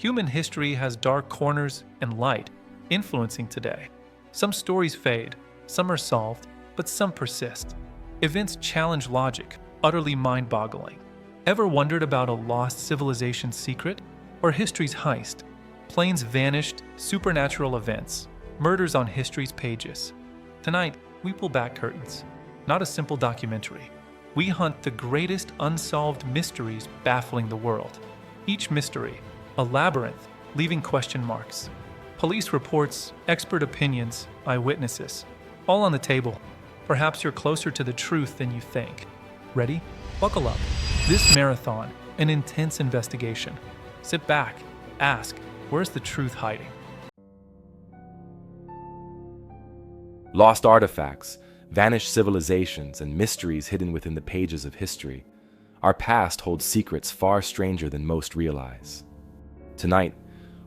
Human history has dark corners and light, influencing today. Some stories fade, some are solved, but some persist. Events challenge logic, utterly mind-boggling. Ever wondered about a lost civilization's secret? Or history's heist? Planes vanished, supernatural events, murders on history's pages. Tonight, we pull back curtains. Not a simple documentary. We hunt the greatest unsolved mysteries baffling the world. Each mystery, a labyrinth, leaving question marks. Police reports, expert opinions, eyewitnesses, all on the table. Perhaps you're closer to the truth than you think. Ready? Buckle up. This marathon, an intense investigation. Sit back, ask, where's the truth hiding? Lost artifacts, vanished civilizations, and mysteries hidden within the pages of history. Our past holds secrets far stranger than most realize. Tonight,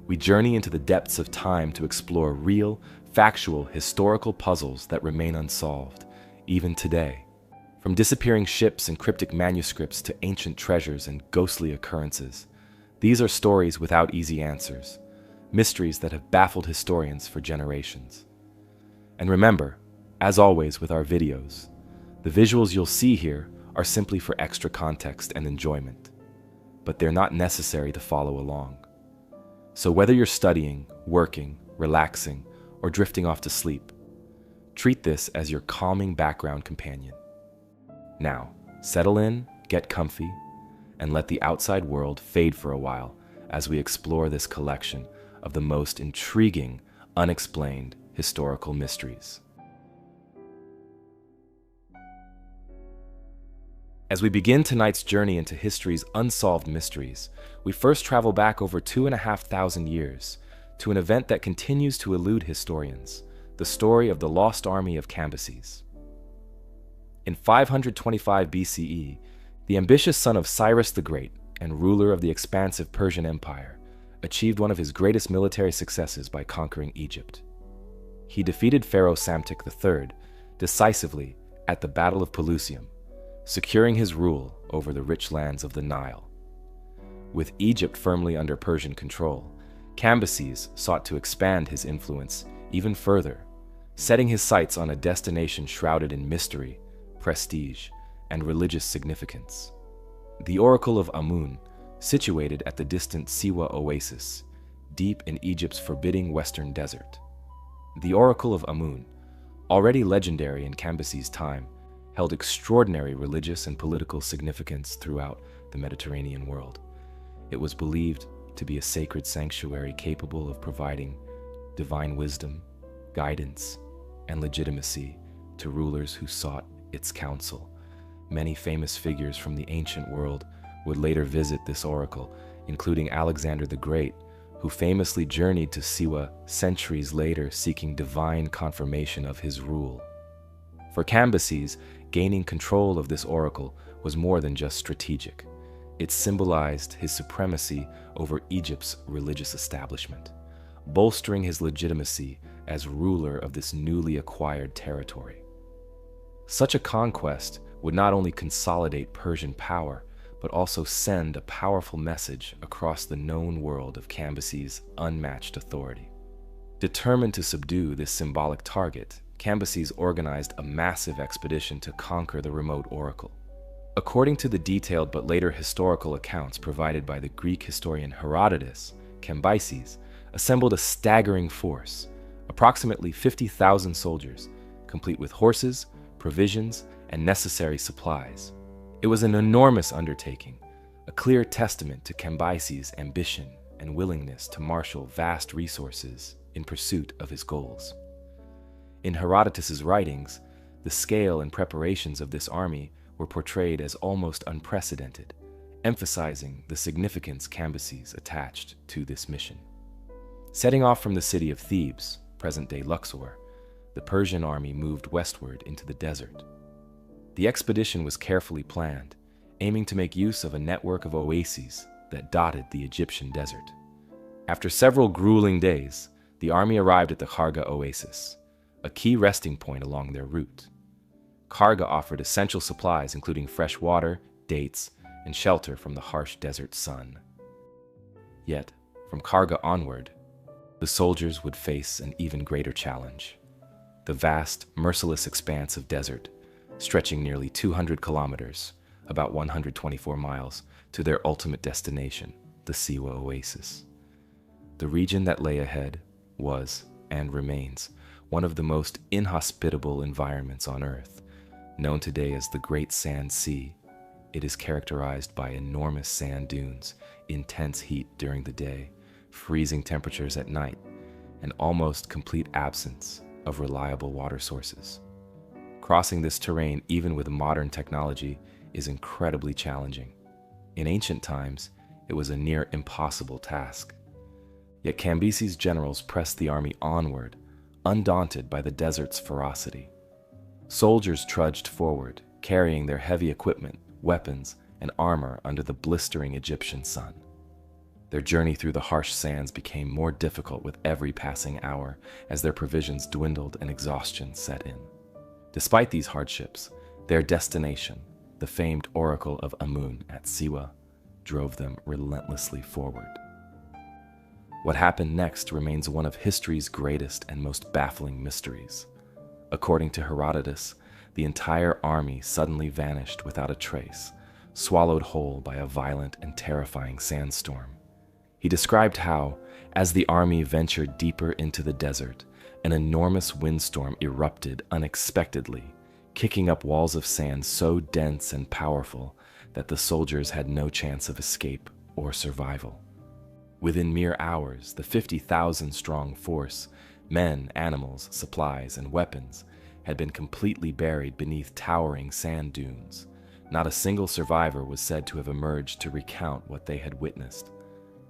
we journey into the depths of time to explore real, factual, historical puzzles that remain unsolved, even today. From disappearing ships and cryptic manuscripts to ancient treasures and ghostly occurrences, these are stories without easy answers, mysteries that have baffled historians for generations. And remember, as always with our videos, the visuals you'll see here are simply for extra context and enjoyment, but they're not necessary to follow along. So whether you're studying, working, relaxing, or drifting off to sleep, treat this as your calming background companion. Now, settle in, get comfy, and let the outside world fade for a while as we explore this collection of the most intriguing, unexplained historical mysteries. As we begin tonight's journey into history's unsolved mysteries, we first travel back over 2,500 years to an event that continues to elude historians, the story of the lost army of Cambyses. In 525 BCE, the ambitious son of Cyrus the Great and ruler of the expansive Persian Empire achieved one of his greatest military successes by conquering Egypt. He defeated Pharaoh Psamtik III decisively at the Battle of Pelusium, securing his rule over the rich lands of the Nile. With Egypt firmly under Persian control, Cambyses sought to expand his influence even further, setting his sights on a destination shrouded in mystery, prestige, and religious significance. The Oracle of Amun, situated at the distant Siwa oasis, deep in Egypt's forbidding western desert. The Oracle of Amun, already legendary in Cambyses' time, held extraordinary religious and political significance throughout the Mediterranean world. It was believed to be a sacred sanctuary capable of providing divine wisdom, guidance, and legitimacy to rulers who sought its counsel. Many famous figures from the ancient world would later visit this oracle, including Alexander the Great, who famously journeyed to Siwa centuries later seeking divine confirmation of his rule. For Cambyses, gaining control of this oracle was more than just strategic. It symbolized his supremacy over Egypt's religious establishment, bolstering his legitimacy as ruler of this newly acquired territory. Such a conquest would not only consolidate Persian power, but also send a powerful message across the known world of Cambyses' unmatched authority. Determined to subdue this symbolic target, Cambyses organized a massive expedition to conquer the remote oracle. According to the detailed but later historical accounts provided by the Greek historian Herodotus, Cambyses assembled a staggering force, approximately 50,000 soldiers, complete with horses, provisions, and necessary supplies. It was an enormous undertaking, a clear testament to Cambyses' ambition and willingness to marshal vast resources in pursuit of his goals. In Herodotus's writings, the scale and preparations of this army were portrayed as almost unprecedented, emphasizing the significance Cambyses attached to this mission. Setting off from the city of Thebes, present-day Luxor, the Persian army moved westward into the desert. The expedition was carefully planned, aiming to make use of a network of oases that dotted the Egyptian desert. After several grueling days, the army arrived at the Kharga oasis, a key resting point along their route. Kharga offered essential supplies including fresh water, dates, and shelter from the harsh desert sun. Yet, From Karga onward, the soldiers would face an even greater challenge. The vast, merciless expanse of desert, stretching nearly 200 kilometers, about 124 miles, to their ultimate destination, the Siwa Oasis. The region that lay ahead was, and remains, one of the most inhospitable environments on Earth. Known today as the Great Sand Sea, it is characterized by enormous sand dunes, intense heat during the day, freezing temperatures at night, and almost complete absence of reliable water sources. Crossing this terrain, even with modern technology, is incredibly challenging. In ancient times, it was a near impossible task. Yet Cambyses' generals pressed the army onward, undaunted by the desert's ferocity. Soldiers trudged forward, carrying their heavy equipment, weapons, and armor under the blistering Egyptian sun. Their journey through the harsh sands became more difficult with every passing hour as their provisions dwindled and exhaustion set in. Despite these hardships, their destination, the famed Oracle of Amun at Siwa, drove them relentlessly forward. What happened next remains one of history's greatest and most baffling mysteries. According to Herodotus, the entire army suddenly vanished without a trace, swallowed whole by a violent and terrifying sandstorm. He described how, as the army ventured deeper into the desert, an enormous windstorm erupted unexpectedly, kicking up walls of sand so dense and powerful that the soldiers had no chance of escape or survival. Within mere hours, the 50,000-strong force, men, animals, supplies, and weapons, had been completely buried beneath towering sand dunes. Not a single survivor was said to have emerged to recount what they had witnessed.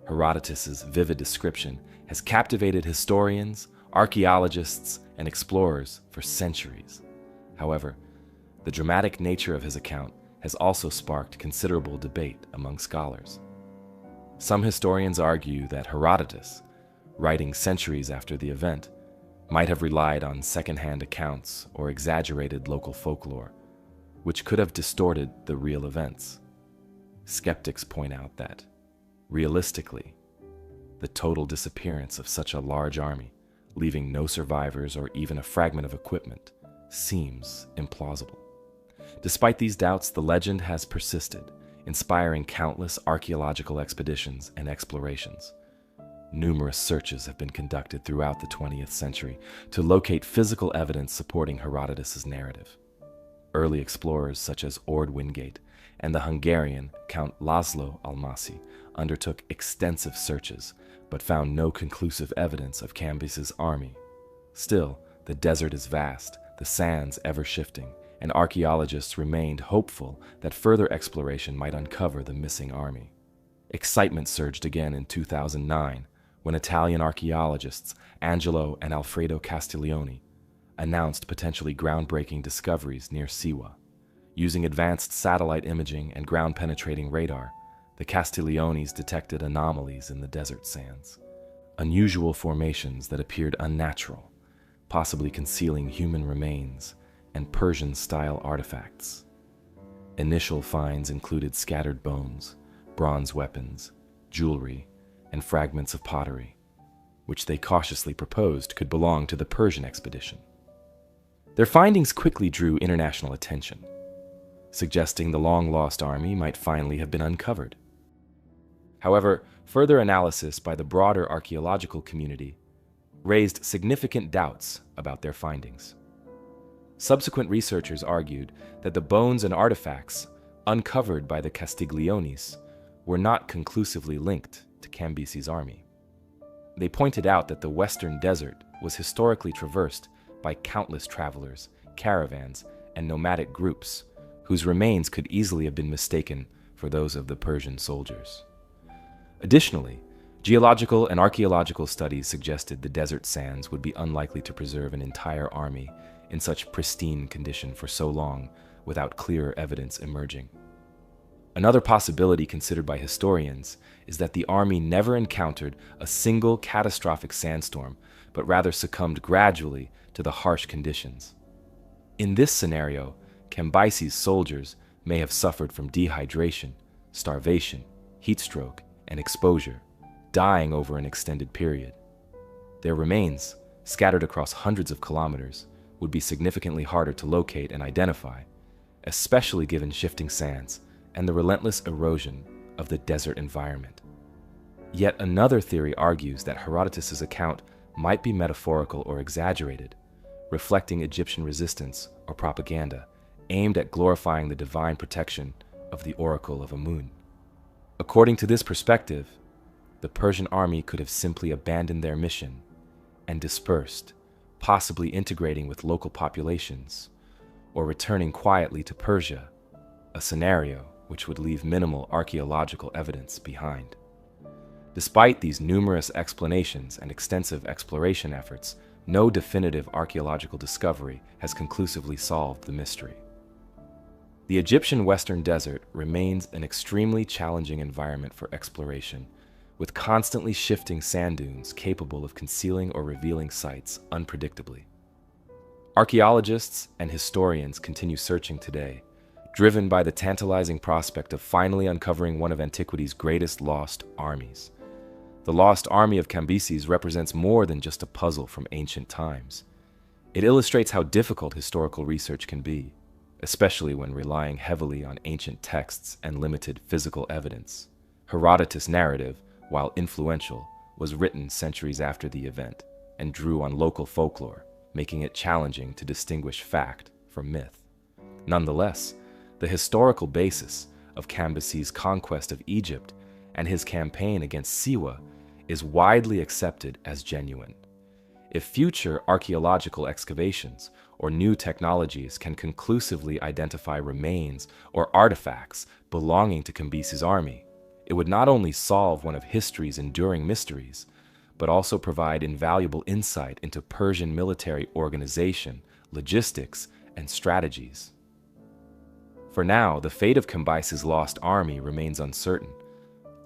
Herodotus's vivid description has captivated historians, archaeologists, and explorers for centuries. However, the dramatic nature of his account has also sparked considerable debate among scholars. Some historians argue that Herodotus, writing centuries after the event, might have relied on second-hand accounts or exaggerated local folklore, which could have distorted the real events. Skeptics point out that, realistically, the total disappearance of such a large army, leaving no survivors or even a fragment of equipment, seems implausible. Despite these doubts, the legend has persisted, inspiring countless archaeological expeditions and explorations. Numerous searches have been conducted throughout the 20th century to locate physical evidence supporting Herodotus's narrative. Early explorers such as Ord Wingate and the Hungarian Count Laszlo Almasi undertook extensive searches, but found no conclusive evidence of Cambyses' army. Still, the desert is vast, the sands ever-shifting, and archaeologists remained hopeful that further exploration might uncover the missing army. Excitement surged again in 2009 when Italian archaeologists Angelo and Alfredo Castiglioni announced potentially groundbreaking discoveries near Siwa. Using advanced satellite imaging and ground-penetrating radar, the Castiglionis detected anomalies in the desert sands, unusual formations that appeared unnatural, possibly concealing human remains and Persian-style artifacts. Initial finds included scattered bones, bronze weapons, jewelry, and fragments of pottery, which they cautiously proposed could belong to the Persian expedition. Their findings quickly drew international attention, suggesting the long-lost army might finally have been uncovered. However, further analysis by the broader archaeological community raised significant doubts about their findings. Subsequent researchers argued that the bones and artifacts uncovered by the Castiglionis were not conclusively linked to Cambyses' army. They pointed out that the western desert was historically traversed by countless travelers, caravans, and nomadic groups, whose remains could easily have been mistaken for those of the Persian soldiers. Additionally, geological and archaeological studies suggested the desert sands would be unlikely to preserve an entire army in such pristine condition for so long without clearer evidence emerging. Another possibility considered by historians is that the army never encountered a single catastrophic sandstorm, but rather succumbed gradually to the harsh conditions. In this scenario, Cambyses' soldiers may have suffered from dehydration, starvation, heat stroke, and exposure, dying over an extended period. Their remains, scattered across hundreds of kilometers, would be significantly harder to locate and identify, especially given shifting sands and the relentless erosion of the desert environment. Yet another theory argues that Herodotus's account might be metaphorical or exaggerated, reflecting Egyptian resistance or propaganda aimed at glorifying the divine protection of the oracle of Amun. According to this perspective, the Persian army could have simply abandoned their mission and dispersed, possibly integrating with local populations, or returning quietly to Persia, a scenario which would leave minimal archaeological evidence behind. Despite these numerous explanations and extensive exploration efforts, no definitive archaeological discovery has conclusively solved the mystery. The Egyptian Western Desert remains an extremely challenging environment for exploration, with constantly shifting sand dunes capable of concealing or revealing sites unpredictably. Archaeologists and historians continue searching today, driven by the tantalizing prospect of finally uncovering one of antiquity's greatest lost armies. The lost army of Cambyses represents more than just a puzzle from ancient times. It illustrates how difficult historical research can be, especially when relying heavily on ancient texts and limited physical evidence. Herodotus' narrative, while influential, was written centuries after the event and drew on local folklore, making it challenging to distinguish fact from myth. Nonetheless, the historical basis of Cambyses' conquest of Egypt and his campaign against Siwa is widely accepted as genuine. If future archaeological excavations or new technologies can conclusively identify remains or artifacts belonging to Cambyses' army, it would not only solve one of history's enduring mysteries, but also provide invaluable insight into Persian military organization, logistics, and strategies. For now, the fate of Cambyses' lost army remains uncertain,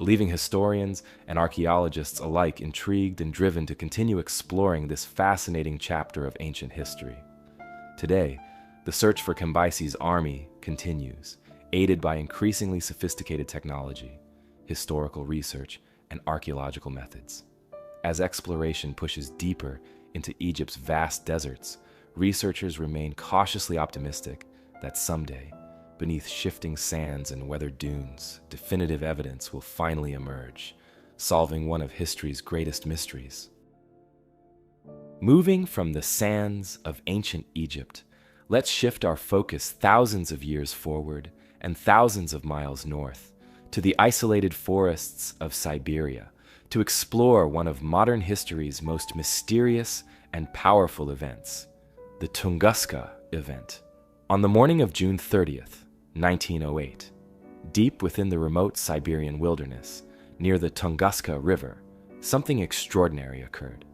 leaving historians and archaeologists alike intrigued and driven to continue exploring this fascinating chapter of ancient history. Today, the search for Cambyses' army continues, aided by increasingly sophisticated technology, historical research, and archaeological methods. As exploration pushes deeper into Egypt's vast deserts, researchers remain cautiously optimistic that someday, beneath shifting sands and weathered dunes, definitive evidence will finally emerge, solving one of history's greatest mysteries. Moving from the sands of ancient Egypt, let's shift our focus thousands of years forward and thousands of miles north to the isolated forests of Siberia to explore one of modern history's most mysterious and powerful events, the Tunguska event. On the morning of June 30th, 1908, deep within the remote Siberian wilderness, near the Tunguska River, something extraordinary occurred.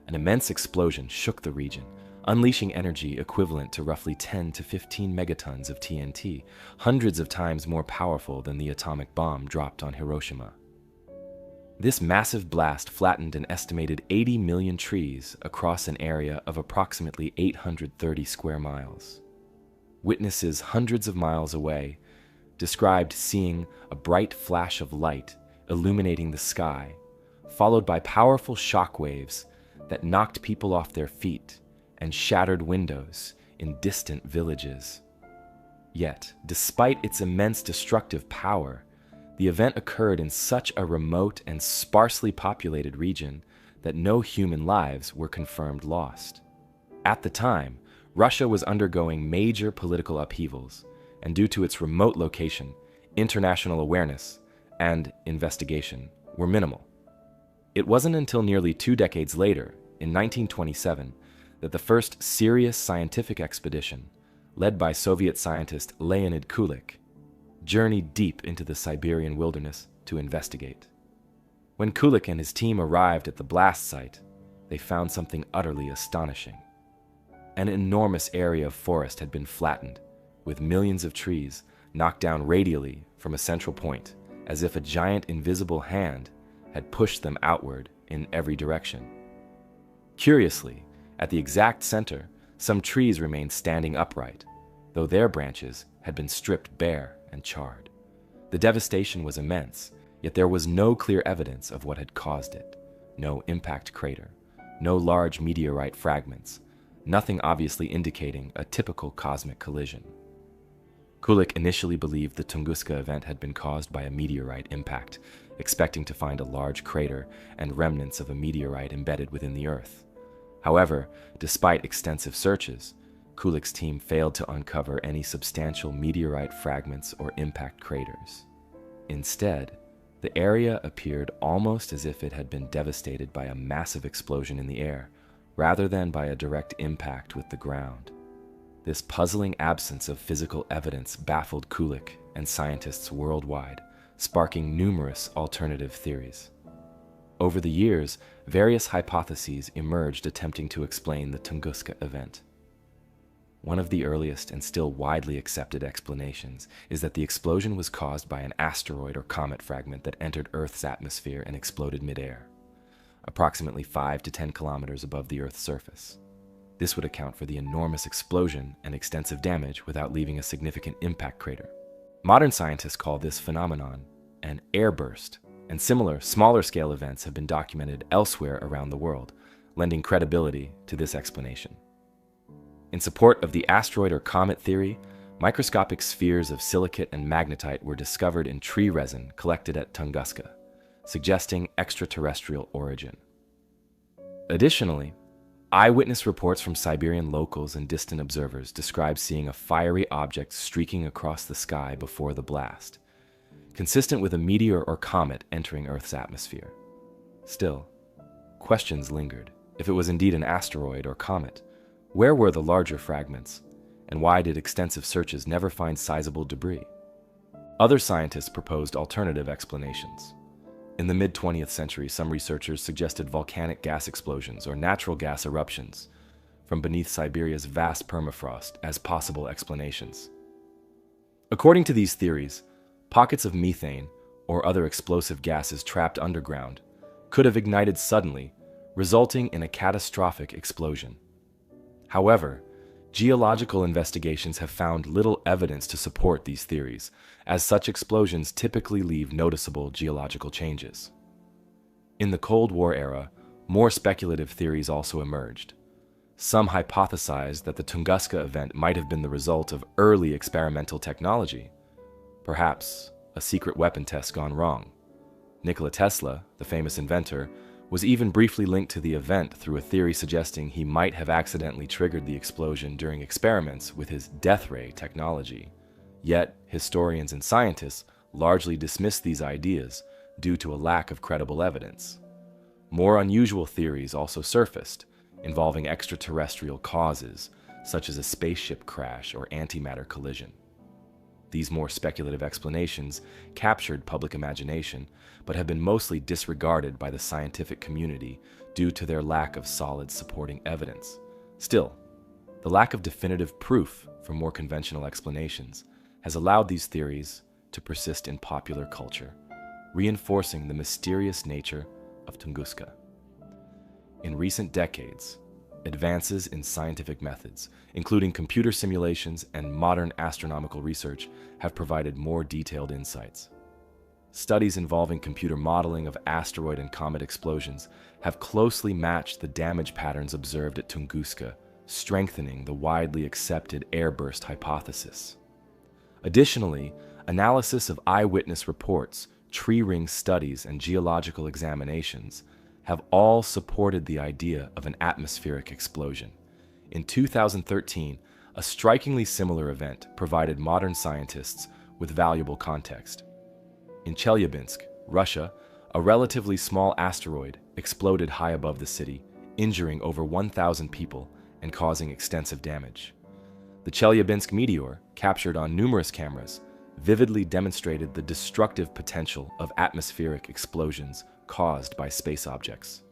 An immense explosion shook the region, unleashing energy equivalent to roughly 10 to 15 megatons of TNT, hundreds of times more powerful than the atomic bomb dropped on Hiroshima. This massive blast flattened an estimated 80 million trees across an area of approximately 830 square miles. Witnesses hundreds of miles away described seeing a bright flash of light illuminating the sky, followed by powerful shock waves that knocked people off their feet and shattered windows in distant villages. Yet, despite its immense destructive power, the event occurred in such a remote and sparsely populated region that no human lives were confirmed lost. At the time, Russia was undergoing major political upheavals, and due to its remote location, international awareness and investigation were minimal. It wasn't until nearly 2 decades later, in 1927, that the first serious scientific expedition, led by Soviet scientist Leonid Kulik, journeyed deep into the Siberian wilderness to investigate. When Kulik and his team arrived at the blast site, they found something utterly astonishing. An enormous area of forest had been flattened, with millions of trees knocked down radially from a central point, as if a giant invisible hand had pushed them outward in every direction. Curiously, at the exact center, some trees remained standing upright, though their branches had been stripped bare and charred. The devastation was immense, Yet there was no clear evidence of what had caused it. No impact crater, no large meteorite fragments, nothing obviously indicating a typical cosmic collision. Kulik initially believed the Tunguska event had been caused by a meteorite impact, expecting to find a large crater and remnants of a meteorite embedded within the Earth. However, despite extensive searches, Kulik's team failed to uncover any substantial meteorite fragments or impact craters. Instead, the area appeared almost as if it had been devastated by a massive explosion in the air, rather than by a direct impact with the ground. This puzzling absence of physical evidence baffled Kulik and scientists worldwide, sparking numerous alternative theories. Over the years, various hypotheses emerged attempting to explain the Tunguska event. One of the earliest and still widely accepted explanations is that the explosion was caused by an asteroid or comet fragment that entered Earth's atmosphere and exploded midair, approximately 5 to 10 kilometers above the Earth's surface. This would account for the enormous explosion and extensive damage without leaving a significant impact crater. Modern scientists call this phenomenon an airburst, and similar, smaller-scale events have been documented elsewhere around the world, lending credibility to this explanation. In support of the asteroid or comet theory, microscopic spheres of silicate and magnetite were discovered in tree resin collected at Tunguska, suggesting extraterrestrial origin. Additionally, eyewitness reports from Siberian locals and distant observers describe seeing a fiery object streaking across the sky before the blast, consistent with a meteor or comet entering Earth's atmosphere. Still, questions lingered. If it was indeed an asteroid or comet, where were the larger fragments, and why did extensive searches never find sizable debris? Other scientists proposed alternative explanations. In the mid-20th century, some researchers suggested volcanic gas explosions or natural gas eruptions from beneath Siberia's vast permafrost as possible explanations. According to these theories, pockets of methane or other explosive gases trapped underground could have ignited suddenly, resulting in a catastrophic explosion. However, geological investigations have found little evidence to support these theories, as such explosions typically leave noticeable geological changes. In the Cold War era, more speculative theories also emerged. Some hypothesized that the Tunguska event might have been the result of early experimental technology, perhaps a secret weapon test gone wrong. Nikola Tesla, the famous inventor, was even briefly linked to the event through a theory suggesting he might have accidentally triggered the explosion during experiments with his death ray technology. Yet, historians and scientists largely dismissed these ideas due to a lack of credible evidence. More unusual theories also surfaced, involving extraterrestrial causes, such as a spaceship crash or antimatter collision. These more speculative explanations captured public imagination, but have been mostly disregarded by the scientific community due to their lack of solid supporting evidence. Still, the lack of definitive proof for more conventional explanations has allowed these theories to persist in popular culture, reinforcing the mysterious nature of Tunguska. In recent decades, advances in scientific methods, including computer simulations and modern astronomical research, have provided more detailed insights. Studies involving computer modeling of asteroid and comet explosions have closely matched the damage patterns observed at Tunguska, strengthening the widely accepted airburst hypothesis. Additionally, analysis of eyewitness reports, tree ring studies, and geological examinations have all supported the idea of an atmospheric explosion. In 2013, a strikingly similar event provided modern scientists with valuable context. In Chelyabinsk, Russia, a relatively small asteroid exploded high above the city, injuring over 1,000 people and causing extensive damage. The Chelyabinsk meteor, captured on numerous cameras, vividly demonstrated the destructive potential of atmospheric explosions caused by space objects.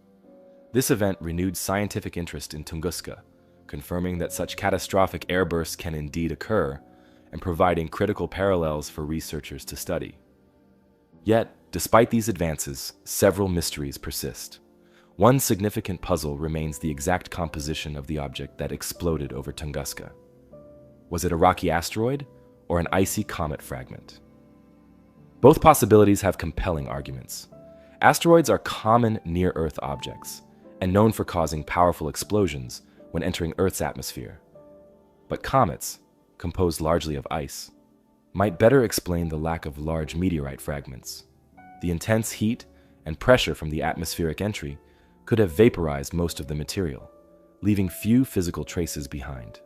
This event renewed scientific interest in Tunguska, confirming that such catastrophic airbursts can indeed occur and providing critical parallels for researchers to study. Yet, despite these advances, several mysteries persist. One significant puzzle remains the exact composition of the object that exploded over Tunguska. Was it a rocky asteroid or an icy comet fragment? Both possibilities have compelling arguments. Asteroids are common near-Earth objects and known for causing powerful explosions when entering Earth's atmosphere. But comets, composed largely of ice, might better explain the lack of large meteorite fragments. The intense heat and pressure from the atmospheric entry could have vaporized most of the material, leaving few physical traces behind.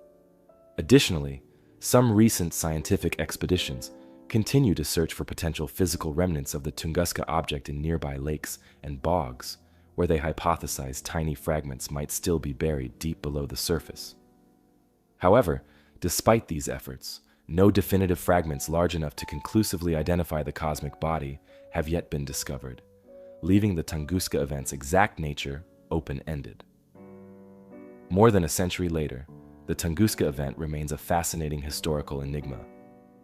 Additionally, some recent scientific expeditions continue to search for potential physical remnants of the Tunguska object in nearby lakes and bogs, where they hypothesize tiny fragments might still be buried deep below the surface. However, despite these efforts, no definitive fragments large enough to conclusively identify the cosmic body have yet been discovered, leaving the Tunguska event's exact nature open-ended. More than a century later, the Tunguska event remains a fascinating historical enigma.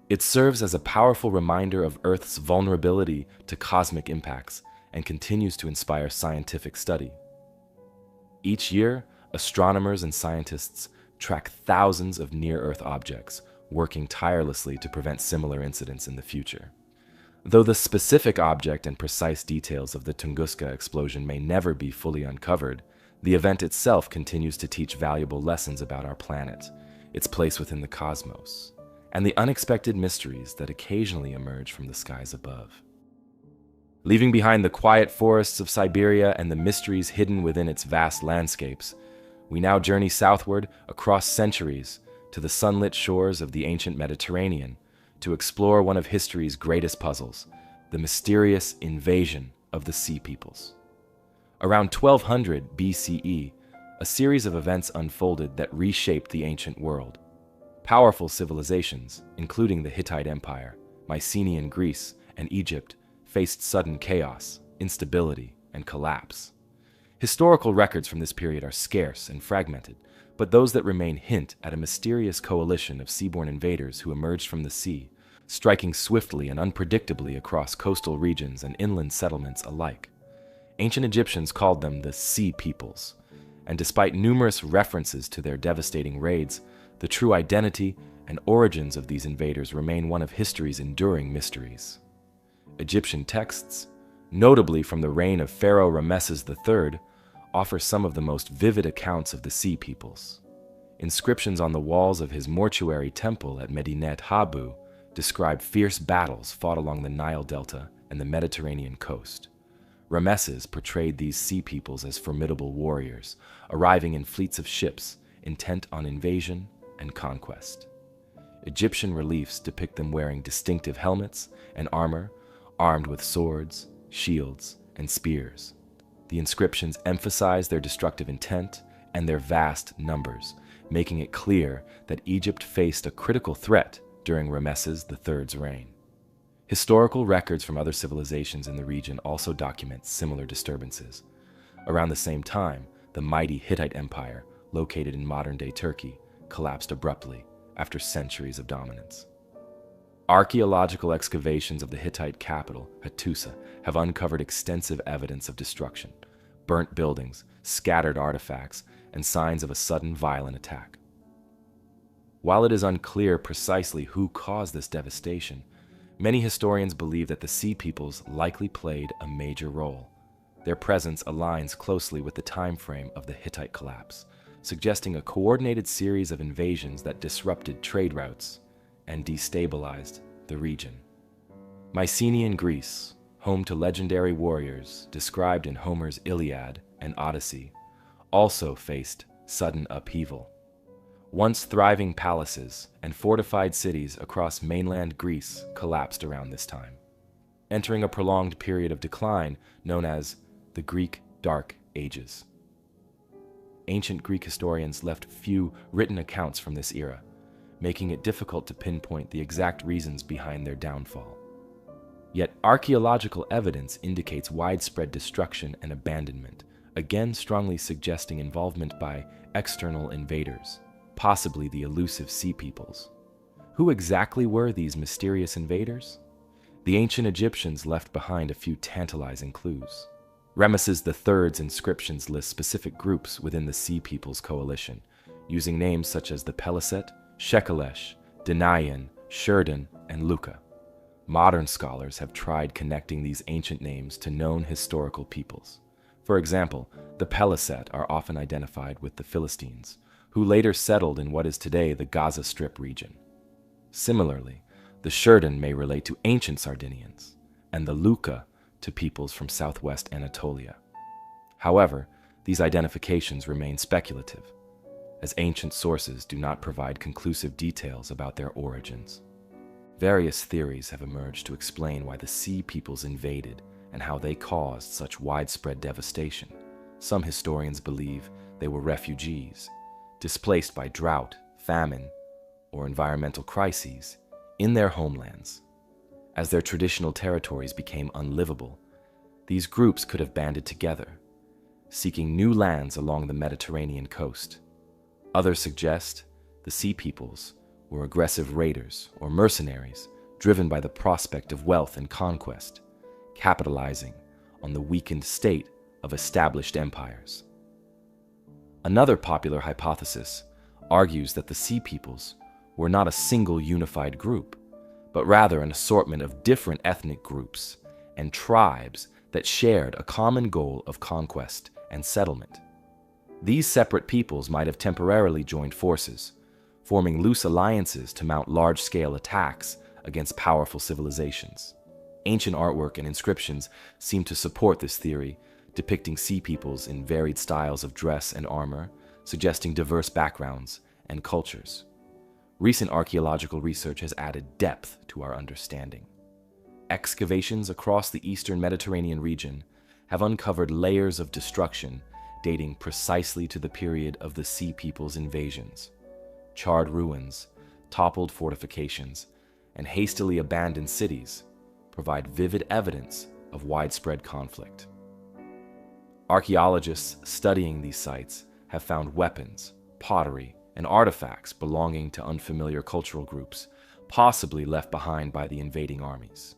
It serves as a powerful reminder of Earth's vulnerability to cosmic impacts and continues to inspire scientific study. Each year, astronomers and scientists track thousands of near-Earth objects, working tirelessly to prevent similar incidents in the future. Though the specific object and precise details of the Tunguska explosion may never be fully uncovered, the event itself continues to teach valuable lessons about our planet, its place within the cosmos, and the unexpected mysteries that occasionally emerge from the skies above. Leaving behind the quiet forests of Siberia and the mysteries hidden within its vast landscapes, we now journey southward across centuries to the sunlit shores of the ancient Mediterranean to explore one of history's greatest puzzles, the mysterious invasion of the Sea Peoples. Around 1200 BCE, a series of events unfolded that reshaped the ancient world. Powerful civilizations, including the Hittite Empire, Mycenaean Greece, and Egypt, faced sudden chaos, instability, and collapse. Historical records from this period are scarce and fragmented, but those that remain hint at a mysterious coalition of seaborne invaders who emerged from the sea, striking swiftly and unpredictably across coastal regions and inland settlements alike. Ancient Egyptians called them the Sea Peoples, and despite numerous references to their devastating raids, the true identity and origins of these invaders remain one of history's enduring mysteries. Egyptian texts, notably from the reign of Pharaoh Ramesses III, offer some of the most vivid accounts of the Sea Peoples. Inscriptions on the walls of his mortuary temple at Medinet Habu describe fierce battles fought along the Nile Delta and the Mediterranean coast. Ramesses portrayed these Sea Peoples as formidable warriors, arriving in fleets of ships intent on invasion and conquest. Egyptian reliefs depict them wearing distinctive helmets and armor, armed with swords, shields, and spears. The inscriptions emphasize their destructive intent and their vast numbers, making it clear that Egypt faced a critical threat during Ramesses III's reign. Historical records from other civilizations in the region also document similar disturbances. Around the same time, the mighty Hittite Empire, located in modern-day Turkey, collapsed abruptly after centuries of dominance. Archaeological excavations of the Hittite capital, Hattusa, have uncovered extensive evidence of destruction, burnt buildings, scattered artifacts, and signs of a sudden violent attack. While it is unclear precisely who caused this devastation, many historians believe that the Sea Peoples likely played a major role. Their presence aligns closely with the time frame of the Hittite collapse, suggesting a coordinated series of invasions that disrupted trade routes and destabilized the region. Mycenaean Greece, home to legendary warriors described in Homer's Iliad and Odyssey, also faced sudden upheaval. Once thriving palaces and fortified cities across mainland Greece collapsed around this time, entering a prolonged period of decline known as the Greek Dark Ages. Ancient Greek historians left few written accounts from this era, making it difficult to pinpoint the exact reasons behind their downfall. Yet archaeological evidence indicates widespread destruction and abandonment, again strongly suggesting involvement by external invaders, possibly the elusive Sea Peoples. Who exactly were these mysterious invaders? The ancient Egyptians left behind a few tantalizing clues. Ramesses III's inscriptions list specific groups within the Sea Peoples coalition, using names such as the Peliset, Shekelesh, Denayan, Shurdan, and Luka. Modern scholars have tried connecting these ancient names to known historical peoples. For example, the Peliset are often identified with the Philistines, who later settled in what is today the Gaza Strip region. Similarly, the Shurden may relate to ancient Sardinians, and the Luca to peoples from southwest Anatolia. However, these identifications remain speculative, as ancient sources do not provide conclusive details about their origins. Various theories have emerged to explain why the Sea peoples invaded and how they caused such widespread devastation. Some historians believe they were refugees, displaced by drought, famine, or environmental crises in their homelands. As their traditional territories became unlivable, these groups could have banded together, seeking new lands along the Mediterranean coast. Others suggest the Sea peoples were aggressive raiders or mercenaries driven by the prospect of wealth and conquest, capitalizing on the weakened state of established empires. Another popular hypothesis argues that the Sea peoples were not a single unified group, but rather an assortment of different ethnic groups and tribes that shared a common goal of conquest and settlement. These separate peoples might have temporarily joined forces, forming loose alliances to mount large-scale attacks against powerful civilizations. Ancient artwork and inscriptions seem to support this theory, depicting Sea peoples in varied styles of dress and armor, suggesting diverse backgrounds and cultures. Recent archaeological research has added depth to our understanding. Excavations across the eastern Mediterranean region have uncovered layers of destruction dating precisely to the period of the Sea peoples' invasions. Charred ruins, toppled fortifications, and hastily abandoned cities provide vivid evidence of widespread conflict. Archaeologists studying these sites have found weapons, pottery, and artifacts belonging to unfamiliar cultural groups, possibly left behind by the invading armies.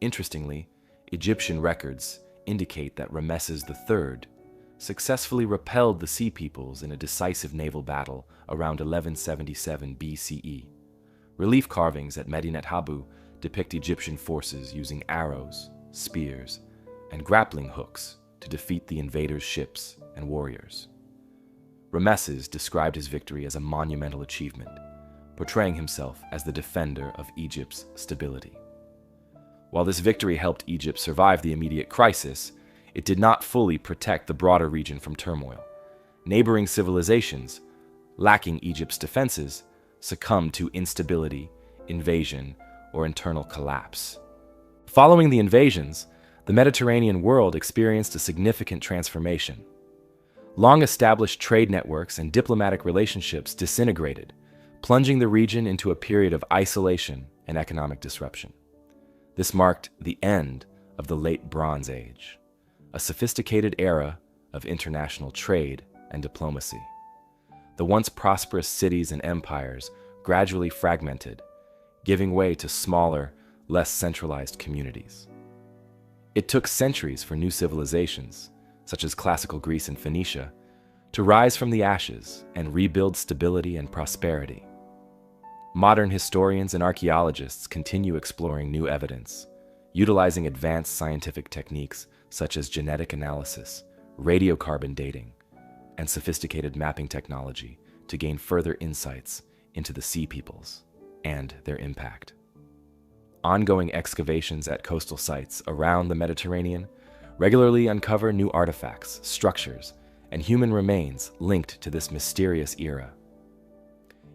Interestingly, Egyptian records indicate that Rameses III successfully repelled the Sea peoples in a decisive naval battle around 1177 BCE. Relief carvings at Medinet Habu depict Egyptian forces using arrows, spears, and grappling hooks to defeat the invaders' ships and warriors. Rameses described his victory as a monumental achievement, portraying himself as the defender of Egypt's stability. While this victory helped Egypt survive the immediate crisis, it did not fully protect the broader region from turmoil. Neighboring civilizations, lacking Egypt's defenses, succumbed to instability, invasion, or internal collapse. Following the invasions, the Mediterranean world experienced a significant transformation. Long-established trade networks and diplomatic relationships disintegrated, plunging the region into a period of isolation and economic disruption. This marked the end of the Late Bronze Age, a sophisticated era of international trade and diplomacy. The once prosperous cities and empires gradually fragmented, giving way to smaller, less centralized communities. It took centuries for new civilizations, such as classical Greece and Phoenicia, to rise from the ashes and rebuild stability and prosperity. Modern historians and archaeologists continue exploring new evidence, utilizing advanced scientific techniques such as genetic analysis, radiocarbon dating, and sophisticated mapping technology to gain further insights into the Sea peoples and their impact. Ongoing excavations at coastal sites around the Mediterranean regularly uncover new artifacts, structures, and human remains linked to this mysterious era.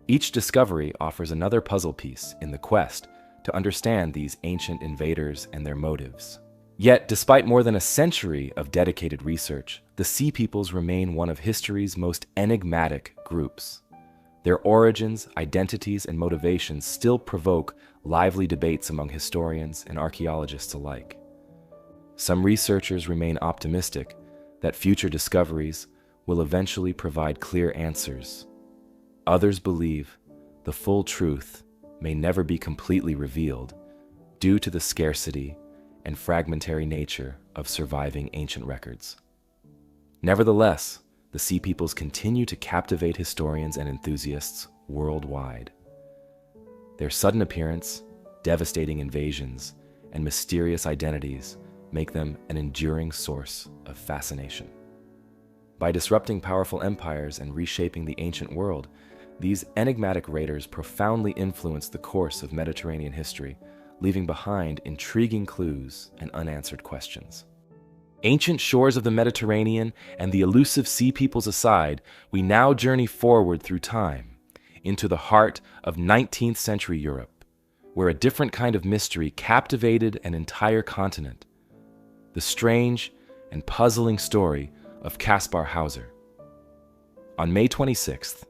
Each discovery offers another puzzle piece in the quest to understand these ancient invaders and their motives. Yet, despite more than a century of dedicated research, the Sea peoples remain one of history's most enigmatic groups. Their origins, identities, and motivations still provoke lively debates among historians and archaeologists alike. Some researchers remain optimistic that future discoveries will eventually provide clear answers. Others believe the full truth may never be completely revealed due to the scarcity and fragmentary nature of surviving ancient records. Nevertheless, the Sea peoples continue to captivate historians and enthusiasts worldwide. Their sudden appearance, devastating invasions, and mysterious identities make them an enduring source of fascination. By disrupting powerful empires and reshaping the ancient world, these enigmatic raiders profoundly influenced the course of Mediterranean history, leaving behind intriguing clues and unanswered questions. Ancient shores of the Mediterranean and the elusive sea peoples aside, we now journey forward through time into the heart of 19th century Europe, where a different kind of mystery captivated an entire continent: the strange and puzzling story of Kaspar Hauser. On May 26,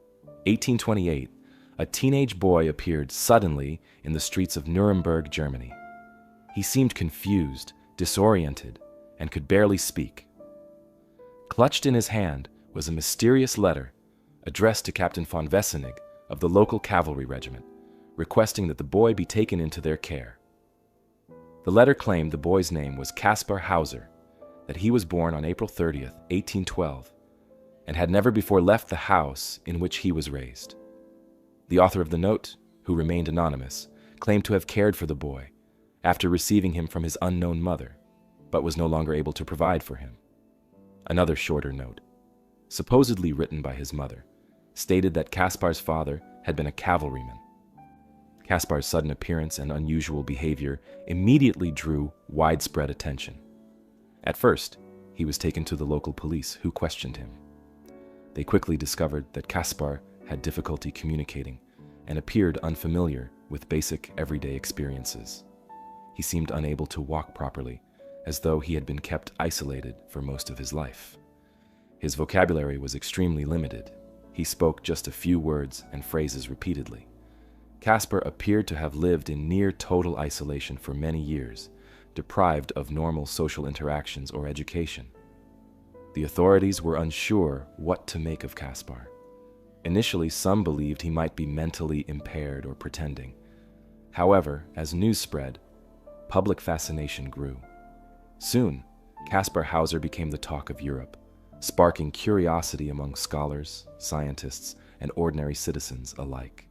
1828, a teenage boy appeared suddenly in the streets of Nuremberg, Germany. He seemed confused, disoriented, and could barely speak. Clutched in his hand was a mysterious letter addressed to Captain von Wessenig of the local cavalry regiment, requesting that the boy be taken into their care. The letter claimed the boy's name was Kaspar Hauser, that he was born on April 30th, 1812, and had never before left the house in which he was raised. The author of the note, who remained anonymous, claimed to have cared for the boy after receiving him from his unknown mother, but was no longer able to provide for him. Another shorter note, supposedly written by his mother, stated that Kaspar's father had been a cavalryman. Kaspar's sudden appearance and unusual behavior immediately drew widespread attention. At first, he was taken to the local police, who questioned him. They quickly discovered that Kaspar had difficulty communicating and appeared unfamiliar with basic everyday experiences. He seemed unable to walk properly, as though he had been kept isolated for most of his life. His vocabulary was extremely limited. He spoke just a few words and phrases repeatedly. Kaspar appeared to have lived in near total isolation for many years, deprived of normal social interactions or education. The authorities were unsure what to make of Kaspar. Initially, some believed he might be mentally impaired or pretending. However, as news spread, public fascination grew. Soon, Kaspar Hauser became the talk of Europe, sparking curiosity among scholars, scientists, and ordinary citizens alike.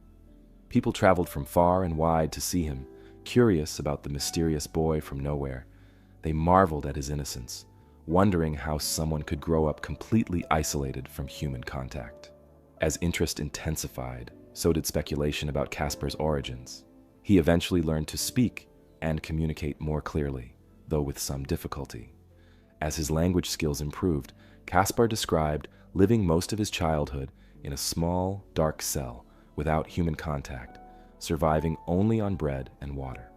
People traveled from far and wide to see him, curious about the mysterious boy from nowhere. They marveled at his innocence, wondering how someone could grow up completely isolated from human contact. As interest intensified, so did speculation about Kaspar's origins. He eventually learned to speak and communicate more clearly, though with some difficulty. As his language skills improved, Kaspar described living most of his childhood in a small, dark cell without human contact, surviving only on bread and water.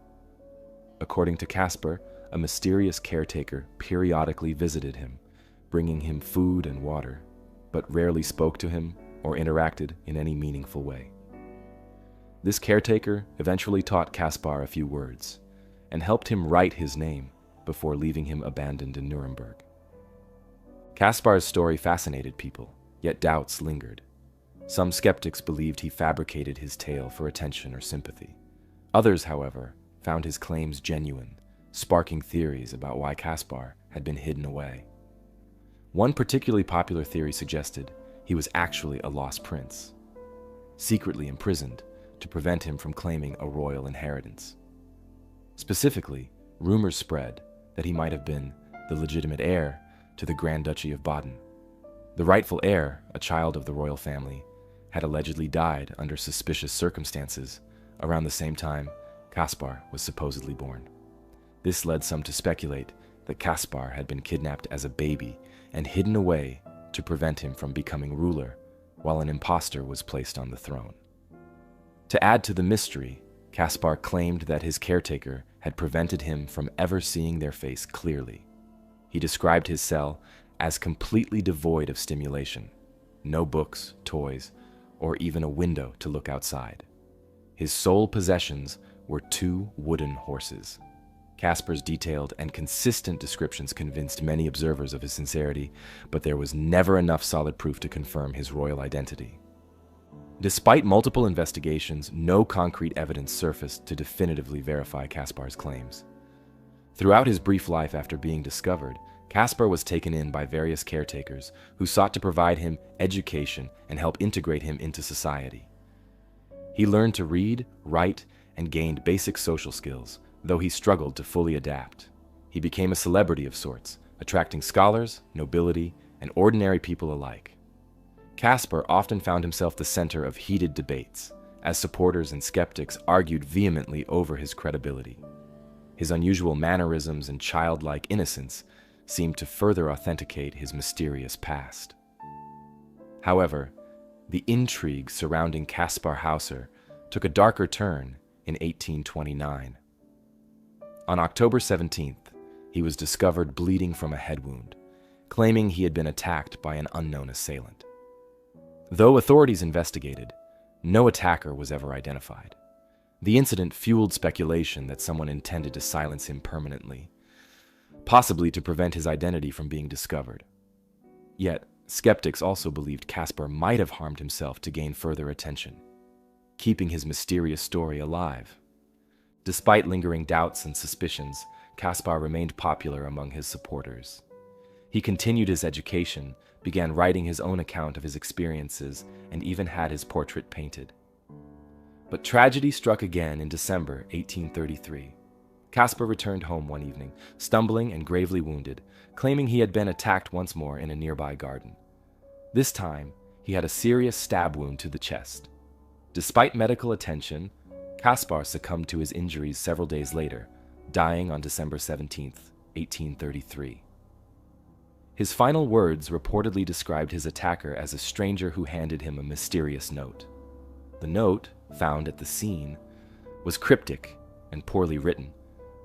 According to Kaspar, a mysterious caretaker periodically visited him, bringing him food and water, but rarely spoke to him or interacted in any meaningful way. This caretaker eventually taught Kaspar a few words and helped him write his name before leaving him abandoned in Nuremberg. Kaspar's story fascinated people, yet doubts lingered. Some skeptics believed he fabricated his tale for attention or sympathy. Others, however, found his claims genuine, sparking theories about why Kaspar had been hidden away. One particularly popular theory suggested he was actually a lost prince, secretly imprisoned to prevent him from claiming a royal inheritance. Specifically, rumors spread that he might have been the legitimate heir to the Grand Duchy of Baden. The rightful heir, a child of the royal family, had allegedly died under suspicious circumstances around the same time Kaspar was supposedly born. This led some to speculate that Kaspar had been kidnapped as a baby and hidden away to prevent him from becoming ruler, while an impostor was placed on the throne. To add to the mystery, Kaspar claimed that his caretaker had prevented him from ever seeing their face clearly. He described his cell as completely devoid of stimulation, no books, toys, or even a window to look outside. His sole possessions were 2 wooden horses. Kaspar's detailed and consistent descriptions convinced many observers of his sincerity, but there was never enough solid proof to confirm his royal identity. Despite multiple investigations, no concrete evidence surfaced to definitively verify Kaspar's claims. Throughout his brief life after being discovered, Kaspar was taken in by various caretakers who sought to provide him education and help integrate him into society. He learned to read, write, and gained basic social skills, though he struggled to fully adapt. He became a celebrity of sorts, attracting scholars, nobility, and ordinary people alike. Caspar often found himself the center of heated debates, as supporters and skeptics argued vehemently over his credibility. His unusual mannerisms and childlike innocence seemed to further authenticate his mysterious past. However, the intrigue surrounding Caspar Hauser took a darker turn in 1829. On October 17th, he was discovered bleeding from a head wound, claiming he had been attacked by an unknown assailant. Though authorities investigated, no attacker was ever identified. The incident fueled speculation that someone intended to silence him permanently, possibly to prevent his identity from being discovered. Yet, skeptics also believed Caspar might have harmed himself to gain further attention, keeping his mysterious story alive. Despite lingering doubts and suspicions, Caspar remained popular among his supporters. He continued his education, began writing his own account of his experiences, and even had his portrait painted. But tragedy struck again in December 1833. Caspar returned home one evening, stumbling and gravely wounded, claiming he had been attacked once more in a nearby garden. This time, he had a serious stab wound to the chest. Despite medical attention, Caspar succumbed to his injuries several days later, dying on December 17, 1833. His final words reportedly described his attacker as a stranger who handed him a mysterious note. The note, found at the scene, was cryptic and poorly written,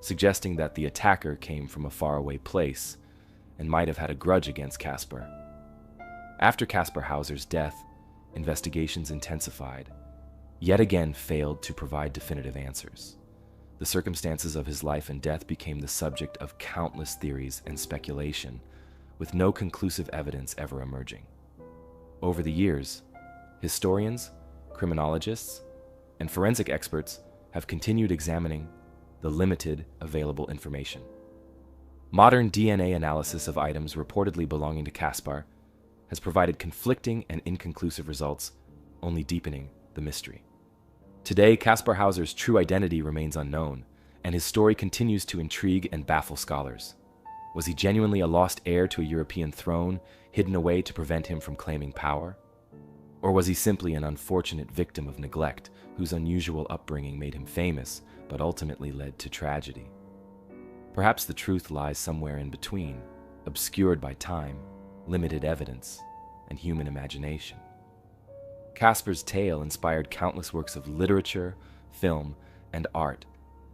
suggesting that the attacker came from a faraway place and might have had a grudge against Caspar. After Caspar Hauser's death, investigations intensified, yet again failed to provide definitive answers. The circumstances of his life and death became the subject of countless theories and speculation, with no conclusive evidence ever emerging. Over the years, historians, criminologists, and forensic experts have continued examining the limited available information. Modern DNA analysis of items reportedly belonging to Caspar has provided conflicting and inconclusive results, only deepening the mystery. Today, Caspar Hauser's true identity remains unknown, and his story continues to intrigue and baffle scholars. Was he genuinely a lost heir to a European throne, hidden away to prevent him from claiming power? Or was he simply an unfortunate victim of neglect, whose unusual upbringing made him famous, but ultimately led to tragedy? Perhaps the truth lies somewhere in between, obscured by time, limited evidence, and human imagination. Caspar's tale inspired countless works of literature, film, and art,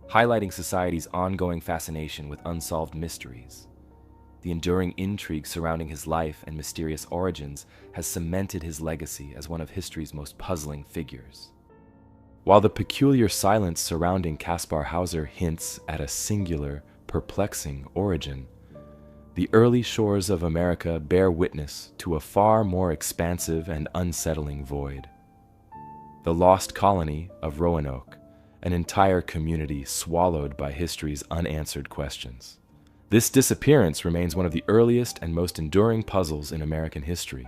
highlighting society's ongoing fascination with unsolved mysteries. The enduring intrigue surrounding his life and mysterious origins has cemented his legacy as one of history's most puzzling figures. While the peculiar silence surrounding Caspar Hauser hints at a singular, perplexing origin, the early shores of America bear witness to a far more expansive and unsettling void. The lost colony of Roanoke, an entire community swallowed by history's unanswered questions. This disappearance remains one of the earliest and most enduring puzzles in American history,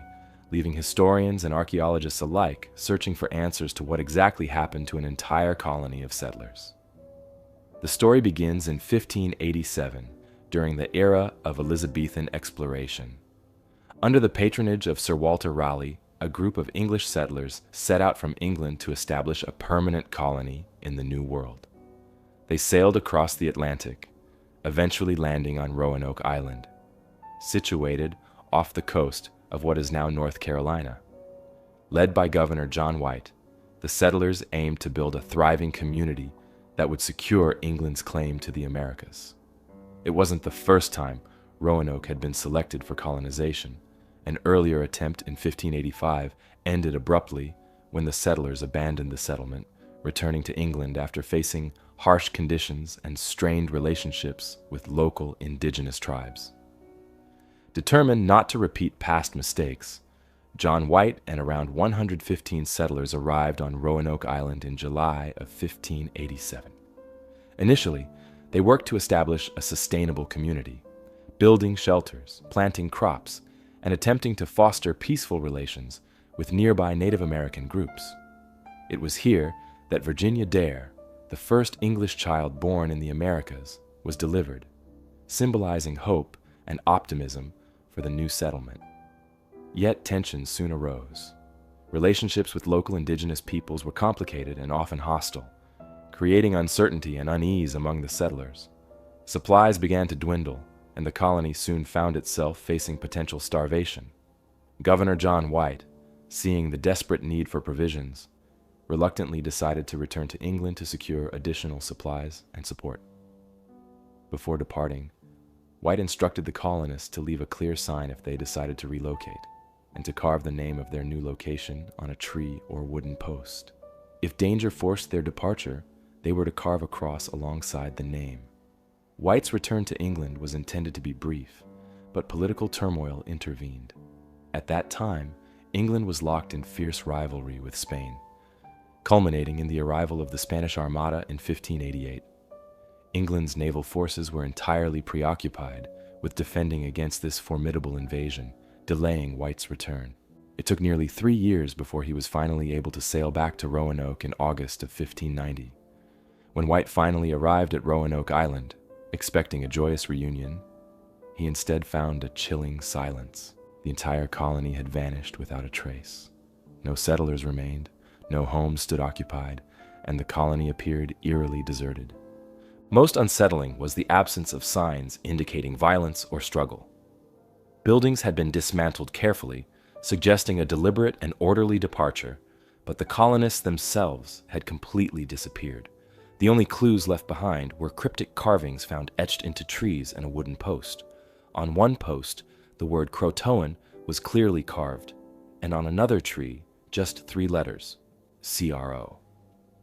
leaving historians and archaeologists alike searching for answers to what exactly happened to an entire colony of settlers. The story begins in 1587, during the era of Elizabethan exploration. Under the patronage of Sir Walter Raleigh, a group of English settlers set out from England to establish a permanent colony in the New World. They sailed across the Atlantic, eventually landing on Roanoke Island, situated off the coast of what is now North Carolina. Led by Governor John White, the settlers aimed to build a thriving community that would secure England's claim to the Americas. It wasn't the first time Roanoke had been selected for colonization. An earlier attempt in 1585 ended abruptly when the settlers abandoned the settlement, returning to England after facing harsh conditions and strained relationships with local indigenous tribes. Determined not to repeat past mistakes, John White and around 115 settlers arrived on Roanoke Island in July of 1587. Initially, they worked to establish a sustainable community, building shelters, planting crops, and attempting to foster peaceful relations with nearby Native American groups. It was here that Virginia Dare, the first English child born in the Americas was delivered, symbolizing hope and optimism for the new settlement. Yet tensions soon arose. Relationships with local indigenous peoples were complicated and often hostile, creating uncertainty and unease among the settlers. Supplies began to dwindle, and the colony soon found itself facing potential starvation. Governor John White, seeing the desperate need for provisions, reluctantly decided to return to England to secure additional supplies and support. Before departing, White instructed the colonists to leave a clear sign if they decided to relocate, and to carve the name of their new location on a tree or wooden post. If danger forced their departure, they were to carve a cross alongside the name. White's return to England was intended to be brief, but political turmoil intervened. At that time, England was locked in fierce rivalry with Spain, culminating in the arrival of the Spanish Armada in 1588. England's naval forces were entirely preoccupied with defending against this formidable invasion, delaying White's return. It took nearly 3 years before he was finally able to sail back to Roanoke in August of 1590. When White finally arrived at Roanoke Island, expecting a joyous reunion, he instead found a chilling silence. The entire colony had vanished without a trace. No settlers remained, no homes stood occupied, and the colony appeared eerily deserted. Most unsettling was the absence of signs indicating violence or struggle. Buildings had been dismantled carefully, suggesting a deliberate and orderly departure, but the colonists themselves had completely disappeared. The only clues left behind were cryptic carvings found etched into trees and a wooden post. On one post, the word Croatoan was clearly carved, and on another tree, just 3 letters, CRO.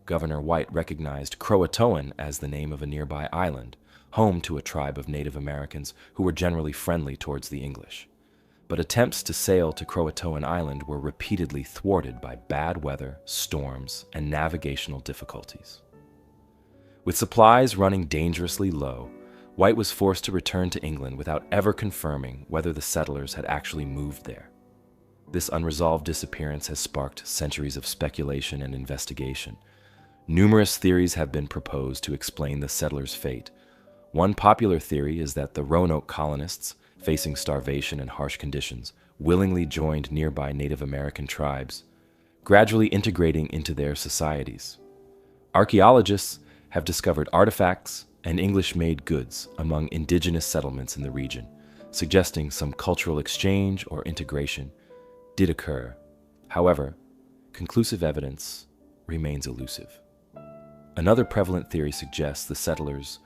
Governor White recognized Croatoan as the name of a nearby island, home to a tribe of Native Americans who were generally friendly towards the English. But attempts to sail to Croatoan Island were repeatedly thwarted by bad weather, storms, and navigational difficulties. With supplies running dangerously low, White was forced to return to England without ever confirming whether the settlers had actually moved there. This unresolved disappearance has sparked centuries of speculation and investigation. Numerous theories have been proposed to explain the settlers' fate. One popular theory is that the Roanoke colonists, facing starvation and harsh conditions, willingly joined nearby Native American tribes, gradually integrating into their societies. Archaeologists have discovered artifacts and English-made goods among indigenous settlements in the region, suggesting some cultural exchange or integration did occur. However, conclusive evidence remains elusive. Another prevalent theory suggests the settlers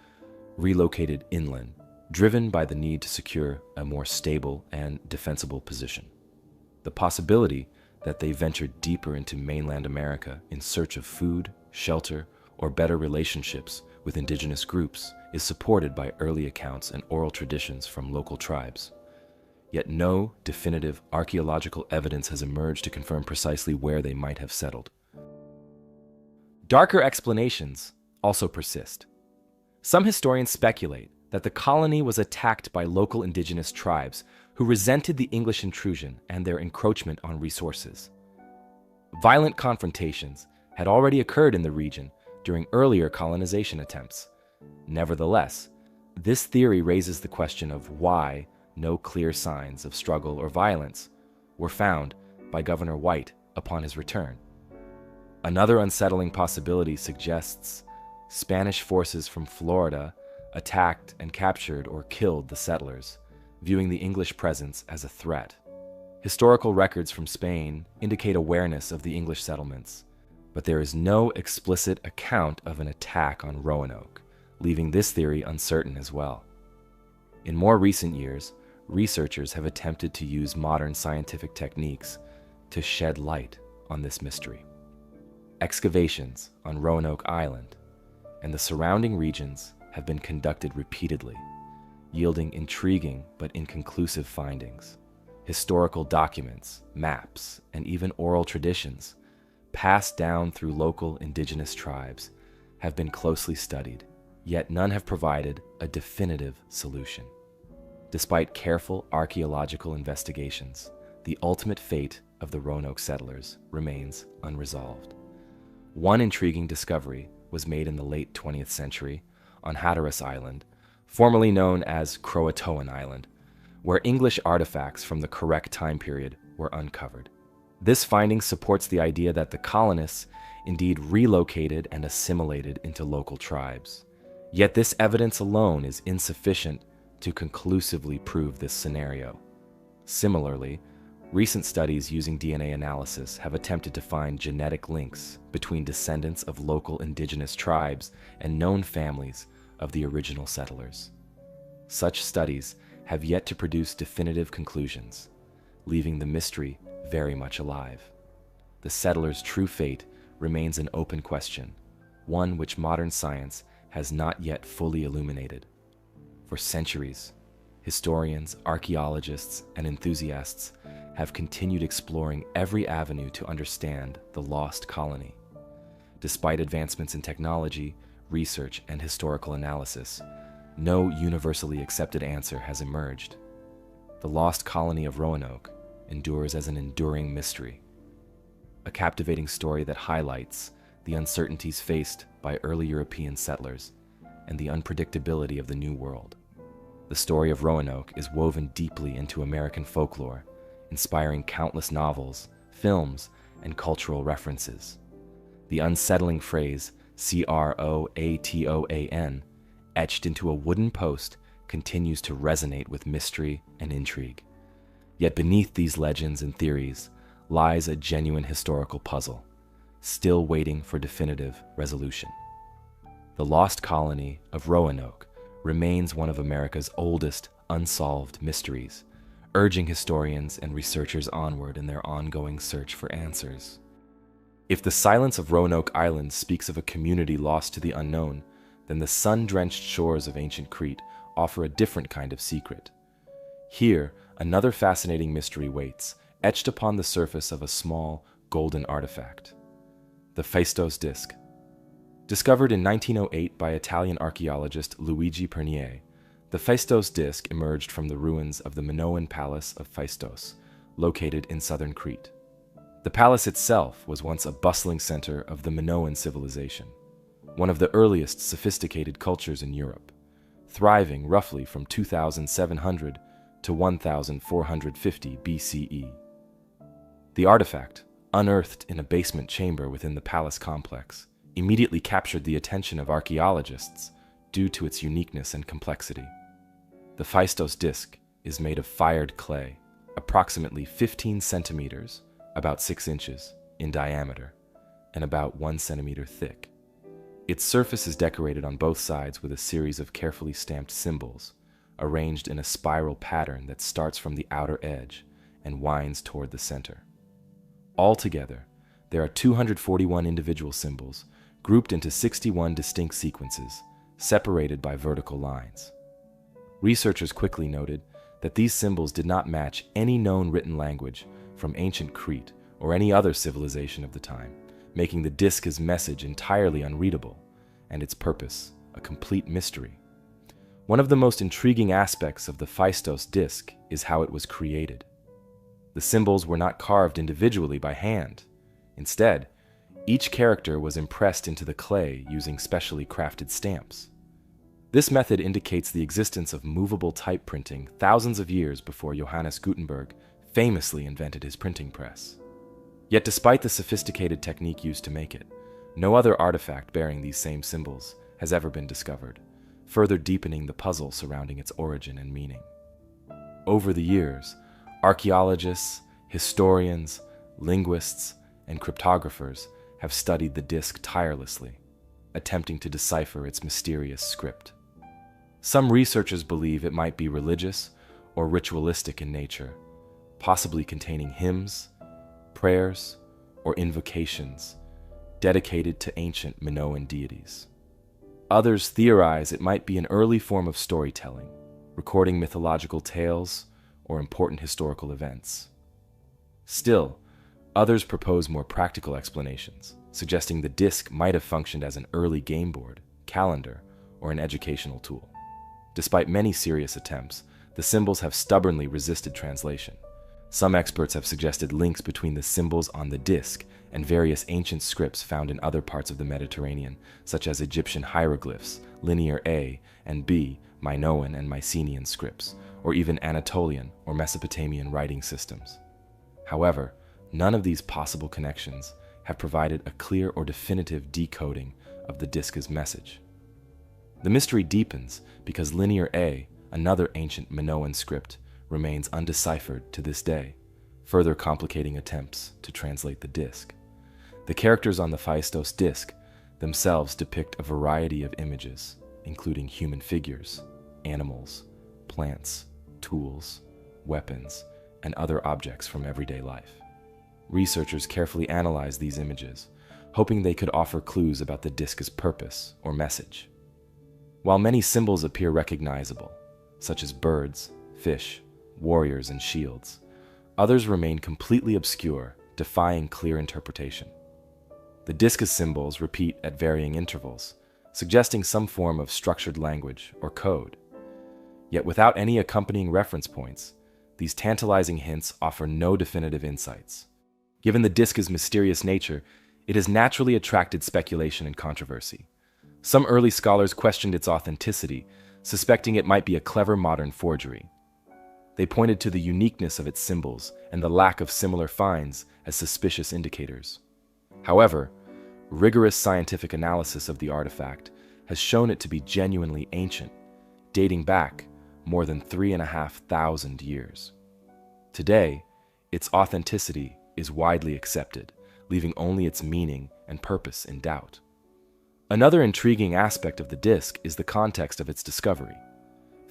relocated inland, driven by the need to secure a more stable and defensible position. The possibility that they ventured deeper into mainland America in search of food, shelter, or better relationships with indigenous groups is supported by early accounts and oral traditions from local tribes. Yet no definitive archaeological evidence has emerged to confirm precisely where they might have settled. Darker explanations also persist. Some historians speculate that the colony was attacked by local indigenous tribes who resented the English intrusion and their encroachment on resources. Violent confrontations had already occurred in the region during earlier colonization attempts. Nevertheless, this theory raises the question of why no clear signs of struggle or violence were found by Governor White upon his return. Another unsettling possibility suggests Spanish forces from Florida attacked and captured or killed the settlers, viewing the English presence as a threat. Historical records from Spain indicate awareness of the English settlements, but there is no explicit account of an attack on Roanoke, leaving this theory uncertain as well. In more recent years, researchers have attempted to use modern scientific techniques to shed light on this mystery. Excavations on Roanoke Island and the surrounding regions have been conducted repeatedly, yielding intriguing but inconclusive findings. Historical documents, maps, and even oral traditions passed down through local indigenous tribes have been closely studied, yet none have provided a definitive solution. Despite careful archaeological investigations, the ultimate fate of the Roanoke settlers remains unresolved. One intriguing discovery was made in the late 20th century on Hatteras Island, formerly known as Croatoan Island, where English artifacts from the correct time period were uncovered. This finding supports the idea that the colonists indeed relocated and assimilated into local tribes. Yet this evidence alone is insufficient to conclusively prove this scenario. Similarly, recent studies using DNA analysis have attempted to find genetic links between descendants of local indigenous tribes and known families of the original settlers. Such studies have yet to produce definitive conclusions, leaving the mystery very much alive. The settlers' true fate remains an open question, one which modern science has not yet fully illuminated. For centuries, historians, archaeologists, and enthusiasts have continued exploring every avenue to understand the lost colony. Despite advancements in technology, research, and historical analysis, no universally accepted answer has emerged. The lost colony of Roanoke endures as an enduring mystery, a captivating story that highlights the uncertainties faced by early European settlers and the unpredictability of the New World. The story of Roanoke is woven deeply into American folklore, inspiring countless novels, films, and cultural references. The unsettling phrase, Croatoan, etched into a wooden post, continues to resonate with mystery and intrigue. Yet beneath these legends and theories lies a genuine historical puzzle, still waiting for definitive resolution. The lost colony of Roanoke remains one of America's oldest unsolved mysteries, urging historians and researchers onward in their ongoing search for answers. If the silence of Roanoke Island speaks of a community lost to the unknown, then the sun-drenched shores of ancient Crete offer a different kind of secret. Here, another fascinating mystery waits, etched upon the surface of a small, golden artifact. The Phaistos disk. Discovered in 1908 by Italian archaeologist Luigi Pernier, the Phaistos disk emerged from the ruins of the Minoan palace of Phaistos, located in southern Crete. The palace itself was once a bustling center of the Minoan civilization, one of the earliest sophisticated cultures in Europe, thriving roughly from 2700 to 1450 BCE. The artifact, unearthed in a basement chamber within the palace complex, immediately captured the attention of archaeologists due to its uniqueness and complexity. The Phaistos disk is made of fired clay, approximately 15 centimeters, about 6 inches, in diameter, and about 1 centimeter thick. Its surface is decorated on both sides with a series of carefully stamped symbols, arranged in a spiral pattern that starts from the outer edge and winds toward the center. Altogether, there are 241 individual symbols, grouped into 61 distinct sequences, separated by vertical lines. Researchers quickly noted that these symbols did not match any known written language from ancient Crete or any other civilization of the time, making the disk's message entirely unreadable and its purpose a complete mystery. One of the most intriguing aspects of the Phaistos disk is how it was created. The symbols were not carved individually by hand. Instead, each character was impressed into the clay using specially crafted stamps. This method indicates the existence of movable type printing thousands of years before Johannes Gutenberg famously invented his printing press. Yet despite the sophisticated technique used to make it, no other artifact bearing these same symbols has ever been discovered, further deepening the puzzle surrounding its origin and meaning. Over the years, archaeologists, historians, linguists, and cryptographers have studied the disk tirelessly, attempting to decipher its mysterious script. Some researchers believe it might be religious or ritualistic in nature, possibly containing hymns, prayers, or invocations dedicated to ancient Minoan deities. Others theorize it might be an early form of storytelling, recording mythological tales or important historical events. Still, others propose more practical explanations, suggesting the disk might have functioned as an early game board, calendar, or an educational tool. Despite many serious attempts, the symbols have stubbornly resisted translation. Some experts have suggested links between the symbols on the disk and various ancient scripts found in other parts of the Mediterranean, such as Egyptian hieroglyphs, Linear A and B, Minoan and Mycenaean scripts, or even Anatolian or Mesopotamian writing systems. However, none of these possible connections have provided a clear or definitive decoding of the Disca's message. The mystery deepens because Linear A, another ancient Minoan script, remains undeciphered to this day, further complicating attempts to translate the disc. The characters on the Phaistos disc themselves depict a variety of images, including human figures, animals, plants, tools, weapons, and other objects from everyday life. Researchers carefully analyze these images, hoping they could offer clues about the disc's purpose or message. While many symbols appear recognizable, such as birds, fish, warriors, and shields, others remain completely obscure, defying clear interpretation. The disc's symbols repeat at varying intervals, suggesting some form of structured language or code. Yet without any accompanying reference points, these tantalizing hints offer no definitive insights. Given the disc's mysterious nature, it has naturally attracted speculation and controversy. Some early scholars questioned its authenticity, suspecting it might be a clever modern forgery. They pointed to the uniqueness of its symbols and the lack of similar finds as suspicious indicators. However, rigorous scientific analysis of the artifact has shown it to be genuinely ancient, dating back more than 3,500 years. Today, its authenticity is widely accepted, leaving only its meaning and purpose in doubt. Another intriguing aspect of the disc is the context of its discovery.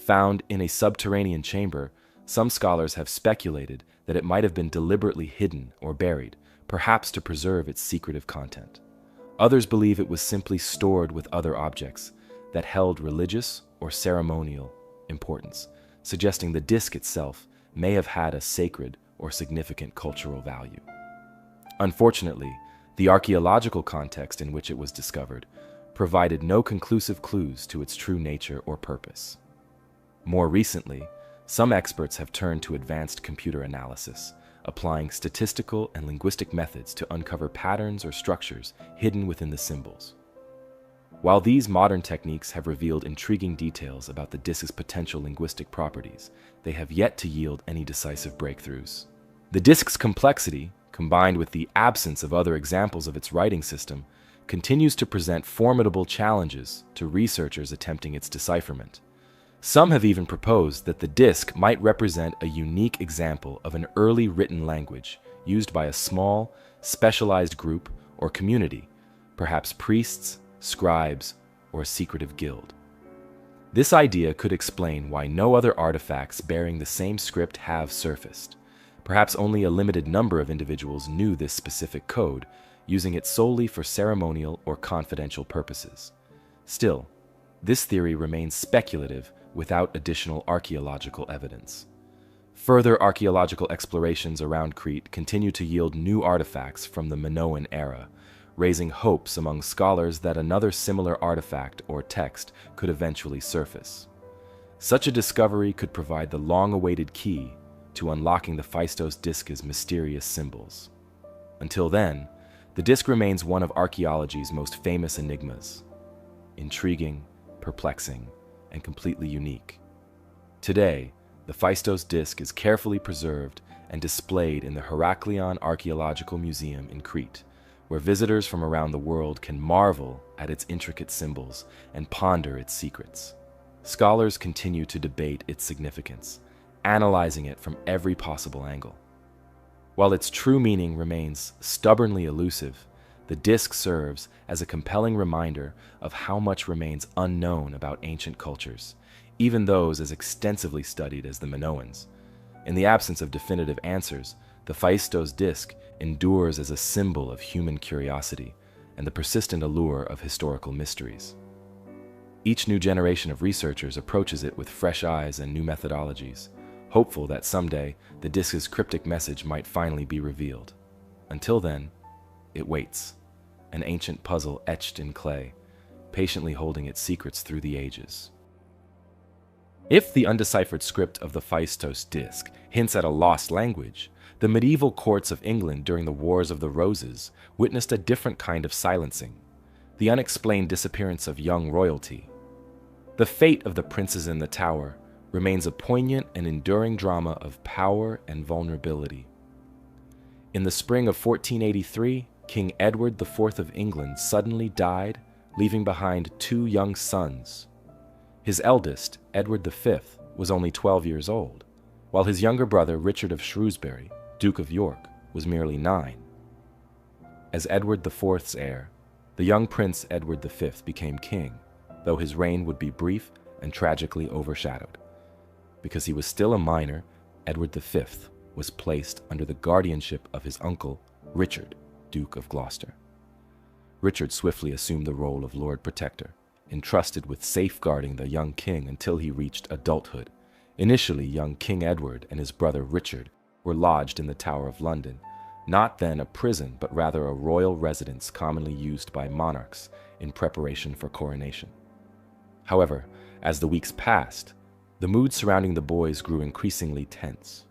Found in a subterranean chamber, some scholars have speculated that it might have been deliberately hidden or buried, perhaps to preserve its secretive content. Others believe it was simply stored with other objects that held religious or ceremonial importance, suggesting the disc itself may have had a sacred or significant cultural value. Unfortunately, the archaeological context in which it was discovered provided no conclusive clues to its true nature or purpose. More recently, some experts have turned to advanced computer analysis, applying statistical and linguistic methods to uncover patterns or structures hidden within the symbols. While these modern techniques have revealed intriguing details about the disc's potential linguistic properties, they have yet to yield any decisive breakthroughs. The disc's complexity, combined with the absence of other examples of its writing system, continues to present formidable challenges to researchers attempting its decipherment. Some have even proposed that the disc might represent a unique example of an early written language used by a small, specialized group or community, perhaps priests, scribes, or a secretive guild. This idea could explain why no other artifacts bearing the same script have surfaced. Perhaps only a limited number of individuals knew this specific code, using it solely for ceremonial or confidential purposes. Still, this theory remains speculative without additional archaeological evidence. Further archaeological explorations around Crete continue to yield new artifacts from the Minoan era, raising hopes among scholars that another similar artifact or text could eventually surface. Such a discovery could provide the long-awaited key to unlocking the Phaistos disc's mysterious symbols. Until then, the disc remains one of archaeology's most famous enigmas. Intriguing, perplexing, and completely unique. Today, the Phaistos disc is carefully preserved and displayed in the Heraklion Archaeological Museum in Crete, where visitors from around the world can marvel at its intricate symbols and ponder its secrets. Scholars continue to debate its significance, analyzing it from every possible angle. While its true meaning remains stubbornly elusive, the disc serves as a compelling reminder of how much remains unknown about ancient cultures, even those as extensively studied as the Minoans. In the absence of definitive answers, the Phaistos disc endures as a symbol of human curiosity and the persistent allure of historical mysteries. Each new generation of researchers approaches it with fresh eyes and new methodologies, hopeful that someday the disc's cryptic message might finally be revealed. Until then, it waits, an ancient puzzle etched in clay, patiently holding its secrets through the ages. If the undeciphered script of the Phaistos disc hints at a lost language, The medieval courts of England during the Wars of the Roses witnessed a different kind of silencing, the unexplained disappearance of young royalty. The fate of the princes in the Tower remains a poignant and enduring drama of power and vulnerability. In the spring of 1483, King Edward IV of England suddenly died, leaving behind two young sons. His eldest, Edward V, was only 12 years old, while his younger brother, Richard of Shrewsbury, Duke of York, was merely 9. As Edward IV's heir, the young Prince Edward V became king, though his reign would be brief and tragically overshadowed. Because he was still a minor, Edward V was placed under the guardianship of his uncle, Richard, Duke of Gloucester. Richard swiftly assumed the role of Lord Protector, entrusted with safeguarding the young king until he reached adulthood. Initially, young King Edward and his brother Richard were lodged in the Tower of London, not then a prison but rather a royal residence commonly used by monarchs in preparation for coronation. However, as the weeks passed, the mood surrounding the boys grew increasingly tense.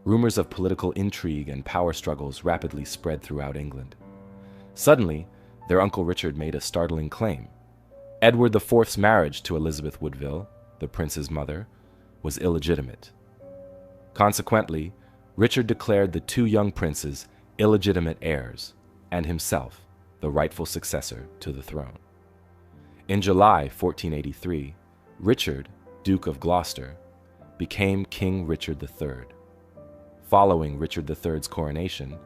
Rumors of political intrigue and power struggles rapidly spread throughout England. Suddenly, their uncle Richard made a startling claim. Edward IV's marriage to Elizabeth Woodville, the prince's mother, was illegitimate. Consequently, Richard declared the two young princes illegitimate heirs, and himself the rightful successor to the throne. In July 1483, Richard, Duke of Gloucester, became King Richard III. Following Richard III's coronation,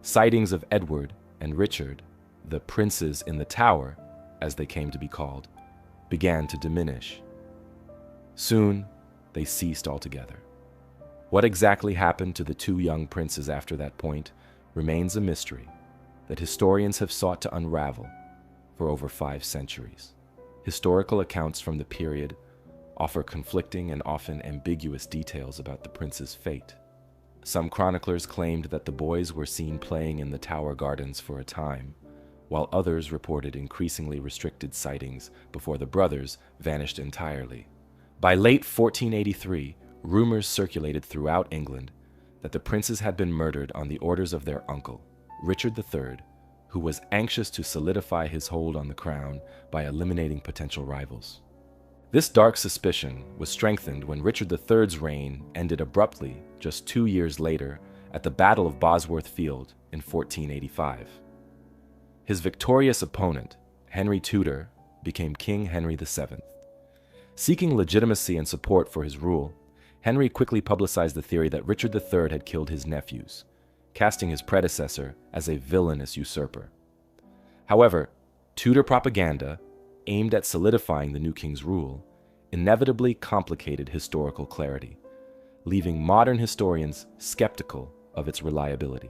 sightings of Edward and Richard, the princes in the Tower, as they came to be called, began to diminish. Soon, they ceased altogether. What exactly happened to the two young princes after that point remains a mystery that historians have sought to unravel for over 5 centuries. Historical accounts from the period offer conflicting and often ambiguous details about the prince's fate. Some chroniclers claimed that the boys were seen playing in the Tower gardens for a time, while others reported increasingly restricted sightings before the brothers vanished entirely. By late 1483, rumors circulated throughout England that the princes had been murdered on the orders of their uncle, Richard III, who was anxious to solidify his hold on the crown by eliminating potential rivals. This dark suspicion was strengthened when Richard III's reign ended abruptly just 2 years later at the Battle of Bosworth Field in 1485. His victorious opponent, Henry Tudor, became King Henry VII. Seeking legitimacy and support for his rule, Henry quickly publicized the theory that Richard III had killed his nephews, casting his predecessor as a villainous usurper. However, Tudor propaganda, aimed at solidifying the new king's rule, inevitably complicated historical clarity, leaving modern historians skeptical of its reliability.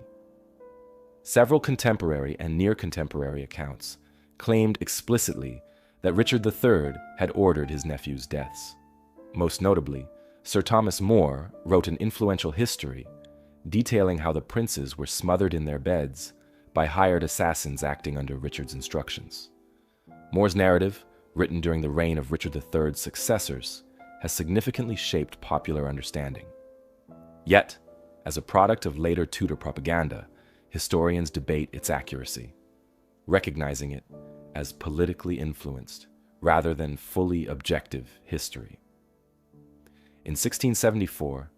Several contemporary and near-contemporary accounts claimed explicitly that Richard III had ordered his nephew's deaths. Most notably, Sir Thomas More wrote an influential history detailing how the princes were smothered in their beds by hired assassins acting under Richard's instructions. More's narrative, written during the reign of Richard III's successors, has significantly shaped popular understanding. Yet, as a product of later Tudor propaganda, historians debate its accuracy, recognizing it as politically influenced rather than fully objective history. In 1674,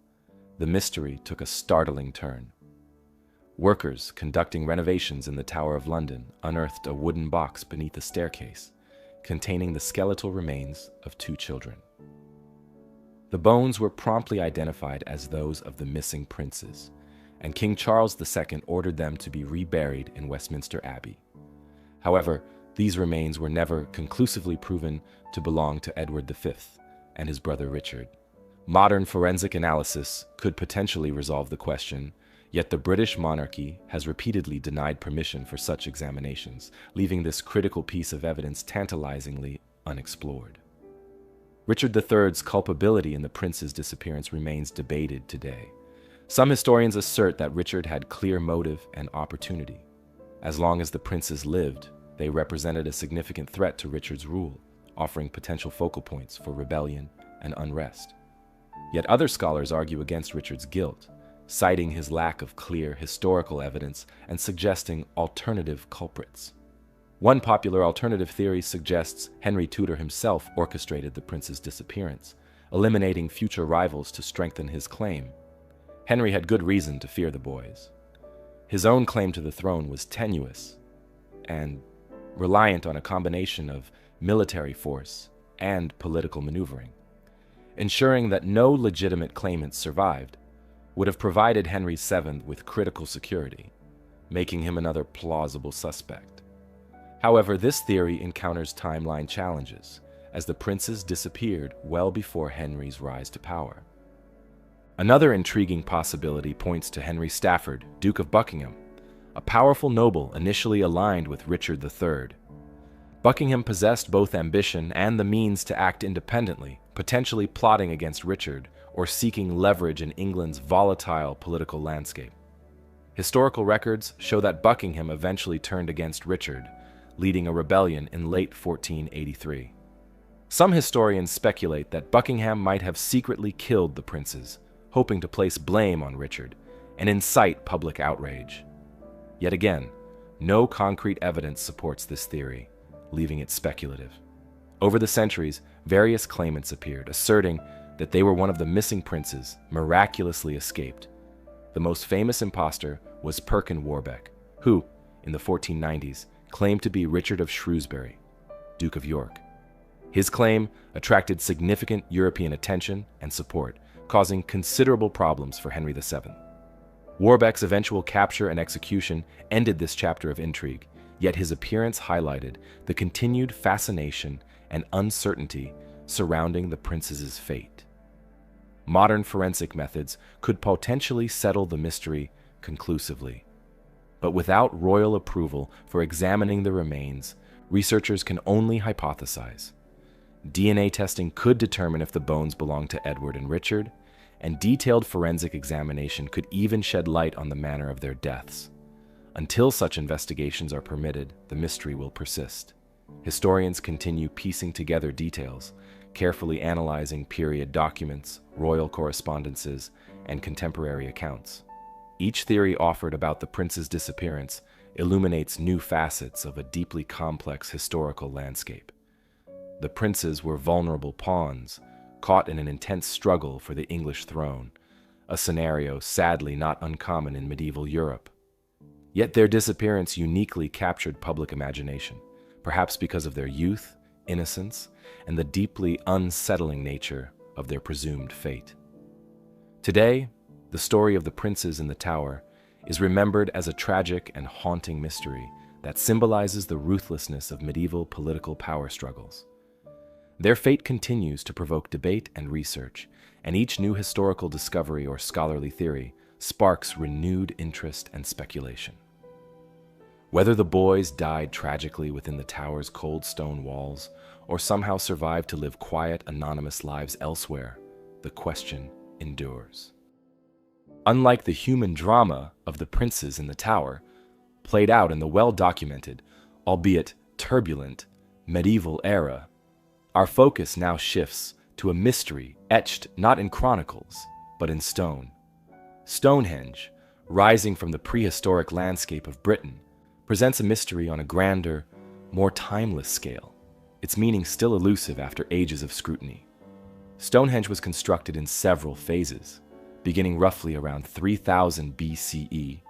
the mystery took a startling turn. Workers conducting renovations in the Tower of London unearthed a wooden box beneath a staircase containing the skeletal remains of 2 children. The bones were promptly identified as those of the missing princes, and King Charles II ordered them to be reburied in Westminster Abbey. However, these remains were never conclusively proven to belong to Edward V and his brother Richard. Modern forensic analysis could potentially resolve the question, yet the British monarchy has repeatedly denied permission for such examinations, leaving this critical piece of evidence tantalizingly unexplored. Richard III's culpability in the prince's disappearance remains debated today. Some historians assert that Richard had clear motive and opportunity. As long as the princes lived, they represented a significant threat to Richard's rule, offering potential focal points for rebellion and unrest. Yet other scholars argue against Richard's guilt, citing his lack of clear historical evidence and suggesting alternative culprits. One popular alternative theory suggests Henry Tudor himself orchestrated the prince's disappearance, eliminating future rivals to strengthen his claim. Henry had good reason to fear the boys. His own claim to the throne was tenuous and reliant on a combination of military force and political maneuvering. Ensuring that no legitimate claimants survived would have provided Henry VII with critical security, making him another plausible suspect. However, this theory encounters timeline challenges, as the princes disappeared well before Henry's rise to power. Another intriguing possibility points to Henry Stafford, Duke of Buckingham, a powerful noble initially aligned with Richard III. Buckingham possessed both ambition and the means to act independently, potentially plotting against Richard or seeking leverage in England's volatile political landscape. Historical records show that Buckingham eventually turned against Richard, leading a rebellion in late 1483. Some historians speculate that Buckingham might have secretly killed the princes, hoping to place blame on Richard and incite public outrage. Yet again, no concrete evidence supports this theory, leaving it speculative. Over the centuries, various claimants appeared, asserting that they were one of the missing princes miraculously escaped. The most famous impostor was Perkin Warbeck, who, in the 1490s, claimed to be Richard of Shrewsbury, Duke of York. His claim attracted significant European attention and support, causing considerable problems for Henry VII. Warbeck's eventual capture and execution ended this chapter of intrigue, yet his appearance highlighted the continued fascination and uncertainty surrounding the prince's fate. Modern forensic methods could potentially settle the mystery conclusively. But without royal approval for examining the remains, researchers can only hypothesize. DNA testing could determine if the bones belonged to Edward and Richard, and detailed forensic examination could even shed light on the manner of their deaths. Until such investigations are permitted, the mystery will persist. Historians continue piecing together details, carefully analyzing period documents, royal correspondences, and contemporary accounts. Each theory offered about the prince's disappearance illuminates new facets of a deeply complex historical landscape. The princes were vulnerable pawns, caught in an intense struggle for the English throne, a scenario sadly not uncommon in medieval Europe. Yet their disappearance uniquely captured public imagination, perhaps because of their youth, innocence, and the deeply unsettling nature of their presumed fate. Today, the story of the princes in the Tower is remembered as a tragic and haunting mystery that symbolizes the ruthlessness of medieval political power struggles. Their fate continues to provoke debate and research, and each new historical discovery or scholarly theory sparks renewed interest and speculation. Whether the boys died tragically within the tower's cold stone walls or somehow survived to live quiet, anonymous lives elsewhere, the question endures. Unlike the human drama of the princes in the tower, played out in the well-documented, albeit turbulent, medieval era, our focus now shifts to a mystery etched not in chronicles, but in stone. Stonehenge, rising from the prehistoric landscape of Britain, presents a mystery on a grander, more timeless scale, its meaning still elusive after ages of scrutiny. Stonehenge was constructed in several phases, beginning roughly around 3000 BCE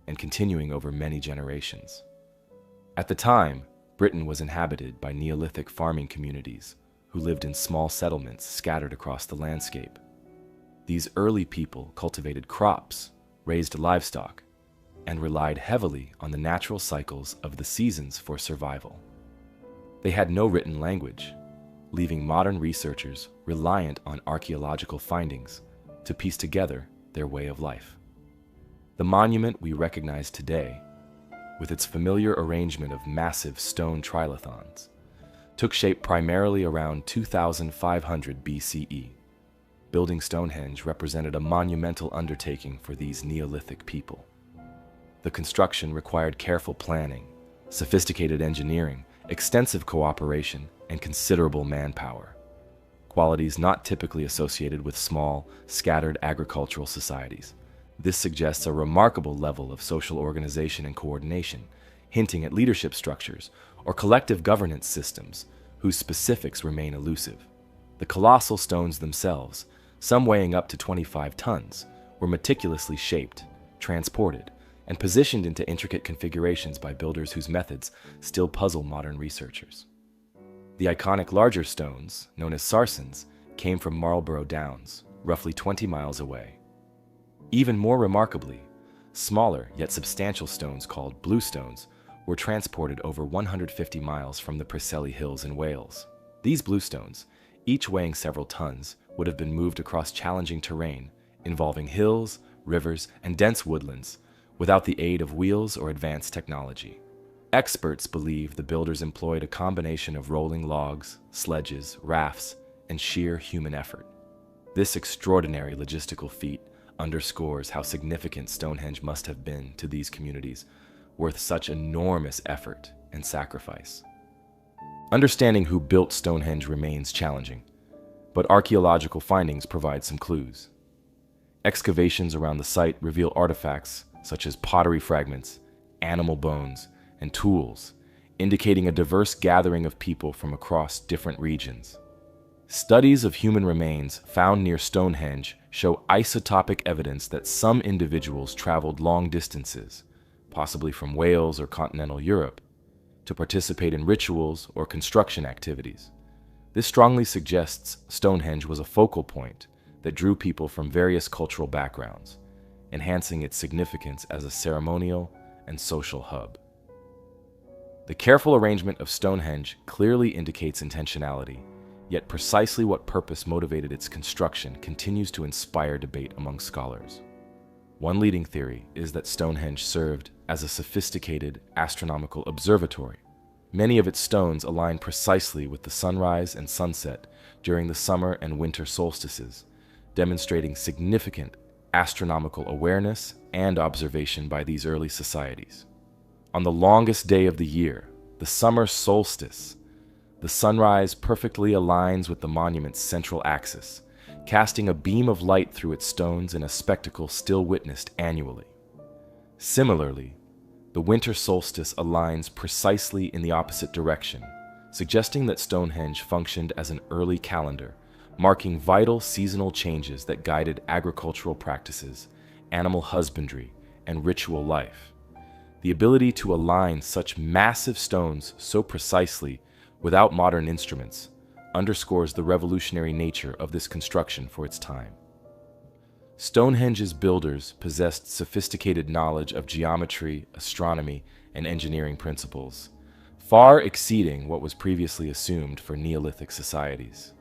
and continuing over many generations. At the time, Britain was inhabited by Neolithic farming communities who lived in small settlements scattered across the landscape. These early people cultivated crops, raised livestock, and relied heavily on the natural cycles of the seasons for survival. They had no written language, leaving modern researchers reliant on archaeological findings to piece together their way of life. The monument we recognize today, with its familiar arrangement of massive stone trilithons, took shape primarily around 2500 BCE. Building Stonehenge represented a monumental undertaking for these Neolithic people. The construction required careful planning, sophisticated engineering, extensive cooperation, and considerable manpower, qualities not typically associated with small, scattered agricultural societies. This suggests a remarkable level of social organization and coordination, hinting at leadership structures or collective governance systems whose specifics remain elusive. The colossal stones themselves, some weighing up to 25 tons, were meticulously shaped, transported, and positioned into intricate configurations by builders whose methods still puzzle modern researchers. The iconic larger stones, known as sarsens, came from Marlborough Downs, roughly 20 miles away. Even more remarkably, smaller yet substantial stones called bluestones were transported over 150 miles from the Preseli Hills in Wales. These bluestones, each weighing several tons, would have been moved across challenging terrain, involving hills, rivers, and dense woodlands, without the aid of wheels or advanced technology. Experts believe the builders employed a combination of rolling logs, sledges, rafts, and sheer human effort. This extraordinary logistical feat underscores how significant Stonehenge must have been to these communities, worth such enormous effort and sacrifice. Understanding who built Stonehenge remains challenging, but archaeological findings provide some clues. Excavations around the site reveal artifacts such as pottery fragments, animal bones, and tools, indicating a diverse gathering of people from across different regions. Studies of human remains found near Stonehenge show isotopic evidence that some individuals traveled long distances, possibly from Wales or continental Europe, to participate in rituals or construction activities. This strongly suggests Stonehenge was a focal point that drew people from various cultural backgrounds, enhancing its significance as a ceremonial and social hub. The careful arrangement of Stonehenge clearly indicates intentionality, yet precisely what purpose motivated its construction continues to inspire debate among scholars. One leading theory is that Stonehenge served as a sophisticated astronomical observatory. Many of its stones align precisely with the sunrise and sunset during the summer and winter solstices, demonstrating significant astronomical awareness and observation by these early societies. On the longest day of the year, the summer solstice, the sunrise perfectly aligns with the monument's central axis, casting a beam of light through its stones in a spectacle still witnessed annually. Similarly, the winter solstice aligns precisely in the opposite direction, suggesting that Stonehenge functioned as an early calendar, marking vital seasonal changes that guided agricultural practices, animal husbandry, and ritual life. The ability to align such massive stones so precisely without modern instruments underscores the revolutionary nature of this construction for its time. Stonehenge's builders possessed sophisticated knowledge of geometry, astronomy, and engineering principles, far exceeding what was previously assumed for Neolithic societies.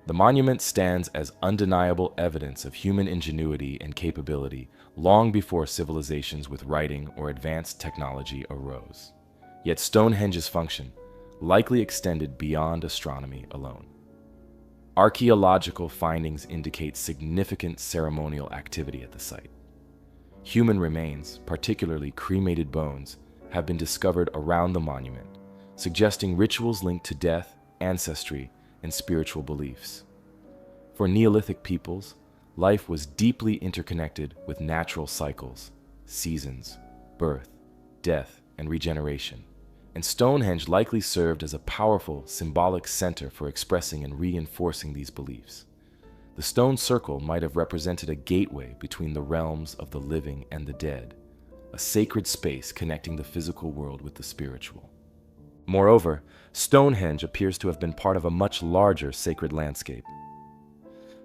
The monument stands as undeniable evidence of human ingenuity and capability long before civilizations with writing or advanced technology arose. Yet Stonehenge's function likely extended beyond astronomy alone. Archaeological findings indicate significant ceremonial activity at the site. Human remains, particularly cremated bones, have been discovered around the monument, suggesting rituals linked to death, ancestry, and spiritual beliefs. For Neolithic peoples, life was deeply interconnected with natural cycles, seasons, birth, death, and regeneration, and Stonehenge likely served as a powerful symbolic center for expressing and reinforcing these beliefs. The stone circle might have represented a gateway between the realms of the living and the dead, a sacred space connecting the physical world with the spiritual. Moreover, Stonehenge appears to have been part of a much larger sacred landscape.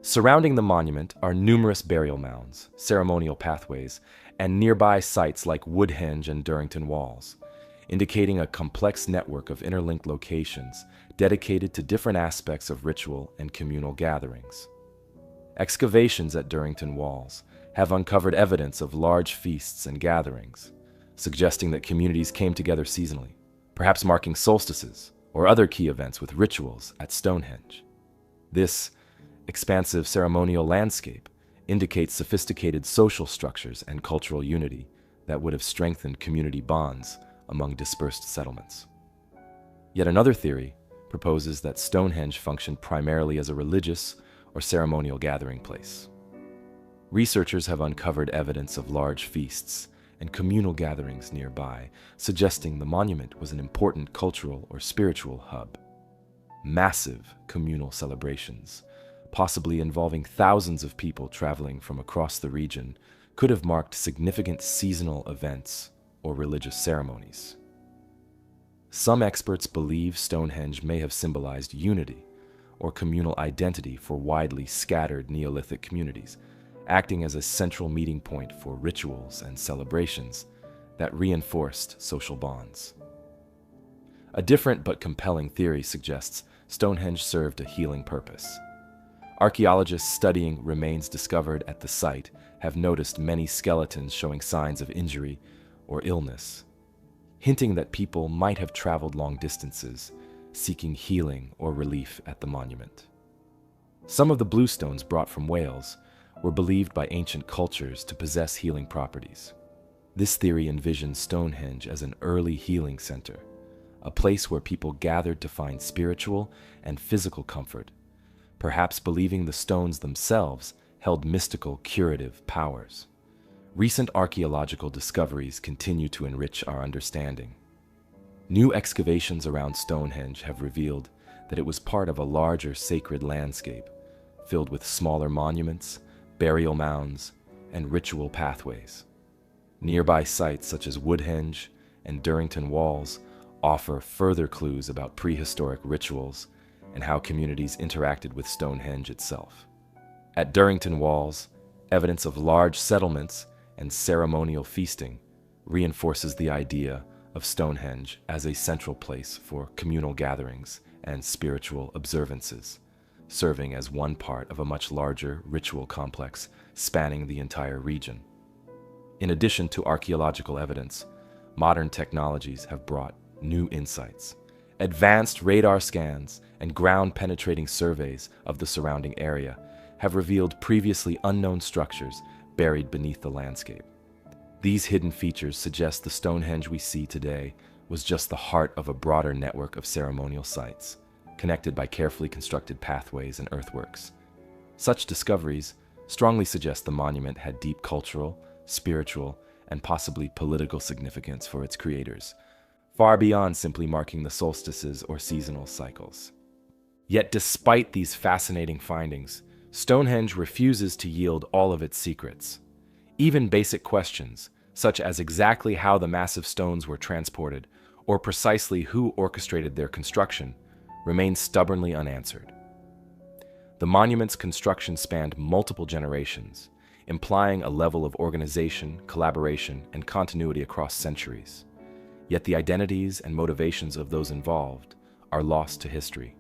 Surrounding the monument are numerous burial mounds, ceremonial pathways, and nearby sites like Woodhenge and Durrington Walls, indicating a complex network of interlinked locations dedicated to different aspects of ritual and communal gatherings. Excavations at Durrington Walls have uncovered evidence of large feasts and gatherings, suggesting that communities came together seasonally, perhaps marking solstices or other key events with rituals at Stonehenge. This expansive ceremonial landscape indicates sophisticated social structures and cultural unity that would have strengthened community bonds among dispersed settlements. Yet another theory proposes that Stonehenge functioned primarily as a religious or ceremonial gathering place. Researchers have uncovered evidence of large feasts and communal gatherings nearby, suggesting the monument was an important cultural or spiritual hub. Massive communal celebrations, possibly involving thousands of people traveling from across the region, could have marked significant seasonal events or religious ceremonies. Some experts believe Stonehenge may have symbolized unity or communal identity for widely scattered Neolithic communities, acting as a central meeting point for rituals and celebrations that reinforced social bonds. A different but compelling theory suggests Stonehenge served a healing purpose. Archaeologists studying remains discovered at the site have noticed many skeletons showing signs of injury or illness, hinting that people might have traveled long distances, seeking healing or relief at the monument. Some of the bluestones brought from Wales were believed by ancient cultures to possess healing properties. This theory envisions Stonehenge as an early healing center, a place where people gathered to find spiritual and physical comfort, perhaps believing the stones themselves held mystical curative powers. Recent archaeological discoveries continue to enrich our understanding. New excavations around Stonehenge have revealed that it was part of a larger sacred landscape, filled with smaller monuments, burial mounds, and ritual pathways. Nearby sites such as Woodhenge and Durrington Walls offer further clues about prehistoric rituals and how communities interacted with Stonehenge itself. At Durrington Walls, evidence of large settlements and ceremonial feasting reinforces the idea of Stonehenge as a central place for communal gatherings and spiritual observances, serving as one part of a much larger ritual complex spanning the entire region. In addition to archaeological evidence, modern technologies have brought new insights. Advanced radar scans and ground-penetrating surveys of the surrounding area have revealed previously unknown structures buried beneath the landscape. These hidden features suggest the Stonehenge we see today was just the heart of a broader network of ceremonial sites, connected by carefully constructed pathways and earthworks. Such discoveries strongly suggest the monument had deep cultural, spiritual, and possibly political significance for its creators, far beyond simply marking the solstices or seasonal cycles. Yet despite these fascinating findings, Stonehenge refuses to yield all of its secrets. Even basic questions, such as exactly how the massive stones were transported or precisely who orchestrated their construction, remain stubbornly unanswered. The monument's construction spanned multiple generations, implying a level of organization, collaboration, and continuity across centuries. Yet the identities and motivations of those involved are lost to history.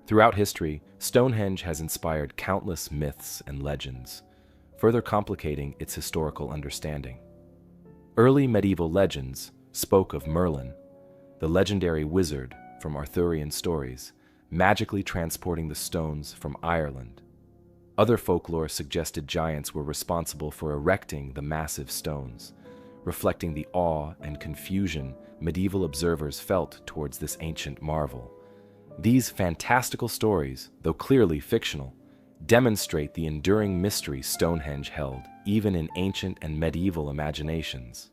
Throughout history, Stonehenge has inspired countless myths and legends, further complicating its historical understanding. Early medieval legends spoke of Merlin, the legendary wizard from Arthurian stories, magically transporting the stones from Ireland. Other folklore suggested giants were responsible for erecting the massive stones, reflecting the awe and confusion medieval observers felt towards this ancient marvel. These fantastical stories, though clearly fictional, demonstrate the enduring mystery Stonehenge held, even in ancient and medieval imaginations.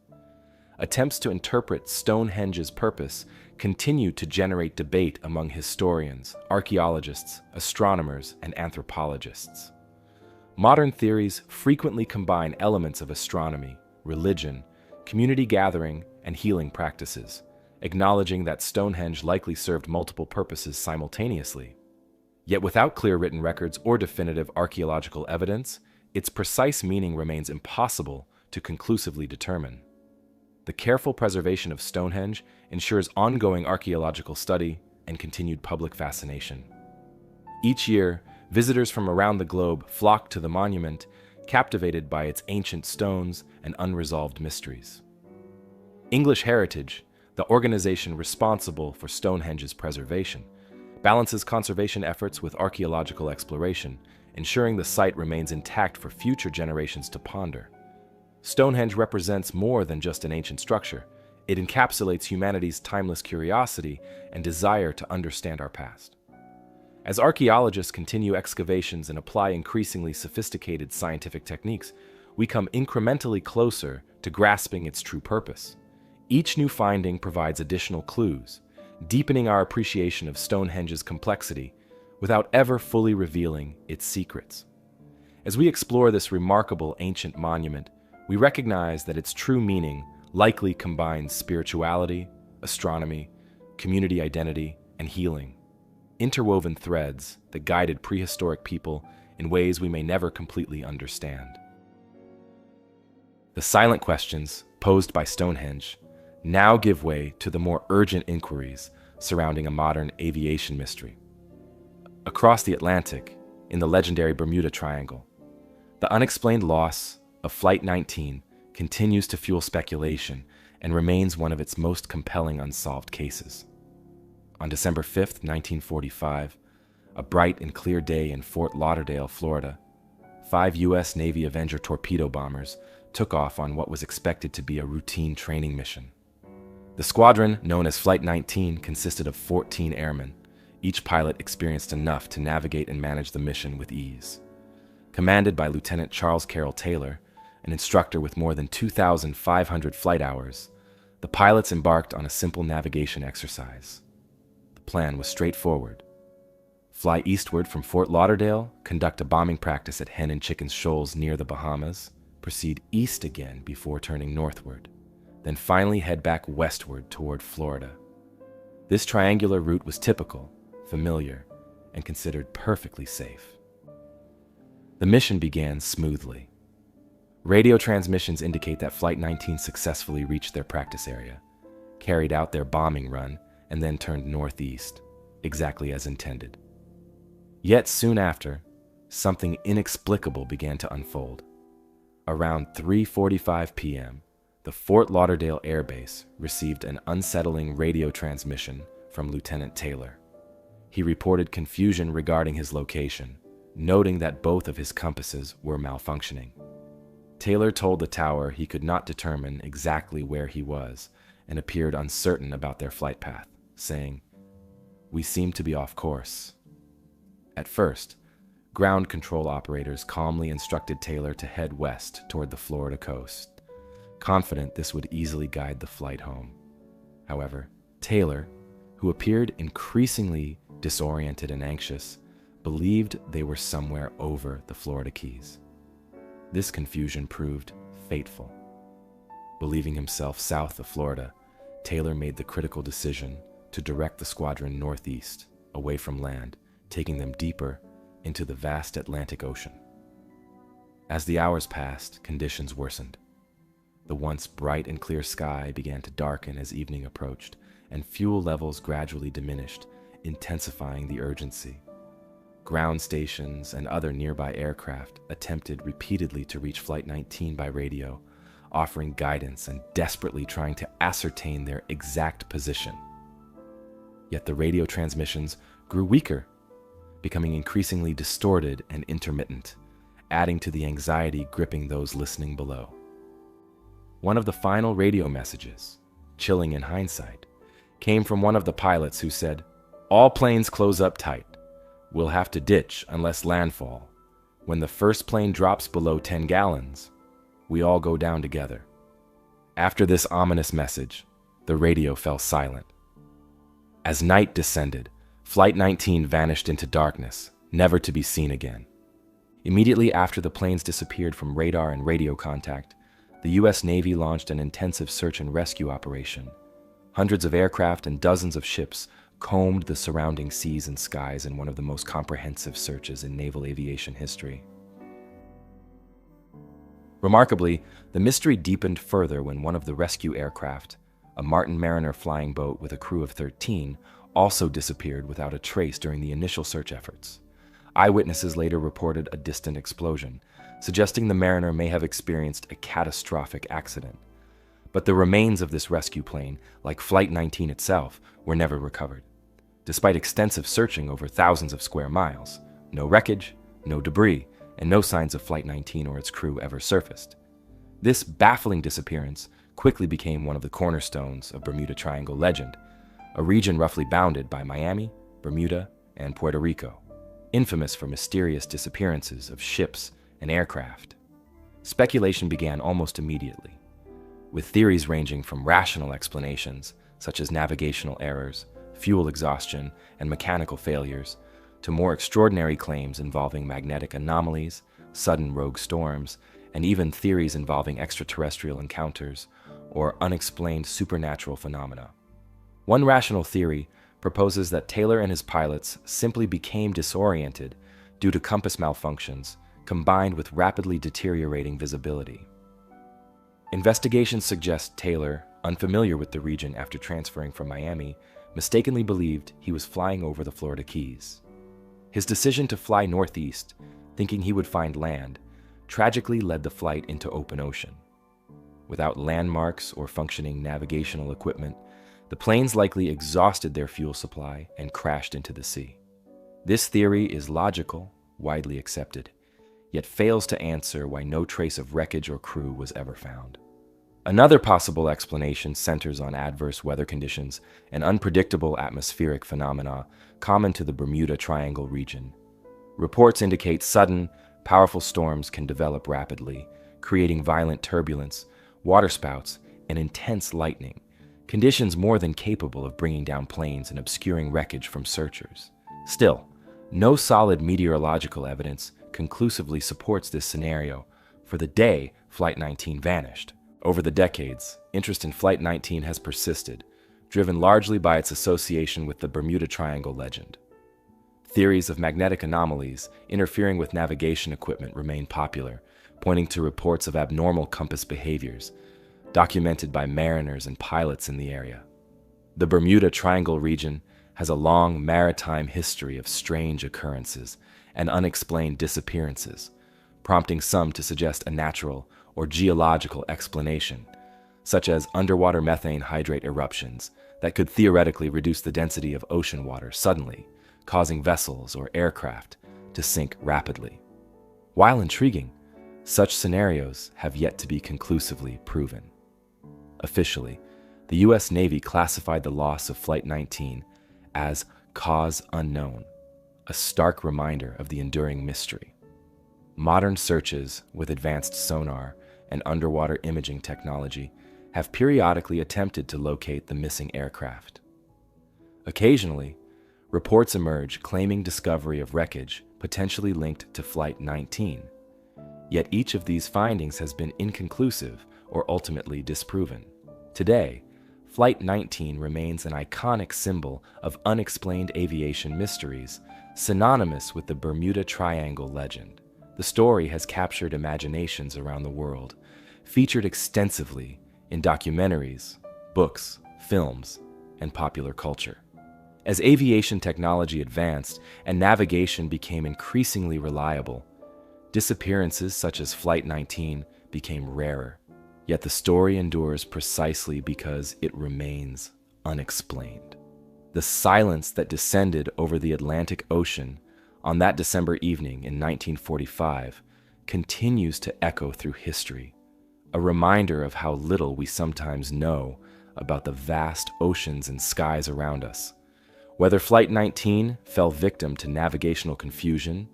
Attempts to interpret Stonehenge's purpose continue to generate debate among historians, archaeologists, astronomers, and anthropologists. Modern theories frequently combine elements of astronomy, religion, community gathering, and healing practices, acknowledging that Stonehenge likely served multiple purposes simultaneously. Yet without clear written records or definitive archaeological evidence, its precise meaning remains impossible to conclusively determine. The careful preservation of Stonehenge ensures ongoing archaeological study and continued public fascination. Each year, visitors from around the globe flock to the monument, captivated by its ancient stones and unresolved mysteries. English Heritage, the organization responsible for Stonehenge's preservation, balances conservation efforts with archaeological exploration, ensuring the site remains intact for future generations to ponder. Stonehenge represents more than just an ancient structure. It encapsulates humanity's timeless curiosity and desire to understand our past. As archaeologists continue excavations and apply increasingly sophisticated scientific techniques, we come incrementally closer to grasping its true purpose. Each new finding provides additional clues, deepening our appreciation of Stonehenge's complexity without ever fully revealing its secrets. As we explore this remarkable ancient monument, we recognize that its true meaning likely combines spirituality, astronomy, community identity, and healing, interwoven threads that guided prehistoric people in ways we may never completely understand. The silent questions posed by Stonehenge now give way to the more urgent inquiries surrounding a modern aviation mystery. Across the Atlantic, in the legendary Bermuda Triangle, the unexplained loss of Flight 19 continues to fuel speculation and remains one of its most compelling unsolved cases. On December 5, 1945, a bright and clear day in Fort Lauderdale, Florida, 5 U.S. Navy Avenger torpedo bombers took off on what was expected to be a routine training mission. The squadron, known as Flight 19, consisted of 14 airmen, each pilot experienced enough to navigate and manage the mission with ease. Commanded by Lieutenant Charles Carroll Taylor, an instructor with more than 2,500 flight hours, the pilots embarked on a simple navigation exercise. The plan was straightforward. Fly eastward from Fort Lauderdale, conduct a bombing practice at Hen and Chickens Shoals near the Bahamas, proceed east again before turning northward, then finally head back westward toward Florida. This triangular route was typical, familiar, and considered perfectly safe. The mission began smoothly. Radio transmissions indicate that Flight 19 successfully reached their practice area, carried out their bombing run, and then turned northeast, exactly as intended. Yet soon after, something inexplicable began to unfold. Around 3:45 p.m., the Fort Lauderdale Air Base received an unsettling radio transmission from Lieutenant Taylor. He reported confusion regarding his location, noting that both of his compasses were malfunctioning. Taylor told the tower he could not determine exactly where he was and appeared uncertain about their flight path, saying, "We seem to be off course." At first, ground control operators calmly instructed Taylor to head west toward the Florida coast, confident this would easily guide the flight home. However, Taylor, who appeared increasingly disoriented and anxious, believed they were somewhere over the Florida Keys. This confusion proved fateful. Believing himself south of Florida, Taylor made the critical decision to direct the squadron northeast, away from land, taking them deeper into the vast Atlantic Ocean. As the hours passed, conditions worsened. The once bright and clear sky began to darken as evening approached, and fuel levels gradually diminished, intensifying the urgency. Ground stations and other nearby aircraft attempted repeatedly to reach Flight 19 by radio, offering guidance and desperately trying to ascertain their exact position. Yet the radio transmissions grew weaker, becoming increasingly distorted and intermittent, adding to the anxiety gripping those listening below. One of the final radio messages, chilling in hindsight, came from one of the pilots who said, "All planes close up tight. We'll have to ditch unless landfall. When the first plane drops below 10 gallons, we all go down together." After this ominous message, the radio fell silent. As night descended, Flight 19 vanished into darkness, never to be seen again. Immediately after the planes disappeared from radar and radio contact, the U.S. Navy launched an intensive search and rescue operation. Hundreds of aircraft and dozens of ships combed the surrounding seas and skies in one of the most comprehensive searches in naval aviation history. Remarkably, the mystery deepened further when one of the rescue aircraft, a Martin Mariner flying boat with a crew of 13, also disappeared without a trace during the initial search efforts. Eyewitnesses later reported a distant explosion, suggesting the Mariner may have experienced a catastrophic accident. But the remains of this rescue plane, like Flight 19 itself, were never recovered. Despite extensive searching over thousands of square miles, no wreckage, no debris, and no signs of Flight 19 or its crew ever surfaced. This baffling disappearance quickly became one of the cornerstones of Bermuda Triangle legend, a region roughly bounded by Miami, Bermuda, and Puerto Rico, infamous for mysterious disappearances of ships and aircraft. Speculation began almost immediately, with theories ranging from rational explanations, such as navigational errors, fuel exhaustion, and mechanical failures, to more extraordinary claims involving magnetic anomalies, sudden rogue storms, and even theories involving extraterrestrial encounters or unexplained supernatural phenomena. One rational theory proposes that Taylor and his pilots simply became disoriented due to compass malfunctions combined with rapidly deteriorating visibility. Investigations suggest Taylor, unfamiliar with the region after transferring from Miami, mistakenly believed he was flying over the Florida Keys. His decision to fly northeast, thinking he would find land, tragically led the flight into open ocean. Without landmarks or functioning navigational equipment, the planes likely exhausted their fuel supply and crashed into the sea. This theory is logical, widely accepted, yet fails to answer why no trace of wreckage or crew was ever found. Another possible explanation centers on adverse weather conditions and unpredictable atmospheric phenomena common to the Bermuda Triangle region. Reports indicate sudden, powerful storms can develop rapidly, creating violent turbulence, waterspouts, and intense lightning, conditions more than capable of bringing down planes and obscuring wreckage from searchers. Still, no solid meteorological evidence conclusively supports this scenario for the day Flight 19 vanished. Over the decades, interest in Flight 19 has persisted, driven largely by its association with the Bermuda Triangle legend. Theories of magnetic anomalies interfering with navigation equipment remain popular, pointing to reports of abnormal compass behaviors, documented by mariners and pilots in the area. The Bermuda Triangle region has a long maritime history of strange occurrences and unexplained disappearances, prompting some to suggest a natural or geological explanation, such as underwater methane hydrate eruptions that could theoretically reduce the density of ocean water suddenly, causing vessels or aircraft to sink rapidly. While intriguing, such scenarios have yet to be conclusively proven. Officially, the U.S. Navy classified the loss of Flight 19 as cause unknown, a stark reminder of the enduring mystery. Modern searches with advanced sonar and underwater imaging technology have periodically attempted to locate the missing aircraft. Occasionally, reports emerge claiming discovery of wreckage potentially linked to Flight 19. Yet each of these findings has been inconclusive or ultimately disproven. Today, Flight 19 remains an iconic symbol of unexplained aviation mysteries, synonymous with the Bermuda Triangle legend. The story has captured imaginations around the world, featured extensively in documentaries, books, films, and popular culture. As aviation technology advanced and navigation became increasingly reliable, disappearances such as Flight 19 became rarer. Yet the story endures precisely because it remains unexplained. The silence that descended over the Atlantic Ocean on that December evening in 1945 continues to echo through history, a reminder of how little we sometimes know about the vast oceans and skies around us. Whether Flight 19 fell victim to navigational confusion,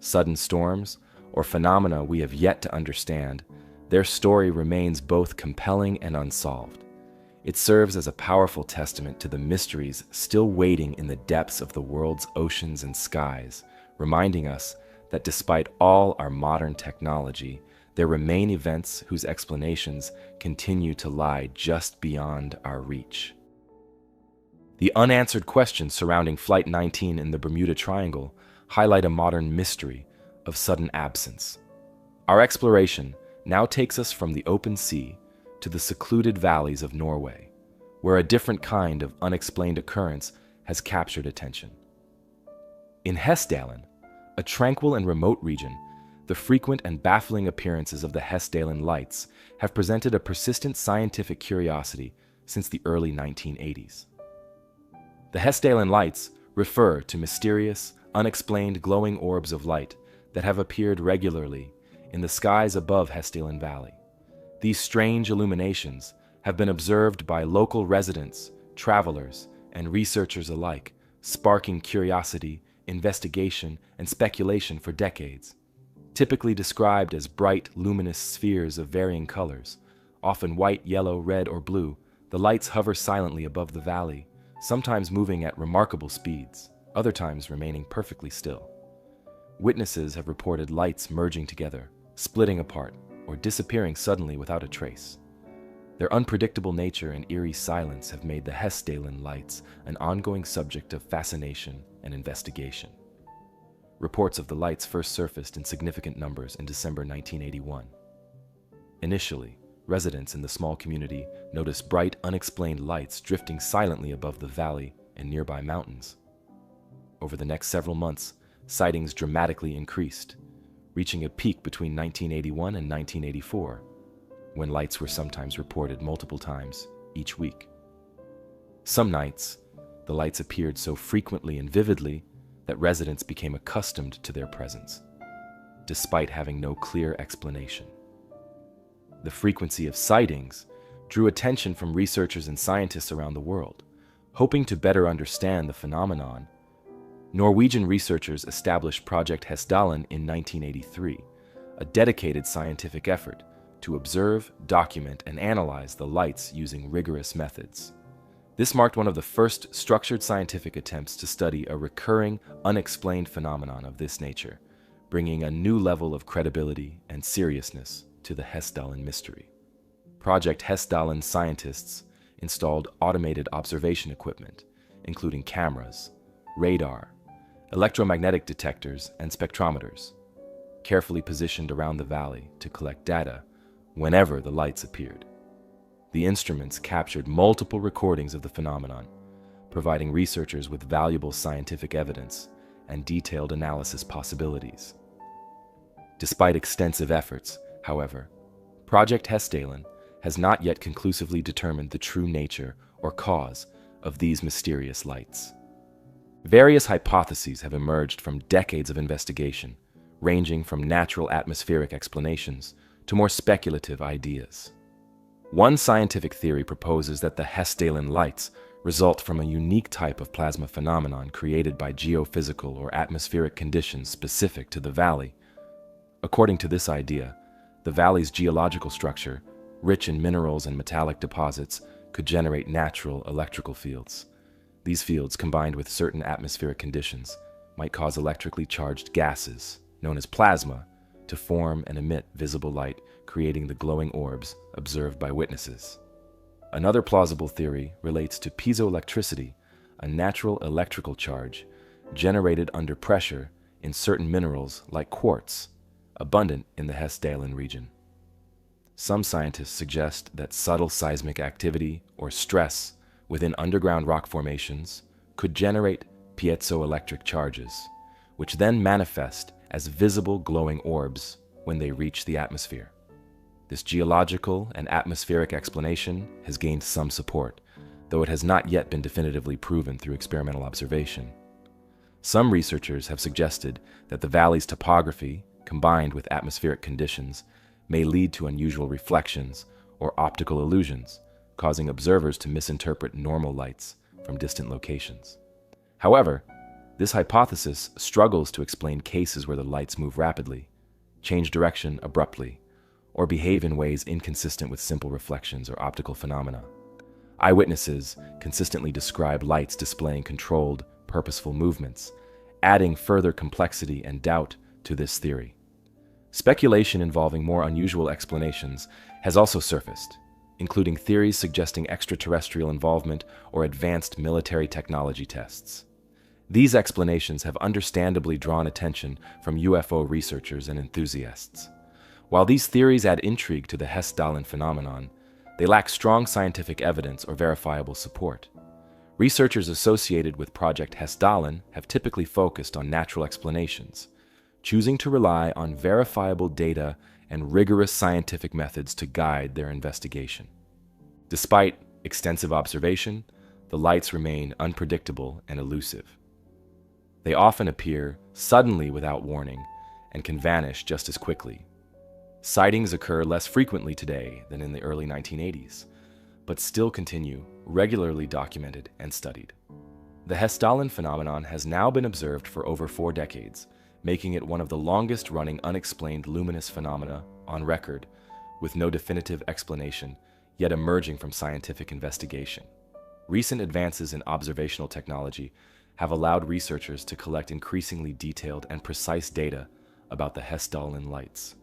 sudden storms, or phenomena we have yet to understand, their story remains both compelling and unsolved. It serves as a powerful testament to the mysteries still waiting in the depths of the world's oceans and skies, reminding us that despite all our modern technology, there remain events whose explanations continue to lie just beyond our reach. The unanswered questions surrounding Flight 19 in the Bermuda Triangle highlight a modern mystery of sudden absence. Our exploration now takes us from the open sea to the secluded valleys of Norway, where a different kind of unexplained occurrence has captured attention. In Hessdalen, a tranquil and remote region, the frequent and baffling appearances of the Hessdalen lights have presented a persistent scientific curiosity since the early 1980s. The Hessdalen lights refer to mysterious, unexplained glowing orbs of light that have appeared regularly in the skies above Hessdalen Valley. These strange illuminations have been observed by local residents, travelers, and researchers alike, sparking curiosity investigation, and speculation for decades. Typically described as bright, luminous spheres of varying colors, often white, yellow, red, or blue, the lights hover silently above the valley, sometimes moving at remarkable speeds, other times remaining perfectly still. Witnesses have reported lights merging together, splitting apart, or disappearing suddenly without a trace. Their unpredictable nature and eerie silence have made the Hessdalen lights an ongoing subject of fascination and investigation. Reports of the lights first surfaced in significant numbers in December 1981. Initially, residents in the small community noticed bright, unexplained lights drifting silently above the valley and nearby mountains. Over the next several months, sightings dramatically increased, reaching a peak between 1981 and 1984, when lights were sometimes reported multiple times each week. Some nights, the lights appeared so frequently and vividly that residents became accustomed to their presence, despite having no clear explanation. The frequency of sightings drew attention from researchers and scientists around the world. Hoping to better understand the phenomenon, Norwegian researchers established Project Hessdalen in 1983, a dedicated scientific effort to observe, document, and analyze the lights using rigorous methods. This marked one of the first structured scientific attempts to study a recurring, unexplained phenomenon of this nature, bringing a new level of credibility and seriousness to the Hessdalen mystery. Project Hessdalen scientists installed automated observation equipment, including cameras, radar, electromagnetic detectors, and spectrometers, carefully positioned around the valley to collect data whenever the lights appeared. The instruments captured multiple recordings of the phenomenon, providing researchers with valuable scientific evidence and detailed analysis possibilities. Despite extensive efforts, however, Project Hessdalen has not yet conclusively determined the true nature or cause of these mysterious lights. Various hypotheses have emerged from decades of investigation, ranging from natural atmospheric explanations to more speculative ideas. One scientific theory proposes that the Hessdalen lights result from a unique type of plasma phenomenon created by geophysical or atmospheric conditions specific to the valley. According to this idea, the valley's geological structure, rich in minerals and metallic deposits, could generate natural electrical fields. These fields, combined with certain atmospheric conditions, might cause electrically charged gases, known as plasma, to form and emit visible light, creating the glowing orbs observed by witnesses. Another plausible theory relates to piezoelectricity, a natural electrical charge generated under pressure in certain minerals like quartz, abundant in the Hessdalen region. Some scientists suggest that subtle seismic activity or stress within underground rock formations could generate piezoelectric charges, which then manifest as visible glowing orbs when they reach the atmosphere. This geological and atmospheric explanation has gained some support, though it has not yet been definitively proven through experimental observation. Some researchers have suggested that the valley's topography, combined with atmospheric conditions, may lead to unusual reflections or optical illusions, causing observers to misinterpret normal lights from distant locations. However, this hypothesis struggles to explain cases where the lights move rapidly, change direction abruptly, or behave in ways inconsistent with simple reflections or optical phenomena. Eyewitnesses consistently describe lights displaying controlled, purposeful movements, adding further complexity and doubt to this theory. Speculation involving more unusual explanations has also surfaced, including theories suggesting extraterrestrial involvement or advanced military technology tests. These explanations have understandably drawn attention from UFO researchers and enthusiasts. While these theories add intrigue to the Hessdalen phenomenon, they lack strong scientific evidence or verifiable support. Researchers associated with Project Hessdalen have typically focused on natural explanations, choosing to rely on verifiable data and rigorous scientific methods to guide their investigation. Despite extensive observation, the lights remain unpredictable and elusive. They often appear suddenly without warning and can vanish just as quickly. Sightings occur less frequently today than in the early 1980s, but still continue regularly documented and studied. The Hessdalen phenomenon has now been observed for over 4 decades, making it one of the longest-running unexplained luminous phenomena on record, with no definitive explanation yet emerging from scientific investigation. Recent advances in observational technology have allowed researchers to collect increasingly detailed and precise data about the Hessdalen lights.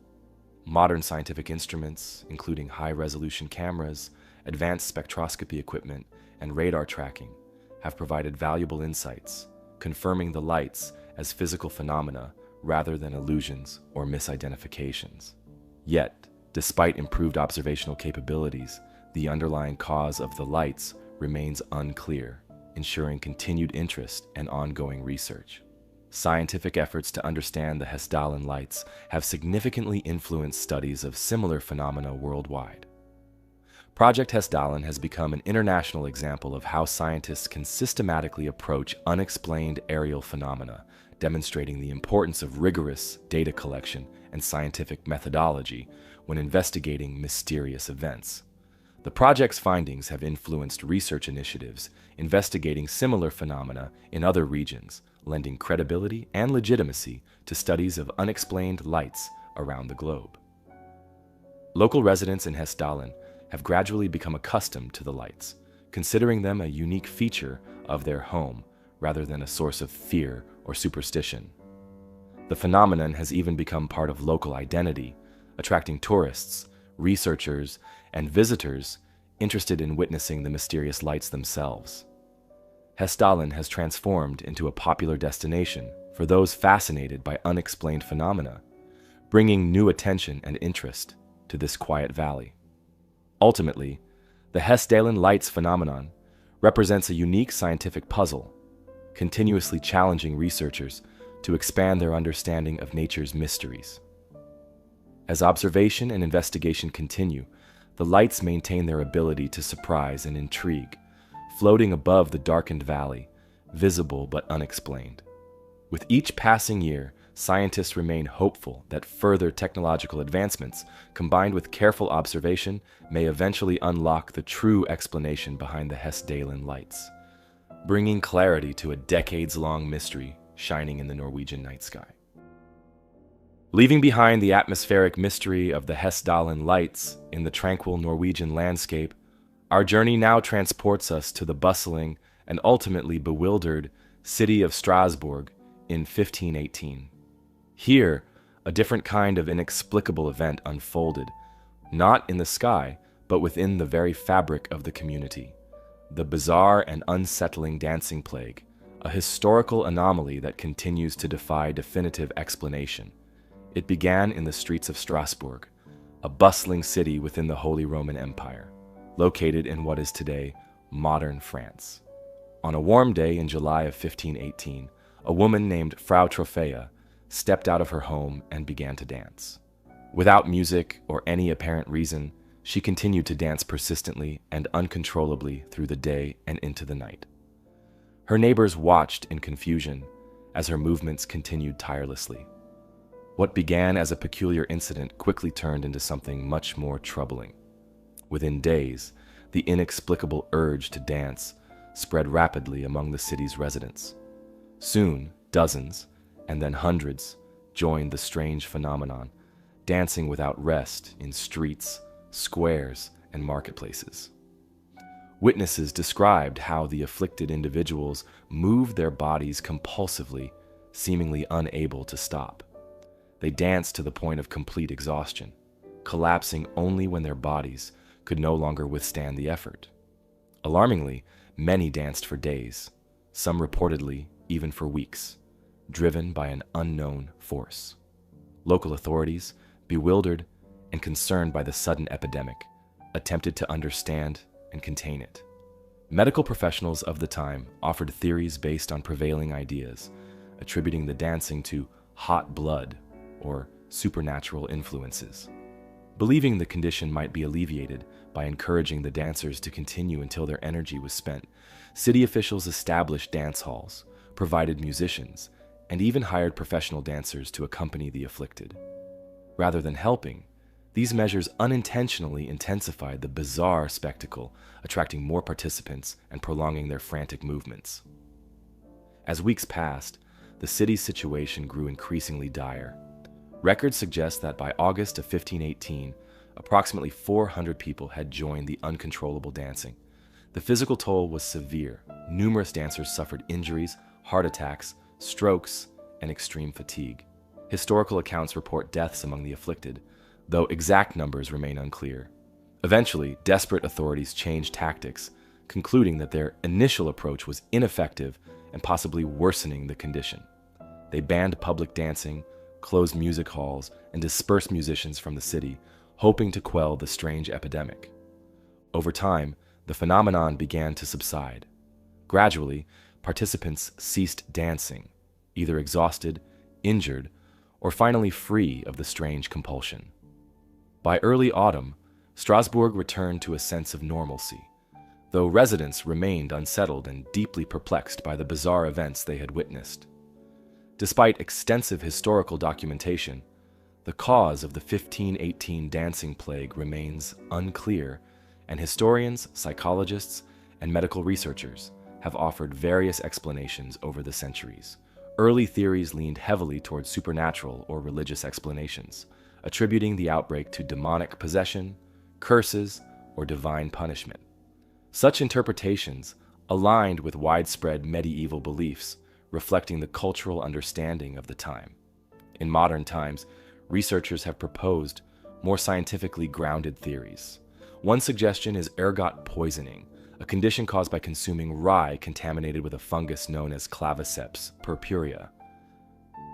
Modern scientific instruments, including high-resolution cameras, advanced spectroscopy equipment, and radar tracking, have provided valuable insights, confirming the lights as physical phenomena rather than illusions or misidentifications. Yet, despite improved observational capabilities, the underlying cause of the lights remains unclear, ensuring continued interest and ongoing research. Scientific efforts to understand the Hessdalen lights have significantly influenced studies of similar phenomena worldwide. Project Hessdalen has become an international example of how scientists can systematically approach unexplained aerial phenomena, demonstrating the importance of rigorous data collection and scientific methodology when investigating mysterious events. The project's findings have influenced research initiatives investigating similar phenomena in other regions, lending credibility and legitimacy to studies of unexplained lights around the globe. Local residents in Hessdalen have gradually become accustomed to the lights, considering them a unique feature of their home rather than a source of fear or superstition. The phenomenon has even become part of local identity, attracting tourists, researchers, and visitors interested in witnessing the mysterious lights themselves. Hessdalen has transformed into a popular destination for those fascinated by unexplained phenomena, bringing new attention and interest to this quiet valley. Ultimately, the Hessdalen lights phenomenon represents a unique scientific puzzle, continuously challenging researchers to expand their understanding of nature's mysteries. As observation and investigation continue, the lights maintain their ability to surprise and intrigue, floating above the darkened valley, visible but unexplained. With each passing year, scientists remain hopeful that further technological advancements, combined with careful observation, may eventually unlock the true explanation behind the Hessdalen lights, bringing clarity to a decades-long mystery shining in the Norwegian night sky. Leaving behind the atmospheric mystery of the Hessdalen lights in the tranquil Norwegian landscape, our journey now transports us to the bustling and ultimately bewildered city of Strasbourg in 1518. Here, a different kind of inexplicable event unfolded, not in the sky, but within the very fabric of the community. The bizarre and unsettling dancing plague, a historical anomaly that continues to defy definitive explanation. It began in the streets of Strasbourg, a bustling city within the Holy Roman Empire, located in what is today modern France. On a warm day in July of 1518, a woman named Frau Trophea stepped out of her home and began to dance. Without music or any apparent reason, she continued to dance persistently and uncontrollably through the day and into the night. Her neighbors watched in confusion as her movements continued tirelessly. What began as a peculiar incident quickly turned into something much more troubling. Within days, the inexplicable urge to dance spread rapidly among the city's residents. Soon, dozens, and then hundreds, joined the strange phenomenon, dancing without rest in streets, squares, and marketplaces. Witnesses described how the afflicted individuals moved their bodies compulsively, seemingly unable to stop. They danced to the point of complete exhaustion, collapsing only when their bodies could no longer withstand the effort. Alarmingly, many danced for days, some reportedly even for weeks, driven by an unknown force. Local authorities, bewildered and concerned by the sudden epidemic, attempted to understand and contain it. Medical professionals of the time offered theories based on prevailing ideas, attributing the dancing to hot blood or supernatural influences. Believing the condition might be alleviated by encouraging the dancers to continue until their energy was spent, city officials established dance halls, provided musicians, and even hired professional dancers to accompany the afflicted. Rather than helping, these measures unintentionally intensified the bizarre spectacle, attracting more participants and prolonging their frantic movements. As weeks passed, the city's situation grew increasingly dire. Records suggest that by August of 1518, approximately 400 people had joined the uncontrollable dancing. The physical toll was severe. Numerous dancers suffered injuries, heart attacks, strokes, and extreme fatigue. Historical accounts report deaths among the afflicted, though exact numbers remain unclear. Eventually, desperate authorities changed tactics, concluding that their initial approach was ineffective and possibly worsening the condition. They banned public dancing, closed music halls, and dispersed musicians from the city, hoping to quell the strange epidemic. Over time, the phenomenon began to subside. Gradually, participants ceased dancing, either exhausted, injured, or finally free of the strange compulsion. By early autumn, Strasbourg returned to a sense of normalcy, though residents remained unsettled and deeply perplexed by the bizarre events they had witnessed. Despite extensive historical documentation, the cause of the 1518 dancing plague remains unclear, and historians, psychologists, and medical researchers have offered various explanations over the centuries. Early theories leaned heavily towards supernatural or religious explanations, attributing the outbreak to demonic possession, curses, or divine punishment. Such interpretations aligned with widespread medieval beliefs, reflecting the cultural understanding of the time. In modern times, researchers have proposed more scientifically grounded theories. One suggestion is ergot poisoning, a condition caused by consuming rye contaminated with a fungus known as claviceps purpurea.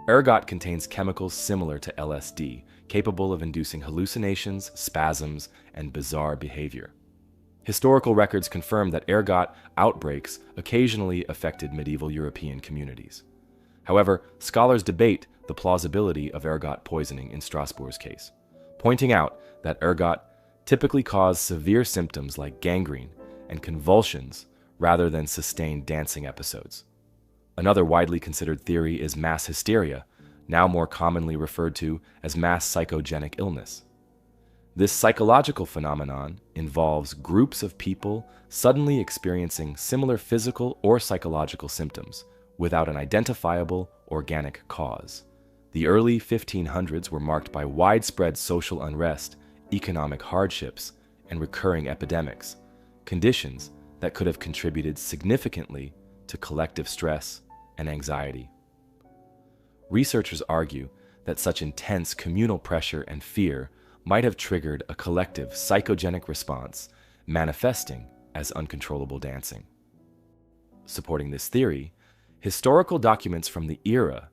Ergot contains chemicals similar to LSD, capable of inducing hallucinations, spasms, and bizarre behavior. Historical records confirm that ergot outbreaks occasionally affected medieval European communities. However, scholars debate the plausibility of ergot poisoning in Strasbourg's case, pointing out that ergot typically caused severe symptoms like gangrene and convulsions rather than sustained dancing episodes. Another widely considered theory is mass hysteria, now more commonly referred to as mass psychogenic illness. This psychological phenomenon involves groups of people suddenly experiencing similar physical or psychological symptoms without an identifiable organic cause. The early 1500s were marked by widespread social unrest, economic hardships, and recurring epidemics, conditions that could have contributed significantly to collective stress and anxiety. Researchers argue that such intense communal pressure and fear might have triggered a collective psychogenic response, manifesting as uncontrollable dancing. Supporting this theory, historical documents from the era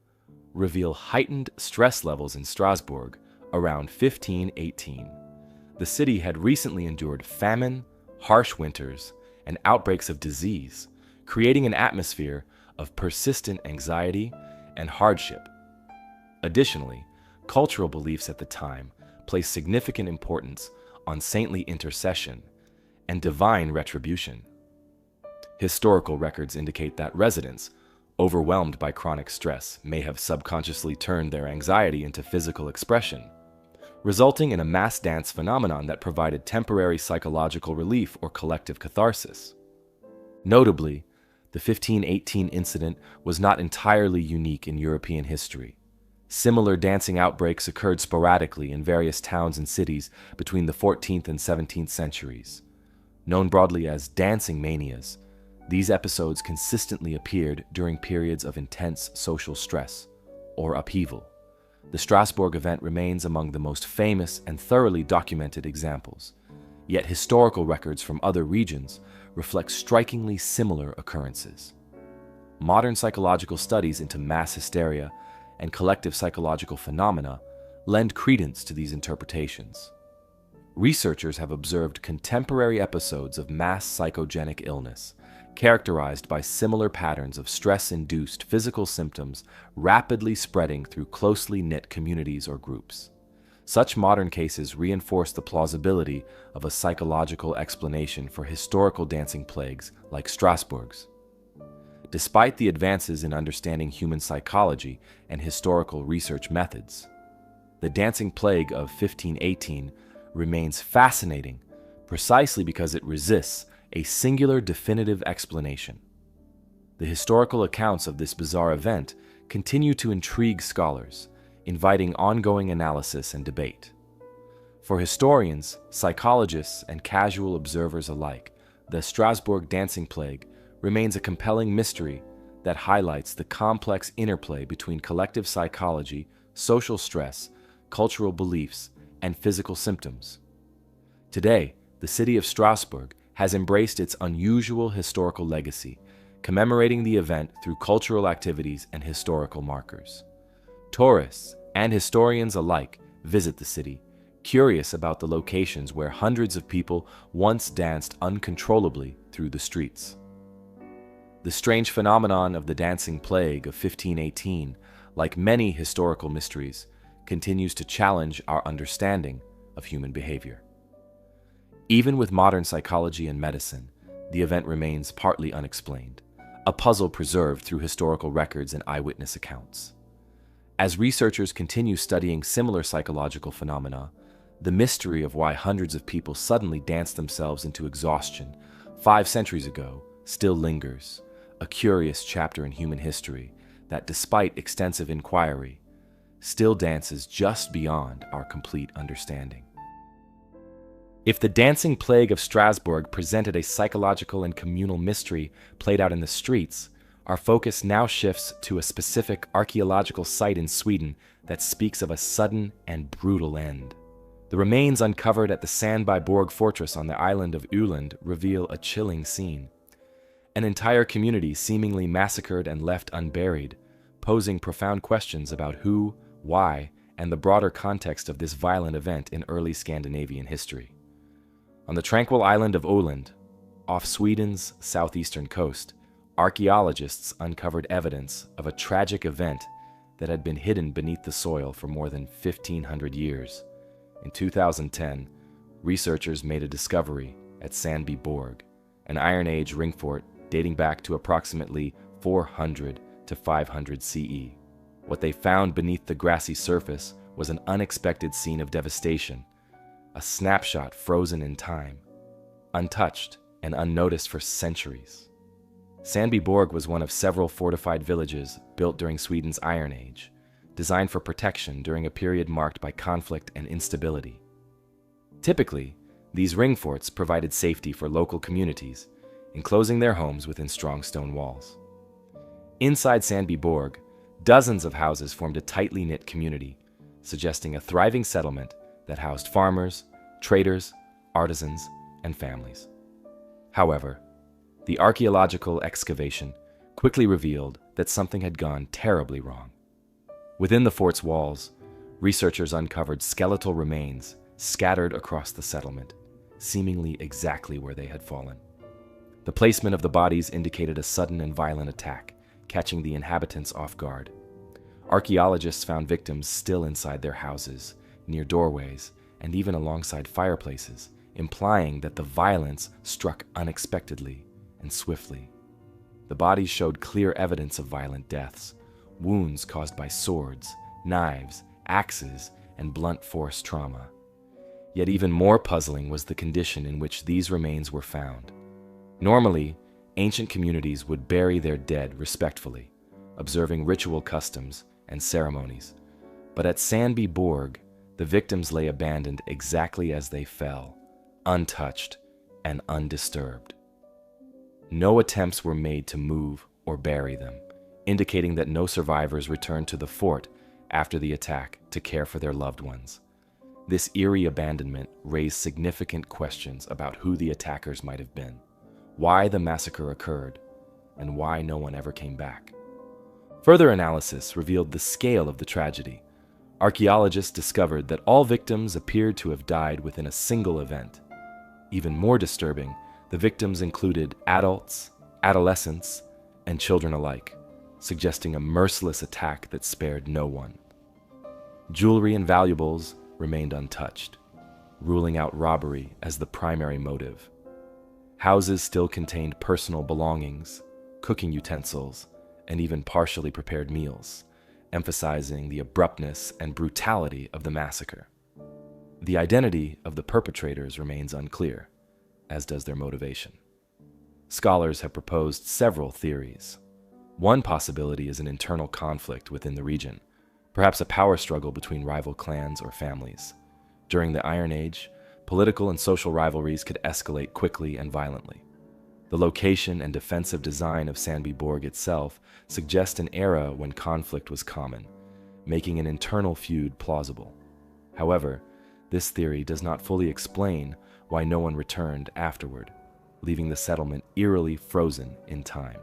reveal heightened stress levels in Strasbourg around 1518. The city had recently endured famine, harsh winters, and outbreaks of disease, creating an atmosphere of persistent anxiety and hardship. Additionally, cultural beliefs at the time placed significant importance on saintly intercession and divine retribution. Historical records indicate that residents, overwhelmed by chronic stress, may have subconsciously turned their anxiety into physical expression, resulting in a mass dance phenomenon that provided temporary psychological relief or collective catharsis. Notably, the 1518 incident was not entirely unique in European history. Similar dancing outbreaks occurred sporadically in various towns and cities between the 14th and 17th centuries. Known broadly as dancing manias, these episodes consistently appeared during periods of intense social stress or upheaval. The Strasbourg event remains among the most famous and thoroughly documented examples, yet historical records from other regions reflect strikingly similar occurrences. Modern psychological studies into mass hysteria and collective psychological phenomena lend credence to these interpretations. Researchers have observed contemporary episodes of mass psychogenic illness, characterized by similar patterns of stress-induced physical symptoms rapidly spreading through closely knit communities or groups. Such modern cases reinforce the plausibility of a psychological explanation for historical dancing plagues like Strasbourg's. Despite the advances in understanding human psychology and historical research methods, the dancing plague of 1518 remains fascinating precisely because it resists a singular definitive explanation. The historical accounts of this bizarre event continue to intrigue scholars, inviting ongoing analysis and debate. For historians, psychologists, and casual observers alike, the Strasbourg dancing plague remains a compelling mystery that highlights the complex interplay between collective psychology, social stress, cultural beliefs, and physical symptoms. Today, the city of Strasbourg has embraced its unusual historical legacy, commemorating the event through cultural activities and historical markers. Tourists and historians alike visit the city, curious about the locations where hundreds of people once danced uncontrollably through the streets. The strange phenomenon of the dancing plague of 1518, like many historical mysteries, continues to challenge our understanding of human behavior. Even with modern psychology and medicine, the event remains partly unexplained, a puzzle preserved through historical records and eyewitness accounts. As researchers continue studying similar psychological phenomena, the mystery of why hundreds of people suddenly danced themselves into exhaustion 5 centuries ago still lingers, a curious chapter in human history that, despite extensive inquiry, still dances just beyond our complete understanding. If the dancing plague of Strasbourg presented a psychological and communal mystery played out in the streets, our focus now shifts to a specific archaeological site in Sweden that speaks of a sudden and brutal end. The remains uncovered at the Sandbyborg fortress on the island of Öland reveal a chilling scene. An entire community seemingly massacred and left unburied, posing profound questions about who, why, and the broader context of this violent event in early Scandinavian history. On the tranquil island of Öland, off Sweden's southeastern coast, archaeologists uncovered evidence of a tragic event that had been hidden beneath the soil for more than 1,500 years. In 2010, researchers made a discovery at Sandbyborg, an Iron Age ring fort dating back to approximately 400 to 500 CE. What they found beneath the grassy surface was an unexpected scene of devastation, a snapshot frozen in time, untouched and unnoticed for centuries. Sandbyborg was one of several fortified villages built during Sweden's Iron Age, designed for protection during a period marked by conflict and instability. Typically, these ring forts provided safety for local communities, enclosing their homes within strong stone walls. Inside Sandbyborg, dozens of houses formed a tightly knit community, suggesting a thriving settlement that housed farmers, traders, artisans, and families. However, the archaeological excavation quickly revealed that something had gone terribly wrong. Within the fort's walls, researchers uncovered skeletal remains scattered across the settlement, seemingly exactly where they had fallen. The placement of the bodies indicated a sudden and violent attack, catching the inhabitants off guard. Archaeologists found victims still inside their houses, near doorways, and even alongside fireplaces, implying that the violence struck unexpectedly and swiftly. The bodies showed clear evidence of violent deaths, wounds caused by swords, knives, axes, and blunt force trauma. Yet even more puzzling was the condition in which these remains were found. Normally, ancient communities would bury their dead respectfully, observing ritual customs and ceremonies. But at Sandbyborg, the victims lay abandoned exactly as they fell, untouched and undisturbed. No attempts were made to move or bury them, indicating that no survivors returned to the fort after the attack to care for their loved ones. This eerie abandonment raised significant questions about who the attackers might have been, why the massacre occurred, and why no one ever came back. Further analysis revealed the scale of the tragedy. Archaeologists discovered that all victims appeared to have died within a single event. Even more disturbing, the victims included adults, adolescents, and children alike, suggesting a merciless attack that spared no one. Jewelry and valuables remained untouched, ruling out robbery as the primary motive. Houses still contained personal belongings, cooking utensils, and even partially prepared meals, emphasizing the abruptness and brutality of the massacre. The identity of the perpetrators remains unclear, as does their motivation. Scholars have proposed several theories, One possibility is an internal conflict within the region, perhaps a power struggle between rival clans or families. During the Iron Age, political and social rivalries could escalate quickly and violently. The location and defensive design of Sandbyborg itself suggest an era when conflict was common, making an internal feud plausible. However, this theory does not fully explain why no one returned afterward, leaving the settlement eerily frozen in time.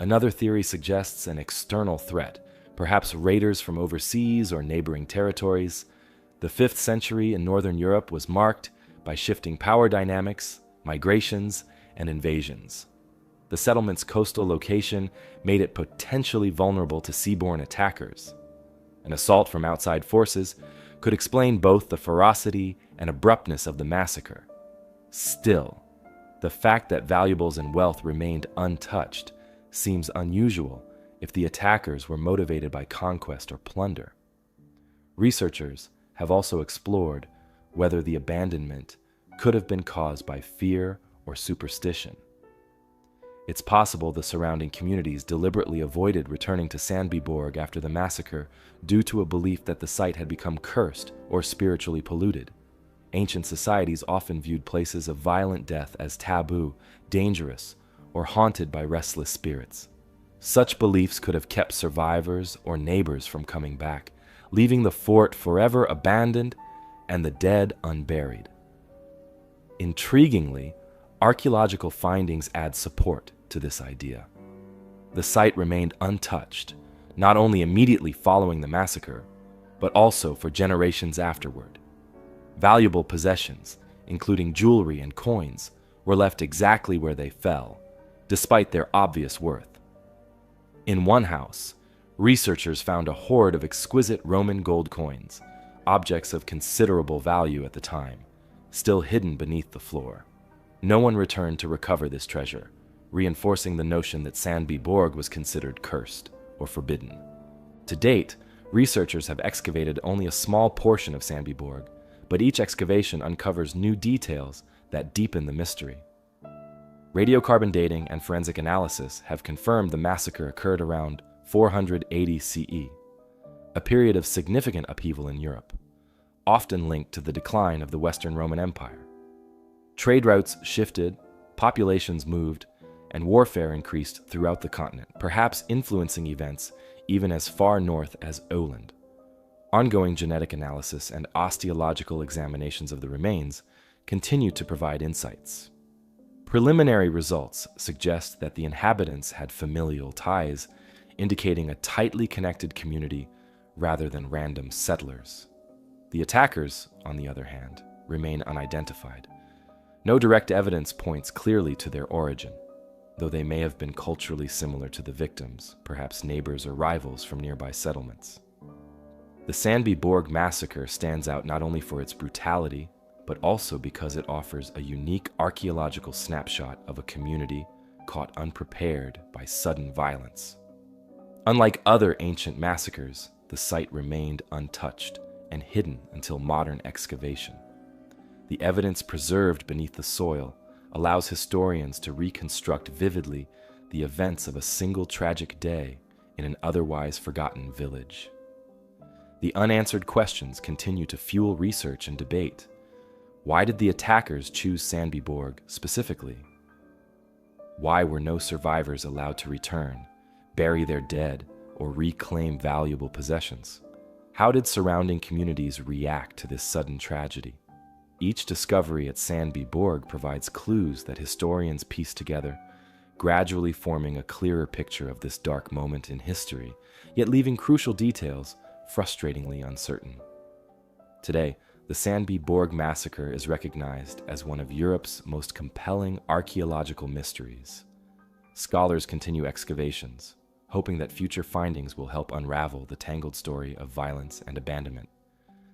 Another theory suggests an external threat, perhaps raiders from overseas or neighboring territories. The 5th century in Northern Europe was marked by shifting power dynamics, migrations, and invasions. The settlement's coastal location made it potentially vulnerable to seaborne attackers. An assault from outside forces could explain both the ferocity and abruptness of the massacre. Still, the fact that valuables and wealth remained untouched seems unusual if the attackers were motivated by conquest or plunder. Researchers have also explored whether the abandonment could have been caused by fear or superstition. It's possible the surrounding communities deliberately avoided returning to Sandbyborg after the massacre due to a belief that the site had become cursed or spiritually polluted. Ancient societies often viewed places of violent death as taboo, dangerous, or haunted by restless spirits. Such beliefs could have kept survivors or neighbors from coming back, leaving the fort forever abandoned and the dead unburied. Intriguingly, archaeological findings add support to this idea. The site remained untouched, not only immediately following the massacre, but also for generations afterward. Valuable possessions, including jewelry and coins, were left exactly where they fell, despite their obvious worth. In one house, researchers found a hoard of exquisite Roman gold coins, objects of considerable value at the time, still hidden beneath the floor. No one returned to recover this treasure, reinforcing the notion that Sandbyborg was considered cursed or forbidden. To date, researchers have excavated only a small portion of Sandbyborg, but each excavation uncovers new details that deepen the mystery. Radiocarbon dating and forensic analysis have confirmed the massacre occurred around 480 CE, a period of significant upheaval in Europe, often linked to the decline of the Western Roman Empire. Trade routes shifted, populations moved, and warfare increased throughout the continent, perhaps influencing events even as far north as Öland. Ongoing genetic analysis and osteological examinations of the remains continue to provide insights. Preliminary results suggest that the inhabitants had familial ties, indicating a tightly connected community rather than random settlers. The attackers, on the other hand, remain unidentified. No direct evidence points clearly to their origin, though they may have been culturally similar to the victims, perhaps neighbors or rivals from nearby settlements. The Sandbyborg massacre stands out not only for its brutality, but also because it offers a unique archaeological snapshot of a community caught unprepared by sudden violence. Unlike other ancient massacres, the site remained untouched and hidden until modern excavation. The evidence preserved beneath the soil allows historians to reconstruct vividly the events of a single tragic day in an otherwise forgotten village. The unanswered questions continue to fuel research and debate. Why did the attackers choose Sandbyborg specifically? Why were no survivors allowed to return, bury their dead, or reclaim valuable possessions? How did surrounding communities react to this sudden tragedy? Each discovery at Sandbyborg provides clues that historians piece together, gradually forming a clearer picture of this dark moment in history, yet leaving crucial details frustratingly uncertain. Today, the Sandbyborg massacre is recognized as one of Europe's most compelling archaeological mysteries. Scholars continue excavations, hoping that future findings will help unravel the tangled story of violence and abandonment.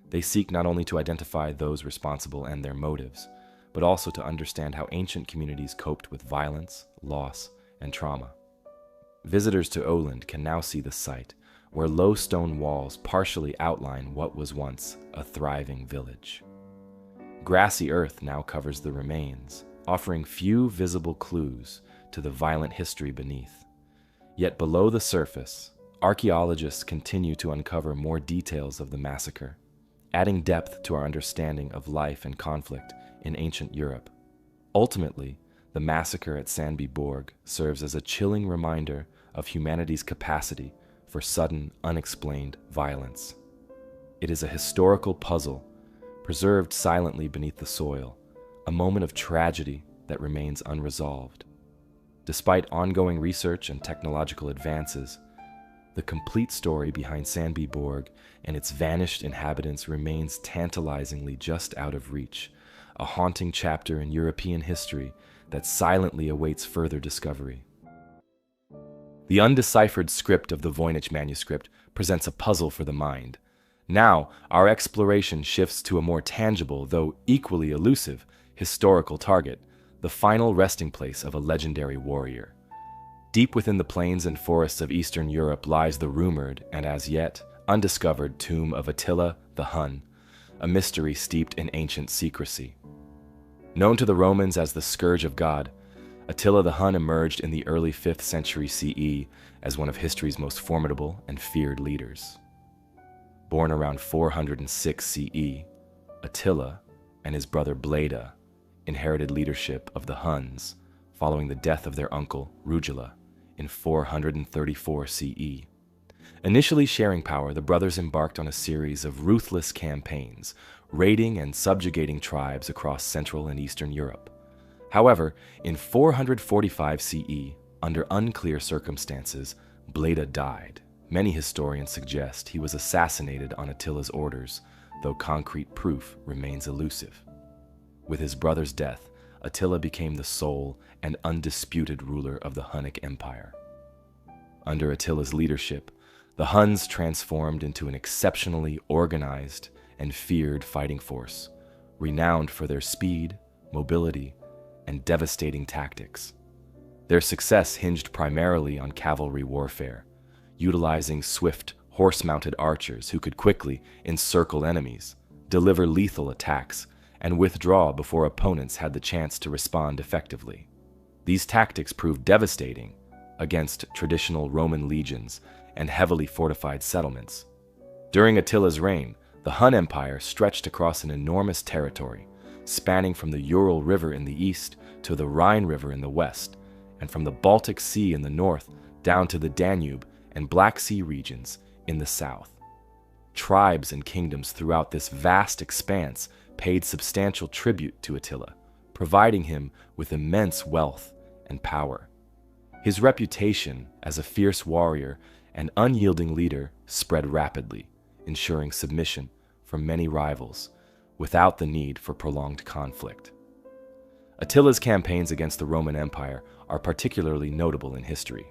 They seek not only to identify those responsible and their motives, but also to understand how ancient communities coped with violence, loss, and trauma. Visitors to Öland can now see the site, where low stone walls partially outline what was once a thriving village. Grassy earth now covers the remains, offering few visible clues to the violent history beneath. Yet below the surface, archaeologists continue to uncover more details of the massacre, adding depth to our understanding of life and conflict in ancient Europe. Ultimately, the massacre at Sandby serves as a chilling reminder of humanity's capacity for sudden, unexplained violence. It is a historical puzzle, preserved silently beneath the soil, a moment of tragedy that remains unresolved. Despite ongoing research and technological advances, the complete story behind Sandby and its vanished inhabitants remains tantalizingly just out of reach, a haunting chapter in European history that silently awaits further discovery. The undeciphered script of the Voynich manuscript presents a puzzle for the mind. Now, our exploration shifts to a more tangible, though equally elusive, historical target, the final resting place of a legendary warrior. Deep within the plains and forests of Eastern Europe lies the rumored, and as yet undiscovered, tomb of Attila the Hun, a mystery steeped in ancient secrecy. Known to the Romans as the Scourge of God, Attila the Hun emerged in the early 5th century CE as one of history's most formidable and feared leaders. Born around 406 CE, Attila and his brother Bleda inherited leadership of the Huns following the death of their uncle Rugila in 434 CE. Initially sharing power, the brothers embarked on a series of ruthless campaigns, raiding and subjugating tribes across Central and Eastern Europe. However, in 445 CE, under unclear circumstances, Bleda died. Many historians suggest he was assassinated on Attila's orders, though concrete proof remains elusive. With his brother's death, Attila became the sole and undisputed ruler of the Hunnic Empire. Under Attila's leadership, the Huns transformed into an exceptionally organized and feared fighting force, renowned for their speed, mobility, and devastating tactics. Their success hinged primarily on cavalry warfare, utilizing swift, horse-mounted archers who could quickly encircle enemies, deliver lethal attacks, and withdraw before opponents had the chance to respond effectively. These tactics proved devastating against traditional Roman legions and heavily fortified settlements. During Attila's reign, the Hun Empire stretched across an enormous territory, spanning from the Ural River in the east to the Rhine River in the west, and from the Baltic Sea in the north down to the Danube and Black Sea regions in the south. Tribes and kingdoms throughout this vast expanse paid substantial tribute to Attila, providing him with immense wealth and power. His reputation as a fierce warrior and unyielding leader spread rapidly, ensuring submission from many rivals without the need for prolonged conflict. Attila's campaigns against the Roman Empire are particularly notable in history.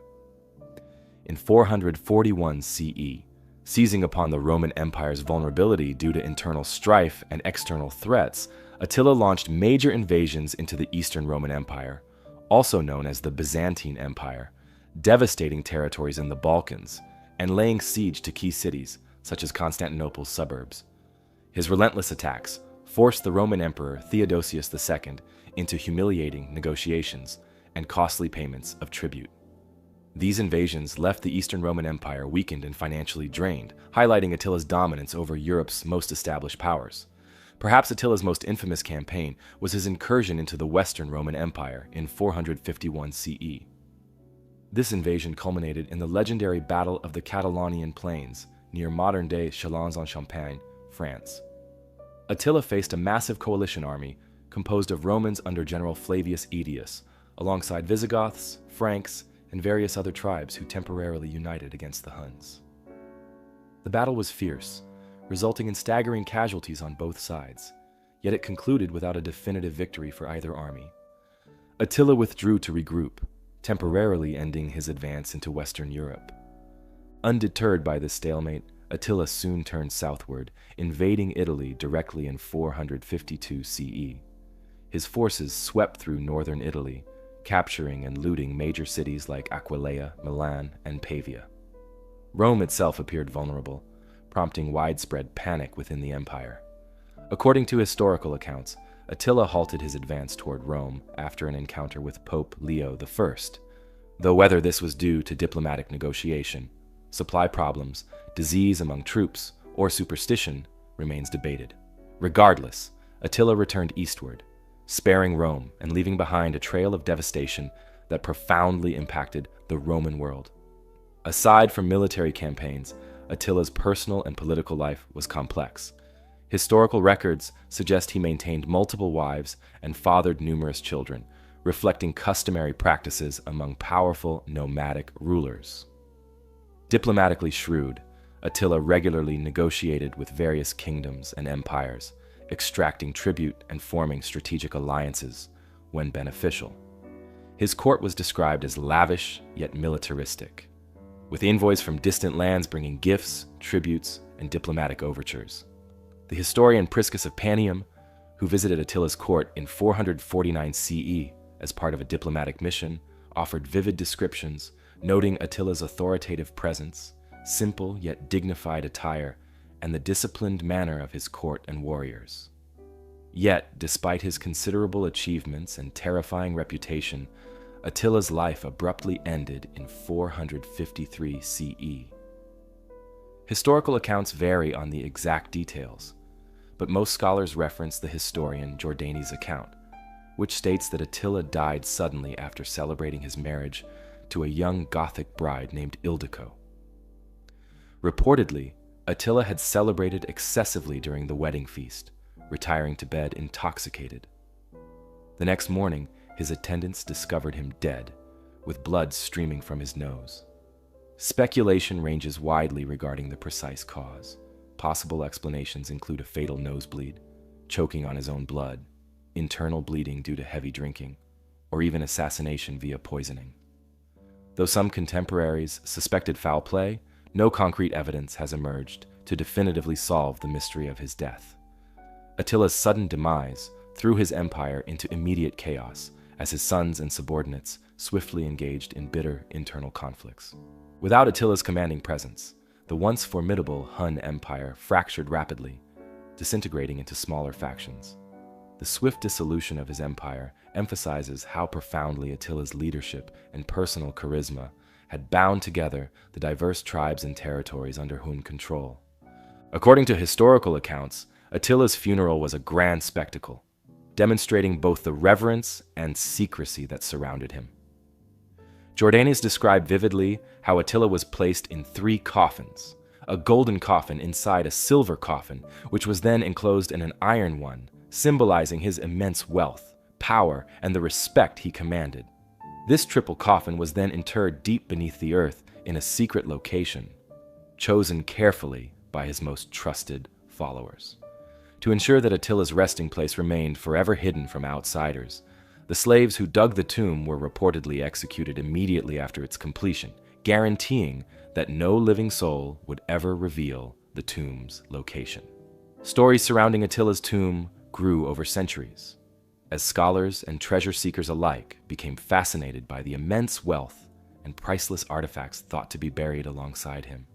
In 441 CE, seizing upon the Roman Empire's vulnerability due to internal strife and external threats, Attila launched major invasions into the Eastern Roman Empire, also known as the Byzantine Empire, devastating territories in the Balkans and laying siege to key cities such as Constantinople's suburbs. His relentless attacks forced the Roman Emperor Theodosius II into humiliating negotiations and costly payments of tribute. These invasions left the Eastern Roman Empire weakened and financially drained, highlighting Attila's dominance over Europe's most established powers. Perhaps Attila's most infamous campaign was his incursion into the Western Roman Empire in 451 CE. This invasion culminated in the legendary Battle of the Catalonian Plains near modern-day Châlons-en-Champagne, France. Attila faced a massive coalition army composed of Romans under General Flavius Aetius, alongside Visigoths, Franks, and various other tribes who temporarily united against the Huns. The battle was fierce, resulting in staggering casualties on both sides, yet it concluded without a definitive victory for either army. Attila withdrew to regroup, temporarily ending his advance into Western Europe. Undeterred by this stalemate, Attila soon turned southward, invading Italy directly in 452 CE. His forces swept through northern Italy, capturing and looting major cities like Aquileia, Milan, and Pavia. Rome itself appeared vulnerable, prompting widespread panic within the empire. According to historical accounts, Attila halted his advance toward Rome after an encounter with Pope Leo I, though whether this was due to diplomatic negotiation, supply problems, disease among troops, or superstition remains debated. Regardless, Attila returned eastward, sparing Rome and leaving behind a trail of devastation that profoundly impacted the Roman world. Aside from military campaigns, Attila's personal and political life was complex. Historical records suggest he maintained multiple wives and fathered numerous children, reflecting customary practices among powerful nomadic rulers. Diplomatically shrewd, Attila regularly negotiated with various kingdoms and empires, extracting tribute and forming strategic alliances when beneficial. His court was described as lavish yet militaristic, with envoys from distant lands bringing gifts, tributes, and diplomatic overtures. The historian Priscus of Panium, who visited Attila's court in 449 CE as part of a diplomatic mission, offered vivid descriptions, noting Attila's authoritative presence, simple yet dignified attire, and the disciplined manner of his court and warriors. Yet, despite his considerable achievements and terrifying reputation, Attila's life abruptly ended in 453 CE. Historical accounts vary on the exact details, but most scholars reference the historian Jordanes' account, which states that Attila died suddenly after celebrating his marriage to a young Gothic bride named Ildico. Reportedly, Attila had celebrated excessively during the wedding feast, retiring to bed intoxicated. The next morning, his attendants discovered him dead, with blood streaming from his nose. Speculation ranges widely regarding the precise cause. Possible explanations include a fatal nosebleed, choking on his own blood, internal bleeding due to heavy drinking, or even assassination via poisoning. Though some contemporaries suspected foul play, no concrete evidence has emerged to definitively solve the mystery of his death. Attila's sudden demise threw his empire into immediate chaos as his sons and subordinates swiftly engaged in bitter internal conflicts. Without Attila's commanding presence, the once formidable Hun Empire fractured rapidly, disintegrating into smaller factions. The swift dissolution of his empire emphasizes how profoundly Attila's leadership and personal charisma had bound together the diverse tribes and territories under Hun control. According to historical accounts, Attila's funeral was a grand spectacle, demonstrating both the reverence and secrecy that surrounded him. Jordanes described vividly how Attila was placed in 3 coffins, a golden coffin inside a silver coffin, which was then enclosed in an iron one, symbolizing his immense wealth, power, and the respect he commanded. This triple coffin was then interred deep beneath the earth in a secret location, chosen carefully by his most trusted followers. To ensure that Attila's resting place remained forever hidden from outsiders, the slaves who dug the tomb were reportedly executed immediately after its completion, guaranteeing that no living soul would ever reveal the tomb's location. Stories surrounding Attila's tomb grew over centuries, as scholars and treasure seekers alike became fascinated by the immense wealth and priceless artifacts thought to be buried alongside him.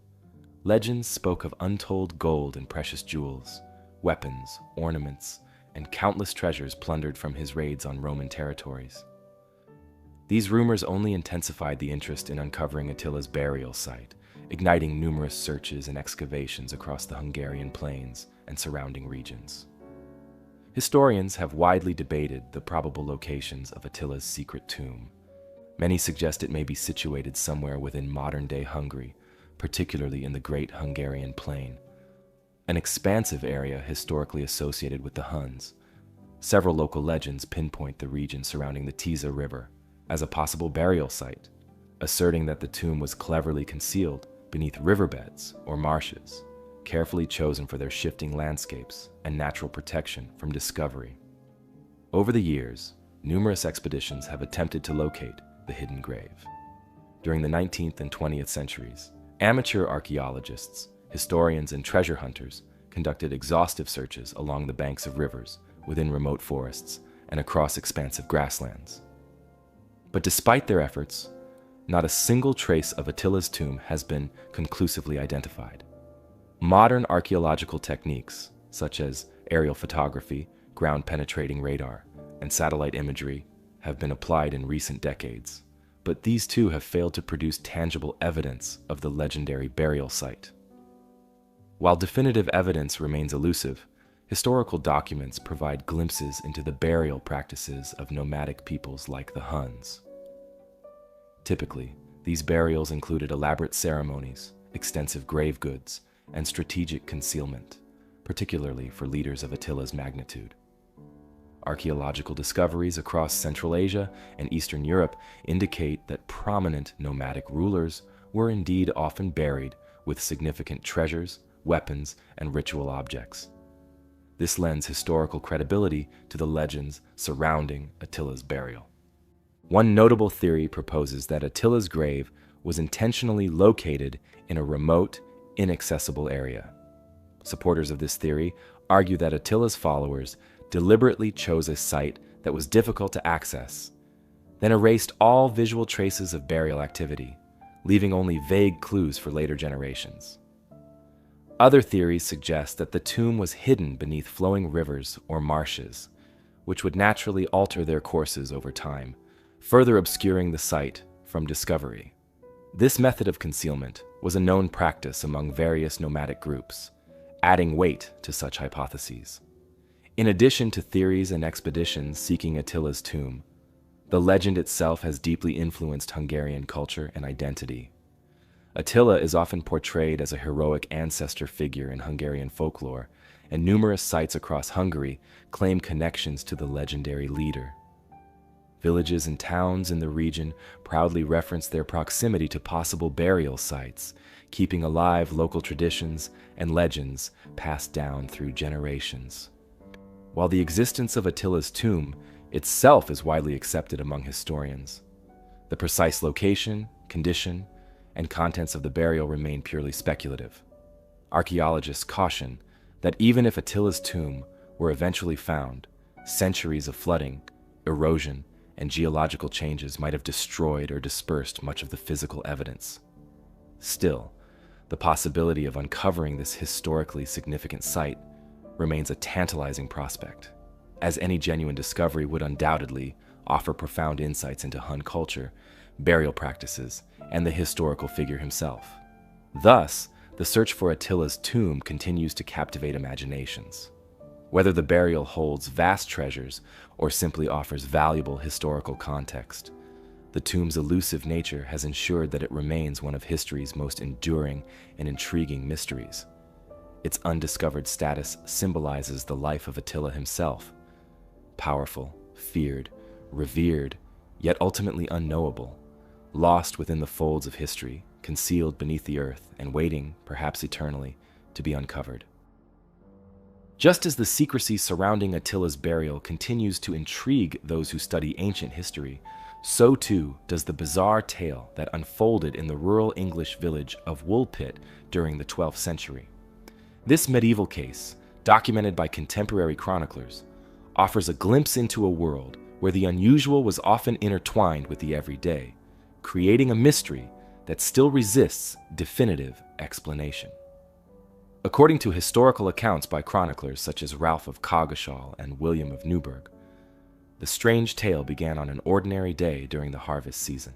Legends spoke of untold gold and precious jewels, weapons, ornaments, and countless treasures plundered from his raids on Roman territories. These rumors only intensified the interest in uncovering Attila's burial site, igniting numerous searches and excavations across the Hungarian plains and surrounding regions. Historians have widely debated the probable locations of Attila's secret tomb. Many suggest it may be situated somewhere within modern-day Hungary, particularly in the Great Hungarian Plain, an expansive area historically associated with the Huns. Several local legends pinpoint the region surrounding the Tisza River as a possible burial site, asserting that the tomb was cleverly concealed beneath riverbeds or marshes, carefully chosen for their shifting landscapes and natural protection from discovery. Over the years, numerous expeditions have attempted to locate the hidden grave. During the 19th and 20th centuries, amateur archaeologists, historians, and treasure hunters conducted exhaustive searches along the banks of rivers, within remote forests, and across expansive grasslands. But despite their efforts, not a single trace of Attila's tomb has been conclusively identified. Modern archaeological techniques, such as aerial photography, ground-penetrating radar, and satellite imagery, have been applied in recent decades, but these too have failed to produce tangible evidence of the legendary burial site. While definitive evidence remains elusive, historical documents provide glimpses into the burial practices of nomadic peoples like the Huns. Typically, these burials included elaborate ceremonies, extensive grave goods, and strategic concealment, particularly for leaders of Attila's magnitude. Archaeological discoveries across Central Asia and Eastern Europe indicate that prominent nomadic rulers were indeed often buried with significant treasures, weapons, and ritual objects. This lends historical credibility to the legends surrounding Attila's burial. One notable theory proposes that Attila's grave was intentionally located in a remote, inaccessible area. Supporters of this theory argue that Attila's followers deliberately chose a site that was difficult to access, then erased all visual traces of burial activity, leaving only vague clues for later generations. Other theories suggest that the tomb was hidden beneath flowing rivers or marshes, which would naturally alter their courses over time, further obscuring the site from discovery. This method of concealment was a known practice among various nomadic groups, adding weight to such hypotheses. In addition to theories and expeditions seeking Attila's tomb, the legend itself has deeply influenced Hungarian culture and identity. Attila is often portrayed as a heroic ancestor figure in Hungarian folklore, and numerous sites across Hungary claim connections to the legendary leader. Villages and towns in the region proudly reference their proximity to possible burial sites, keeping alive local traditions and legends passed down through generations. While the existence of Attila's tomb itself is widely accepted among historians, the precise location, condition, and contents of the burial remain purely speculative. Archaeologists caution that even if Attila's tomb were eventually found, centuries of flooding, erosion, and geological changes might have destroyed or dispersed much of the physical evidence. Still, the possibility of uncovering this historically significant site remains a tantalizing prospect, as any genuine discovery would undoubtedly offer profound insights into Hun culture, burial practices, and the historical figure himself. Thus, the search for Attila's tomb continues to captivate imaginations. Whether the burial holds vast treasures or simply offers valuable historical context, the tomb's elusive nature has ensured that it remains one of history's most enduring and intriguing mysteries. Its undiscovered status symbolizes the life of Attila himself, powerful, feared, revered, yet ultimately unknowable, lost within the folds of history, concealed beneath the earth, and waiting, perhaps eternally, to be uncovered. Just as the secrecy surrounding Attila's burial continues to intrigue those who study ancient history, so too does the bizarre tale that unfolded in the rural English village of Woolpit during the 12th century. This medieval case, documented by contemporary chroniclers, offers a glimpse into a world where the unusual was often intertwined with the everyday, creating a mystery that still resists definitive explanation. According to historical accounts by chroniclers such as Ralph of Coggeshall and William of Newburgh, the strange tale began on an ordinary day during the harvest season.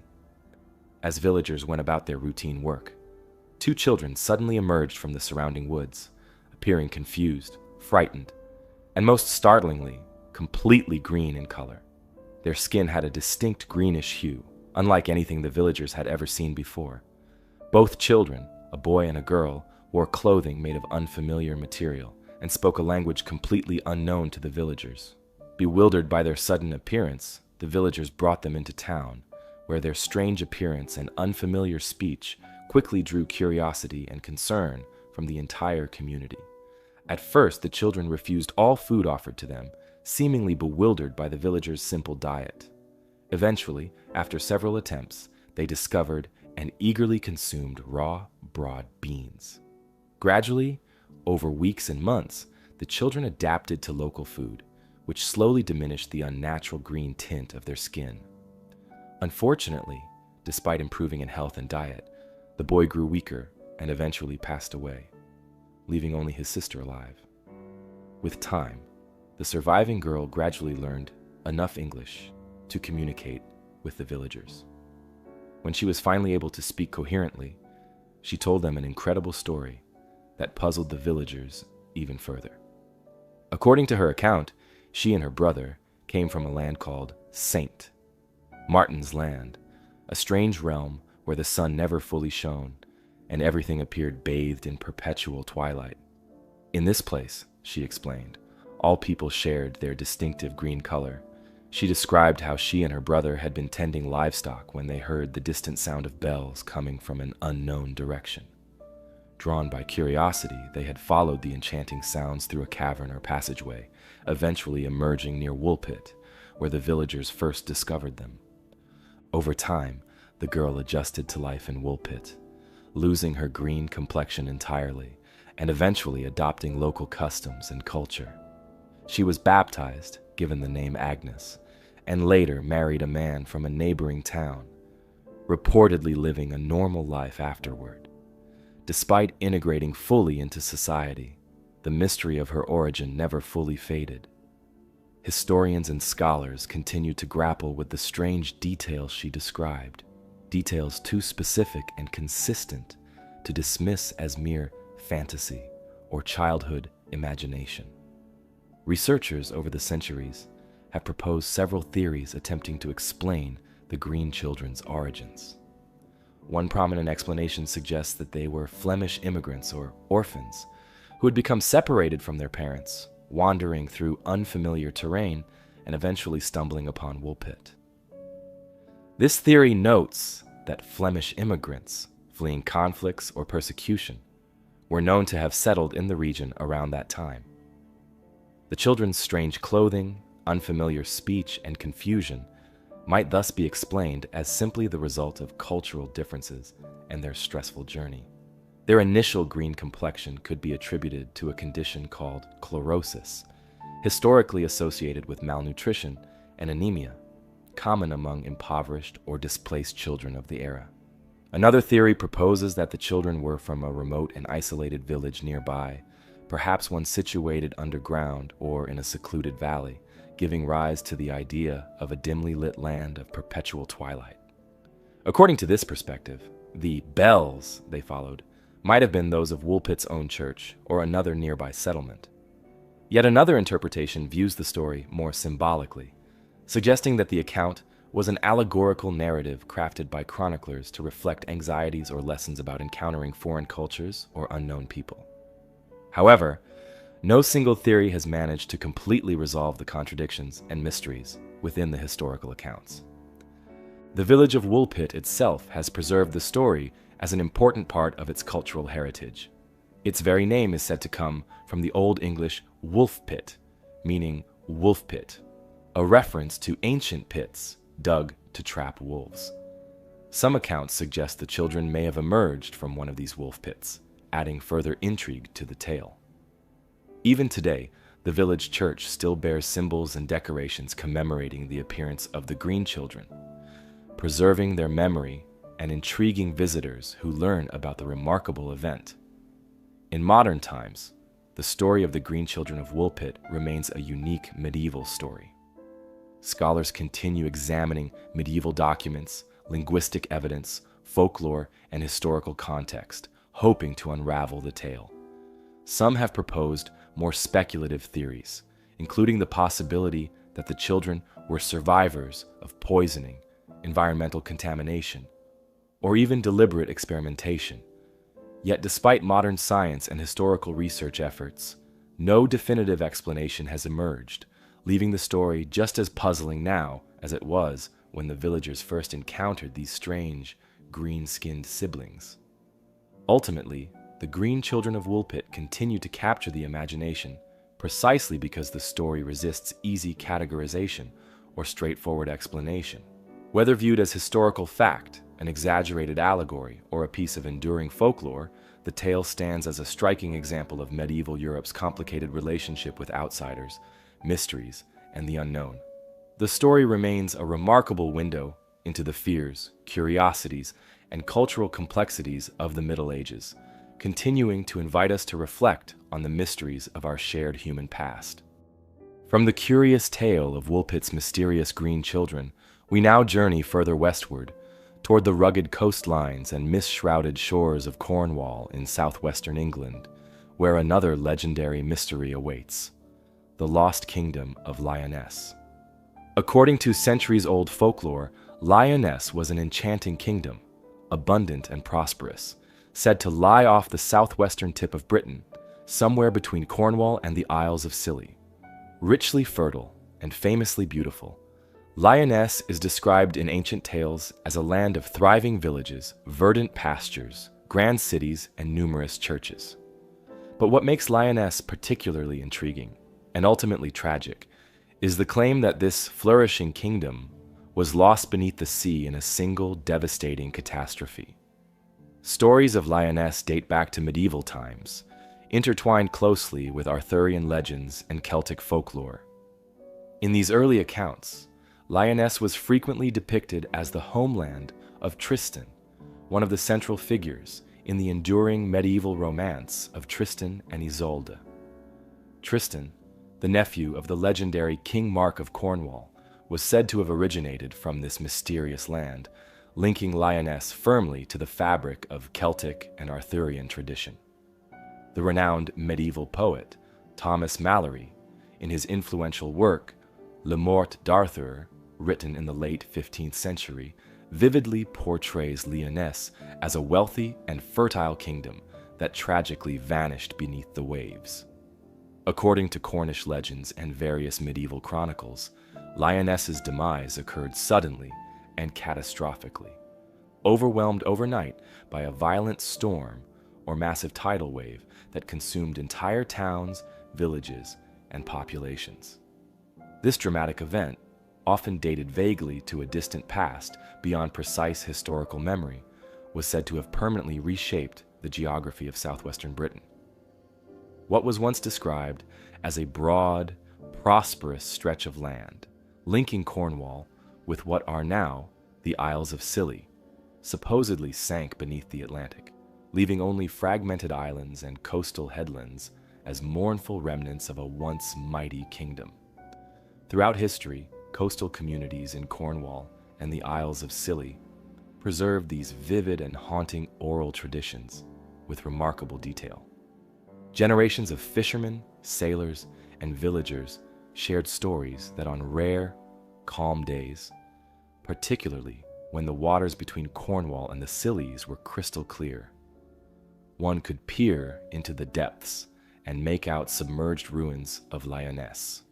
As villagers went about their routine work, two children suddenly emerged from the surrounding woods, appearing confused, frightened, and most startlingly, completely green in color. Their skin had a distinct greenish hue, unlike anything the villagers had ever seen before. Both children, a boy and a girl, wore clothing made of unfamiliar material and spoke a language completely unknown to the villagers. Bewildered by their sudden appearance, the villagers brought them into town, where their strange appearance and unfamiliar speech quickly drew curiosity and concern from the entire community. At first, the children refused all food offered to them, seemingly bewildered by the villagers' simple diet. Eventually, after several attempts, they discovered and eagerly consumed raw, broad beans. Gradually, over weeks and months, the children adapted to local food, which slowly diminished the unnatural green tint of their skin. Unfortunately, despite improving in health and diet, the boy grew weaker and eventually passed away, leaving only his sister alive. With time, the surviving girl gradually learned enough English to communicate with the villagers. When she was finally able to speak coherently, she told them an incredible story that puzzled the villagers even further. According to her account, she and her brother came from a land called Saint Martin's Land, a strange realm where the sun never fully shone and everything appeared bathed in perpetual twilight. In this place, she explained, all people shared their distinctive green color. She described how she and her brother had been tending livestock when they heard the distant sound of bells coming from an unknown direction. Drawn by curiosity, they had followed the enchanting sounds through a cavern or passageway, eventually emerging near Woolpit, where the villagers first discovered them. Over time, the girl adjusted to life in Woolpit, losing her green complexion entirely, and eventually adopting local customs and culture. She was baptized, given the name Agnes, and later married a man from a neighboring town, reportedly living a normal life afterward. Despite integrating fully into society, the mystery of her origin never fully faded. Historians and scholars continue to grapple with the strange details she described, details too specific and consistent to dismiss as mere fantasy or childhood imagination. Researchers over the centuries have proposed several theories attempting to explain the Green Children's origins. One prominent explanation suggests that they were Flemish immigrants or orphans who had become separated from their parents, wandering through unfamiliar terrain and eventually stumbling upon Woolpit. This theory notes that Flemish immigrants, fleeing conflicts or persecution, were known to have settled in the region around that time. The children's strange clothing, unfamiliar speech, and confusion might thus be explained as simply the result of cultural differences and their stressful journey. Their initial green complexion could be attributed to a condition called chlorosis, historically associated with malnutrition and anemia, common among impoverished or displaced children of the era. Another theory proposes that the children were from a remote and isolated village nearby, perhaps one situated underground or in a secluded valley, giving rise to the idea of a dimly lit land of perpetual twilight. According to this perspective, the bells they followed might have been those of Woolpit's own church or another nearby settlement. Yet another interpretation views the story more symbolically, suggesting that the account was an allegorical narrative crafted by chroniclers to reflect anxieties or lessons about encountering foreign cultures or unknown people. However, no single theory has managed to completely resolve the contradictions and mysteries within the historical accounts. The village of Woolpit itself has preserved the story as an important part of its cultural heritage. Its very name is said to come from the Old English wolf pit, meaning wolf pit, a reference to ancient pits dug to trap wolves. Some accounts suggest the children may have emerged from one of these wolf pits, adding further intrigue to the tale. Even today, the village church still bears symbols and decorations commemorating the appearance of the Green Children, preserving their memory and intriguing visitors who learn about the remarkable event. In modern times, the story of the Green Children of Woolpit remains a unique medieval story. Scholars continue examining medieval documents, linguistic evidence, folklore, and historical context, hoping to unravel the tale. Some have proposed more speculative theories, including the possibility that the children were survivors of poisoning, environmental contamination, or even deliberate experimentation. Yet despite modern science and historical research efforts, no definitive explanation has emerged, leaving the story just as puzzling now as it was when the villagers first encountered these strange, green-skinned siblings. Ultimately, the Green Children of Woolpit continue to capture the imagination precisely because the story resists easy categorization or straightforward explanation. Whether viewed as historical fact, an exaggerated allegory, or a piece of enduring folklore, the tale stands as a striking example of medieval Europe's complicated relationship with outsiders, mysteries, and the unknown. The story remains a remarkable window into the fears, curiosities, and cultural complexities of the Middle Ages, continuing to invite us to reflect on the mysteries of our shared human past. From the curious tale of Woolpit's mysterious green children, we now journey further westward, toward the rugged coastlines and mist-shrouded shores of Cornwall in southwestern England, where another legendary mystery awaits: the lost kingdom of Lyonesse. According to centuries-old folklore, Lyonesse was an enchanting kingdom, abundant and prosperous, said to lie off the southwestern tip of Britain, somewhere between Cornwall and the Isles of Scilly. Richly fertile and famously beautiful, Lyonesse is described in ancient tales as a land of thriving villages, verdant pastures, grand cities, and numerous churches. But what makes Lyonesse particularly intriguing, and ultimately tragic, is the claim that this flourishing kingdom was lost beneath the sea in a single devastating catastrophe. Stories of Lyonesse date back to medieval times, intertwined closely with Arthurian legends and Celtic folklore. In these early accounts, Lyonesse was frequently depicted as the homeland of Tristan, one of the central figures in the enduring medieval romance of Tristan and Isolde. Tristan, the nephew of the legendary King Mark of Cornwall, was said to have originated from this mysterious land, linking Lyonesse firmly to the fabric of Celtic and Arthurian tradition. The renowned medieval poet Thomas Malory, in his influential work Le Morte d'Arthur, written in the late 15th century, vividly portrays Lyonesse as a wealthy and fertile kingdom that tragically vanished beneath the waves. According to Cornish legends and various medieval chronicles, Lyonesse's demise occurred suddenly and catastrophically, overwhelmed overnight by a violent storm or massive tidal wave that consumed entire towns, villages, and populations. This dramatic event, often dated vaguely to a distant past beyond precise historical memory, was said to have permanently reshaped the geography of southwestern Britain. What was once described as a broad, prosperous stretch of land, linking Cornwall with what are now the Isles of Scilly, supposedly sank beneath the Atlantic, leaving only fragmented islands and coastal headlands as mournful remnants of a once mighty kingdom. Throughout history, coastal communities in Cornwall and the Isles of Scilly preserved these vivid and haunting oral traditions with remarkable detail. Generations of fishermen, sailors, and villagers shared stories that on rare, calm days, particularly when the waters between Cornwall and the Scillies were crystal clear, one could peer into the depths and make out submerged ruins of Lyonesse.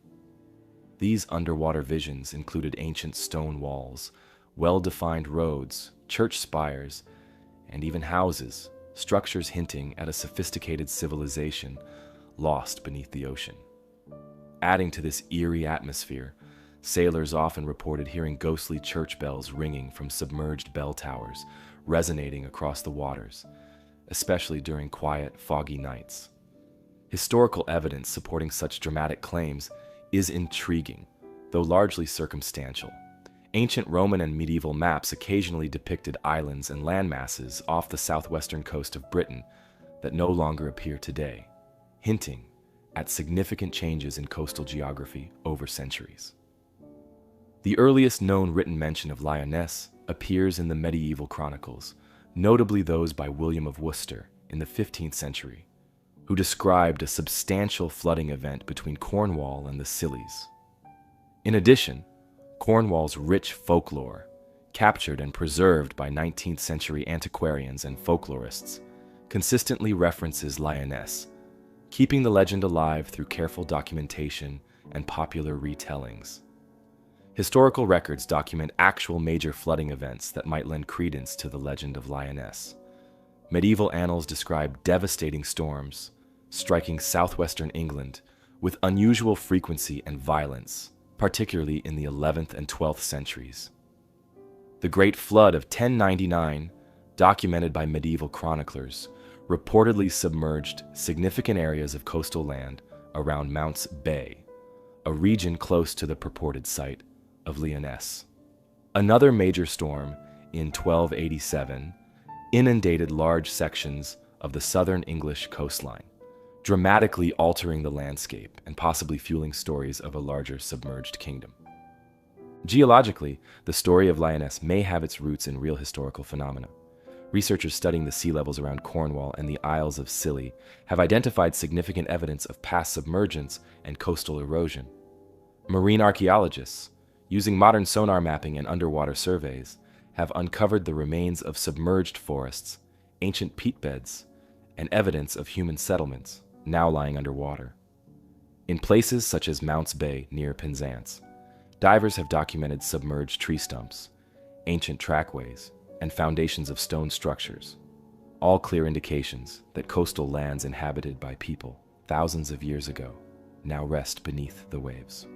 These underwater visions included ancient stone walls, well-defined roads, church spires, and even houses, structures hinting at a sophisticated civilization lost beneath the ocean. Adding to this eerie atmosphere, sailors often reported hearing ghostly church bells ringing from submerged bell towers, resonating across the waters, especially during quiet, foggy nights. Historical evidence supporting such dramatic claims is intriguing, though largely circumstantial. Ancient Roman and medieval maps occasionally depicted islands and landmasses off the southwestern coast of Britain that no longer appear today, hinting at significant changes in coastal geography over centuries. The earliest known written mention of Lyonesse appears in the medieval chronicles, notably those by William of Worcester in the 15th century, who described a substantial flooding event between Cornwall and the Scillies. In addition, Cornwall's rich folklore, captured and preserved by 19th century antiquarians and folklorists, consistently references Lyonesse, keeping the legend alive through careful documentation and popular retellings. Historical records document actual major flooding events that might lend credence to the legend of Lyonesse. Medieval annals describe devastating storms striking southwestern England with unusual frequency and violence, particularly in the 11th and 12th centuries. The Great Flood of 1099, documented by medieval chroniclers, reportedly submerged significant areas of coastal land around Mounts Bay, a region close to the purported site of Lyonesse. Another major storm in 1287 inundated large sections of the southern English coastline, dramatically altering the landscape and possibly fueling stories of a larger submerged kingdom. Geologically, the story of Lioness may have its roots in real historical phenomena. Researchers studying the sea levels around Cornwall and the Isles of Scilly have identified significant evidence of past submergence and coastal erosion. Marine archaeologists, using modern sonar mapping and underwater surveys, have uncovered the remains of submerged forests, ancient peat beds, and evidence of human settlements now lying underwater. In places such as Mounts Bay near Penzance, divers have documented submerged tree stumps, ancient trackways, and foundations of stone structures, all clear indications that coastal lands inhabited by people thousands of years ago now rest beneath the waves.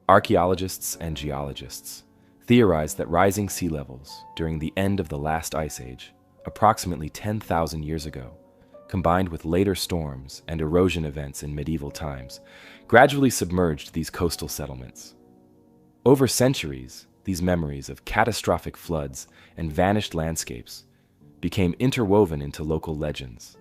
Archaeologists and geologists theorize that rising sea levels during the end of the last ice age, approximately 10,000 years ago, combined with later storms and erosion events in medieval times, gradually submerged these coastal settlements. Over centuries, these memories of catastrophic floods and vanished landscapes became interwoven into local legends,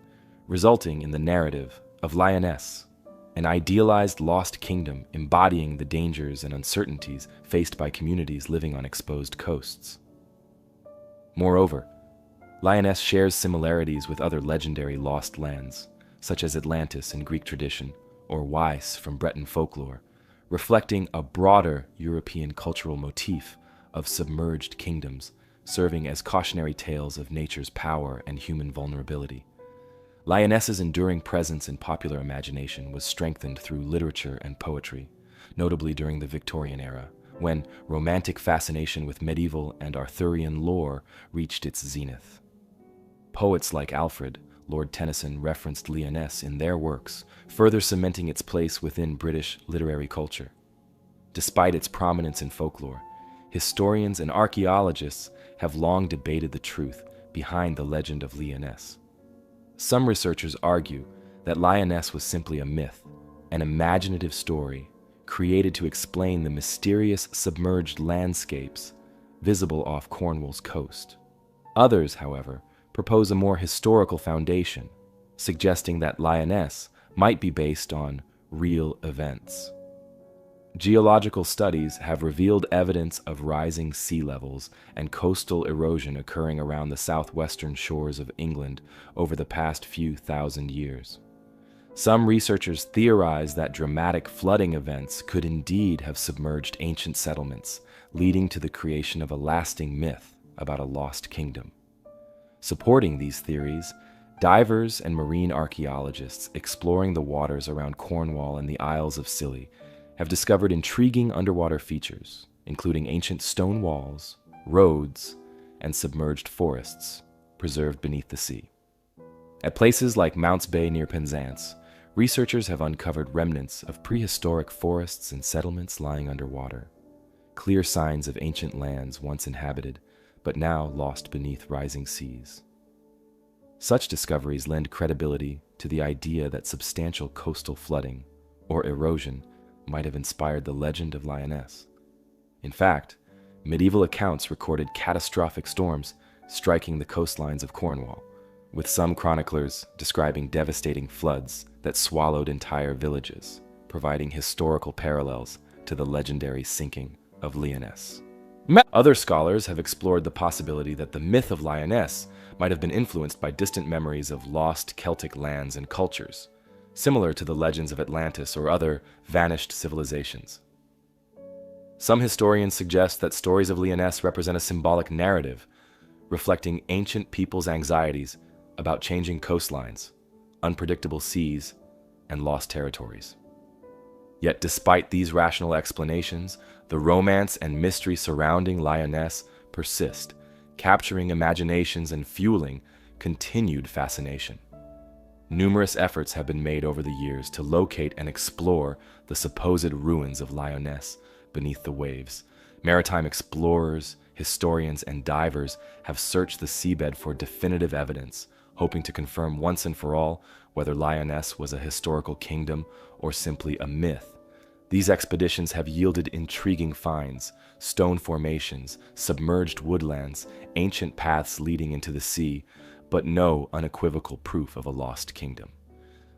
resulting in the narrative of Lioness, an idealized lost kingdom embodying the dangers and uncertainties faced by communities living on exposed coasts. Moreover, Lioness shares similarities with other legendary lost lands, such as Atlantis in Greek tradition or Weiss from Breton folklore, reflecting a broader European cultural motif of submerged kingdoms, serving as cautionary tales of nature's power and human vulnerability. Lioness's enduring presence in popular imagination was strengthened through literature and poetry, notably during the Victorian era, when romantic fascination with medieval and Arthurian lore reached its zenith. Poets like Alfred, Lord Tennyson referenced Lioness in their works, further cementing its place within British literary culture. Despite its prominence in folklore, historians and archaeologists have long debated the truth behind the legend of Lioness. Some researchers argue that Lioness was simply a myth, an imaginative story created to explain the mysterious submerged landscapes visible off Cornwall's coast. Others, however, propose a more historical foundation, suggesting that Lioness might be based on real events. Geological studies have revealed evidence of rising sea levels and coastal erosion occurring around the southwestern shores of England over the past few thousand years. Some researchers theorize that dramatic flooding events could indeed have submerged ancient settlements, leading to the creation of a lasting myth about a lost kingdom. Supporting these theories, divers and marine archaeologists exploring the waters around Cornwall and the Isles of Scilly have discovered intriguing underwater features, including ancient stone walls, roads, and submerged forests preserved beneath the sea. At places like Mounts Bay near Penzance, researchers have uncovered remnants of prehistoric forests and settlements lying underwater, clear signs of ancient lands once inhabited, but now lost beneath rising seas. Such discoveries lend credibility to the idea that substantial coastal flooding or erosion might have inspired the legend of Lioness. In fact, medieval accounts recorded catastrophic storms striking the coastlines of Cornwall, with some chroniclers describing devastating floods that swallowed entire villages, providing historical parallels to the legendary sinking of Lioness. Other scholars have explored the possibility that the myth of Lioness might have been influenced by distant memories of lost Celtic lands and cultures, similar to the legends of Atlantis or other vanished civilizations. Some historians suggest that stories of Lioness represent a symbolic narrative, reflecting ancient people's anxieties about changing coastlines, unpredictable seas, and lost territories. Yet despite these rational explanations, the romance and mystery surrounding Lioness persist, capturing imaginations and fueling continued fascination. Numerous efforts have been made over the years to locate and explore the supposed ruins of Lioness beneath the waves. Maritime explorers, historians, and divers have searched the seabed for definitive evidence, hoping to confirm once and for all whether Lioness was a historical kingdom or simply a myth. These expeditions have yielded intriguing finds: stone formations, submerged woodlands, ancient paths leading into the sea, but no unequivocal proof of a lost kingdom.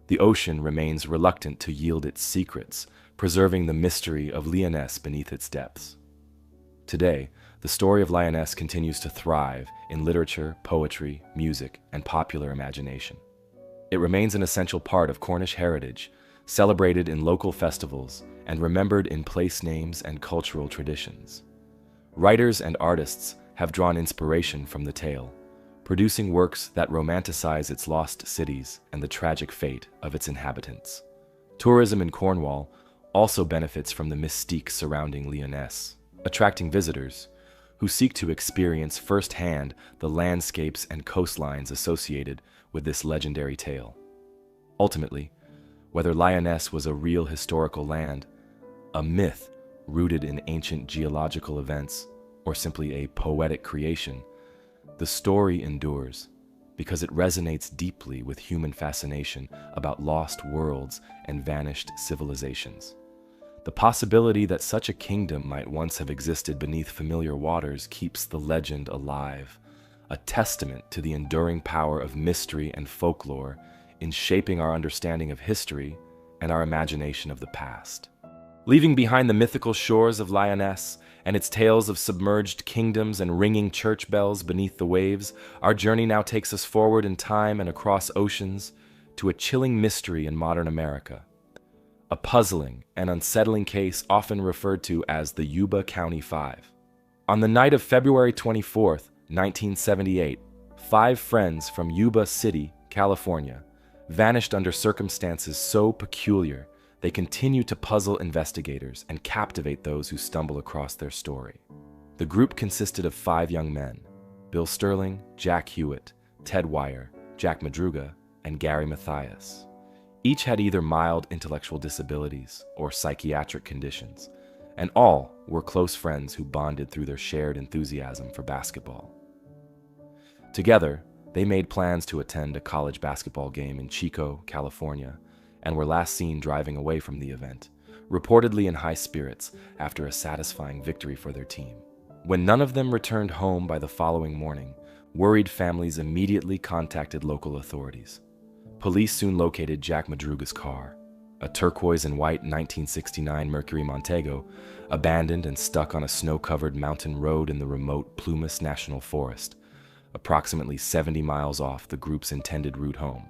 the ocean remains reluctant to yield its secrets, preserving the mystery of Lyonesse beneath its depths. Today, the story of Lyonesse continues to thrive in literature, poetry, music, and popular imagination. It remains an essential part of Cornish heritage, celebrated in local festivals and remembered in place names and cultural traditions. Writers and artists have drawn inspiration from the tale, producing works that romanticize its lost cities and the tragic fate of its inhabitants. Tourism in Cornwall also benefits from the mystique surrounding Lyonesse, attracting visitors who seek to experience firsthand the landscapes and coastlines associated with this legendary tale. Ultimately, whether Lyonesse was a real historical land, a myth rooted in ancient geological events, or simply a poetic creation, the story endures because it resonates deeply with human fascination about lost worlds and vanished civilizations. The possibility that such a kingdom might once have existed beneath familiar waters keeps the legend alive, a testament to the enduring power of mystery and folklore in shaping our understanding of history and our imagination of the past. Leaving behind the mythical shores of Lyonesse and its tales of submerged kingdoms and ringing church bells beneath the waves, our journey now takes us forward in time and across oceans to a chilling mystery in modern America. A puzzling and unsettling case often referred to as the Yuba County Five. On the night of February 24th, 1978, 5 friends from Yuba City, California, vanished under circumstances so peculiar they continue to puzzle investigators and captivate those who stumble across their story. The group consisted of 5 young men: Bill Sterling, Jack Hewitt, Ted Wire, Jack Madruga, and Gary Mathias. Each had either mild intellectual disabilities or psychiatric conditions, and all were close friends who bonded through their shared enthusiasm for basketball. Together, they made plans to attend a college basketball game in Chico, California, and were last seen driving away from the event, reportedly in high spirits after a satisfying victory for their team. When none of them returned home by the following morning, worried families immediately contacted local authorities. Police soon located Jack Madruga's car, a turquoise and white 1969 Mercury Montego, abandoned and stuck on a snow-covered mountain road in the remote Plumas National Forest, approximately 70 miles off the group's intended route home.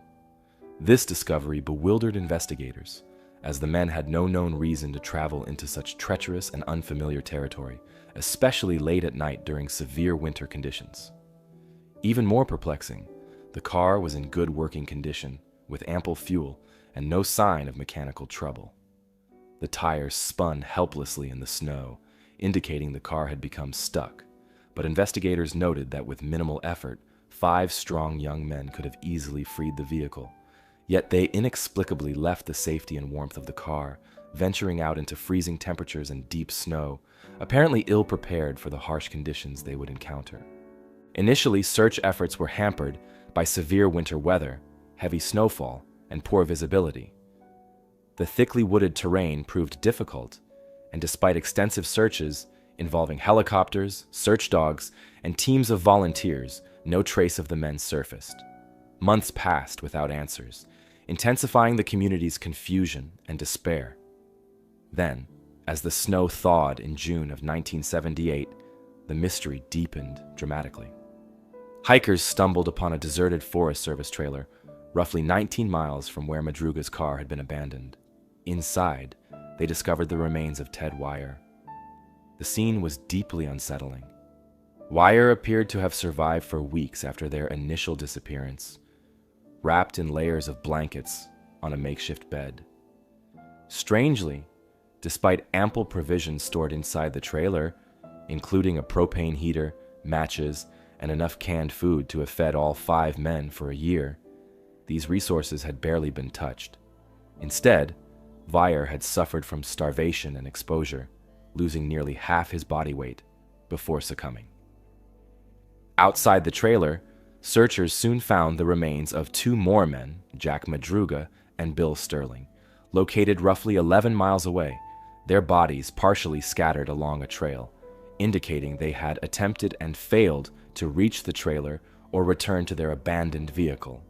This discovery bewildered investigators, as the men had no known reason to travel into such treacherous and unfamiliar territory, especially late at night during severe winter conditions. Even more perplexing, the car was in good working condition, with ample fuel and no sign of mechanical trouble. The tires spun helplessly in the snow, indicating the car had become stuck, but investigators noted that with minimal effort, 5 strong young men could have easily freed the vehicle. Yet they inexplicably left the safety and warmth of the car, venturing out into freezing temperatures and deep snow, apparently ill-prepared for the harsh conditions they would encounter. Initially, search efforts were hampered by severe winter weather, heavy snowfall, and poor visibility. The thickly wooded terrain proved difficult, and despite extensive searches involving helicopters, search dogs, and teams of volunteers, no trace of the men surfaced. Months passed without answers, intensifying the community's confusion and despair. Then, as the snow thawed in June of 1978, the mystery deepened dramatically. Hikers stumbled upon a deserted Forest Service trailer, roughly 19 miles from where Madruga's car had been abandoned. Inside, they discovered the remains of Ted Wire. The scene was deeply unsettling. Wire appeared to have survived for weeks after their initial disappearance, wrapped in layers of blankets on a makeshift bed. Strangely, despite ample provisions stored inside the trailer, including a propane heater, matches, and enough canned food to have fed all 5 men for a year, these resources had barely been touched. Instead, Wire had suffered from starvation and exposure, losing nearly half his body weight before succumbing. Outside the trailer, searchers soon found the remains of 2 more men, Jack Madruga and Bill Sterling, located roughly 11 miles away, their bodies partially scattered along a trail, indicating they had attempted and failed to reach the trailer or return to their abandoned vehicle.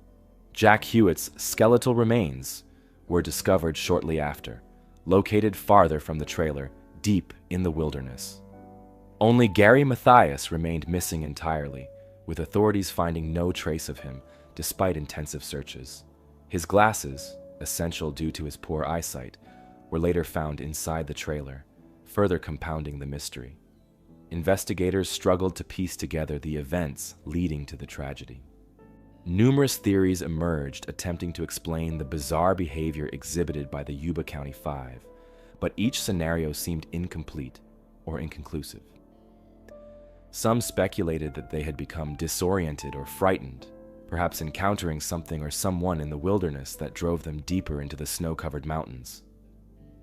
Jack Hewitt's skeletal remains were discovered shortly after, located farther from the trailer, deep in the wilderness. Only Gary Mathias remained missing entirely, with authorities finding no trace of him despite intensive searches. His glasses, essential due to his poor eyesight, were later found inside the trailer, further compounding the mystery. Investigators struggled to piece together the events leading to the tragedy. Numerous theories emerged attempting to explain the bizarre behavior exhibited by the Yuba County Five, but each scenario seemed incomplete or inconclusive. Some speculated that they had become disoriented or frightened, perhaps encountering something or someone in the wilderness that drove them deeper into the snow-covered mountains.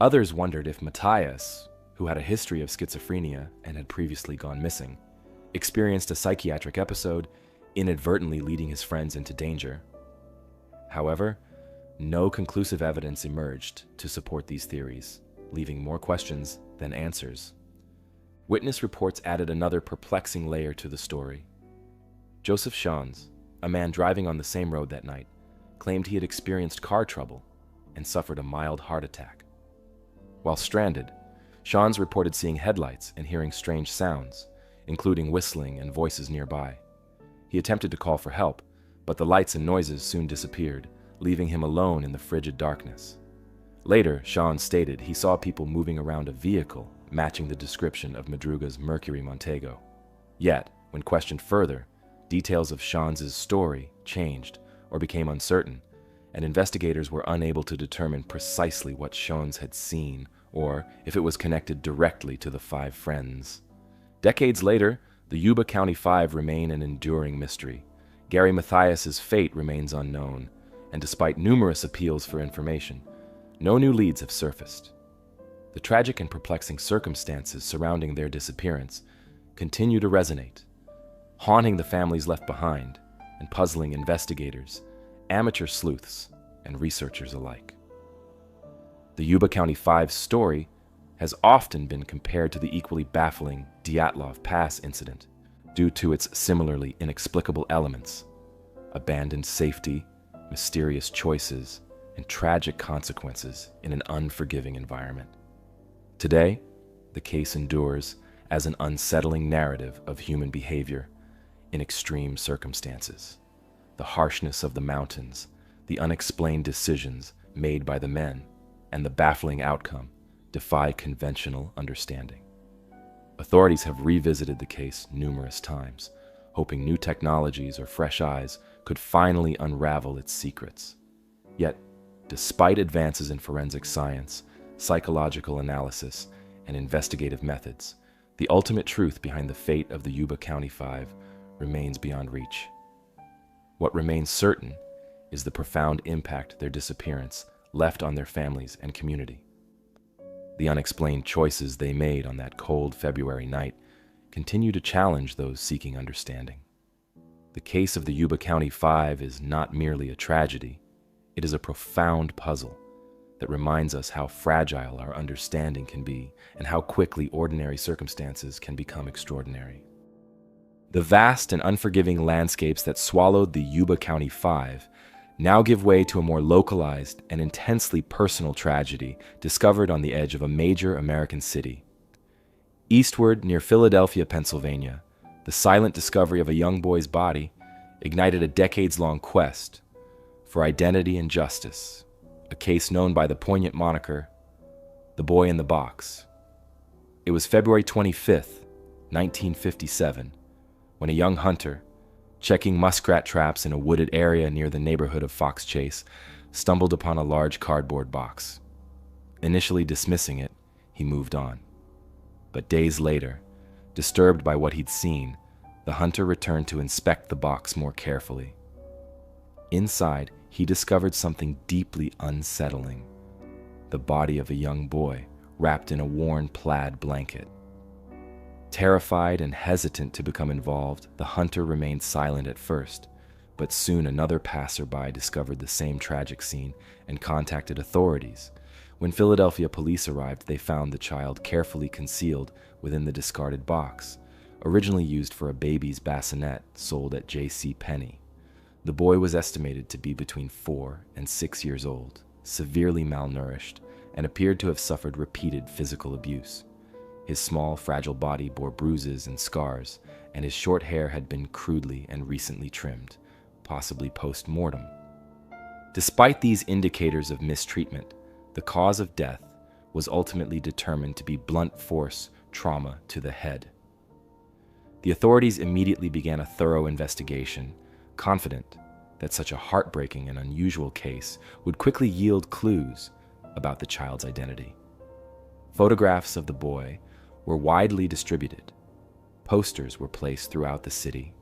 Others wondered if Matthias, who had a history of schizophrenia and had previously gone missing, experienced a psychiatric episode, inadvertently leading his friends into danger. However, no conclusive evidence emerged to support these theories, leaving more questions than answers. Witness reports added another perplexing layer to the story. Joseph Shans, a man driving on the same road that night, claimed he had experienced car trouble and suffered a mild heart attack. While stranded, Shans reported seeing headlights and hearing strange sounds, including whistling and voices nearby. He attempted to call for help, but the lights and noises soon disappeared, leaving him alone in the frigid darkness. Later, Shans stated he saw people moving around a vehicle matching the description of Madruga's Mercury Montego. Yet, when questioned further, details of Shans's story changed or became uncertain, and investigators were unable to determine precisely what Shans had seen or if it was connected directly to the five friends. Decades later, the Yuba County Five remain an enduring mystery. Gary Mathias's fate remains unknown, and despite numerous appeals for information, no new leads have surfaced. The tragic and perplexing circumstances surrounding their disappearance continue to resonate, haunting the families left behind and puzzling investigators, amateur sleuths, and researchers alike. The Yuba County Five's story has often been compared to the equally baffling Dyatlov Pass incident due to its similarly inexplicable elements: abandoned safety, mysterious choices, and tragic consequences in an unforgiving environment. Today, the case endures as an unsettling narrative of human behavior in extreme circumstances. The harshness of the mountains, the unexplained decisions made by the men, and the baffling outcome defy conventional understanding. Authorities have revisited the case numerous times, hoping new technologies or fresh eyes could finally unravel its secrets. Yet, despite advances in forensic science, psychological analysis, and investigative methods, the ultimate truth behind the fate of the Yuba County Five remains beyond reach. What remains certain is the profound impact their disappearance left on their families and community. The unexplained choices they made on that cold February night continue to challenge those seeking understanding. The case of the Yuba County Five is not merely a tragedy, it is a profound puzzle that reminds us how fragile our understanding can be and how quickly ordinary circumstances can become extraordinary. The vast and unforgiving landscapes that swallowed the Yuba County Five now give way to a more localized and intensely personal tragedy discovered on the edge of a major American city. Eastward, near Philadelphia, Pennsylvania, the silent discovery of a young boy's body ignited a decades-long quest for identity and justice, a case known by the poignant moniker, The Boy in the Box. It was February 25th, 1957, when a young hunter, checking muskrat traps in a wooded area near the neighborhood of Fox Chase, stumbled upon a large cardboard box. Initially dismissing it, he moved on. But days later, disturbed by what he'd seen, the hunter returned to inspect the box more carefully. Inside, he discovered something deeply unsettling: the body of a young boy wrapped in a worn plaid blanket. Terrified and hesitant to become involved, the hunter remained silent at first, but soon another passerby discovered the same tragic scene and contacted authorities. When Philadelphia police arrived, they found the child carefully concealed within the discarded box, originally used for a baby's bassinet sold at J.C. Penney. The boy was estimated to be between 4 and 6 years old, severely malnourished, and appeared to have suffered repeated physical abuse. His small, fragile body bore bruises and scars, and his short hair had been crudely and recently trimmed, possibly post-mortem. Despite these indicators of mistreatment, the cause of death was ultimately determined to be blunt force trauma to the head. The authorities immediately began a thorough investigation, confident that such a heartbreaking and unusual case would quickly yield clues about the child's identity. Photographs of the boy were widely distributed. Posters were placed throughout the city,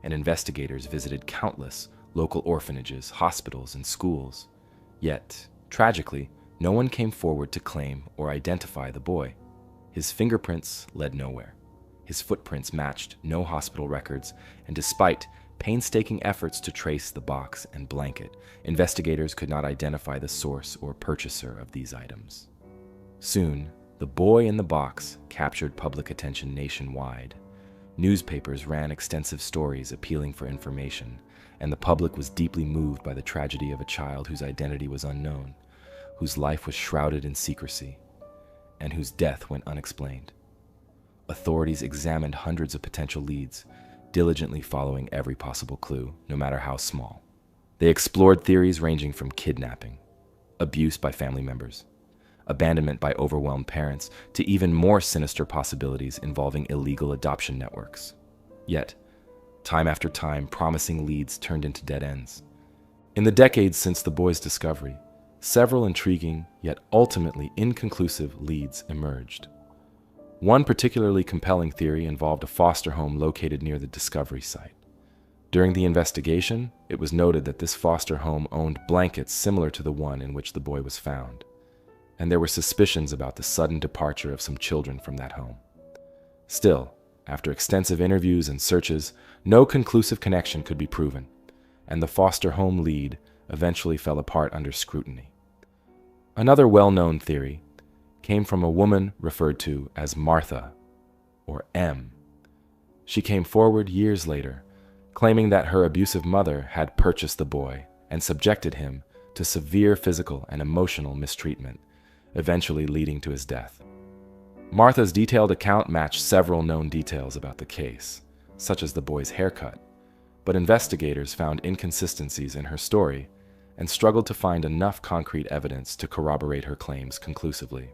and investigators visited countless local orphanages, hospitals, and schools. Yet, tragically, no one came forward to claim or identify the boy. His fingerprints led nowhere. His footprints matched no hospital records, and despite painstaking efforts to trace the box and blanket, investigators could not identify the source or purchaser of these items. Soon, the boy in the box captured public attention nationwide. Newspapers ran extensive stories appealing for information, and the public was deeply moved by the tragedy of a child whose identity was unknown, whose life was shrouded in secrecy, and whose death went unexplained. Authorities examined hundreds of potential leads, diligently following every possible clue, no matter how small. They explored theories ranging from kidnapping, abuse by family members, abandonment by overwhelmed parents, to even more sinister possibilities involving illegal adoption networks. Yet, time after time, promising leads turned into dead ends. In the decades since the boy's discovery, several intriguing yet ultimately inconclusive leads emerged. One particularly compelling theory involved a foster home located near the discovery site. During the investigation, it was noted that this foster home owned blankets similar to the one in which the boy was found, and there were suspicions about the sudden departure of some children from that home. Still, after extensive interviews and searches, no conclusive connection could be proven, and the foster home lead eventually fell apart under scrutiny. Another well-known theory came from a woman referred to as Martha, or M. She came forward years later, claiming that her abusive mother had purchased the boy and subjected him to severe physical and emotional mistreatment, eventually leading to his death. Martha's detailed account matched several known details about the case, such as the boy's haircut, but investigators found inconsistencies in her story and struggled to find enough concrete evidence to corroborate her claims conclusively.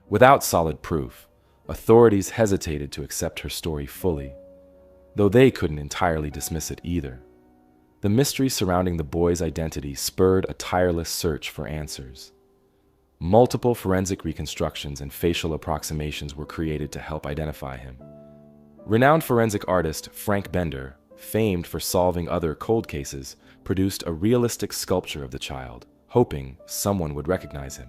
Without solid proof, authorities hesitated to accept her story fully, though they couldn't entirely dismiss it either. The mystery surrounding the boy's identity spurred a tireless search for answers. Multiple forensic reconstructions and facial approximations were created to help identify him. Renowned forensic artist Frank Bender, famed for solving other cold cases, produced a realistic sculpture of the child, hoping someone would recognize him.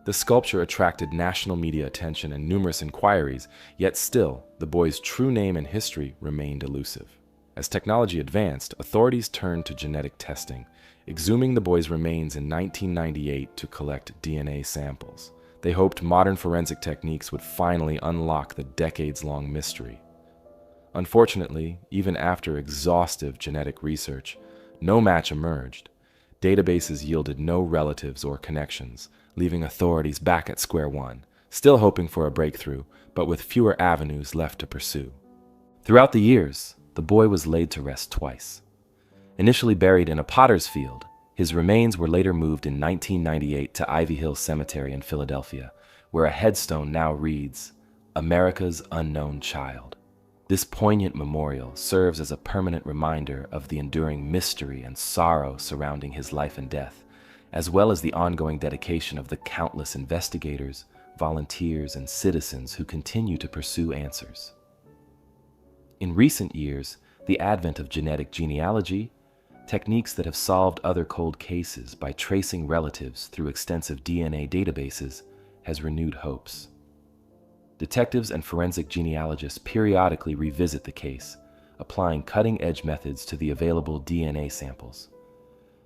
The sculpture attracted national media attention and numerous inquiries, yet still, the boy's true name and history remained elusive. As technology advanced, authorities turned to genetic testing, exhuming the boy's remains in 1998 to collect DNA samples. They hoped modern forensic techniques would finally unlock the decades-long mystery. Unfortunately, even after exhaustive genetic research, no match emerged. Databases yielded no relatives or connections, leaving authorities back at square one, still hoping for a breakthrough, but with fewer avenues left to pursue. Throughout the years, the boy was laid to rest twice. Initially buried in a potter's field, his remains were later moved in 1998 to Ivy Hill Cemetery in Philadelphia, where a headstone now reads, "America's Unknown Child." This poignant memorial serves as a permanent reminder of the enduring mystery and sorrow surrounding his life and death, as well as the ongoing dedication of the countless investigators, volunteers, and citizens who continue to pursue answers. In recent years, the advent of genetic genealogy, techniques that have solved other cold cases by tracing relatives through extensive DNA databases, has renewed hopes. Detectives and forensic genealogists periodically revisit the case, applying cutting-edge methods to the available DNA samples.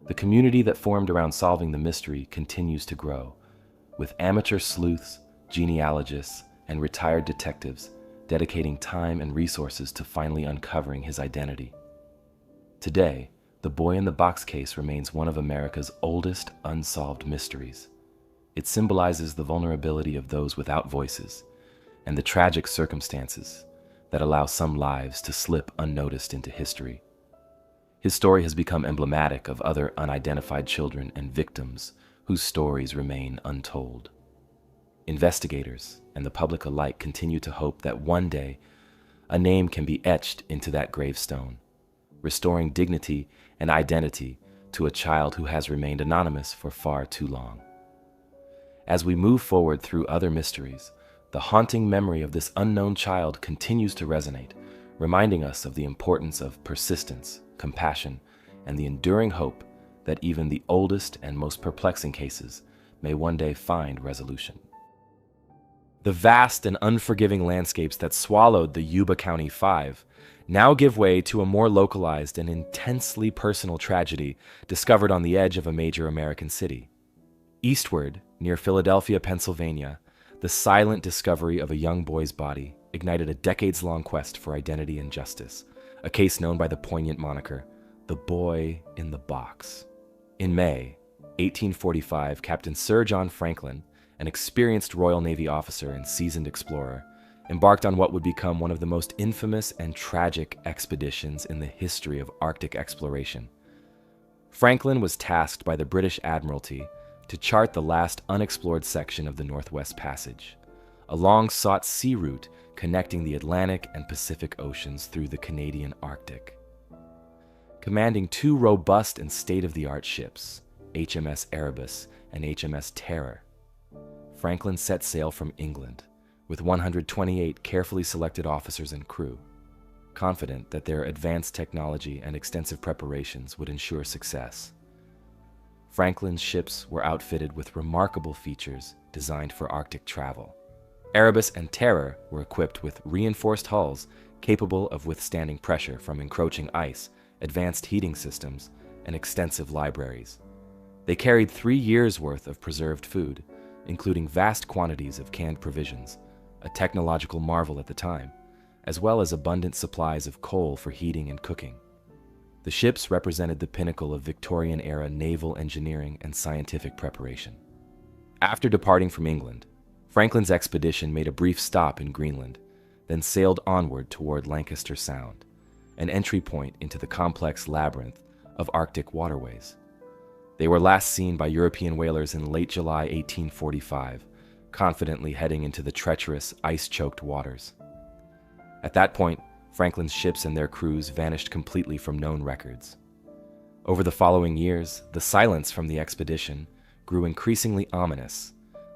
The community that formed around solving the mystery continues to grow, with amateur sleuths, genealogists, and retired detectives dedicating time and resources to finally uncovering his identity. Today, the boy in the box case remains one of America's oldest unsolved mysteries. It symbolizes the vulnerability of those without voices and the tragic circumstances that allow some lives to slip unnoticed into history. His story has become emblematic of other unidentified children and victims whose stories remain untold. Investigators and the public alike continue to hope that one day a name can be etched into that gravestone, restoring dignity and identity to a child who has remained anonymous for far too long. As we move forward through other mysteries, the haunting memory of this unknown child continues to resonate, reminding us of the importance of persistence, compassion, and the enduring hope that even the oldest and most perplexing cases may one day find resolution. The vast and unforgiving landscapes that swallowed the Yuba County Five now give way to a more localized and intensely personal tragedy discovered on the edge of a major American city. Eastward, near Philadelphia, Pennsylvania, the silent discovery of a young boy's body ignited a decades-long quest for identity and justice, a case known by the poignant moniker, the boy in the box. In May 1845, Captain Sir John Franklin, an experienced Royal Navy officer and seasoned explorer, embarked on what would become one of the most infamous and tragic expeditions in the history of Arctic exploration. Franklin was tasked by the British Admiralty to chart the last unexplored section of the Northwest Passage, a long-sought sea route connecting the Atlantic and Pacific Oceans through the Canadian Arctic. Commanding two robust and state-of-the-art ships, HMS Erebus and HMS Terror, Franklin set sail from England with 128 carefully selected officers and crew, confident that their advanced technology and extensive preparations would ensure success. Franklin's ships were outfitted with remarkable features designed for Arctic travel. Erebus and Terror were equipped with reinforced hulls capable of withstanding pressure from encroaching ice, advanced heating systems, and extensive libraries. They carried 3 years' worth of preserved food, including vast quantities of canned provisions, a technological marvel at the time, as well as abundant supplies of coal for heating and cooking. The ships represented the pinnacle of Victorian-era naval engineering and scientific preparation. After departing from England, Franklin's expedition made a brief stop in Greenland, then sailed onward toward Lancaster Sound, an entry point into the complex labyrinth of Arctic waterways. They were last seen by European whalers in late July 1845, confidently heading into the treacherous, ice-choked waters. At that point, Franklin's ships and their crews vanished completely from known records. Over the following years, the silence from the expedition grew increasingly ominous,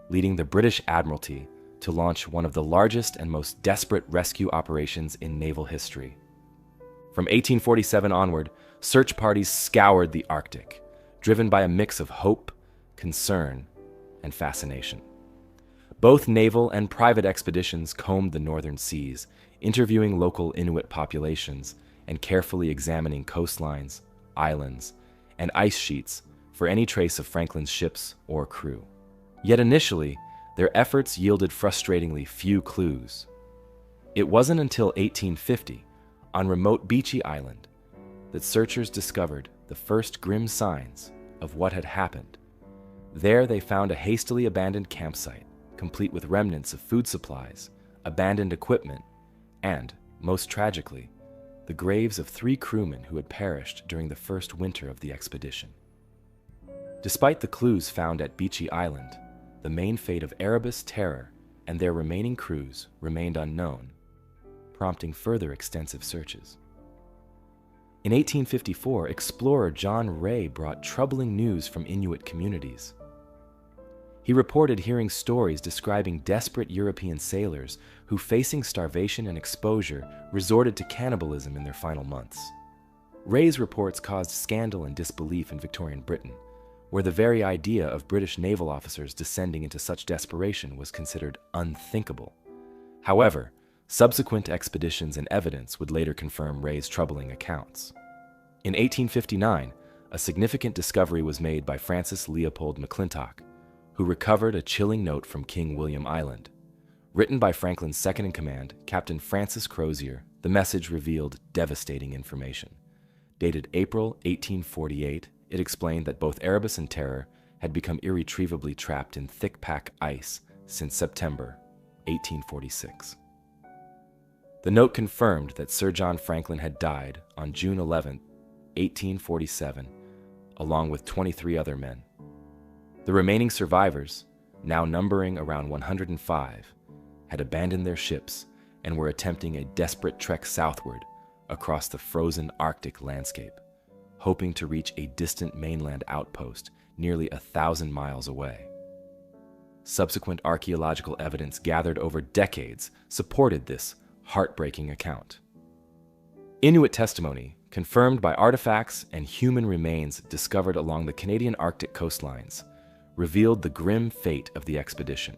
leading the British Admiralty to launch one of the largest and most desperate rescue operations in naval history. From 1847 onward, search parties scoured the Arctic, driven by a mix of hope, concern, and fascination. Both naval and private expeditions combed the northern seas, interviewing local Inuit populations and carefully examining coastlines, islands, and ice sheets for any trace of Franklin's ships or crew. Yet initially, their efforts yielded frustratingly few clues. It wasn't until 1850, on remote Beechy Island, that searchers discovered the first grim signs of what had happened. There they found a hastily abandoned campsite, complete with remnants of food supplies, abandoned equipment, and, most tragically, the graves of 3 crewmen who had perished during the first winter of the expedition. Despite the clues found at Beechy Island, the main fate of Erebus, Terror, and their remaining crews remained unknown, prompting further extensive searches. In 1854, explorer John Ray brought troubling news from Inuit communities. He reported hearing stories describing desperate European sailors who, facing starvation and exposure, resorted to cannibalism in their final months. Ray's reports caused scandal and disbelief in Victorian Britain, where the very idea of British naval officers descending into such desperation was considered unthinkable. However, subsequent expeditions and evidence would later confirm Ray's troubling accounts. In 1859, a significant discovery was made by Francis Leopold McClintock, who recovered a chilling note from King William Island. Written by Franklin's second-in-command, Captain Francis Crozier, the message revealed devastating information. Dated April 1848, it explained that both Erebus and Terror had become irretrievably trapped in thick-pack ice since September 1846. The note confirmed that Sir John Franklin had died on June 11, 1847, along with 23 other men. The remaining survivors, now numbering around 105, had abandoned their ships and were attempting a desperate trek southward across the frozen Arctic landscape, hoping to reach a distant mainland outpost nearly 1,000 miles away. Subsequent archaeological evidence gathered over decades supported this heartbreaking account. Inuit testimony, confirmed by artifacts and human remains discovered along the Canadian Arctic coastlines, revealed the grim fate of the expedition.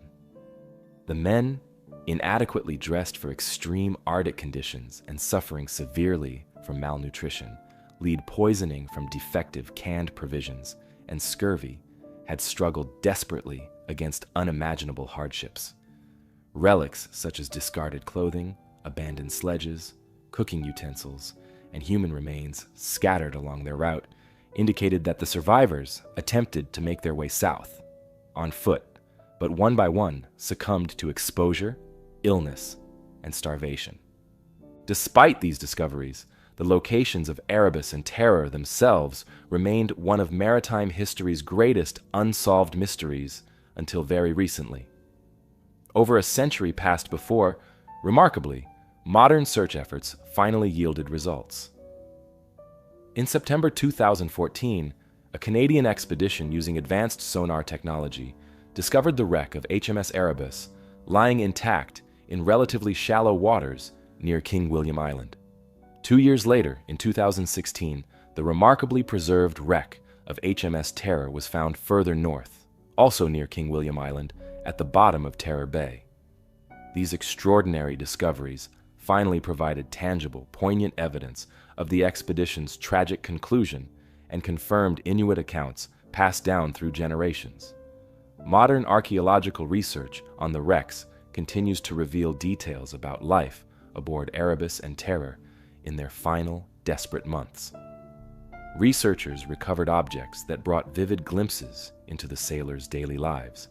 The men, inadequately dressed for extreme Arctic conditions and suffering severely from malnutrition, lead poisoning from defective canned provisions, and scurvy, had struggled desperately against unimaginable hardships. Relics such as discarded clothing, abandoned sledges, cooking utensils, and human remains scattered along their route indicated that the survivors attempted to make their way south, on foot, but one by one succumbed to exposure, illness, and starvation. Despite these discoveries, the locations of Erebus and Terror themselves remained one of maritime history's greatest unsolved mysteries until very recently. Over a century passed before, remarkably, modern search efforts finally yielded results. In September 2014, a Canadian expedition using advanced sonar technology discovered the wreck of HMS Erebus lying intact in relatively shallow waters near King William Island. 2 years later, in 2016, the remarkably preserved wreck of HMS Terror was found further north, also near King William Island, at the bottom of Terror Bay. These extraordinary discoveries finally provided tangible, poignant evidence of the expedition's tragic conclusion and confirmed Inuit accounts passed down through generations. Modern archaeological research on the wrecks continues to reveal details about life aboard Erebus and Terror in their final, desperate months. Researchers recovered objects that brought vivid glimpses into the sailors' daily lives: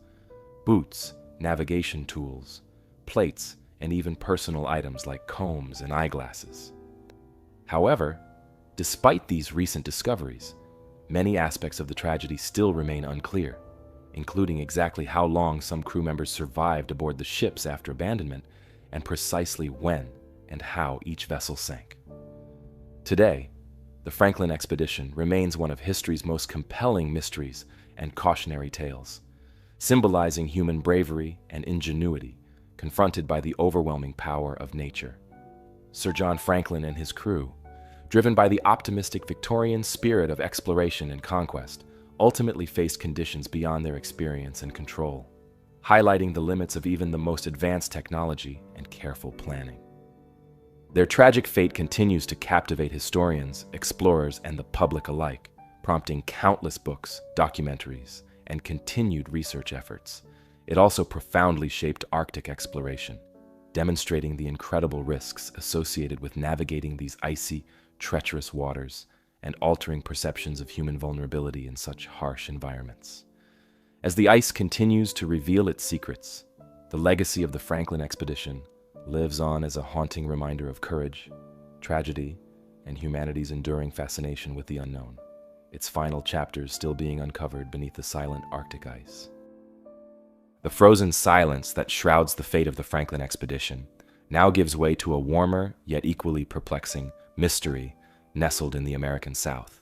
boots, navigation tools, plates, and even personal items like combs and eyeglasses. However, despite these recent discoveries, many aspects of the tragedy still remain unclear, including exactly how long some crew members survived aboard the ships after abandonment, and precisely when and how each vessel sank. Today, the Franklin expedition remains one of history's most compelling mysteries and cautionary tales, symbolizing human bravery and ingenuity confronted by the overwhelming power of nature. Sir John Franklin and his crew, driven by the optimistic Victorian spirit of exploration and conquest, ultimately faced conditions beyond their experience and control, highlighting the limits of even the most advanced technology and careful planning. Their tragic fate continues to captivate historians, explorers, and the public alike, prompting countless books, documentaries, and continued research efforts. It also profoundly shaped Arctic exploration, demonstrating the incredible risks associated with navigating these icy, treacherous waters and altering perceptions of human vulnerability in such harsh environments. As the ice continues to reveal its secrets, the legacy of the Franklin expedition lives on as a haunting reminder of courage, tragedy, and humanity's enduring fascination with the unknown, its final chapters still being uncovered beneath the silent Arctic ice. The frozen silence that shrouds the fate of the Franklin expedition now gives way to a warmer, yet equally perplexing, mystery nestled in the American South.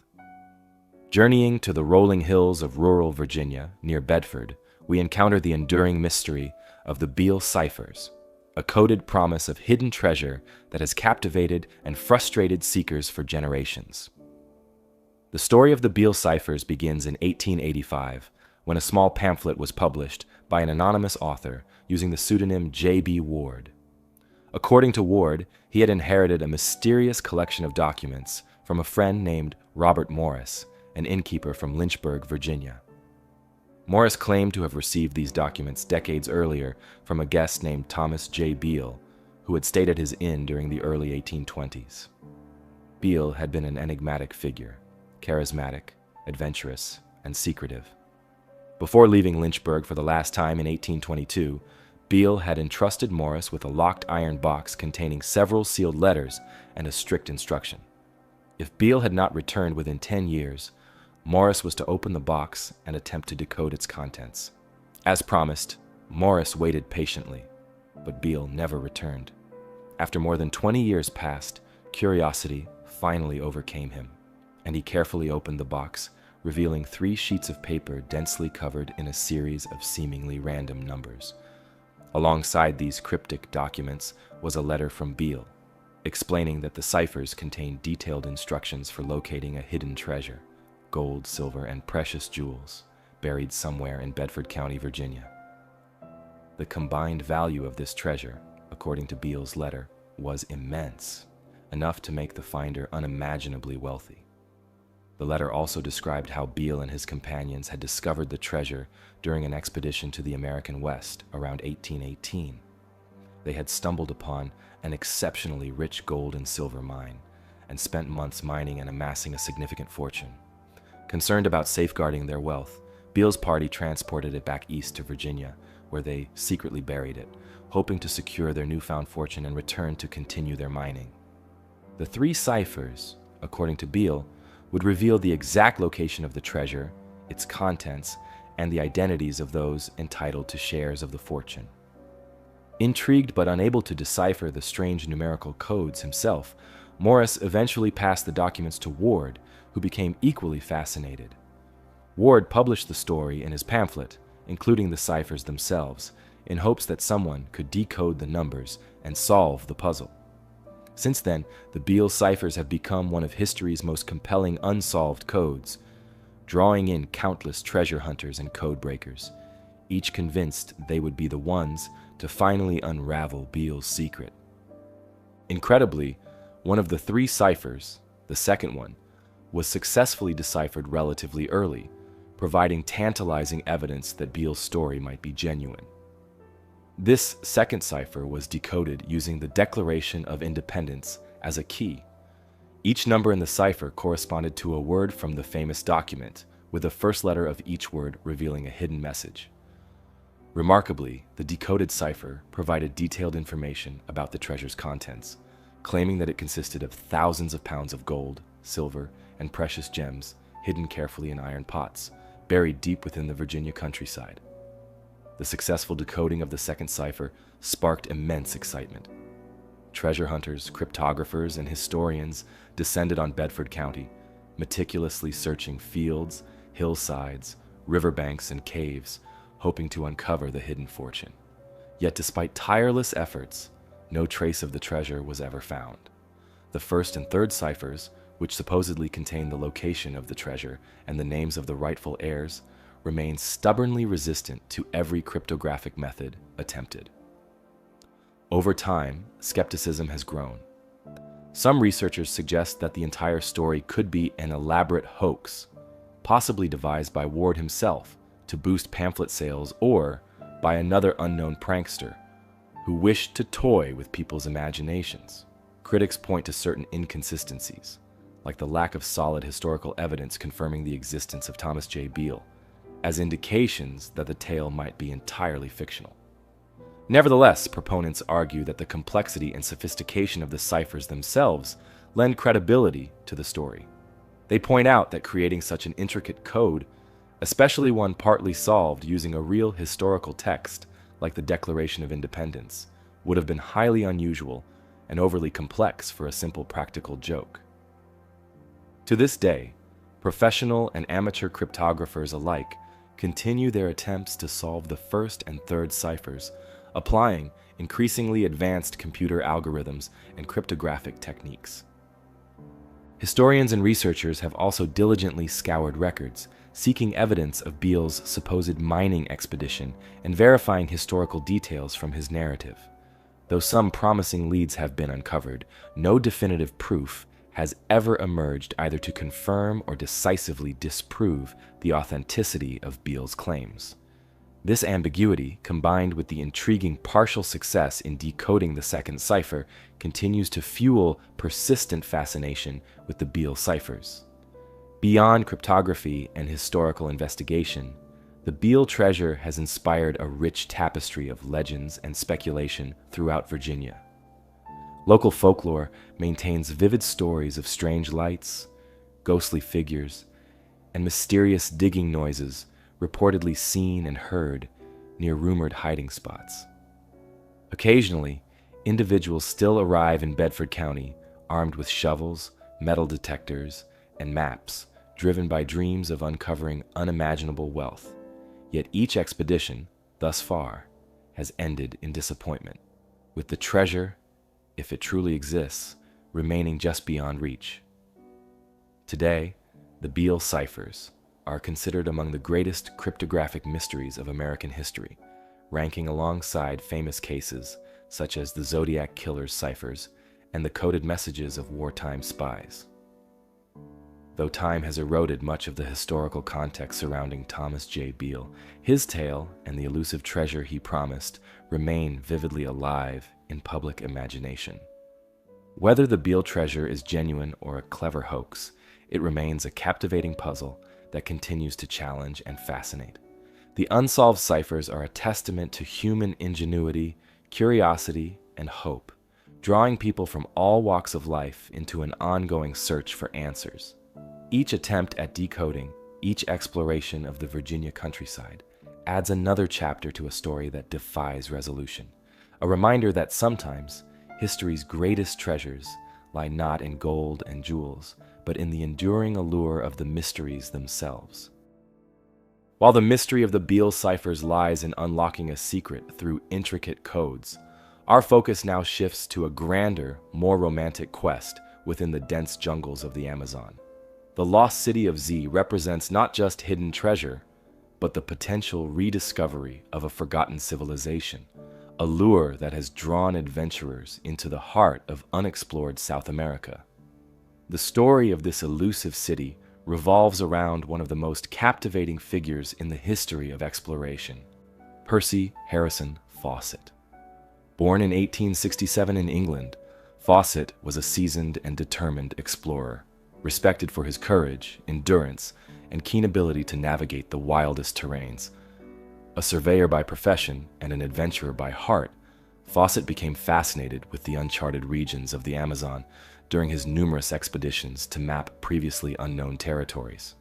Journeying to the rolling hills of rural Virginia, near Bedford, we encounter the enduring mystery of the Beale ciphers, a coded promise of hidden treasure that has captivated and frustrated seekers for generations. The story of the Beale ciphers begins in 1885, when a small pamphlet was published by an anonymous author using the pseudonym J.B. Ward. According to Ward, he had inherited a mysterious collection of documents from a friend named Robert Morris, an innkeeper from Lynchburg, Virginia. Morris claimed to have received these documents decades earlier from a guest named Thomas J. Beale, who had stayed at his inn during the early 1820s. Beale had been an enigmatic figure, charismatic, adventurous, and secretive. Before leaving Lynchburg for the last time in 1822, Beale had entrusted Morris with a locked iron box containing several sealed letters and a strict instruction. If Beale had not returned within 10 years, Morris was to open the box and attempt to decode its contents. As promised, Morris waited patiently, but Beale never returned. After more than 20 years passed, curiosity finally overcame him, and he carefully opened the box, revealing 3 sheets of paper densely covered in a series of seemingly random numbers. Alongside these cryptic documents was a letter from Beale, explaining that the ciphers contained detailed instructions for locating a hidden treasure, gold, silver, and precious jewels, buried somewhere in Bedford County, Virginia. The combined value of this treasure, according to Beale's letter, was immense, enough to make the finder unimaginably wealthy. The letter also described how Beale and his companions had discovered the treasure during an expedition to the American West around 1818. They had stumbled upon an exceptionally rich gold and silver mine and spent months mining and amassing a significant fortune. Concerned about safeguarding their wealth, Beale's party transported it back east to Virginia, where they secretly buried it, hoping to secure their newfound fortune and return to continue their mining. The 3 ciphers, according to Beale, would reveal the exact location of the treasure, its contents, and the identities of those entitled to shares of the fortune. Intrigued but unable to decipher the strange numerical codes himself, Morris eventually passed the documents to Ward, who became equally fascinated. Ward published the story in his pamphlet, including the ciphers themselves, in hopes that someone could decode the numbers and solve the puzzle. Since then, the Beale ciphers have become one of history's most compelling unsolved codes, drawing in countless treasure hunters and code breakers, each convinced they would be the ones to finally unravel Beale's secret. Incredibly, one of the 3 ciphers, the second one, was successfully deciphered relatively early, providing tantalizing evidence that Beale's story might be genuine. This second cipher was decoded using the Declaration of Independence as a key. Each number in the cipher corresponded to a word from the famous document, with the first letter of each word revealing a hidden message. Remarkably, the decoded cipher provided detailed information about the treasure's contents, claiming that it consisted of thousands of pounds of gold, silver, and precious gems hidden carefully in iron pots, buried deep within the Virginia countryside. The successful decoding of the second cipher sparked immense excitement. Treasure hunters, cryptographers, and historians descended on Bedford County, meticulously searching fields, hillsides, riverbanks, and caves, hoping to uncover the hidden fortune. Yet despite tireless efforts, no trace of the treasure was ever found. The first and third ciphers, which supposedly contained the location of the treasure and the names of the rightful heirs, remained stubbornly resistant to every cryptographic method attempted. Over time, skepticism has grown. Some researchers suggest that the entire story could be an elaborate hoax, possibly devised by Ward himself to boost pamphlet sales, or by another unknown prankster who wished to toy with people's imaginations. Critics point to certain inconsistencies, like the lack of solid historical evidence confirming the existence of Thomas J. Beale, as indications that the tale might be entirely fictional. Nevertheless, proponents argue that the complexity and sophistication of the ciphers themselves lend credibility to the story. They point out that creating such an intricate code, especially one partly solved using a real historical text like the Declaration of Independence, would have been highly unusual and overly complex for a simple practical joke. To this day, professional and amateur cryptographers alike continue their attempts to solve the first and third ciphers, applying increasingly advanced computer algorithms and cryptographic techniques. Historians and researchers have also diligently scoured records, seeking evidence of Beale's supposed mining expedition and verifying historical details from his narrative. Though some promising leads have been uncovered, no definitive proof has ever emerged either to confirm or decisively disprove the authenticity of Beale's claims. This ambiguity, combined with the intriguing partial success in decoding the second cipher, continues to fuel persistent fascination with the Beale ciphers. Beyond cryptography and historical investigation, the Beale treasure has inspired a rich tapestry of legends and speculation throughout Virginia. Local folklore maintains vivid stories of strange lights, ghostly figures, and mysterious digging noises reportedly seen and heard near rumored hiding spots. Occasionally, individuals still arrive in Bedford County armed with shovels, metal detectors, and maps, driven by dreams of uncovering unimaginable wealth. Yet each expedition, thus far, has ended in disappointment, with the treasure, if it truly exists, remaining just beyond reach. Today, the Beale ciphers are considered among the greatest cryptographic mysteries of American history, ranking alongside famous cases such as the Zodiac Killer's ciphers and the coded messages of wartime spies. Though time has eroded much of the historical context surrounding Thomas J. Beale, his tale and the elusive treasure he promised remain vividly alive in public imagination. Whether the Beale treasure is genuine or a clever hoax, it remains a captivating puzzle that continues to challenge and fascinate. The unsolved ciphers are a testament to human ingenuity, curiosity, and hope, drawing people from all walks of life into an ongoing search for answers. Each attempt at decoding, each exploration of the Virginia countryside, adds another chapter to a story that defies resolution, a reminder that sometimes history's greatest treasures lie not in gold and jewels, but in the enduring allure of the mysteries themselves. While the mystery of the Beale ciphers lies in unlocking a secret through intricate codes, our focus now shifts to a grander, more romantic quest within the dense jungles of the Amazon. The lost city of Z represents not just hidden treasure, but the potential rediscovery of a forgotten civilization, a lure that has drawn adventurers into the heart of unexplored South America. The story of this elusive city revolves around one of the most captivating figures in the history of exploration, Percy Harrison Fawcett. Born in 1867 in England, Fawcett was a seasoned and determined explorer, respected for his courage, endurance, and keen ability to navigate the wildest terrains. A surveyor by profession and an adventurer by heart, Fawcett became fascinated with the uncharted regions of the Amazon during his numerous expeditions to map previously unknown territories.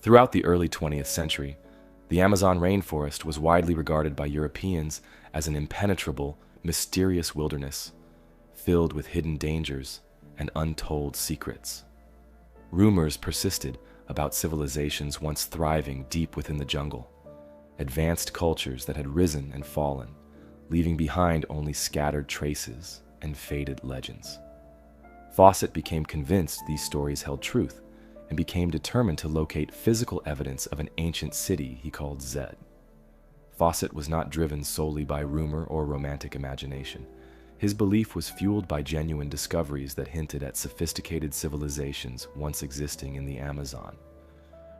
Throughout the early 20th century, the Amazon rainforest was widely regarded by Europeans as an impenetrable, mysterious wilderness, filled with hidden dangers and untold secrets. Rumors persisted about civilizations once thriving deep within the jungle, advanced cultures that had risen and fallen, leaving behind only scattered traces and faded legends. Fawcett became convinced these stories held truth and became determined to locate physical evidence of an ancient city he called Zed. Fawcett was not driven solely by rumor or romantic imagination. His belief was fueled by genuine discoveries that hinted at sophisticated civilizations once existing in the Amazon.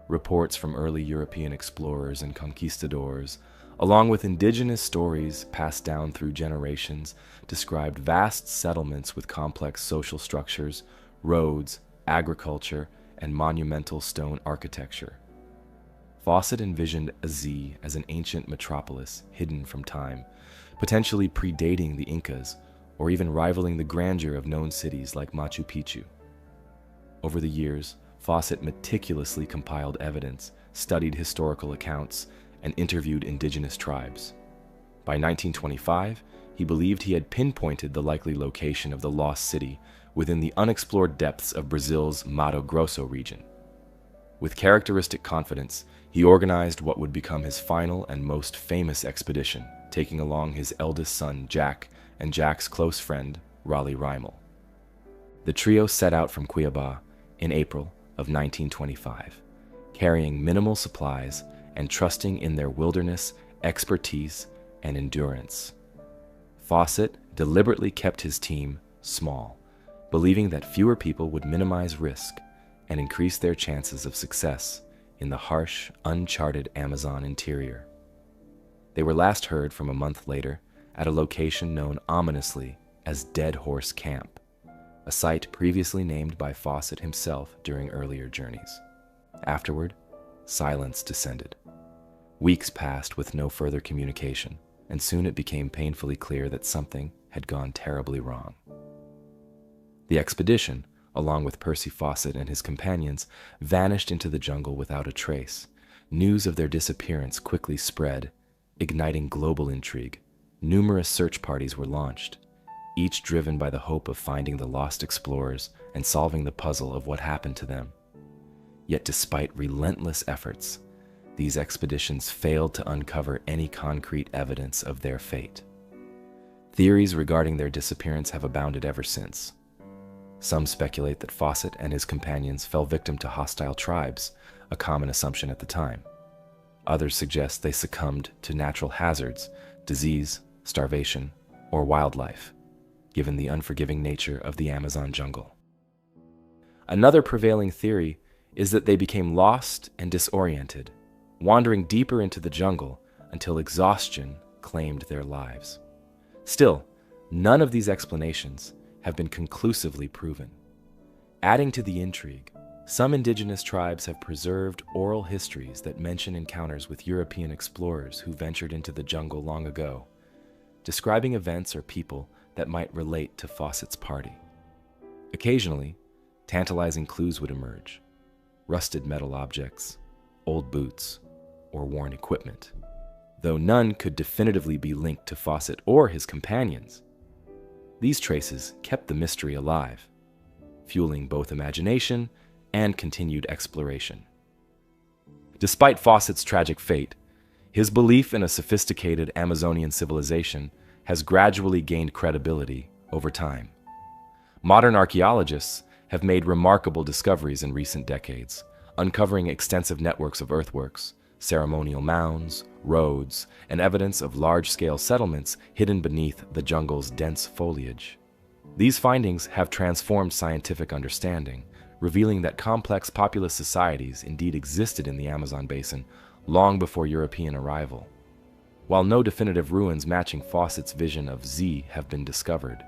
Reports from early European explorers and conquistadors, along with indigenous stories passed down through generations, described vast settlements with complex social structures, roads, agriculture, and monumental stone architecture. Fawcett envisioned Z as an ancient metropolis hidden from time, potentially predating the Incas, or even rivaling the grandeur of known cities like Machu Picchu. Over the years, Fawcett meticulously compiled evidence, studied historical accounts, and interviewed indigenous tribes. By 1925, he believed he had pinpointed the likely location of the lost city within the unexplored depths of Brazil's Mato Grosso region. With characteristic confidence, he organized what would become his final and most famous expedition, taking along his eldest son, Jack, and Jack's close friend, Raleigh Rimmel. The trio set out from Cuiabá in April of 1925, carrying minimal supplies and trusting in their wilderness expertise and endurance. Fawcett deliberately kept his team small, believing that fewer people would minimize risk and increase their chances of success in the harsh, uncharted Amazon interior. They were last heard from a month later at a location known ominously as Dead Horse Camp, a site previously named by Fawcett himself during earlier journeys. Afterward, silence descended. Weeks passed with no further communication, and soon it became painfully clear that something had gone terribly wrong. The expedition, along with Percy Fawcett and his companions, vanished into the jungle without a trace. News of their disappearance quickly spread, igniting global intrigue. Numerous search parties were launched, each driven by the hope of finding the lost explorers and solving the puzzle of what happened to them. Yet despite relentless efforts, these expeditions failed to uncover any concrete evidence of their fate. Theories regarding their disappearance have abounded ever since. Some speculate that Fawcett and his companions fell victim to hostile tribes, a common assumption at the time. Others suggest they succumbed to natural hazards, disease, starvation, or wildlife, given the unforgiving nature of the Amazon jungle. Another prevailing theory is that they became lost and disoriented, wandering deeper into the jungle until exhaustion claimed their lives. Still, none of these explanations have been conclusively proven. Adding to the intrigue, some indigenous tribes have preserved oral histories that mention encounters with European explorers who ventured into the jungle long ago, describing events or people that might relate to Fawcett's party. Occasionally, tantalizing clues would emerge: rusted metal objects, old boots, or worn equipment, though none could definitively be linked to Fawcett or his companions. These traces kept the mystery alive, fueling both imagination and continued exploration. Despite Fawcett's tragic fate, his belief in a sophisticated Amazonian civilization has gradually gained credibility over time. Modern archaeologists have made remarkable discoveries in recent decades, uncovering extensive networks of earthworks, ceremonial mounds, roads, and evidence of large-scale settlements hidden beneath the jungle's dense foliage. These findings have transformed scientific understanding, revealing that complex populous societies indeed existed in the Amazon basin long before European arrival. While no definitive ruins matching Fawcett's vision of Z have been discovered,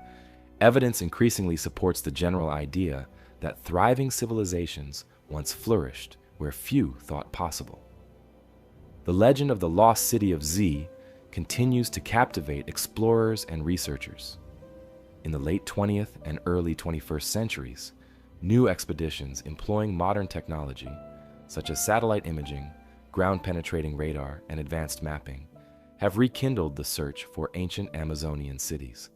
evidence increasingly supports the general idea that thriving civilizations once flourished where few thought possible. The legend of the lost city of Z continues to captivate explorers and researchers. In the late 20th and early 21st centuries, new expeditions employing modern technology, such as satellite imaging, ground-penetrating radar, and advanced mapping, have rekindled the search for ancient Amazonian cities.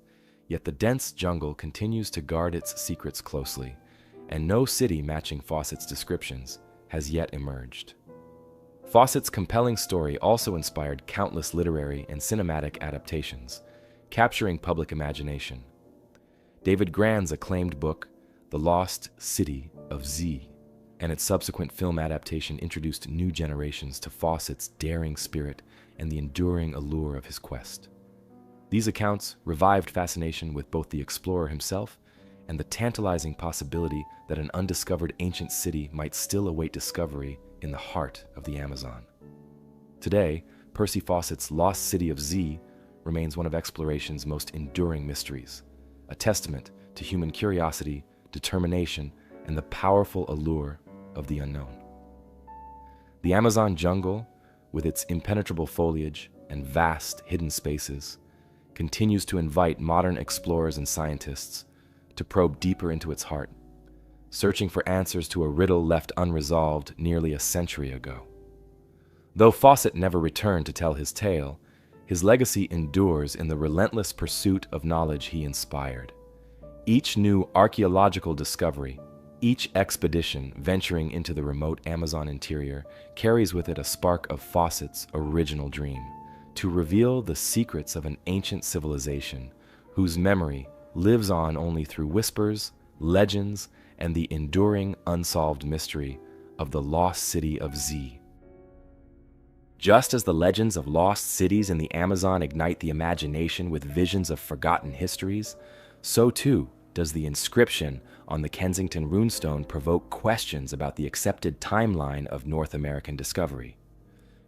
Yet the dense jungle continues to guard its secrets closely, and no city matching Fawcett's descriptions has yet emerged. Fawcett's compelling story also inspired countless literary and cinematic adaptations, capturing public imagination. David Grann's acclaimed book, The Lost City of Z, and its subsequent film adaptation introduced new generations to Fawcett's daring spirit and the enduring allure of his quest. These accounts revived fascination with both the explorer himself and the tantalizing possibility that an undiscovered ancient city might still await discovery in the heart of the Amazon. Today, Percy Fawcett's Lost City of Z remains one of exploration's most enduring mysteries, a testament to human curiosity, determination, and the powerful allure of the unknown. The Amazon jungle, with its impenetrable foliage and vast hidden spaces, continues to invite modern explorers and scientists to probe deeper into its heart, searching for answers to a riddle left unresolved nearly a century ago. Though Fawcett never returned to tell his tale, his legacy endures in the relentless pursuit of knowledge he inspired. Each new archaeological discovery, each expedition venturing into the remote Amazon interior carries with it a spark of Fawcett's original dream, to reveal the secrets of an ancient civilization whose memory lives on only through whispers, legends, and the enduring unsolved mystery of the lost city of Z. Just as the legends of lost cities in the Amazon ignite the imagination with visions of forgotten histories, so too does the inscription on the Kensington runestone provoke questions about the accepted timeline of North American discovery.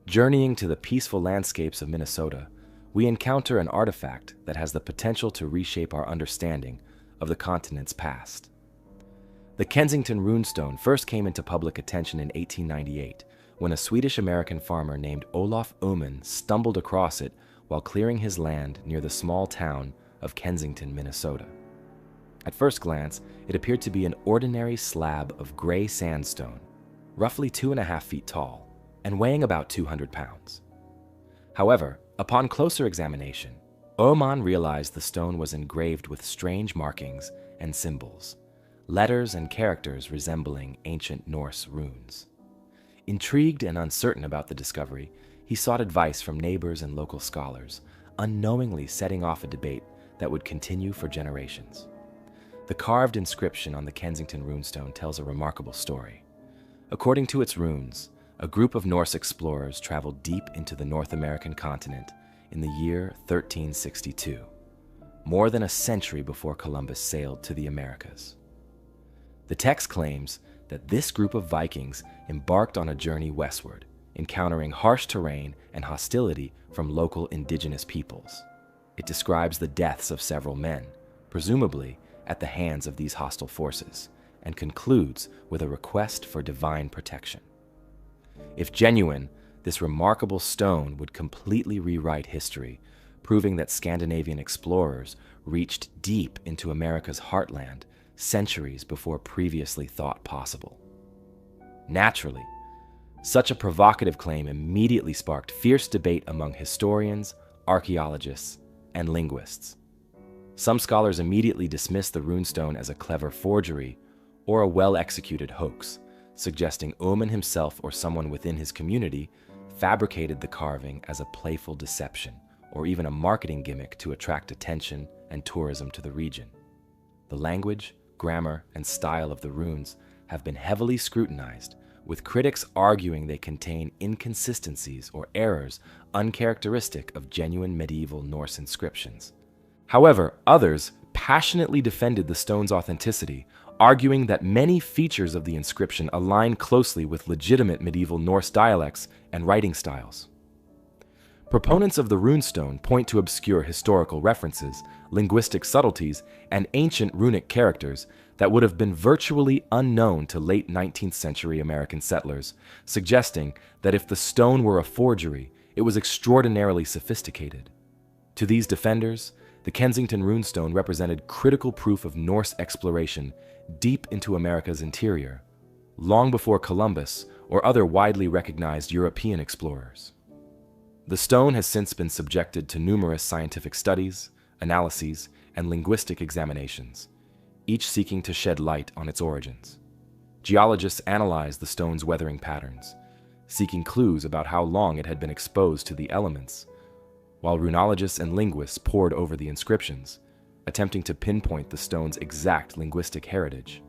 Journeying to the peaceful landscapes of Minnesota, we encounter an artifact that has the potential to reshape our understanding of the continent's past. The Kensington runestone first came into public attention in 1898 when a Swedish-American farmer named Olof Öhman stumbled across it while clearing his land near the small town of Kensington, Minnesota. At first glance, it appeared to be an ordinary slab of gray sandstone, roughly 2.5 feet tall, and weighing about 200 pounds. However, upon closer examination, Öhman realized the stone was engraved with strange markings and symbols, letters and characters resembling ancient Norse runes. Intrigued and uncertain about the discovery, he sought advice from neighbors and local scholars, unknowingly setting off a debate that would continue for generations. The carved inscription on the Kensington runestone tells a remarkable story. According to its runes, a group of Norse explorers traveled deep into the North American continent in the year 1362, more than a century before Columbus sailed to the Americas. The text claims that this group of Vikings embarked on a journey westward, encountering harsh terrain and hostility from local indigenous peoples. It describes the deaths of several men, presumably at the hands of these hostile forces, and concludes with a request for divine protection. If genuine, this remarkable stone would completely rewrite history, proving that Scandinavian explorers reached deep into America's heartland centuries before previously thought possible. Naturally, such a provocative claim immediately sparked fierce debate among historians, archaeologists, and linguists. Some scholars immediately dismissed the runestone as a clever forgery or a well-executed hoax, suggesting Öhman himself or someone within his community fabricated the carving as a playful deception or even a marketing gimmick to attract attention and tourism to the region. The language, grammar, and style of the runes have been heavily scrutinized, with critics arguing they contain inconsistencies or errors uncharacteristic of genuine medieval Norse inscriptions. However, others passionately defended the stone's authenticity, arguing that many features of the inscription align closely with legitimate medieval Norse dialects and writing styles. Proponents of the runestone point to obscure historical references, linguistic subtleties, and ancient runic characters that would have been virtually unknown to late 19th century American settlers, suggesting that if the stone were a forgery, it was extraordinarily sophisticated. To these defenders, the Kensington runestone represented critical proof of Norse exploration deep into America's interior, long before Columbus or other widely recognized European explorers. The stone has since been subjected to numerous scientific studies, analyses, and linguistic examinations, each seeking to shed light on its origins. Geologists analyzed the stone's weathering patterns, seeking clues about how long it had been exposed to the elements, while runologists and linguists pored over the inscriptions, attempting to pinpoint the stone's exact linguistic heritage.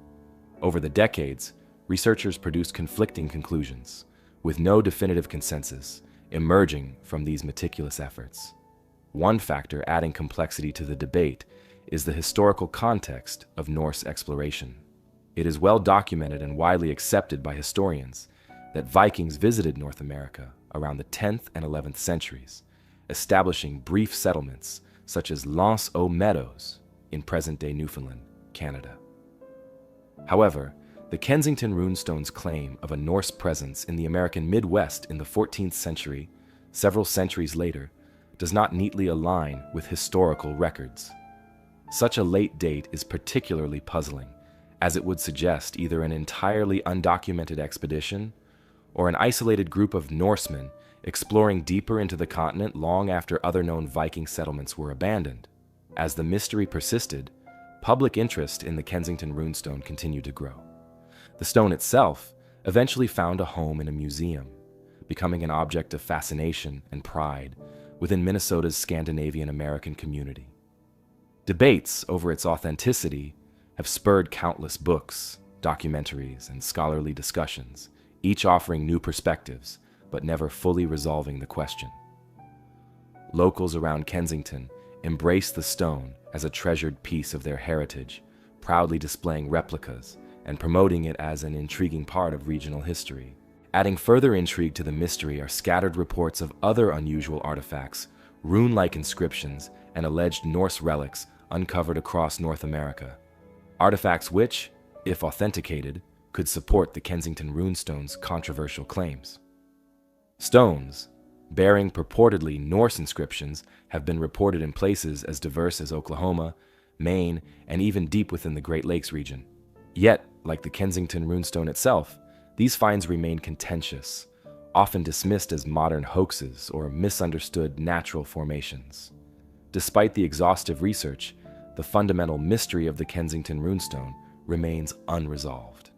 Over the decades, researchers produced conflicting conclusions, with no definitive consensus emerging from these meticulous efforts. One factor adding complexity to the debate is the historical context of Norse exploration. It is well documented and widely accepted by historians that Vikings visited North America around the 10th and 11th centuries, establishing brief settlements such as L'Anse aux Meadows in present-day Newfoundland, Canada. However, the Kensington runestone's claim of a Norse presence in the American Midwest in the 14th century, several centuries later, does not neatly align with historical records. Such a late date is particularly puzzling, as it would suggest either an entirely undocumented expedition or an isolated group of Norsemen exploring deeper into the continent long after other known Viking settlements were abandoned. As the mystery persisted, public interest in the Kensington runestone continued to grow. The stone itself eventually found a home in a museum, becoming an object of fascination and pride within Minnesota's Scandinavian American community. Debates over its authenticity have spurred countless books, documentaries, and scholarly discussions, each offering new perspectives, but never fully resolving the question. Locals around Kensington embrace the stone as a treasured piece of their heritage, proudly displaying replicas and promoting it as an intriguing part of regional history. Adding further intrigue to the mystery are scattered reports of other unusual artifacts, rune-like inscriptions, and alleged Norse relics uncovered across North America. Artifacts which, if authenticated, could support the Kensington runestone's controversial claims. Stones, bearing purportedly Norse inscriptions, have been reported in places as diverse as Oklahoma, Maine, and even deep within the Great Lakes region. Yet, like the Kensington runestone itself, these finds remain contentious, often dismissed as modern hoaxes or misunderstood natural formations. Despite the exhaustive research, the fundamental mystery of the Kensington runestone remains unresolved.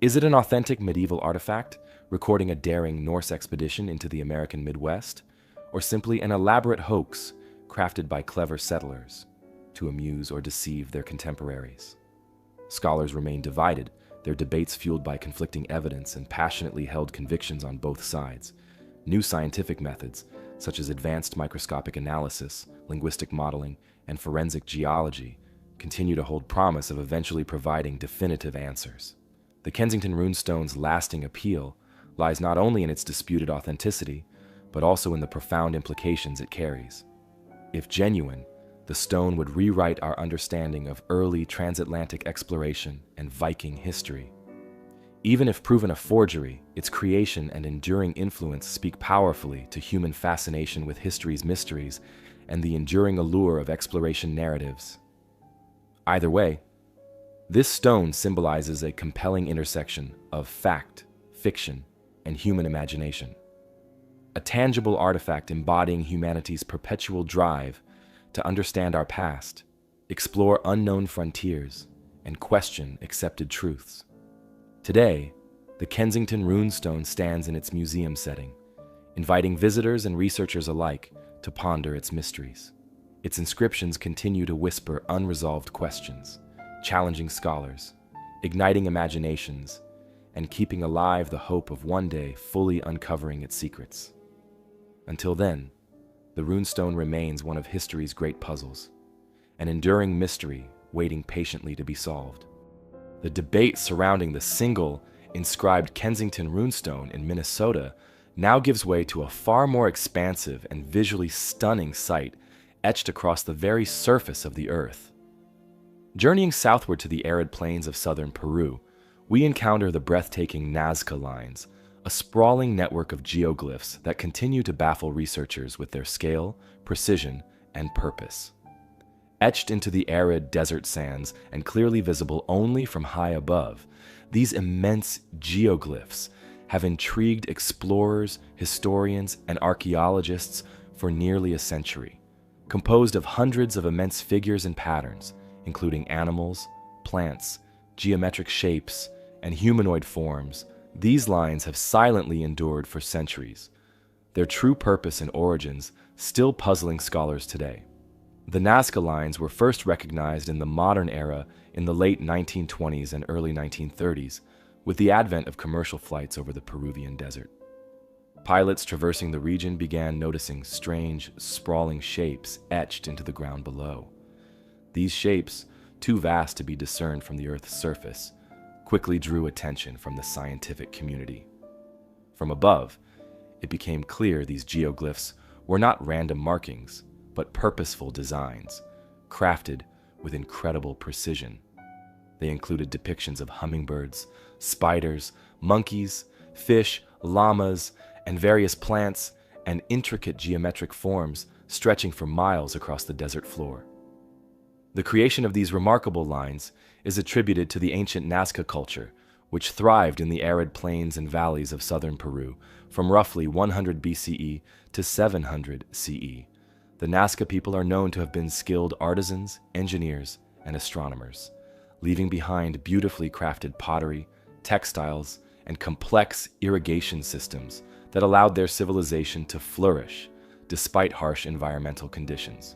Is it an authentic medieval artifact, recording a daring Norse expedition into the American Midwest, or simply an elaborate hoax crafted by clever settlers to amuse or deceive their contemporaries? Scholars remain divided, their debates fueled by conflicting evidence and passionately held convictions on both sides. New scientific methods, such as advanced microscopic analysis, linguistic modeling, and forensic geology, continue to hold promise of eventually providing definitive answers. The Kensington runestone's lasting appeal lies not only in its disputed authenticity, but also in the profound implications it carries. If genuine, the stone would rewrite our understanding of early transatlantic exploration and Viking history. Even if proven a forgery, its creation and enduring influence speak powerfully to human fascination with history's mysteries and the enduring allure of exploration narratives. Either way, this stone symbolizes a compelling intersection of fact, fiction, and human imagination. A tangible artifact embodying humanity's perpetual drive to understand our past, explore unknown frontiers, and question accepted truths. Today, the Kensington runestone stands in its museum setting, inviting visitors and researchers alike to ponder its mysteries. Its inscriptions continue to whisper unresolved questions, challenging scholars, igniting imaginations, and keeping alive the hope of one day fully uncovering its secrets. Until then, the runestone remains one of history's great puzzles, an enduring mystery waiting patiently to be solved. The debate surrounding the single inscribed Kensington runestone in Minnesota now gives way to a far more expansive and visually stunning site etched across the very surface of the earth. Journeying southward to the arid plains of southern Peru, we encounter the breathtaking Nazca lines, a sprawling network of geoglyphs that continue to baffle researchers with their scale, precision, and purpose. Etched into the arid desert sands and clearly visible only from high above, these immense geoglyphs have intrigued explorers, historians, and archaeologists for nearly a century. Composed of hundreds of immense figures and patterns, including animals, plants, geometric shapes, and humanoid forms, these lines have silently endured for centuries, their true purpose and origins still puzzling scholars today. The Nazca lines were first recognized in the modern era in the late 1920s and early 1930s, with the advent of commercial flights over the Peruvian desert. Pilots traversing the region began noticing strange, sprawling shapes etched into the ground below. These shapes, too vast to be discerned from the Earth's surface, quickly drew attention from the scientific community. From above, it became clear these geoglyphs were not random markings, but purposeful designs, crafted with incredible precision. They included depictions of hummingbirds, spiders, monkeys, fish, llamas, and various plants, and intricate geometric forms stretching for miles across the desert floor. The creation of these remarkable lines is attributed to the ancient Nazca culture, which thrived in the arid plains and valleys of southern Peru from roughly 100 BCE to 700 CE. The Nazca people are known to have been skilled artisans, engineers, and astronomers, leaving behind beautifully crafted pottery, textiles, and complex irrigation systems that allowed their civilization to flourish despite harsh environmental conditions.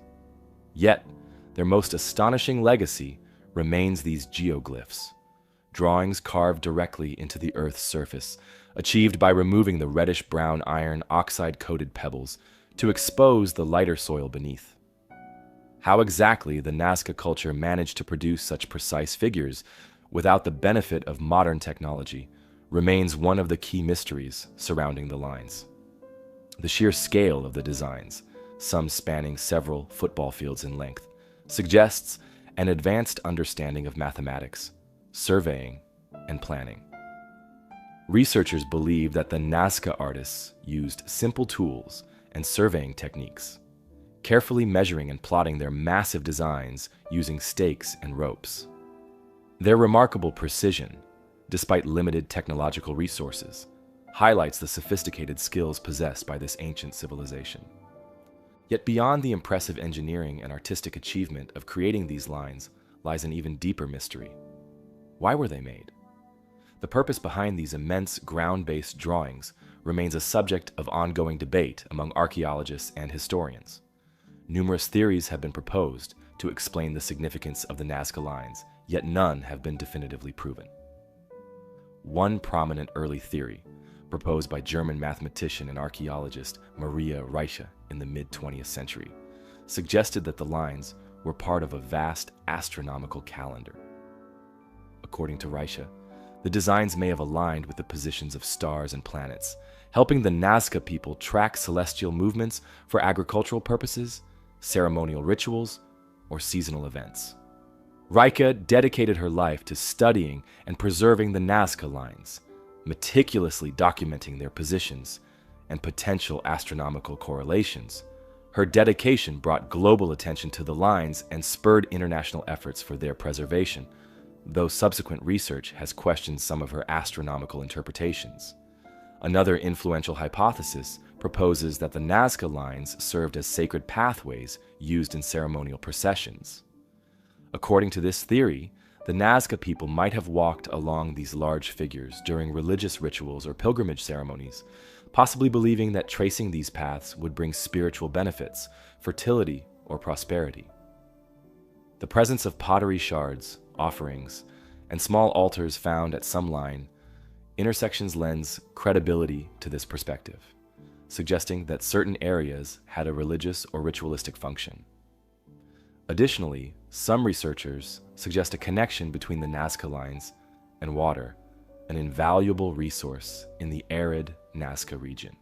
Yet, their most astonishing legacy remains these geoglyphs, drawings carved directly into the Earth's surface, achieved by removing the reddish-brown iron oxide-coated pebbles to expose the lighter soil beneath. How exactly the Nazca culture managed to produce such precise figures without the benefit of modern technology remains one of the key mysteries surrounding the lines. The sheer scale of the designs, some spanning several football fields in length, suggests an advanced understanding of mathematics, surveying, and planning. Researchers believe that the Nazca artists used simple tools and surveying techniques, carefully measuring and plotting their massive designs using stakes and ropes. Their remarkable precision, despite limited technological resources, highlights the sophisticated skills possessed by this ancient civilization. Yet beyond the impressive engineering and artistic achievement of creating these lines lies an even deeper mystery. Why were they made? The purpose behind these immense ground-based drawings remains a subject of ongoing debate among archaeologists and historians. Numerous theories have been proposed to explain the significance of the Nazca lines, yet none have been definitively proven. One prominent early theory, proposed by German mathematician and archaeologist Maria Reiche in the mid-20th century, suggested that the lines were part of a vast astronomical calendar. According to Reiche, the designs may have aligned with the positions of stars and planets, helping the Nazca people track celestial movements for agricultural purposes, ceremonial rituals, or seasonal events. Reiche dedicated her life to studying and preserving the Nazca lines, meticulously documenting their positions and potential astronomical correlations. Her dedication brought global attention to the lines and spurred international efforts for their preservation, though subsequent research has questioned some of her astronomical interpretations. Another influential hypothesis proposes that the Nazca lines served as sacred pathways used in ceremonial processions. According to this theory, the Nazca people might have walked along these large figures during religious rituals or pilgrimage ceremonies, possibly believing that tracing these paths would bring spiritual benefits, fertility, or prosperity. The presence of pottery shards, offerings, and small altars found at some line intersections lends credibility to this perspective, suggesting that certain areas had a religious or ritualistic function. Additionally, some researchers suggest a connection between the Nazca lines and water, an invaluable resource in the arid Nazca region.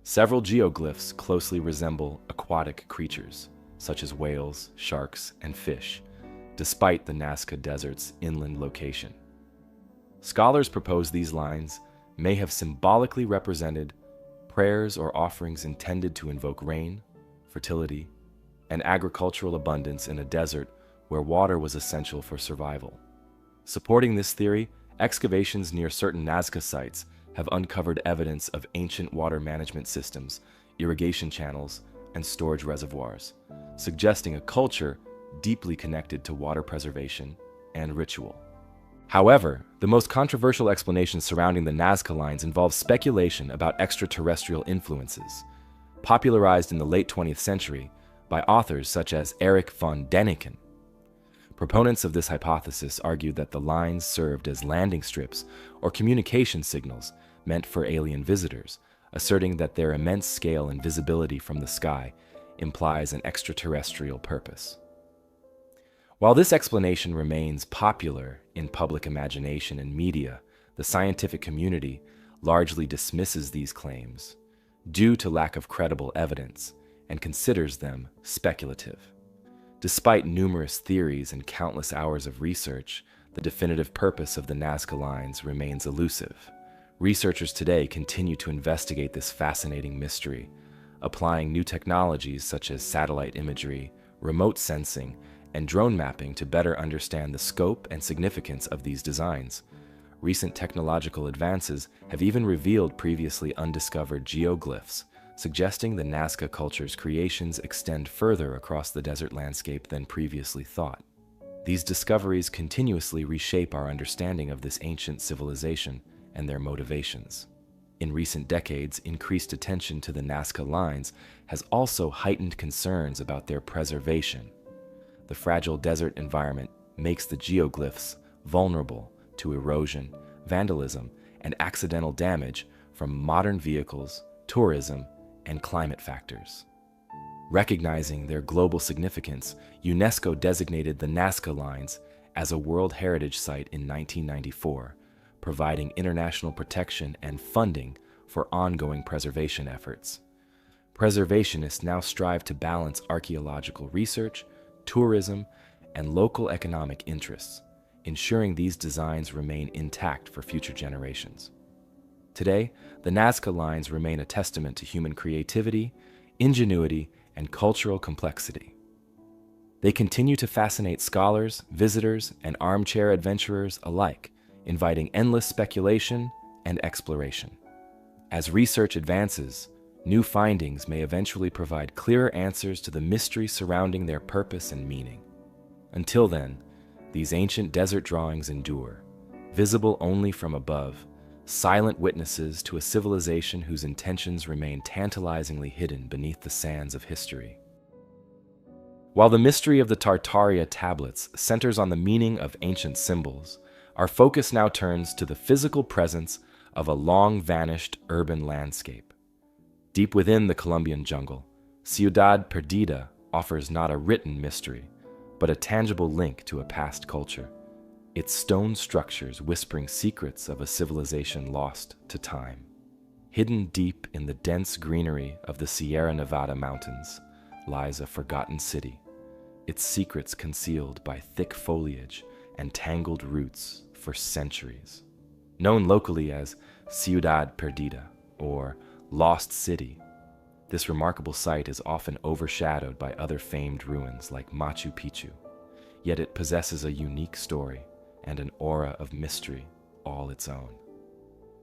Several geoglyphs closely resemble aquatic creatures, such as whales, sharks, and fish, despite the Nazca Desert's inland location. Scholars propose these lines may have symbolically represented prayers or offerings intended to invoke rain, fertility, and agricultural abundance in a desert where water was essential for survival. Supporting this theory, excavations near certain Nazca sites have uncovered evidence of ancient water management systems, irrigation channels, and storage reservoirs, suggesting a culture deeply connected to water preservation and ritual. However, the most controversial explanations surrounding the Nazca lines involve speculation about extraterrestrial influences. Popularized in the late 20th century by authors such as Erich von Däniken. Proponents of this hypothesis argued that the lines served as landing strips or communication signals meant for alien visitors, asserting that their immense scale and visibility from the sky implies an extraterrestrial purpose. While this explanation remains popular in public imagination and media, the scientific community largely dismisses these claims due to lack of credible evidence and considers them speculative. Despite numerous theories and countless hours of research, the definitive purpose of the Nazca lines remains elusive. Researchers today continue to investigate this fascinating mystery, applying new technologies such as satellite imagery, remote sensing, and drone mapping to better understand the scope and significance of these designs. Recent technological advances have even revealed previously undiscovered geoglyphs, suggesting the Nazca culture's creations extend further across the desert landscape than previously thought. These discoveries continuously reshape our understanding of this ancient civilization and their motivations. In recent decades, increased attention to the Nazca lines has also heightened concerns about their preservation. The fragile desert environment makes the geoglyphs vulnerable to erosion, vandalism, and accidental damage from modern vehicles, tourism, and climate factors. Recognizing their global significance, UNESCO designated the Nazca lines as a World Heritage Site in 1994, providing international protection and funding for ongoing preservation efforts. Preservationists now strive to balance archaeological research, tourism, and local economic interests, ensuring these designs remain intact for future generations. Today, the Nazca Lines remain a testament to human creativity, ingenuity, and cultural complexity. They continue to fascinate scholars, visitors, and armchair adventurers alike, inviting endless speculation and exploration. As research advances, new findings may eventually provide clearer answers to the mystery surrounding their purpose and meaning. Until then, these ancient desert drawings endure, visible only from above, silent witnesses to a civilization whose intentions remain tantalizingly hidden beneath the sands of history. While the mystery of the Tartaria tablets centers on the meaning of ancient symbols, our focus now turns to the physical presence of a long-vanished urban landscape. Deep within the Colombian jungle, Ciudad Perdida offers not a written mystery, but a tangible link to a past culture, its stone structures whispering secrets of a civilization lost to time. Hidden deep in the dense greenery of the Sierra Nevada mountains lies a forgotten city, its secrets concealed by thick foliage and tangled roots for centuries. Known locally as Ciudad Perdida, or Lost City, this remarkable site is often overshadowed by other famed ruins like Machu Picchu, yet it possesses a unique story and an aura of mystery all its own.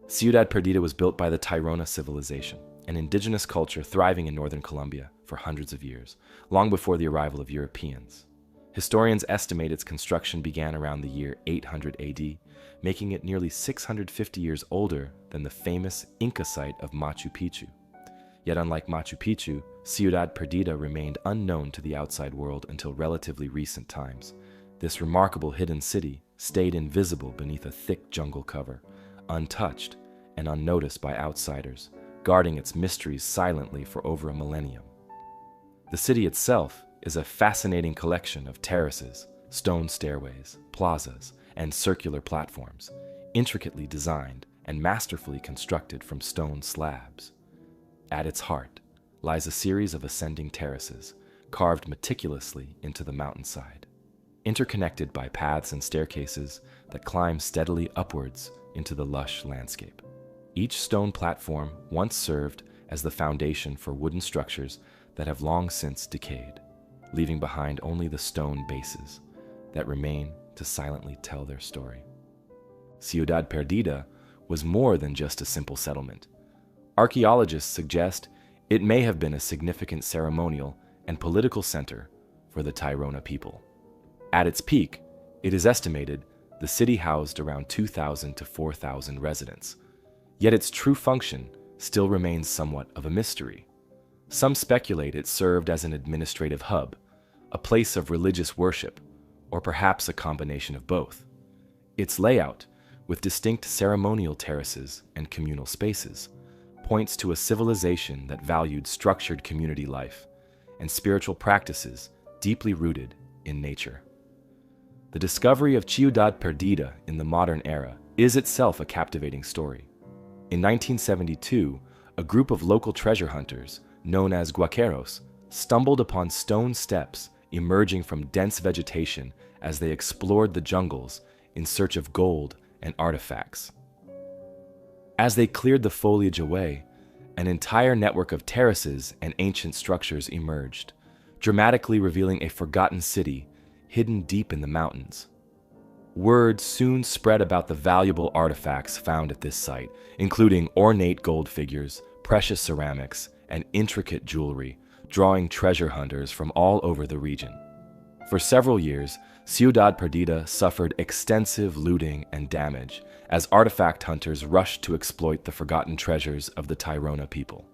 Ciudad Perdida was built by the Tairona civilization, an indigenous culture thriving in northern Colombia for hundreds of years, long before the arrival of Europeans. Historians estimate its construction began around the year 800 AD, making it nearly 650 years older than the famous Inca site of Machu Picchu. Yet unlike Machu Picchu, Ciudad Perdida remained unknown to the outside world until relatively recent times. This remarkable hidden city stayed invisible beneath a thick jungle cover, untouched and unnoticed by outsiders, guarding its mysteries silently for over a millennium. The city itself is a fascinating collection of terraces, stone stairways, plazas, and circular platforms, intricately designed and masterfully constructed from stone slabs. At its heart lies a series of ascending terraces, carved meticulously into the mountainside, interconnected by paths and staircases that climb steadily upwards into the lush landscape. Each stone platform once served as the foundation for wooden structures that have long since decayed, leaving behind only the stone bases that remain to silently tell their story. Ciudad Perdida was more than just a simple settlement. Archaeologists suggest it may have been a significant ceremonial and political center for the Tairona people. At its peak, it is estimated the city housed around 2,000 to 4,000 residents, yet its true function still remains somewhat of a mystery. Some speculate it served as an administrative hub, a place of religious worship, or perhaps a combination of both. Its layout, with distinct ceremonial terraces and communal spaces, points to a civilization that valued structured community life and spiritual practices deeply rooted in nature. The discovery of Ciudad Perdida in the modern era is itself a captivating story. In 1972, a group of local treasure hunters, known as guaqueros, stumbled upon stone steps emerging from dense vegetation as they explored the jungles in search of gold and artifacts. As they cleared the foliage away, an entire network of terraces and ancient structures emerged, dramatically revealing a forgotten city hidden deep in the mountains. Word soon spread about the valuable artifacts found at this site, including ornate gold figures, precious ceramics, and intricate jewelry, drawing treasure hunters from all over the region. For several years, Ciudad Perdida suffered extensive looting and damage as artifact hunters rushed to exploit the forgotten treasures of the Tairona people.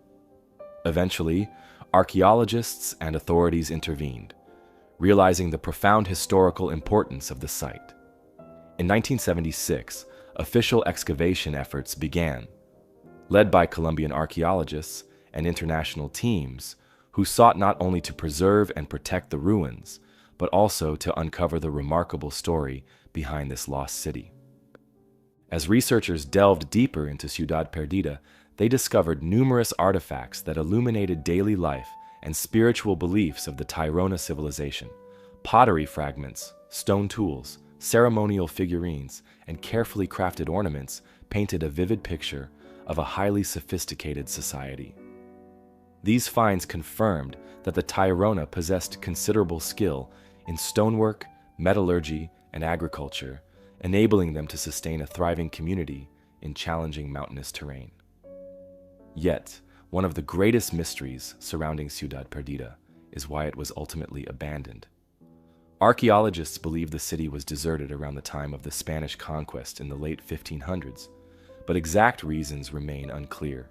Eventually, archaeologists and authorities intervened, realizing the profound historical importance of the site. In 1976, official excavation efforts began, led by Colombian archaeologists and international teams who sought not only to preserve and protect the ruins, but also to uncover the remarkable story behind this lost city. As researchers delved deeper into Ciudad Perdida, they discovered numerous artifacts that illuminated daily life and spiritual beliefs of the Tairona civilization. Pottery fragments, stone tools, ceremonial figurines, and carefully crafted ornaments painted a vivid picture of a highly sophisticated society. These finds confirmed that the Tairona possessed considerable skill in stonework, metallurgy, and agriculture, enabling them to sustain a thriving community in challenging mountainous terrain. Yet, one of the greatest mysteries surrounding Ciudad Perdida is why it was ultimately abandoned. Archaeologists believe the city was deserted around the time of the Spanish conquest in the late 1500s, but exact reasons remain unclear.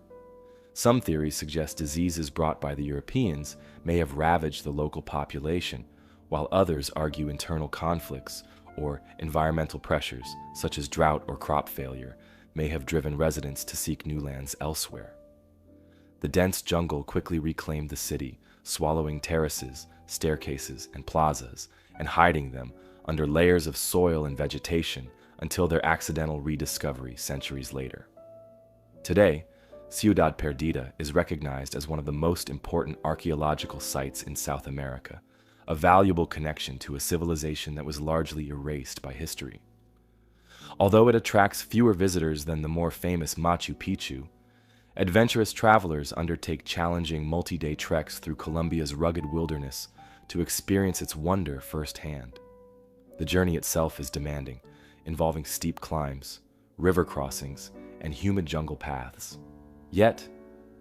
Some theories suggest diseases brought by the Europeans may have ravaged the local population, while others argue internal conflicts or environmental pressures, such as drought or crop failure, may have driven residents to seek new lands elsewhere. The dense jungle quickly reclaimed the city, swallowing terraces, staircases, and plazas, and hiding them under layers of soil and vegetation until their accidental rediscovery centuries later. Today, Ciudad Perdida is recognized as one of the most important archaeological sites in South America, a valuable connection to a civilization that was largely erased by history. Although it attracts fewer visitors than the more famous Machu Picchu, adventurous travelers undertake challenging multi-day treks through Colombia's rugged wilderness to experience its wonder firsthand. The journey itself is demanding, involving steep climbs, river crossings, and humid jungle paths. Yet,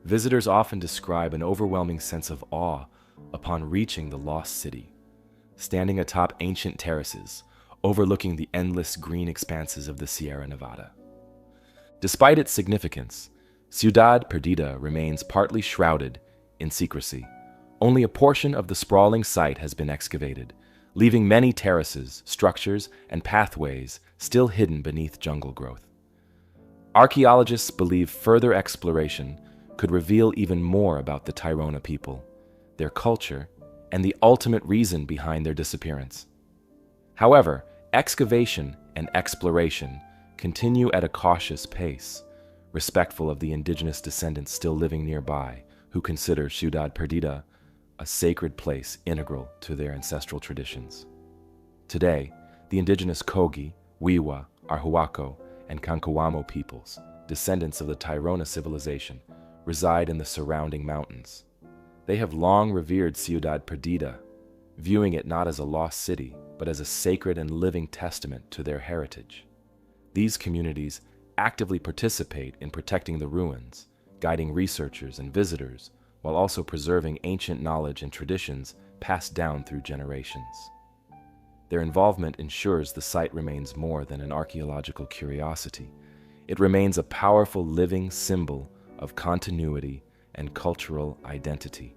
visitors often describe an overwhelming sense of awe upon reaching the lost city, standing atop ancient terraces, overlooking the endless green expanses of the Sierra Nevada. Despite its significance, Ciudad Perdida remains partly shrouded in secrecy. Only a portion of the sprawling site has been excavated, leaving many terraces, structures, and pathways still hidden beneath jungle growth. Archaeologists believe further exploration could reveal even more about the Tairona people, their culture, and the ultimate reason behind their disappearance. However, excavation and exploration continue at a cautious pace, respectful of the indigenous descendants still living nearby, who consider Ciudad Perdida a sacred place integral to their ancestral traditions. Today, the indigenous Kogi, Wiwa, Arhuaco, and Kankoamo peoples, descendants of the Tairona civilization, reside in the surrounding mountains. They have long revered Ciudad Perdida, viewing it not as a lost city, but as a sacred and living testament to their heritage. These communities actively participate in protecting the ruins, guiding researchers and visitors, while also preserving ancient knowledge and traditions passed down through generations. Their involvement ensures the site remains more than an archaeological curiosity. It remains a powerful living symbol of continuity and cultural identity.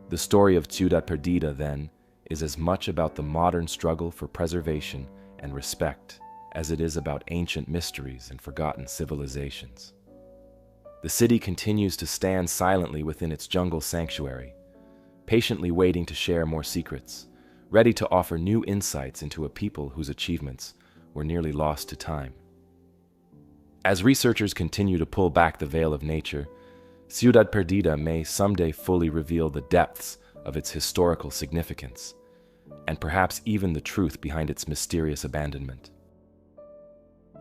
The story of Ciudad Perdida, then, is as much about the modern struggle for preservation and respect as it is about ancient mysteries and forgotten civilizations. The city continues to stand silently within its jungle sanctuary, patiently waiting to share more secrets, ready to offer new insights into a people whose achievements were nearly lost to time. As researchers continue to pull back the veil of nature, Ciudad Perdida may someday fully reveal the depths of its historical significance, and perhaps even the truth behind its mysterious abandonment.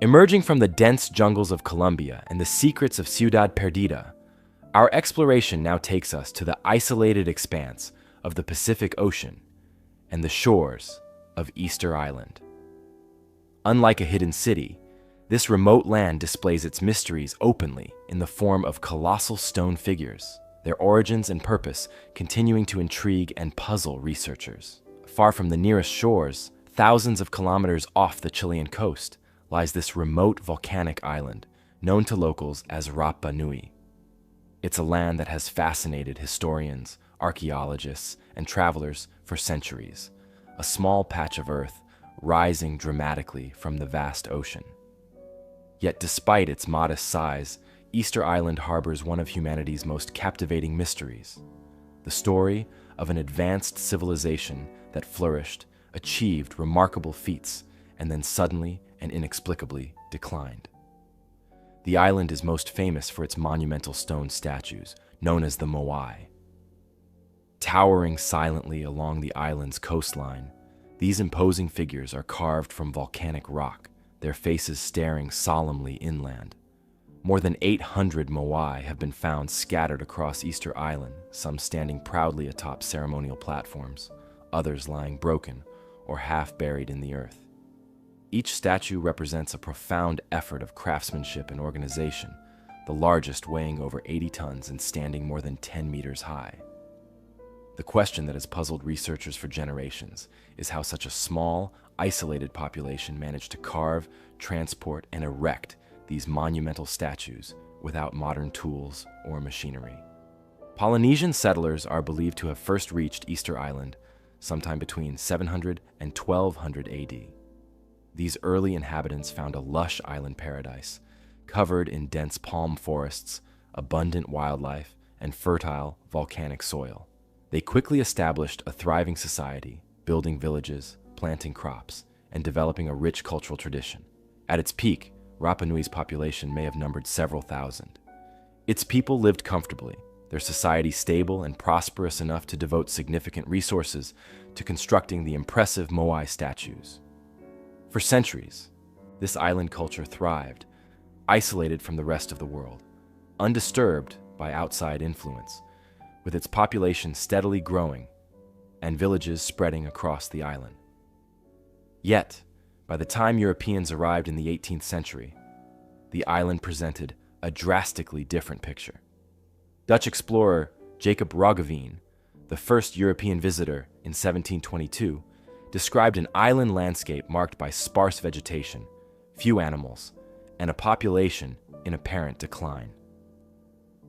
Emerging from the dense jungles of Colombia and the secrets of Ciudad Perdida, our exploration now takes us to the isolated expanse of the Pacific Ocean and the shores of Easter Island. Unlike a hidden city, this remote land displays its mysteries openly in the form of colossal stone figures, their origins and purpose continuing to intrigue and puzzle researchers. Far from the nearest shores, thousands of kilometers off the Chilean coast, lies this remote volcanic island, known to locals as Rapa Nui. It's a land that has fascinated historians, archaeologists, and travelers for centuries, a small patch of earth rising dramatically from the vast ocean. Yet despite its modest size, Easter Island harbors one of humanity's most captivating mysteries, the story of an advanced civilization that flourished, achieved remarkable feats, and then suddenly and inexplicably declined. The island is most famous for its monumental stone statues, known as the Moai. Towering silently along the island's coastline, these imposing figures are carved from volcanic rock, their faces staring solemnly inland. More than 800 Moai have been found scattered across Easter Island, some standing proudly atop ceremonial platforms, others lying broken or half buried in the earth. Each statue represents a profound effort of craftsmanship and organization, the largest weighing over 80 tons and standing more than 10 meters high. The question that has puzzled researchers for generations is how such a small, isolated population managed to carve, transport, and erect these monumental statues without modern tools or machinery. Polynesian settlers are believed to have first reached Easter Island sometime between 700 and 1200 AD. These early inhabitants found a lush island paradise, covered in dense palm forests, abundant wildlife, and fertile volcanic soil. They quickly established a thriving society, building villages, planting crops, and developing a rich cultural tradition. At its peak, Rapa Nui's population may have numbered several thousand. Its people lived comfortably, their society stable and prosperous enough to devote significant resources to constructing the impressive Moai statues. For centuries, this island culture thrived, isolated from the rest of the world, undisturbed by outside influence, with its population steadily growing and villages spreading across the island. Yet, by the time Europeans arrived in the 18th century, the island presented a drastically different picture. Dutch explorer Jacob Roggeveen, the first European visitor in 1722, described an island landscape marked by sparse vegetation, few animals, and a population in apparent decline.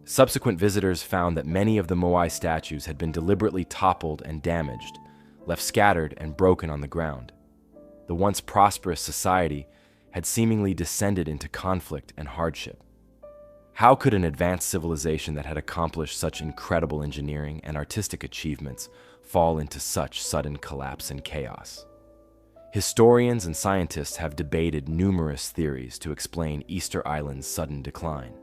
Subsequent visitors found that many of the Moai statues had been deliberately toppled and damaged, left scattered and broken on the ground. The once prosperous society had seemingly descended into conflict and hardship. How could an advanced civilization that had accomplished such incredible engineering and artistic achievements fall into such sudden collapse and chaos? Historians and scientists have debated numerous theories to explain Easter Island's sudden decline.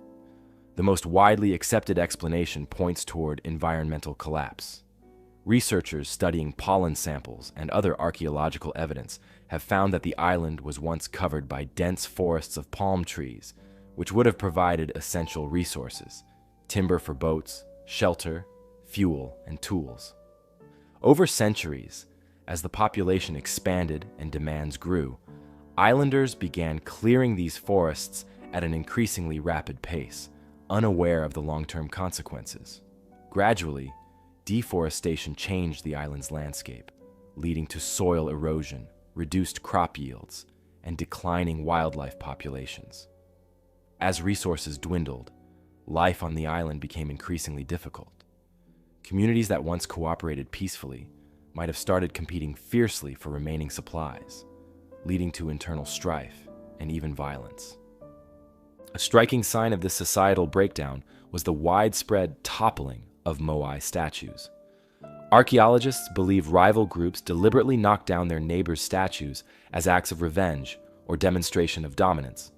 The most widely accepted explanation points toward environmental collapse. Researchers studying pollen samples and other archaeological evidence have found that the island was once covered by dense forests of palm trees, which would have provided essential resources: timber for boats, shelter, fuel, and tools. Over centuries, as the population expanded and demands grew, islanders began clearing these forests at an increasingly rapid pace, unaware of the long-term consequences. Gradually, deforestation changed the island's landscape, leading to soil erosion, reduced crop yields, and declining wildlife populations. As resources dwindled, life on the island became increasingly difficult. Communities that once cooperated peacefully might have started competing fiercely for remaining supplies, leading to internal strife and even violence. A striking sign of this societal breakdown was the widespread toppling of Moai statues. Archaeologists believe rival groups deliberately knocked down their neighbors' statues as acts of revenge or demonstration of dominance.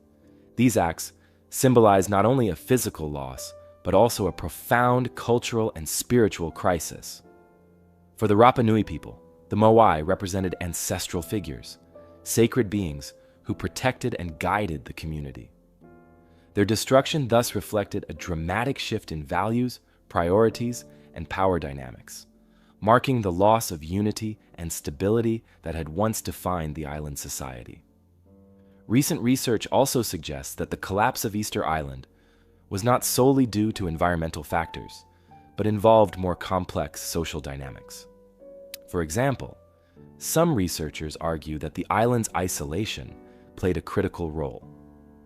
These acts symbolize not only a physical loss, but also a profound cultural and spiritual crisis. For the Rapa Nui people, the Moai represented ancestral figures, sacred beings who protected and guided the community. Their destruction thus reflected a dramatic shift in values, priorities, and power dynamics, marking the loss of unity and stability that had once defined the island society. Recent research also suggests that the collapse of Easter Island was not solely due to environmental factors, but involved more complex social dynamics. For example, some researchers argue that the island's isolation played a critical role.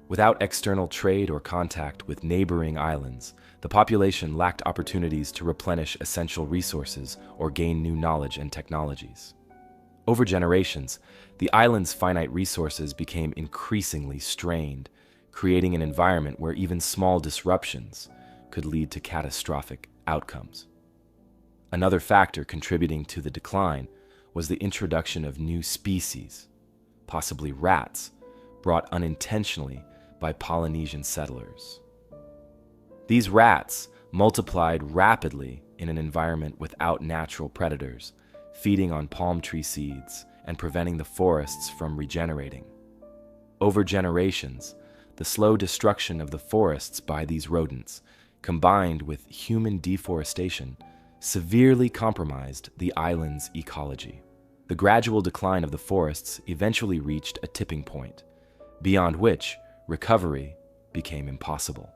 Without external trade or contact with neighboring islands, the population lacked opportunities to replenish essential resources or gain new knowledge and technologies. Over generations, the island's finite resources became increasingly strained, creating an environment where even small disruptions could lead to catastrophic outcomes. Another factor contributing to the decline was the introduction of new species, possibly rats, brought unintentionally by Polynesian settlers. These rats multiplied rapidly in an environment without natural predators, feeding on palm tree seeds and preventing the forests from regenerating. Over generations, the slow destruction of the forests by these rodents, combined with human deforestation, severely compromised the island's ecology. The gradual decline of the forests eventually reached a tipping point, beyond which recovery became impossible.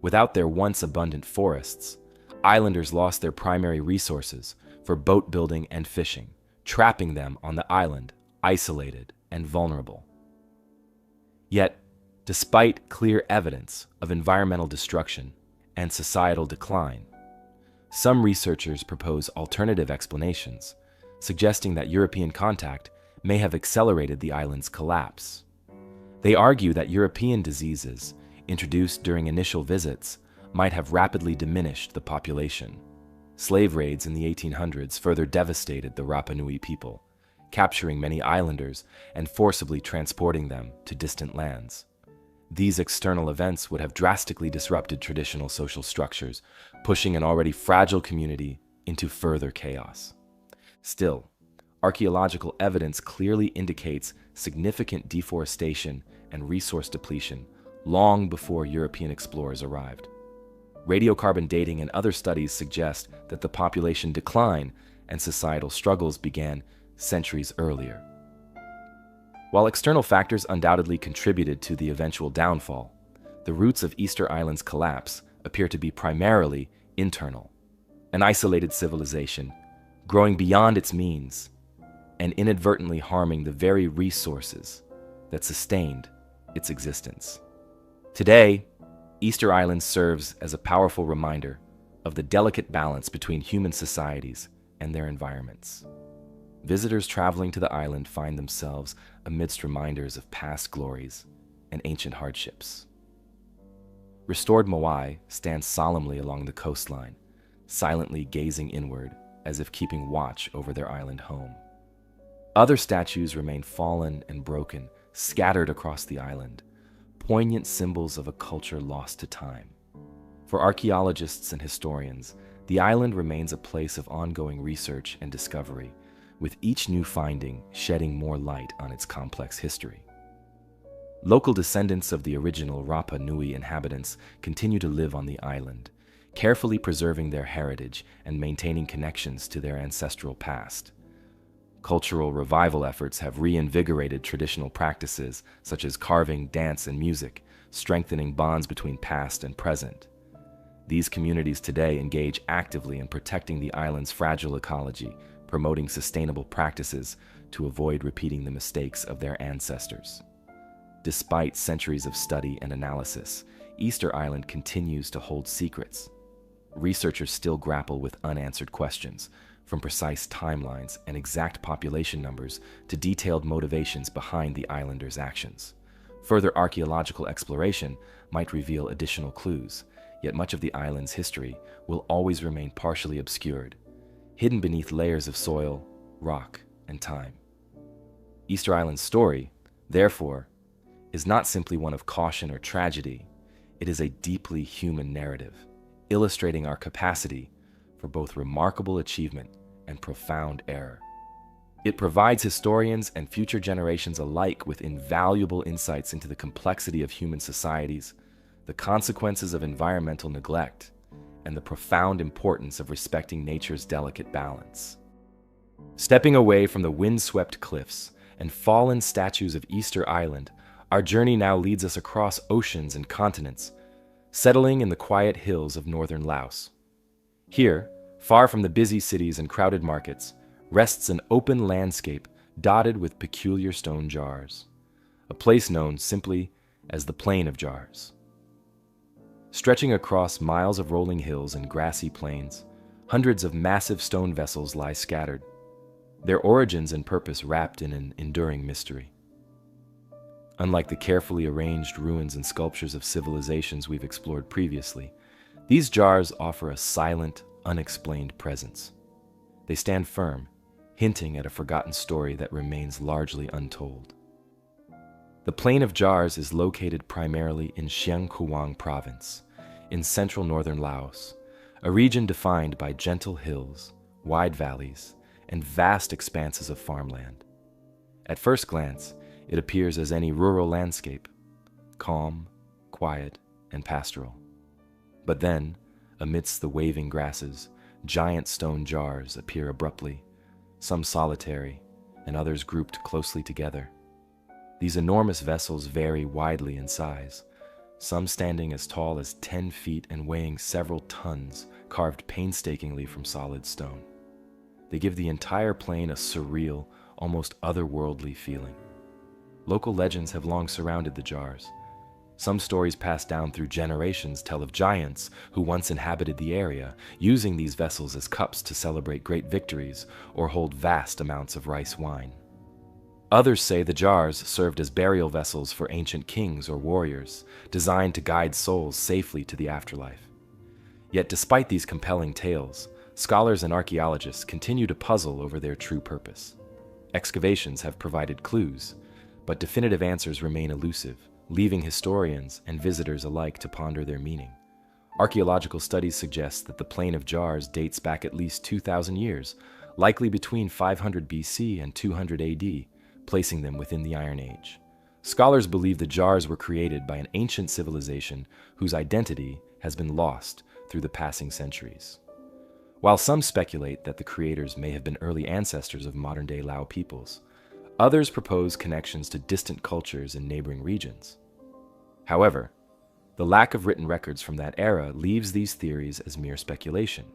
Without their once abundant forests, islanders lost their primary resources for boat building and fishing, trapping them on the island, isolated and vulnerable. Yet, despite clear evidence of environmental destruction and societal decline, some researchers propose alternative explanations, suggesting that European contact may have accelerated the island's collapse. They argue that European diseases, introduced during initial visits, might have rapidly diminished the population. Slave raids in the 1800s further devastated the Rapa Nui people, capturing many islanders and forcibly transporting them to distant lands. These external events would have drastically disrupted traditional social structures, pushing an already fragile community into further chaos. Still, archaeological evidence clearly indicates significant deforestation and resource depletion long before European explorers arrived. Radiocarbon dating and other studies suggest that the population decline and societal struggles began centuries earlier. While external factors undoubtedly contributed to the eventual downfall, the roots of Easter Island's collapse appear to be primarily internal. An isolated civilization, growing beyond its means, and inadvertently harming the very resources that sustained its existence. Today, Easter Island serves as a powerful reminder of the delicate balance between human societies and their environments. Visitors traveling to the island find themselves amidst reminders of past glories and ancient hardships. Restored moai stands solemnly along the coastline, silently gazing inward as if keeping watch over their island home. Other statues remain fallen and broken, scattered across the island, poignant symbols of a culture lost to time. For archaeologists and historians, the island remains a place of ongoing research and discovery, with each new finding shedding more light on its complex history. Local descendants of the original Rapa Nui inhabitants continue to live on the island, carefully preserving their heritage and maintaining connections to their ancestral past. Cultural revival efforts have reinvigorated traditional practices such as carving, dance, and music, strengthening bonds between past and present. These communities today engage actively in protecting the island's fragile ecology, promoting sustainable practices to avoid repeating the mistakes of their ancestors. Despite centuries of study and analysis, Easter Island continues to hold secrets. Researchers still grapple with unanswered questions, from precise timelines and exact population numbers to detailed motivations behind the islanders' actions. Further archaeological exploration might reveal additional clues, yet much of the island's history will always remain partially obscured, hidden beneath layers of soil, rock, and time. Easter Island's story, therefore, is not simply one of caution or tragedy. It is a deeply human narrative, illustrating our capacity for both remarkable achievement and profound error. It provides historians and future generations alike with invaluable insights into the complexity of human societies, the consequences of environmental neglect, and the profound importance of respecting nature's delicate balance. Stepping away from the windswept cliffs and fallen statues of Easter Island, our journey now leads us across oceans and continents, settling in the quiet hills of northern Laos. Here, far from the busy cities and crowded markets, rests an open landscape dotted with peculiar stone jars, a place known simply as the Plain of Jars. Stretching across miles of rolling hills and grassy plains, hundreds of massive stone vessels lie scattered, their origins and purpose wrapped in an enduring mystery. Unlike the carefully arranged ruins and sculptures of civilizations we've explored previously, these jars offer a silent, unexplained presence. They stand firm, hinting at a forgotten story that remains largely untold. The Plain of Jars is located primarily in Xiangkhouang Province, in central northern Laos, a region defined by gentle hills, wide valleys, and vast expanses of farmland. At first glance, it appears as any rural landscape, calm, quiet, and pastoral. But then, amidst the waving grasses, giant stone jars appear abruptly, some solitary, and others grouped closely together. These enormous vessels vary widely in size, some standing as tall as 10 feet and weighing several tons, carved painstakingly from solid stone. They give the entire plain a surreal, almost otherworldly feeling. Local legends have long surrounded the jars. Some stories passed down through generations tell of giants who once inhabited the area, using these vessels as cups to celebrate great victories or hold vast amounts of rice wine. Others say the jars served as burial vessels for ancient kings or warriors, designed to guide souls safely to the afterlife. Yet despite these compelling tales, scholars and archaeologists continue to puzzle over their true purpose. Excavations have provided clues, but definitive answers remain elusive, leaving historians and visitors alike to ponder their meaning. Archaeological studies suggest that the Plain of Jars dates back at least 2,000 years, likely between 500 BC and 200 AD, placing them within the Iron Age. Scholars believe the jars were created by an ancient civilization whose identity has been lost through the passing centuries. While some speculate that the creators may have been early ancestors of modern-day Lao peoples, others propose connections to distant cultures in neighboring regions. However, the lack of written records from that era leaves these theories as mere speculation.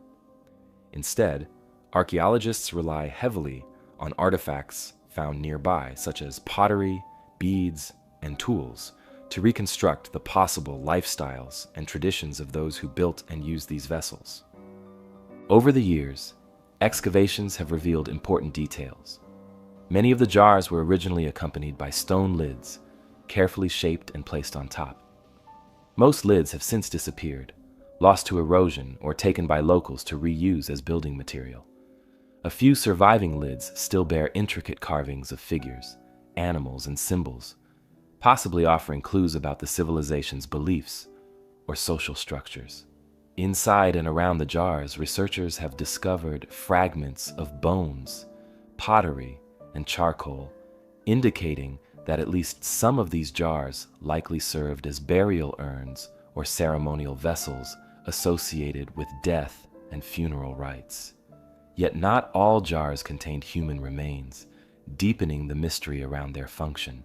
Instead, archaeologists rely heavily on artifacts found nearby, such as pottery, beads, and tools, to reconstruct the possible lifestyles and traditions of those who built and used these vessels. Over the years, excavations have revealed important details. Many of the jars were originally accompanied by stone lids, carefully shaped and placed on top. Most lids have since disappeared, lost to erosion or taken by locals to reuse as building material. A few surviving lids still bear intricate carvings of figures, animals, and symbols, possibly offering clues about the civilization's beliefs or social structures. Inside and around the jars, researchers have discovered fragments of bones, pottery, and charcoal, indicating that at least some of these jars likely served as burial urns or ceremonial vessels associated with death and funeral rites. Yet not all jars contained human remains, deepening the mystery around their function.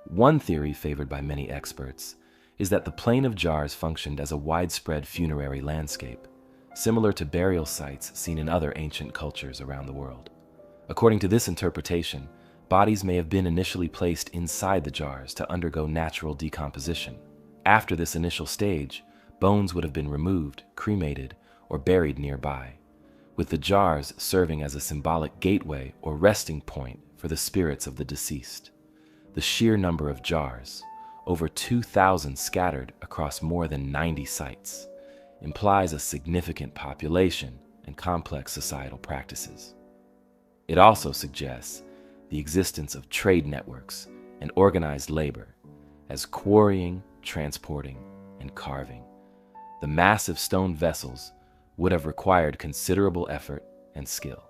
One theory favored by many experts is that the Plain of Jars functioned as a widespread funerary landscape, similar to burial sites seen in other ancient cultures around the world. According to this interpretation, bodies may have been initially placed inside the jars to undergo natural decomposition. After this initial stage, bones would have been removed, cremated, or buried nearby, with the jars serving as a symbolic gateway or resting point for the spirits of the deceased. The sheer number of jars, over 2,000 scattered across more than 90 sites, implies a significant population and complex societal practices. It also suggests the existence of trade networks and organized labor, as quarrying, transporting, and carving. The massive stone vessels would have required considerable effort and skill.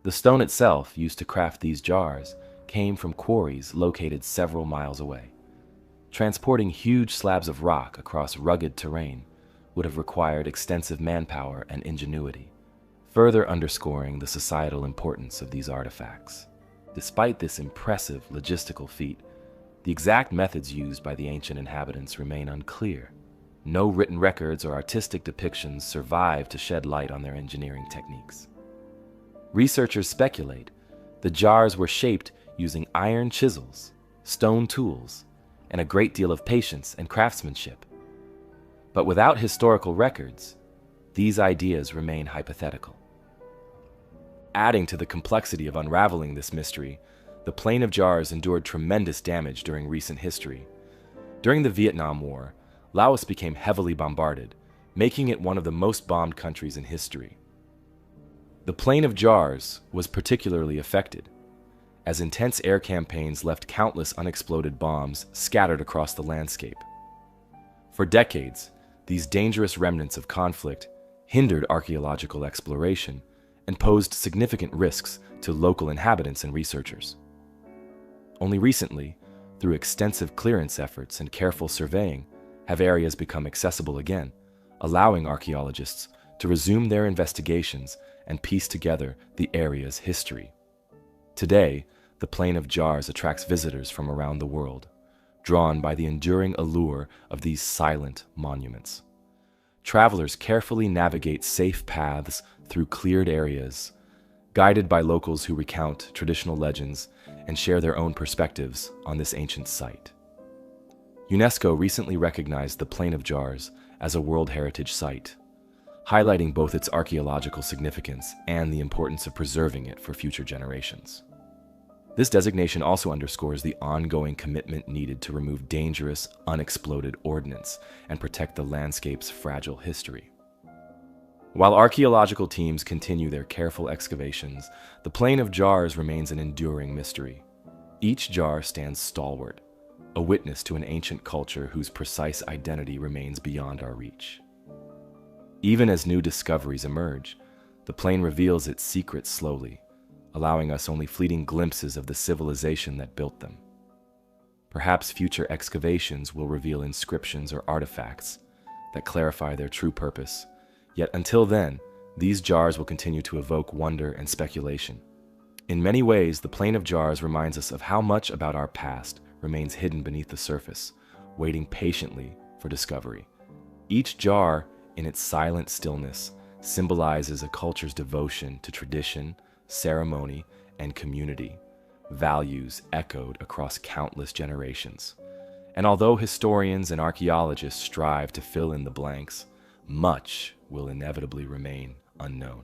The stone itself used to craft these jars came from quarries located several miles away. Transporting huge slabs of rock across rugged terrain would have required extensive manpower and ingenuity, further underscoring the societal importance of these artifacts. Despite this impressive logistical feat, the exact methods used by the ancient inhabitants remain unclear. No written records or artistic depictions survive to shed light on their engineering techniques. Researchers speculate the jars were shaped using iron chisels, stone tools, and a great deal of patience and craftsmanship. But without historical records, these ideas remain hypothetical. Adding to the complexity of unraveling this mystery, the Plain of Jars endured tremendous damage during recent history. During the Vietnam War, Laos became heavily bombarded, making it one of the most bombed countries in history. The Plain of Jars was particularly affected, as intense air campaigns left countless unexploded bombs scattered across the landscape. For decades, these dangerous remnants of conflict hindered archaeological exploration and posed significant risks to local inhabitants and researchers. Only recently, through extensive clearance efforts and careful surveying, have areas become accessible again, allowing archaeologists to resume their investigations and piece together the area's history. Today, the Plain of Jars attracts visitors from around the world, drawn by the enduring allure of these silent monuments. Travelers carefully navigate safe paths through cleared areas, guided by locals who recount traditional legends and share their own perspectives on this ancient site. UNESCO recently recognized the Plain of Jars as a World Heritage Site, highlighting both its archaeological significance and the importance of preserving it for future generations. This designation also underscores the ongoing commitment needed to remove dangerous, unexploded ordnance and protect the landscape's fragile history. While archaeological teams continue their careful excavations, the Plain of Jars remains an enduring mystery. Each jar stands stalwart, a witness to an ancient culture whose precise identity remains beyond our reach. Even as new discoveries emerge, the plain reveals its secrets slowly, allowing us only fleeting glimpses of the civilization that built them. Perhaps future excavations will reveal inscriptions or artifacts that clarify their true purpose, yet until then, these jars will continue to evoke wonder and speculation. In many ways, the Plain of Jars reminds us of how much about our past remains hidden beneath the surface, waiting patiently for discovery. Each jar, in its silent stillness, symbolizes a culture's devotion to tradition, ceremony, and community, values echoed across countless generations. And although historians and archaeologists strive to fill in the blanks, much will inevitably remain unknown.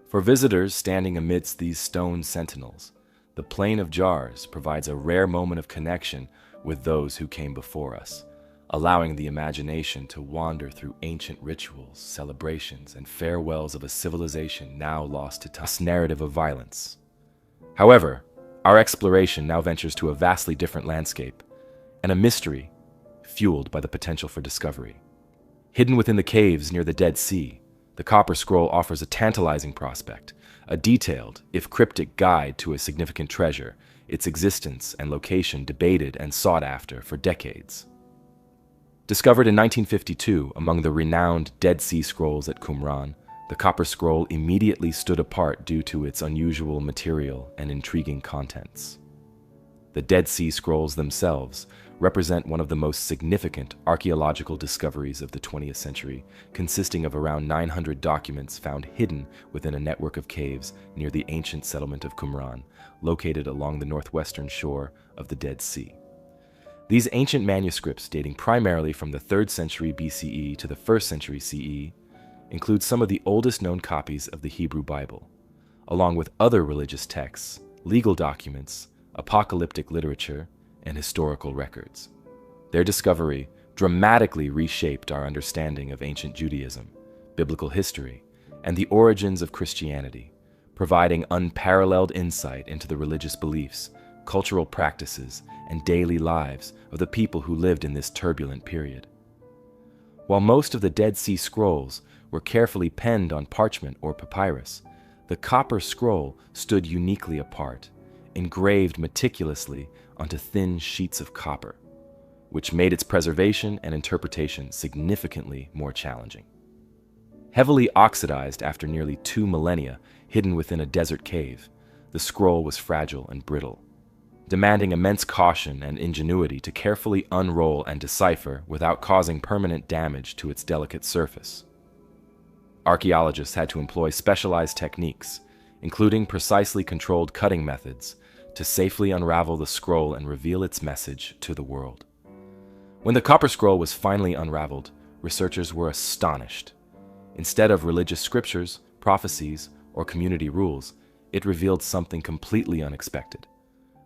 For visitors standing amidst these stone sentinels, the Plain of Jars provides a rare moment of connection with those who came before us, allowing the imagination to wander through ancient rituals, celebrations, and farewells of a civilization now lost to time. Narrative of violence. However, our exploration now ventures to a vastly different landscape, and a mystery fueled by the potential for discovery. Hidden within the caves near the Dead Sea, the Copper Scroll offers a tantalizing prospect, a detailed, if cryptic, guide to a significant treasure, its existence and location debated and sought after for decades. Discovered in 1952 among the renowned Dead Sea Scrolls at Qumran, the Copper Scroll immediately stood apart due to its unusual material and intriguing contents. The Dead Sea Scrolls themselves represent one of the most significant archaeological discoveries of the 20th century, consisting of around 900 documents found hidden within a network of caves near the ancient settlement of Qumran, located along the northwestern shore of the Dead Sea. These ancient manuscripts, dating primarily from the 3rd century BCE to the 1st century CE, include some of the oldest known copies of the Hebrew Bible, along with other religious texts, legal documents, apocalyptic literature, and historical records. Their discovery dramatically reshaped our understanding of ancient Judaism, biblical history, and the origins of Christianity, providing unparalleled insight into the religious beliefs, cultural practices, and daily lives of the people who lived in this turbulent period. While most of the Dead Sea Scrolls were carefully penned on parchment or papyrus, the Copper Scroll stood uniquely apart, engraved meticulously onto thin sheets of copper, which made its preservation and interpretation significantly more challenging. Heavily oxidized after nearly 2 millennia hidden within a desert cave, the scroll was fragile and brittle, demanding immense caution and ingenuity to carefully unroll and decipher without causing permanent damage to its delicate surface. Archaeologists had to employ specialized techniques, including precisely controlled cutting methods, to safely unravel the scroll and reveal its message to the world. When the Copper Scroll was finally unraveled, researchers were astonished. Instead of religious scriptures, prophecies, or community rules, it revealed something completely unexpected: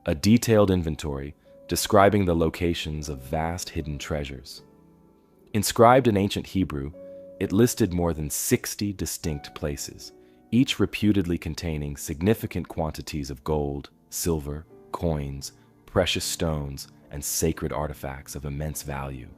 a detailed inventory describing the locations of vast hidden treasures. Inscribed in ancient Hebrew, it listed more than 60 distinct places, each reputedly containing significant quantities of gold, silver, coins, precious stones, and sacred artifacts of immense value.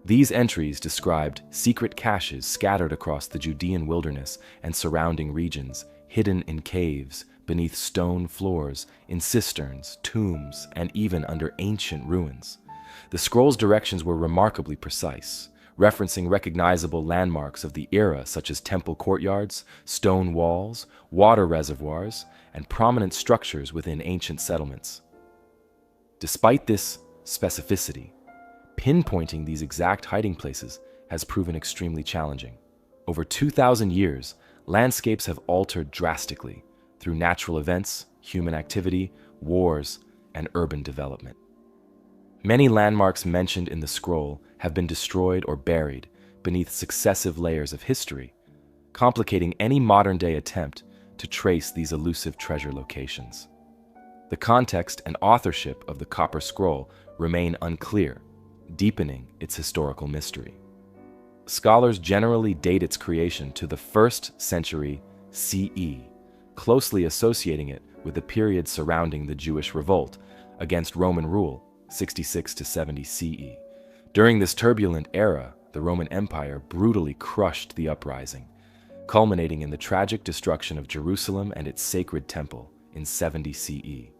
These entries described secret caches scattered across the Judean wilderness and surrounding regions, hidden in caves, beneath stone floors, in cisterns, tombs, and even under ancient ruins. The scroll's directions were remarkably precise, referencing recognizable landmarks of the era such as temple courtyards, stone walls, water reservoirs, and prominent structures within ancient settlements. Despite this specificity, pinpointing these exact hiding places has proven extremely challenging. Over 2,000 years, landscapes have altered drastically through natural events, human activity, wars, and urban development. Many landmarks mentioned in the scroll have been destroyed or buried beneath successive layers of history, complicating any modern-day attempt to trace these elusive treasure locations. The context and authorship of the Copper Scroll remain unclear, deepening its historical mystery. Scholars generally date its creation to the 1st century CE, closely associating it with the period surrounding the Jewish revolt against Roman rule, 66 to 70 CE. During this turbulent era, the Roman Empire brutally crushed the uprising, culminating in the tragic destruction of Jerusalem and its sacred temple in 70 CE.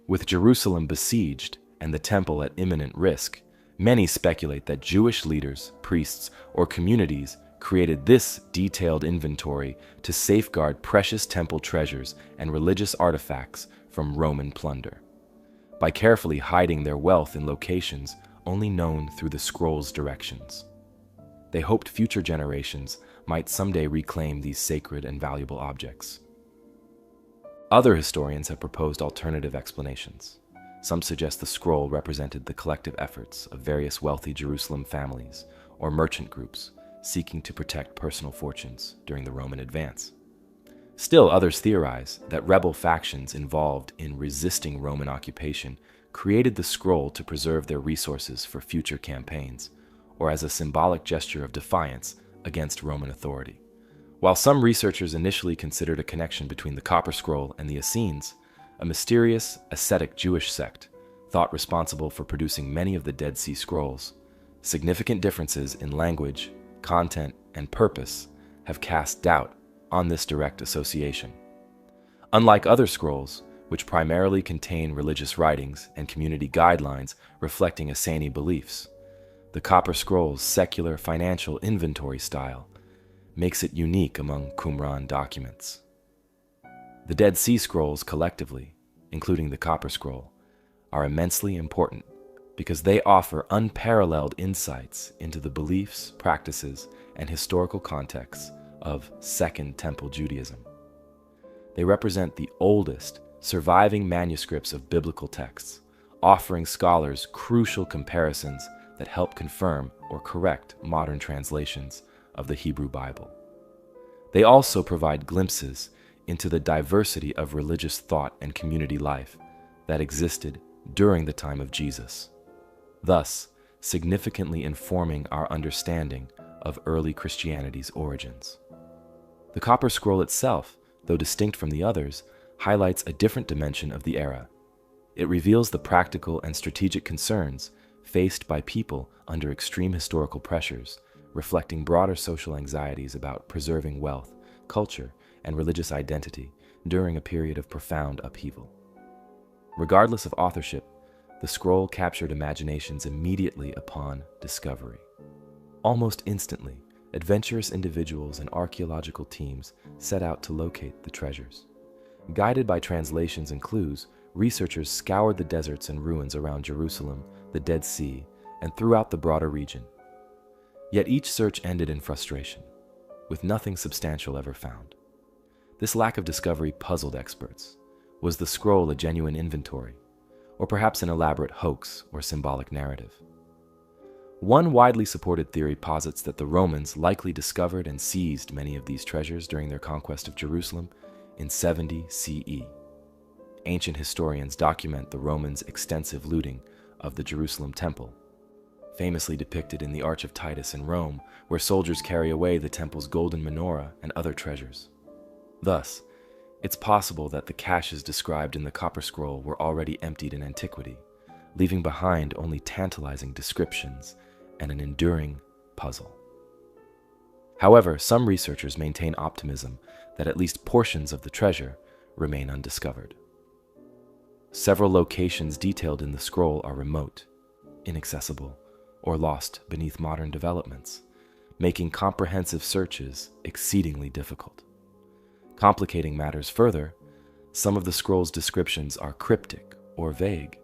With Jerusalem besieged and the temple at imminent risk, many speculate that Jewish leaders, priests, or communities created this detailed inventory to safeguard precious temple treasures and religious artifacts from Roman plunder, by carefully hiding their wealth in locations only known through the scroll's directions. They hoped future generations might someday reclaim these sacred and valuable objects. Other historians have proposed alternative explanations. Some suggest the scroll represented the collective efforts of various wealthy Jerusalem families or merchant groups seeking to protect personal fortunes during the Roman advance. Still, others theorize that rebel factions involved in resisting Roman occupation created the scroll to preserve their resources for future campaigns, or as a symbolic gesture of defiance against Roman authority. While some researchers initially considered a connection between the Copper Scroll and the Essenes, a mysterious, ascetic Jewish sect thought responsible for producing many of the Dead Sea Scrolls, significant differences in language, content, and purpose have cast doubt on this direct association. Unlike other scrolls, which primarily contain religious writings and community guidelines reflecting Essene beliefs, the Copper Scroll's secular financial inventory style makes it unique among Qumran documents. The Dead Sea Scrolls collectively, including the Copper Scroll, are immensely important because they offer unparalleled insights into the beliefs, practices, and historical contexts of Second Temple Judaism. They represent the oldest surviving manuscripts of biblical texts, offering scholars crucial comparisons that help confirm or correct modern translations of the Hebrew Bible. They also provide glimpses into the diversity of religious thought and community life that existed during the time of Jesus, thus significantly informing our understanding of early Christianity's origins. The Copper Scroll itself, though distinct from the others, highlights a different dimension of the era. It reveals the practical and strategic concerns faced by people under extreme historical pressures, reflecting broader social anxieties about preserving wealth, culture, and religious identity during a period of profound upheaval. Regardless of authorship, the scroll captured imaginations immediately upon discovery. Almost instantly, adventurous individuals and archaeological teams set out to locate the treasures. Guided by translations and clues, researchers scoured the deserts and ruins around Jerusalem, the Dead Sea, and throughout the broader region. Yet each search ended in frustration, with nothing substantial ever found. This lack of discovery puzzled experts. Was the scroll a genuine inventory, or perhaps an elaborate hoax or symbolic narrative? One widely supported theory posits that the Romans likely discovered and seized many of these treasures during their conquest of Jerusalem in 70 CE. Ancient historians document the Romans' extensive looting of the Jerusalem temple, famously depicted in the Arch of Titus in Rome, where soldiers carry away the temple's golden menorah and other treasures. Thus, It's possible that the caches described in the Copper Scroll were already emptied in antiquity, leaving behind only tantalizing descriptions and an enduring puzzle. However, some researchers maintain optimism that at least portions of the treasure remain undiscovered. Several locations detailed in the scroll are remote, inaccessible, or lost beneath modern developments, making comprehensive searches exceedingly difficult. Complicating matters further, some of the scroll's descriptions are cryptic or vague,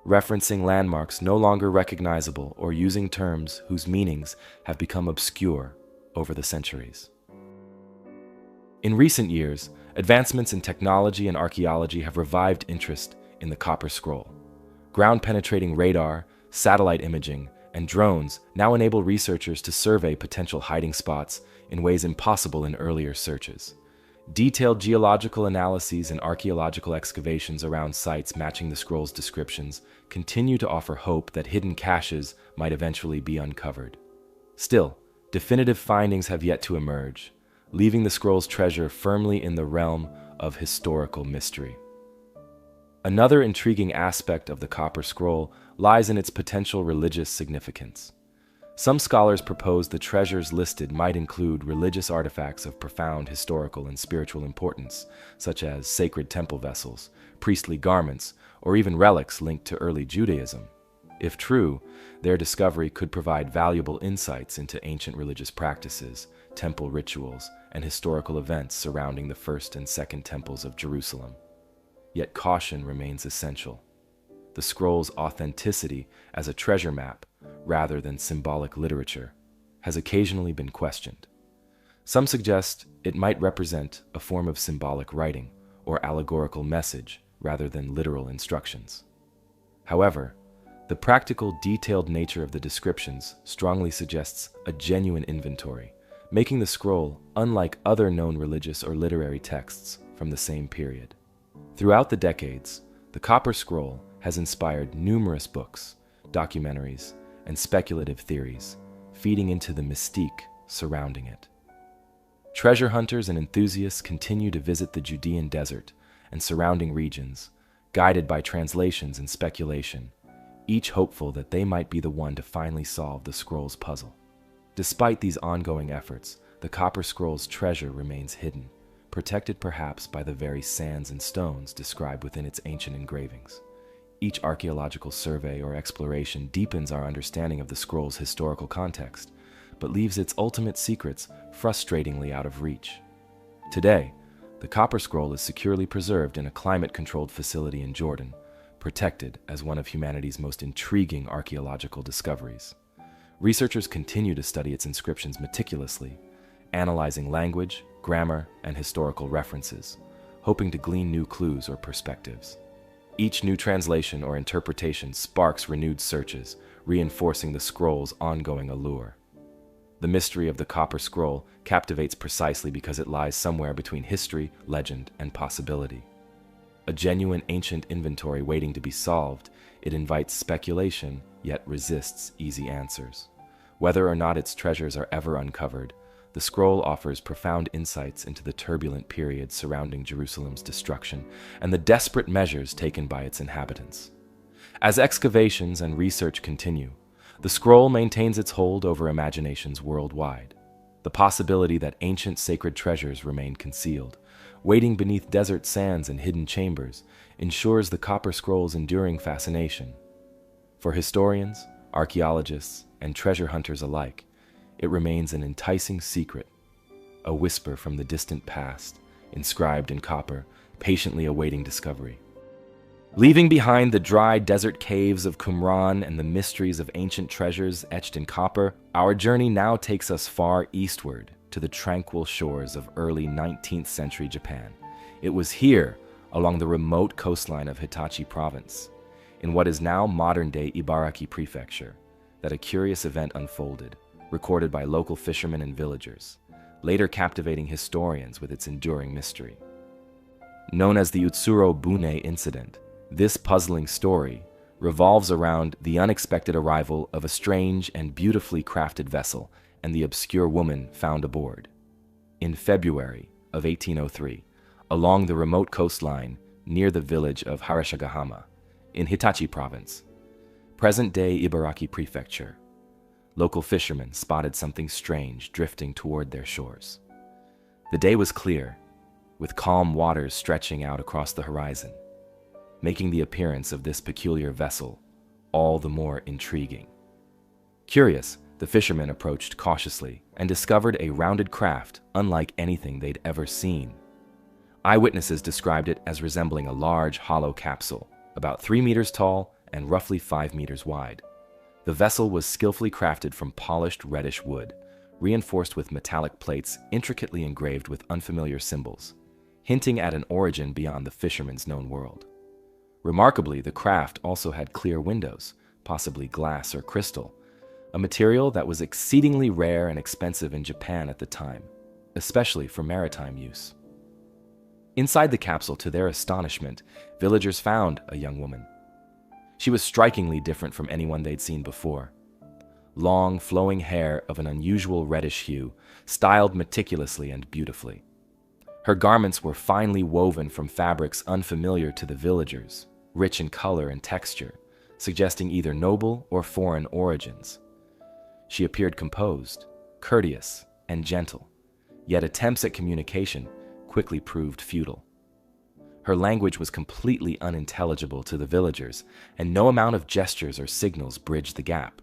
referencing landmarks no longer recognizable or using terms whose meanings have become obscure over the centuries. In recent years, advancements in technology and archaeology have revived interest in the Copper Scroll. Ground-penetrating radar, satellite imaging, and drones now enable researchers to survey potential hiding spots in ways impossible in earlier searches. Detailed geological analyses and archaeological excavations around sites matching the scroll's descriptions continue to offer hope that hidden caches might eventually be uncovered. Still, definitive findings have yet to emerge, leaving the scroll's treasure firmly in the realm of historical mystery. Another intriguing aspect of the Copper Scroll lies in its potential religious significance. Some scholars propose the treasures listed might include religious artifacts of profound historical and spiritual importance, such as sacred temple vessels, priestly garments, or even relics linked to early Judaism. If true, their discovery could provide valuable insights into ancient religious practices, temple rituals, and historical events surrounding the first and second temples of Jerusalem. Yet caution remains essential. The scroll's authenticity as a treasure map, rather than symbolic literature, has occasionally been questioned. Some suggest it might represent a form of symbolic writing or allegorical message rather than literal instructions. However, the practical, detailed nature of the descriptions strongly suggests a genuine inventory, making the scroll unlike other known religious or literary texts from the same period. Throughout the decades, the Copper Scroll has inspired numerous books, documentaries, and speculative theories, feeding into the mystique surrounding it. Treasure hunters and enthusiasts continue to visit the Judean desert and surrounding regions, guided by translations and speculation, each hopeful that they might be the one to finally solve the scroll's puzzle. Despite these ongoing efforts, the Copper Scroll's treasure remains hidden, protected perhaps by the very sands and stones described within its ancient engravings. Each archaeological survey or exploration deepens our understanding of the scroll's historical context, but leaves its ultimate secrets frustratingly out of reach. Today, the Copper Scroll is securely preserved in a climate-controlled facility in Jordan, protected as one of humanity's most intriguing archaeological discoveries. Researchers continue to study its inscriptions meticulously, analyzing language, grammar, and historical references, hoping to glean new clues or perspectives. Each new translation or interpretation sparks renewed searches, reinforcing the scroll's ongoing allure. The mystery of the Copper Scroll captivates precisely because it lies somewhere between history, legend, and possibility. A genuine ancient inventory waiting to be solved, it invites speculation, yet resists easy answers. Whether or not its treasures are ever uncovered, the scroll offers profound insights into the turbulent period surrounding Jerusalem's destruction and the desperate measures taken by its inhabitants. As excavations and research continue, the scroll maintains its hold over imaginations worldwide. The possibility that ancient sacred treasures remain concealed, waiting beneath desert sands and hidden chambers, ensures the Copper Scroll's enduring fascination. For historians, archaeologists, and treasure hunters alike, it remains an enticing secret, a whisper from the distant past, inscribed in copper, patiently awaiting discovery. Leaving behind the dry desert caves of Qumran and the mysteries of ancient treasures etched in copper, our journey now takes us far eastward to the tranquil shores of early 19th century Japan. It was here, along the remote coastline of Hitachi Province, in what is now modern-day Ibaraki Prefecture, that a curious event unfolded, recorded by local fishermen and villagers, later captivating historians with its enduring mystery. Known as the Utsuro Bune incident, this puzzling story revolves around the unexpected arrival of a strange and beautifully crafted vessel and the obscure woman found aboard. In February of 1803, along the remote coastline near the village of Harashigahama in Hitachi Province, present-day Ibaraki Prefecture. Local fishermen spotted something strange drifting toward their shores. The day was clear, with calm waters stretching out across the horizon, making the appearance of this peculiar vessel all the more intriguing. Curious, the fishermen approached cautiously and discovered a rounded craft unlike anything they'd ever seen. Eyewitnesses described it as resembling a large, hollow capsule, about 3 meters tall and roughly 5 meters wide. The vessel was skillfully crafted from polished reddish wood, reinforced with metallic plates intricately engraved with unfamiliar symbols, hinting at an origin beyond the fishermen's known world. Remarkably, the craft also had clear windows, possibly glass or crystal, a material that was exceedingly rare and expensive in Japan at the time, especially for maritime use. Inside the capsule, to their astonishment, villagers found a young woman. She was strikingly different from anyone they'd seen before. Long, flowing hair of an unusual reddish hue, styled meticulously and beautifully. Her garments were finely woven from fabrics unfamiliar to the villagers, rich in color and texture, suggesting either noble or foreign origins. She appeared composed, courteous, and gentle, yet attempts at communication quickly proved futile. Her language was completely unintelligible to the villagers, and no amount of gestures or signals bridged the gap.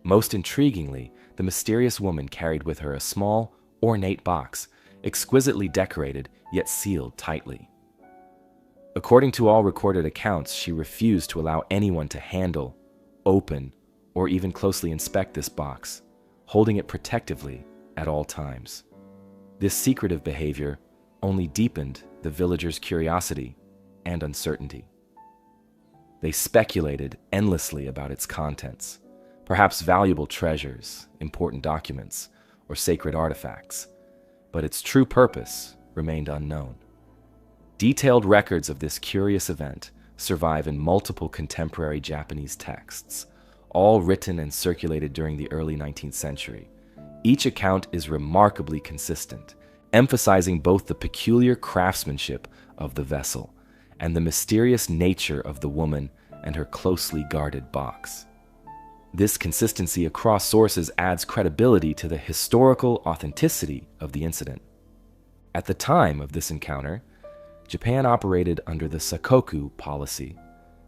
Most intriguingly, the mysterious woman carried with her a small, ornate box, exquisitely decorated yet sealed tightly. According to all recorded accounts, she refused to allow anyone to handle, open, or even closely inspect this box, holding it protectively at all times. This secretive behavior only deepened the villagers' curiosity and uncertainty. They speculated endlessly about its contents, perhaps valuable treasures, important documents, or sacred artifacts, but its true purpose remained unknown. Detailed records of this curious event survive in multiple contemporary Japanese texts, all written and circulated during the early 19th century. Each account is remarkably consistent, emphasizing both the peculiar craftsmanship of the vessel and the mysterious nature of the woman and her closely guarded box. This consistency across sources adds credibility to the historical authenticity of the incident. At the time of this encounter, Japan operated under the Sakoku policy,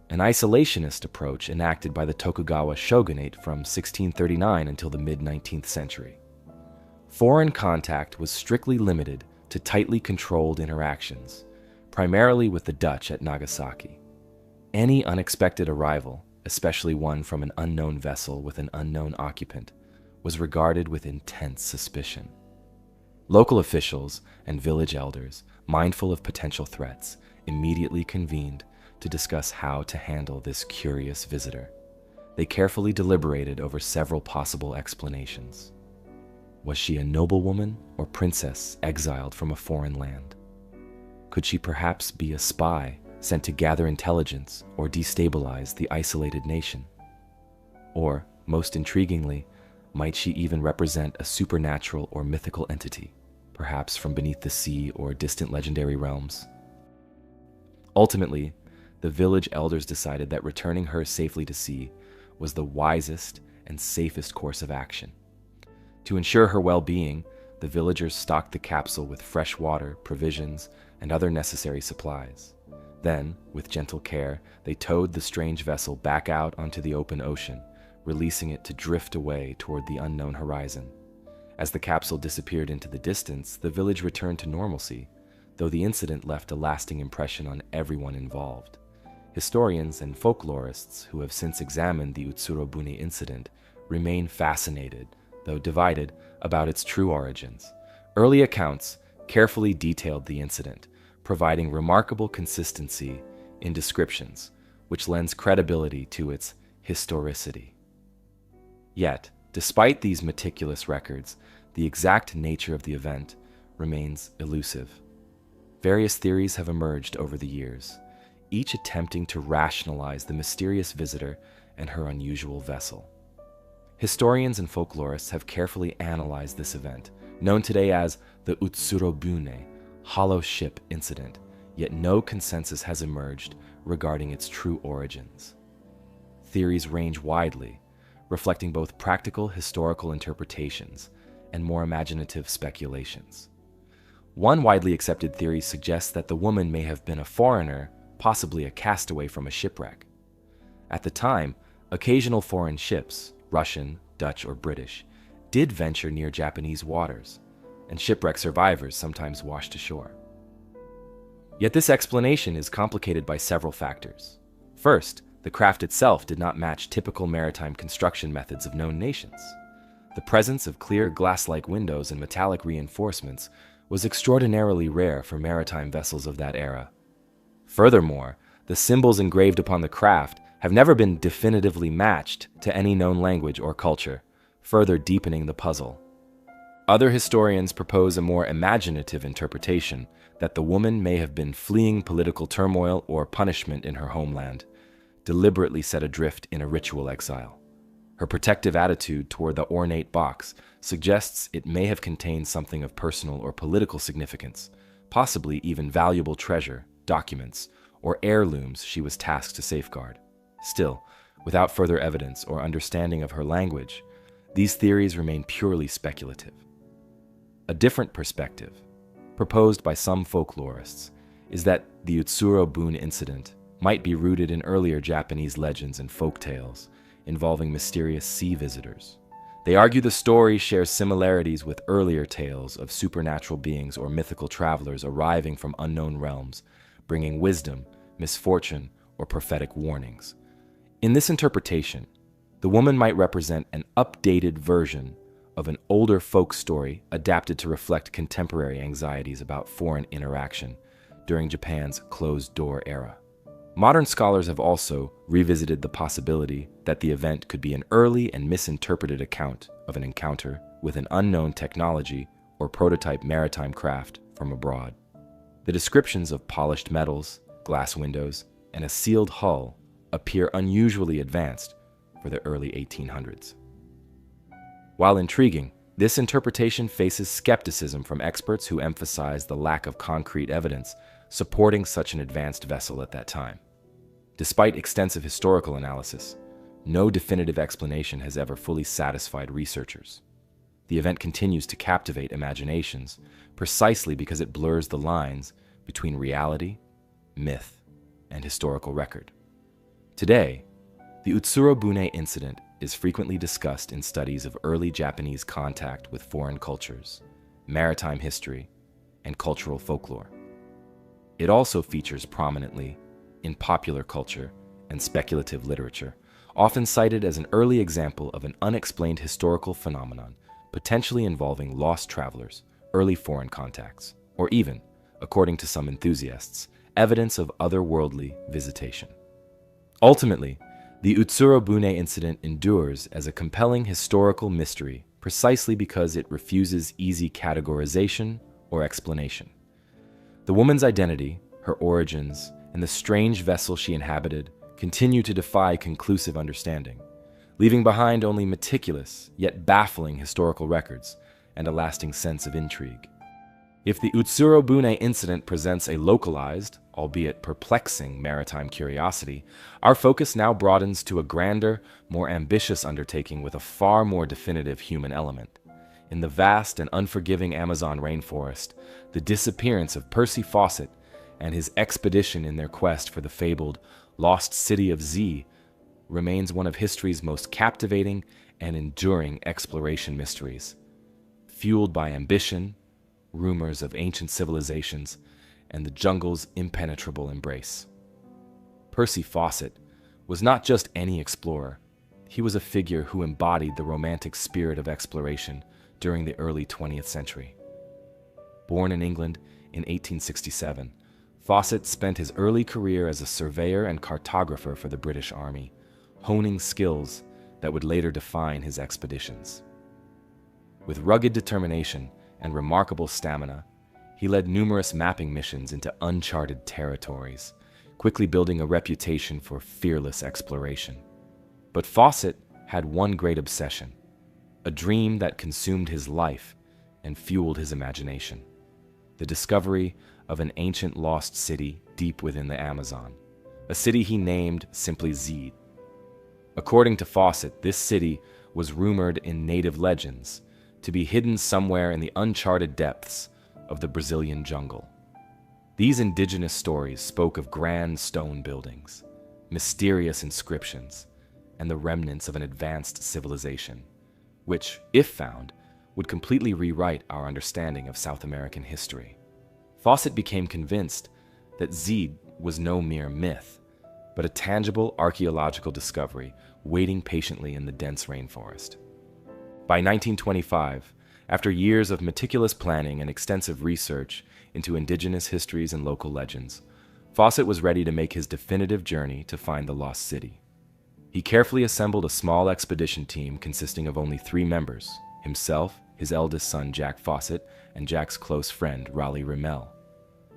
an isolationist approach enacted by the Tokugawa shogunate from 1639 until the mid-19th century. Foreign contact was strictly limited to tightly controlled interactions, primarily with the Dutch at Nagasaki. Any unexpected arrival, especially one from an unknown vessel with an unknown occupant, was regarded with intense suspicion. Local officials and village elders, mindful of potential threats, immediately convened to discuss how to handle this curious visitor. They carefully deliberated over several possible explanations. Was she a noblewoman or princess exiled from a foreign land? Could she perhaps be a spy sent to gather intelligence or destabilize the isolated nation? Or, most intriguingly, might she even represent a supernatural or mythical entity, perhaps from beneath the sea or distant legendary realms? Ultimately, the village elders decided that returning her safely to sea was the wisest and safest course of action. To ensure her well-being, the villagers stocked the capsule with fresh water, provisions, and other necessary supplies. Then, with gentle care, they towed the strange vessel back out onto the open ocean, releasing it to drift away toward the unknown horizon. As the capsule disappeared into the distance, the village returned to normalcy, though the incident left a lasting impression on everyone involved. Historians and folklorists who have since examined the Utsurobune incident remain fascinated, though divided, about its true origins. Early accounts carefully detailed the incident, providing remarkable consistency in descriptions, which lends credibility to its historicity. Yet, despite these meticulous records, the exact nature of the event remains elusive. Various theories have emerged over the years, each attempting to rationalize the mysterious visitor and her unusual vessel. Historians and folklorists have carefully analyzed this event, known today as the Utsurobune, hollow ship incident, yet no consensus has emerged regarding its true origins. Theories range widely, reflecting both practical historical interpretations and more imaginative speculations. One widely accepted theory suggests that the woman may have been a foreigner, possibly a castaway from a shipwreck. At the time, occasional foreign ships, Russian, Dutch, or British, did venture near Japanese waters, and shipwreck survivors sometimes washed ashore. Yet this explanation is complicated by several factors. First, the craft itself did not match typical maritime construction methods of known nations. The presence of clear glass-like windows and metallic reinforcements was extraordinarily rare for maritime vessels of that era. Furthermore, the symbols engraved upon the craft have never been definitively matched to any known language or culture, further deepening the puzzle. Other historians propose a more imaginative interpretation that the woman may have been fleeing political turmoil or punishment in her homeland, deliberately set adrift in a ritual exile. Her protective attitude toward the ornate box suggests it may have contained something of personal or political significance, possibly even valuable treasure, documents, or heirlooms she was tasked to safeguard. Still, without further evidence or understanding of her language, these theories remain purely speculative. A different perspective, proposed by some folklorists, is that the Utsuro-bune incident might be rooted in earlier Japanese legends and folk tales involving mysterious sea visitors. They argue the story shares similarities with earlier tales of supernatural beings or mythical travelers arriving from unknown realms, bringing wisdom, misfortune, or prophetic warnings. In this interpretation, the woman might represent an updated version of an older folk story adapted to reflect contemporary anxieties about foreign interaction during Japan's closed-door era. Modern scholars have also revisited the possibility that the event could be an early and misinterpreted account of an encounter with an unknown technology or prototype maritime craft from abroad. The descriptions of polished metals, glass windows, and a sealed hull appear unusually advanced for the early 1800s. While intriguing, this interpretation faces skepticism from experts who emphasize the lack of concrete evidence supporting such an advanced vessel at that time. Despite extensive historical analysis, no definitive explanation has ever fully satisfied researchers. The event continues to captivate imaginations precisely because it blurs the lines between reality, myth, and historical record. Today, the Utsuro-bune incident is frequently discussed in studies of early Japanese contact with foreign cultures, maritime history, and cultural folklore. It also features prominently in popular culture and speculative literature, often cited as an early example of an unexplained historical phenomenon potentially involving lost travelers, early foreign contacts, or even, according to some enthusiasts, evidence of otherworldly visitation. Ultimately, the Utsuro-bune incident endures as a compelling historical mystery precisely because it refuses easy categorization or explanation. The woman's identity, her origins, and the strange vessel she inhabited continue to defy conclusive understanding, leaving behind only meticulous yet baffling historical records and a lasting sense of intrigue. If the Utsuro-bune incident presents a localized, albeit perplexing, maritime curiosity, our focus now broadens to a grander, more ambitious undertaking with a far more definitive human element. In the vast and unforgiving Amazon rainforest, the disappearance of Percy Fawcett and his expedition in their quest for the fabled lost city of Z remains one of history's most captivating and enduring exploration mysteries. Fueled by ambition, rumors of ancient civilizations, and the jungle's impenetrable embrace. Percy Fawcett was not just any explorer. He was a figure who embodied the romantic spirit of exploration during the early 20th century. Born in England in 1867, Fawcett spent his early career as a surveyor and cartographer for the British Army, honing skills that would later define his expeditions. With rugged determination and remarkable stamina, he led numerous mapping missions into uncharted territories, quickly building a reputation for fearless exploration. But Fawcett had one great obsession, a dream that consumed his life and fueled his imagination: the discovery of an ancient lost city deep within the Amazon, a city he named simply Zed. According to Fawcett, this city was rumored in native legends to be hidden somewhere in the uncharted depths of the Brazilian jungle. These indigenous stories spoke of grand stone buildings, mysterious inscriptions, and the remnants of an advanced civilization, which, if found, would completely rewrite our understanding of South American history. Fawcett became convinced that Zed was no mere myth, but a tangible archaeological discovery waiting patiently in the dense rainforest. By 1925, after years of meticulous planning and extensive research into indigenous histories and local legends, Fawcett was ready to make his definitive journey to find the lost city. He carefully assembled a small expedition team consisting of only 3 members: himself, his eldest son Jack Fawcett, and Jack's close friend Raleigh Rimmel.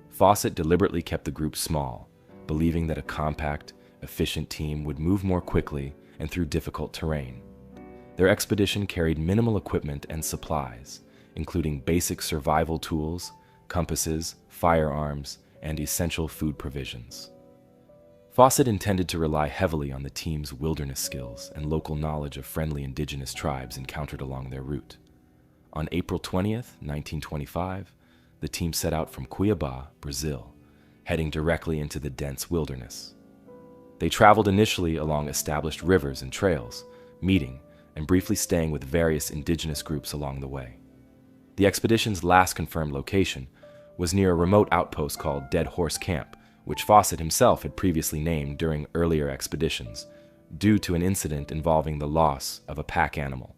Fawcett deliberately kept the group small, believing that a compact, efficient team would move more quickly and through difficult terrain. Their expedition carried minimal equipment and supplies, including basic survival tools, compasses, firearms, and essential food provisions. Fawcett intended to rely heavily on the team's wilderness skills and local knowledge of friendly indigenous tribes encountered along their route. On April 20th, 1925, the team set out from Cuiabá, Brazil, heading directly into the dense wilderness. They traveled initially along established rivers and trails, meeting and briefly staying with various indigenous groups along the way. The expedition's last confirmed location was near a remote outpost called Dead Horse Camp, which Fawcett himself had previously named during earlier expeditions, due to an incident involving the loss of a pack animal.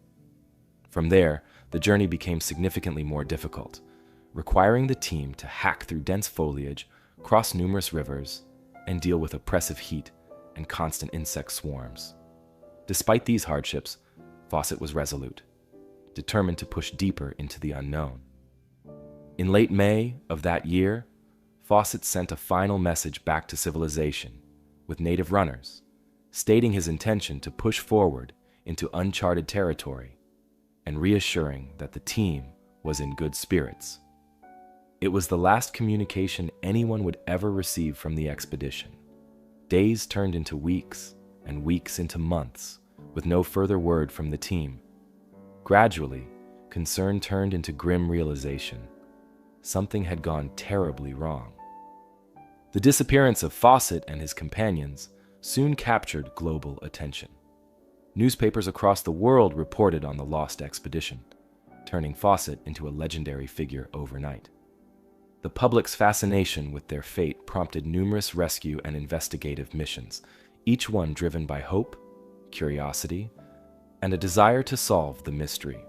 From there, the journey became significantly more difficult, requiring the team to hack through dense foliage, cross numerous rivers, and deal with oppressive heat and constant insect swarms. Despite these hardships, Fawcett was resolute, determined to push deeper into the unknown. In late May of that year, Fawcett sent a final message back to civilization with native runners, stating his intention to push forward into uncharted territory and reassuring that the team was in good spirits. It was the last communication anyone would ever receive from the expedition. Days turned into weeks, and weeks into months, with no further word from the team. Gradually, concern turned into grim realization. Something had gone terribly wrong. The disappearance of Fawcett and his companions soon captured global attention. Newspapers across the world reported on the lost expedition, turning Fawcett into a legendary figure overnight. The public's fascination with their fate prompted numerous rescue and investigative missions, each one driven by hope, curiosity, and a desire to solve the mystery.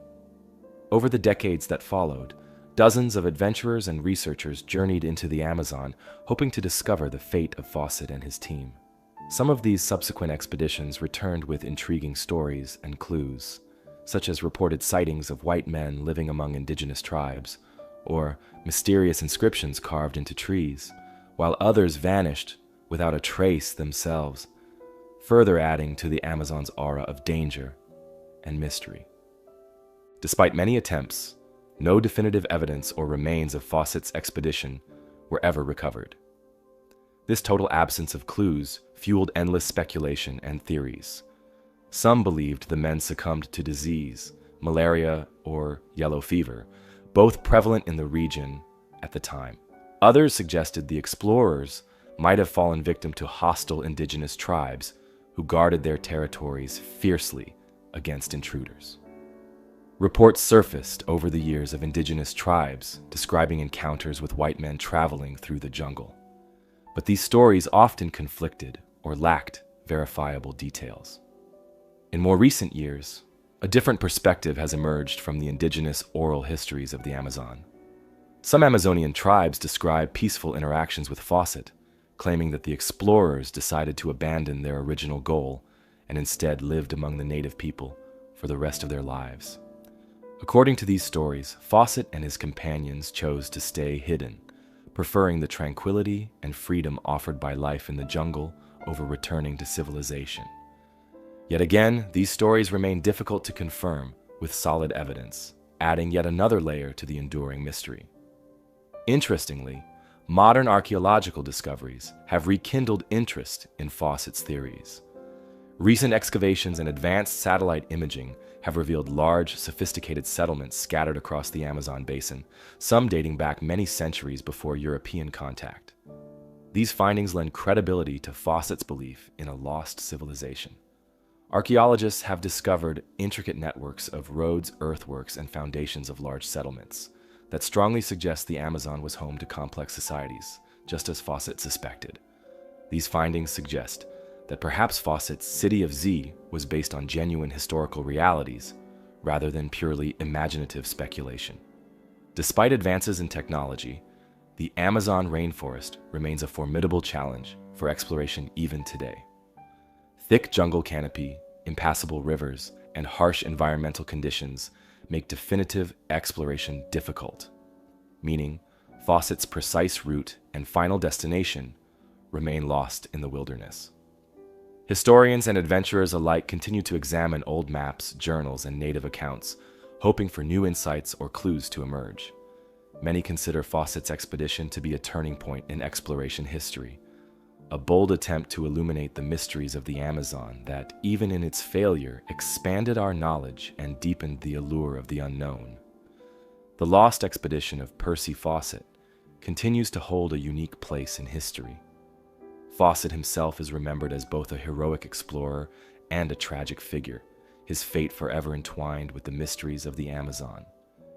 Over the decades that followed, dozens of adventurers and researchers journeyed into the Amazon, hoping to discover the fate of Fawcett and his team. Some of these subsequent expeditions returned with intriguing stories and clues, such as reported sightings of white men living among indigenous tribes, or mysterious inscriptions carved into trees, while others vanished without a trace themselves, further adding to the Amazon's aura of danger and mystery. Despite many attempts, no definitive evidence or remains of Fawcett's expedition were ever recovered. This total absence of clues fueled endless speculation and theories. Some believed the men succumbed to disease, malaria or yellow fever, both prevalent in the region at the time. Others suggested the explorers might have fallen victim to hostile indigenous tribes who guarded their territories fiercely against intruders. Reports surfaced over the years of indigenous tribes describing encounters with white men traveling through the jungle. But these stories often conflicted or lacked verifiable details. In more recent years, a different perspective has emerged from the indigenous oral histories of the Amazon. Some Amazonian tribes describe peaceful interactions with Fawcett, claiming that the explorers decided to abandon their original goal and instead lived among the native people for the rest of their lives. According to these stories, Fawcett and his companions chose to stay hidden, preferring the tranquility and freedom offered by life in the jungle over returning to civilization. Yet again, these stories remain difficult to confirm with solid evidence, adding yet another layer to the enduring mystery. Interestingly, modern archaeological discoveries have rekindled interest in Fawcett's theories. Recent excavations and advanced satellite imaging have revealed large, sophisticated settlements scattered across the Amazon basin, some dating back many centuries before European contact. These findings lend credibility to Fawcett's belief in a lost civilization. Archaeologists have discovered intricate networks of roads, earthworks, and foundations of large settlements that strongly suggest the Amazon was home to complex societies, just as Fawcett suspected. These findings suggest that perhaps Fawcett's City of Z was based on genuine historical realities rather than purely imaginative speculation. Despite advances in technology, the Amazon rainforest remains a formidable challenge for exploration even today. Thick jungle canopy, impassable rivers, and harsh environmental conditions make definitive exploration difficult, meaning Fawcett's precise route and final destination remain lost in the wilderness. Historians and adventurers alike continue to examine old maps, journals, and native accounts, hoping for new insights or clues to emerge. Many consider Fawcett's expedition to be a turning point in exploration history, a bold attempt to illuminate the mysteries of the Amazon that, even in its failure, expanded our knowledge and deepened the allure of the unknown. The lost expedition of Percy Fawcett continues to hold a unique place in history. Fawcett himself is remembered as both a heroic explorer and a tragic figure, his fate forever entwined with the mysteries of the Amazon.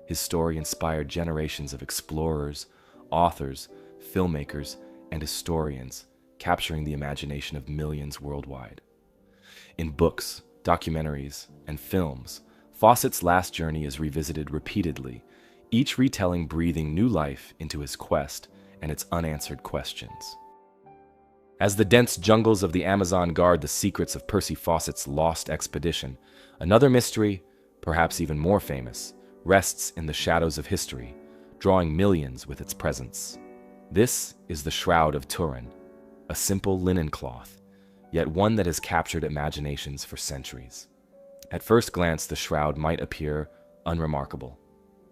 His story inspired generations of explorers, authors, filmmakers, and historians, capturing the imagination of millions worldwide. In books, documentaries, and films, Fawcett's last journey is revisited repeatedly, each retelling breathing new life into his quest and its unanswered questions. As the dense jungles of the Amazon guard the secrets of Percy Fawcett's lost expedition, another mystery, perhaps even more famous, rests in the shadows of history, drawing millions with its presence. This is the Shroud of Turin, a simple linen cloth, yet one that has captured imaginations for centuries. At first glance, the shroud might appear unremarkable,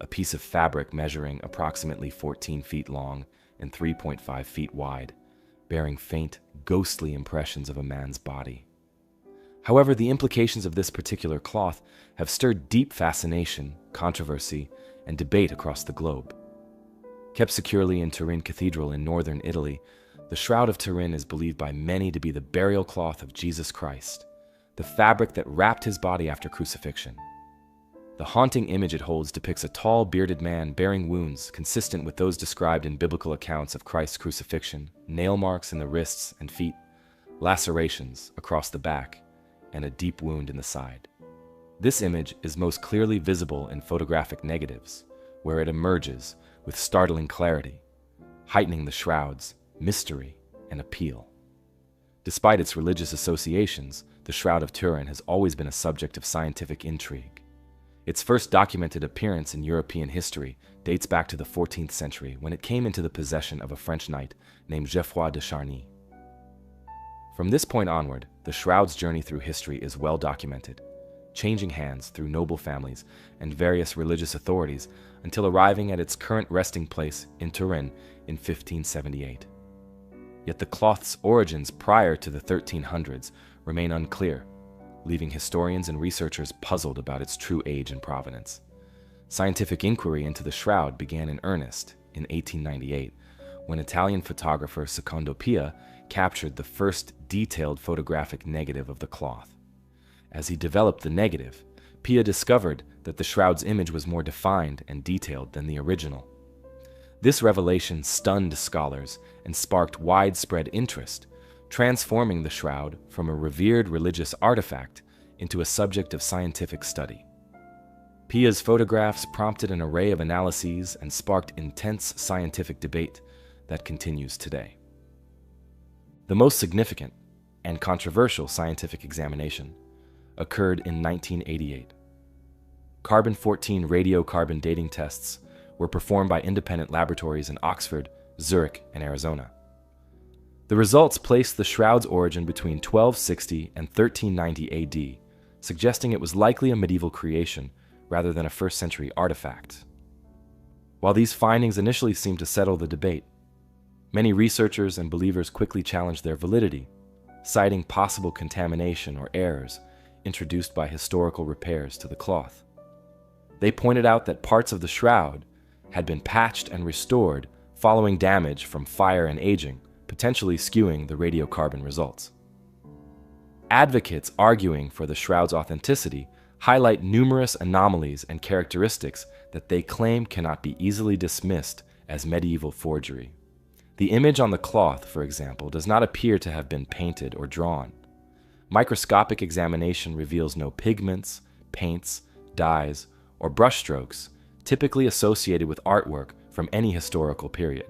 a piece of fabric measuring approximately 14 feet long and 3.5 feet wide, bearing faint, ghostly impressions of a man's body. However, the implications of this particular cloth have stirred deep fascination, controversy, and debate across the globe. Kept securely in Turin Cathedral in northern Italy, the Shroud of Turin is believed by many to be the burial cloth of Jesus Christ, the fabric that wrapped his body after crucifixion. The haunting image it holds depicts a tall, bearded man bearing wounds consistent with those described in biblical accounts of Christ's crucifixion, nail marks in the wrists and feet, lacerations across the back, and a deep wound in the side. This image is most clearly visible in photographic negatives, where it emerges with startling clarity, heightening the shroud's mystery and appeal. Despite its religious associations, the Shroud of Turin has always been a subject of scientific intrigue. Its first documented appearance in European history dates back to the 14th century when it came into the possession of a French knight named Geoffroy de Charny. From this point onward, the shroud's journey through history is well documented, changing hands through noble families and various religious authorities until arriving at its current resting place in Turin in 1578. Yet the cloth's origins prior to the 1300s remain unclear, leaving historians and researchers puzzled about its true age and provenance. Scientific inquiry into the shroud began in earnest in 1898, when Italian photographer Secondo Pia captured the first detailed photographic negative of the cloth. As he developed the negative, Pia discovered that the shroud's image was more defined and detailed than the original. This revelation stunned scholars and sparked widespread interest, transforming the shroud from a revered religious artifact into a subject of scientific study. Pia's photographs prompted an array of analyses and sparked intense scientific debate that continues today. The most significant and controversial scientific examination occurred in 1988. Carbon-14 radiocarbon dating tests were performed by independent laboratories in Oxford, Zurich, and Arizona. The results placed the shroud's origin between 1260 and 1390 AD, suggesting it was likely a medieval creation rather than a first-century artifact. While these findings initially seemed to settle the debate, many researchers and believers quickly challenged their validity, citing possible contamination or errors introduced by historical repairs to the cloth. They pointed out that parts of the shroud had been patched and restored following damage from fire and aging, potentially skewing the radiocarbon results. Advocates arguing for the shroud's authenticity highlight numerous anomalies and characteristics that they claim cannot be easily dismissed as medieval forgery. The image on the cloth, for example, does not appear to have been painted or drawn. Microscopic examination reveals no pigments, paints, dyes, or brushstrokes typically associated with artwork from any historical period.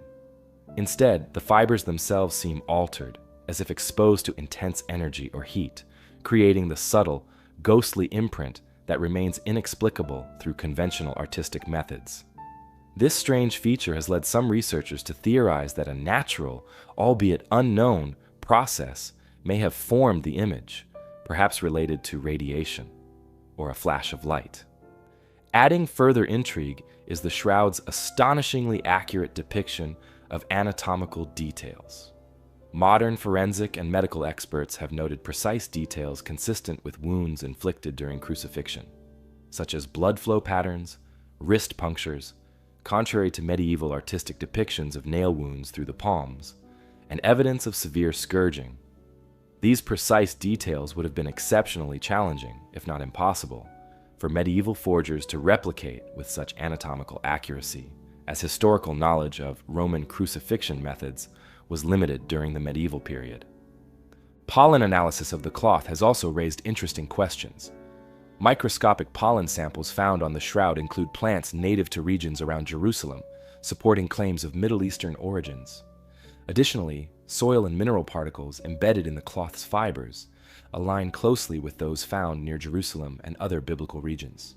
Instead, the fibers themselves seem altered, as if exposed to intense energy or heat, creating the subtle, ghostly imprint that remains inexplicable through conventional artistic methods. This strange feature has led some researchers to theorize that a natural, albeit unknown, process may have formed the image, perhaps related to radiation or a flash of light. Adding further intrigue is the shroud's astonishingly accurate depiction of anatomical details. Modern forensic and medical experts have noted precise details consistent with wounds inflicted during crucifixion, such as blood flow patterns, wrist punctures, contrary to medieval artistic depictions of nail wounds through the palms, and evidence of severe scourging. These precise details would have been exceptionally challenging, if not impossible, for medieval forgers to replicate with such anatomical accuracy, as historical knowledge of Roman crucifixion methods was limited during the medieval period. Pollen analysis of the cloth has also raised interesting questions. Microscopic pollen samples found on the shroud include plants native to regions around Jerusalem, supporting claims of Middle Eastern origins. Additionally, soil and mineral particles embedded in the cloth's fibers align closely with those found near Jerusalem and other biblical regions.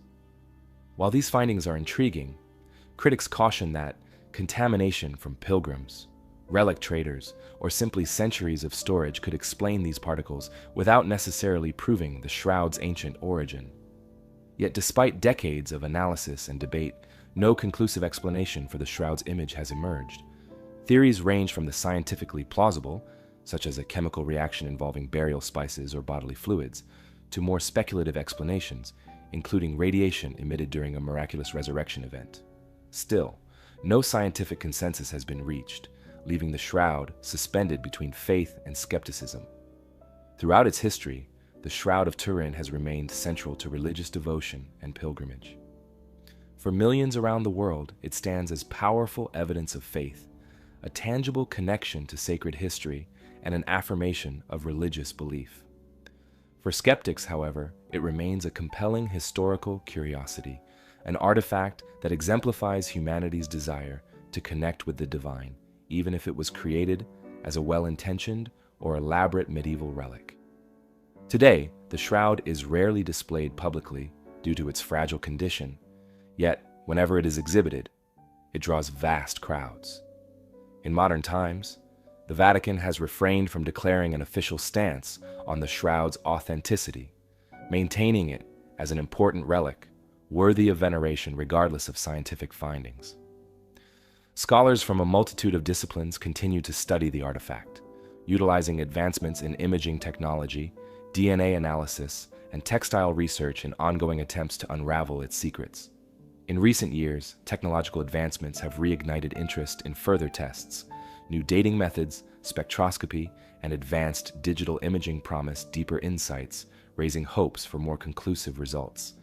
While these findings are intriguing, critics caution that contamination from pilgrims, relic traders, or simply centuries of storage could explain these particles without necessarily proving the shroud's ancient origin. Yet despite decades of analysis and debate, no conclusive explanation for the shroud's image has emerged. Theories range from the scientifically plausible, such as a chemical reaction involving burial spices or bodily fluids, to more speculative explanations, including radiation emitted during a miraculous resurrection event. Still, no scientific consensus has been reached, leaving the shroud suspended between faith and skepticism. Throughout its history, the Shroud of Turin has remained central to religious devotion and pilgrimage. For millions around the world, it stands as powerful evidence of faith, a tangible connection to sacred history, and an affirmation of religious belief. For skeptics, however, it remains a compelling historical curiosity, an artifact that exemplifies humanity's desire to connect with the divine, even if it was created as a well-intentioned or elaborate medieval relic. Today, the shroud is rarely displayed publicly due to its fragile condition, yet whenever it is exhibited, it draws vast crowds. In modern times, the Vatican has refrained from declaring an official stance on the shroud's authenticity, maintaining it as an important relic, worthy of veneration regardless of scientific findings. Scholars from a multitude of disciplines continue to study the artifact, utilizing advancements in imaging technology, DNA analysis, and textile research in ongoing attempts to unravel its secrets. In recent years, technological advancements have reignited interest in further tests. New dating methods, spectroscopy, and advanced digital imaging promise deeper insights, raising hopes for more conclusive results.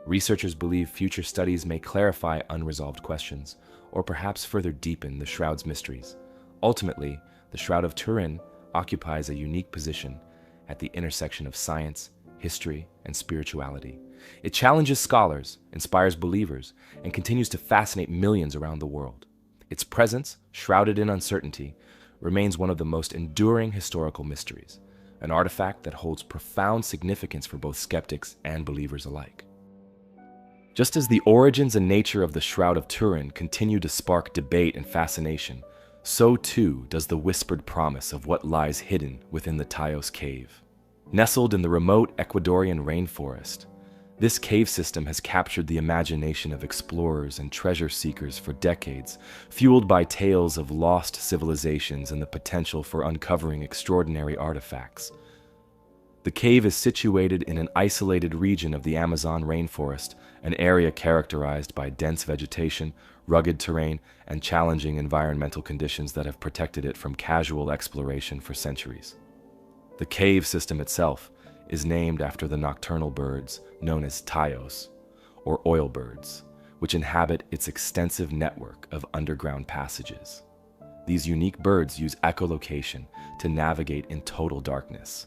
Researchers believe future studies may clarify unresolved questions, or perhaps further deepen the shroud's mysteries. Ultimately, the Shroud of Turin occupies a unique position at the intersection of science, history, and spirituality. It challenges scholars, inspires believers, and continues to fascinate millions around the world. Its presence, shrouded in uncertainty, remains one of the most enduring historical mysteries, an artifact that holds profound significance for both skeptics and believers alike. Just as the origins and nature of the Shroud of Turin continue to spark debate and fascination, so too does the whispered promise of what lies hidden within the Taos Cave. Nestled in the remote Ecuadorian rainforest, This cave system has captured the imagination of explorers and treasure seekers for decades, fueled by tales of lost civilizations and the potential for uncovering extraordinary artifacts. The cave is situated in an isolated region of the Amazon rainforest, an area characterized by dense vegetation, rugged terrain, and challenging environmental conditions that have protected it from casual exploration for centuries. The cave system itself is named after the nocturnal birds known as tayos, or oil birds, which inhabit its extensive network of underground passages. These unique birds use echolocation to navigate in total darkness,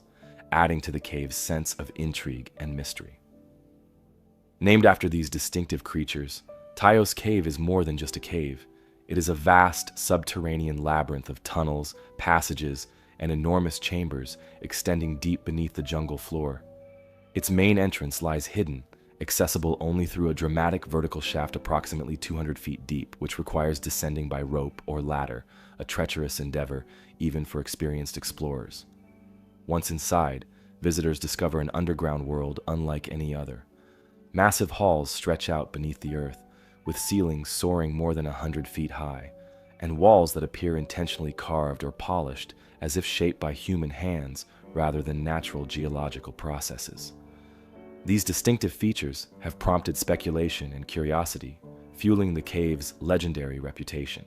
adding to the cave's sense of intrigue and mystery. Named after these distinctive creatures, Tayos Cave is more than just a cave. It is a vast subterranean labyrinth of tunnels, passages, and enormous chambers extending deep beneath the jungle floor. Its main entrance lies hidden, accessible only through a dramatic vertical shaft approximately 200 feet deep, which requires descending by rope or ladder, a treacherous endeavor even for experienced explorers. Once inside, visitors discover an underground world unlike any other. Massive halls stretch out beneath the earth, with ceilings soaring more than 100 feet high, and walls that appear intentionally carved or polished as if shaped by human hands rather than natural geological processes. These distinctive features have prompted speculation and curiosity, fueling the cave's legendary reputation.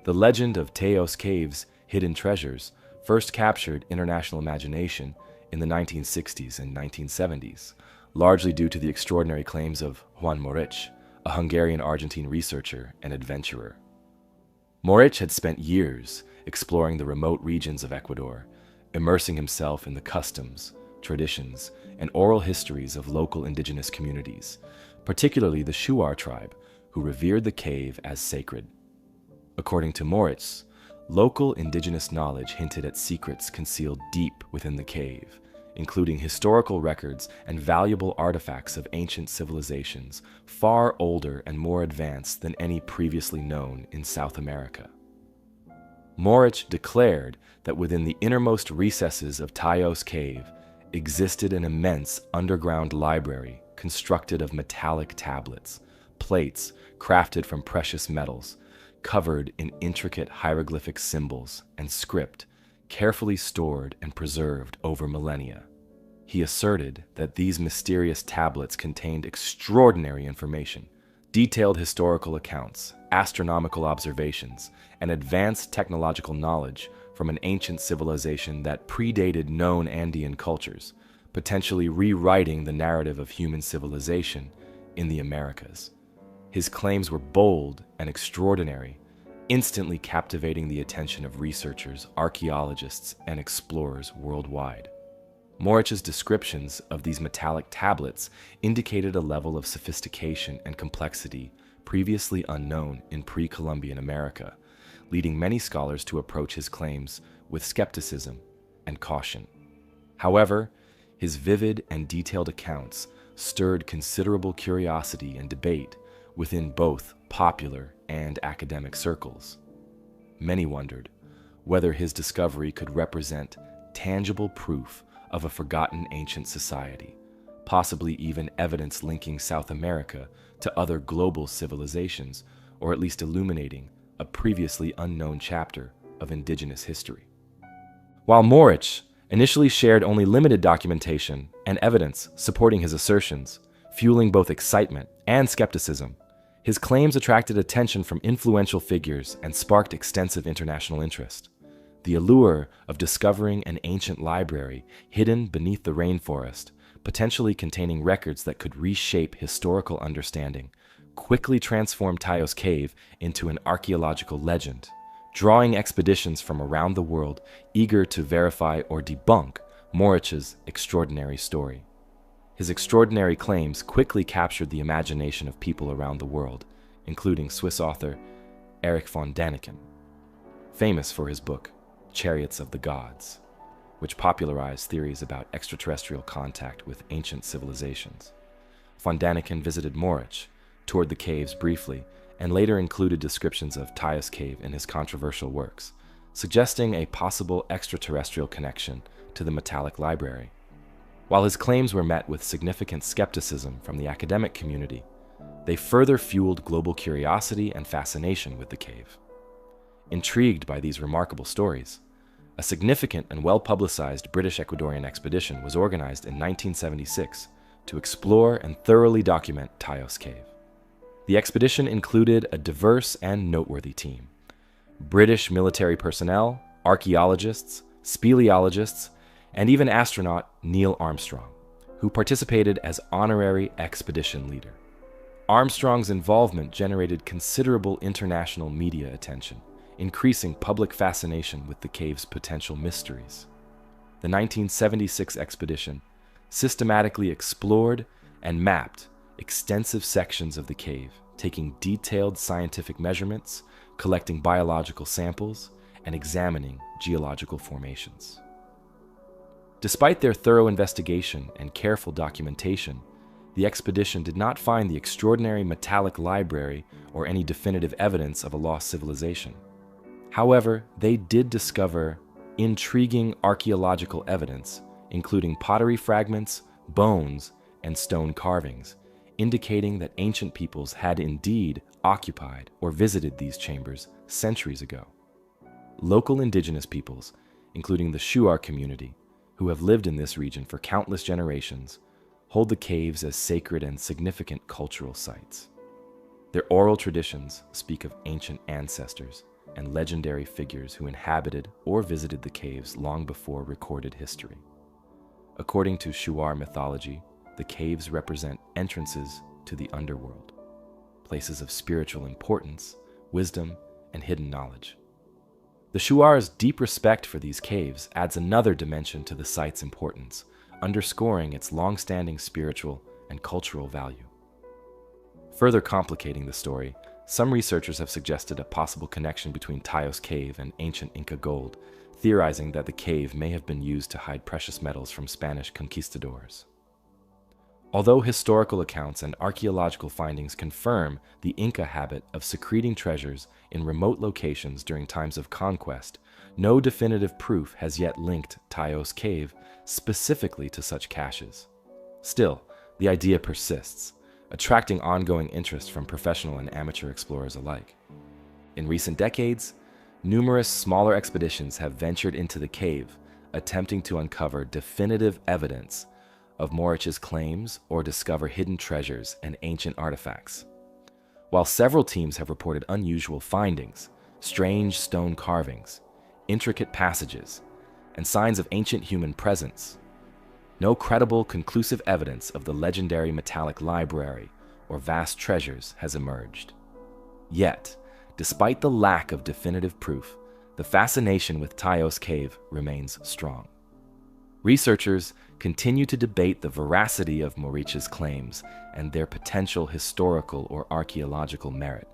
The legend of Teos Cave's hidden treasures first captured international imagination in the 1960s and 1970s, largely due to the extraordinary claims of Juan Moric, a Hungarian-Argentine researcher and adventurer. Moric had spent years exploring the remote regions of Ecuador, immersing himself in the customs, traditions, and oral histories of local indigenous communities, particularly the Shuar tribe, who revered the cave as sacred. According to Moritz, local indigenous knowledge hinted at secrets concealed deep within the cave, including historical records and valuable artifacts of ancient civilizations far older and more advanced than any previously known in South America. Moritz declared that within the innermost recesses of Tayos Cave existed an immense underground library constructed of metallic tablets, plates crafted from precious metals, covered in intricate hieroglyphic symbols and script, carefully stored and preserved over millennia. He asserted that these mysterious tablets contained extraordinary information, detailed historical accounts, astronomical observations, and advanced technological knowledge from an ancient civilization that predated known Andean cultures, potentially rewriting the narrative of human civilization in the Americas. His claims were bold and extraordinary, instantly captivating the attention of researchers, archaeologists, and explorers worldwide. Morich's descriptions of these metallic tablets indicated a level of sophistication and complexity previously unknown in pre-Columbian America, leading many scholars to approach his claims with skepticism and caution. However, his vivid and detailed accounts stirred considerable curiosity and debate within both popular and academic circles. Many wondered whether his discovery could represent tangible proof of a forgotten ancient society, possibly even evidence linking South America to other global civilizations, or at least illuminating a previously unknown chapter of indigenous history. While Moritz initially shared only limited documentation and evidence supporting his assertions, fueling both excitement and skepticism, his claims attracted attention from influential figures and sparked extensive international interest. The allure of discovering an ancient library hidden beneath the rainforest, potentially containing records that could reshape historical understanding, quickly transformed Tayos Cave into an archaeological legend, drawing expeditions from around the world eager to verify or debunk Morich's extraordinary story. His extraordinary claims quickly captured the imagination of people around the world, including Swiss author Erich von Däniken, famous for his book Chariots of the Gods, which popularized theories about extraterrestrial contact with ancient civilizations. Von Däniken visited Moritz, toured the caves briefly, and later included descriptions of Tayos Cave in his controversial works, suggesting a possible extraterrestrial connection to the metallic library. While his claims were met with significant skepticism from the academic community, they further fueled global curiosity and fascination with the cave. Intrigued by these remarkable stories, a significant and well-publicized British-Ecuadorian expedition was organized in 1976 to explore and thoroughly document Taos Cave. The expedition included a diverse and noteworthy team: British military personnel, archaeologists, speleologists, and even astronaut Neil Armstrong, who participated as honorary expedition leader. Armstrong's involvement generated considerable international media attention, increasing public fascination with the cave's potential mysteries. The 1976 expedition systematically explored and mapped extensive sections of the cave, taking detailed scientific measurements, collecting biological samples, and examining geological formations. Despite their thorough investigation and careful documentation, the expedition did not find the extraordinary metallic library or any definitive evidence of a lost civilization. However, they did discover intriguing archaeological evidence, including pottery fragments, bones, and stone carvings, indicating that ancient peoples had indeed occupied or visited these chambers centuries ago. Local indigenous peoples, including the Shuar community, who have lived in this region for countless generations, hold the caves as sacred and significant cultural sites. Their oral traditions speak of ancient ancestors and legendary figures who inhabited or visited the caves long before recorded history. According to Shuar mythology, the caves represent entrances to the underworld, places of spiritual importance, wisdom, and hidden knowledge. The Shuar's deep respect for these caves adds another dimension to the site's importance, underscoring its long-standing spiritual and cultural value. Further complicating the story, some researchers have suggested a possible connection between Taos Cave and ancient Inca gold, theorizing that the cave may have been used to hide precious metals from Spanish conquistadors. Although historical accounts and archaeological findings confirm the Inca habit of secreting treasures in remote locations during times of conquest, no definitive proof has yet linked Taos Cave specifically to such caches. Still, the idea persists, attracting ongoing interest from professional and amateur explorers alike. In recent decades, numerous smaller expeditions have ventured into the cave, attempting to uncover definitive evidence of Morich's claims or discover hidden treasures and ancient artifacts. While several teams have reported unusual findings, strange stone carvings, intricate passages, and signs of ancient human presence, no credible, conclusive evidence of the legendary metallic library or vast treasures has emerged. Yet, despite the lack of definitive proof, the fascination with Taos Cave remains strong. Researchers continue to debate the veracity of Morich's claims and their potential historical or archaeological merit.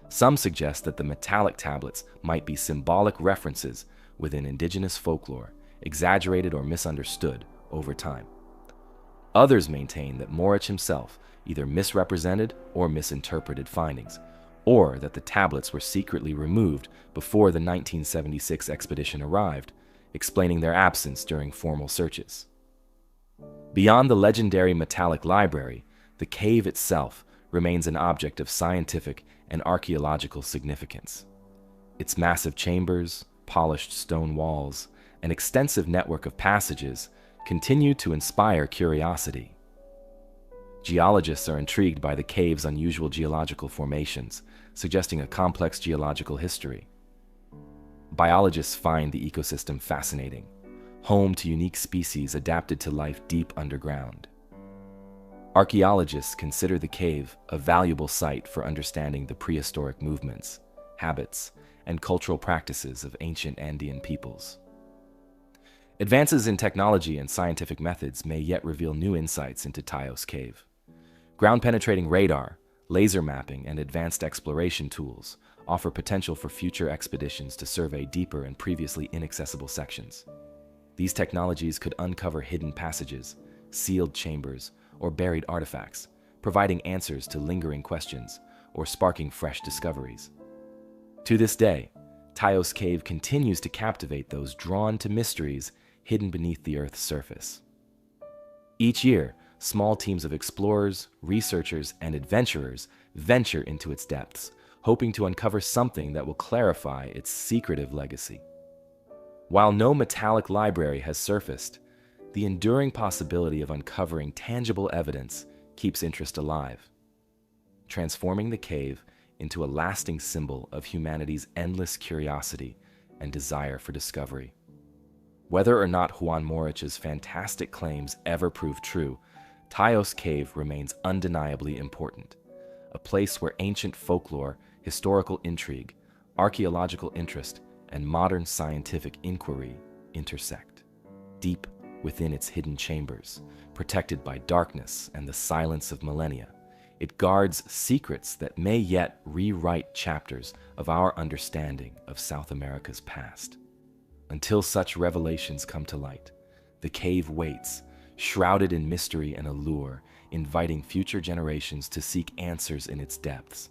Some suggest that the metallic tablets might be symbolic references within indigenous folklore, exaggerated or misunderstood over time. Others maintain that Morich himself either misrepresented or misinterpreted findings, or that the tablets were secretly removed before the 1976 expedition arrived, explaining their absence during formal searches. Beyond the legendary metallic library, the cave itself remains an object of scientific and archaeological significance. Its massive chambers, polished stone walls, and extensive network of passages continue to inspire curiosity. Geologists are intrigued by the cave's unusual geological formations, suggesting a complex geological history. Biologists find the ecosystem fascinating, home to unique species adapted to life deep underground. Archaeologists consider the cave a valuable site for understanding the prehistoric movements, habits, and cultural practices of ancient Andean peoples. Advances in technology and scientific methods may yet reveal new insights into Taos Cave. Ground-penetrating radar, laser mapping, and advanced exploration tools offer potential for future expeditions to survey deeper and previously inaccessible sections. These technologies could uncover hidden passages, sealed chambers, or buried artifacts, providing answers to lingering questions or sparking fresh discoveries. To this day, Taos Cave continues to captivate those drawn to mysteries hidden beneath the Earth's surface. Each year, small teams of explorers, researchers, and adventurers venture into its depths, hoping to uncover something that will clarify its secretive legacy. While no metallic library has surfaced, the enduring possibility of uncovering tangible evidence keeps interest alive, transforming the cave into a lasting symbol of humanity's endless curiosity and desire for discovery. Whether or not Juan Morich's fantastic claims ever prove true, Taos Cave remains undeniably important, a place where ancient folklore, historical intrigue, archaeological interest, and modern scientific inquiry intersect. Deep within its hidden chambers, protected by darkness and the silence of millennia, it guards secrets that may yet rewrite chapters of our understanding of South America's past. Until such revelations come to light, the cave waits, shrouded in mystery and allure, inviting future generations to seek answers in its depths.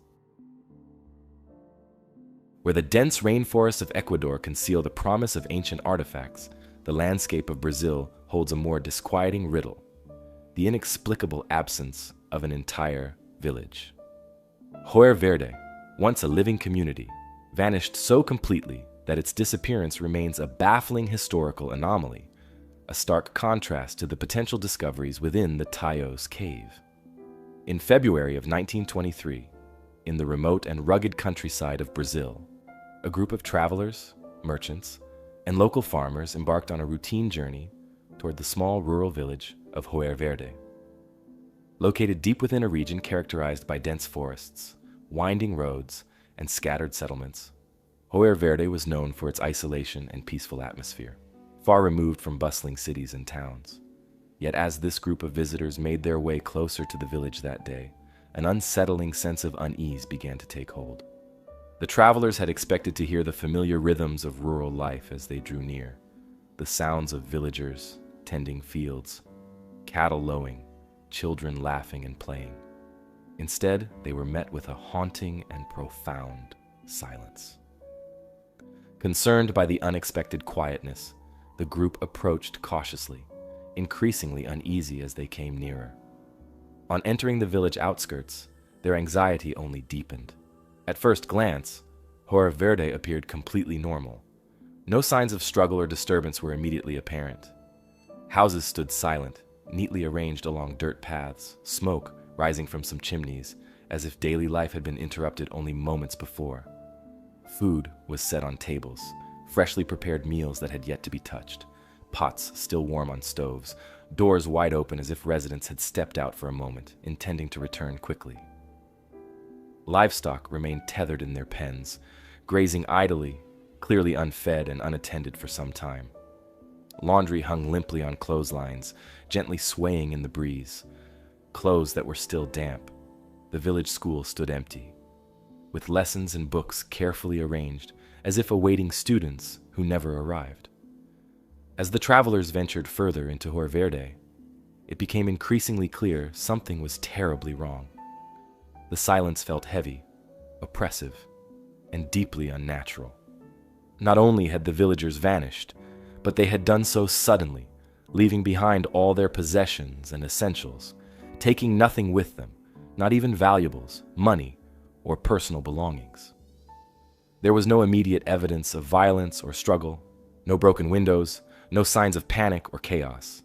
Where the dense rainforests of Ecuador conceal the promise of ancient artifacts, the landscape of Brazil holds a more disquieting riddle: the inexplicable absence of an entire village. Joer Verde, once a living community, vanished so completely that its disappearance remains a baffling historical anomaly, a stark contrast to the potential discoveries within the Taos Cave. In February of 1923, in the remote and rugged countryside of Brazil, a group of travelers, merchants, and local farmers embarked on a routine journey toward the small rural village of Joer Verde. Located deep within a region characterized by dense forests, winding roads, and scattered settlements, Joer Verde was known for its isolation and peaceful atmosphere, far removed from bustling cities and towns. Yet as this group of visitors made their way closer to the village that day, an unsettling sense of unease began to take hold. The travelers had expected to hear the familiar rhythms of rural life as they drew near, the sounds of villagers tending fields, cattle lowing, children laughing and playing. Instead, they were met with a haunting and profound silence. Concerned by the unexpected quietness, the group approached cautiously, increasingly uneasy as they came nearer. On entering the village outskirts, their anxiety only deepened. At first glance, Joer Verde appeared completely normal. No signs of struggle or disturbance were immediately apparent. Houses stood silent, neatly arranged along dirt paths, smoke rising from some chimneys, as if daily life had been interrupted only moments before. Food was set on tables, freshly prepared meals that had yet to be touched, pots still warm on stoves, doors wide open as if residents had stepped out for a moment, intending to return quickly. Livestock remained tethered in their pens, grazing idly, clearly unfed and unattended for some time. Laundry hung limply on clotheslines, gently swaying in the breeze. Clothes that were still damp. The village school stood empty, with lessons and books carefully arranged, as if awaiting students who never arrived. As the travelers ventured further into Joer Verde, it became increasingly clear something was terribly wrong. The silence felt heavy, oppressive, and deeply unnatural. Not only had the villagers vanished, but they had done so suddenly, leaving behind all their possessions and essentials, taking nothing with them, not even valuables, money, or personal belongings. There was no immediate evidence of violence or struggle, no broken windows, no signs of panic or chaos.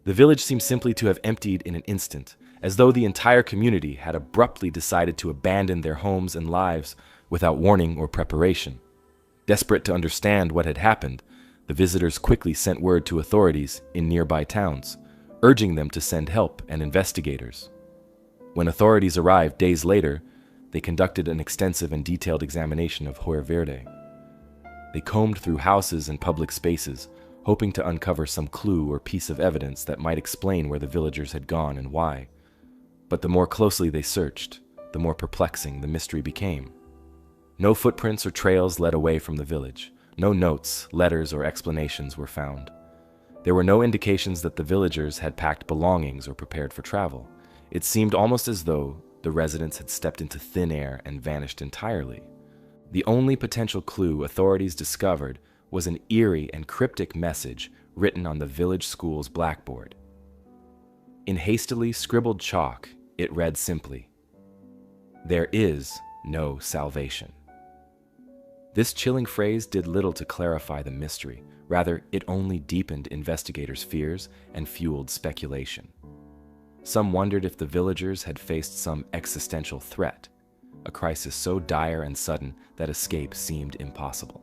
The village seemed simply to have emptied in an instant, as though the entire community had abruptly decided to abandon their homes and lives without warning or preparation. Desperate to understand what had happened, the visitors quickly sent word to authorities in nearby towns, urging them to send help and investigators. When authorities arrived days later, they conducted an extensive and detailed examination of Joer Verde. They combed through houses and public spaces, hoping to uncover some clue or piece of evidence that might explain where the villagers had gone and why. But the more closely they searched, the more perplexing the mystery became. No footprints or trails led away from the village. No notes, letters, or explanations were found. There were no indications that the villagers had packed belongings or prepared for travel. It seemed almost as though the residents had stepped into thin air and vanished entirely. The only potential clue authorities discovered was an eerie and cryptic message written on the village school's blackboard. In hastily scribbled chalk, it read simply, "There is no salvation." This chilling phrase did little to clarify the mystery. Rather, it only deepened investigators' fears and fueled speculation. Some wondered if the villagers had faced some existential threat, a crisis so dire and sudden that escape seemed impossible.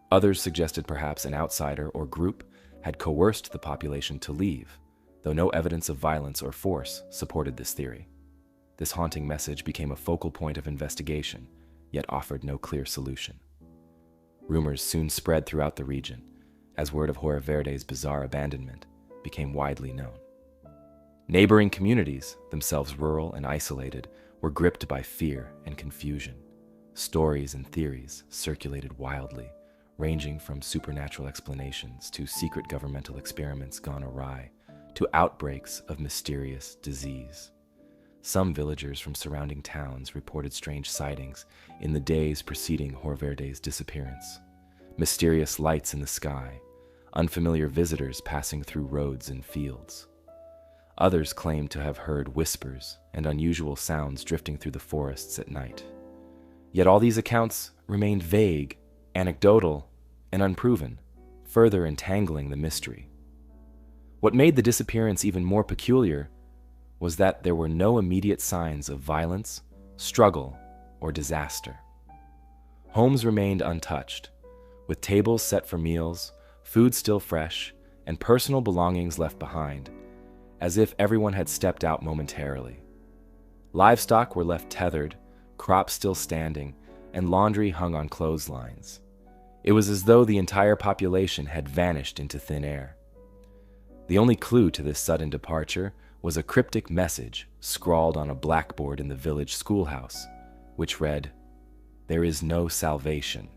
Others suggested perhaps an outsider or group had coerced the population to leave, though no evidence of violence or force supported this theory. This haunting message became a focal point of investigation, yet offered no clear solution. Rumors soon spread throughout the region, as word of Jorge Verde's bizarre abandonment became widely known. Neighboring communities, themselves rural and isolated, were gripped by fear and confusion. Stories and theories circulated wildly, ranging from supernatural explanations to secret governmental experiments gone awry, to outbreaks of mysterious disease. Some villagers from surrounding towns reported strange sightings in the days preceding Jorge Verde's disappearance. Mysterious lights in the sky, unfamiliar visitors passing through roads and fields. Others claimed to have heard whispers and unusual sounds drifting through the forests at night. Yet all these accounts remained vague, anecdotal, and unproven, further entangling the mystery. What made the disappearance even more peculiar was that there were no immediate signs of violence, struggle, or disaster. Homes remained untouched, with tables set for meals, food still fresh, and personal belongings left behind, as if everyone had stepped out momentarily. Livestock were left tethered, crops still standing, and laundry hung on clotheslines. It was as though the entire population had vanished into thin air. The only clue to this sudden departure was a cryptic message scrawled on a blackboard in the village schoolhouse, which read, "There is no salvation."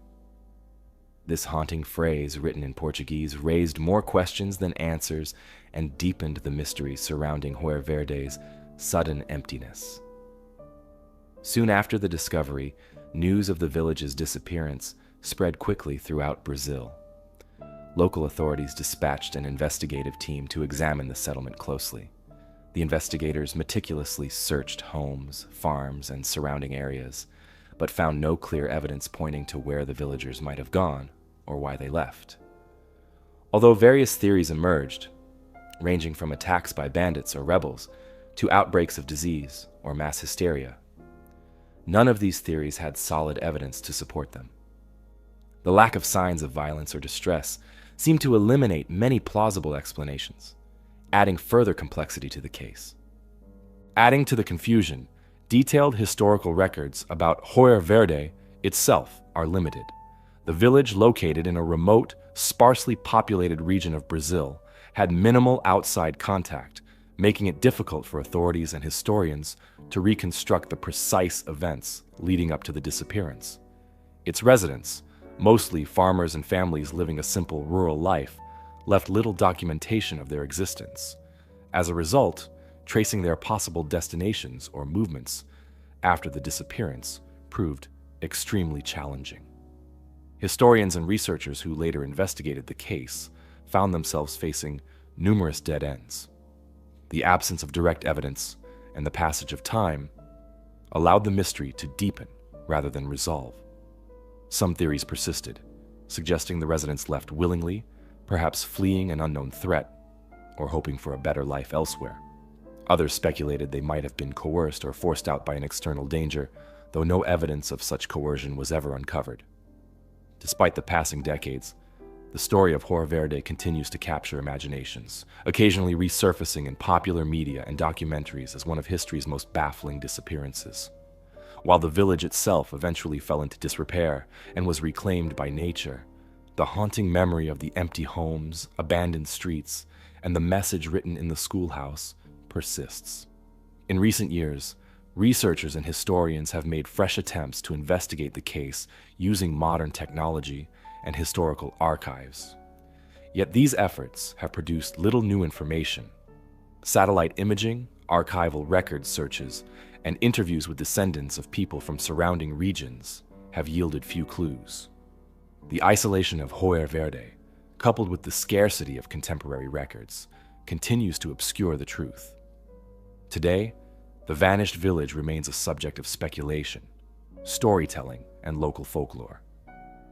This haunting phrase, written in Portuguese, raised more questions than answers and deepened the mystery surrounding Jorge Verde's sudden emptiness. Soon after the discovery, news of the village's disappearance spread quickly throughout Brazil. Local authorities dispatched an investigative team to examine the settlement closely. The investigators meticulously searched homes, farms, and surrounding areas, but found no clear evidence pointing to where the villagers might have gone or why they left. Although various theories emerged, ranging from attacks by bandits or rebels to outbreaks of disease or mass hysteria, none of these theories had solid evidence to support them. The lack of signs of violence or distress seemed to eliminate many plausible explanations, adding further complexity to the case. Adding to the confusion, detailed historical records about Jorge Verde itself are limited. The village, located in a remote, sparsely populated region of Brazil, had minimal outside contact, making it difficult for authorities and historians to reconstruct the precise events leading up to the disappearance. Its residents, mostly farmers and families living a simple rural life, left little documentation of their existence. As a result, tracing their possible destinations or movements after the disappearance proved extremely challenging. Historians and researchers who later investigated the case found themselves facing numerous dead ends. The absence of direct evidence and the passage of time allowed the mystery to deepen rather than resolve. Some theories persisted, suggesting the residents left willingly, perhaps fleeing an unknown threat or hoping for a better life elsewhere. Others speculated they might have been coerced or forced out by an external danger, though no evidence of such coercion was ever uncovered. Despite the passing decades, the story of Jorge Verde continues to capture imaginations, occasionally resurfacing in popular media and documentaries as one of history's most baffling disappearances. While the village itself eventually fell into disrepair and was reclaimed by nature, the haunting memory of the empty homes, abandoned streets, and the message written in the schoolhouse persists. In recent years, researchers and historians have made fresh attempts to investigate the case using modern technology and historical archives. Yet these efforts have produced little new information. Satellite imaging, archival record searches, and interviews with descendants of people from surrounding regions have yielded few clues. The isolation of Jorge Verde, coupled with the scarcity of contemporary records, continues to obscure the truth. Today, the vanished village remains a subject of speculation, storytelling, and local folklore.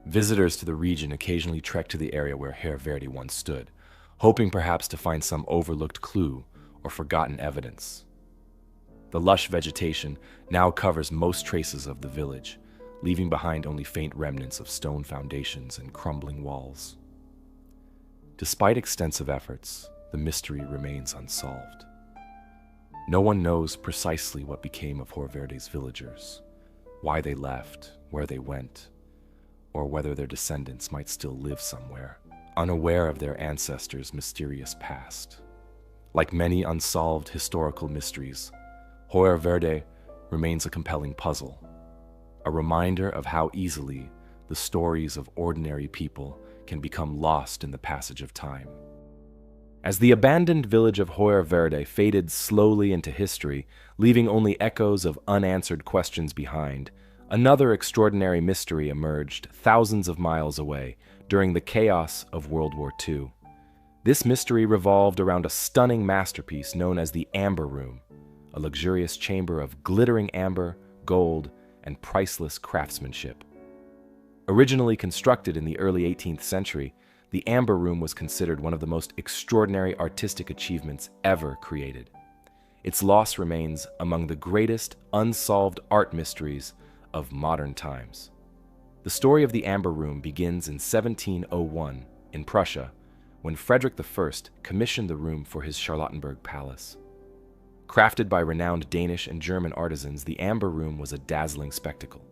Visitors to the region occasionally trek to the area where Herr Verde once stood, hoping perhaps to find some overlooked clue or forgotten evidence. The lush vegetation now covers most traces of the village, leaving behind only faint remnants of stone foundations and crumbling walls. Despite extensive efforts, the mystery remains unsolved. No one knows precisely what became of Horverde's villagers, why they left, where they went, or whether their descendants might still live somewhere, unaware of their ancestors' mysterious past. Like many unsolved historical mysteries, Horverde remains a compelling puzzle, a reminder of how easily the stories of ordinary people can become lost in the passage of time. As the abandoned village of Horverde faded slowly into history, leaving only echoes of unanswered questions behind, another extraordinary mystery emerged thousands of miles away during the chaos of World War II. This mystery revolved around a stunning masterpiece known as the Amber Room, a luxurious chamber of glittering amber, gold, and priceless craftsmanship. Originally constructed in the early 18th century, the Amber Room was considered one of the most extraordinary artistic achievements ever created. Its loss remains among the greatest unsolved art mysteries of modern times. The story of the Amber Room begins in 1701 in Prussia, when Frederick I commissioned the room for his Charlottenburg palace. Crafted by renowned Danish and German artisans, the Amber Room was a dazzling spectacle.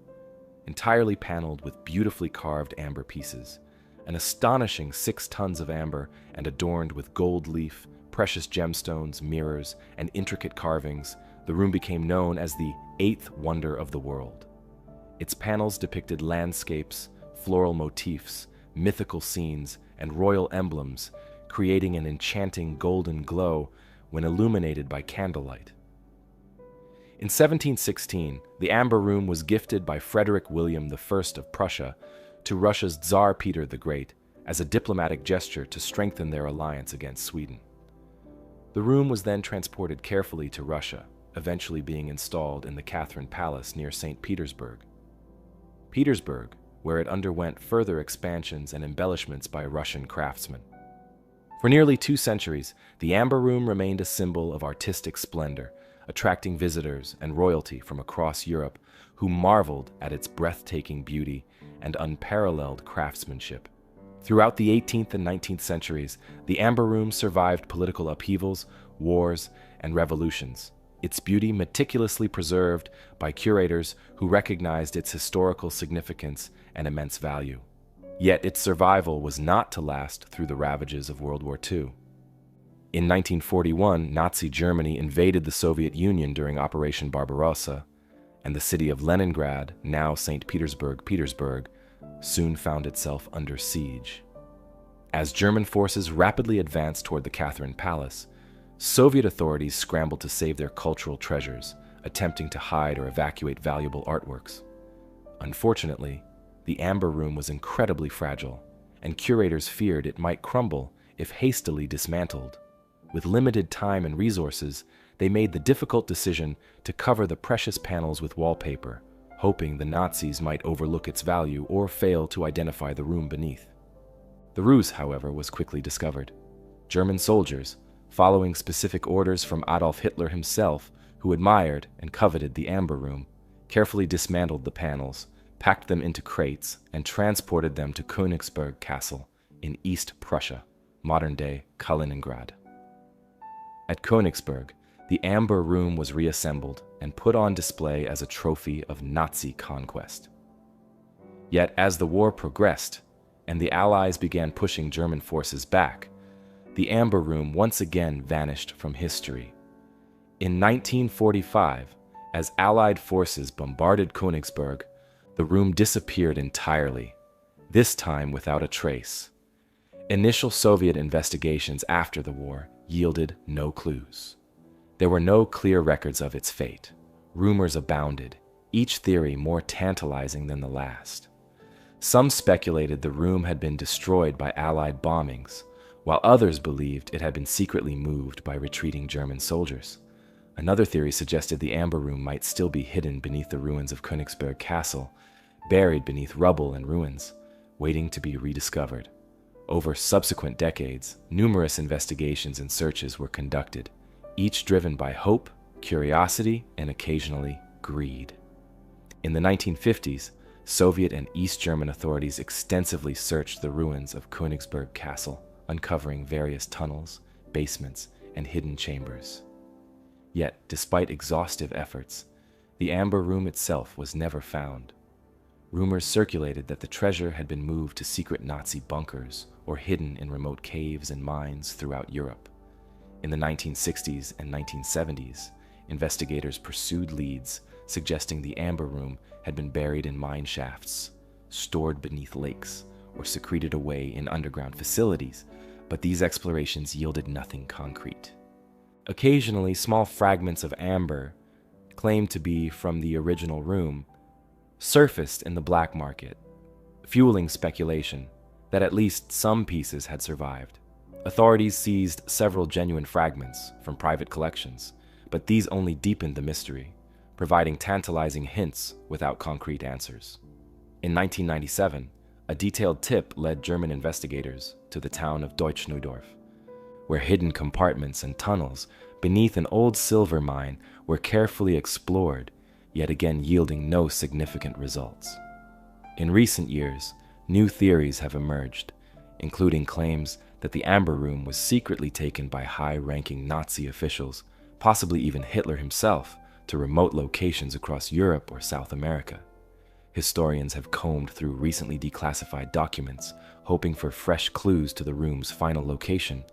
Entirely paneled with beautifully carved amber pieces, an astonishing 6 tons of amber and adorned with gold leaf, precious gemstones, mirrors, and intricate carvings, the room became known as the 8th wonder of the world. Its panels depicted landscapes, floral motifs, mythical scenes, and royal emblems, creating an enchanting golden glow when illuminated by candlelight. In 1716, the Amber Room was gifted by Frederick William I of Prussia to Russia's Tsar Peter the Great as a diplomatic gesture to strengthen their alliance against Sweden. The room was then transported carefully to Russia, eventually being installed in the Catherine Palace near St. Petersburg. Petersburg, where it underwent further expansions and embellishments by Russian craftsmen. For nearly 2 centuries, the Amber Room remained a symbol of artistic splendor, attracting visitors and royalty from across Europe who marveled at its breathtaking beauty and unparalleled craftsmanship. Throughout the 18th and 19th centuries, the Amber Room survived political upheavals, wars, and revolutions, its beauty meticulously preserved by curators who recognized its historical significance and immense value. Yet its survival was not to last through the ravages of World War II. In 1941, Nazi Germany invaded the Soviet Union during Operation Barbarossa, and the city of Leningrad, now St. Petersburg, soon found itself under siege. As German forces rapidly advanced toward the Catherine Palace, Soviet authorities scrambled to save their cultural treasures, attempting to hide or evacuate valuable artworks. Unfortunately, the Amber Room was incredibly fragile, and curators feared it might crumble if hastily dismantled. With limited time and resources, they made the difficult decision to cover the precious panels with wallpaper, hoping the Nazis might overlook its value or fail to identify the room beneath. The ruse, however, was quickly discovered. German soldiers, following specific orders from Adolf Hitler himself, who admired and coveted the Amber Room, carefully dismantled the panels, packed them into crates, and transported them to Königsberg Castle in East Prussia, modern-day Kaliningrad. At Königsberg, the Amber Room was reassembled and put on display as a trophy of Nazi conquest. Yet as the war progressed and the Allies began pushing German forces back, the Amber Room once again vanished from history. In 1945, as Allied forces bombarded Königsberg, the room disappeared entirely, this time without a trace. Initial Soviet investigations after the war yielded no clues. There were no clear records of its fate. Rumors abounded, each theory more tantalizing than the last. Some speculated the room had been destroyed by Allied bombings, while others believed it had been secretly moved by retreating German soldiers. Another theory suggested the Amber Room might still be hidden beneath the ruins of Königsberg Castle, buried beneath rubble and ruins, waiting to be rediscovered. Over subsequent decades, numerous investigations and searches were conducted, each driven by hope, curiosity, and occasionally greed. In the 1950s, Soviet and East German authorities extensively searched the ruins of Königsberg Castle, uncovering various tunnels, basements, and hidden chambers. Yet, despite exhaustive efforts, the Amber Room itself was never found. Rumors circulated that the treasure had been moved to secret Nazi bunkers or hidden in remote caves and mines throughout Europe. In the 1960s and 1970s, investigators pursued leads suggesting the Amber Room had been buried in mine shafts, stored beneath lakes, or secreted away in underground facilities, but these explorations yielded nothing concrete. Occasionally, small fragments of amber, claimed to be from the original room, surfaced in the black market, fueling speculation that at least some pieces had survived. Authorities seized several genuine fragments from private collections, but these only deepened the mystery, providing tantalizing hints without concrete answers. In 1997, a detailed tip led German investigators to the town of Deutschneudorf, where hidden compartments and tunnels beneath an old silver mine were carefully explored, yet again yielding no significant results. In recent years, new theories have emerged, including claims that the Amber Room was secretly taken by high-ranking Nazi officials, possibly even Hitler himself, to remote locations across Europe or South America. Historians have combed through recently declassified documents, hoping for fresh clues to the room's final location,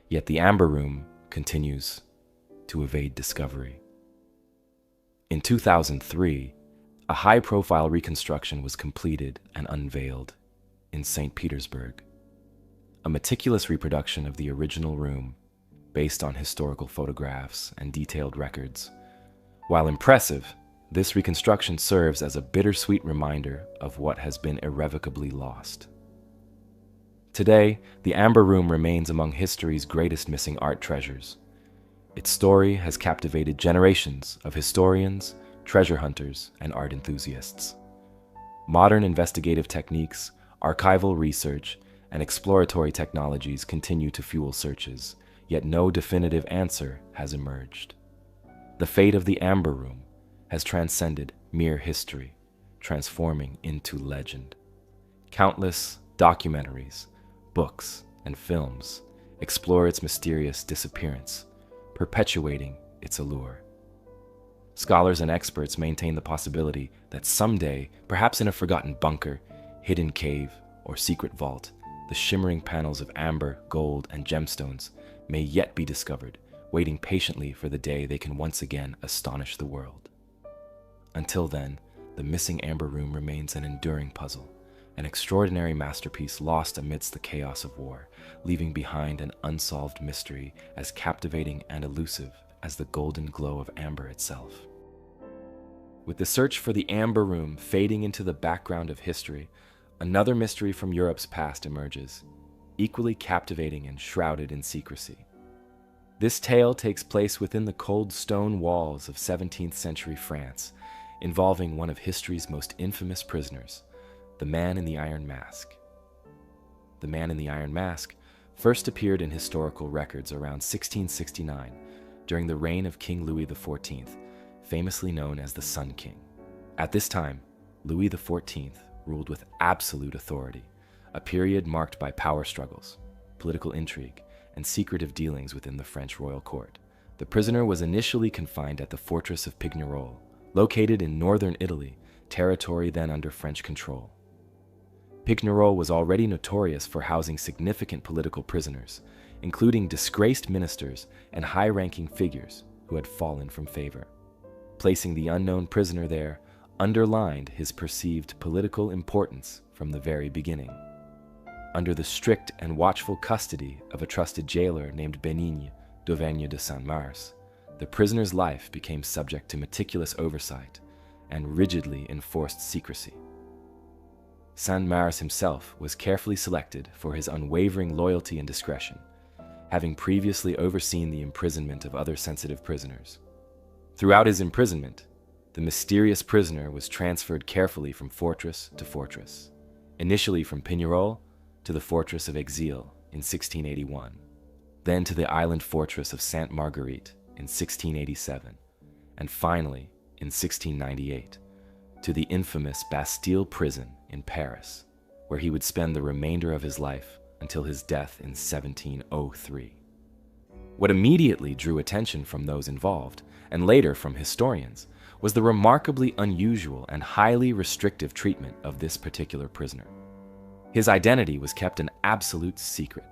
yet the Amber Room continues to evade discovery. In 2003, a high-profile reconstruction was completed and unveiled in St. Petersburg. A meticulous reproduction of the original room, based on historical photographs and detailed records. While impressive, this reconstruction serves as a bittersweet reminder of what has been irrevocably lost. Today, the Amber Room remains among history's greatest missing art treasures. Its story has captivated generations of historians, treasure hunters, and art enthusiasts. Modern investigative techniques, archival research, and exploratory technologies continue to fuel searches, yet no definitive answer has emerged. The fate of the Amber Room has transcended mere history, transforming into legend. Countless documentaries, books, and films explore its mysterious disappearance, perpetuating its allure. Scholars and experts maintain the possibility that someday, perhaps in a forgotten bunker, hidden cave, or secret vault, the shimmering panels of amber, gold, and gemstones may yet be discovered, waiting patiently for the day they can once again astonish the world. Until then, the missing Amber Room remains an enduring puzzle, an extraordinary masterpiece lost amidst the chaos of war, leaving behind an unsolved mystery as captivating and elusive as the golden glow of amber itself. With the search for the Amber Room fading into the background of history, another mystery from Europe's past emerges, equally captivating and shrouded in secrecy. This tale takes place within the cold stone walls of 17th century France, involving one of history's most infamous prisoners, the Man in the Iron Mask. The Man in the Iron Mask first appeared in historical records around 1669, during the reign of King Louis XIV, famously known as the Sun King. At this time, Louis XIV ruled with absolute authority, a period marked by power struggles, political intrigue, and secretive dealings within the French royal court. The prisoner was initially confined at the fortress of Pignerol, located in northern Italy, territory then under French control. Pignerol was already notorious for housing significant political prisoners, including disgraced ministers and high-ranking figures who had fallen from favor. Placing the unknown prisoner there underlined his perceived political importance from the very beginning. Under the strict and watchful custody of a trusted jailer named Benigne d'Auvergne de Saint-Mars, the prisoner's life became subject to meticulous oversight and rigidly enforced secrecy. Saint-Mars himself was carefully selected for his unwavering loyalty and discretion, having previously overseen the imprisonment of other sensitive prisoners. Throughout his imprisonment, the mysterious prisoner was transferred carefully from fortress to fortress, initially from Pignerol to the fortress of Exilles in 1681, then to the island fortress of Sainte Marguerite in 1687, and finally, in 1698, to the infamous Bastille prison in Paris, where he would spend the remainder of his life until his death in 1703. What immediately drew attention from those involved, and later from historians, was the remarkably unusual and highly restrictive treatment of this particular prisoner. His identity was kept an absolute secret,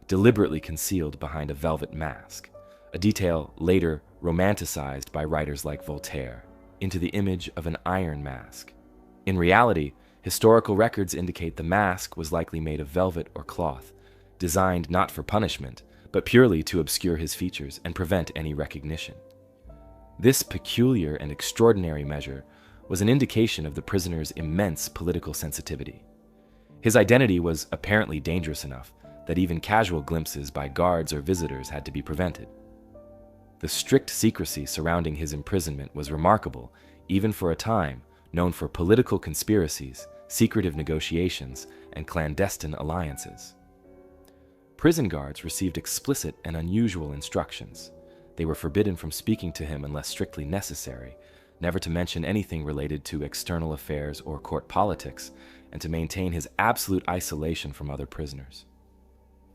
deliberately concealed behind a velvet mask, a detail later romanticized by writers like Voltaire into the image of an iron mask. In reality, historical records indicate the mask was likely made of velvet or cloth, designed not for punishment, but purely to obscure his features and prevent any recognition. This peculiar and extraordinary measure was an indication of the prisoner's immense political sensitivity. His identity was apparently dangerous enough that even casual glimpses by guards or visitors had to be prevented. The strict secrecy surrounding his imprisonment was remarkable, even for a time known for political conspiracies, secretive negotiations, and clandestine alliances. Prison guards received explicit and unusual instructions. They were forbidden from speaking to him unless strictly necessary, never to mention anything related to external affairs or court politics, and to maintain his absolute isolation from other prisoners.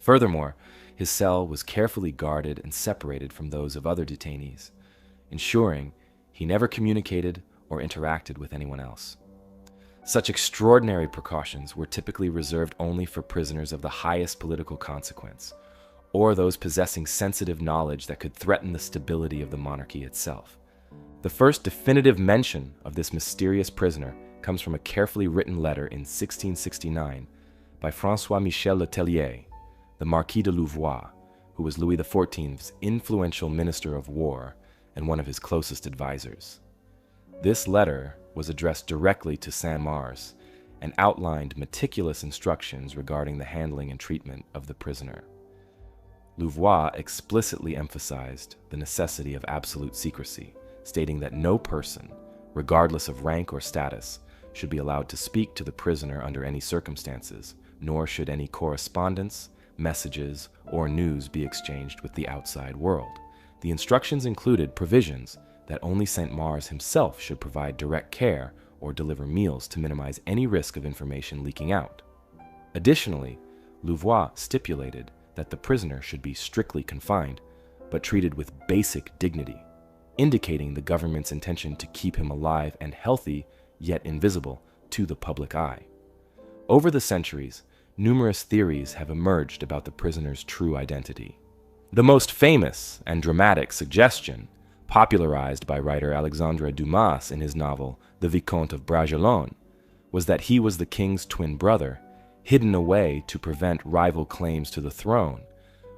Furthermore, his cell was carefully guarded and separated from those of other detainees, ensuring he never communicated or interacted with anyone else. Such extraordinary precautions were typically reserved only for prisoners of the highest political consequence, or those possessing sensitive knowledge that could threaten the stability of the monarchy itself. The first definitive mention of this mysterious prisoner comes from a carefully written letter in 1669 by François-Michel Le Tellier, the Marquis de Louvois, who was Louis XIV's influential minister of war and one of his closest advisors. This letter was addressed directly to Saint-Mars and outlined meticulous instructions regarding the handling and treatment of the prisoner. Louvois explicitly emphasized the necessity of absolute secrecy, stating that no person, regardless of rank or status, should be allowed to speak to the prisoner under any circumstances, nor should any correspondence, messages, or news be exchanged with the outside world. The instructions included provisions that only Saint-Mars himself should provide direct care or deliver meals to minimize any risk of information leaking out. Additionally, Louvois stipulated that the prisoner should be strictly confined, but treated with basic dignity, indicating the government's intention to keep him alive and healthy, yet invisible, to the public eye. Over the centuries, numerous theories have emerged about the prisoner's true identity. The most famous and dramatic suggestion, popularized by writer Alexandre Dumas in his novel The Vicomte of Bragelonne, was that he was the king's twin brother, hidden away to prevent rival claims to the throne.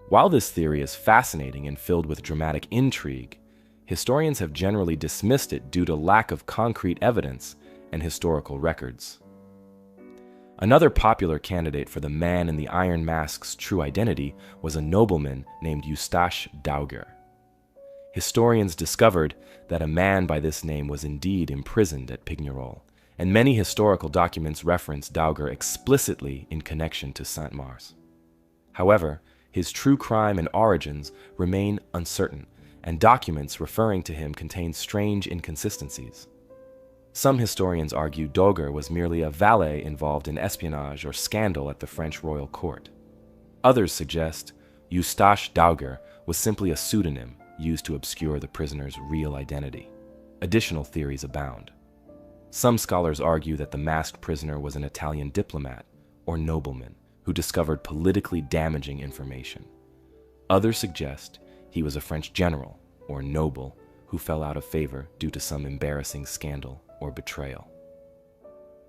While this theory is fascinating and filled with dramatic intrigue, historians have generally dismissed it due to lack of concrete evidence and historical records. Another popular candidate for the man in the Iron Mask's true identity was a nobleman named Eustache d'Auger. Historians discovered that a man by this name was indeed imprisoned at Pignerol, and many historical documents reference d'Auger explicitly in connection to Saint-Mars. However, his true crime and origins remain uncertain, and documents referring to him contain strange inconsistencies. Some historians argue d'Auger was merely a valet involved in espionage or scandal at the French royal court. Others suggest Eustache d'Auger was simply a pseudonym used to obscure the prisoner's real identity. Additional theories abound. Some scholars argue that the masked prisoner was an Italian diplomat or nobleman who discovered politically damaging information. Others suggest he was a French general or noble who fell out of favor due to some embarrassing scandal or betrayal.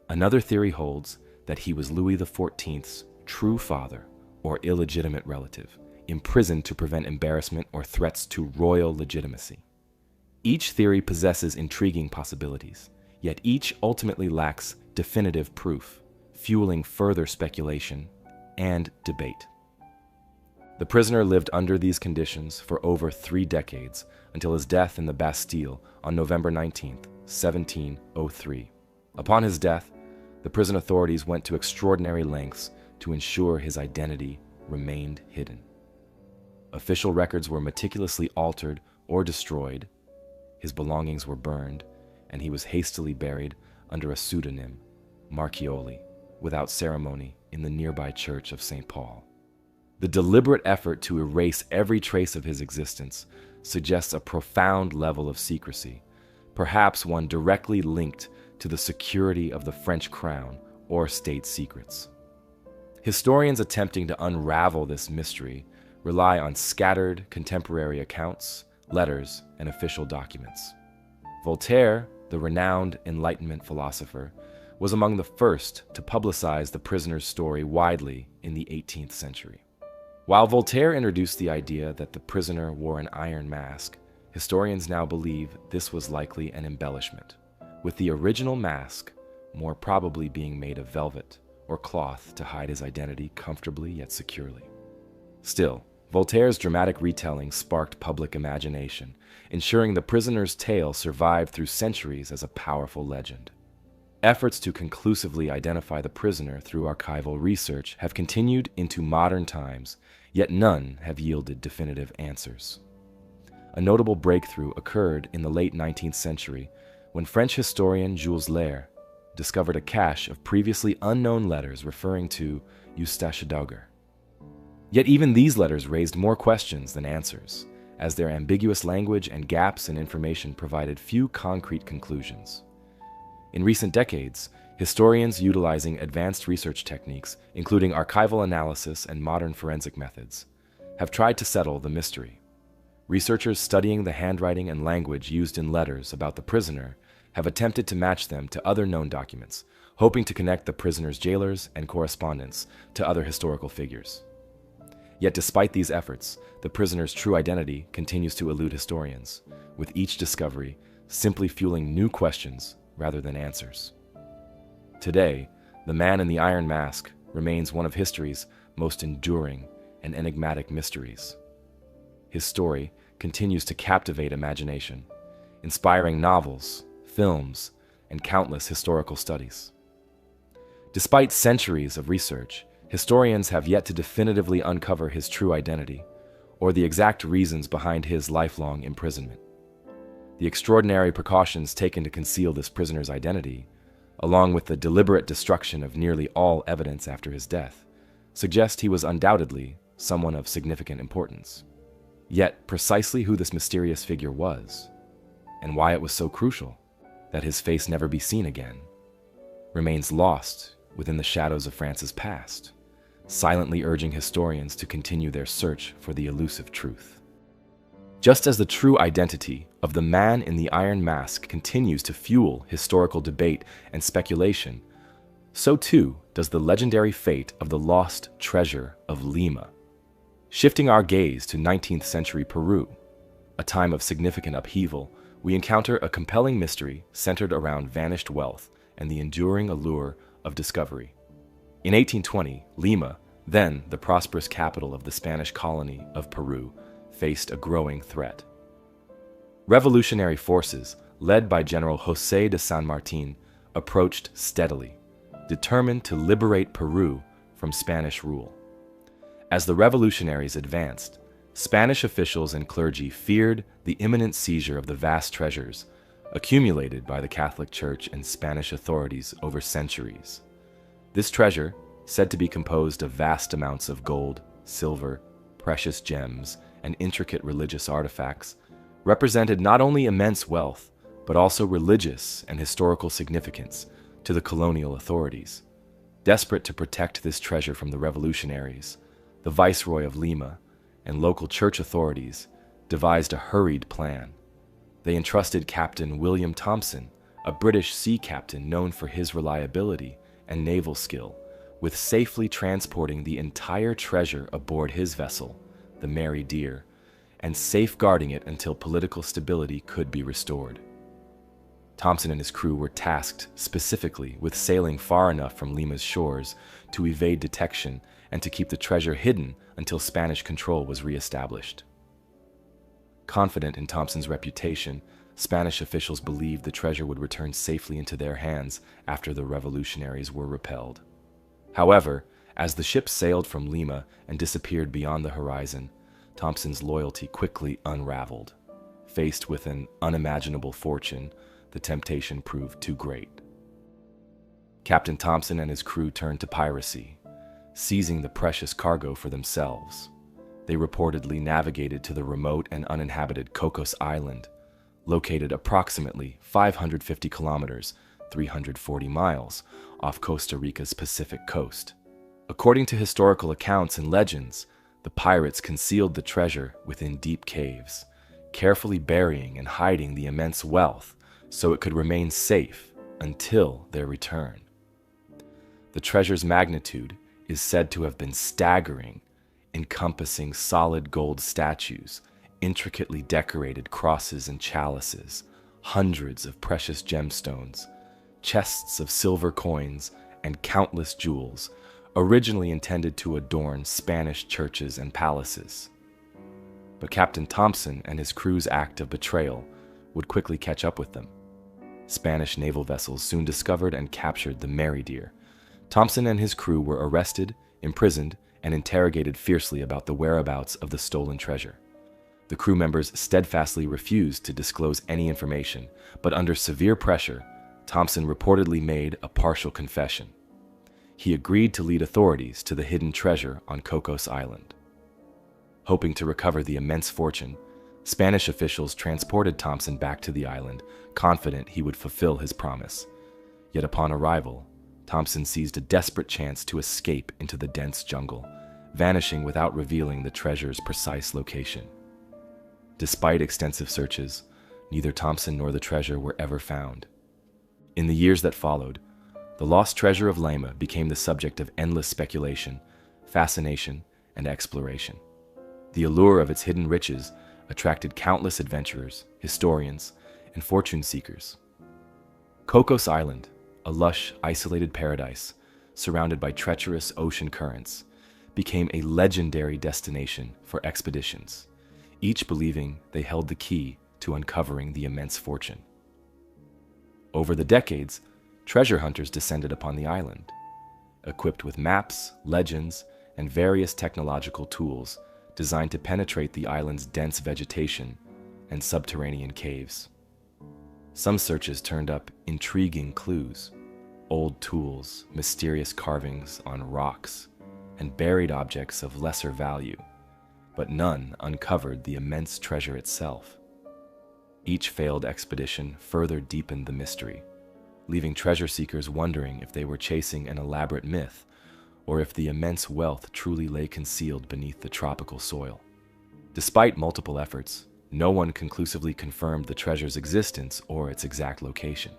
Another theory holds that he was Louis XIV's true father or illegitimate relative, imprisoned to prevent embarrassment or threats to royal legitimacy. Each theory possesses intriguing possibilities, yet each ultimately lacks definitive proof, fueling further speculation and debate. The prisoner lived under these conditions for over 3 decades until his death in the Bastille on November 19, 1703. Upon his death, the prison authorities went to extraordinary lengths to ensure his identity remained hidden. Official records were meticulously altered or destroyed, his belongings were burned, and he was hastily buried under a pseudonym, Marchioli, without ceremony in the nearby church of St. Paul. The deliberate effort to erase every trace of his existence suggests a profound level of secrecy, perhaps one directly linked to the security of the French crown or state secrets. Historians attempting to unravel this mystery rely on scattered contemporary accounts, letters, and official documents. Voltaire, the renowned Enlightenment philosopher, was among the first to publicize the prisoner's story widely in the 18th century. While Voltaire introduced the idea that the prisoner wore an iron mask, historians now believe this was likely an embellishment, with the original mask more probably being made of velvet or cloth to hide his identity comfortably yet securely. Still, Voltaire's dramatic retelling sparked public imagination, ensuring the prisoner's tale survived through centuries as a powerful legend. Efforts to conclusively identify the prisoner through archival research have continued into modern times, yet none have yielded definitive answers. A notable breakthrough occurred in the late 19th century when French historian Jules Lair discovered a cache of previously unknown letters referring to Eustache Dauger. Yet even these letters raised more questions than answers, as their ambiguous language and gaps in information provided few concrete conclusions. In recent decades, historians utilizing advanced research techniques, including archival analysis and modern forensic methods, have tried to settle the mystery. Researchers studying the handwriting and language used in letters about the prisoner have attempted to match them to other known documents, hoping to connect the prisoner's jailers and correspondents to other historical figures. Yet despite these efforts, the prisoner's true identity continues to elude historians, with each discovery simply fueling new questions rather than answers. Today, the man in the iron mask remains one of history's most enduring and enigmatic mysteries. His story continues to captivate imagination, inspiring novels, films, and countless historical studies. Despite centuries of research, historians have yet to definitively uncover his true identity or the exact reasons behind his lifelong imprisonment. The extraordinary precautions taken to conceal this prisoner's identity, along with the deliberate destruction of nearly all evidence after his death, suggest he was undoubtedly someone of significant importance. Yet precisely who this mysterious figure was, and why it was so crucial that his face never be seen again, remains lost within the shadows of France's past, silently urging historians to continue their search for the elusive truth. Just as the true identity of the man in the iron mask continues to fuel historical debate and speculation, so too does the legendary fate of the lost treasure of Lima. Shifting our gaze to 19th century Peru, a time of significant upheaval, we encounter a compelling mystery centered around vanished wealth and the enduring allure of discovery. In 1820, Lima, then the prosperous capital of the Spanish colony of Peru, faced a growing threat. Revolutionary forces, led by General José de San Martín, approached steadily, determined to liberate Peru from Spanish rule. As the revolutionaries advanced, Spanish officials and clergy feared the imminent seizure of the vast treasures accumulated by the Catholic Church and Spanish authorities over centuries. This treasure, said to be composed of vast amounts of gold, silver, precious gems, and intricate religious artifacts, represented not only immense wealth, but also religious and historical significance to the colonial authorities. Desperate to protect this treasure from the revolutionaries, the Viceroy of Lima and local church authorities devised a hurried plan. They entrusted Captain William Thompson, a British sea captain known for his reliability and naval skill, with safely transporting the entire treasure aboard his vessel, the Mary Dear, and safeguarding it until political stability could be restored. Thompson and his crew were tasked specifically with sailing far enough from Lima's shores to evade detection and to keep the treasure hidden until Spanish control was reestablished. Confident in Thompson's reputation, Spanish officials believed the treasure would return safely into their hands after the revolutionaries were repelled. However, as the ship sailed from Lima and disappeared beyond the horizon, Thompson's loyalty quickly unraveled. Faced with an unimaginable fortune, the temptation proved too great. Captain Thompson and his crew turned to piracy, seizing the precious cargo for themselves. They reportedly navigated to the remote and uninhabited Cocos Island, located approximately 550 kilometers, 340 miles, off Costa Rica's Pacific coast. According to historical accounts and legends, the pirates concealed the treasure within deep caves, carefully burying and hiding the immense wealth so it could remain safe until their return. The treasure's magnitude is said to have been staggering, encompassing solid gold statues, intricately decorated crosses and chalices, hundreds of precious gemstones, chests of silver coins, and countless jewels, originally intended to adorn Spanish churches and palaces. But Captain Thompson and his crew's act of betrayal would quickly catch up with them. Spanish naval vessels soon discovered and captured the Mary Deer. Thompson and his crew were arrested, imprisoned, and interrogated fiercely about the whereabouts of the stolen treasure. The crew members steadfastly refused to disclose any information, but under severe pressure, Thompson reportedly made a partial confession. He agreed to lead authorities to the hidden treasure on Cocos Island. Hoping to recover the immense fortune, Spanish officials transported Thompson back to the island, confident he would fulfill his promise. Yet upon arrival, Thompson seized a desperate chance to escape into the dense jungle, vanishing without revealing the treasure's precise location. Despite extensive searches, neither Thompson nor the treasure were ever found. In the years that followed, the lost treasure of Lima became the subject of endless speculation, fascination, and exploration. The allure of its hidden riches attracted countless adventurers, historians, and fortune seekers. Cocos Island, a lush, isolated paradise surrounded by treacherous ocean currents, became a legendary destination for expeditions, each believing they held the key to uncovering the immense fortune. Over the decades, treasure hunters descended upon the island. Equipped with maps, legends, and various technological tools designed to penetrate the island's dense vegetation and subterranean caves. Some searches turned up intriguing clues: old tools, mysterious carvings on rocks, and buried objects of lesser value, but none uncovered the immense treasure itself. Each failed expedition further deepened the mystery, leaving treasure seekers wondering if they were chasing an elaborate myth or if the immense wealth truly lay concealed beneath the tropical soil. Despite multiple efforts, no one conclusively confirmed the treasure's existence or its exact location,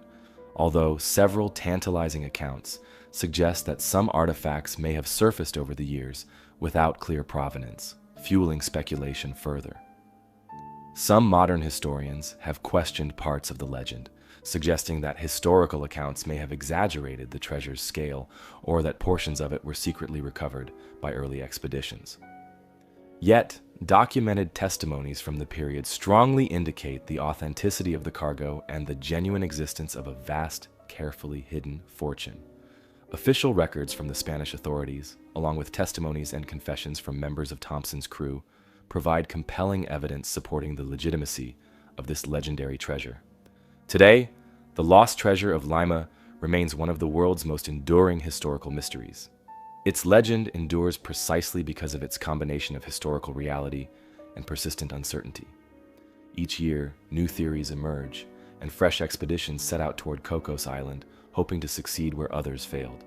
although several tantalizing accounts suggest that some artifacts may have surfaced over the years without clear provenance, fueling speculation further. Some modern historians have questioned parts of the legend, suggesting that historical accounts may have exaggerated the treasure's scale or that portions of it were secretly recovered by early expeditions. Yet, documented testimonies from the period strongly indicate the authenticity of the cargo and the genuine existence of a vast, carefully hidden fortune. Official records from the Spanish authorities, along with testimonies and confessions from members of Thompson's crew, provide compelling evidence supporting the legitimacy of this legendary treasure. Today, the lost treasure of Lima remains one of the world's most enduring historical mysteries. Its legend endures precisely because of its combination of historical reality and persistent uncertainty. Each year, new theories emerge, and fresh expeditions set out toward Cocos Island, hoping to succeed where others failed.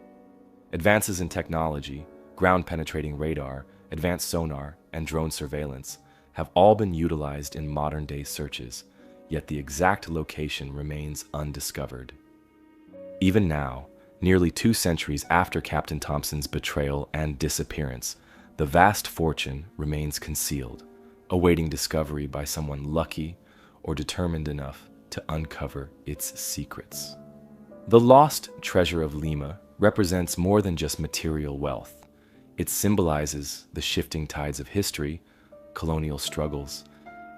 Advances in technology, ground-penetrating radar, advanced sonar, and drone surveillance have all been utilized in modern-day searches, yet the exact location remains undiscovered. Even now, nearly 2 centuries after Captain Thompson's betrayal and disappearance, the vast fortune remains concealed, awaiting discovery by someone lucky or determined enough to uncover its secrets. The lost treasure of Lima represents more than just material wealth. It symbolizes the shifting tides of history, colonial struggles,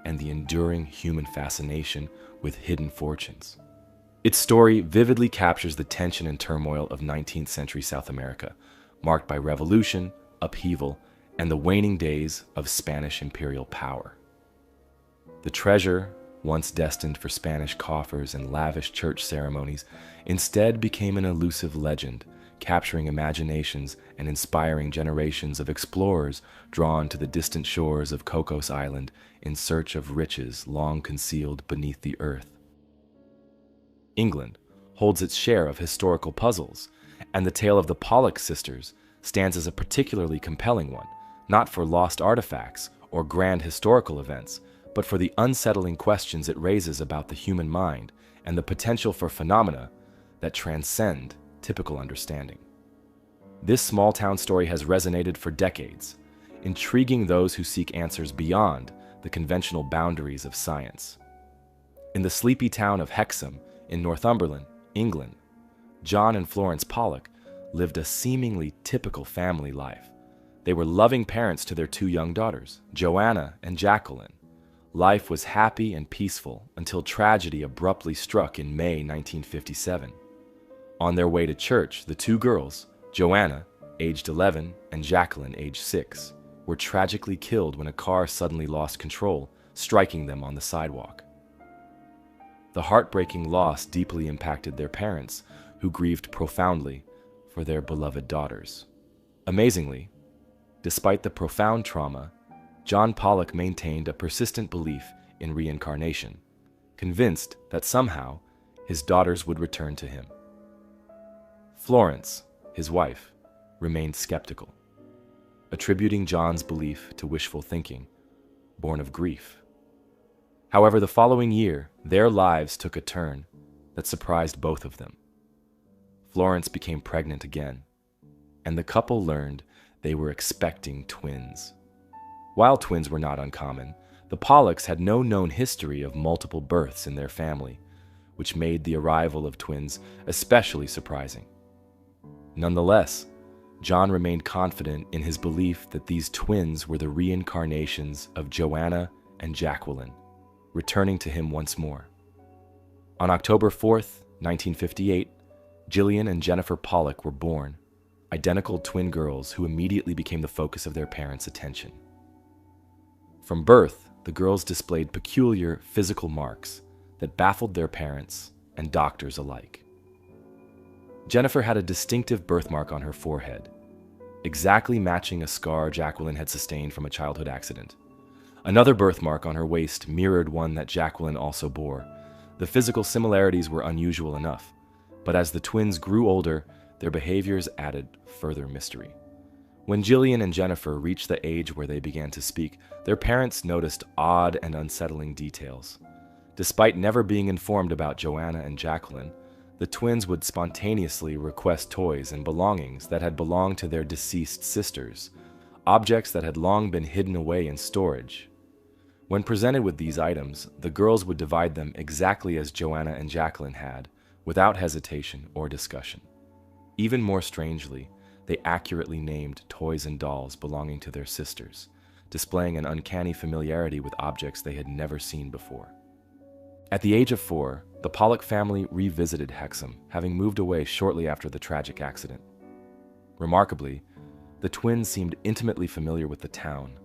and the enduring human fascination with hidden fortunes. Its story vividly captures the tension and turmoil of 19th century South America, marked by revolution, upheaval, and the waning days of Spanish imperial power. The treasure, once destined for Spanish coffers and lavish church ceremonies, instead became an elusive legend, capturing imaginations and inspiring generations of explorers drawn to the distant shores of Cocos Island in search of riches long concealed beneath the earth. England holds its share of historical puzzles, and the tale of the Pollock sisters stands as a particularly compelling one, not for lost artifacts or grand historical events, but for the unsettling questions it raises about the human mind and the potential for phenomena that transcend typical understanding. This small-town story has resonated for decades, intriguing those who seek answers beyond the conventional boundaries of science. In the sleepy town of Hexham in Northumberland, England, John and Florence Pollock lived a seemingly typical family life. They were loving parents to their two young daughters, Joanna and Jacqueline. Life was happy and peaceful until tragedy abruptly struck in May 1957. On their way to church, the two girls, Joanna, aged 11, and Jacqueline, aged 6, were tragically killed when a car suddenly lost control, striking them on the sidewalk. The heartbreaking loss deeply impacted their parents, who grieved profoundly for their beloved daughters. Amazingly, despite the profound trauma, John Pollock maintained a persistent belief in reincarnation, convinced that somehow his daughters would return to him. Florence, his wife, remained skeptical, attributing John's belief to wishful thinking, born of grief. However, the following year, their lives took a turn that surprised both of them. Florence became pregnant again, and the couple learned they were expecting twins. While twins were not uncommon, the Pollocks had no known history of multiple births in their family, which made the arrival of twins especially surprising. Nonetheless, John remained confident in his belief that these twins were the reincarnations of Joanna and Jacqueline, returning to him once more. On October 4th, 1958, Gillian and Jennifer Pollock were born, identical twin girls who immediately became the focus of their parents' attention. From birth, the girls displayed peculiar physical marks that baffled their parents and doctors alike. Jennifer had a distinctive birthmark on her forehead, exactly matching a scar Jacqueline had sustained from a childhood accident. Another birthmark on her waist mirrored one that Jacqueline also bore. The physical similarities were unusual enough, but as the twins grew older, their behaviors added further mystery. When Gillian and Jennifer reached the age where they began to speak, their parents noticed odd and unsettling details. Despite never being informed about Joanna and Jacqueline, the twins would spontaneously request toys and belongings that had belonged to their deceased sisters, objects that had long been hidden away in storage. When presented with these items, the girls would divide them exactly as Joanna and Jacqueline had, without hesitation or discussion. Even more strangely, they accurately named toys and dolls belonging to their sisters, displaying an uncanny familiarity with objects they had never seen before. At the age of 4, the Pollock family revisited Hexham, having moved away shortly after the tragic accident. Remarkably, the twins seemed intimately familiar with the town,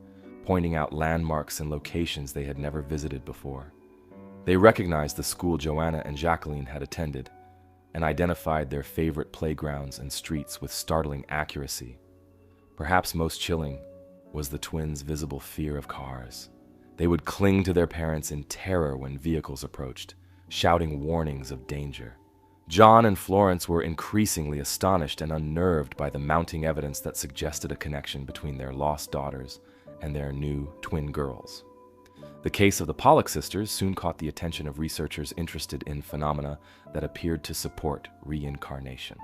pointing out landmarks and locations they had never visited before. They recognized the school Joanna and Jacqueline had attended, and identified their favorite playgrounds and streets with startling accuracy. Perhaps most chilling was the twins' visible fear of cars. They would cling to their parents in terror when vehicles approached, shouting warnings of danger. John and Florence were increasingly astonished and unnerved by the mounting evidence that suggested a connection between their lost daughters and their new twin girls. The case of the Pollock sisters soon caught the attention of researchers interested in phenomena that appeared to support reincarnation.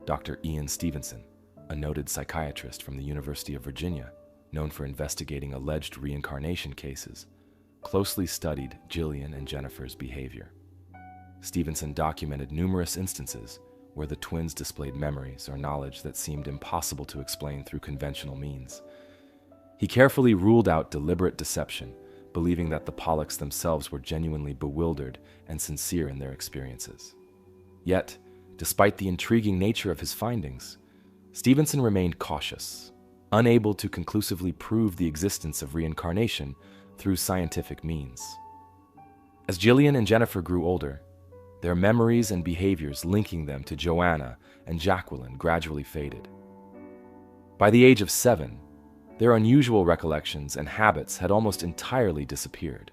Dr. Ian Stevenson, a noted psychiatrist from the University of Virginia, known for investigating alleged reincarnation cases, closely studied Gillian and Jennifer's behavior. Stevenson documented numerous instances where the twins displayed memories or knowledge that seemed impossible to explain through conventional means. He carefully ruled out deliberate deception, believing that the Pollocks themselves were genuinely bewildered and sincere in their experiences. Yet, despite the intriguing nature of his findings, Stevenson remained cautious, unable to conclusively prove the existence of reincarnation through scientific means. As Gillian and Jennifer grew older, their memories and behaviors linking them to Joanna and Jacqueline gradually faded. By the age of 7, their unusual recollections and habits had almost entirely disappeared.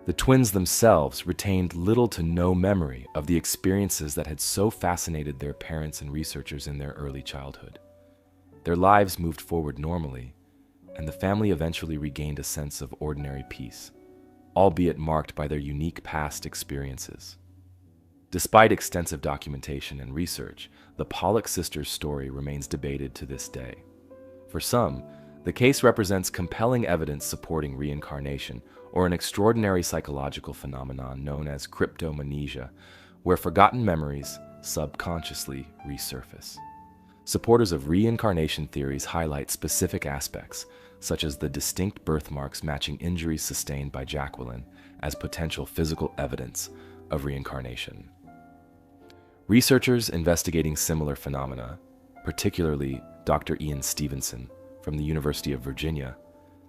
The twins themselves retained little to no memory of the experiences that had so fascinated their parents and researchers in their early childhood. Their lives moved forward normally, and the family eventually regained a sense of ordinary peace, albeit marked by their unique past experiences. Despite extensive documentation and research, the Pollock sisters' story remains debated to this day. For some, the case represents compelling evidence supporting reincarnation or an extraordinary psychological phenomenon known as cryptomnesia, where forgotten memories subconsciously resurface. Supporters of reincarnation theories highlight specific aspects, such as the distinct birthmarks matching injuries sustained by Jacqueline, as potential physical evidence of reincarnation. Researchers investigating similar phenomena, particularly Dr. Ian Stevenson from the University of Virginia,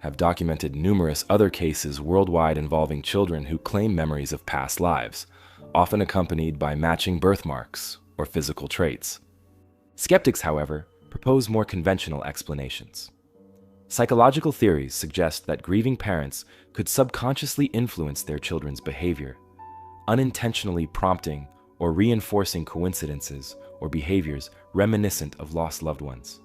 have documented numerous other cases worldwide involving children who claim memories of past lives, often accompanied by matching birthmarks or physical traits. Skeptics, however, propose more conventional explanations. Psychological theories suggest that grieving parents could subconsciously influence their children's behavior, unintentionally prompting or reinforcing coincidences or behaviors reminiscent of lost loved ones.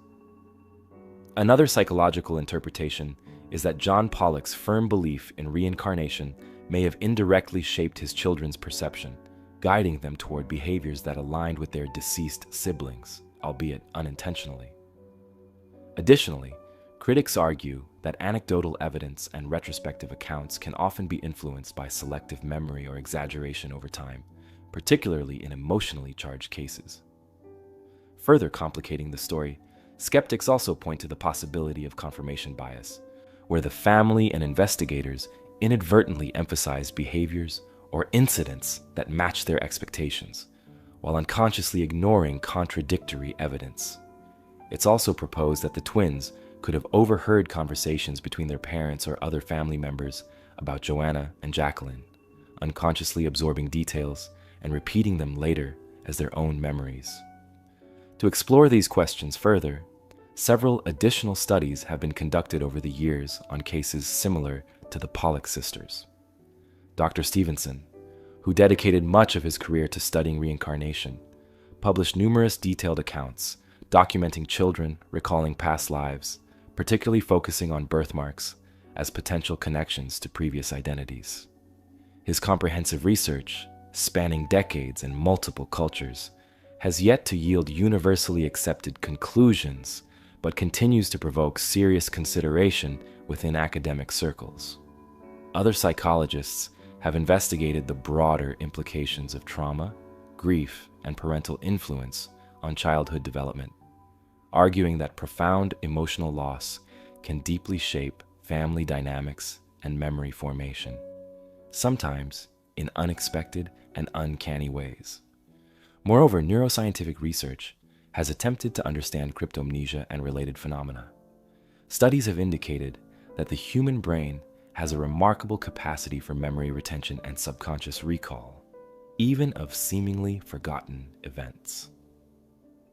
Another psychological interpretation is that John Pollock's firm belief in reincarnation may have indirectly shaped his children's perception, guiding them toward behaviors that aligned with their deceased siblings, albeit unintentionally. Additionally, critics argue that anecdotal evidence and retrospective accounts can often be influenced by selective memory or exaggeration over time, particularly in emotionally charged cases. Further complicating the story, skeptics also point to the possibility of confirmation bias, where the family and investigators inadvertently emphasize behaviors or incidents that match their expectations, while unconsciously ignoring contradictory evidence. It's also proposed that the twins could have overheard conversations between their parents or other family members about Joanna and Jacqueline, unconsciously absorbing details and repeating them later as their own memories. To explore these questions further, several additional studies have been conducted over the years on cases similar to the Pollock sisters. Dr. Stevenson, who dedicated much of his career to studying reincarnation, published numerous detailed accounts documenting children recalling past lives, particularly focusing on birthmarks as potential connections to previous identities. His comprehensive research, spanning decades and multiple cultures, has yet to yield universally accepted conclusions, but continues to provoke serious consideration within academic circles. Other psychologists have investigated the broader implications of trauma, grief, and parental influence on childhood development, arguing that profound emotional loss can deeply shape family dynamics and memory formation, sometimes in unexpected and uncanny ways. Moreover, neuroscientific research has attempted to understand cryptomnesia and related phenomena. Studies have indicated that the human brain has a remarkable capacity for memory retention and subconscious recall, even of seemingly forgotten events.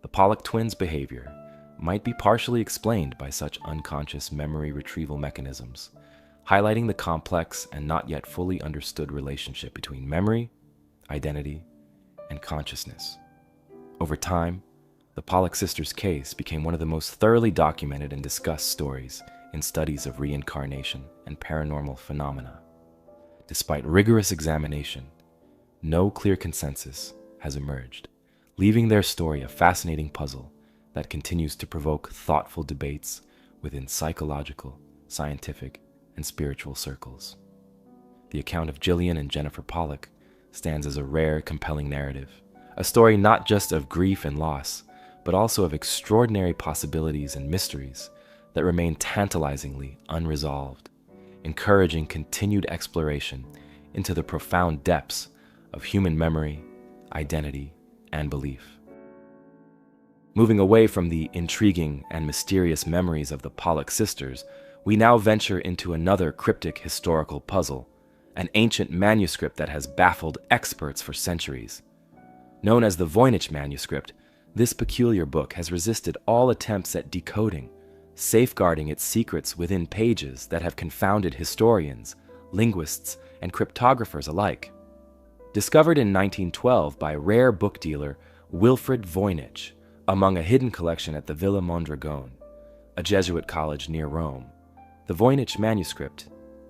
The Pollock twins' behavior might be partially explained by such unconscious memory retrieval mechanisms, highlighting the complex and not yet fully understood relationship between memory, identity, and consciousness. Over time, the Pollock sisters' case became one of the most thoroughly documented and discussed stories in studies of reincarnation and paranormal phenomena. Despite rigorous examination, no clear consensus has emerged, leaving their story a fascinating puzzle that continues to provoke thoughtful debates within psychological, scientific, and spiritual circles. The account of Gillian and Jennifer Pollock stands as a rare, compelling narrative. A story not just of grief and loss, but also of extraordinary possibilities and mysteries that remain tantalizingly unresolved, encouraging continued exploration into the profound depths of human memory, identity, and belief. Moving away from the intriguing and mysterious memories of the Pollock sisters, we now venture into another cryptic historical puzzle, an ancient manuscript that has baffled experts for centuries. Known as the Voynich manuscript, this peculiar book has resisted all attempts at decoding, safeguarding its secrets within pages that have confounded historians, linguists, and cryptographers alike. Discovered in 1912 by rare book dealer Wilfrid Voynich among a hidden collection at the Villa Mondragone, a Jesuit college near Rome, the Voynich manuscript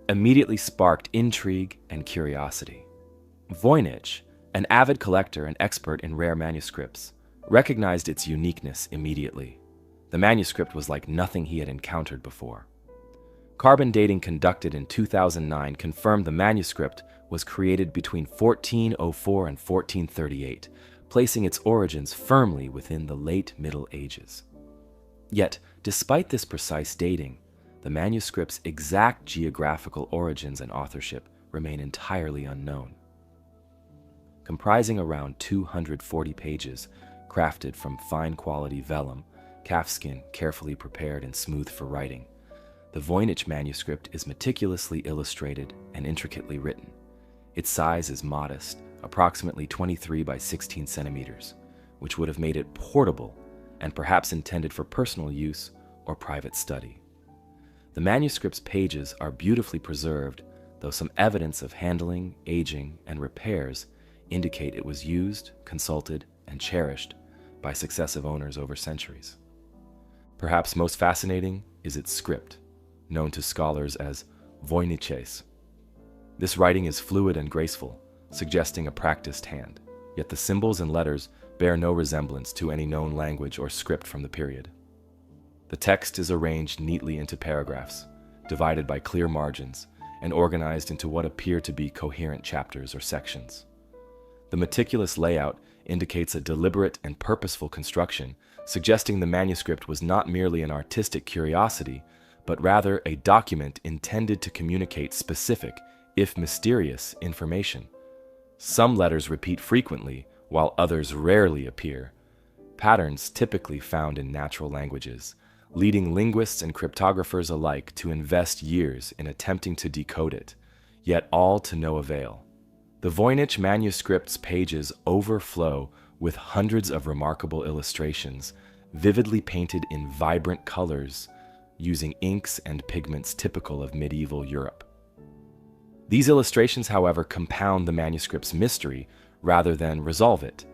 immediately sparked intrigue and curiosity. Voynich, an avid collector and expert in rare manuscripts, recognized its uniqueness immediately. The manuscript was like nothing he had encountered before. Carbon dating conducted in 2009 confirmed the manuscript was created between 1404 and 1438, placing its origins firmly within the late Middle Ages. Yet, despite this precise dating, the manuscript's exact geographical origins and authorship remain entirely unknown. Comprising around 240 pages, crafted from fine-quality vellum, calfskin carefully prepared and smooth for writing, the Voynich manuscript is meticulously illustrated and intricately written. Its size is modest, approximately 23 by 16 centimeters, which would have made it portable and perhaps intended for personal use or private study. The manuscript's pages are beautifully preserved, though some evidence of handling, aging, and repairs indicate it was used, consulted, and cherished by successive owners over centuries. Perhaps most fascinating is its script, known to scholars as Voyniches. This writing is fluid and graceful, suggesting a practiced hand, yet the symbols and letters bear no resemblance to any known language or script from the period. The text is arranged neatly into paragraphs, divided by clear margins, and organized into what appear to be coherent chapters or sections. The meticulous layout indicates a deliberate and purposeful construction, suggesting the manuscript was not merely an artistic curiosity, but rather a document intended to communicate specific, if mysterious, information. Some letters repeat frequently, while others rarely appear, patterns typically found in natural languages, leading linguists and cryptographers alike to invest years in attempting to decode it, yet all to no avail. The Voynich manuscript's pages overflow with hundreds of remarkable illustrations, vividly painted in vibrant colors, using inks and pigments typical of medieval Europe. These illustrations, however, compound the manuscript's mystery rather than resolve it.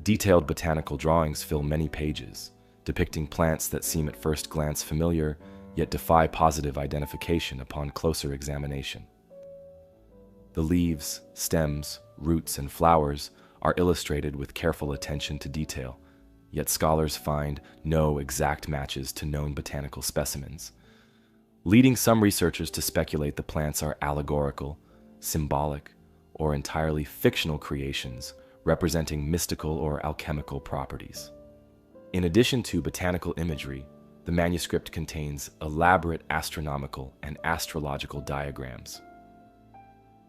Detailed botanical drawings fill many pages, depicting plants that seem at first glance familiar, yet defy positive identification upon closer examination. The leaves, stems, roots, and flowers are illustrated with careful attention to detail, yet scholars find no exact matches to known botanical specimens, leading some researchers to speculate the plants are allegorical, symbolic, or entirely fictional creations representing mystical or alchemical properties. In addition to botanical imagery, the manuscript contains elaborate astronomical and astrological diagrams.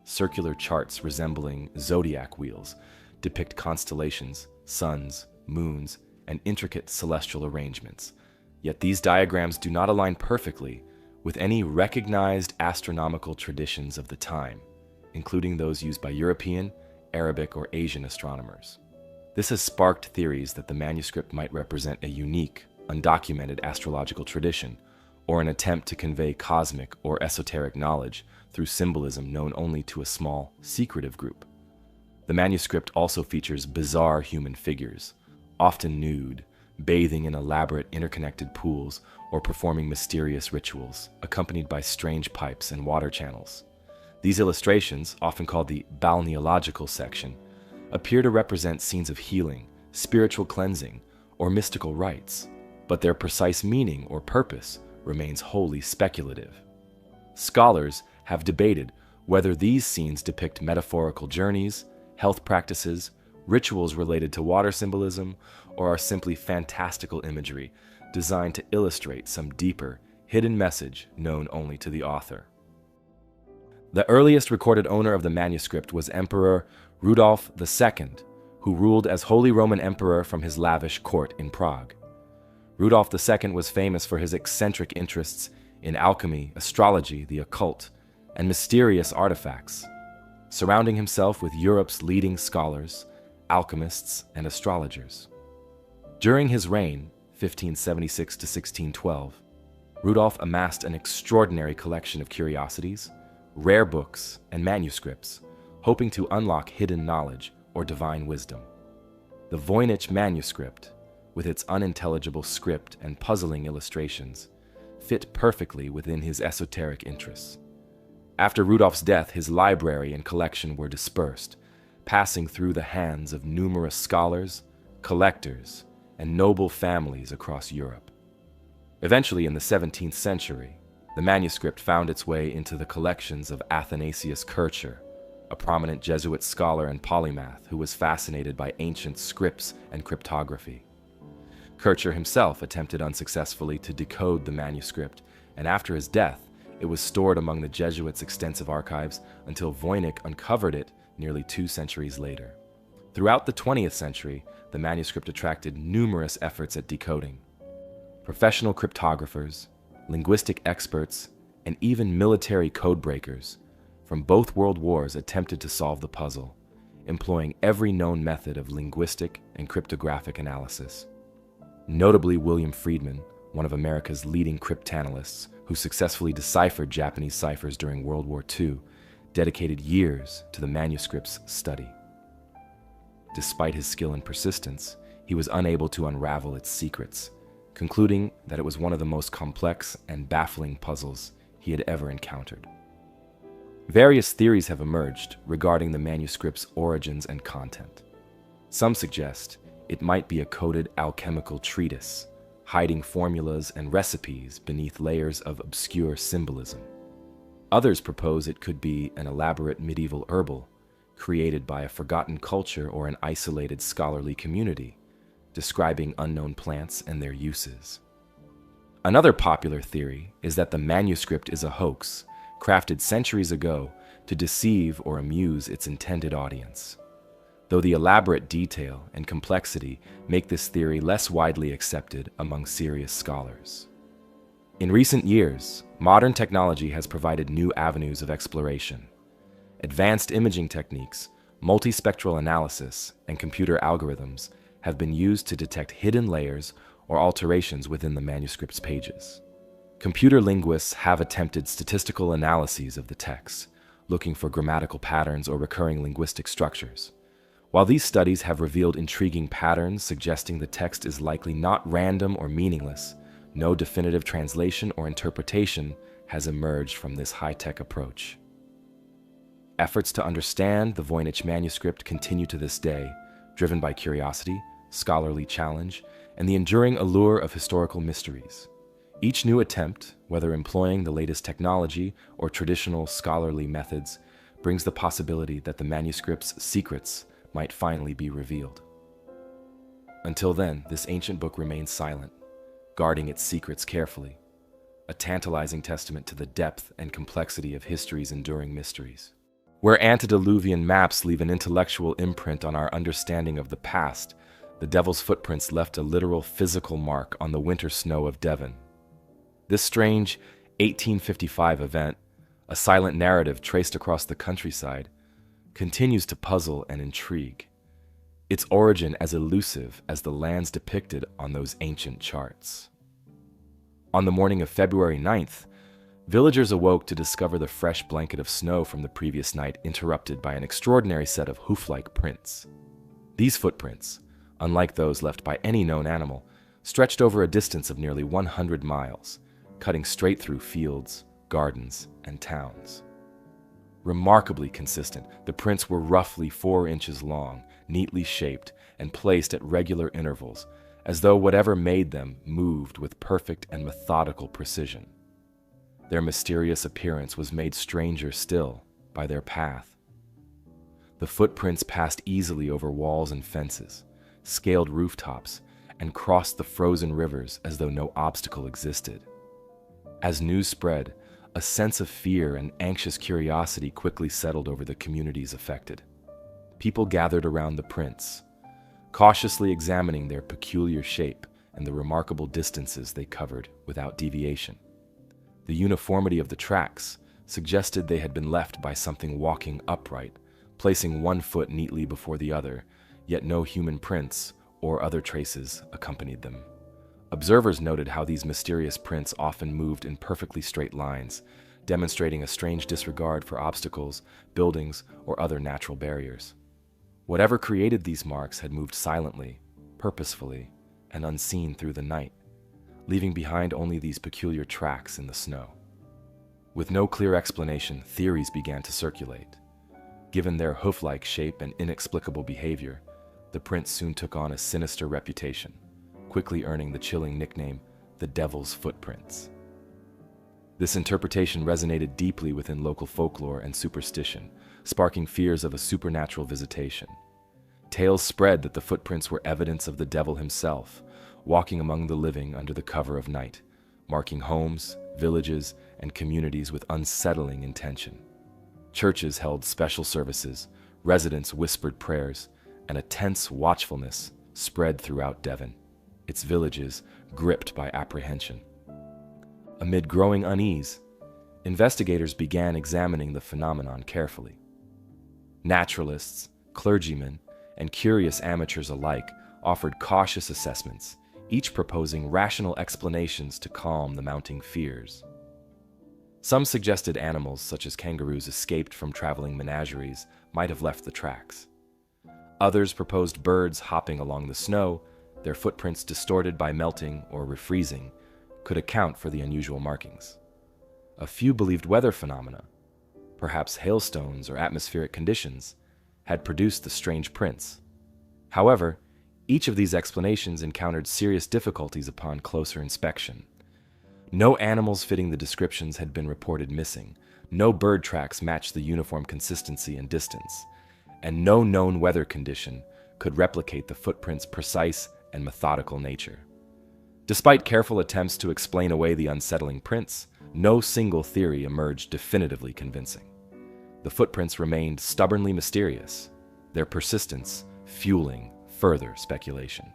Circular charts resembling zodiac wheels depict constellations, suns, moons, and intricate celestial arrangements. Yet these diagrams do not align perfectly with any recognized astronomical traditions of the time, including those used by European, Arabic, or Asian astronomers. This has sparked theories that the manuscript might represent a unique, undocumented astrological tradition, or an attempt to convey cosmic or esoteric knowledge through symbolism known only to a small, secretive group. The manuscript also features bizarre human figures, often nude, bathing in elaborate interconnected pools or performing mysterious rituals, accompanied by strange pipes and water channels. These illustrations, often called the balneological section, appear to represent scenes of healing, spiritual cleansing, or mystical rites, but their precise meaning or purpose remains wholly speculative. Scholars have debated whether these scenes depict metaphorical journeys, health practices, rituals related to water symbolism, or are simply fantastical imagery designed to illustrate some deeper, hidden message known only to the author. The earliest recorded owner of the manuscript was Emperor Rudolf II, who ruled as Holy Roman Emperor from his lavish court in Prague. Rudolf II was famous for his eccentric interests in alchemy, astrology, the occult, and mysterious artifacts, surrounding himself with Europe's leading scholars, alchemists, and astrologers. During his reign, 1576 to 1612, Rudolf amassed an extraordinary collection of curiosities, rare books, and manuscripts, hoping to unlock hidden knowledge or divine wisdom. The Voynich manuscript, with its unintelligible script and puzzling illustrations, fit perfectly within his esoteric interests. After Rudolf's death, his library and collection were dispersed, passing through the hands of numerous scholars, collectors, and noble families across Europe. Eventually, in the 17th century, the manuscript found its way into the collections of Athanasius Kircher, a prominent Jesuit scholar and polymath who was fascinated by ancient scripts and cryptography. Kircher himself attempted unsuccessfully to decode the manuscript, and after his death, it was stored among the Jesuits' extensive archives until Voynich uncovered it nearly 2 centuries later. Throughout the 20th century, the manuscript attracted numerous efforts at decoding. Professional cryptographers, linguistic experts, and even military codebreakers from both world wars attempted to solve the puzzle, employing every known method of linguistic and cryptographic analysis. Notably, William Friedman, one of America's leading cryptanalysts who successfully deciphered Japanese ciphers during World War II, dedicated years to the manuscript's study. Despite his skill and persistence, he was unable to unravel its secrets, concluding that it was one of the most complex and baffling puzzles he had ever encountered. Various theories have emerged regarding the manuscript's origins and content. Some suggest it might be a coded alchemical treatise, hiding formulas and recipes beneath layers of obscure symbolism. Others propose it could be an elaborate medieval herbal, created by a forgotten culture or an isolated scholarly community, describing unknown plants and their uses. Another popular theory is that the manuscript is a hoax, crafted centuries ago to deceive or amuse its intended audience, though the elaborate detail and complexity make this theory less widely accepted among serious scholars. In recent years, modern technology has provided new avenues of exploration. Advanced imaging techniques, multispectral analysis, and computer algorithms have been used to detect hidden layers or alterations within the manuscript's pages. Computer linguists have attempted statistical analyses of the text, looking for grammatical patterns or recurring linguistic structures. While these studies have revealed intriguing patterns suggesting the text is likely not random or meaningless, no definitive translation or interpretation has emerged from this high-tech approach. Efforts to understand the Voynich manuscript continue to this day, driven by curiosity, scholarly challenge, and the enduring allure of historical mysteries. Each new attempt, whether employing the latest technology or traditional scholarly methods, brings the possibility that the manuscript's secrets might finally be revealed. Until then, this ancient book remains silent, guarding its secrets carefully, a tantalizing testament to the depth and complexity of history's enduring mysteries. Where antediluvian maps leave an intellectual imprint on our understanding of the past, the Devil's Footprints left a literal physical mark on the winter snow of Devon. This strange 1855 event, a silent narrative traced across the countryside, continues to puzzle and intrigue, its origin as elusive as the lands depicted on those ancient charts. On the morning of February 9th, villagers awoke to discover the fresh blanket of snow from the previous night interrupted by an extraordinary set of hoof-like prints. These footprints, unlike those left by any known animal, stretched over a distance of nearly 100 miles, cutting straight through fields, gardens, and towns. Remarkably consistent, the prints were roughly 4 inches long, neatly shaped, and placed at regular intervals, as though whatever made them moved with perfect and methodical precision. Their mysterious appearance was made stranger still by their path. The footprints passed easily over walls and fences, scaled rooftops, and crossed the frozen rivers as though no obstacle existed. As news spread, a sense of fear and anxious curiosity quickly settled over the communities affected. People gathered around the prints, cautiously examining their peculiar shape and the remarkable distances they covered without deviation. The uniformity of the tracks suggested they had been left by something walking upright, placing one foot neatly before the other, yet no human prints or other traces accompanied them. Observers noted how these mysterious prints often moved in perfectly straight lines, demonstrating a strange disregard for obstacles, buildings, or other natural barriers. Whatever created these marks had moved silently, purposefully, and unseen through the night, leaving behind only these peculiar tracks in the snow. With no clear explanation, theories began to circulate. Given their hoof-like shape and inexplicable behavior, the prints soon took on a sinister reputation, quickly earning the chilling nickname, the Devil's Footprints. This interpretation resonated deeply within local folklore and superstition, sparking fears of a supernatural visitation. Tales spread that the footprints were evidence of the devil himself, walking among the living under the cover of night, marking homes, villages, and communities with unsettling intention. Churches held special services, residents whispered prayers, and a tense watchfulness spread throughout Devon, its villages gripped by apprehension. Amid growing unease, investigators began examining the phenomenon carefully. Naturalists, clergymen, and curious amateurs alike offered cautious assessments, each proposing rational explanations to calm the mounting fears. Some suggested animals, such as kangaroos escaped from traveling menageries, might have left the tracks. Others proposed birds hopping along the snow, their footprints distorted by melting or refreezing, could account for the unusual markings. A few believed weather phenomena, perhaps hailstones or atmospheric conditions, had produced the strange prints. However, each of these explanations encountered serious difficulties upon closer inspection. No animals fitting the descriptions had been reported missing, no bird tracks matched the uniform consistency and distance, and no known weather condition could replicate the footprints' precise and methodical nature. Despite careful attempts to explain away the unsettling prints, no single theory emerged definitively convincing. The footprints remained stubbornly mysterious, their persistence fueling further speculation.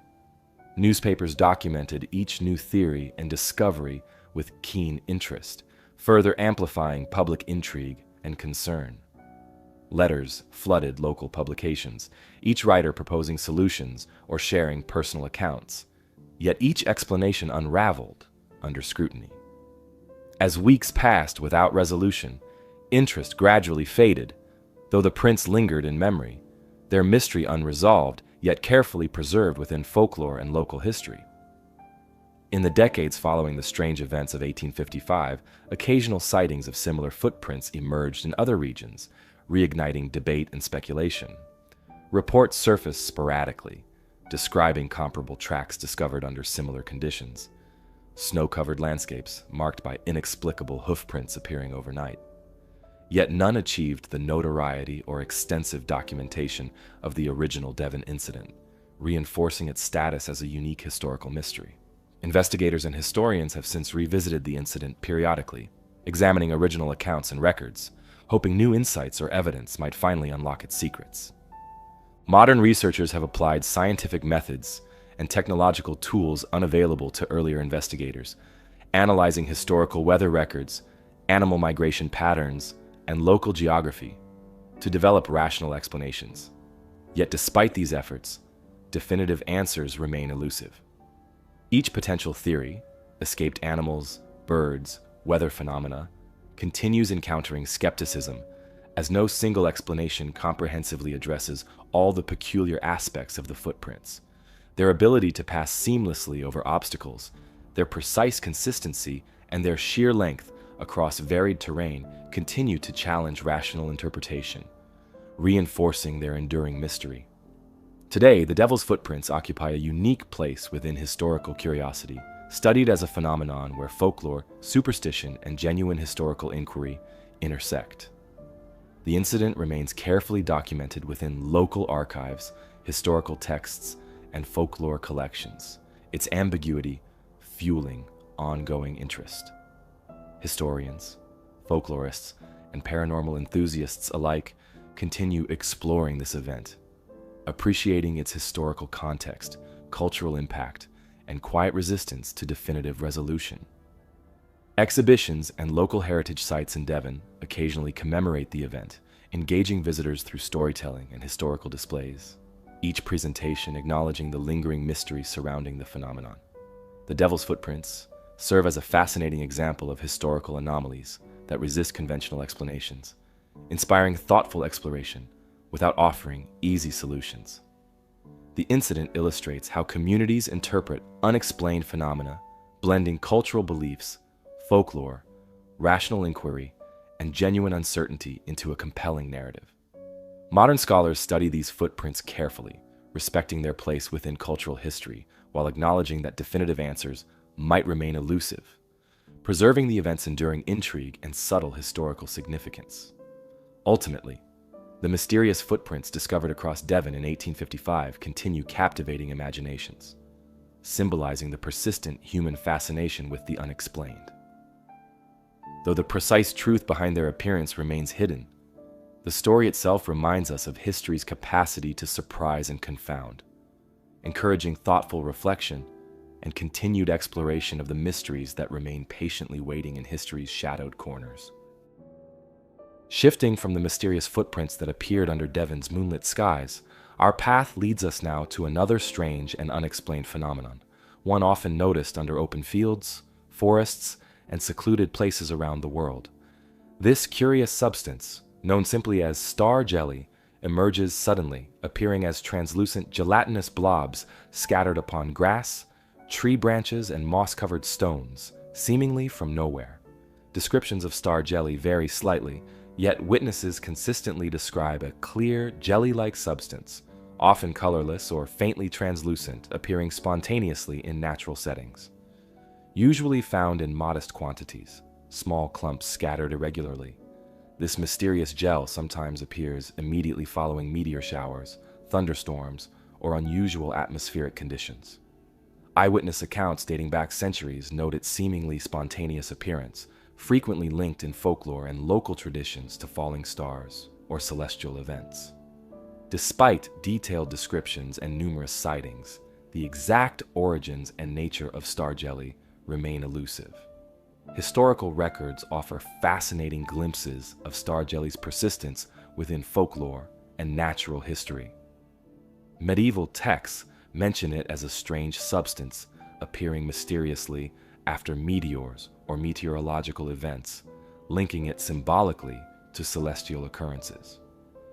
Newspapers documented each new theory and discovery with keen interest, further amplifying public intrigue and concern. Letters flooded local publications, each writer proposing solutions or sharing personal accounts, yet each explanation unraveled under scrutiny. As weeks passed without resolution, interest gradually faded, though the prints lingered in memory, their mystery unresolved, yet carefully preserved within folklore and local history. In the decades following the strange events of 1855, occasional sightings of similar footprints emerged in other regions, reigniting debate and speculation. Reports surfaced sporadically, describing comparable tracks discovered under similar conditions, snow-covered landscapes marked by inexplicable hoofprints appearing overnight. Yet none achieved the notoriety or extensive documentation of the original Devon incident, reinforcing its status as a unique historical mystery. Investigators and historians have since revisited the incident periodically, examining original accounts and records, hoping new insights or evidence might finally unlock its secrets. Modern researchers have applied scientific methods and technological tools unavailable to earlier investigators, analyzing historical weather records, animal migration patterns, and local geography to develop rational explanations. Yet despite these efforts, definitive answers remain elusive. Each potential theory, escaped animals, birds, weather phenomena, continues encountering skepticism, as no single explanation comprehensively addresses all the peculiar aspects of the footprints. Their ability to pass seamlessly over obstacles, their precise consistency, and their sheer length across varied terrain continue to challenge rational interpretation, reinforcing their enduring mystery. Today, the Devil's Footprints occupy a unique place within historical curiosity, studied as a phenomenon where folklore, superstition, and genuine historical inquiry intersect. The incident remains carefully documented within local archives, historical texts, and folklore collections, its ambiguity fueling ongoing interest. Historians, folklorists, and paranormal enthusiasts alike continue exploring this event, appreciating its historical context, cultural impact, and quiet resistance to definitive resolution. Exhibitions and local heritage sites in Devon occasionally commemorate the event, engaging visitors through storytelling and historical displays, each presentation acknowledging the lingering mystery surrounding the phenomenon. The Devil's Footprints serve as a fascinating example of historical anomalies that resist conventional explanations, inspiring thoughtful exploration without offering easy solutions. The incident illustrates how communities interpret unexplained phenomena, blending cultural beliefs, folklore, rational inquiry, and genuine uncertainty into a compelling narrative. Modern scholars study these footprints carefully, respecting their place within cultural history while acknowledging that definitive answers might remain elusive, preserving the event's enduring intrigue and subtle historical significance. Ultimately, the mysterious footprints discovered across Devon in 1855 continue captivating imaginations, symbolizing the persistent human fascination with the unexplained. Though the precise truth behind their appearance remains hidden, the story itself reminds us of history's capacity to surprise and confound, encouraging thoughtful reflection and continued exploration of the mysteries that remain patiently waiting in history's shadowed corners. Shifting from the mysterious footprints that appeared under Devon's moonlit skies, our path leads us now to another strange and unexplained phenomenon, one often noticed under open fields, forests, and secluded places around the world. This curious substance, known simply as star jelly, emerges suddenly, appearing as translucent gelatinous blobs scattered upon grass, tree branches, and moss-covered stones, seemingly from nowhere. Descriptions of star jelly vary slightly, yet witnesses consistently describe a clear, jelly-like substance, often colorless or faintly translucent, appearing spontaneously in natural settings. Usually found in modest quantities, small clumps scattered irregularly, this mysterious gel sometimes appears immediately following meteor showers, thunderstorms, or unusual atmospheric conditions. Eyewitness accounts dating back centuries note its seemingly spontaneous appearance, frequently linked in folklore and local traditions to falling stars or celestial events. Despite detailed descriptions and numerous sightings, the exact origins and nature of star jelly remain elusive. Historical records offer fascinating glimpses of star jelly's persistence within folklore and natural history. Medieval texts mention it as a strange substance appearing mysteriously after meteors or meteorological events, linking it symbolically to celestial occurrences.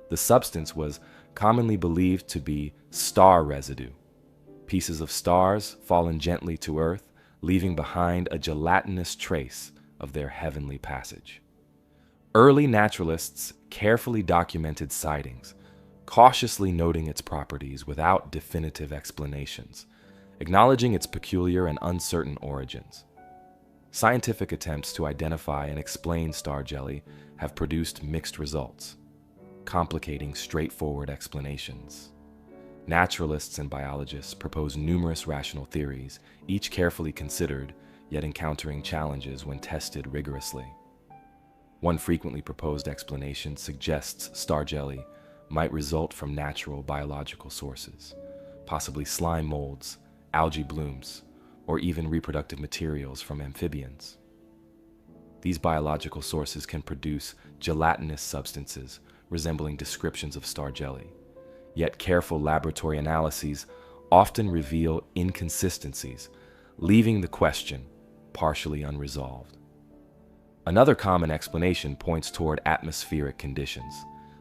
The substance was commonly believed to be star residue, pieces of stars fallen gently to Earth, leaving behind a gelatinous trace of their heavenly passage. Early naturalists carefully documented sightings, cautiously noting its properties without definitive explanations, acknowledging its peculiar and uncertain origins. Scientific attempts to identify and explain star jelly have produced mixed results, complicating straightforward explanations. Naturalists and biologists propose numerous rational theories, each carefully considered, yet encountering challenges when tested rigorously. One frequently proposed explanation suggests star jelly might result from natural biological sources, possibly slime molds, algae blooms, or even reproductive materials from amphibians. These biological sources can produce gelatinous substances resembling descriptions of star jelly. Yet careful laboratory analyses often reveal inconsistencies, leaving the question partially unresolved. Another common explanation points toward atmospheric conditions,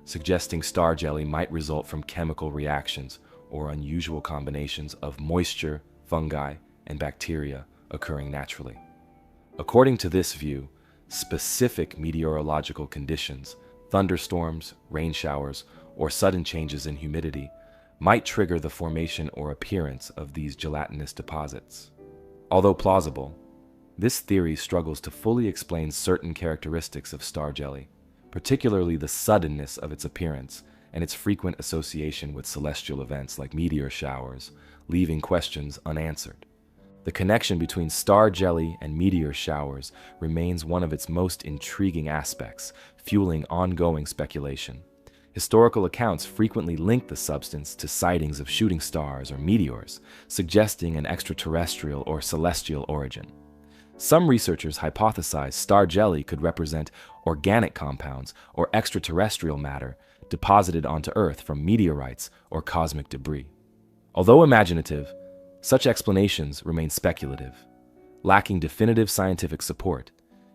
suggesting star jelly might result from chemical reactions or unusual combinations of moisture, fungi, and bacteria occurring naturally. According to this view, specific meteorological conditions, thunderstorms, rain showers, or sudden changes in humidity might trigger the formation or appearance of these gelatinous deposits. Although plausible, this theory struggles to fully explain certain characteristics of star jelly, particularly the suddenness of its appearance and its frequent association with celestial events like meteor showers, leaving questions unanswered. The connection between star jelly and meteor showers remains one of its most intriguing aspects, fueling ongoing speculation. Historical accounts frequently link the substance to sightings of shooting stars or meteors, suggesting an extraterrestrial or celestial origin. Some researchers hypothesize star jelly could represent organic compounds or extraterrestrial matter deposited onto Earth from meteorites or cosmic debris. Although imaginative, such explanations remain speculative, lacking definitive scientific support,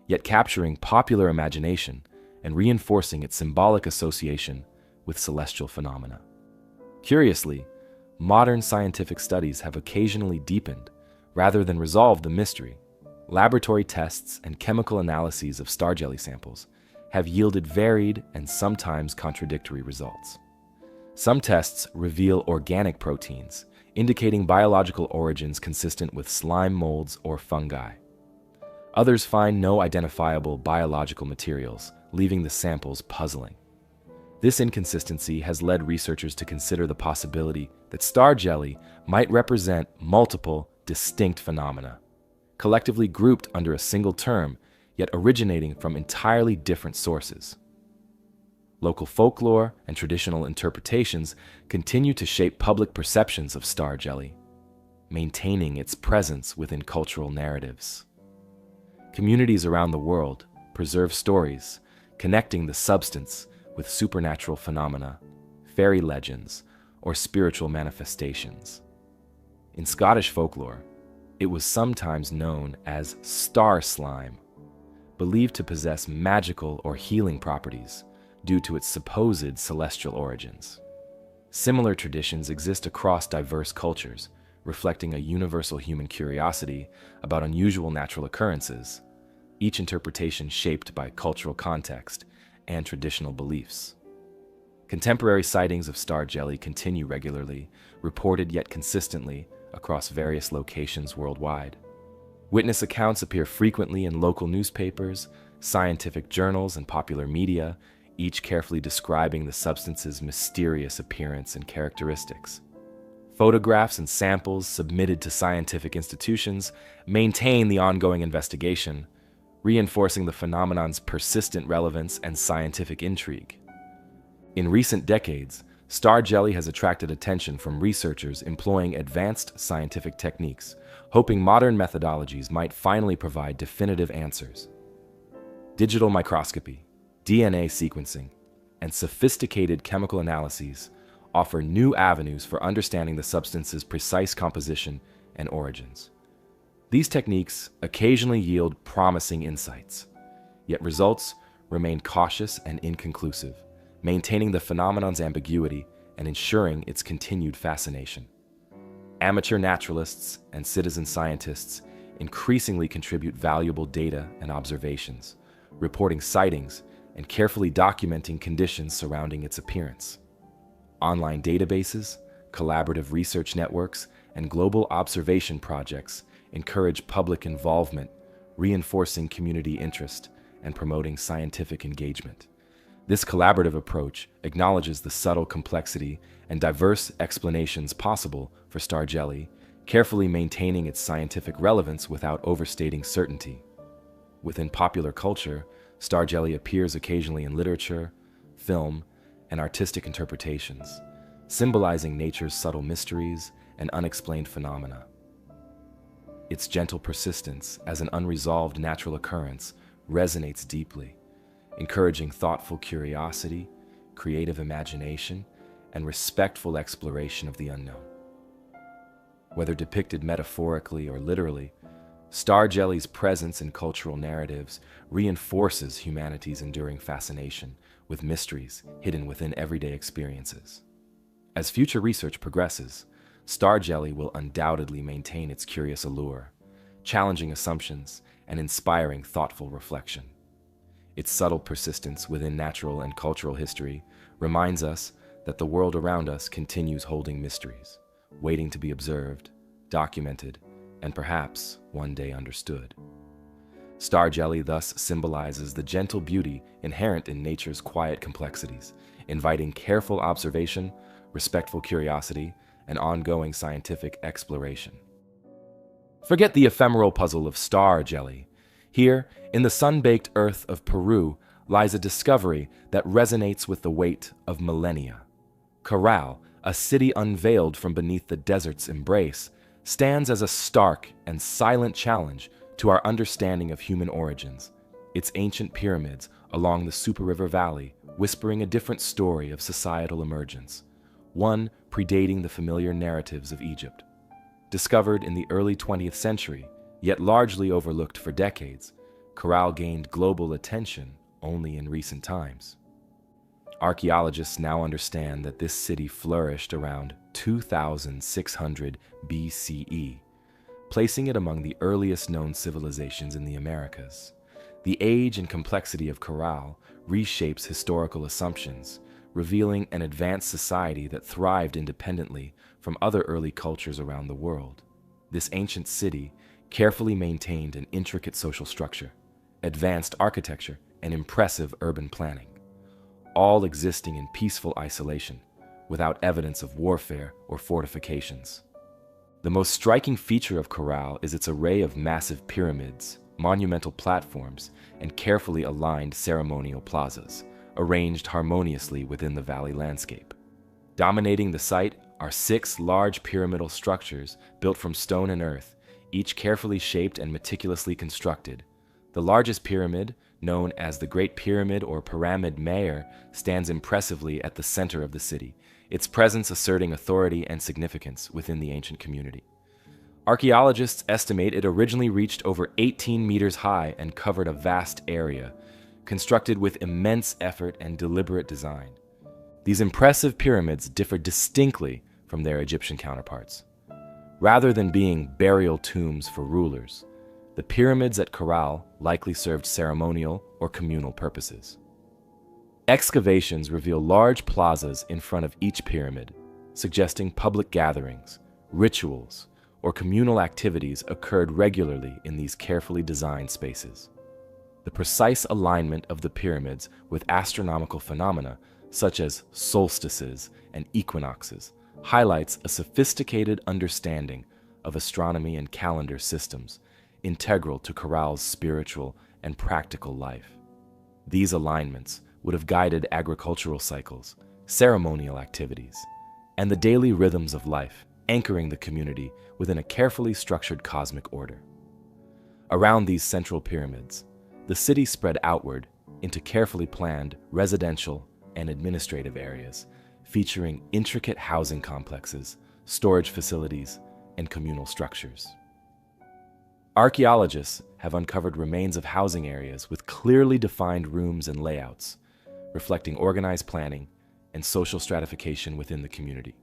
yet capturing popular imagination and reinforcing its symbolic association with celestial phenomena. Curiously, modern scientific studies have occasionally deepened, rather than resolved, the mystery. Laboratory tests and chemical analyses of star jelly samples have yielded varied and sometimes contradictory results. Some tests reveal organic proteins, indicating biological origins consistent with slime molds or fungi. Others find no identifiable biological materials, leaving the samples puzzling. This inconsistency has led researchers to consider the possibility that star jelly might represent multiple, distinct phenomena, collectively grouped under a single term, yet originating from entirely different sources. Local folklore and traditional interpretations continue to shape public perceptions of star jelly, maintaining its presence within cultural narratives. Communities around the world preserve stories connecting the substance with supernatural phenomena, fairy legends, or spiritual manifestations. In Scottish folklore, it was sometimes known as star slime, believed to possess magical or healing properties due to its supposed celestial origins. Similar traditions exist across diverse cultures, reflecting a universal human curiosity about unusual natural occurrences, each interpretation shaped by cultural context and traditional beliefs. Contemporary sightings of star jelly continue regularly, reported yet consistently across various locations worldwide. Witness accounts appear frequently in local newspapers, scientific journals, and popular media, each carefully describing the substance's mysterious appearance and characteristics. Photographs and samples submitted to scientific institutions maintain the ongoing investigation, reinforcing the phenomenon's persistent relevance and scientific intrigue. In recent decades, star jelly has attracted attention from researchers employing advanced scientific techniques, hoping modern methodologies might finally provide definitive answers. Digital microscopy, DNA sequencing, and sophisticated chemical analyses offer new avenues for understanding the substance's precise composition and origins. These techniques occasionally yield promising insights, yet results remain cautious and inconclusive, maintaining the phenomenon's ambiguity and ensuring its continued fascination. Amateur naturalists and citizen scientists increasingly contribute valuable data and observations, reporting sightings and carefully documenting conditions surrounding its appearance. Online databases, collaborative research networks, and global observation projects encourage public involvement, reinforcing community interest and promoting scientific engagement. This collaborative approach acknowledges the subtle complexity and diverse explanations possible for star jelly, carefully maintaining its scientific relevance without overstating certainty. Within popular culture, star jelly appears occasionally in literature, film, and artistic interpretations, symbolizing nature's subtle mysteries and unexplained phenomena. Its gentle persistence as an unresolved natural occurrence resonates deeply, encouraging thoughtful curiosity, creative imagination, and respectful exploration of the unknown. Whether depicted metaphorically or literally, star jelly's presence in cultural narratives reinforces humanity's enduring fascination with mysteries hidden within everyday experiences. As future research progresses, star jelly will undoubtedly maintain its curious allure, challenging assumptions and inspiring thoughtful reflection. Its subtle persistence within natural and cultural history reminds us that the world around us continues holding mysteries, waiting to be observed, documented, and perhaps one day understood. Star jelly thus symbolizes the gentle beauty inherent in nature's quiet complexities, inviting careful observation, respectful curiosity, and ongoing scientific exploration. Forget the ephemeral puzzle of star jelly. Here, in the sun-baked earth of Peru, lies a discovery that resonates with the weight of millennia. Caral, a city unveiled from beneath the desert's embrace, stands as a stark and silent challenge to our understanding of human origins, its ancient pyramids along the Super River Valley whispering a different story of societal emergence, one predating the familiar narratives of Egypt. Discovered in the early 20th century, yet largely overlooked for decades, Caral gained global attention only in recent times. Archaeologists now understand that this city flourished around 2600 BCE, placing it among the earliest known civilizations in the Americas. The age and complexity of Caral reshapes historical assumptions, revealing an advanced society that thrived independently from other early cultures around the world. This ancient city carefully maintained an intricate social structure, advanced architecture, and impressive urban planning, all existing in peaceful isolation, without evidence of warfare or fortifications. The most striking feature of Caral is its array of massive pyramids, monumental platforms, and carefully aligned ceremonial plazas, arranged harmoniously within the valley landscape. Dominating the site are 6 large pyramidal structures built from stone and earth, each carefully shaped and meticulously constructed. The largest pyramid, known as the Great Pyramid or Pyramid Mayor, stands impressively at the center of the city, its presence asserting authority and significance within the ancient community. Archaeologists estimate it originally reached over 18 meters high and covered a vast area, constructed with immense effort and deliberate design. These impressive pyramids differ distinctly from their Egyptian counterparts. Rather than being burial tombs for rulers, the pyramids at Caral likely served ceremonial or communal purposes. Excavations reveal large plazas in front of each pyramid, suggesting public gatherings, rituals, or communal activities occurred regularly in these carefully designed spaces. The precise alignment of the pyramids with astronomical phenomena, such as solstices and equinoxes, highlights a sophisticated understanding of astronomy and calendar systems, integral to Caral's spiritual and practical life. These alignments would have guided agricultural cycles, ceremonial activities, and the daily rhythms of life, anchoring the community within a carefully structured cosmic order. Around these central pyramids, the city spread outward into carefully planned residential and administrative areas, featuring intricate housing complexes, storage facilities, and communal structures. Archaeologists have uncovered remains of housing areas with clearly defined rooms and layouts, reflecting organized planning and social stratification within the community.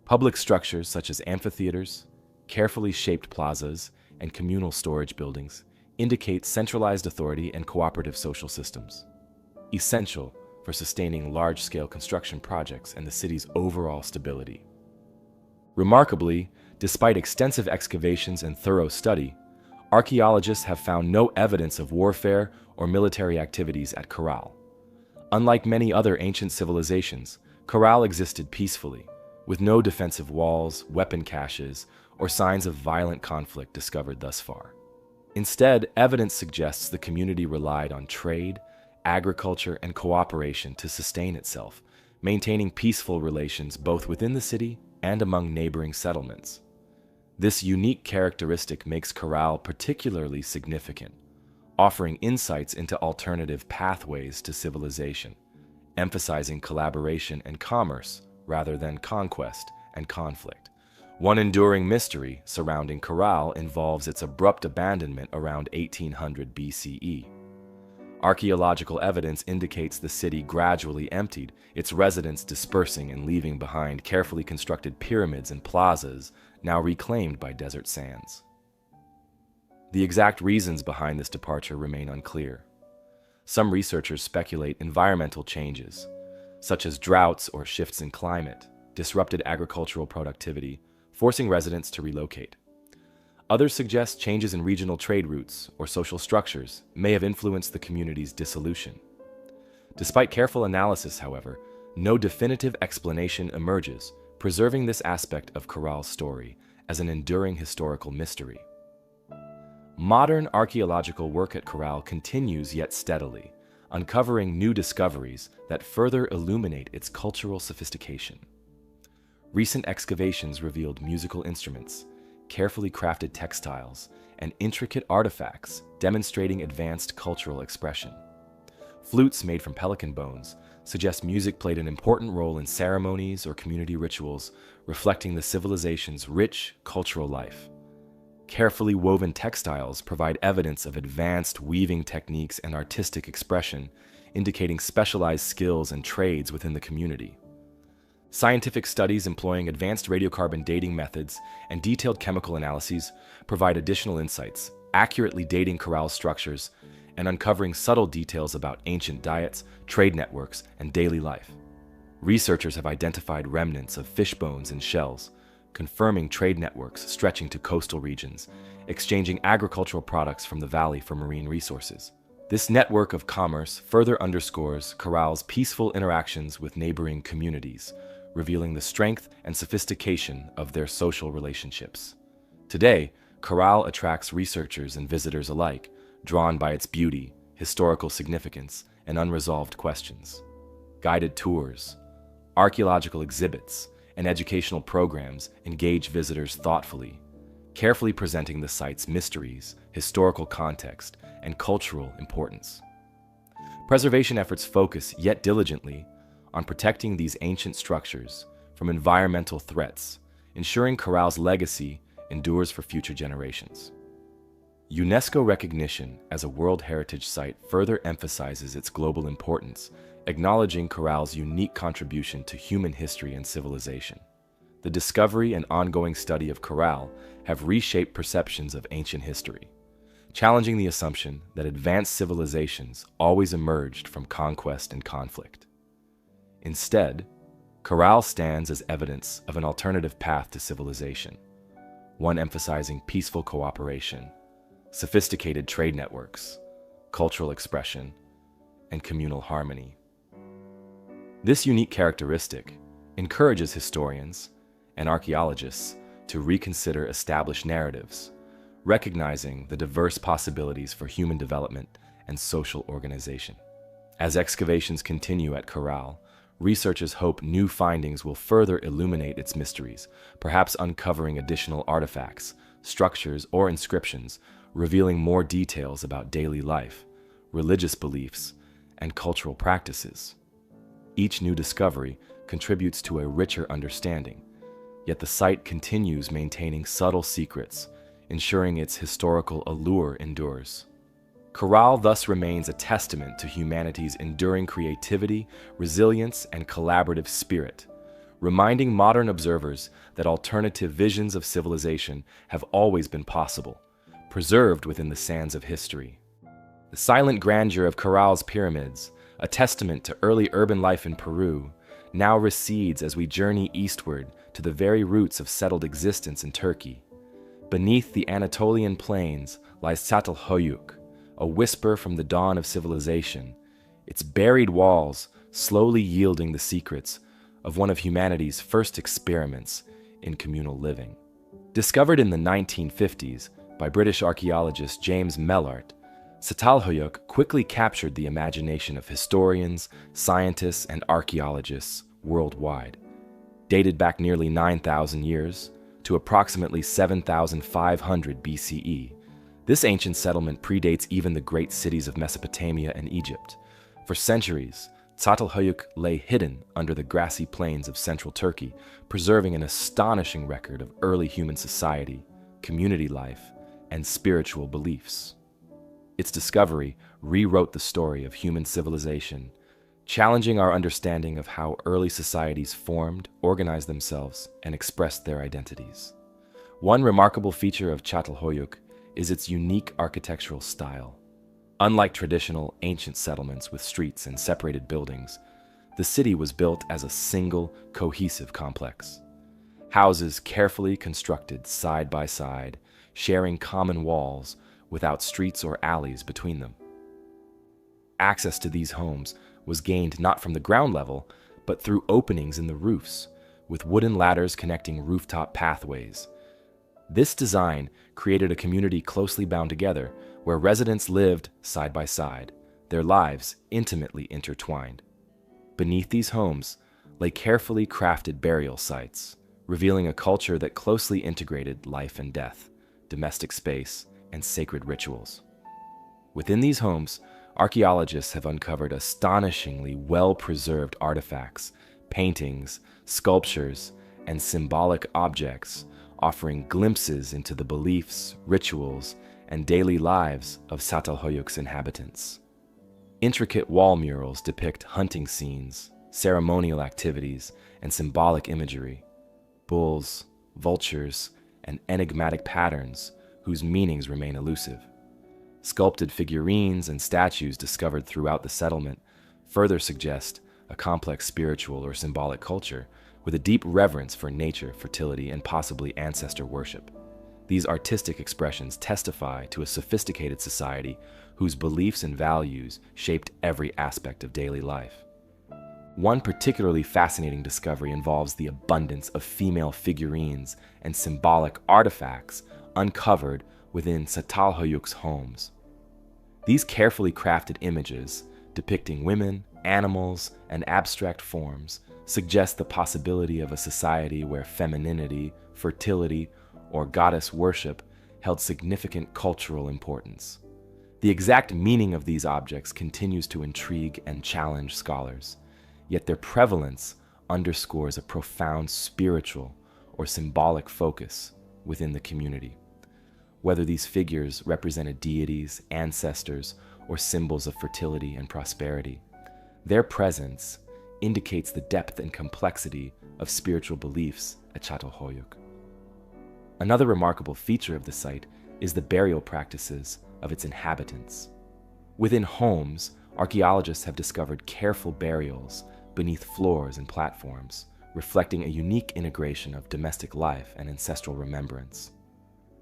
Public structures such as amphitheaters, carefully shaped plazas, and communal storage buildings indicate centralized authority and cooperative social systems, essential for sustaining large-scale construction projects and the city's overall stability. Remarkably, despite extensive excavations and thorough study, archaeologists have found no evidence of warfare or military activities at Caral. Unlike many other ancient civilizations, Caral existed peacefully, with no defensive walls, weapon caches, or signs of violent conflict discovered thus far. Instead, evidence suggests the community relied on trade, agriculture, and cooperation to sustain itself, maintaining peaceful relations both within the city and among neighboring settlements. This unique characteristic makes Caral particularly significant, offering insights into alternative pathways to civilization, emphasizing collaboration and commerce rather than conquest and conflict. One enduring mystery surrounding Caral involves its abrupt abandonment around 1800 BCE. Archaeological evidence indicates the city gradually emptied, its residents dispersing and leaving behind carefully constructed pyramids and plazas now reclaimed by desert sands. The exact reasons behind this departure remain unclear. Some researchers speculate environmental changes, such as droughts or shifts in climate, disrupted agricultural productivity, forcing residents to relocate. Others suggest changes in regional trade routes or social structures may have influenced the community's dissolution. Despite careful analysis, however, no definitive explanation emerges, preserving this aspect of Corral's story as an enduring historical mystery. Modern archaeological work at Corral continues yet steadily, uncovering new discoveries that further illuminate its cultural sophistication. Recent excavations revealed musical instruments, carefully crafted textiles, and intricate artifacts demonstrating advanced cultural expression. Flutes made from pelican bones suggest music played an important role in ceremonies or community rituals, reflecting the civilization's rich cultural life. Carefully woven textiles provide evidence of advanced weaving techniques and artistic expression, indicating specialized skills and trades within the community. Scientific studies employing advanced radiocarbon dating methods and detailed chemical analyses provide additional insights, accurately dating Corral's structures and uncovering subtle details about ancient diets, trade networks, and daily life. Researchers have identified remnants of fish bones and shells, confirming trade networks stretching to coastal regions, exchanging agricultural products from the valley for marine resources. This network of commerce further underscores Corral's peaceful interactions with neighboring communities, revealing the strength and sophistication of their social relationships. Today, Corral attracts researchers and visitors alike, drawn by its beauty, historical significance, and unresolved questions. Guided tours, archaeological exhibits, and educational programs engage visitors thoughtfully, carefully presenting the site's mysteries, historical context, and cultural importance. Preservation efforts focus, yet diligently, on protecting these ancient structures from environmental threats, ensuring Corral's legacy endures for future generations. UNESCO recognition as a World Heritage Site further emphasizes its global importance, acknowledging Corral's unique contribution to human history and civilization. The discovery and ongoing study of Corral have reshaped perceptions of ancient history, challenging the assumption that advanced civilizations always emerged from conquest and conflict. Instead, Corral stands as evidence of an alternative path to civilization, one emphasizing peaceful cooperation, sophisticated trade networks, cultural expression, and communal harmony. This unique characteristic encourages historians and archaeologists to reconsider established narratives, recognizing the diverse possibilities for human development and social organization. As excavations continue at Corral, researchers hope new findings will further illuminate its mysteries, perhaps uncovering additional artifacts, structures, or inscriptions, revealing more details about daily life, religious beliefs, and cultural practices. Each new discovery contributes to a richer understanding, yet the site continues maintaining subtle secrets, ensuring its historical allure endures. Corral thus remains a testament to humanity's enduring creativity, resilience, and collaborative spirit, reminding modern observers that alternative visions of civilization have always been possible, preserved within the sands of history. The silent grandeur of Corral's pyramids, a testament to early urban life in Peru, now recedes as we journey eastward to the very roots of settled existence in Turkey. Beneath the Anatolian plains lies Çatalhöyük, a whisper from the dawn of civilization, its buried walls slowly yielding the secrets of one of humanity's first experiments in communal living. Discovered in the 1950s by British archaeologist James Mellart, Çatalhöyük quickly captured the imagination of historians, scientists, and archaeologists worldwide. Dated back nearly 9,000 years to approximately 7,500 BCE, this ancient settlement predates even the great cities of Mesopotamia and Egypt. For centuries, Çatalhöyük lay hidden under the grassy plains of central Turkey, preserving an astonishing record of early human society, community life, and spiritual beliefs. Its discovery rewrote the story of human civilization, challenging our understanding of how early societies formed, organized themselves, and expressed their identities. One remarkable feature of Çatalhöyük is its unique architectural style. Unlike traditional ancient settlements with streets and separated buildings, the city was built as a single, cohesive complex. Houses carefully constructed side by side, sharing common walls without streets or alleys between them. Access to these homes was gained not from the ground level, but through openings in the roofs, with wooden ladders connecting rooftop pathways. This design created a community closely bound together, where residents lived side by side, their lives intimately intertwined. Beneath these homes lay carefully crafted burial sites, revealing a culture that closely integrated life and death, domestic space, and sacred rituals. Within these homes, archaeologists have uncovered astonishingly well-preserved artifacts, paintings, sculptures, and symbolic objects, offering glimpses into the beliefs, rituals, and daily lives of Çatalhöyük's inhabitants. Intricate wall murals depict hunting scenes, ceremonial activities, and symbolic imagery, bulls, vultures, and enigmatic patterns whose meanings remain elusive. Sculpted figurines and statues discovered throughout the settlement further suggest a complex spiritual or symbolic culture with a deep reverence for nature, fertility, and possibly ancestor worship. These artistic expressions testify to a sophisticated society whose beliefs and values shaped every aspect of daily life. One particularly fascinating discovery involves the abundance of female figurines and symbolic artifacts uncovered within Çatalhöyük's homes. These carefully crafted images, depicting women, animals, and abstract forms, suggest the possibility of a society where femininity, fertility, or goddess worship held significant cultural importance. The exact meaning of these objects continues to intrigue and challenge scholars, yet their prevalence underscores a profound spiritual or symbolic focus within the community. Whether these figures represented deities, ancestors, or symbols of fertility and prosperity, their presence indicates the depth and complexity of spiritual beliefs at Çatalhöyük. Another remarkable feature of the site is the burial practices of its inhabitants. Within homes, archaeologists have discovered careful burials beneath floors and platforms, reflecting a unique integration of domestic life and ancestral remembrance.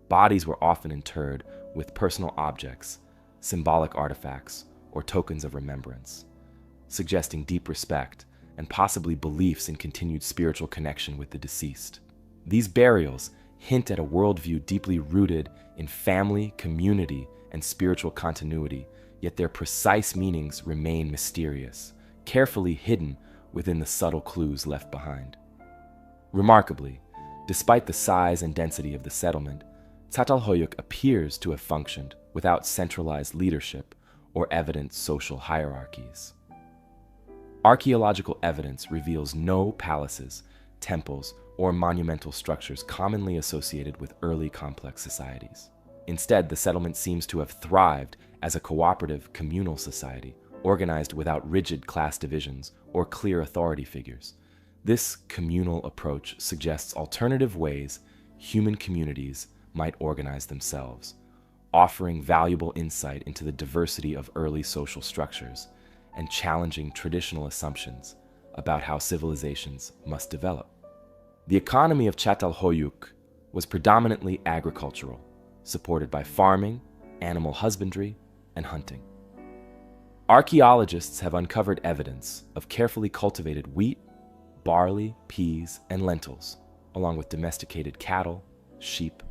Bodies were often interred with personal objects, symbolic artifacts, or tokens of remembrance, suggesting deep respect and possibly beliefs in continued spiritual connection with the deceased. These burials hint at a worldview deeply rooted in family, community, and spiritual continuity, yet their precise meanings remain mysterious, carefully hidden within the subtle clues left behind. Remarkably, despite the size and density of the settlement, Çatalhöyük appears to have functioned without centralized leadership or evident social hierarchies. Archaeological evidence reveals no palaces, temples, or monumental structures commonly associated with early complex societies. Instead, the settlement seems to have thrived as a cooperative communal society, organized without rigid class divisions or clear authority figures. This communal approach suggests alternative ways human communities might organize themselves, offering valuable insight into the diversity of early social structures and challenging traditional assumptions about how civilizations must develop. The economy of Çatalhöyük was predominantly agricultural, supported by farming, animal husbandry, and hunting. Archaeologists have uncovered evidence of carefully cultivated wheat, barley, peas, and lentils, along with domesticated cattle, sheep,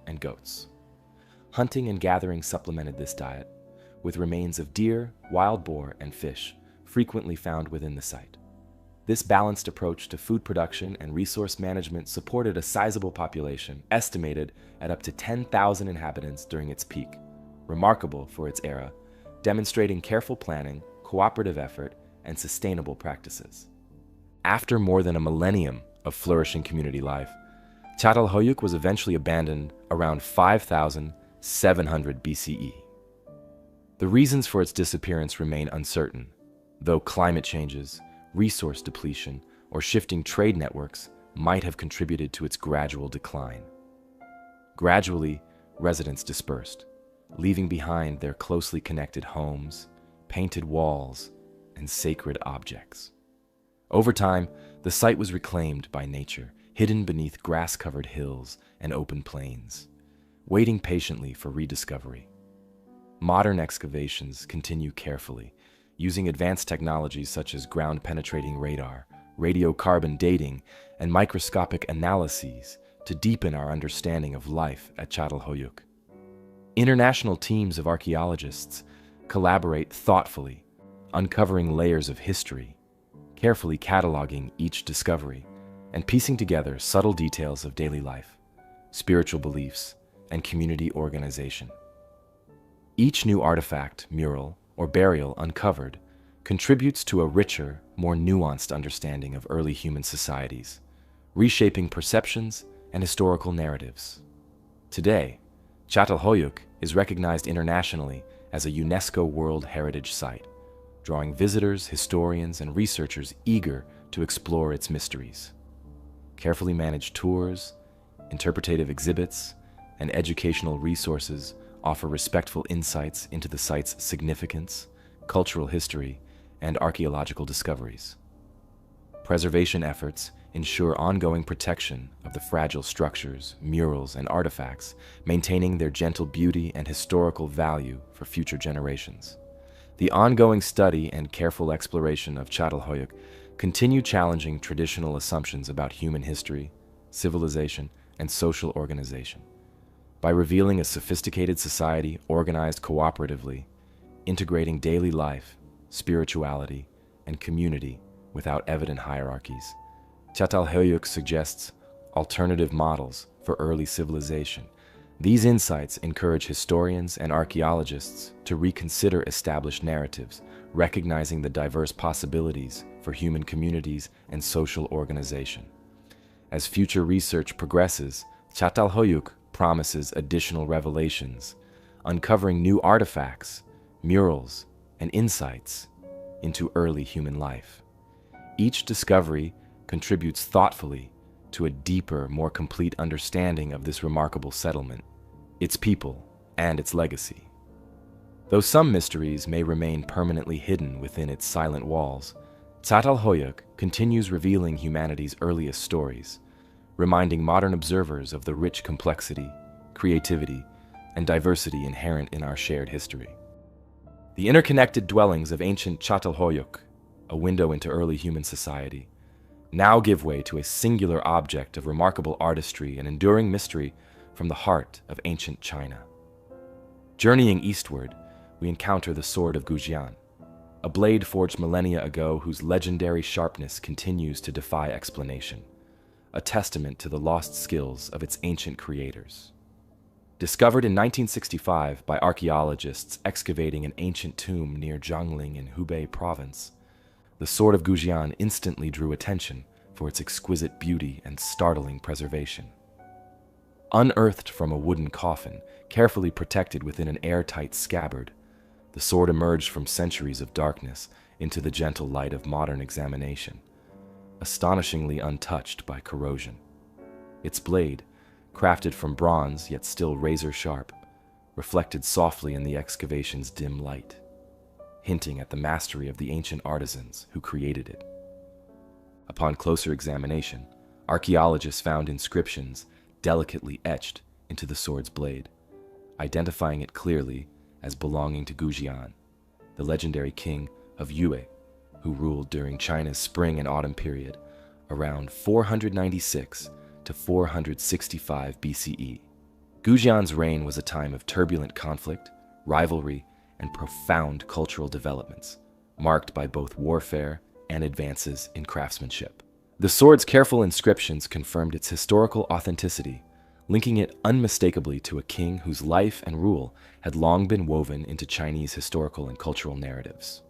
and goats. Hunting and gathering supplemented this diet, with remains of deer, wild boar, and fish frequently found within the site. This balanced approach to food production and resource management supported a sizable population, estimated at up to 10,000 inhabitants during its peak, remarkable for its era, demonstrating careful planning, cooperative effort, and sustainable practices. After more than a millennium of flourishing community life, Çatalhöyük was eventually abandoned around 5,700 BCE. The reasons for its disappearance remain uncertain, though climate changes, resource depletion, or shifting trade networks might have contributed to its gradual decline. Gradually, residents dispersed, leaving behind their closely connected homes, painted walls, and sacred objects. Over time, the site was reclaimed by nature, hidden beneath grass-covered hills and open plains. waiting patiently for rediscovery. Modern excavations continue carefully, using advanced technologies such as ground-penetrating radar, radiocarbon dating, and microscopic analyses to deepen our understanding of life at Çatalhöyük. International teams of archaeologists collaborate thoughtfully, uncovering layers of history, carefully cataloging each discovery, and piecing together subtle details of daily life, spiritual beliefs, and community organization. Each new artifact, mural, or burial uncovered contributes to a richer, more nuanced understanding of early human societies, reshaping perceptions and historical narratives. Today, Çatalhöyük is recognized internationally as a UNESCO World Heritage Site, drawing visitors, historians, and researchers eager to explore its mysteries. Carefully managed tours, interpretative exhibits, and educational resources offer respectful insights into the site's significance, cultural history, and archaeological discoveries. Preservation efforts ensure ongoing protection of the fragile structures, murals, and artifacts, maintaining their gentle beauty and historical value for future generations. The ongoing study and careful exploration of Çatalhöyük continue challenging traditional assumptions about human history, civilization, and social organization. By revealing a sophisticated society organized cooperatively, integrating daily life, spirituality, and community without evident hierarchies, Çatalhöyük suggests alternative models for early civilization. These insights encourage historians and archaeologists to reconsider established narratives, recognizing the diverse possibilities for human communities and social organization. As future research progresses, Çatalhöyük promises additional revelations, uncovering new artifacts, murals, and insights into early human life. Each discovery contributes thoughtfully to a deeper, more complete understanding of this remarkable settlement, its people, and its legacy. Though some mysteries may remain permanently hidden within its silent walls, Çatalhöyük continues revealing humanity's earliest stories, reminding modern observers of the rich complexity, creativity, and diversity inherent in our shared history. The interconnected dwellings of ancient Çatalhöyük, a window into early human society, now give way to a singular object of remarkable artistry and enduring mystery from the heart of ancient China. Journeying eastward, we encounter the Sword of Gujian, a blade forged millennia ago whose legendary sharpness continues to defy explanation, a testament to the lost skills of its ancient creators. Discovered in 1965 by archaeologists excavating an ancient tomb near Jiangling in Hubei province, the Sword of Gujian instantly drew attention for its exquisite beauty and startling preservation. Unearthed from a wooden coffin, carefully protected within an airtight scabbard, the sword emerged from centuries of darkness into the gentle light of modern examination, astonishingly untouched by corrosion. Its blade, crafted from bronze yet still razor-sharp, reflected softly in the excavation's dim light, hinting at the mastery of the ancient artisans who created it. Upon closer examination, archaeologists found inscriptions delicately etched into the sword's blade, identifying it clearly as belonging to Gujian, the legendary king of Yue, who ruled during China's spring and autumn period around 496 to 465 BCE. Gujian's reign was a time of turbulent conflict, rivalry, and profound cultural developments, marked by both warfare and advances in craftsmanship. The sword's careful inscriptions confirmed its historical authenticity, linking it unmistakably to a king whose life and rule had long been woven into Chinese historical and cultural narratives.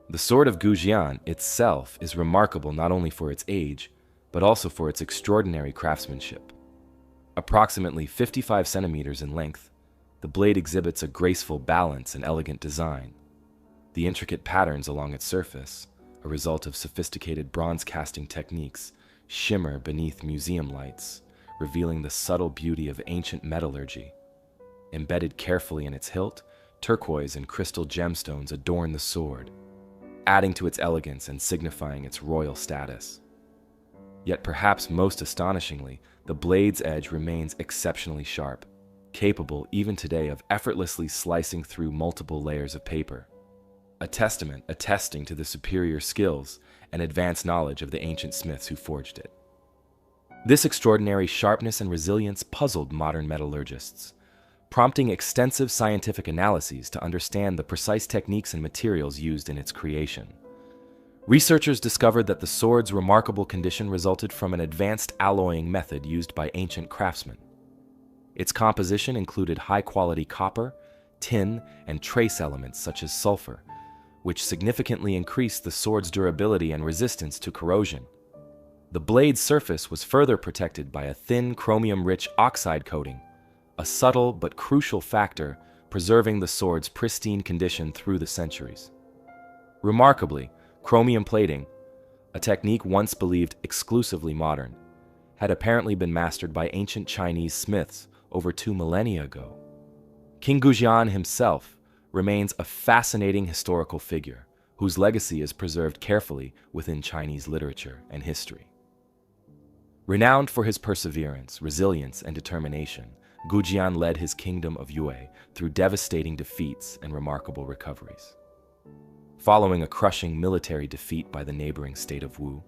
The Sword of Gujian itself is remarkable not only for its age, but also for its extraordinary craftsmanship. Approximately 55 centimeters in length, the blade exhibits a graceful balance and elegant design. The intricate patterns along its surface, a result of sophisticated bronze casting techniques, shimmer beneath museum lights, revealing the subtle beauty of ancient metallurgy. Embedded carefully in its hilt, turquoise and crystal gemstones adorn the sword, adding to its elegance and signifying its royal status. Yet perhaps most astonishingly, the blade's edge remains exceptionally sharp, capable even today of effortlessly slicing through multiple layers of paper, a testament attesting to the superior skills and advanced knowledge of the ancient smiths who forged it. This extraordinary sharpness and resilience puzzled modern metallurgists, prompting extensive scientific analyses to understand the precise techniques and materials used in its creation. Researchers discovered that the sword's remarkable condition resulted from an advanced alloying method used by ancient craftsmen. Its composition included high-quality copper, tin, and trace elements such as sulfur, which significantly increased the sword's durability and resistance to corrosion. The blade's surface was further protected by a thin chromium-rich oxide coating, a subtle but crucial factor preserving the sword's pristine condition through the centuries. Remarkably, chromium plating, a technique once believed exclusively modern, had apparently been mastered by ancient Chinese smiths over 2 millennia ago. King Gujian himself remains a fascinating historical figure whose legacy is preserved carefully within Chinese literature and history. Renowned for his perseverance, resilience, and determination, Gujian led his kingdom of Yue through devastating defeats and remarkable recoveries. Following a crushing military defeat by the neighboring state of Wu,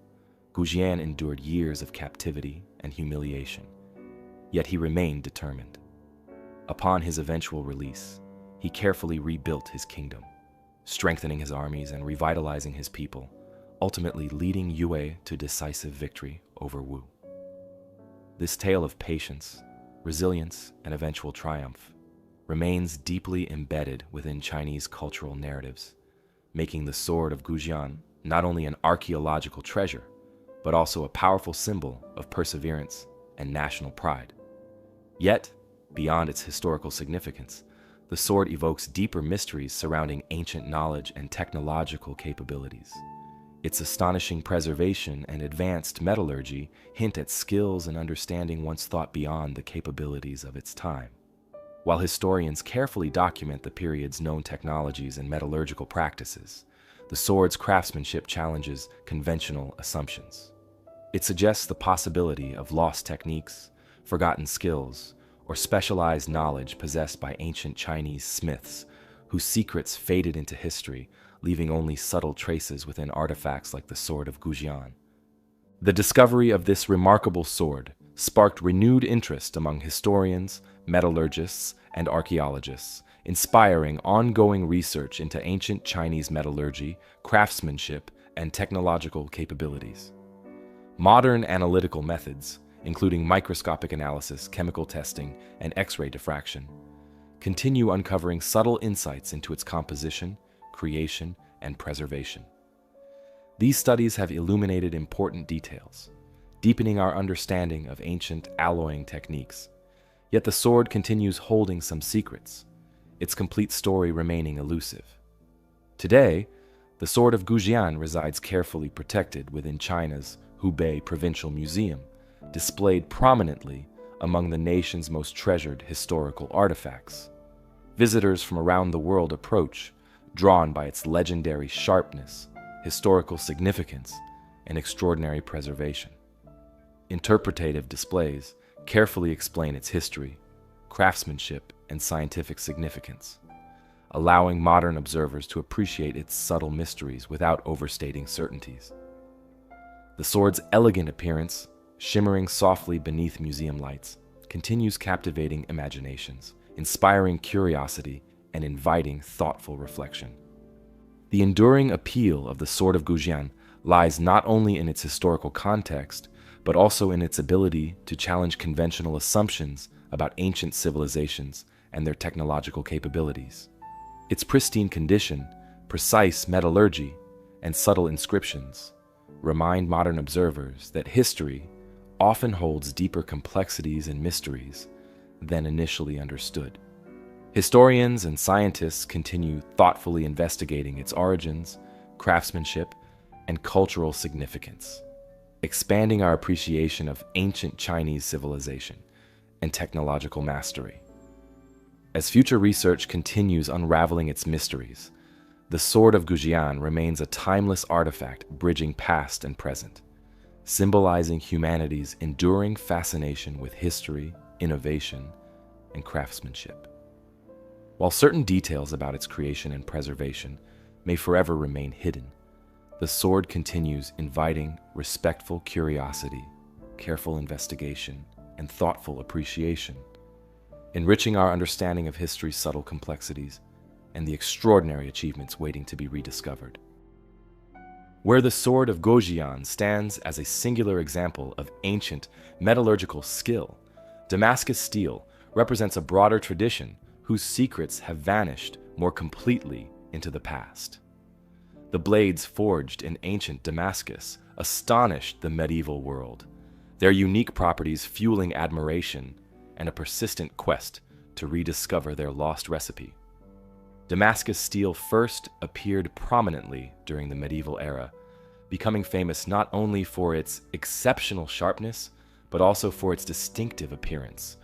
Gujian endured years of captivity and humiliation, yet he remained determined. Upon his eventual release, he carefully rebuilt his kingdom, strengthening his armies and revitalizing his people, ultimately leading Yue to decisive victory over Wu. This tale of patience, resilience, and eventual triumph remains deeply embedded within Chinese cultural narratives, making the sword of Gujian not only an archaeological treasure, but also a powerful symbol of perseverance and national pride. Yet, beyond its historical significance, the sword evokes deeper mysteries surrounding ancient knowledge and technological capabilities. Its astonishing preservation and advanced metallurgy hint at skills and understanding once thought beyond the capabilities of its time. While historians carefully document the period's known technologies and metallurgical practices, the sword's craftsmanship challenges conventional assumptions. It suggests the possibility of lost techniques, forgotten skills, or specialized knowledge possessed by ancient Chinese smiths whose secrets faded into history, leaving only subtle traces within artifacts like the sword of Gujian. The discovery of this remarkable sword sparked renewed interest among historians, metallurgists, and archaeologists, inspiring ongoing research into ancient Chinese metallurgy, craftsmanship, and technological capabilities. Modern analytical methods, including microscopic analysis, chemical testing, and X-ray diffraction, continue uncovering subtle insights into its composition, creation, and preservation. These studies have illuminated important details, deepening our understanding of ancient alloying techniques. Yet the sword continues holding some secrets, its complete story remaining elusive. Today, the sword of Gujian resides carefully protected within China's Hubei Provincial Museum, displayed prominently among the nation's most treasured historical artifacts. Visitors from around the world approach, drawn by its legendary sharpness, historical significance, and extraordinary preservation. Interpretative displays carefully explain its history, craftsmanship, and scientific significance, allowing modern observers to appreciate its subtle mysteries without overstating certainties. The sword's elegant appearance, shimmering softly beneath museum lights, continues captivating imaginations, inspiring curiosity, and inviting thoughtful reflection. The enduring appeal of the sword of Gujian lies not only in its historical context, but also in its ability to challenge conventional assumptions about ancient civilizations and their technological capabilities. Its pristine condition, precise metallurgy, and subtle inscriptions remind modern observers that history often holds deeper complexities and mysteries than initially understood. Historians and scientists continue thoughtfully investigating its origins, craftsmanship, and cultural significance, expanding our appreciation of ancient Chinese civilization and technological mastery. As future research continues unraveling its mysteries, the sword of Gujian remains a timeless artifact bridging past and present, symbolizing humanity's enduring fascination with history, innovation, and craftsmanship. While certain details about its creation and preservation may forever remain hidden, the sword continues inviting respectful curiosity, careful investigation, and thoughtful appreciation, enriching our understanding of history's subtle complexities and the extraordinary achievements waiting to be rediscovered. Where the sword of Gojian stands as a singular example of ancient metallurgical skill, Damascus steel represents a broader tradition whose secrets have vanished more completely into the past. The blades forged in ancient Damascus astonished the medieval world, their unique properties fueling admiration and a persistent quest to rediscover their lost recipe. Damascus steel first appeared prominently during the medieval era, becoming famous not only for its exceptional sharpness, but also for its distinctive appearance,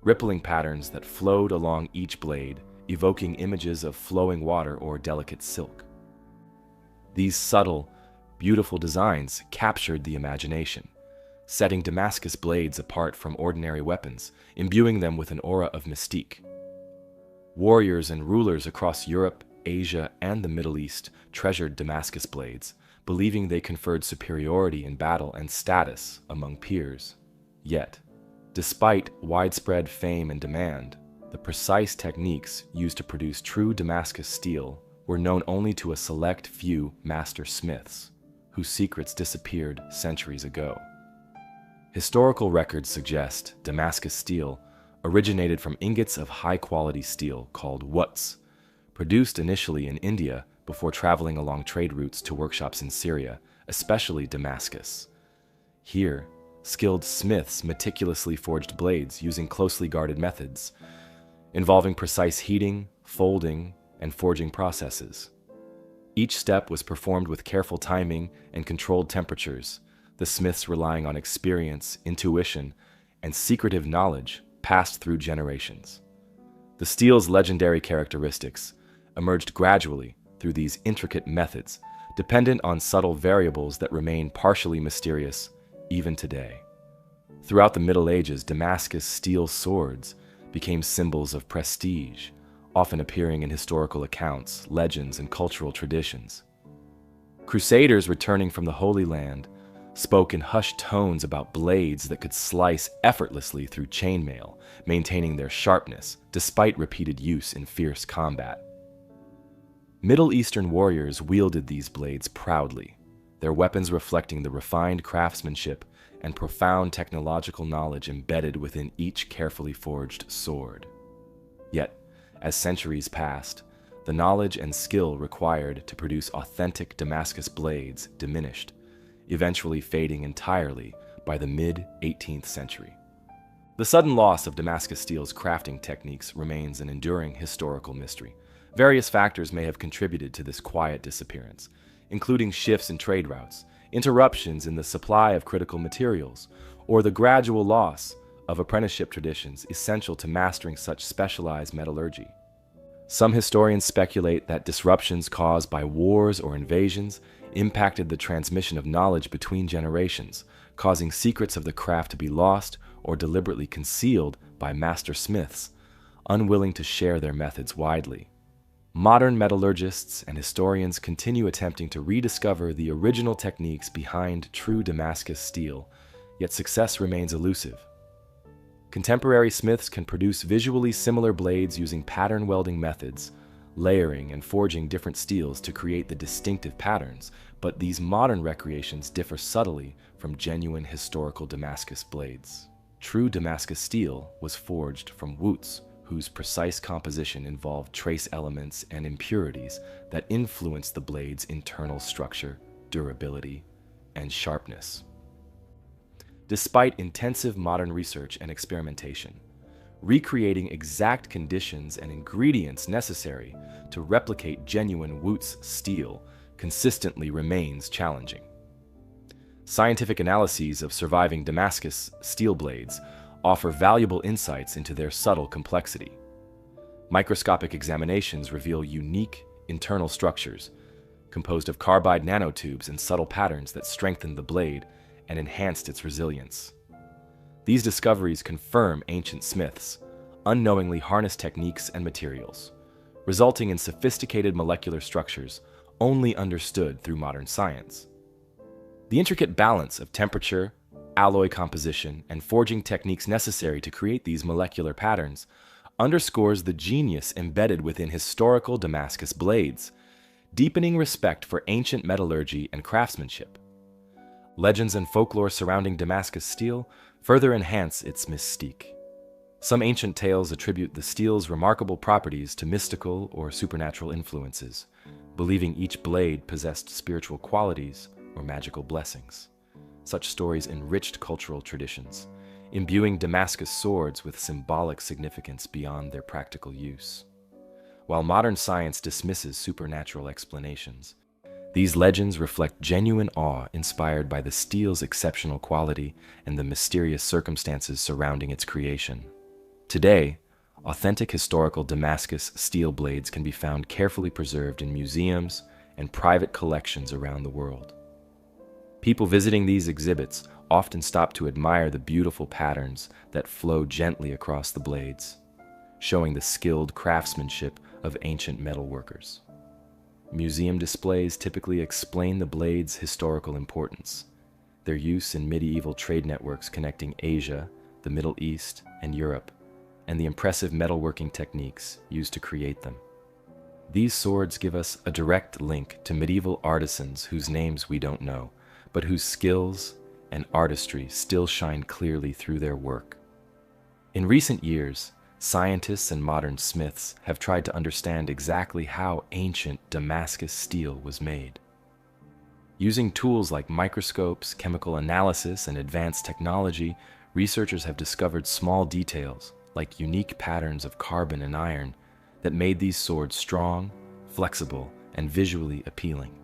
rippling patterns that flowed along each blade, evoking images of flowing water or delicate silk. These subtle, beautiful designs captured the imagination, setting Damascus blades apart from ordinary weapons, imbuing them with an aura of mystique. Warriors and rulers across Europe, Asia, and the Middle East treasured Damascus blades, believing they conferred superiority in battle and status among peers. Yet, despite widespread fame and demand, the precise techniques used to produce true Damascus steel were known only to a select few master smiths, whose secrets disappeared centuries ago. Historical records suggest Damascus steel originated from ingots of high-quality steel called wuts, produced initially in India before traveling along trade routes to workshops in Syria, especially Damascus. Here, skilled smiths meticulously forged blades using closely guarded methods, involving precise heating, folding, and forging processes. Each step was performed with careful timing and controlled temperatures, the smiths relying on experience, intuition, and secretive knowledge passed through generations. The steel's legendary characteristics emerged gradually through these intricate methods, dependent on subtle variables that remain partially mysterious even today. Throughout the Middle Ages, Damascus steel swords became symbols of prestige, often appearing in historical accounts, legends, and cultural traditions. Crusaders returning from the Holy Land spoke in hushed tones about blades that could slice effortlessly through chainmail, maintaining their sharpness despite repeated use in fierce combat. Middle Eastern warriors wielded these blades proudly, their weapons reflecting the refined craftsmanship and profound technological knowledge embedded within each carefully forged sword. Yet, as centuries passed, the knowledge and skill required to produce authentic Damascus blades diminished, eventually fading entirely by the mid-18th century. The sudden loss of Damascus steel's crafting techniques remains an enduring historical mystery. Various factors may have contributed to this quiet disappearance, including shifts in trade routes, interruptions in the supply of critical materials, or the gradual loss of apprenticeship traditions essential to mastering such specialized metallurgy. Some historians speculate that disruptions caused by wars or invasions impacted the transmission of knowledge between generations, causing secrets of the craft to be lost or deliberately concealed by master smiths, unwilling to share their methods widely. Modern metallurgists and historians continue attempting to rediscover the original techniques behind true Damascus steel, yet success remains elusive. Contemporary smiths can produce visually similar blades using pattern welding methods, layering and forging different steels to create the distinctive patterns, but these modern recreations differ subtly from genuine historical Damascus blades. True Damascus steel was forged from wuts, whose precise composition involved trace elements and impurities that influence the blade's internal structure, durability, and sharpness. Despite intensive modern research and experimentation, recreating exact conditions and ingredients necessary to replicate genuine wuts steel consistently remains challenging. Scientific analyses of surviving Damascus steel blades offer valuable insights into their subtle complexity. Microscopic examinations reveal unique internal structures, composed of carbide nanotubes and subtle patterns that strengthen the blade and enhanced its resilience. These discoveries confirm ancient smiths' unknowingly harness techniques and materials, resulting in sophisticated molecular structures only understood through modern science. The intricate balance of temperature, alloy composition, and forging techniques necessary to create these molecular patterns underscores the genius embedded within historical Damascus blades, deepening respect for ancient metallurgy and craftsmanship. Legends and folklore surrounding Damascus steel further enhance its mystique. Some ancient tales attribute the steel's remarkable properties to mystical or supernatural influences, believing each blade possessed spiritual qualities or magical blessings. Such stories enriched cultural traditions, imbuing Damascus swords with symbolic significance beyond their practical use. While modern science dismisses supernatural explanations, these legends reflect genuine awe inspired by the steel's exceptional quality and the mysterious circumstances surrounding its creation. Today, authentic historical Damascus steel blades can be found carefully preserved in museums and private collections around the world. People visiting these exhibits often stop to admire the beautiful patterns that flow gently across the blades, showing the skilled craftsmanship of ancient metalworkers. Museum displays typically explain the blade's historical importance, their use in medieval trade networks connecting Asia, the Middle East, and Europe, and the impressive metalworking techniques used to create them. These swords give us a direct link to medieval artisans whose names we don't know, but whose skills and artistry still shine clearly through their work. In recent years, scientists and modern smiths have tried to understand exactly how ancient Damascus steel was made. Using tools like microscopes, chemical analysis, and advanced technology, researchers have discovered small details, like unique patterns of carbon and iron, that made these swords strong, flexible, and visually appealing.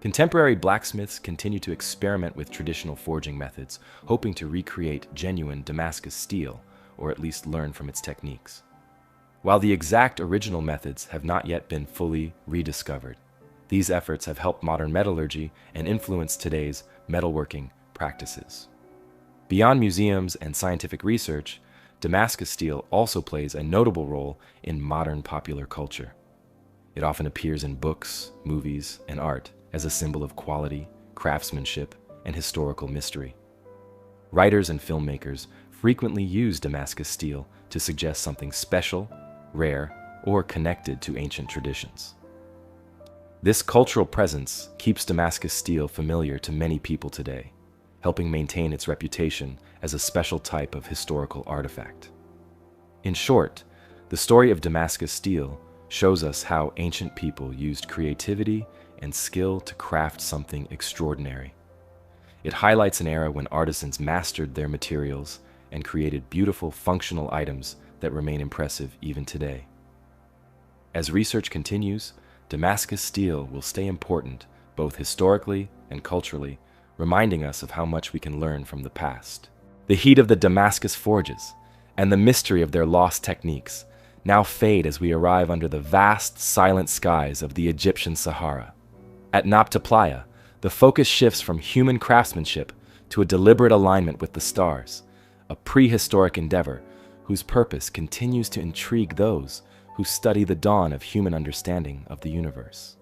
Contemporary blacksmiths continue to experiment with traditional forging methods, hoping to recreate genuine Damascus steel, or at least learn from its techniques. While the exact original methods have not yet been fully rediscovered, these efforts have helped modern metallurgy and influenced today's metalworking practices. Beyond museums and scientific research, Damascus steel also plays a notable role in modern popular culture. It often appears in books, movies, and art as a symbol of quality, craftsmanship, and historical mystery. Writers and filmmakers frequently use Damascus steel to suggest something special, rare, or connected to ancient traditions. This cultural presence keeps Damascus steel familiar to many people today, helping maintain its reputation as a special type of historical artifact. In short, the story of Damascus steel shows us how ancient people used creativity and skill to craft something extraordinary. It highlights an era when artisans mastered their materials and created beautiful, functional items that remain impressive even today. As research continues, Damascus steel will stay important both historically and culturally, reminding us of how much we can learn from the past. The heat of the Damascus forges and the mystery of their lost techniques now fade as we arrive under the vast, silent skies of the Egyptian Sahara. At Nabta Playa, the focus shifts from human craftsmanship to a deliberate alignment with the stars, a prehistoric endeavor whose purpose continues to intrigue those who study the dawn of human understanding of the universe.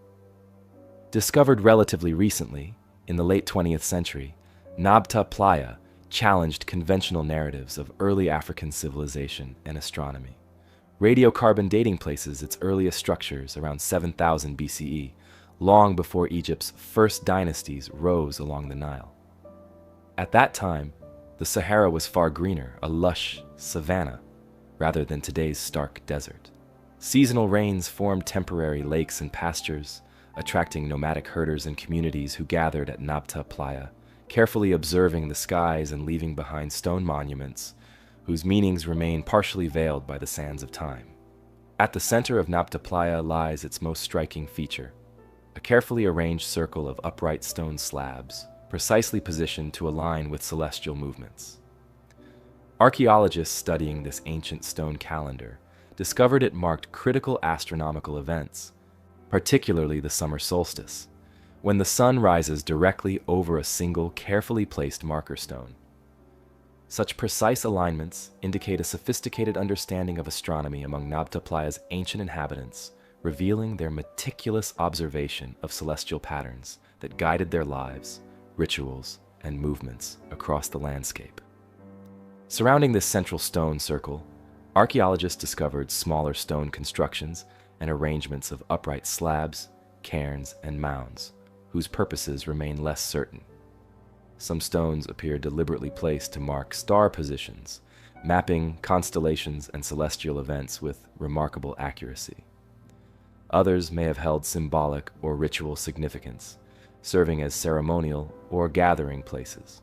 Discovered relatively recently, in the late 20th century, Nabta Playa challenged conventional narratives of early African civilization and astronomy. Radiocarbon dating places its earliest structures around 7000 BCE, long before Egypt's first dynasties rose along the Nile. At that time, the Sahara was far greener, a lush savanna, rather than today's stark desert. Seasonal rains formed temporary lakes and pastures, attracting nomadic herders and communities who gathered at Nabta Playa, carefully observing the skies and leaving behind stone monuments whose meanings remain partially veiled by the sands of time. At the center of Nabta Playa lies its most striking feature, a carefully arranged circle of upright stone slabs, precisely positioned to align with celestial movements. Archaeologists studying this ancient stone calendar discovered it marked critical astronomical events, particularly the summer solstice, when the sun rises directly over a single carefully placed marker stone. Such precise alignments indicate a sophisticated understanding of astronomy among Nabta Playa's ancient inhabitants, revealing their meticulous observation of celestial patterns that guided their lives, rituals, and movements across the landscape. Surrounding this central stone circle, archaeologists discovered smaller stone constructions and arrangements of upright slabs, cairns, and mounds, whose purposes remain less certain. Some stones appear deliberately placed to mark star positions, mapping constellations and celestial events with remarkable accuracy. Others may have held symbolic or ritual significance, serving as ceremonial or gathering places.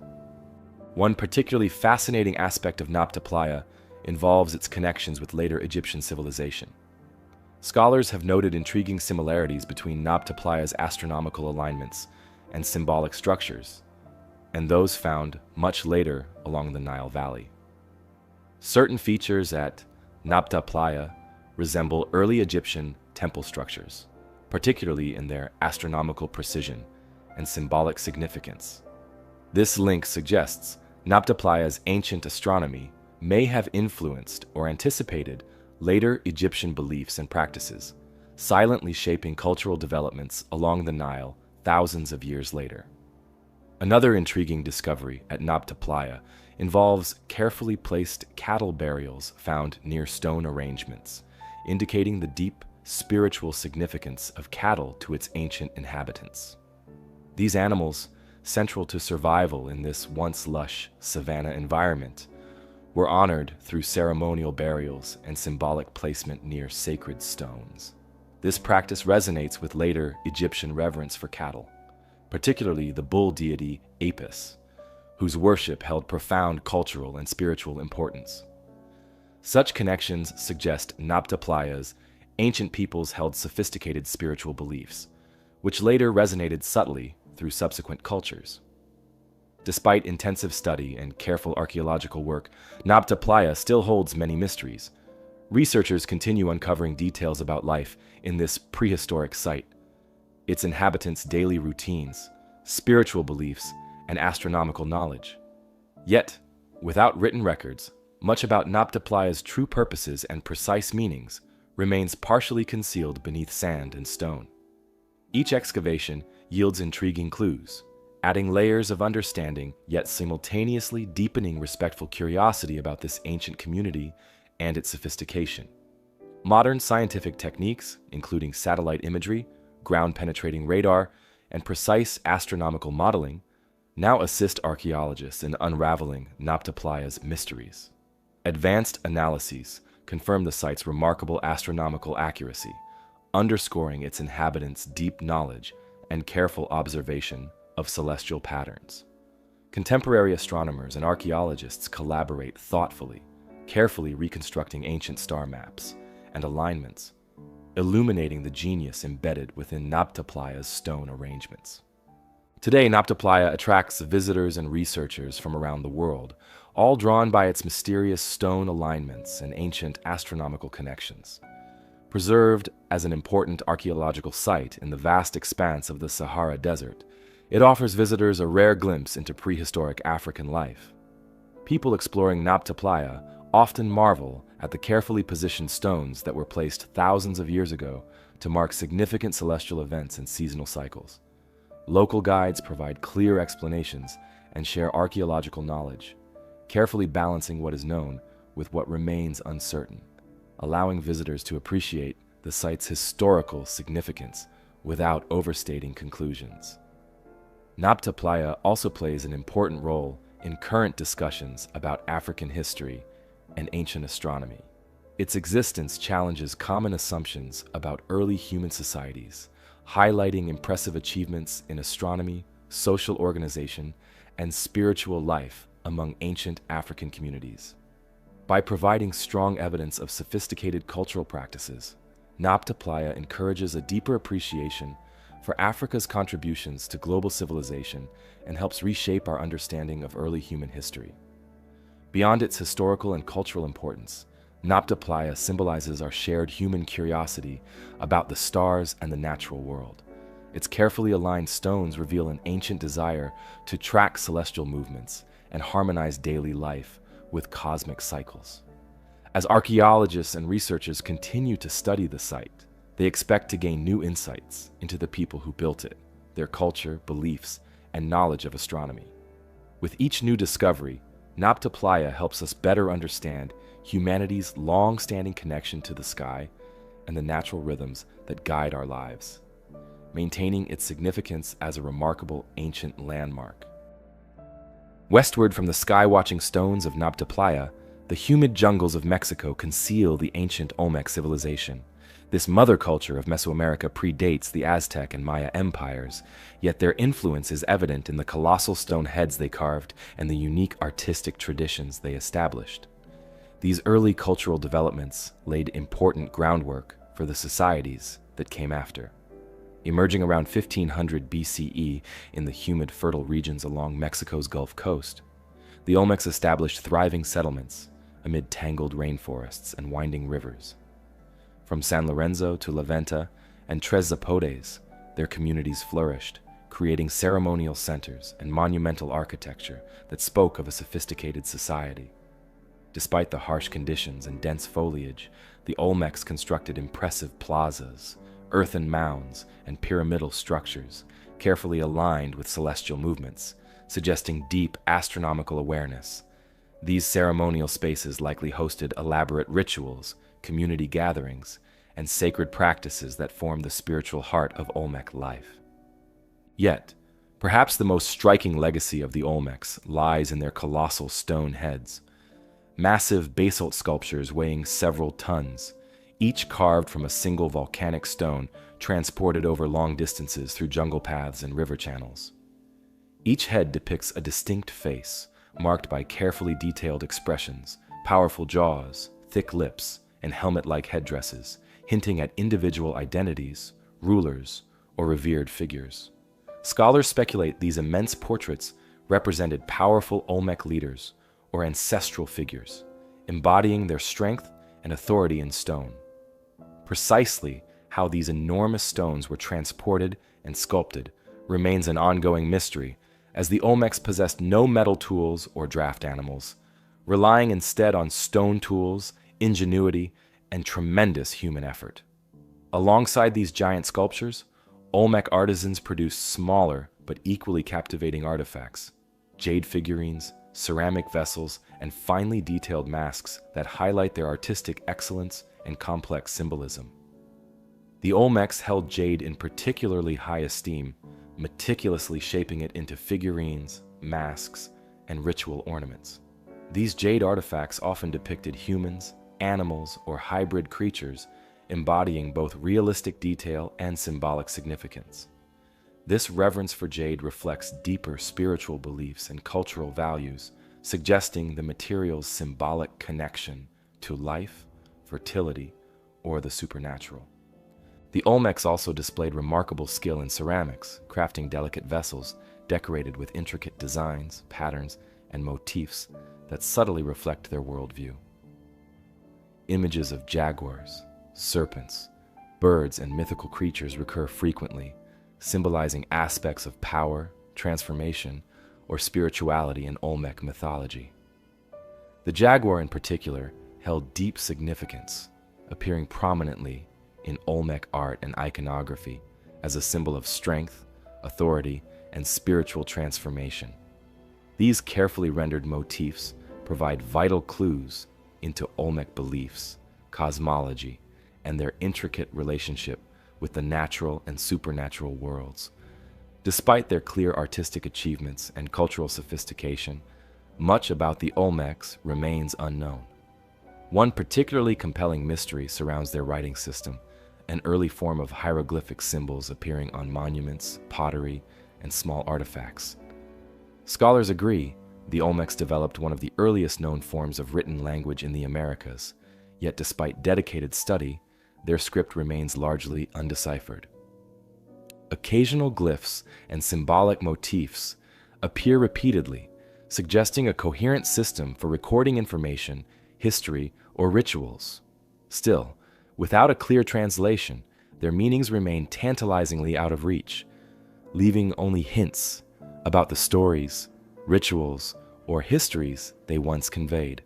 One particularly fascinating aspect of Nabta Playa involves its connections with later Egyptian civilization. Scholars have noted intriguing similarities between Nabta Playa's astronomical alignments and symbolic structures, and those found much later along the Nile Valley. Certain features at Nabta Playa resemble early Egyptian temple structures, particularly in their astronomical precision and symbolic significance. This link suggests Nabta Playa's ancient astronomy may have influenced or anticipated later Egyptian beliefs and practices, silently shaping cultural developments along the Nile thousands of years later. Another intriguing discovery at Nabta Playa involves carefully placed cattle burials found near stone arrangements, indicating the deep spiritual significance of cattle to its ancient inhabitants. These animals, central to survival in this once lush savanna environment, were honored through ceremonial burials and symbolic placement near sacred stones. This practice resonates with later Egyptian reverence for cattle, particularly the bull deity Apis, whose worship held profound cultural and spiritual importance. Such connections suggest Nabta Playa's ancient peoples held sophisticated spiritual beliefs, which later resonated subtly through subsequent cultures. Despite intensive study and careful archaeological work, Nabta Playa still holds many mysteries. Researchers continue uncovering details about life in this prehistoric site, its inhabitants' daily routines, spiritual beliefs, and astronomical knowledge. Yet, without written records, much about Nabta Playa's true purposes and precise meanings remains partially concealed beneath sand and stone. Each excavation yields intriguing clues, adding layers of understanding yet simultaneously deepening respectful curiosity about this ancient community and its sophistication. Modern scientific techniques, including satellite imagery, ground-penetrating radar, and precise astronomical modeling, now assist archaeologists in unraveling Nabta Playa's mysteries. Advanced analyses confirm the site's remarkable astronomical accuracy, underscoring its inhabitants' deep knowledge and careful observation of celestial patterns. Contemporary astronomers and archaeologists collaborate thoughtfully, carefully reconstructing ancient star maps and alignments, illuminating the genius embedded within Nabta Playa's stone arrangements. Today, Nabta Playa attracts visitors and researchers from around the world, all drawn by its mysterious stone alignments and ancient astronomical connections. Preserved as an important archaeological site in the vast expanse of the Sahara Desert, it offers visitors a rare glimpse into prehistoric African life. People exploring Nabta Playa often marvel at the carefully positioned stones that were placed thousands of years ago to mark significant celestial events and seasonal cycles. Local guides provide clear explanations and share archaeological knowledge, carefully balancing what is known with what remains uncertain, allowing visitors to appreciate the site's historical significance without overstating conclusions. Nabta Playa also plays an important role in current discussions about African history and ancient astronomy. Its existence challenges common assumptions about early human societies, highlighting impressive achievements in astronomy, social organization, and spiritual life among ancient African communities. By providing strong evidence of sophisticated cultural practices, Nabta Playa encourages a deeper appreciation for Africa's contributions to global civilization and helps reshape our understanding of early human history. Beyond its historical and cultural importance, Nabta Playa symbolizes our shared human curiosity about the stars and the natural world. Its carefully aligned stones reveal an ancient desire to track celestial movements and harmonize daily life with cosmic cycles. As archaeologists and researchers continue to study the site, they expect to gain new insights into the people who built it, their culture, beliefs, and knowledge of astronomy. With each new discovery, Nabta Playa helps us better understand humanity's long-standing connection to the sky and the natural rhythms that guide our lives, maintaining its significance as a remarkable ancient landmark. Westward from the sky-watching stones of Nabta Playa, the humid jungles of Mexico conceal the ancient Olmec civilization. This mother culture of Mesoamerica predates the Aztec and Maya empires, yet their influence is evident in the colossal stone heads they carved and the unique artistic traditions they established. These early cultural developments laid important groundwork for the societies that came after. Emerging around 1500 BCE in the humid, fertile regions along Mexico's Gulf Coast, the Olmecs established thriving settlements amid tangled rainforests and winding rivers. From San Lorenzo to La Venta and Tres Zapotes, their communities flourished, creating ceremonial centers and monumental architecture that spoke of a sophisticated society. Despite the harsh conditions and dense foliage, the Olmecs constructed impressive plazas, earthen mounds, and pyramidal structures, carefully aligned with celestial movements, suggesting deep astronomical awareness. These ceremonial spaces likely hosted elaborate rituals, community gatherings, and sacred practices that form the spiritual heart of Olmec life. Yet, perhaps the most striking legacy of the Olmecs lies in their colossal stone heads. Massive basalt sculptures weighing several tons, each carved from a single volcanic stone transported over long distances through jungle paths and river channels. Each head depicts a distinct face, marked by carefully detailed expressions, powerful jaws, thick lips, and helmet-like headdresses, hinting at individual identities, rulers, or revered figures. Scholars speculate these immense portraits represented powerful Olmec leaders or ancestral figures, embodying their strength and authority in stone. Precisely how these enormous stones were transported and sculpted remains an ongoing mystery, as the Olmecs possessed no metal tools or draft animals, relying instead on stone tools, ingenuity, and tremendous human effort. Alongside these giant sculptures, Olmec artisans produced smaller but equally captivating artifacts, jade figurines, ceramic vessels, and finely detailed masks that highlight their artistic excellence and complex symbolism. The Olmecs held jade in particularly high esteem, meticulously shaping it into figurines, masks, and ritual ornaments. These jade artifacts often depicted humans, animals, or hybrid creatures, embodying both realistic detail and symbolic significance. This reverence for jade reflects deeper spiritual beliefs and cultural values, suggesting the material's symbolic connection to life, fertility, or the supernatural. The Olmecs also displayed remarkable skill in ceramics, crafting delicate vessels decorated with intricate designs, patterns, and motifs that subtly reflect their worldview. Images of jaguars, serpents, birds, and mythical creatures recur frequently, symbolizing aspects of power, transformation, or spirituality in Olmec mythology. The jaguar in particular held deep significance, appearing prominently in Olmec art and iconography as a symbol of strength, authority, and spiritual transformation. These carefully rendered motifs provide vital clues into Olmec beliefs, cosmology, and their intricate relationship with the natural and supernatural worlds. Despite their clear artistic achievements and cultural sophistication, much about the Olmecs remains unknown. One particularly compelling mystery surrounds their writing system, an early form of hieroglyphic symbols appearing on monuments, pottery, and small artifacts. Scholars agree the Olmecs developed one of the earliest known forms of written language in the Americas, yet despite dedicated study, their script remains largely undeciphered. Occasional glyphs and symbolic motifs appear repeatedly, suggesting a coherent system for recording information, history, or rituals. Still, without a clear translation, their meanings remain tantalizingly out of reach, leaving only hints about the stories, rituals, or histories they once conveyed.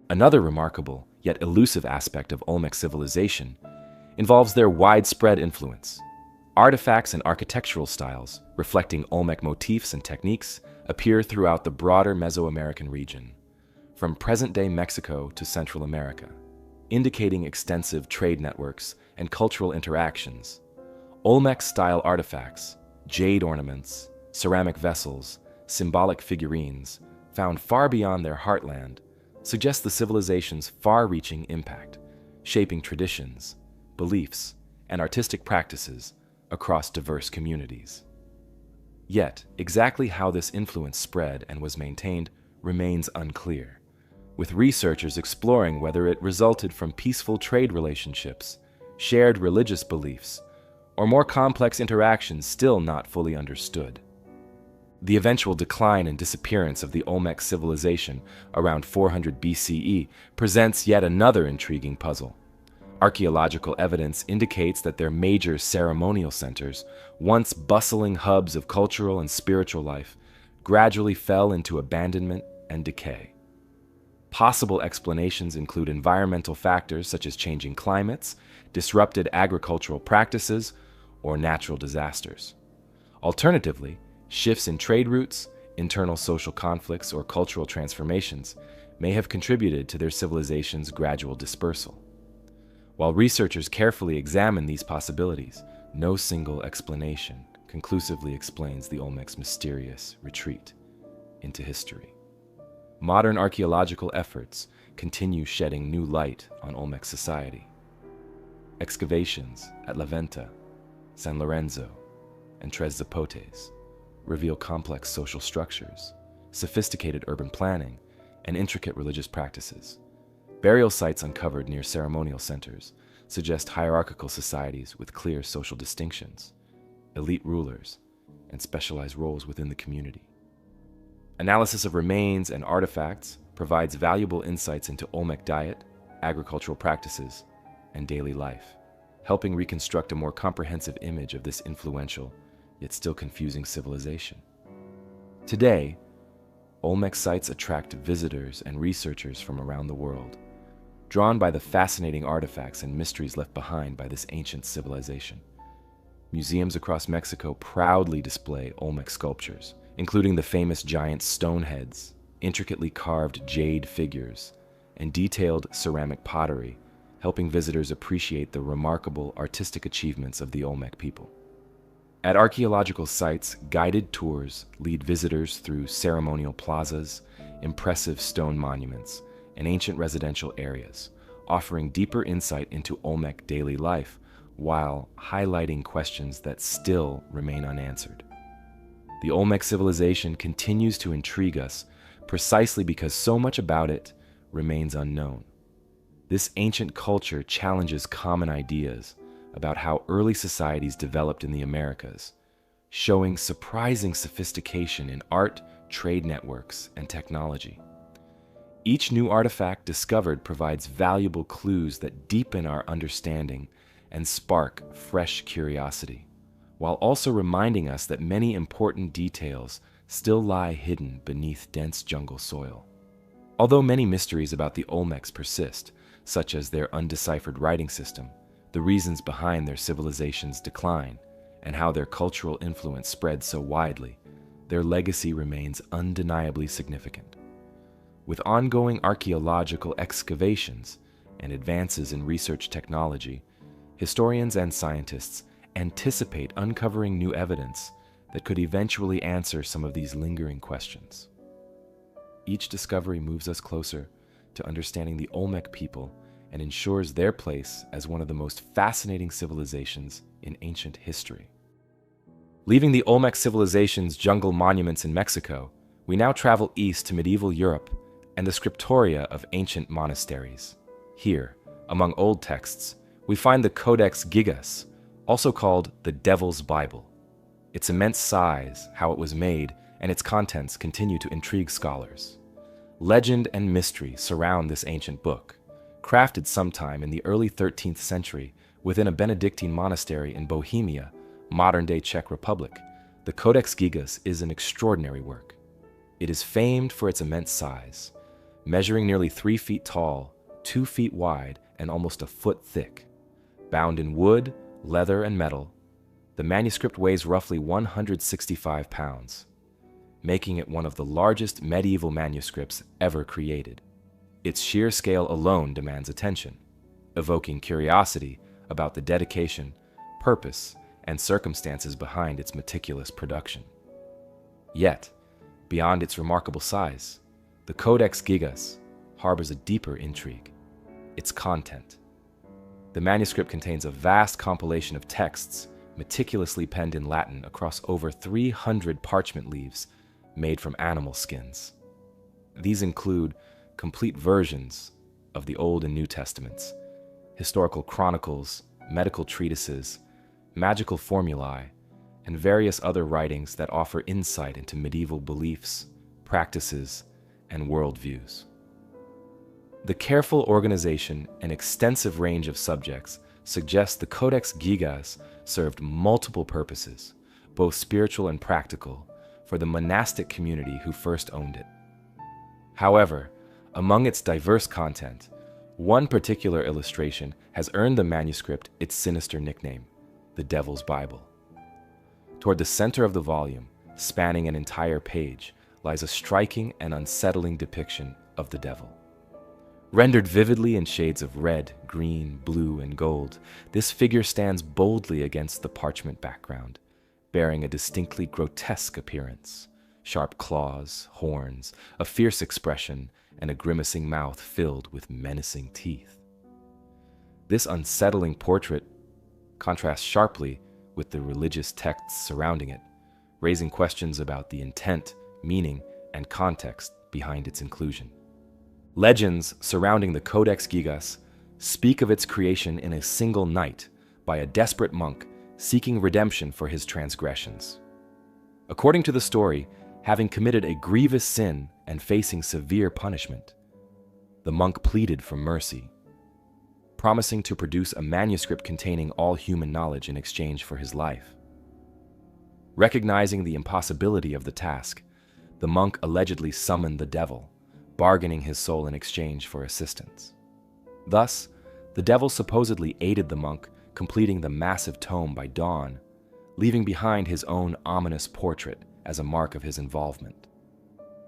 Another remarkable, yet elusive aspect of Olmec civilization involves their widespread influence. Artifacts and architectural styles reflecting Olmec motifs and techniques appear throughout the broader Mesoamerican region, from present-day Mexico to Central America, indicating extensive trade networks and cultural interactions. Olmec-style artifacts, jade ornaments, ceramic vessels, symbolic figurines, found far beyond their heartland, suggest the civilization's far-reaching impact, shaping traditions, beliefs, and artistic practices across diverse communities. Yet, exactly how this influence spread and was maintained remains unclear, with researchers exploring whether it resulted from peaceful trade relationships, shared religious beliefs, or more complex interactions still not fully understood. The eventual decline and disappearance of the Olmec civilization around 400 BCE presents yet another intriguing puzzle. Archaeological evidence indicates that their major ceremonial centers, once bustling hubs of cultural and spiritual life, gradually fell into abandonment and decay. Possible explanations include environmental factors such as changing climates, disrupted agricultural practices, or natural disasters. Alternatively, shifts in trade routes, internal social conflicts, or cultural transformations may have contributed to their civilization's gradual dispersal. While researchers carefully examine these possibilities, no single explanation conclusively explains the Olmec's mysterious retreat into history. Modern archaeological efforts continue shedding new light on Olmec society. Excavations at La Venta, San Lorenzo, and Tres Zapotes reveal complex social structures, sophisticated urban planning, and intricate religious practices. Burial sites uncovered near ceremonial centers suggest hierarchical societies with clear social distinctions, elite rulers, and specialized roles within the community. Analysis of remains and artifacts provides valuable insights into Olmec diet, agricultural practices, and daily life, helping reconstruct a more comprehensive image of this influential, yet still confusing civilization. Today, Olmec sites attract visitors and researchers from around the world, drawn by the fascinating artifacts and mysteries left behind by this ancient civilization. Museums across Mexico proudly display Olmec sculptures, including the famous giant stone heads, intricately carved jade figures, and detailed ceramic pottery, helping visitors appreciate the remarkable artistic achievements of the Olmec people. At archaeological sites, guided tours lead visitors through ceremonial plazas, impressive stone monuments, and ancient residential areas, offering deeper insight into Olmec daily life while highlighting questions that still remain unanswered. The Olmec civilization continues to intrigue us precisely because so much about it remains unknown. This ancient culture challenges common ideas about how early societies developed in the Americas, showing surprising sophistication in art, trade networks, and technology. Each new artifact discovered provides valuable clues that deepen our understanding and spark fresh curiosity, while also reminding us that many important details still lie hidden beneath dense jungle soil. Although many mysteries about the Olmecs persist, such as their undeciphered writing system, the reasons behind their civilization's decline, and how their cultural influence spread so widely, their legacy remains undeniably significant. With ongoing archaeological excavations and advances in research technology, historians and scientists anticipate uncovering new evidence that could eventually answer some of these lingering questions. Each discovery moves us closer to understanding the Olmec people and ensures their place as one of the most fascinating civilizations in ancient history. Leaving the Olmec civilization's jungle monuments in Mexico, we now travel east to medieval Europe and the scriptoria of ancient monasteries. Here, among old texts, we find the Codex Gigas, also called the Devil's Bible. Its immense size, how it was made, and its contents continue to intrigue scholars. Legend and mystery surround this ancient book. Crafted sometime in the early 13th century within a Benedictine monastery in Bohemia, modern-day Czech Republic, the Codex Gigas is an extraordinary work. It is famed for its immense size, measuring nearly 3 feet tall, 2 feet wide, and almost a foot thick. Bound in wood, leather, and metal, the manuscript weighs roughly 165 pounds, making it one of the largest medieval manuscripts ever created. Its sheer scale alone demands attention, evoking curiosity about the dedication, purpose, and circumstances behind its meticulous production. Yet, beyond its remarkable size, the Codex Gigas harbors a deeper intrigue: its content. The manuscript contains a vast compilation of texts meticulously penned in Latin across over 300 parchment leaves made from animal skins. These include complete versions of the Old and New Testaments, historical chronicles, medical treatises, magical formulae, and various other writings that offer insight into medieval beliefs, practices, and worldviews. The careful organization and extensive range of subjects suggest the Codex Gigas served multiple purposes, both spiritual and practical, for the monastic community who first owned it. However, among its diverse content, one particular illustration has earned the manuscript its sinister nickname, the Devil's Bible. Toward the center of the volume, spanning an entire page, lies a striking and unsettling depiction of the devil. Rendered vividly in shades of red, green, blue, and gold, this figure stands boldly against the parchment background, bearing a distinctly grotesque appearance: sharp claws, horns, a fierce expression, and a grimacing mouth filled with menacing teeth. This unsettling portrait contrasts sharply with the religious texts surrounding it, raising questions about the intent, meaning, and context behind its inclusion. Legends surrounding the Codex Gigas speak of its creation in a single night by a desperate monk seeking redemption for his transgressions. According to the story, having committed a grievous sin and facing severe punishment, the monk pleaded for mercy, promising to produce a manuscript containing all human knowledge in exchange for his life. Recognizing the impossibility of the task, the monk allegedly summoned the devil, bargaining his soul in exchange for assistance. Thus, the devil supposedly aided the monk, completing the massive tome by dawn, leaving behind his own ominous portrait as a mark of his involvement.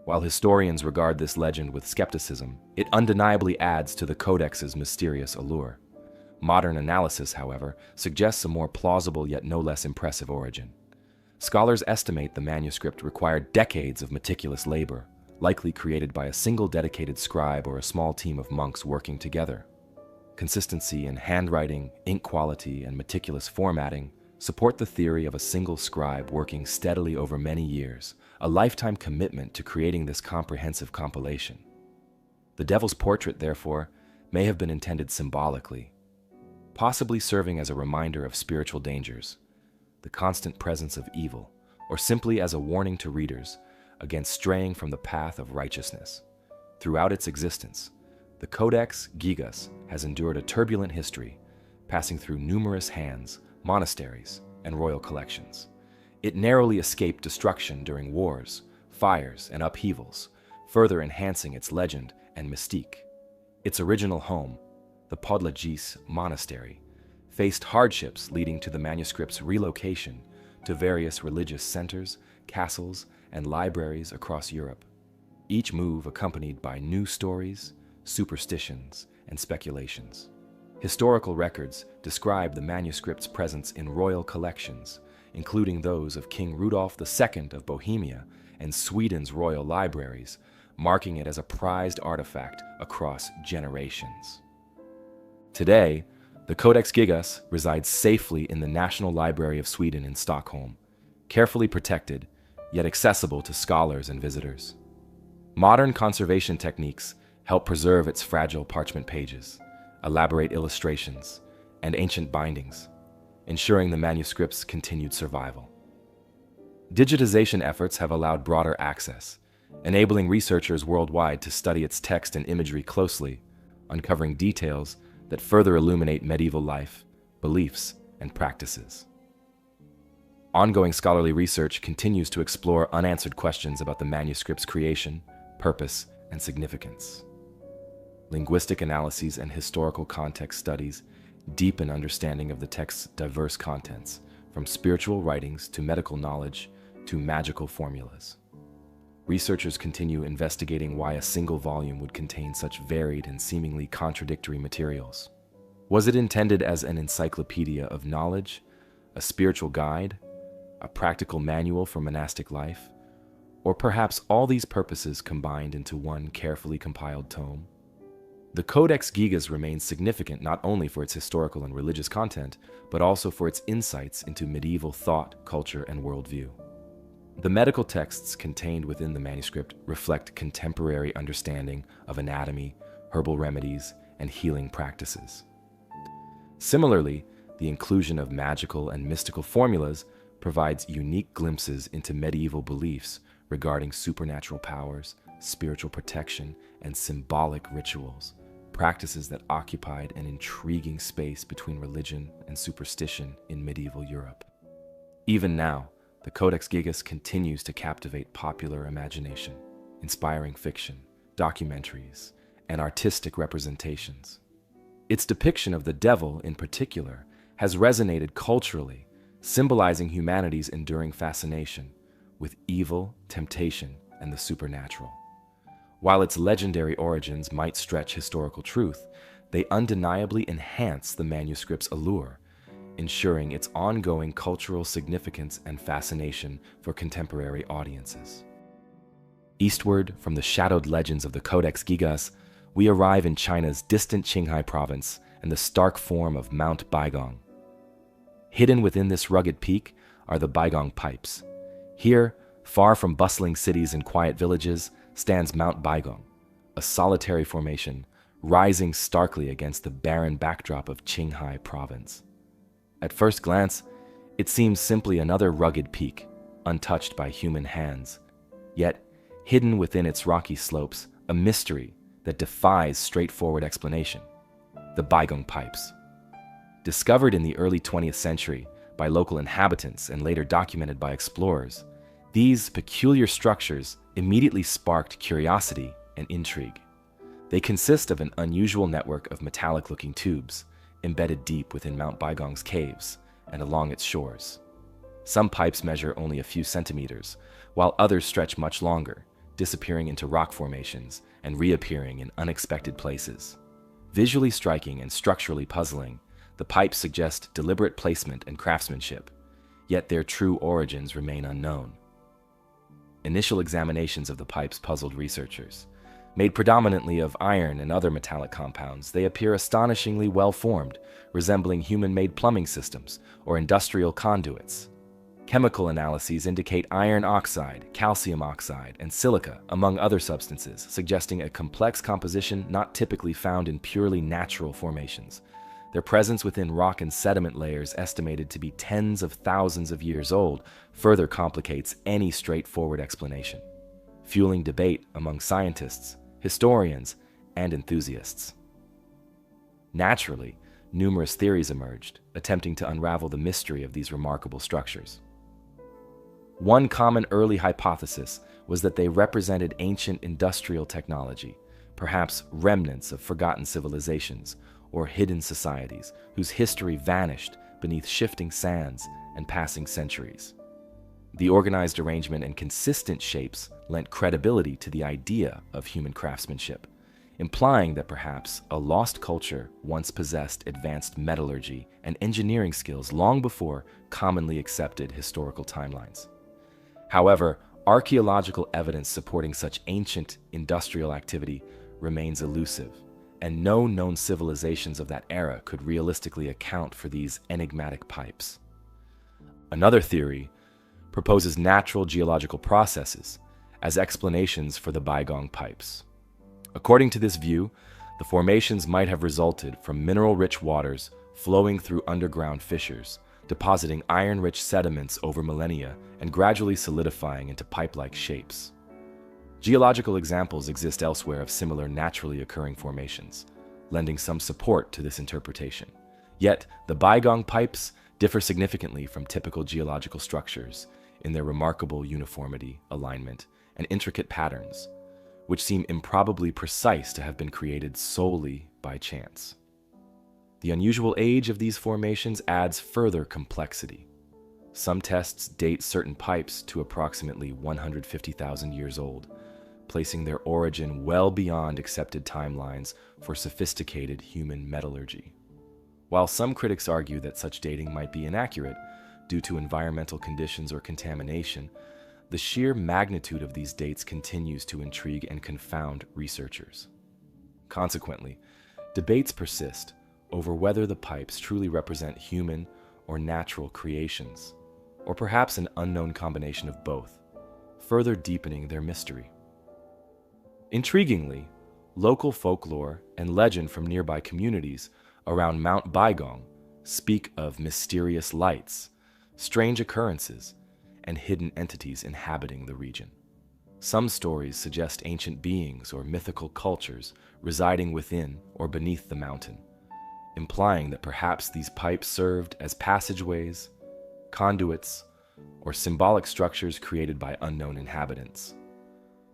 While historians regard this legend with skepticism, it undeniably adds to the Codex's mysterious allure. Modern analysis, however, suggests a more plausible yet no less impressive origin. Scholars estimate the manuscript required decades of meticulous labor, likely created by a single dedicated scribe or a small team of monks working together. Consistency in handwriting, ink quality, and meticulous formatting support the theory of a single scribe working steadily over many years, a lifetime commitment to creating this comprehensive compilation. The devil's portrait, therefore, may have been intended symbolically, possibly serving as a reminder of spiritual dangers, the constant presence of evil, or simply as a warning to readers against straying from the path of righteousness. Throughout its existence, the Codex Gigas has endured a turbulent history, passing through numerous hands, monasteries, and royal collections. It narrowly escaped destruction during wars, fires, and upheavals, further enhancing its legend and mystique. Its original home, the Podlagis Monastery, faced hardships leading to the manuscript's relocation to various religious centers, castles, and libraries across Europe, each move accompanied by new stories, superstitions, and speculations. Historical records describe the manuscript's presence in royal collections, including those of King Rudolf II of Bohemia and Sweden's royal libraries, marking it as a prized artifact across generations. Today, the Codex Gigas resides safely in the National Library of Sweden in Stockholm, carefully protected, yet accessible to scholars and visitors. Modern conservation techniques help preserve its fragile parchment pages, elaborate illustrations, and ancient bindings, ensuring the manuscript's continued survival. Digitization efforts have allowed broader access, enabling researchers worldwide to study its text and imagery closely, uncovering details that further illuminate medieval life, beliefs, and practices. Ongoing scholarly research continues to explore unanswered questions about the manuscript's creation, purpose, and significance. Linguistic analyses and historical context studies deepen understanding of the text's diverse contents, from spiritual writings to medical knowledge to magical formulas. Researchers continue investigating why a single volume would contain such varied and seemingly contradictory materials. Was it intended as an encyclopedia of knowledge, a spiritual guide, a practical manual for monastic life, or perhaps all these purposes combined into one carefully compiled tome? The Codex Gigas remains significant not only for its historical and religious content, but also for its insights into medieval thought, culture, and worldview. The medical texts contained within the manuscript reflect contemporary understanding of anatomy, herbal remedies, and healing practices. Similarly, the inclusion of magical and mystical formulas provides unique glimpses into medieval beliefs regarding supernatural powers, spiritual protection, and symbolic rituals, practices that occupied an intriguing space between religion and superstition in medieval Europe. Even now, the Codex Gigas continues to captivate popular imagination, inspiring fiction, documentaries, and artistic representations. Its depiction of the devil, in particular, has resonated culturally, symbolizing humanity's enduring fascination with evil, temptation, and the supernatural. While its legendary origins might stretch historical truth, they undeniably enhance the manuscript's allure, ensuring its ongoing cultural significance and fascination for contemporary audiences. Eastward from the shadowed legends of the Codex Gigas, we arrive in China's distant Qinghai province and the stark form of Mount Baigong. Hidden within this rugged peak are the Baigong Pipes. Here, far from bustling cities and quiet villages, stands Mount Baigong, a solitary formation rising starkly against the barren backdrop of Qinghai province. At first glance, it seems simply another rugged peak, untouched by human hands. Yet, hidden within its rocky slopes, a mystery that defies straightforward explanation: the Baigong Pipes. Discovered in the early 20th century by local inhabitants and later documented by explorers, these peculiar structures immediately sparked curiosity and intrigue. They consist of an unusual network of metallic-looking tubes, embedded deep within Mount Baigong's caves and along its shores. Some pipes measure only a few centimeters, while others stretch much longer, disappearing into rock formations and reappearing in unexpected places. Visually striking and structurally puzzling, the pipes suggest deliberate placement and craftsmanship, yet their true origins remain unknown. Initial examinations of the pipes puzzled researchers. Made predominantly of iron and other metallic compounds, they appear astonishingly well-formed, resembling human-made plumbing systems or industrial conduits. Chemical analyses indicate iron oxide, calcium oxide, and silica, among other substances, suggesting a complex composition not typically found in purely natural formations. Their presence within rock and sediment layers estimated to be tens of thousands of years old further complicates any straightforward explanation, fueling debate among scientists, historians, and enthusiasts. Naturally, numerous theories emerged, attempting to unravel the mystery of these remarkable structures. One common early hypothesis was that they represented ancient industrial technology, perhaps remnants of forgotten civilizations or hidden societies whose history vanished beneath shifting sands and passing centuries. The organized arrangement and consistent shapes lent credibility to the idea of human craftsmanship, implying that perhaps a lost culture once possessed advanced metallurgy and engineering skills long before commonly accepted historical timelines. However, archaeological evidence supporting such ancient industrial activity remains elusive, and no known civilizations of that era could realistically account for these enigmatic pipes. Another theory proposes natural geological processes as explanations for the Baigong Pipes. According to this view, the formations might have resulted from mineral-rich waters flowing through underground fissures, depositing iron-rich sediments over millennia and gradually solidifying into pipe-like shapes. Geological examples exist elsewhere of similar naturally occurring formations, lending some support to this interpretation. Yet, the Baigong Pipes differ significantly from typical geological structures in their remarkable uniformity, alignment, and intricate patterns, which seem improbably precise to have been created solely by chance. The unusual age of these formations adds further complexity. Some tests date certain pipes to approximately 150,000 years old, placing their origin well beyond accepted timelines for sophisticated human metallurgy. While some critics argue that such dating might be inaccurate due to environmental conditions or contamination, the sheer magnitude of these dates continues to intrigue and confound researchers. Consequently, debates persist over whether the pipes truly represent human or natural creations, or perhaps an unknown combination of both, further deepening their mystery. Intriguingly, local folklore and legend from nearby communities around Mount Baigong speak of mysterious lights, strange occurrences, and hidden entities inhabiting the region. Some stories suggest ancient beings or mythical cultures residing within or beneath the mountain, implying that perhaps these pipes served as passageways, conduits, or symbolic structures created by unknown inhabitants.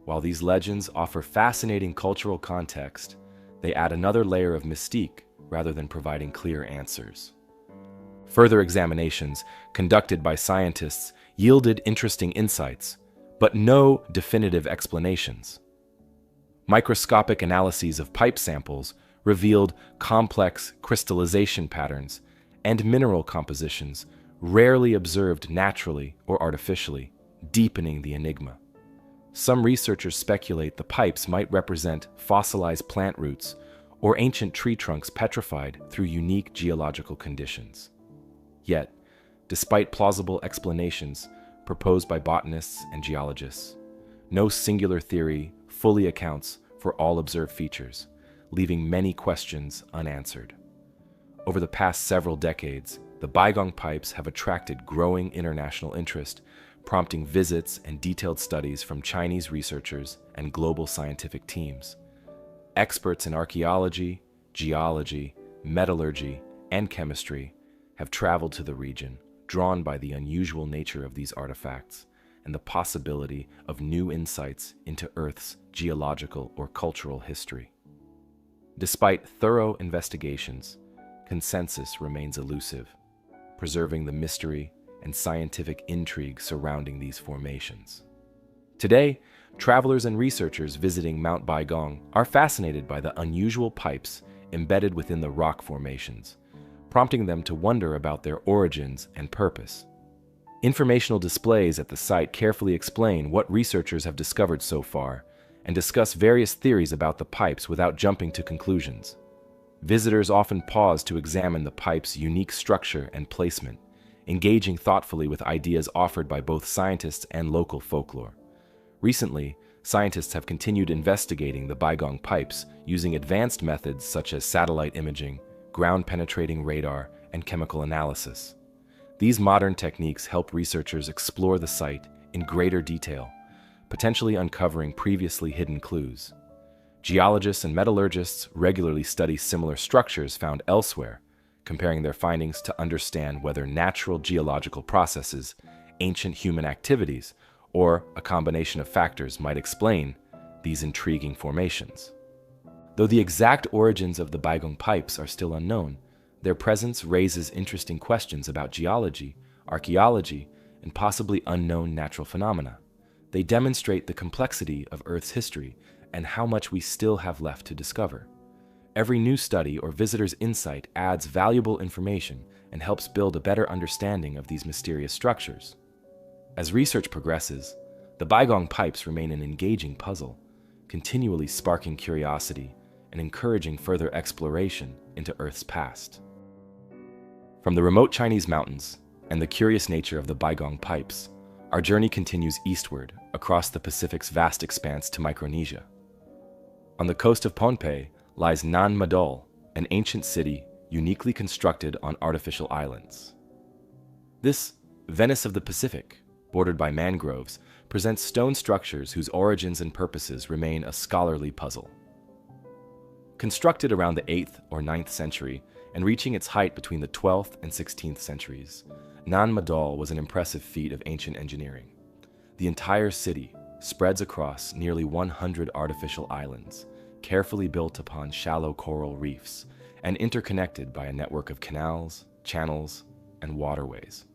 While these legends offer fascinating cultural context, they add another layer of mystique rather than providing clear answers. Further examinations conducted by scientists yielded interesting insights, but no definitive explanations. Microscopic analyses of pipe samples revealed complex crystallization patterns and mineral compositions rarely observed naturally or artificially, deepening the enigma. Some researchers speculate the pipes might represent fossilized plant roots or ancient tree trunks petrified through unique geological conditions. Yet, despite plausible explanations proposed by botanists and geologists, no singular theory fully accounts for all observed features, leaving many questions unanswered. Over the past several decades, the Baigong pipes have attracted growing international interest, prompting visits and detailed studies from Chinese researchers and global scientific teams. Experts in archaeology, geology, metallurgy, and chemistry have traveled to the region, drawn by the unusual nature of these artifacts and the possibility of new insights into Earth's geological or cultural history. Despite thorough investigations, consensus remains elusive, preserving the mystery and scientific intrigue surrounding these formations. Today, travelers and researchers visiting Mount Baigong are fascinated by the unusual pipes embedded within the rock formations, prompting them to wonder about their origins and purpose. Informational displays at the site carefully explain what researchers have discovered so far and discuss various theories about the pipes without jumping to conclusions. Visitors often pause to examine the pipe's unique structure and placement, engaging thoughtfully with ideas offered by both scientists and local folklore. Recently, scientists have continued investigating the Baigong pipes using advanced methods such as satellite imaging, ground-penetrating radar, and chemical analysis. These modern techniques help researchers explore the site in greater detail, potentially uncovering previously hidden clues. Geologists and metallurgists regularly study similar structures found elsewhere, comparing their findings to understand whether natural geological processes, ancient human activities, or a combination of factors might explain these intriguing formations. Though the exact origins of the Baigong pipes are still unknown, their presence raises interesting questions about geology, archaeology, and possibly unknown natural phenomena. They demonstrate the complexity of Earth's history and how much we still have left to discover. Every new study or visitor's insight adds valuable information and helps build a better understanding of these mysterious structures. As research progresses, the Baigong pipes remain an engaging puzzle, continually sparking curiosity and encouraging further exploration into Earth's past. From the remote Chinese mountains and the curious nature of the Baigong pipes, our journey continues eastward across the Pacific's vast expanse to Micronesia. On the coast of Pohnpei lies Nan Madol, an ancient city uniquely constructed on artificial islands. This Venice of the Pacific, bordered by mangroves, presents stone structures whose origins and purposes remain a scholarly puzzle. Constructed around the 8th or 9th century and reaching its height between the 12th and 16th centuries. Nan Madol was an impressive feat of ancient engineering. The entire city spreads across nearly 100 artificial islands, carefully built upon shallow coral reefs and interconnected by a network of canals, channels, and waterways.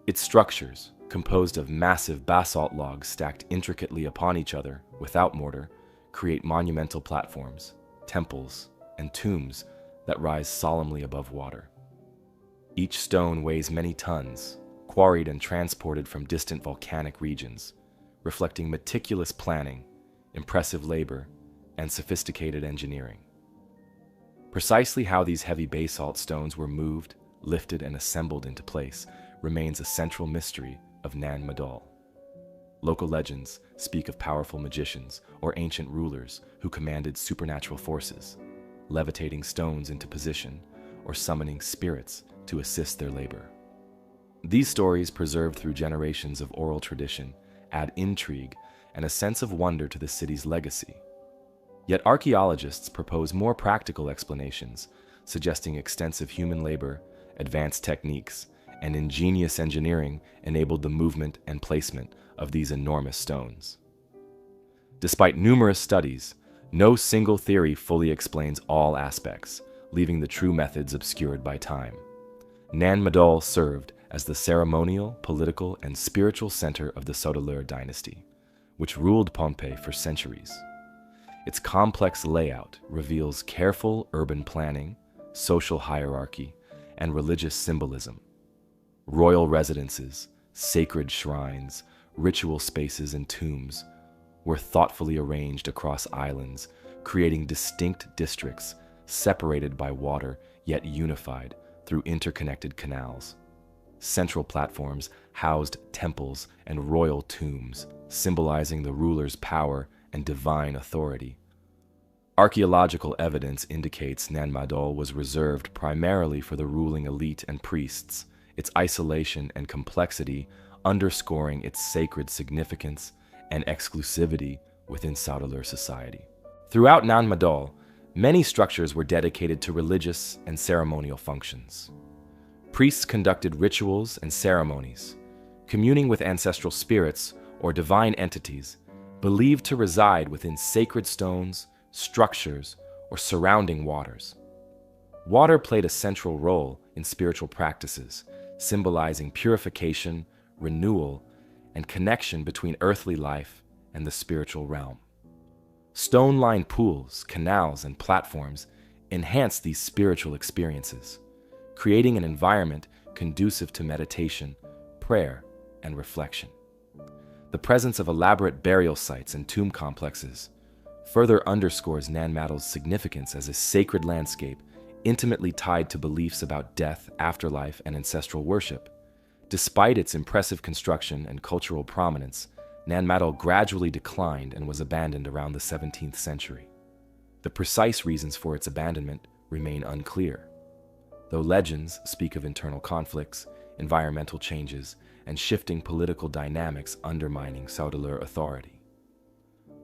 Its structures, composed of massive basalt logs stacked intricately upon each other without mortar, create monumental platforms, temples, and tombs that rise solemnly above water. Each stone weighs many tons, quarried and transported from distant volcanic regions, reflecting meticulous planning, impressive labor, and sophisticated engineering. Precisely how these heavy basalt stones were moved, lifted, and assembled into place remains a central mystery of Nan Madol. Local legends speak of powerful magicians or ancient rulers who commanded supernatural forces, levitating stones into position or summoning spirits to assist their labor. These stories, preserved through generations of oral tradition, add intrigue and a sense of wonder to the city's legacy. Yet archaeologists propose more practical explanations, suggesting extensive human labor, advanced techniques, and ingenious engineering enabled the movement and placement of these enormous stones. Despite numerous studies, no single theory fully explains all aspects, leaving the true methods obscured by time. Nan Madol served as the ceremonial, political, and spiritual center of the Sotalur dynasty, which ruled Pohnpei for centuries. Its complex layout reveals careful urban planning, social hierarchy, and religious symbolism. Royal residences, sacred shrines, ritual spaces, and tombs were thoughtfully arranged across islands, creating distinct districts separated by water yet unified through interconnected canals. Central platforms housed temples and royal tombs, symbolizing the ruler's power and divine authority. Archaeological evidence indicates Nan Madol was reserved primarily for the ruling elite and priests, its isolation and complexity underscoring its sacred significance and exclusivity within Sotalur society. Throughout Nan Madol, many structures were dedicated to religious and ceremonial functions. Priests conducted rituals and ceremonies, communing with ancestral spirits or divine entities believed to reside within sacred stones, structures, or surrounding waters. Water played a central role in spiritual practices, symbolizing purification, renewal, and connection between earthly life and the spiritual realm. Stone-lined pools, canals, and platforms enhance these spiritual experiences, creating an environment conducive to meditation, prayer, and reflection. The presence of elaborate burial sites and tomb complexes further underscores Nan Madol's significance as a sacred landscape intimately tied to beliefs about death, afterlife, and ancestral worship. Despite its impressive construction and cultural prominence, Nan Madol gradually declined and was abandoned around the 17th century. The precise reasons for its abandonment remain unclear, though legends speak of internal conflicts, environmental changes, and shifting political dynamics undermining Sotalur authority.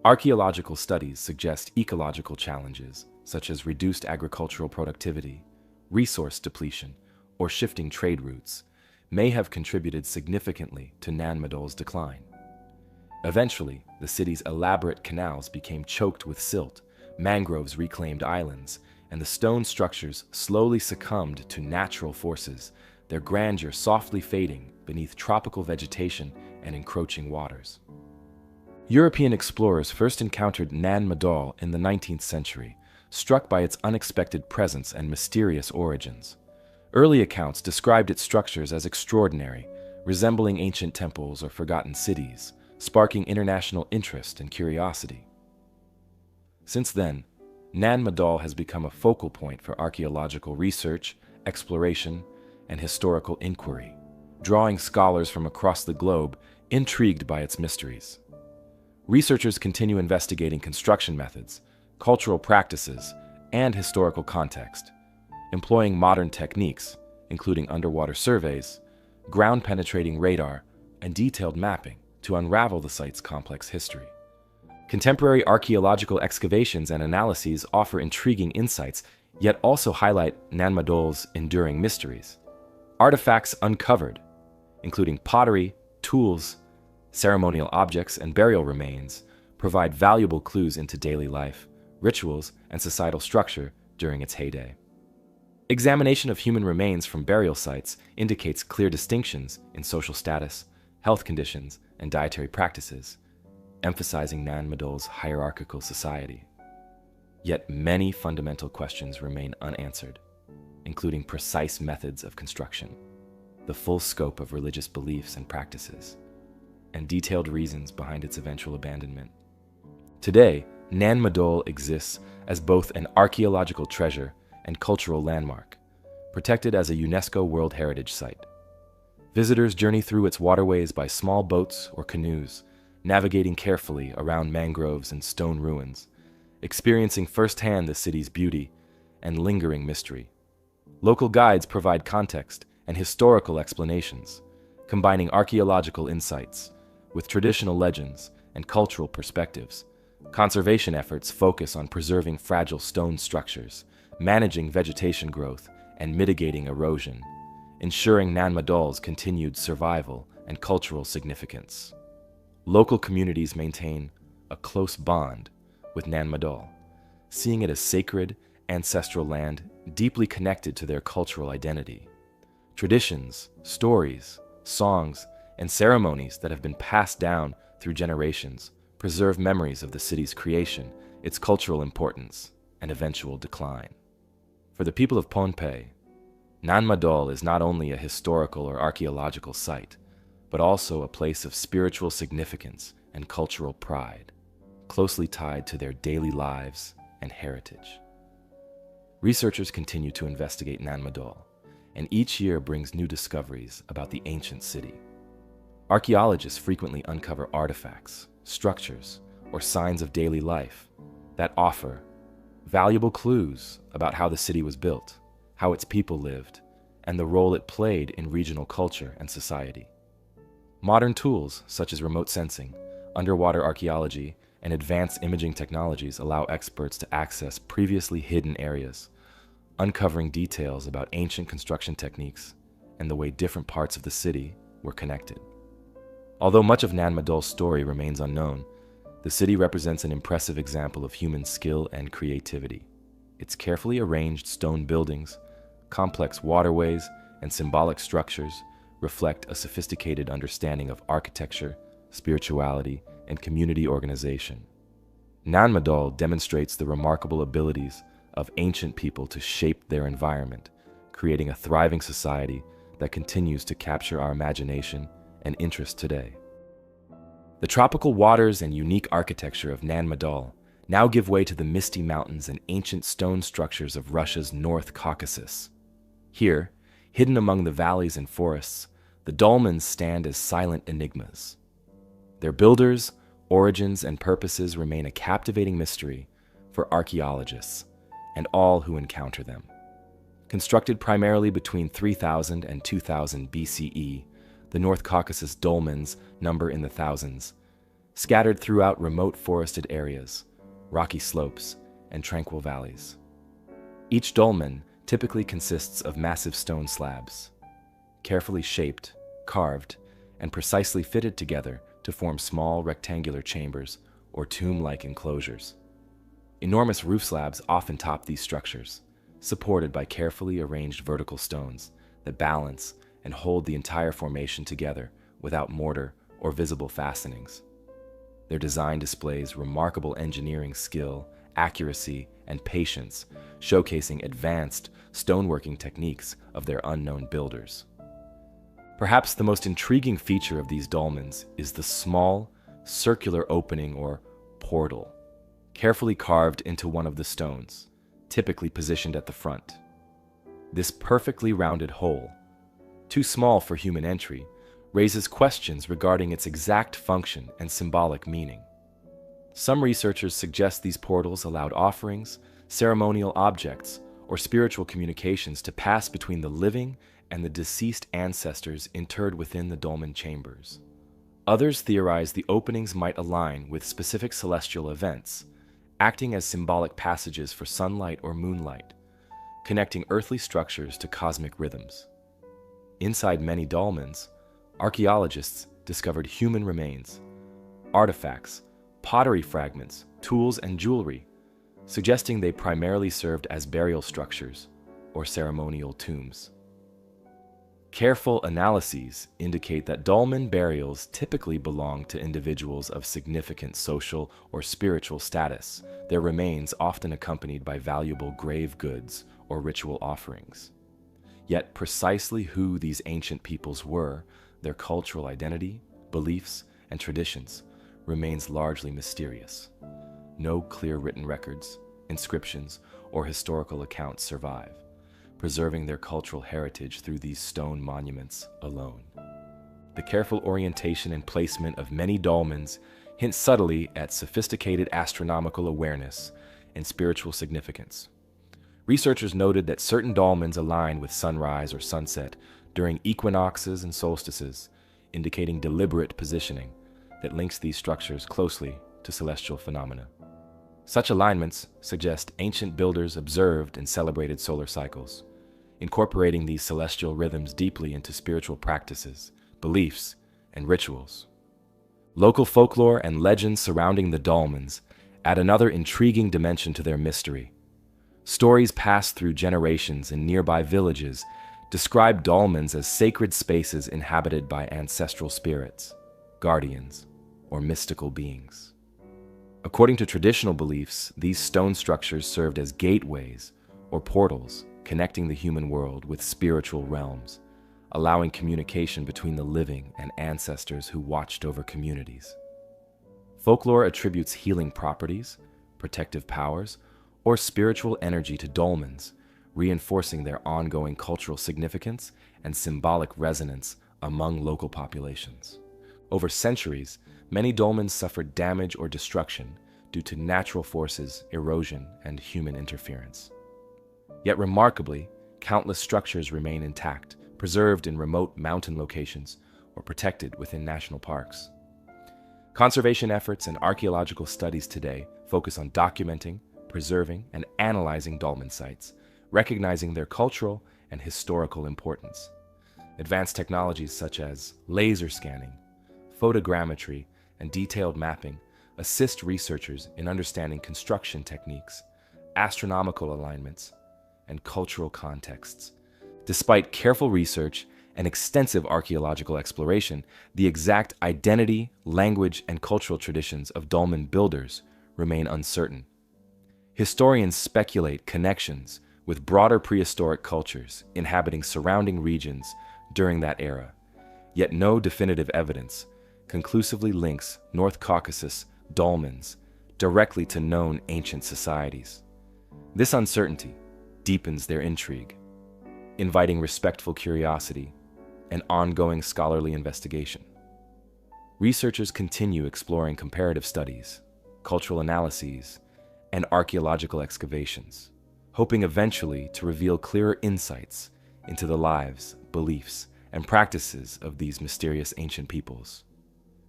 Archaeological studies suggest ecological challenges, such as reduced agricultural productivity, resource depletion, or shifting trade routes, may have contributed significantly to Nan Madol's decline. Eventually, the city's elaborate canals became choked with silt, mangroves reclaimed islands, and the stone structures slowly succumbed to natural forces, their grandeur softly fading beneath tropical vegetation and encroaching waters. European explorers first encountered Nan Madol in the 19th century, struck by its unexpected presence and mysterious origins. Early accounts described its structures as extraordinary, resembling ancient temples or forgotten cities, sparking international interest and curiosity. Since then, Nan Madol has become a focal point for archaeological research, exploration, and historical inquiry, drawing scholars from across the globe intrigued by its mysteries. Researchers continue investigating construction methods, cultural practices, and historical context, employing modern techniques, including underwater surveys, ground-penetrating radar, and detailed mapping to unravel the site's complex history. Contemporary archaeological excavations and analyses offer intriguing insights yet also highlight Nan Madol's enduring mysteries. Artifacts uncovered, including pottery, tools, ceremonial objects, and burial remains, provide valuable clues into daily life, rituals, and societal structure during its heyday. Examination of human remains from burial sites indicates clear distinctions in social status, health conditions, and dietary practices, emphasizing Nan Madol's hierarchical society. Yet many fundamental questions remain unanswered, including precise methods of construction, the full scope of religious beliefs and practices, and detailed reasons behind its eventual abandonment. Today, Nan Madol exists as both an archaeological treasure and cultural landmark, protected as a UNESCO World Heritage Site. Visitors journey through its waterways by small boats or canoes, navigating carefully around mangroves and stone ruins, experiencing firsthand the city's beauty and lingering mystery. Local guides provide context and historical explanations, combining archaeological insights with traditional legends and cultural perspectives. Conservation efforts focus on preserving fragile stone structures, managing vegetation growth, and mitigating erosion, ensuring Nan Madol's continued survival and cultural significance. Local communities maintain a close bond with Nan Madol, seeing it as sacred, ancestral land deeply connected to their cultural identity. Traditions, stories, songs, and ceremonies that have been passed down through generations preserve memories of the city's creation, its cultural importance, and eventual decline. For the people of Pohnpei, Nan Madol is not only a historical or archaeological site, but also a place of spiritual significance and cultural pride, closely tied to their daily lives and heritage. Researchers continue to investigate Nan Madol, and each year brings new discoveries about the ancient city. Archaeologists frequently uncover artifacts, structures, or signs of daily life that offer valuable clues about how the city was built, how its people lived, and the role it played in regional culture and society. Modern tools such as remote sensing, underwater archaeology, and advanced imaging technologies allow experts to access previously hidden areas, uncovering details about ancient construction techniques and the way different parts of the city were connected. Although much of Nan Madol's story remains unknown, the city represents an impressive example of human skill and creativity. Its carefully arranged stone buildings, complex waterways, and symbolic structures reflect a sophisticated understanding of architecture, spirituality, and community organization. Nan Madol demonstrates the remarkable abilities of ancient people to shape their environment, creating a thriving society that continues to capture our imagination and interest today. The tropical waters and unique architecture of Nan Madol now give way to the misty mountains and ancient stone structures of Russia's North Caucasus. Here, hidden among the valleys and forests, the dolmens stand as silent enigmas. Their builders, origins, and purposes remain a captivating mystery for archaeologists and all who encounter them. Constructed primarily between 3000 and 2000 BCE, the North Caucasus dolmens number in the thousands, scattered throughout remote forested areas, rocky slopes, and tranquil valleys. Each dolmen typically consists of massive stone slabs, carefully shaped, carved, and precisely fitted together to form small rectangular chambers or tomb-like enclosures. Enormous roof slabs often top these structures, supported by carefully arranged vertical stones that balance and hold the entire formation together without mortar or visible fastenings. Their design displays remarkable engineering skill, accuracy, and patience, showcasing advanced stoneworking techniques of their unknown builders. Perhaps the most intriguing feature of these dolmens is the small, circular opening or portal, carefully carved into one of the stones, typically positioned at the front. This perfectly rounded hole, too small for human entry, raises questions regarding its exact function and symbolic meaning. Some researchers suggest these portals allowed offerings, ceremonial objects, or spiritual communications to pass between the living and the deceased ancestors interred within the dolmen chambers. Others theorize the openings might align with specific celestial events, acting as symbolic passages for sunlight or moonlight, connecting earthly structures to cosmic rhythms. Inside many dolmens, archaeologists discovered human remains, artifacts, pottery fragments, tools, and jewelry, suggesting they primarily served as burial structures or ceremonial tombs. Careful analyses indicate that dolmen burials typically belong to individuals of significant social or spiritual status, their remains often accompanied by valuable grave goods or ritual offerings. Yet precisely who these ancient peoples were, their cultural identity, beliefs, and traditions remains largely mysterious. No clear written records, inscriptions, or historical accounts survive, preserving their cultural heritage through these stone monuments alone. The careful orientation and placement of many dolmens hint subtly at sophisticated astronomical awareness and spiritual significance. Researchers noted that certain dolmens align with sunrise or sunset during equinoxes and solstices, indicating deliberate positioning that links these structures closely to celestial phenomena. Such alignments suggest ancient builders observed and celebrated solar cycles, incorporating these celestial rhythms deeply into spiritual practices, beliefs, and rituals. Local folklore and legends surrounding the dolmens add another intriguing dimension to their mystery. Stories passed through generations in nearby villages describe dolmens as sacred spaces inhabited by ancestral spirits, guardians, or mystical beings. According to traditional beliefs, these stone structures served as gateways or portals connecting the human world with spiritual realms, allowing communication between the living and ancestors who watched over communities. Folklore attributes healing properties, protective powers, or spiritual energy to dolmens, reinforcing their ongoing cultural significance and symbolic resonance among local populations. Over centuries, many dolmens suffered damage or destruction due to natural forces, erosion, and human interference. Yet remarkably, countless structures remain intact, preserved in remote mountain locations or protected within national parks. Conservation efforts and archaeological studies today focus on documenting, preserving, and analyzing dolmen sites, recognizing their cultural and historical importance. Advanced technologies such as laser scanning, photogrammetry, and detailed mapping assist researchers in understanding construction techniques, astronomical alignments, and cultural contexts. Despite careful research and extensive archaeological exploration, the exact identity, language, and cultural traditions of dolmen builders remain uncertain. Historians speculate connections with broader prehistoric cultures inhabiting surrounding regions during that era, yet no definitive evidence conclusively links North Caucasus dolmens directly to known ancient societies. This uncertainty deepens their intrigue, inviting respectful curiosity and ongoing scholarly investigation. Researchers continue exploring comparative studies, cultural analyses, and archaeological excavations, hoping eventually to reveal clearer insights into the lives, beliefs, and practices of these mysterious ancient peoples.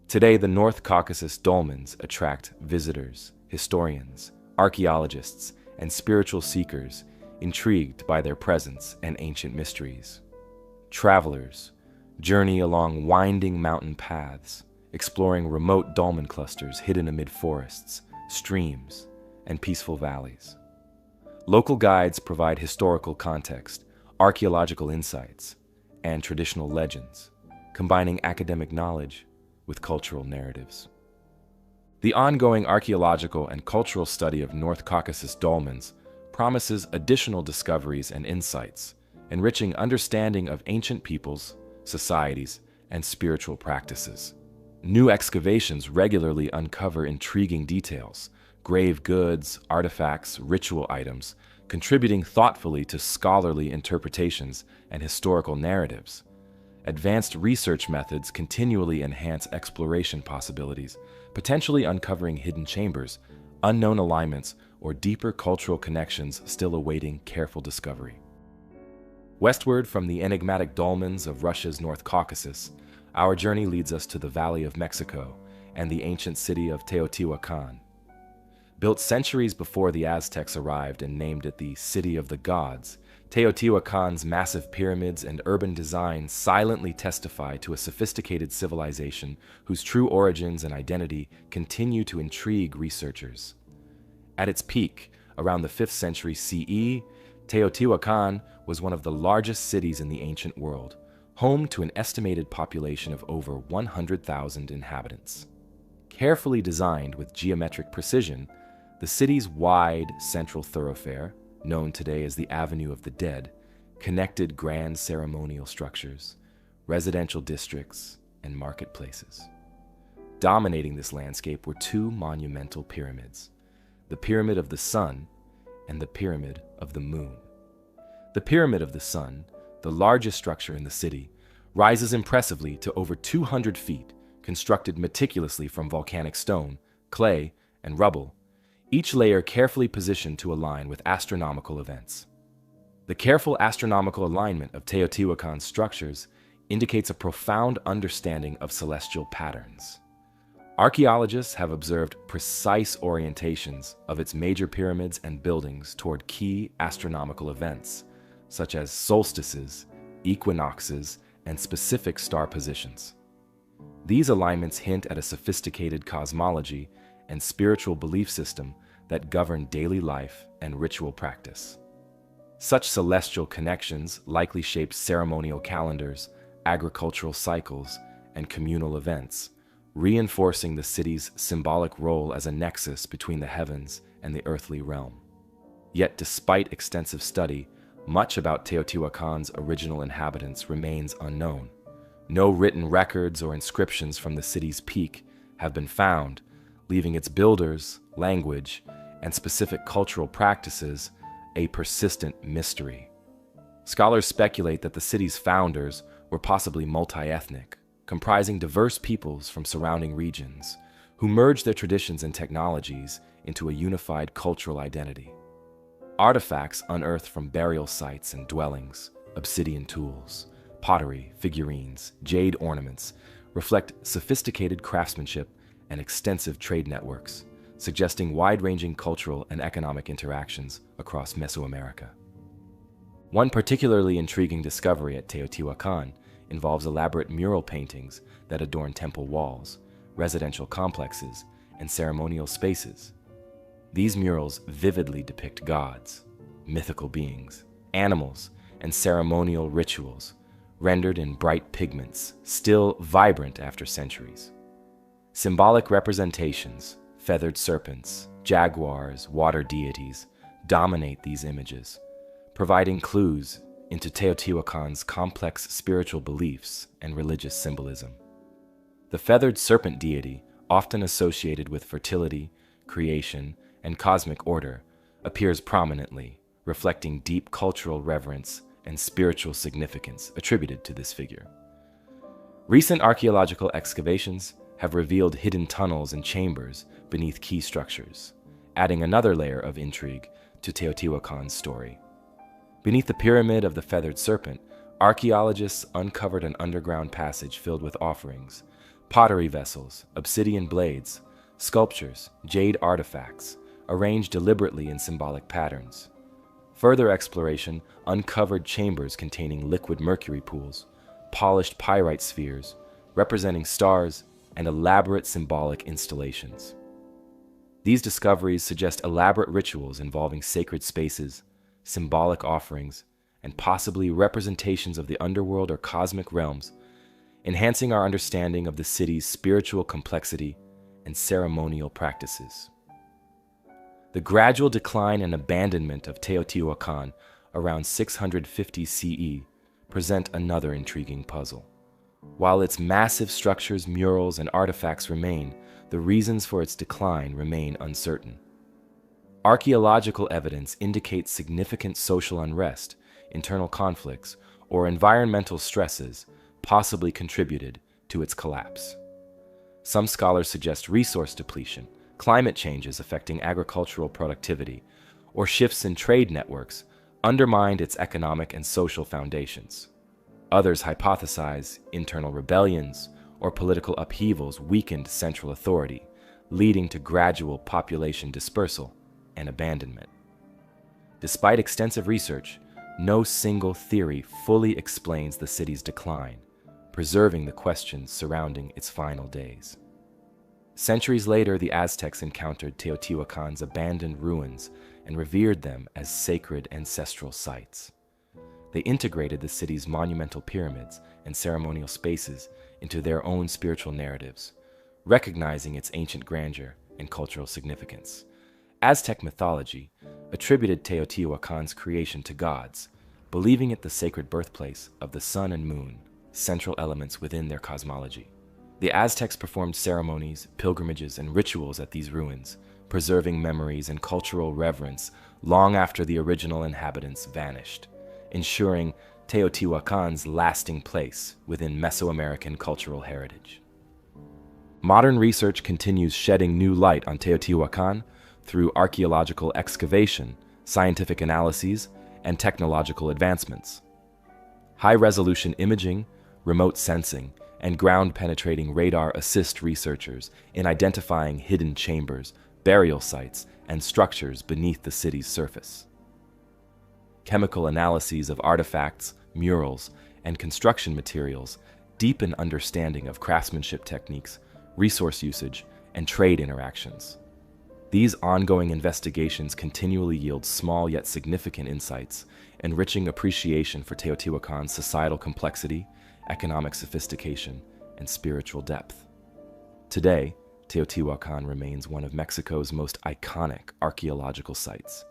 Today, the North Caucasus dolmens attract visitors, historians, archaeologists, and spiritual seekers intrigued by their presence and ancient mysteries. Travelers journey along winding mountain paths, exploring remote dolmen clusters hidden amid forests, streams, and peaceful valleys. Local guides provide historical context, archaeological insights, and traditional legends, combining academic knowledge with cultural narratives. The ongoing archaeological and cultural study of North Caucasus dolmens promises additional discoveries and insights, enriching understanding of ancient peoples, societies, and spiritual practices. New excavations regularly uncover intriguing details, grave goods, artifacts, ritual items, contributing thoughtfully to scholarly interpretations and historical narratives. Advanced research methods continually enhance exploration possibilities, potentially uncovering hidden chambers, unknown alignments, or deeper cultural connections still awaiting careful discovery. Westward from the enigmatic dolmens of Russia's North Caucasus, our journey leads us to the Valley of Mexico and the ancient city of Teotihuacan. Built centuries before the Aztecs arrived and named it the City of the Gods, Teotihuacan's massive pyramids and urban design silently testify to a sophisticated civilization whose true origins and identity continue to intrigue researchers. At its peak, around the 5th century CE, Teotihuacan was one of the largest cities in the ancient world, home to an estimated population of over 100,000 inhabitants. Carefully designed with geometric precision, the city's wide central thoroughfare, known today as the Avenue of the Dead, connected grand ceremonial structures, residential districts, and marketplaces. Dominating this landscape were two monumental pyramids, the Pyramid of the Sun and the Pyramid of the Moon. The Pyramid of the Sun, the largest structure in the city, rises impressively to over 200 feet, constructed meticulously from volcanic stone, clay, and rubble, each layer carefully positioned to align with astronomical events. The careful astronomical alignment of Teotihuacan's structures indicates a profound understanding of celestial patterns. Archaeologists have observed precise orientations of its major pyramids and buildings toward key astronomical events, such as solstices, equinoxes, and specific star positions. These alignments hint at a sophisticated cosmology and spiritual belief system that govern daily life and ritual practice. Such celestial connections likely shaped ceremonial calendars, agricultural cycles, and communal events, reinforcing the city's symbolic role as a nexus between the heavens and the earthly realm. Yet, despite extensive study, much about Teotihuacan's original inhabitants remains unknown. No written records or inscriptions from the city's peak have been found, leaving its builders, language, and specific cultural practices a persistent mystery. Scholars speculate that the city's founders were possibly multi-ethnic, comprising diverse peoples from surrounding regions, who merged their traditions and technologies into a unified cultural identity. Artifacts unearthed from burial sites and dwellings, obsidian tools, pottery, figurines, jade ornaments reflect sophisticated craftsmanship and extensive trade networks, suggesting wide-ranging cultural and economic interactions across Mesoamerica. One particularly intriguing discovery at Teotihuacan involves elaborate mural paintings that adorn temple walls, residential complexes, and ceremonial spaces. These murals vividly depict gods, mythical beings, animals, and ceremonial rituals, rendered in bright pigments, still vibrant after centuries. Symbolic representations, feathered serpents, jaguars, water deities, dominate these images, providing clues into Teotihuacan's complex spiritual beliefs and religious symbolism. The feathered serpent deity, often associated with fertility, creation, and cosmic order, appears prominently, reflecting deep cultural reverence and spiritual significance attributed to this figure. Recent archaeological excavations have revealed hidden tunnels and chambers beneath key structures, adding another layer of intrigue to Teotihuacan's story. Beneath the Pyramid of the Feathered Serpent, archaeologists uncovered an underground passage filled with offerings, pottery vessels, obsidian blades, sculptures, jade artifacts, arranged deliberately in symbolic patterns. Further exploration uncovered chambers containing liquid mercury pools, polished pyrite spheres, representing stars, and elaborate symbolic installations. These discoveries suggest elaborate rituals involving sacred spaces, symbolic offerings, and possibly representations of the underworld or cosmic realms, enhancing our understanding of the city's spiritual complexity and ceremonial practices. The gradual decline and abandonment of Teotihuacan around 650 CE present another intriguing puzzle. While its massive structures, murals, and artifacts remain, the reasons for its decline remain uncertain. Archaeological evidence indicates significant social unrest, internal conflicts, or environmental stresses possibly contributed to its collapse. Some scholars suggest resource depletion, climate changes affecting agricultural productivity, or shifts in trade networks undermined its economic and social foundations. Others hypothesize internal rebellions or political upheavals weakened central authority, leading to gradual population dispersal and abandonment. Despite extensive research, no single theory fully explains the city's decline, preserving the questions surrounding its final days. Centuries later, the Aztecs encountered Teotihuacan's abandoned ruins and revered them as sacred ancestral sites. They integrated the city's monumental pyramids and ceremonial spaces into their own spiritual narratives, recognizing its ancient grandeur and cultural significance. Aztec mythology attributed Teotihuacan's creation to gods, believing it the sacred birthplace of the sun and moon, central elements within their cosmology. The Aztecs performed ceremonies, pilgrimages, and rituals at these ruins, preserving memories and cultural reverence long after the original inhabitants vanished, ensuring Teotihuacan's lasting place within Mesoamerican cultural heritage. Modern research continues shedding new light on Teotihuacan through archaeological excavation, scientific analyses, and technological advancements. High-resolution imaging, remote sensing, and ground-penetrating radar assist researchers in identifying hidden chambers, burial sites, and structures beneath the city's surface. Chemical analyses of artifacts, murals, and construction materials deepen understanding of craftsmanship techniques, resource usage, and trade interactions. These ongoing investigations continually yield small yet significant insights, enriching appreciation for Teotihuacan's societal complexity, economic sophistication, and spiritual depth. Today, Teotihuacan remains one of Mexico's most iconic archaeological sites,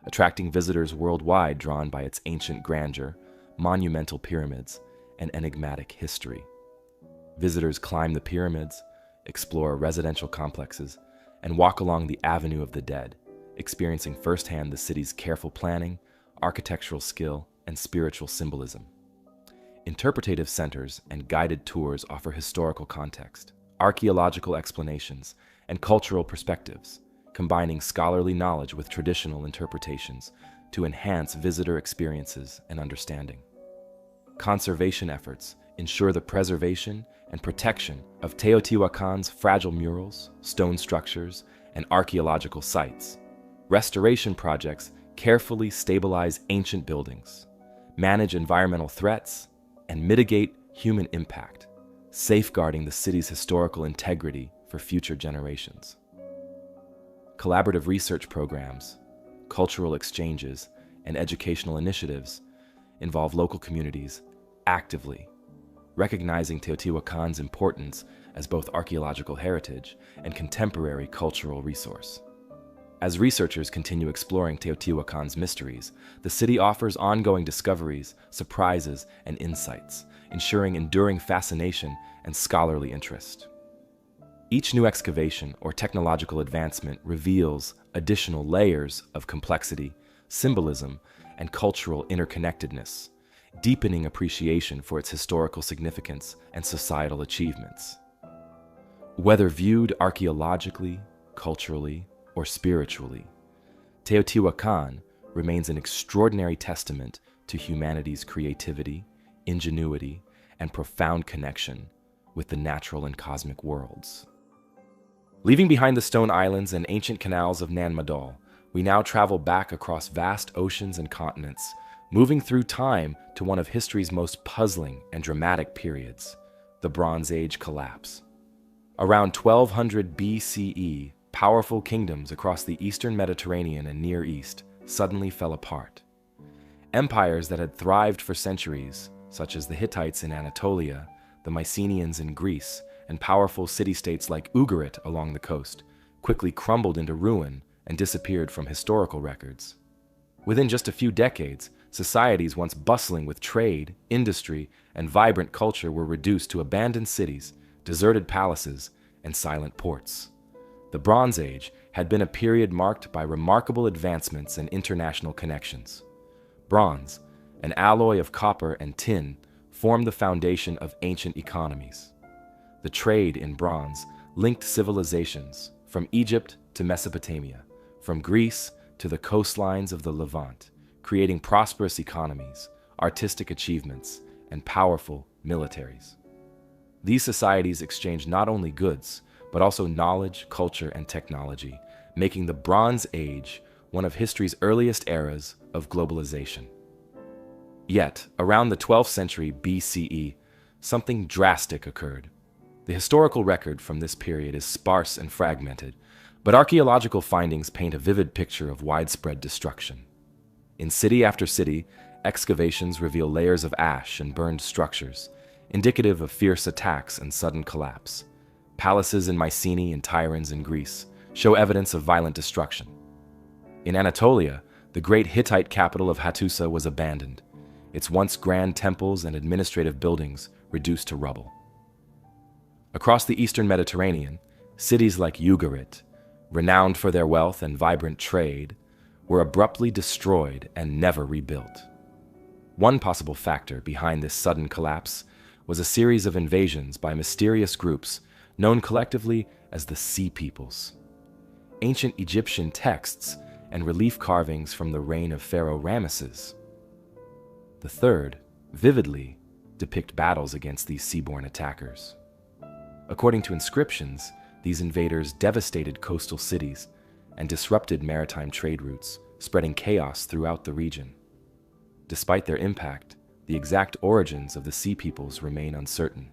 attracting visitors worldwide drawn by its ancient grandeur, monumental pyramids, and enigmatic history. Visitors climb the pyramids, explore residential complexes, and walk along the Avenue of the Dead, experiencing firsthand the city's careful planning, architectural skill, and spiritual symbolism. Interpretative centers and guided tours offer historical context, archaeological explanations, and cultural perspectives, combining scholarly knowledge with traditional interpretations to enhance visitor experiences and understanding. Conservation efforts ensure the preservation and protection of Teotihuacan's fragile murals, stone structures, and archaeological sites. Restoration projects carefully stabilize ancient buildings, manage environmental threats, and mitigate human impact, safeguarding the city's historical integrity for future generations. Collaborative research programs, cultural exchanges, and educational initiatives involve local communities actively, recognizing Teotihuacan's importance as both archaeological heritage and contemporary cultural resource. As researchers continue exploring Teotihuacan's mysteries, the city offers ongoing discoveries, surprises, and insights, ensuring enduring fascination and scholarly interest. Each new excavation or technological advancement reveals additional layers of complexity, symbolism, and cultural interconnectedness, deepening appreciation for its historical significance and societal achievements. Whether viewed archaeologically, culturally, or spiritually, Teotihuacan remains an extraordinary testament to humanity's creativity, ingenuity, and profound connection with the natural and cosmic worlds. Leaving behind the stone islands and ancient canals of Nan Madol, we now travel back across vast oceans and continents, moving through time to one of history's most puzzling and dramatic periods, the Bronze Age collapse. Around 1200 BCE, powerful kingdoms across the eastern Mediterranean and Near East suddenly fell apart. Empires that had thrived for centuries, such as the Hittites in Anatolia, the Mycenaeans in Greece, and powerful city-states like Ugarit along the coast, quickly crumbled into ruin and disappeared from historical records. Within just a few decades, societies once bustling with trade, industry, and vibrant culture were reduced to abandoned cities, deserted palaces, and silent ports. The Bronze Age had been a period marked by remarkable advancements and international connections. Bronze, an alloy of copper and tin, formed the foundation of ancient economies. The trade in bronze linked civilizations from Egypt to Mesopotamia, from Greece to the coastlines of the Levant, creating prosperous economies, artistic achievements, and powerful militaries. These societies exchanged not only goods, but also knowledge, culture, and technology, making the Bronze Age one of history's earliest eras of globalization. Yet, around the 12th century BCE, something drastic occurred. The historical record from this period is sparse and fragmented, but archaeological findings paint a vivid picture of widespread destruction. In city after city, excavations reveal layers of ash and burned structures, indicative of fierce attacks and sudden collapse. Palaces in Mycenae and Tiryns in Greece show evidence of violent destruction. In Anatolia, the great Hittite capital of Hattusa was abandoned, its once grand temples and administrative buildings reduced to rubble. Across the eastern Mediterranean, cities like Ugarit, renowned for their wealth and vibrant trade, were abruptly destroyed and never rebuilt. One possible factor behind this sudden collapse was a series of invasions by mysterious groups known collectively as the Sea Peoples. Ancient Egyptian texts and relief carvings from the reign of Pharaoh Ramesses III vividly depict battles against these seaborne attackers. According to inscriptions, these invaders devastated coastal cities and disrupted maritime trade routes, spreading chaos throughout the region. Despite their impact, the exact origins of the Sea Peoples remain uncertain.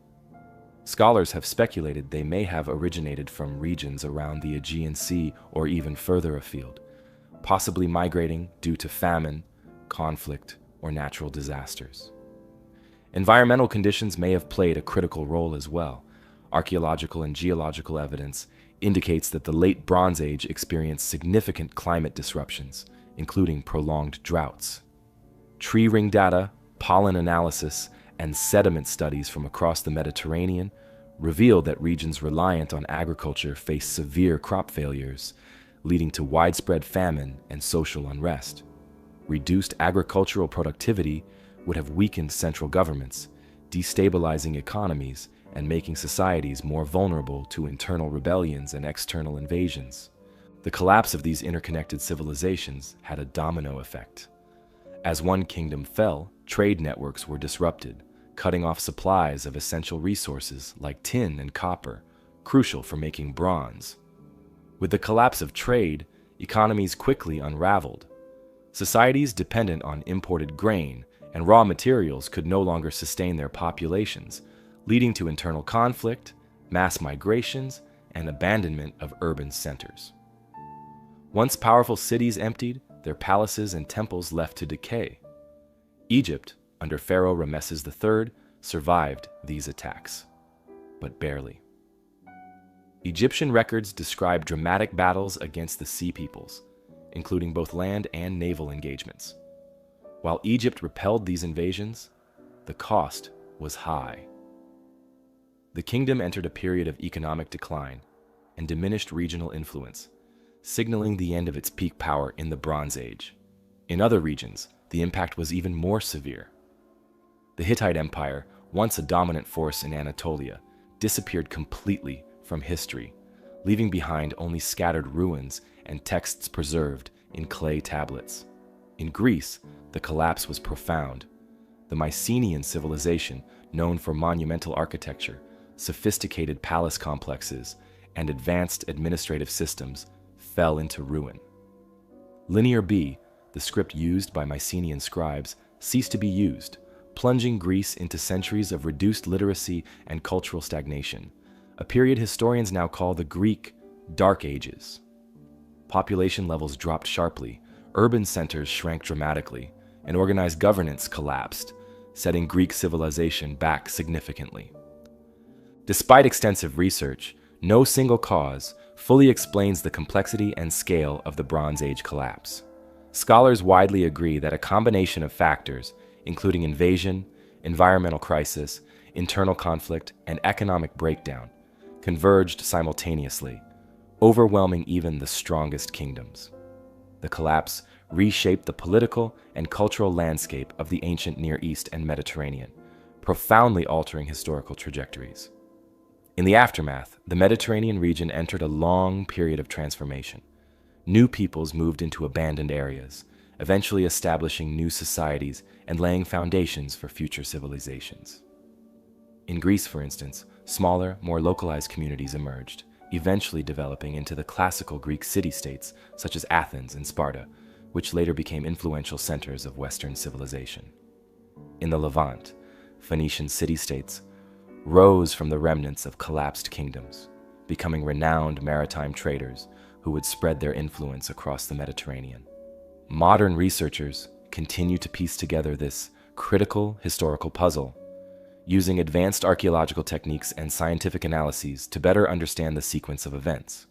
Scholars have speculated they may have originated from regions around the Aegean Sea or even further afield, possibly migrating due to famine, conflict, or natural disasters. Environmental conditions may have played a critical role as well. Archaeological and geological evidence indicates that the late Bronze Age experienced significant climate disruptions, including prolonged droughts. Tree ring data, pollen analysis, and sediment studies from across the Mediterranean reveal that regions reliant on agriculture face severe crop failures, leading to widespread famine and social unrest. Reduced agricultural productivity would have weakened central governments, destabilizing economies and making societies more vulnerable to internal rebellions and external invasions. The collapse of these interconnected civilizations had a domino effect. As one kingdom fell, trade networks were disrupted, cutting off supplies of essential resources like tin and copper, crucial for making bronze. With the collapse of trade, economies quickly unraveled. Societies dependent on imported grain and raw materials could no longer sustain their populations, leading to internal conflict, mass migrations, and abandonment of urban centers. Once powerful cities emptied, their palaces and temples left to decay. Egypt, under Pharaoh Ramesses III, survived these attacks, but barely. Egyptian records describe dramatic battles against the Sea Peoples, including both land and naval engagements. While Egypt repelled these invasions, the cost was high. The kingdom entered a period of economic decline and diminished regional influence, signaling the end of its peak power in the Bronze Age. In other regions, the impact was even more severe. The Hittite Empire, once a dominant force in Anatolia, disappeared completely from history, leaving behind only scattered ruins and texts preserved in clay tablets. In Greece, the collapse was profound. The Mycenaean civilization, known for monumental architecture, sophisticated palace complexes, and advanced administrative systems, fell into ruin. Linear B, the script used by Mycenaean scribes, ceased to be used, plunging Greece into centuries of reduced literacy and cultural stagnation, a period historians now call the Greek Dark Ages. Population levels dropped sharply, urban centers shrank dramatically, and organized governance collapsed, setting Greek civilization back significantly. Despite extensive research, no single cause fully explains the complexity and scale of the Bronze Age collapse. Scholars widely agree that a combination of factors, including invasion, environmental crisis, internal conflict, and economic breakdown, converged simultaneously, overwhelming even the strongest kingdoms. The collapse reshaped the political and cultural landscape of the ancient Near East and Mediterranean, profoundly altering historical trajectories. In the aftermath, the Mediterranean region entered a long period of transformation. New peoples moved into abandoned areas, eventually establishing new societies and laying foundations for future civilizations. In Greece, for instance, smaller, more localized communities emerged, eventually developing into the classical Greek city-states such as Athens and Sparta, which later became influential centers of Western civilization. In the Levant, Phoenician city-states rose from the remnants of collapsed kingdoms, becoming renowned maritime traders who would spread their influence across the Mediterranean. Modern researchers continue to piece together this critical historical puzzle, using advanced archaeological techniques and scientific analyses to better understand the sequence of events.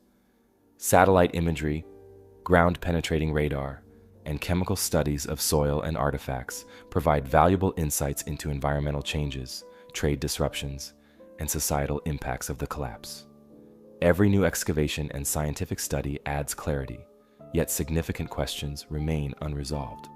Satellite imagery, ground-penetrating radar, and chemical studies of soil and artifacts provide valuable insights into environmental changes, trade disruptions, and societal impacts of the collapse. Every new excavation and scientific study adds clarity, yet significant questions remain unresolved.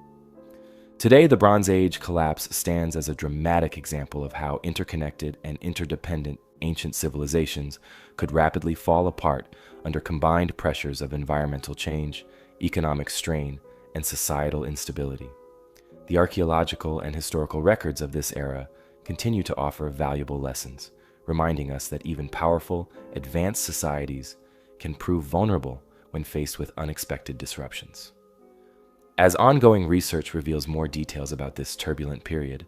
Today, the Bronze Age collapse stands as a dramatic example of how interconnected and interdependent ancient civilizations could rapidly fall apart under combined pressures of environmental change, economic strain, and societal instability. The archaeological and historical records of this era continue to offer valuable lessons, reminding us that even powerful, advanced societies can prove vulnerable when faced with unexpected disruptions. As ongoing research reveals more details about this turbulent period,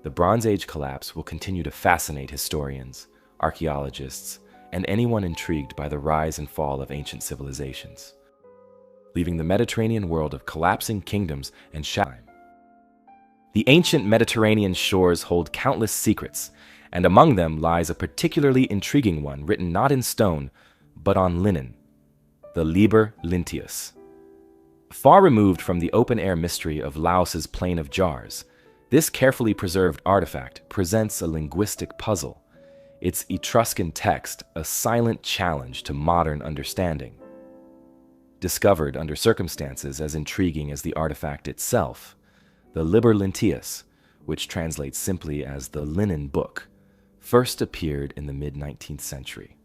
the Bronze Age collapse will continue to fascinate historians, archaeologists, and anyone intrigued by the rise and fall of ancient civilizations, leaving the Mediterranean world of collapsing kingdoms and shadow. The ancient Mediterranean shores hold countless secrets, and among them lies a particularly intriguing one written not in stone, but on linen, the Liber Linteus. Far removed from the open-air mystery of Laos's Plain of Jars, this carefully preserved artifact presents a linguistic puzzle, its Etruscan text a silent challenge to modern understanding. Discovered under circumstances as intriguing as the artifact itself, the Liber Linteus, which translates simply as the Linen Book, first appeared in the mid-19th century.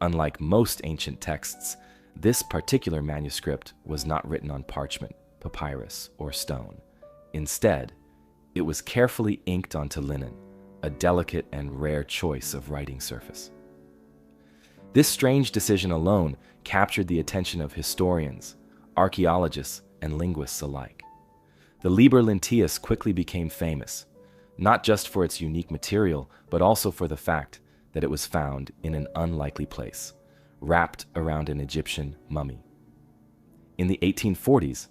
Unlike most ancient texts, this particular manuscript was not written on parchment, papyrus, or stone. Instead, it was carefully inked onto linen, a delicate and rare choice of writing surface. This strange decision alone captured the attention of historians, archaeologists, and linguists alike. The Liber Linteus quickly became famous, not just for its unique material, but also for the fact that it was found in an unlikely place, wrapped around an Egyptian mummy. In the 1840s,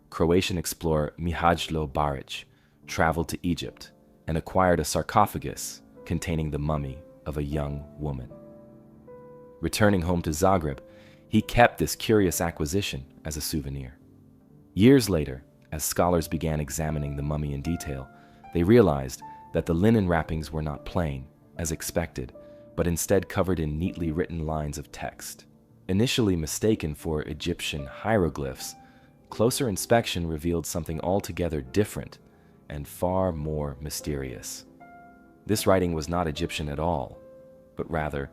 Croatian explorer Mihajlo Baric traveled to Egypt and acquired a sarcophagus containing the mummy of a young woman. Returning home to Zagreb, he kept this curious acquisition as a souvenir. Years later, as scholars began examining the mummy in detail, they realized that the linen wrappings were not plain, as expected, but instead covered in neatly written lines of text. Initially mistaken for Egyptian hieroglyphs, closer inspection revealed something altogether different and far more mysterious. This writing was not Egyptian at all, but rather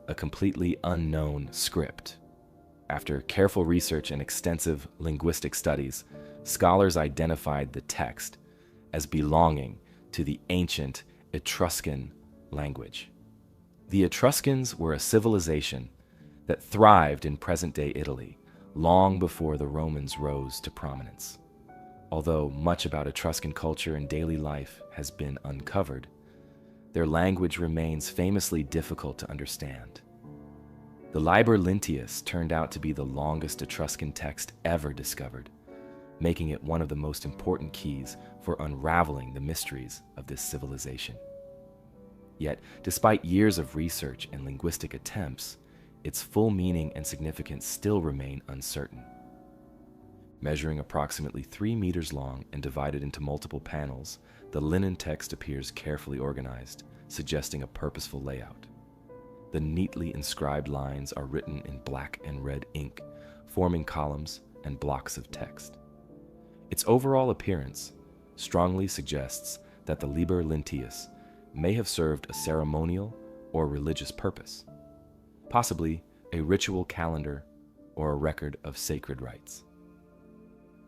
a completely unknown script. After careful research and extensive linguistic studies, scholars identified the text as belonging to the ancient Etruscan language. The Etruscans were a civilization that thrived in present-day Italy long before the Romans rose to prominence. Although much about Etruscan culture and daily life has been uncovered, their language remains famously difficult to understand. The Liber Linteus turned out to be the longest Etruscan text ever discovered, making it one of the most important keys for unraveling the mysteries of this civilization. Yet, despite years of research and linguistic attempts, its full meaning and significance still remain uncertain. Measuring approximately 3 meters long and divided into multiple panels, the linen text appears carefully organized, suggesting a purposeful layout. The neatly inscribed lines are written in black and red ink, forming columns and blocks of text. Its overall appearance strongly suggests that the Liber Linteus may have served a ceremonial or religious purpose, possibly a ritual calendar or a record of sacred rites.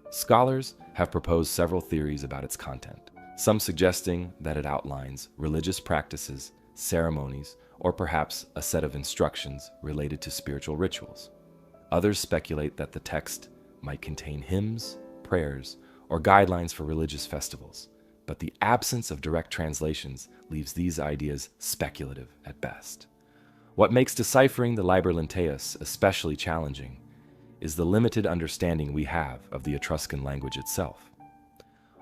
Scholars have proposed several theories about its content, some suggesting that it outlines religious practices, ceremonies, or perhaps a set of instructions related to spiritual rituals. Others speculate that the text might contain hymns, prayers, or guidelines for religious festivals, but the absence of direct translations leaves these ideas speculative at best. What makes deciphering the Liber Lenteus especially challenging is the limited understanding we have of the Etruscan language itself.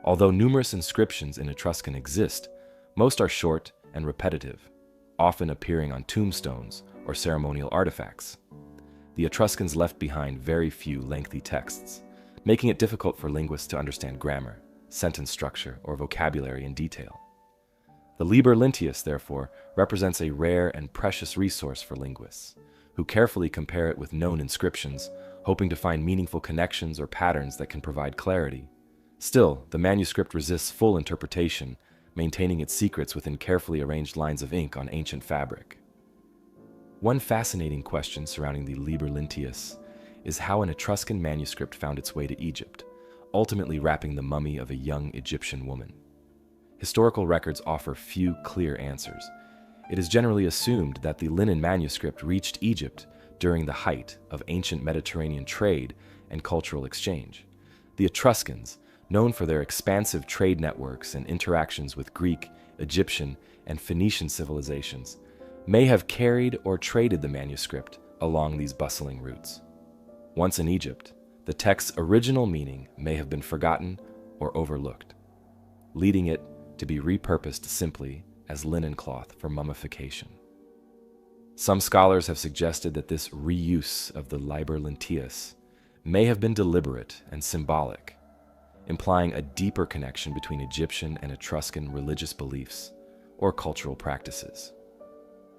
Although numerous inscriptions in Etruscan exist, most are short and repetitive, often appearing on tombstones or ceremonial artifacts. The Etruscans left behind very few lengthy texts, making it difficult for linguists to understand grammar, sentence structure, or vocabulary in detail. The Liber Lenteus, therefore, represents a rare and precious resource for linguists, who carefully compare it with known inscriptions, hoping to find meaningful connections or patterns that can provide clarity. Still, the manuscript resists full interpretation, maintaining its secrets within carefully arranged lines of ink on ancient fabric. One fascinating question surrounding the Liber Lenteus is how an Etruscan manuscript found its way to Egypt, ultimately wrapping the mummy of a young Egyptian woman. Historical records offer few clear answers. It is generally assumed that the linen manuscript reached Egypt during the height of ancient Mediterranean trade and cultural exchange. The Etruscans, known for their expansive trade networks and interactions with Greek, Egyptian, and Phoenician civilizations, may have carried or traded the manuscript along these bustling routes. Once in Egypt, the text's original meaning may have been forgotten or overlooked, leading it to be repurposed simply as linen cloth for mummification. Some scholars have suggested that this reuse of the Liber Lenteus may have been deliberate and symbolic, implying a deeper connection between Egyptian and Etruscan religious beliefs or cultural practices.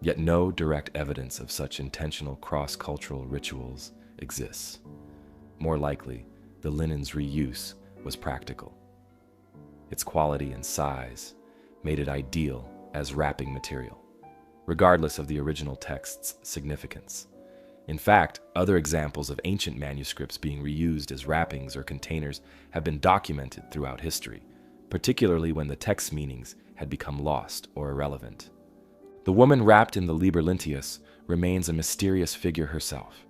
Yet no direct evidence of such intentional cross-cultural rituals exists. More likely, the linen's reuse was practical. Its quality and size made it ideal as wrapping material, regardless of the original text's significance. In fact, other examples of ancient manuscripts being reused as wrappings or containers have been documented throughout history, particularly when the text's meanings had become lost or irrelevant. The woman wrapped in the Liber Lenteus remains a mysterious figure herself.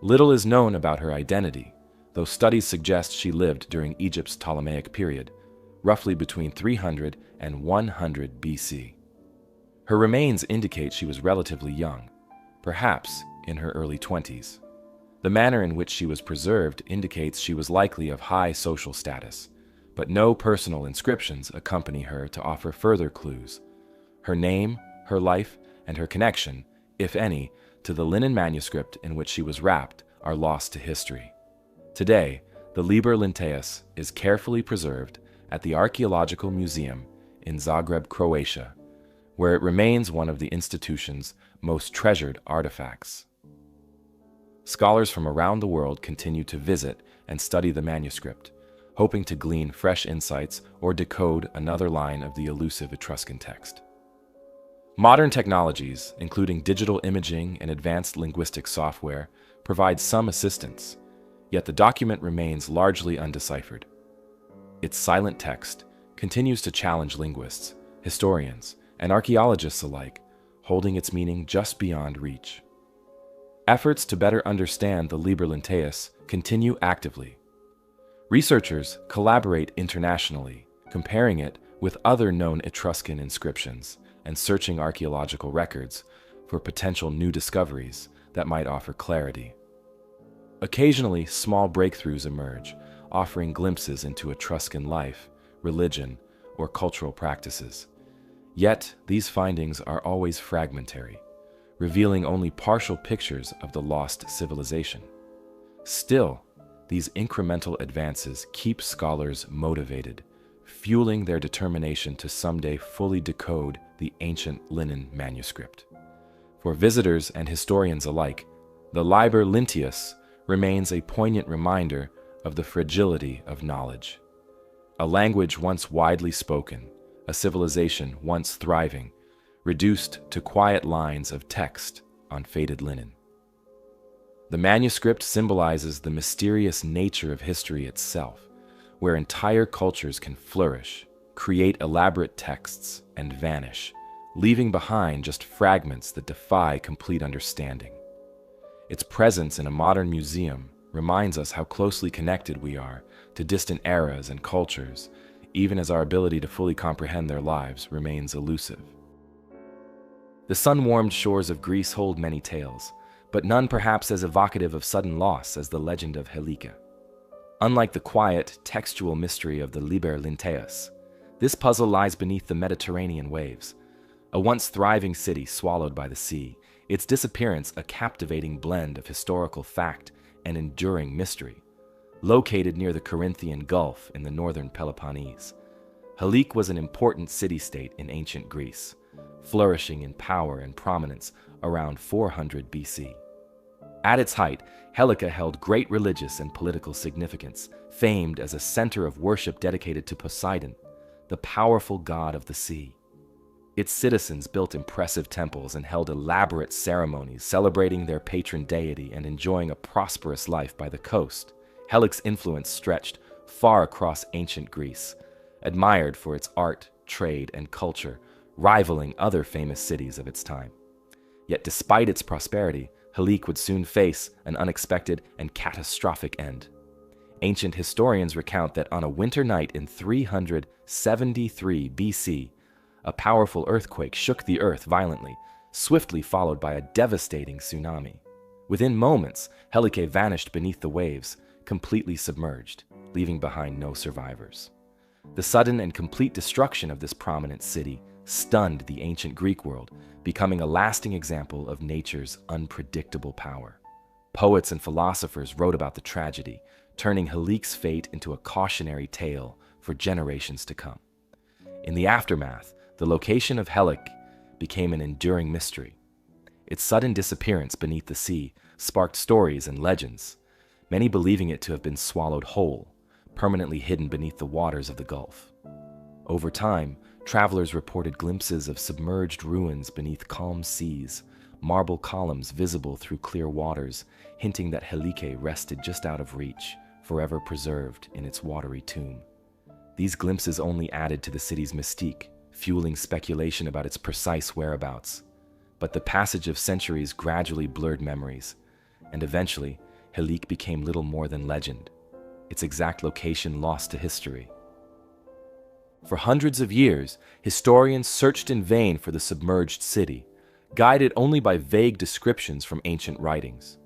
Little is known about her identity, though studies suggest she lived during Egypt's Ptolemaic period, roughly between 300 and 100 BC. Her remains indicate she was relatively young, perhaps in her early 20s. The manner in which she was preserved indicates she was likely of high social status, but no personal inscriptions accompany her to offer further clues. Her name, her life, and her connection, if any, to the linen manuscript in which she was wrapped are lost to history. Today, the Liber Lenteus is carefully preserved at the Archaeological Museum in Zagreb, Croatia, where it remains one of the institution's most treasured artifacts. Scholars from around the world continue to visit and study the manuscript, hoping to glean fresh insights or decode another line of the elusive Etruscan text. Modern technologies, including digital imaging and advanced linguistic software, provide some assistance, yet the document remains largely undeciphered. Its silent text continues to challenge linguists, historians, and archaeologists alike, holding its meaning just beyond reach. Efforts to better understand the Liber Lenteus continue actively. Researchers collaborate internationally, comparing it with other known Etruscan inscriptions and searching archaeological records for potential new discoveries that might offer clarity. Occasionally, small breakthroughs emerge, offering glimpses into Etruscan life, religion, or cultural practices. Yet, these findings are always fragmentary, revealing only partial pictures of the lost civilization. Still, these incremental advances keep scholars motivated, fueling their determination to someday fully decode the ancient linen manuscript. For visitors and historians alike, the Liber Lenteus remains a poignant reminder of the fragility of knowledge. A language once widely spoken, a civilization once thriving, reduced to quiet lines of text on faded linen. The manuscript symbolizes the mysterious nature of history itself, where entire cultures can flourish, create elaborate texts, and vanish, leaving behind just fragments that defy complete understanding. Its presence in a modern museum reminds us how closely connected we are to distant eras and cultures, even as our ability to fully comprehend their lives remains elusive. The sun-warmed shores of Greece hold many tales, but none perhaps as evocative of sudden loss as the legend of Helike. Unlike the quiet, textual mystery of the Liber Linteus, this puzzle lies beneath the Mediterranean waves. A once thriving city swallowed by the sea, its disappearance a captivating blend of historical fact and enduring mystery. Located near the Corinthian Gulf in the northern Peloponnese, Helike was an important city-state in ancient Greece, flourishing in power and prominence around 400 BC. At its height, Helike held great religious and political significance, famed as a center of worship dedicated to Poseidon, the powerful god of the sea. Its citizens built impressive temples and held elaborate ceremonies celebrating their patron deity and enjoying a prosperous life by the coast. Helike's influence stretched far across ancient Greece, admired for its art, trade, and culture, rivaling other famous cities of its time. Yet despite its prosperity, Helike would soon face an unexpected and catastrophic end. Ancient historians recount that on a winter night in 373 BC, a powerful earthquake shook the earth violently, swiftly followed by a devastating tsunami. Within moments, Helike vanished beneath the waves, completely submerged, leaving behind no survivors. The sudden and complete destruction of this prominent city stunned the ancient Greek world, becoming a lasting example of nature's unpredictable power. Poets and philosophers wrote about the tragedy, turning Helike's fate into a cautionary tale for generations to come. In the aftermath, the location of Helike became an enduring mystery. Its sudden disappearance beneath the sea sparked stories and legends, many believing it to have been swallowed whole, permanently hidden beneath the waters of the Gulf. Over time, travelers reported glimpses of submerged ruins beneath calm seas, marble columns visible through clear waters, hinting that Helike rested just out of reach, forever preserved in its watery tomb. These glimpses only added to the city's mystique, fueling speculation about its precise whereabouts. But the passage of centuries gradually blurred memories, and eventually, Helike became little more than legend, its exact location lost to history. For hundreds of years, historians searched in vain for the submerged city, guided only by vague descriptions from ancient writings.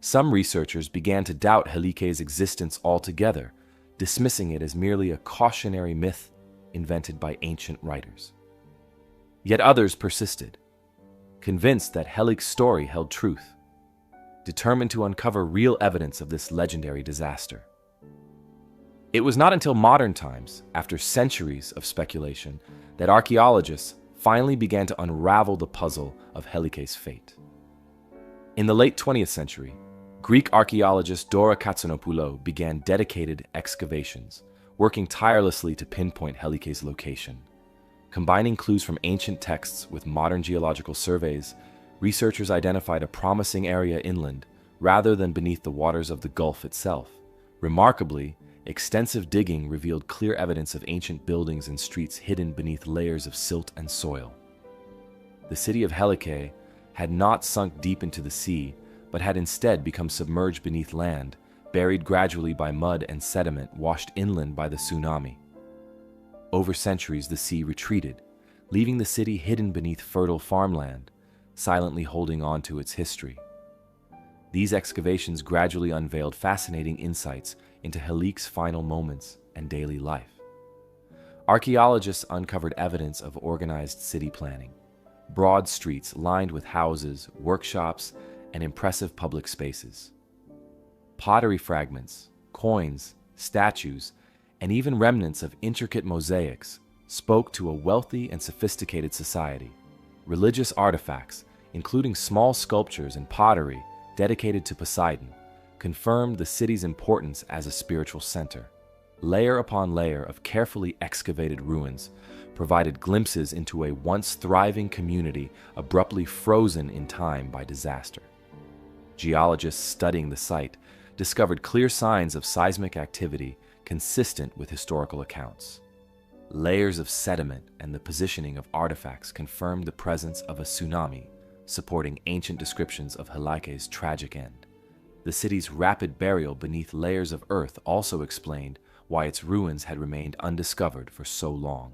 Some researchers began to doubt Helike's existence altogether, dismissing it as merely a cautionary myth invented by ancient writers. Yet others persisted, convinced that Helike's story held truth, determined to uncover real evidence of this legendary disaster. It was not until modern times, after centuries of speculation, that archaeologists finally began to unravel the puzzle of Helike's fate. In the late 20th century, Greek archaeologist Dora Katsonopoulou began dedicated excavations, working tirelessly to pinpoint Helike's location. Combining clues from ancient texts with modern geological surveys, researchers identified a promising area inland rather than beneath the waters of the Gulf itself. Remarkably, extensive digging revealed clear evidence of ancient buildings and streets hidden beneath layers of silt and soil. The city of Helike had not sunk deep into the sea, but had instead become submerged beneath land, buried gradually by mud and sediment washed inland by the tsunami. Over centuries, the sea retreated, leaving the city hidden beneath fertile farmland, silently holding on to its history. These excavations gradually unveiled fascinating insights into Helike's final moments and daily life. Archaeologists uncovered evidence of organized city planning, broad streets lined with houses, workshops, and impressive public spaces. Pottery fragments, coins, statues, and even remnants of intricate mosaics spoke to a wealthy and sophisticated society. Religious artifacts, including small sculptures and pottery dedicated to Poseidon, confirmed the city's importance as a spiritual center. Layer upon layer of carefully excavated ruins provided glimpses into a once thriving community abruptly frozen in time by disaster. Geologists studying the site discovered clear signs of seismic activity consistent with historical accounts. Layers of sediment and the positioning of artifacts confirmed the presence of a tsunami, supporting ancient descriptions of Helike's tragic end. The city's rapid burial beneath layers of earth also explained why its ruins had remained undiscovered for so long.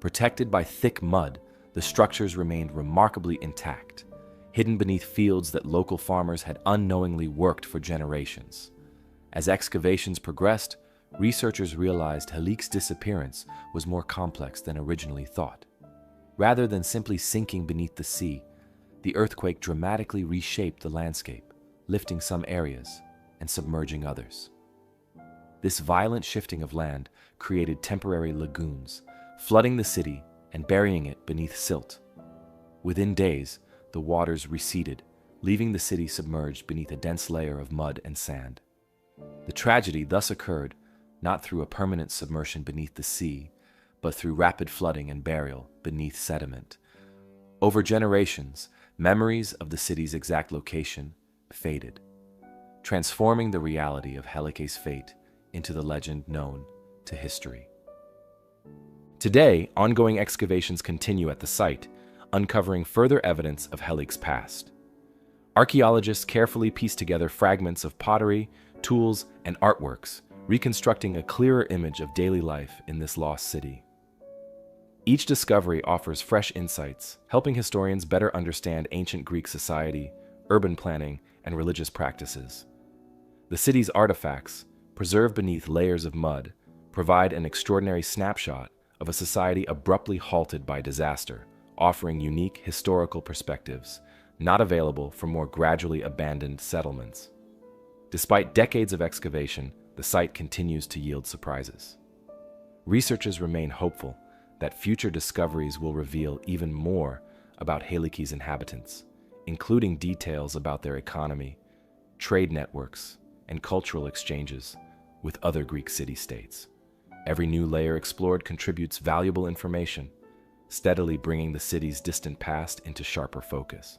Protected by thick mud, the structures remained remarkably intact, hidden beneath fields that local farmers had unknowingly worked for generations. As excavations progressed, researchers realized Halik's disappearance was more complex than originally thought. Rather than simply sinking beneath the sea, the earthquake dramatically reshaped the landscape, lifting some areas and submerging others. This violent shifting of land created temporary lagoons, flooding the city and burying it beneath silt. Within days, the waters receded, leaving the city submerged beneath a dense layer of mud and sand. The tragedy thus occurred not through a permanent submersion beneath the sea, but through rapid flooding and burial beneath sediment. Over generations, memories of the city's exact location faded, transforming the reality of Helike's fate into the legend known to history. Today, ongoing excavations continue at the site, uncovering further evidence of Helike's past. Archaeologists carefully piece together fragments of pottery, tools, and artworks, reconstructing a clearer image of daily life in this lost city. Each discovery offers fresh insights, helping historians better understand ancient Greek society, urban planning, and religious practices. The city's artifacts, preserved beneath layers of mud, provide an extraordinary snapshot of a society abruptly halted by disaster, offering unique historical perspectives not available for more gradually abandoned settlements. Despite decades of excavation, the site continues to yield surprises. Researchers remain hopeful that future discoveries will reveal even more about Helike's inhabitants, including details about their economy, trade networks, and cultural exchanges with other Greek city-states. Every new layer explored contributes valuable information, steadily bringing the city's distant past into sharper focus.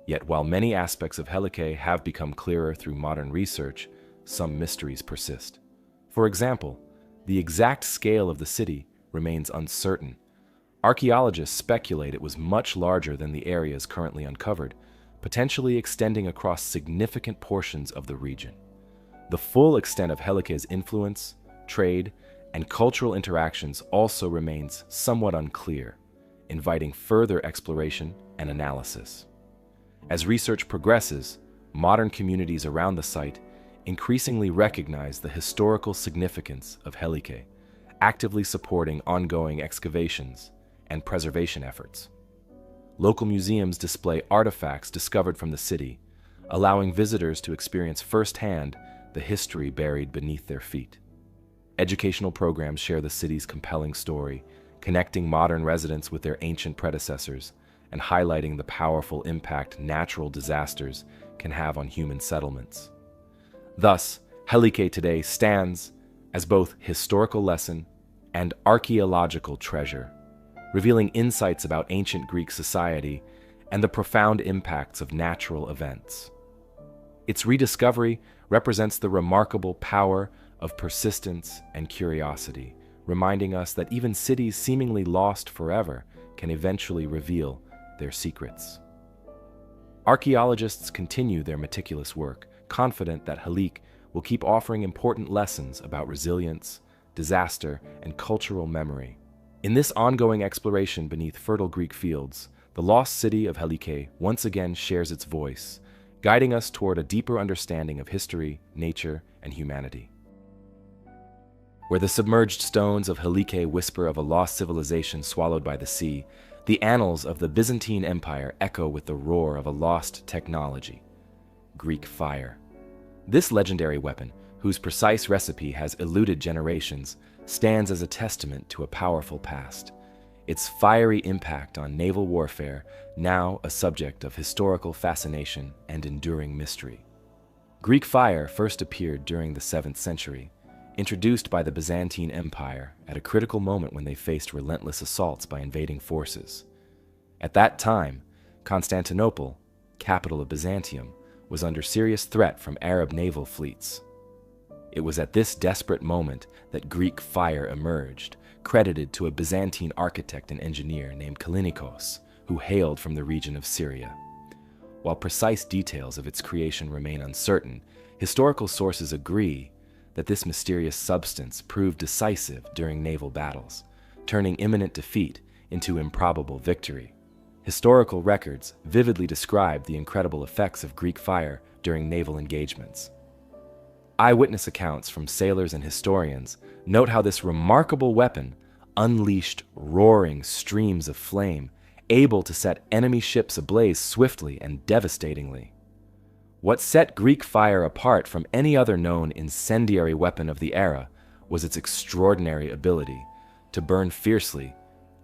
Yet while many aspects of Helike have become clearer through modern research, some mysteries persist. For example, the exact scale of the city remains uncertain. Archaeologists speculate it was much larger than the areas currently uncovered, potentially extending across significant portions of the region. The full extent of Helike's influence, trade, and cultural interactions also remains somewhat unclear, inviting further exploration and analysis. As research progresses, modern communities around the site increasingly recognize the historical significance of Helike, actively supporting ongoing excavations and preservation efforts. Local museums display artifacts discovered from the city, allowing visitors to experience firsthand the history buried beneath their feet. Educational programs share the city's compelling story, connecting modern residents with their ancient predecessors and highlighting the powerful impact natural disasters can have on human settlements. Thus, Helike today stands as both historical lesson and archaeological treasure, revealing insights about ancient Greek society and the profound impacts of natural events. Its rediscovery represents the remarkable power of persistence and curiosity, reminding us that even cities seemingly lost forever can eventually reveal their secrets. Archaeologists continue their meticulous work, confident that Helike will keep offering important lessons about resilience, disaster, and cultural memory. In this ongoing exploration beneath fertile Greek fields, the lost city of Helike once again shares its voice, guiding us toward a deeper understanding of history, nature, and humanity. Where the submerged stones of Helike whisper of a lost civilization swallowed by the sea, the annals of the Byzantine Empire echo with the roar of a lost technology: Greek fire. This legendary weapon, whose precise recipe has eluded generations, stands as a testament to a powerful past. Its fiery impact on naval warfare, now a subject of historical fascination and enduring mystery. Greek fire first appeared during the 7th century, introduced by the Byzantine Empire at a critical moment when they faced relentless assaults by invading forces. At that time, Constantinople, capital of Byzantium, was under serious threat from Arab naval fleets. It was at this desperate moment that Greek fire emerged, credited to a Byzantine architect and engineer named Kallinikos, who hailed from the region of Syria. While precise details of its creation remain uncertain, historical sources agree that this mysterious substance proved decisive during naval battles, turning imminent defeat into improbable victory. Historical records vividly describe the incredible effects of Greek fire during naval engagements. Eyewitness accounts from sailors and historians note how this remarkable weapon unleashed roaring streams of flame, able to set enemy ships ablaze swiftly and devastatingly. What set Greek fire apart from any other known incendiary weapon of the era was its extraordinary ability to burn fiercely,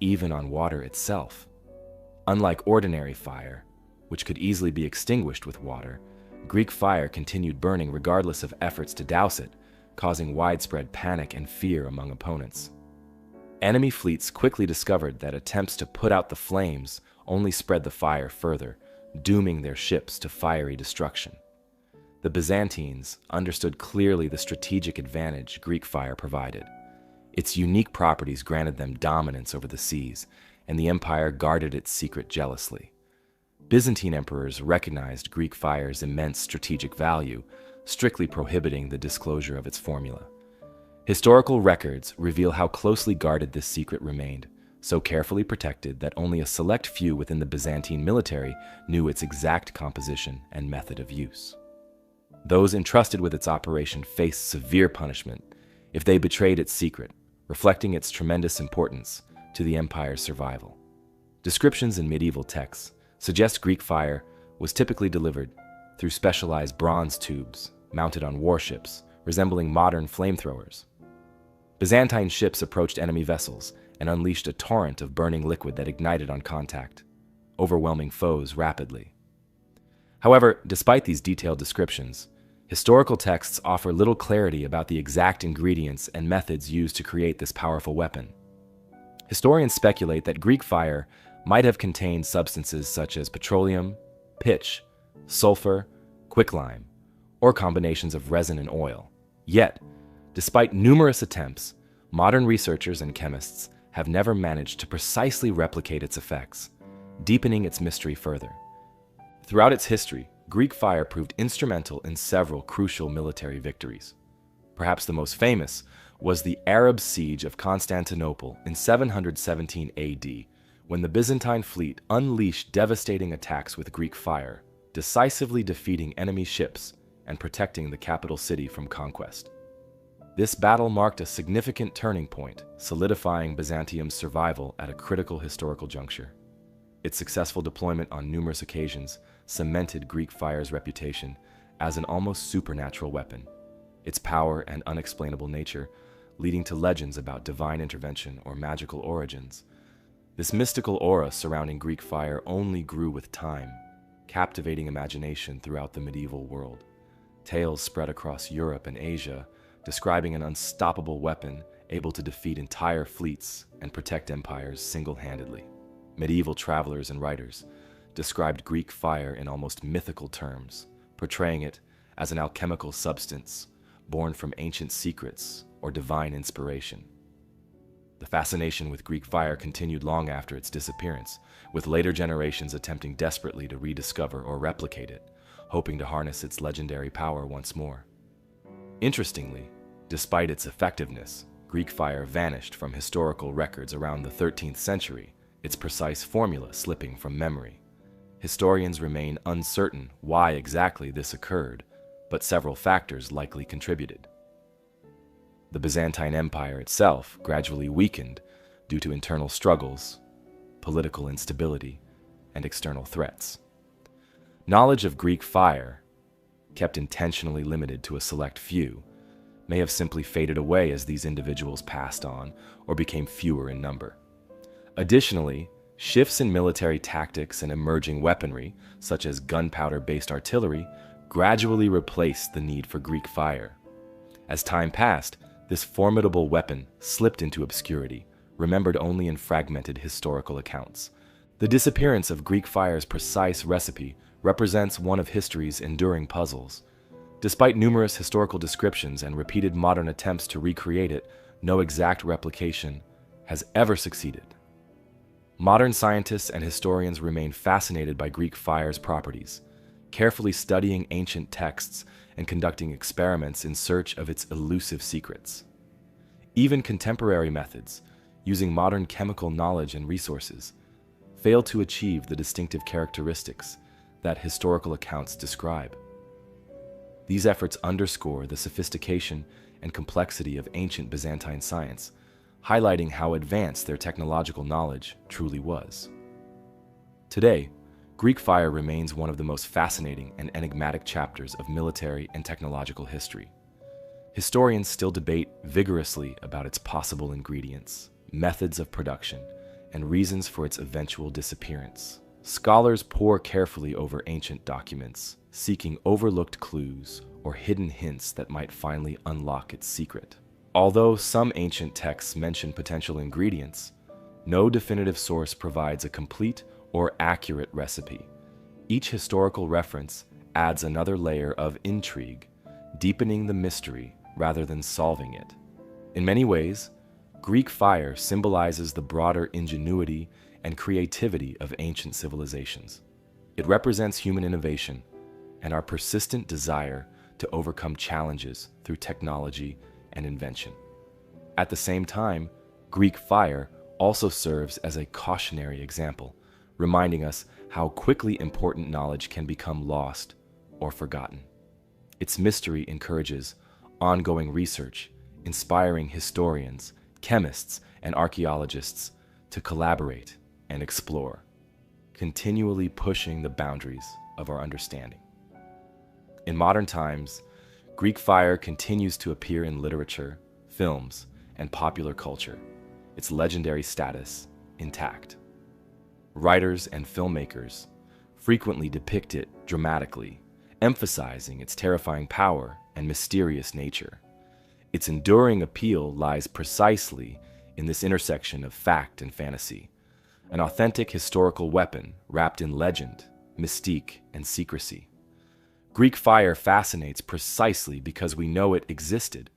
even on water itself. Unlike ordinary fire, which could easily be extinguished with water, Greek fire continued burning regardless of efforts to douse it, causing widespread panic and fear among opponents. Enemy fleets quickly discovered that attempts to put out the flames only spread the fire further, dooming their ships to fiery destruction. The Byzantines understood clearly the strategic advantage Greek fire provided. Its unique properties granted them dominance over the seas, and the empire guarded its secret jealously. Byzantine emperors recognized Greek fire's immense strategic value, strictly prohibiting the disclosure of its formula. Historical records reveal how closely guarded this secret remained, so carefully protected that only a select few within the Byzantine military knew its exact composition and method of use. Those entrusted with its operation faced severe punishment if they betrayed its secret, reflecting its tremendous importance to the empire's survival. Descriptions in medieval texts suggest Greek fire was typically delivered through specialized bronze tubes mounted on warships, resembling modern flamethrowers. Byzantine ships approached enemy vessels and unleashed a torrent of burning liquid that ignited on contact, overwhelming foes rapidly. However, despite these detailed descriptions, historical texts offer little clarity about the exact ingredients and methods used to create this powerful weapon. Historians speculate that Greek fire might have contained substances such as petroleum, pitch, sulfur, quicklime, or combinations of resin and oil. Yet, despite numerous attempts, modern researchers and chemists have never managed to precisely replicate its effects, deepening its mystery further. Throughout its history, Greek fire proved instrumental in several crucial military victories. Perhaps the most famous was the Arab siege of Constantinople in 717 AD, when the Byzantine fleet unleashed devastating attacks with Greek fire, decisively defeating enemy ships and protecting the capital city from conquest. This battle marked a significant turning point, solidifying Byzantium's survival at a critical historical juncture. Its successful deployment on numerous occasions cemented Greek fire's reputation as an almost supernatural weapon, its power and unexplainable nature leading to legends about divine intervention or magical origins. This mystical aura surrounding Greek fire only grew with time, captivating imagination throughout the medieval world. Tales spread across Europe and Asia, describing an unstoppable weapon able to defeat entire fleets and protect empires single-handedly. Medieval travelers and writers described Greek fire in almost mythical terms, portraying it as an alchemical substance born from ancient secrets or divine inspiration. The fascination with Greek fire continued long after its disappearance, with later generations attempting desperately to rediscover or replicate it, hoping to harness its legendary power once more. Interestingly, despite its effectiveness, Greek fire vanished from historical records around the 13th century, its precise formula slipping from memory. Historians remain uncertain why exactly this occurred, but several factors likely contributed. The Byzantine Empire itself gradually weakened due to internal struggles, political instability, and external threats. Knowledge of Greek fire, kept intentionally limited to a select few, may have simply faded away as these individuals passed on or became fewer in number. Additionally, shifts in military tactics and emerging weaponry, such as gunpowder-based artillery, gradually replaced the need for Greek fire. As time passed, this formidable weapon slipped into obscurity, remembered only in fragmented historical accounts. The disappearance of Greek fire's precise recipe represents one of history's enduring puzzles. Despite numerous historical descriptions and repeated modern attempts to recreate it, no exact replication has ever succeeded. Modern scientists and historians remain fascinated by Greek fire's properties, carefully studying ancient texts and conducting experiments in search of its elusive secrets. Even contemporary methods, using modern chemical knowledge and resources, fail to achieve the distinctive characteristics that historical accounts describe. These efforts underscore the sophistication and complexity of ancient Byzantine science, highlighting how advanced their technological knowledge truly was. Today, Greek fire remains one of the most fascinating and enigmatic chapters of military and technological history. Historians still debate vigorously about its possible ingredients, methods of production, and reasons for its eventual disappearance. Scholars pore carefully over ancient documents, seeking overlooked clues or hidden hints that might finally unlock its secret. Although some ancient texts mention potential ingredients, no definitive source provides a complete or accurate recipe. Each historical reference adds another layer of intrigue, deepening the mystery rather than solving it. In many ways, Greek fire symbolizes the broader ingenuity and creativity of ancient civilizations. It represents human innovation and our persistent desire to overcome challenges through technology and invention. At the same time, Greek fire also serves as a cautionary example, reminding us how quickly important knowledge can become lost or forgotten. Its mystery encourages ongoing research, inspiring historians, chemists, and archaeologists to collaborate and explore, continually pushing the boundaries of our understanding. In modern times, Greek fire continues to appear in literature, films, and popular culture, its legendary status intact. Writers and filmmakers frequently depict it dramatically, emphasizing its terrifying power and mysterious nature. Its enduring appeal lies precisely in this intersection of fact and fantasy, an authentic historical weapon wrapped in legend, mystique, and secrecy. Greek fire fascinates precisely because we know it existed,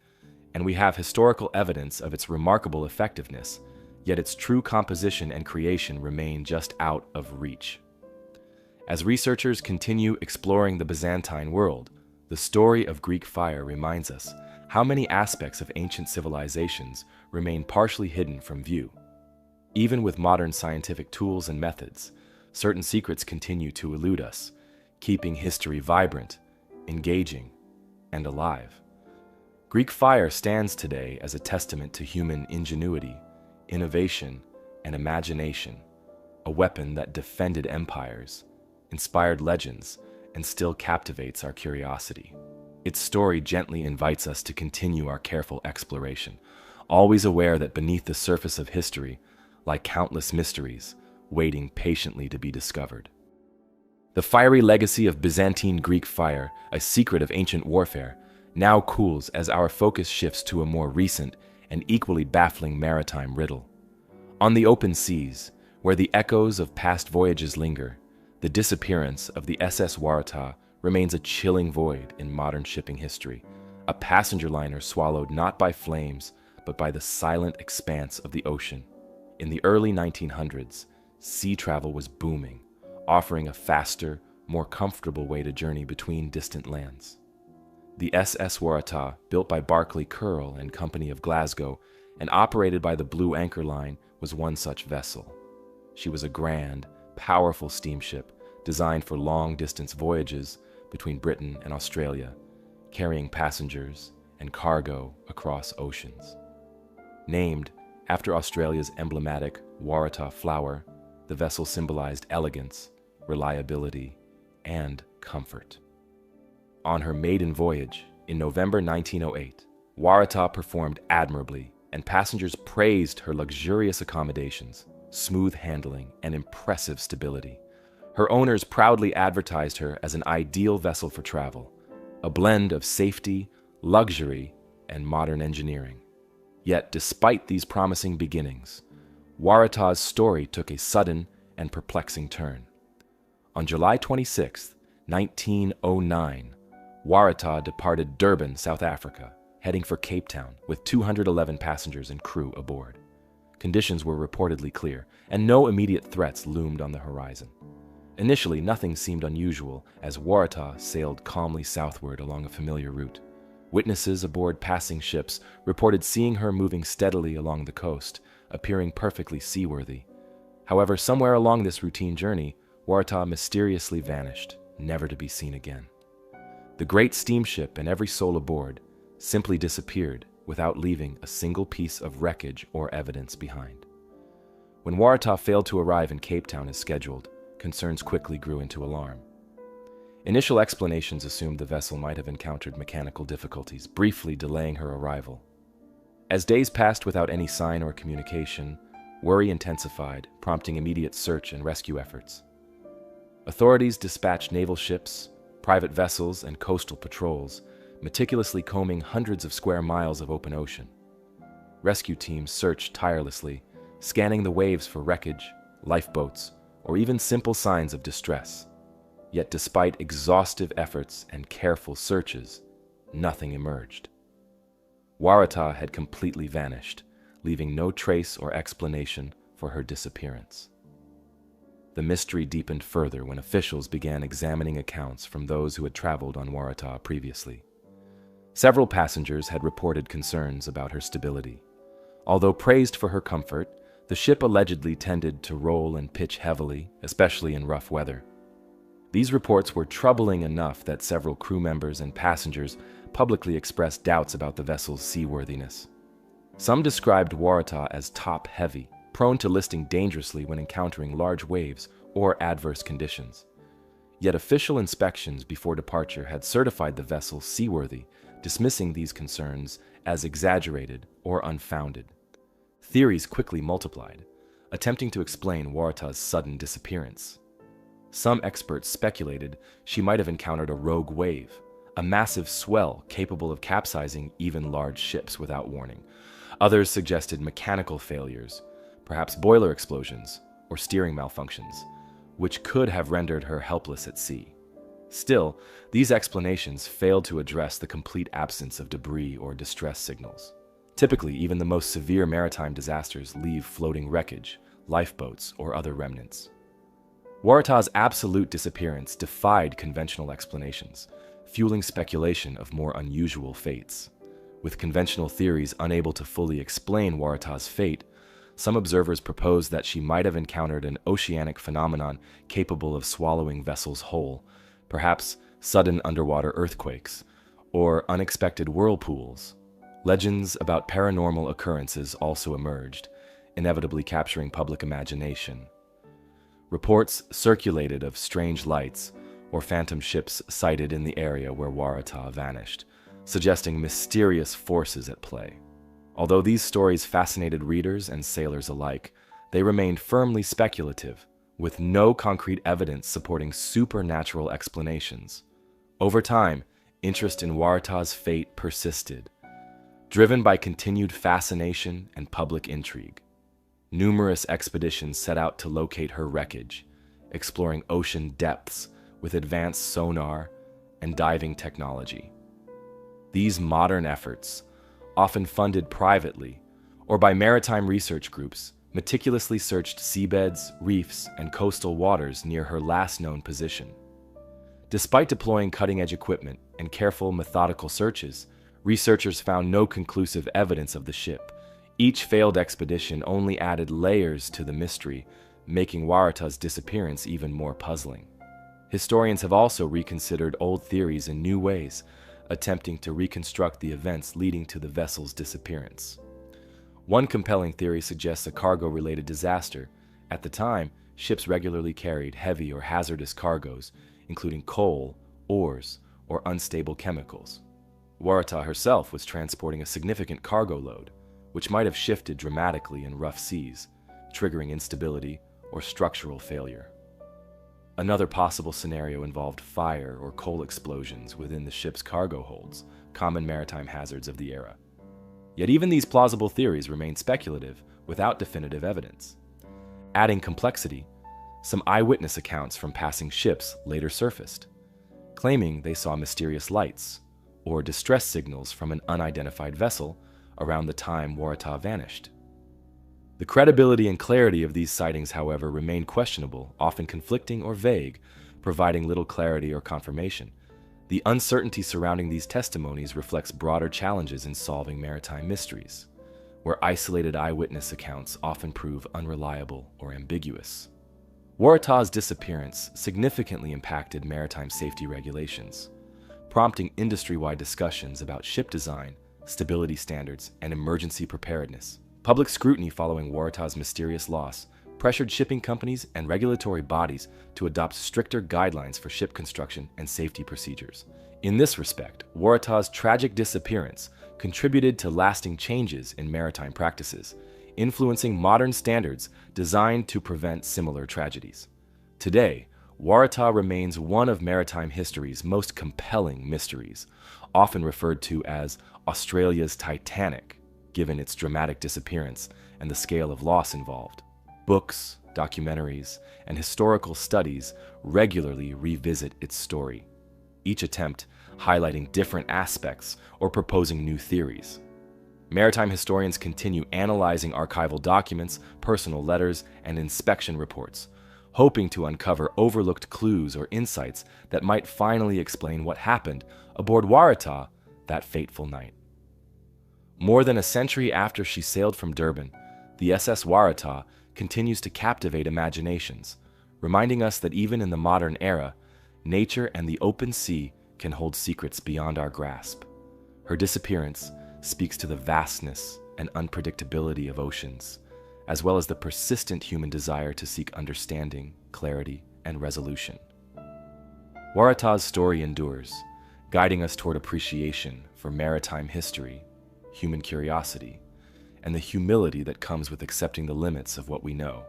and we have historical evidence of its remarkable effectiveness, yet its true composition and creation remain just out of reach. As researchers continue exploring the Byzantine world, the story of Greek fire reminds us how many aspects of ancient civilizations remain partially hidden from view. Even with modern scientific tools and methods, certain secrets continue to elude us, keeping history vibrant, engaging, and alive. Greek fire stands today as a testament to human ingenuity, innovation, and imagination, a weapon that defended empires, inspired legends, and still captivates our curiosity. Its story gently invites us to continue our careful exploration, always aware that beneath the surface of history lie countless mysteries waiting patiently to be discovered. The fiery legacy of Byzantine Greek fire, a secret of ancient warfare, now cools as our focus shifts to a more recent and equally baffling maritime riddle. On the open seas, where the echoes of past voyages linger, the disappearance of the SS Waratah remains a chilling void in modern shipping history, a passenger liner swallowed not by flames, but by the silent expanse of the ocean. In the early 1900s, sea travel was booming, offering a faster, more comfortable way to journey between distant lands. The SS Waratah, built by Barclay Curle and Company of Glasgow and operated by the Blue Anchor Line, was one such vessel. She was a grand, powerful steamship designed for long-distance voyages between Britain and Australia, carrying passengers and cargo across oceans. Named after Australia's emblematic Waratah flower, the vessel symbolized elegance, reliability, and comfort. On her maiden voyage, in November 1908, Waratah performed admirably, and passengers praised her luxurious accommodations, smooth handling, and impressive stability. Her owners proudly advertised her as an ideal vessel for travel, a blend of safety, luxury, and modern engineering. Yet, despite these promising beginnings, Waratah's story took a sudden and perplexing turn. On July 26, 1909, Waratah departed Durban, South Africa, heading for Cape Town with 211 passengers and crew aboard. Conditions were reportedly clear, and no immediate threats loomed on the horizon. Initially, nothing seemed unusual as Waratah sailed calmly southward along a familiar route. Witnesses aboard passing ships reported seeing her moving steadily along the coast, appearing perfectly seaworthy. However, somewhere along this routine journey, Waratah mysteriously vanished, never to be seen again. The great steamship and every soul aboard simply disappeared without leaving a single piece of wreckage or evidence behind. When Waratah failed to arrive in Cape Town as scheduled, concerns quickly grew into alarm. Initial explanations assumed the vessel might have encountered mechanical difficulties, briefly delaying her arrival. As days passed without any sign or communication, worry intensified, prompting immediate search and rescue efforts. Authorities dispatched naval ships, private vessels, and coastal patrols, meticulously combing hundreds of square miles of open ocean. Rescue teams searched tirelessly, scanning the waves for wreckage, lifeboats, or even simple signs of distress. Yet despite exhaustive efforts and careful searches, nothing emerged. Waratah had completely vanished, leaving no trace or explanation for her disappearance. The mystery deepened further when officials began examining accounts from those who had traveled on Waratah previously. Several passengers had reported concerns about her stability. Although praised for her comfort, the ship allegedly tended to roll and pitch heavily, especially in rough weather. These reports were troubling enough that several crew members and passengers publicly expressed doubts about the vessel's seaworthiness. Some described Waratah as top-heavy, prone to listing dangerously when encountering large waves or adverse conditions. Yet official inspections before departure had certified the vessel seaworthy, dismissing these concerns as exaggerated or unfounded. Theories quickly multiplied, attempting to explain Waratah's sudden disappearance. Some experts speculated she might have encountered a rogue wave, a massive swell capable of capsizing even large ships without warning. Others suggested mechanical failures, perhaps boiler explosions or steering malfunctions, which could have rendered her helpless at sea. Still, these explanations failed to address the complete absence of debris or distress signals. Typically, even the most severe maritime disasters leave floating wreckage, lifeboats, or other remnants. Waratah's absolute disappearance defied conventional explanations, fueling speculation of more unusual fates. With conventional theories unable to fully explain Waratah's fate, some observers proposed that she might have encountered an oceanic phenomenon capable of swallowing vessels whole, perhaps sudden underwater earthquakes, or unexpected whirlpools. Legends about paranormal occurrences also emerged, inevitably capturing public imagination. Reports circulated of strange lights or phantom ships sighted in the area where Waratah vanished, suggesting mysterious forces at play. Although these stories fascinated readers and sailors alike, they remained firmly speculative, with no concrete evidence supporting supernatural explanations. Over time, interest in Waratah's fate persisted, driven by continued fascination and public intrigue. Numerous expeditions set out to locate her wreckage, exploring ocean depths with advanced sonar and diving technology. These modern efforts, often funded privately or by maritime research groups, meticulously searched seabeds, reefs, and coastal waters near her last known position. Despite deploying cutting-edge equipment and careful, methodical searches, researchers found no conclusive evidence of the ship. Each failed expedition only added layers to the mystery, making Waratah's disappearance even more puzzling. Historians have also reconsidered old theories in new ways, attempting to reconstruct the events leading to the vessel's disappearance. One compelling theory suggests a cargo-related disaster. At the time, ships regularly carried heavy or hazardous cargoes, including coal, ores, or unstable chemicals. Waratah herself was transporting a significant cargo load, which might have shifted dramatically in rough seas, triggering instability or structural failure. Another possible scenario involved fire or coal explosions within the ship's cargo holds, common maritime hazards of the era. Yet even these plausible theories remain speculative, without definitive evidence. Adding complexity, some eyewitness accounts from passing ships later surfaced, claiming they saw mysterious lights or distress signals from an unidentified vessel around the time Waratah vanished. The credibility and clarity of these sightings, however, remain questionable, often conflicting or vague, providing little clarity or confirmation. The uncertainty surrounding these testimonies reflects broader challenges in solving maritime mysteries, where isolated eyewitness accounts often prove unreliable or ambiguous. Waratah's disappearance significantly impacted maritime safety regulations, prompting industry-wide discussions about ship design, stability standards, and emergency preparedness. Public scrutiny following Waratah's mysterious loss pressured shipping companies and regulatory bodies to adopt stricter guidelines for ship construction and safety procedures. In this respect, Waratah's tragic disappearance contributed to lasting changes in maritime practices, influencing modern standards designed to prevent similar tragedies. Today, Waratah remains one of maritime history's most compelling mysteries, often referred to as Australia's Titanic, given its dramatic disappearance and the scale of loss involved. Books, documentaries, and historical studies regularly revisit its story, each attempt highlighting different aspects or proposing new theories. Maritime historians continue analyzing archival documents, personal letters, and inspection reports, hoping to uncover overlooked clues or insights that might finally explain what happened aboard Waratah that fateful night. More than a century after she sailed from Durban, the SS Waratah continues to captivate imaginations, reminding us that even in the modern era, nature and the open sea can hold secrets beyond our grasp. Her disappearance speaks to the vastness and unpredictability of oceans, as well as the persistent human desire to seek understanding, clarity, and resolution. Waratah's story endures, guiding us toward appreciation for maritime history, human curiosity, and the humility that comes with accepting the limits of what we know.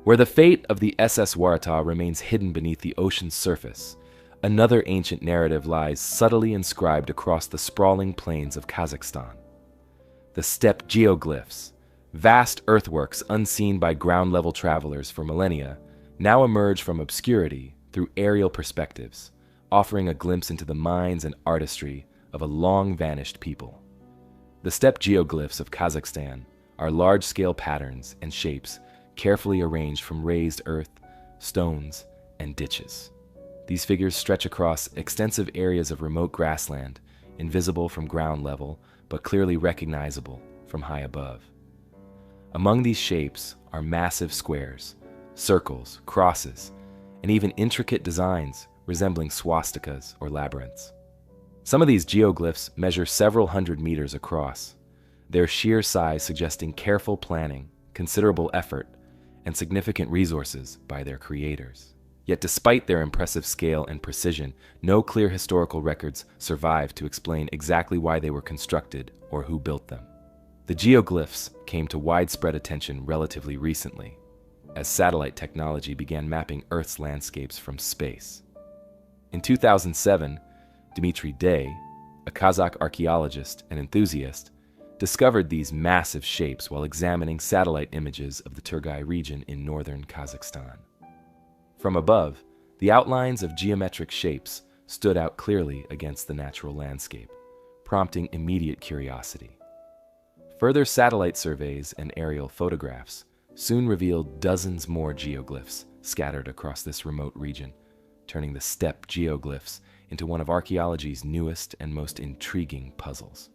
Where the fate of the SS Waratah remains hidden beneath the ocean's surface, another ancient narrative lies subtly inscribed across the sprawling plains of Kazakhstan. The steppe geoglyphs, vast earthworks unseen by ground-level travelers for millennia, now emerge from obscurity through aerial perspectives, offering a glimpse into the minds and artistry of a long-vanished people. The steppe geoglyphs of Kazakhstan are large-scale patterns and shapes carefully arranged from raised earth, stones, and ditches. These figures stretch across extensive areas of remote grassland, invisible from ground level, but clearly recognizable from high above. Among these shapes are massive squares, circles, crosses, and even intricate designs resembling swastikas or labyrinths. Some of these geoglyphs measure several hundred meters across, their sheer size suggesting careful planning, considerable effort, and significant resources by their creators. Yet despite their impressive scale and precision, no clear historical records survive to explain exactly why they were constructed or who built them. The geoglyphs came to widespread attention relatively recently, as satellite technology began mapping Earth's landscapes from space. In 2007, Dmitry Day, a Kazakh archaeologist and enthusiast, discovered these massive shapes while examining satellite images of the Turgai region in northern Kazakhstan. From above, the outlines of geometric shapes stood out clearly against the natural landscape, prompting immediate curiosity. Further satellite surveys and aerial photographs soon revealed dozens more geoglyphs scattered across this remote region, turning the steppe geoglyphs into one of archaeology's newest and most intriguing puzzles.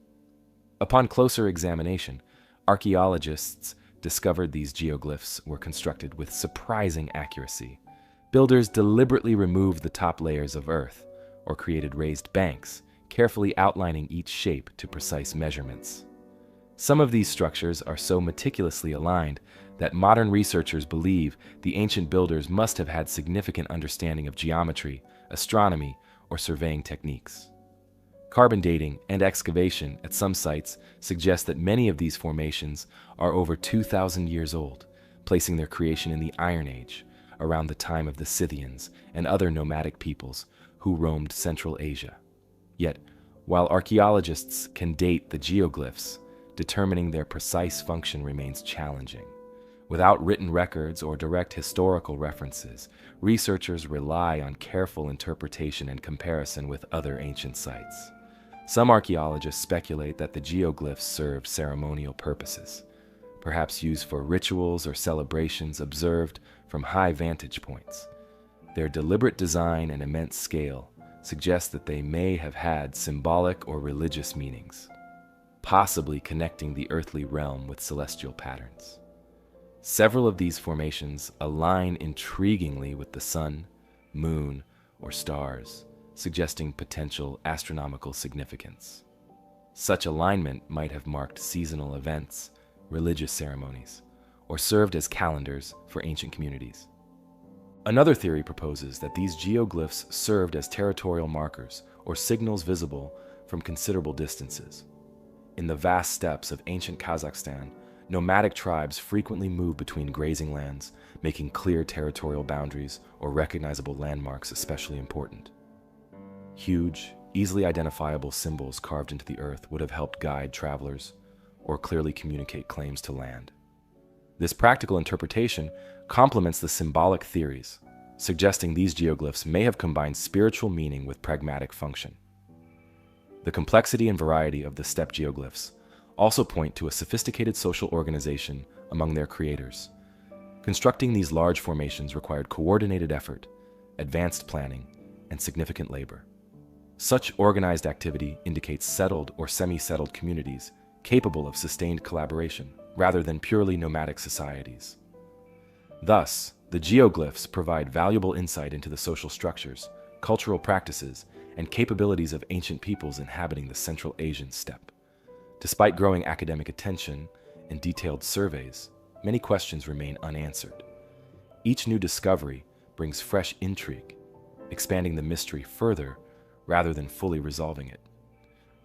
Upon closer examination, archaeologists discovered these geoglyphs were constructed with surprising accuracy. Builders deliberately removed the top layers of earth, or created raised banks, carefully outlining each shape to precise measurements. Some of these structures are so meticulously aligned that modern researchers believe the ancient builders must have had significant understanding of geometry, astronomy, or surveying techniques. Carbon dating and excavation at some sites suggest that many of these formations are over 2,000 years old, placing their creation in the Iron Age, around the time of the Scythians and other nomadic peoples who roamed Central Asia. Yet, while archaeologists can date the geoglyphs, determining their precise function remains challenging. Without written records or direct historical references, researchers rely on careful interpretation and comparison with other ancient sites. Some archaeologists speculate that the geoglyphs serve ceremonial purposes, perhaps used for rituals or celebrations observed from high vantage points. Their deliberate design and immense scale suggest that they may have had symbolic or religious meanings, possibly connecting the earthly realm with celestial patterns. Several of these formations align intriguingly with the sun, moon, or stars, suggesting potential astronomical significance. Such alignment might have marked seasonal events, religious ceremonies, or served as calendars for ancient communities. Another theory proposes that these geoglyphs served as territorial markers or signals visible from considerable distances. In the vast steppes of ancient Kazakhstan, nomadic tribes frequently moved between grazing lands, making clear territorial boundaries or recognizable landmarks especially important. Huge, easily identifiable symbols carved into the earth would have helped guide travelers or clearly communicate claims to land. This practical interpretation complements the symbolic theories, suggesting these geoglyphs may have combined spiritual meaning with pragmatic function. The complexity and variety of the steppe geoglyphs also point to a sophisticated social organization among their creators. Constructing these large formations required coordinated effort, advanced planning, and significant labor. Such organized activity indicates settled or semi-settled communities capable of sustained collaboration rather than purely nomadic societies. Thus, the geoglyphs provide valuable insight into the social structures, cultural practices, and capabilities of ancient peoples inhabiting the Central Asian steppe. Despite growing academic attention and detailed surveys, many questions remain unanswered. Each new discovery brings fresh intrigue, expanding the mystery further rather than fully resolving it.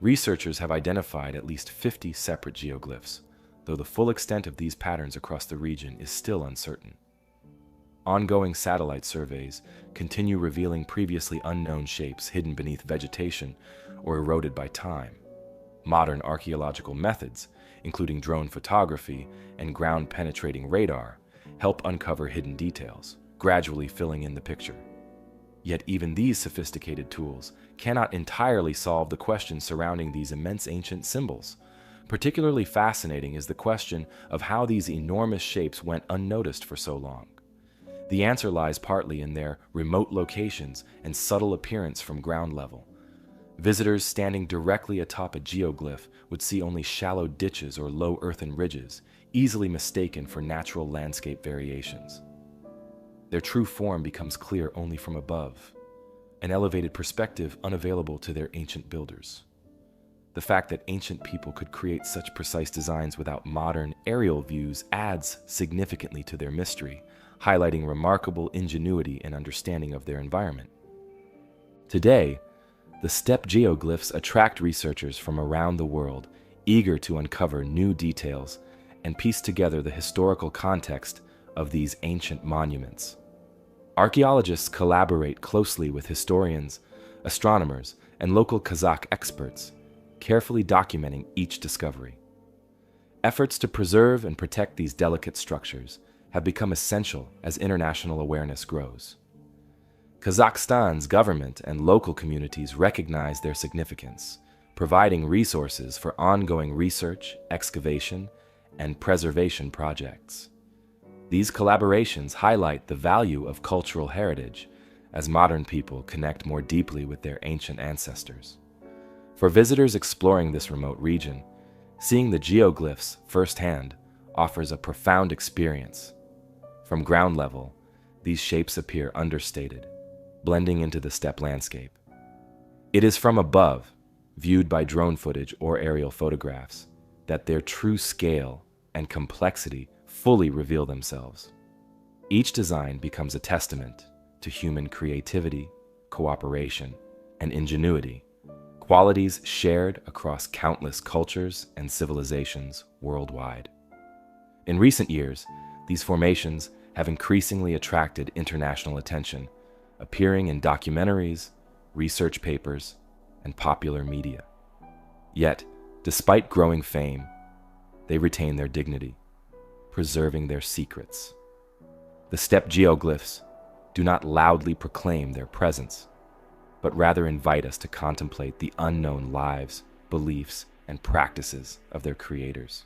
Researchers have identified at least 50 separate geoglyphs, though the full extent of these patterns across the region is still uncertain. Ongoing satellite surveys continue revealing previously unknown shapes hidden beneath vegetation or eroded by time. Modern archaeological methods, including drone photography and ground-penetrating radar, help uncover hidden details, gradually filling in the picture. Yet even these sophisticated tools cannot entirely solve the questions surrounding these immense ancient symbols. Particularly fascinating is the question of how these enormous shapes went unnoticed for so long. The answer lies partly in their remote locations and subtle appearance from ground level. Visitors standing directly atop a geoglyph would see only shallow ditches or low earthen ridges, easily mistaken for natural landscape variations. Their true form becomes clear only from above, an elevated perspective unavailable to their ancient builders. The fact that ancient people could create such precise designs without modern aerial views adds significantly to their mystery, highlighting remarkable ingenuity and understanding of their environment. Today, the steppe geoglyphs attract researchers from around the world, eager to uncover new details and piece together the historical context of these ancient monuments. Archaeologists collaborate closely with historians, astronomers, and local Kazakh experts, carefully documenting each discovery. Efforts to preserve and protect these delicate structures have become essential as international awareness grows. Kazakhstan's government and local communities recognize their significance, providing resources for ongoing research, excavation, and preservation projects. These collaborations highlight the value of cultural heritage as modern people connect more deeply with their ancient ancestors. For visitors exploring this remote region, seeing the geoglyphs firsthand offers a profound experience. From ground level, these shapes appear understated, blending into the steppe landscape. It is from above, viewed by drone footage or aerial photographs, that their true scale and complexity fully reveal themselves. Each design becomes a testament to human creativity, cooperation, and ingenuity, qualities shared across countless cultures and civilizations worldwide. In recent years, these formations have increasingly attracted international attention, appearing in documentaries, research papers, and popular media. Yet, despite growing fame, they retain their dignity, preserving their secrets. The steppe geoglyphs do not loudly proclaim their presence, but rather invite us to contemplate the unknown lives, beliefs, and practices of their creators.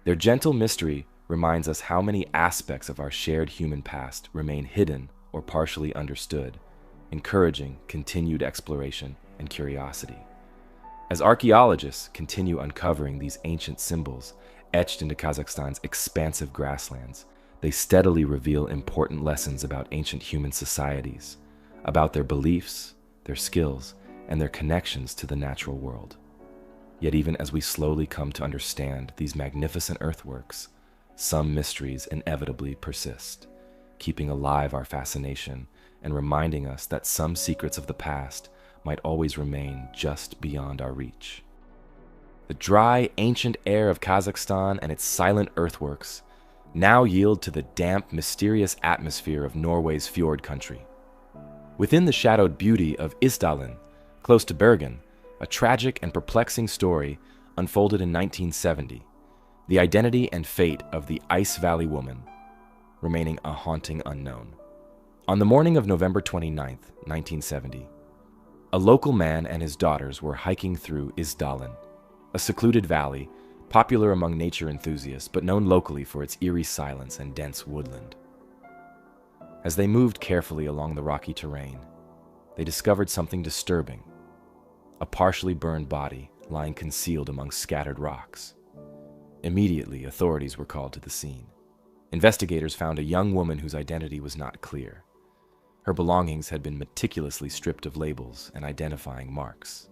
Their gentle mystery reminds us how many aspects of our shared human past remain hidden or partially understood, encouraging continued exploration and curiosity. As archaeologists continue uncovering these ancient symbols etched into Kazakhstan's expansive grasslands, they steadily reveal important lessons about ancient human societies, about their beliefs, their skills, and their connections to the natural world. Yet even as we slowly come to understand these magnificent earthworks, some mysteries inevitably persist, keeping alive our fascination and reminding us that some secrets of the past might always remain just beyond our reach. The dry, ancient air of Kazakhstan and its silent earthworks now yield to the damp, mysterious atmosphere of Norway's fjord country. Within the shadowed beauty of Isdalen, close to Bergen, a tragic and perplexing story unfolded in 1970, the identity and fate of the Ice Valley woman remaining a haunting unknown. On the morning of November 29, 1970, a local man and his daughters were hiking through Isdalen, a secluded valley popular among nature enthusiasts but known locally for its eerie silence and dense woodland. As they moved carefully along the rocky terrain, they discovered something disturbing: a partially burned body lying concealed among scattered rocks. Immediately, authorities were called to the scene. Investigators found a young woman whose identity was not clear. Her belongings had been meticulously stripped of labels and identifying marks.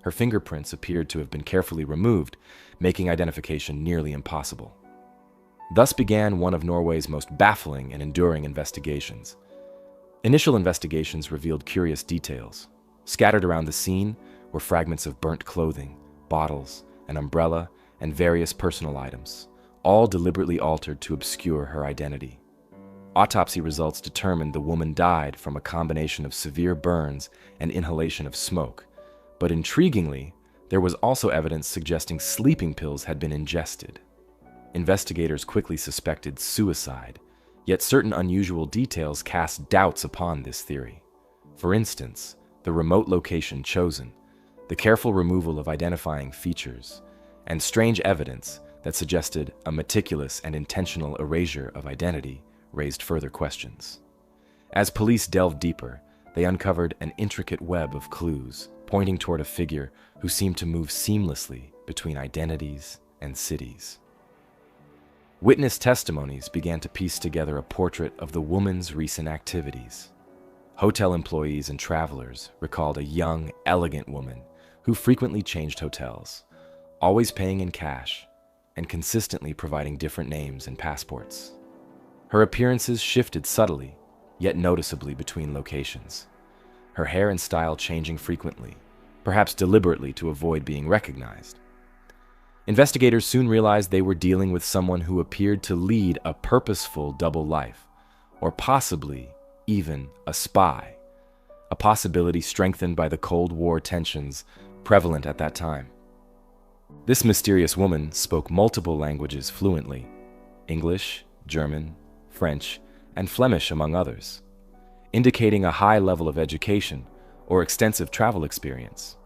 Her fingerprints appeared to have been carefully removed, making identification nearly impossible. Thus began one of Norway's most baffling and enduring investigations. Initial investigations revealed curious details. Scattered around the scene were fragments of burnt clothing, bottles, an umbrella, and various personal items, all deliberately altered to obscure her identity. Autopsy results determined the woman died from a combination of severe burns and inhalation of smoke, but intriguingly, there was also evidence suggesting sleeping pills had been ingested. Investigators quickly suspected suicide, yet certain unusual details cast doubts upon this theory. For instance, the remote location chosen, the careful removal of identifying features, and strange evidence that suggested a meticulous and intentional erasure of identity raised further questions. As police delved deeper, they uncovered an intricate web of clues, pointing toward a figure who seemed to move seamlessly between identities and cities. Witness testimonies began to piece together a portrait of the woman's recent activities. Hotel employees and travelers recalled a young, elegant woman who frequently changed hotels, always paying in cash, and consistently providing different names and passports. Her appearances shifted subtly, yet noticeably between locations, her hair and style changing frequently, perhaps deliberately to avoid being recognized. Investigators soon realized they were dealing with someone who appeared to lead a purposeful double life, or possibly even a spy, a possibility strengthened by the Cold War tensions prevalent at that time. This mysterious woman spoke multiple languages fluently: English, German, French, and Flemish, among others, indicating a high level of education or extensive travel experience.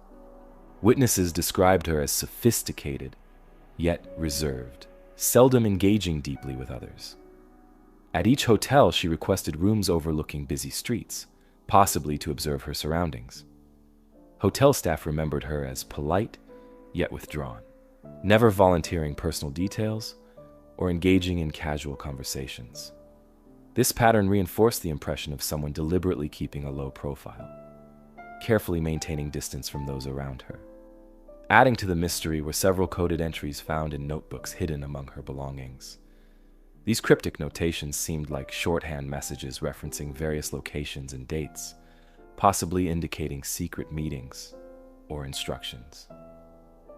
Witnesses described her as sophisticated, yet reserved, seldom engaging deeply with others. At each hotel, she requested rooms overlooking busy streets, possibly to observe her surroundings. Hotel staff remembered her as polite, yet withdrawn, never volunteering personal details or engaging in casual conversations. This pattern reinforced the impression of someone deliberately keeping a low profile, carefully maintaining distance from those around her. Adding to the mystery were several coded entries found in notebooks hidden among her belongings. These cryptic notations seemed like shorthand messages referencing various locations and dates, possibly indicating secret meetings or instructions.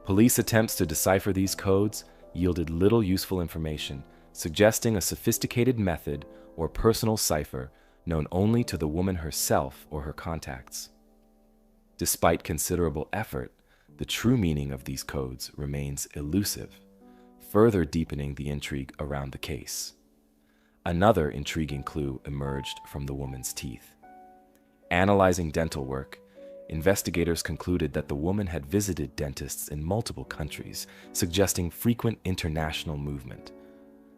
Police attempts to decipher these codes yielded little useful information, suggesting a sophisticated method or personal cipher known only to the woman herself or her contacts. Despite considerable effort, the true meaning of these codes remains elusive, further deepening the intrigue around the case. Another intriguing clue emerged from the woman's teeth. Analyzing dental work, investigators concluded that the woman had visited dentists in multiple countries, suggesting frequent international movement.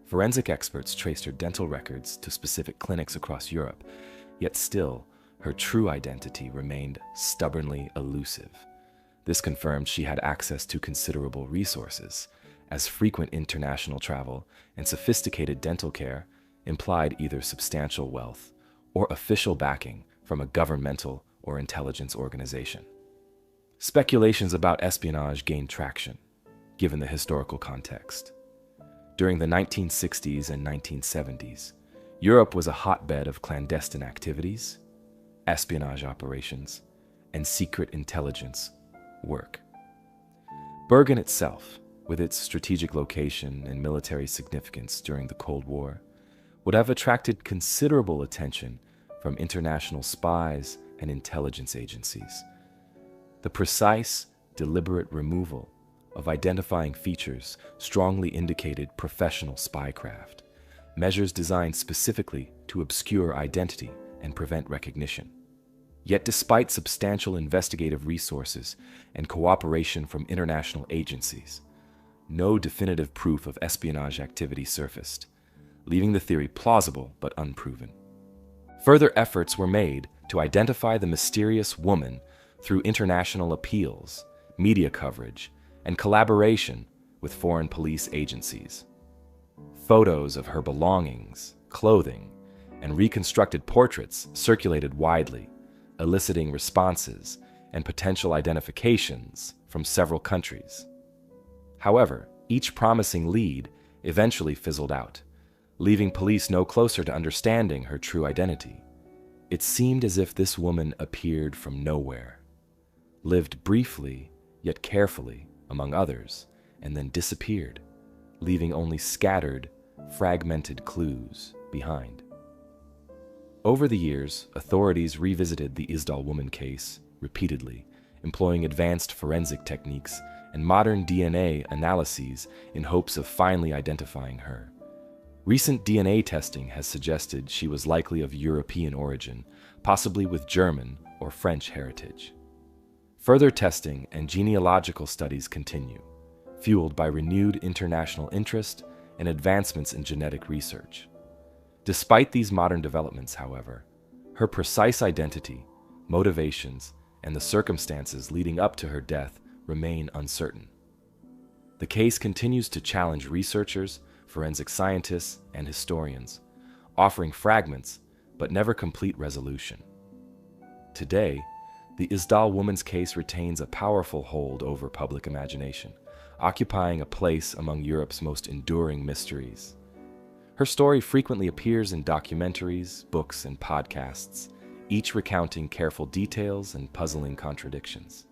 Forensic experts traced her dental records to specific clinics across Europe, yet still, her true identity remained stubbornly elusive. This confirmed she had access to considerable resources, as frequent international travel and sophisticated dental care implied either substantial wealth or official backing from a governmental or intelligence organization. Speculations about espionage gained traction, given the historical context. During the 1960s and 1970s, Europe was a hotbed of clandestine activities, espionage operations, and secret intelligence work. Bergen itself, with its strategic location and military significance during the Cold War, would have attracted considerable attention from international spies and intelligence agencies. The precise, deliberate removal of identifying features strongly indicated professional spycraft, measures designed specifically to obscure identity and prevent recognition. Yet despite substantial investigative resources and cooperation from international agencies, no definitive proof of espionage activity surfaced, leaving the theory plausible but unproven. Further efforts were made to identify the mysterious woman through international appeals, media coverage, and collaboration with foreign police agencies. Photos of her belongings, clothing, and reconstructed portraits circulated widely, eliciting responses and potential identifications from several countries. However, each promising lead eventually fizzled out, leaving police no closer to understanding her true identity. It seemed as if this woman appeared from nowhere, lived briefly yet carefully among others, and then disappeared, leaving only scattered, fragmented clues behind. Over the years, authorities revisited the Isdal woman case repeatedly, employing advanced forensic techniques and modern DNA analyses in hopes of finally identifying her. Recent DNA testing has suggested she was likely of European origin, possibly with German or French heritage. Further testing and genealogical studies continue, fueled by renewed international interest and advancements in genetic research. Despite these modern developments, however, her precise identity, motivations, and the circumstances leading up to her death remain uncertain. The case continues to challenge researchers, forensic scientists, and historians, offering fragments but never complete resolution. Today, the Isdal woman's case retains a powerful hold over public imagination, occupying a place among Europe's most enduring mysteries. Her story frequently appears in documentaries, books, and podcasts, each recounting careful details and puzzling contradictions.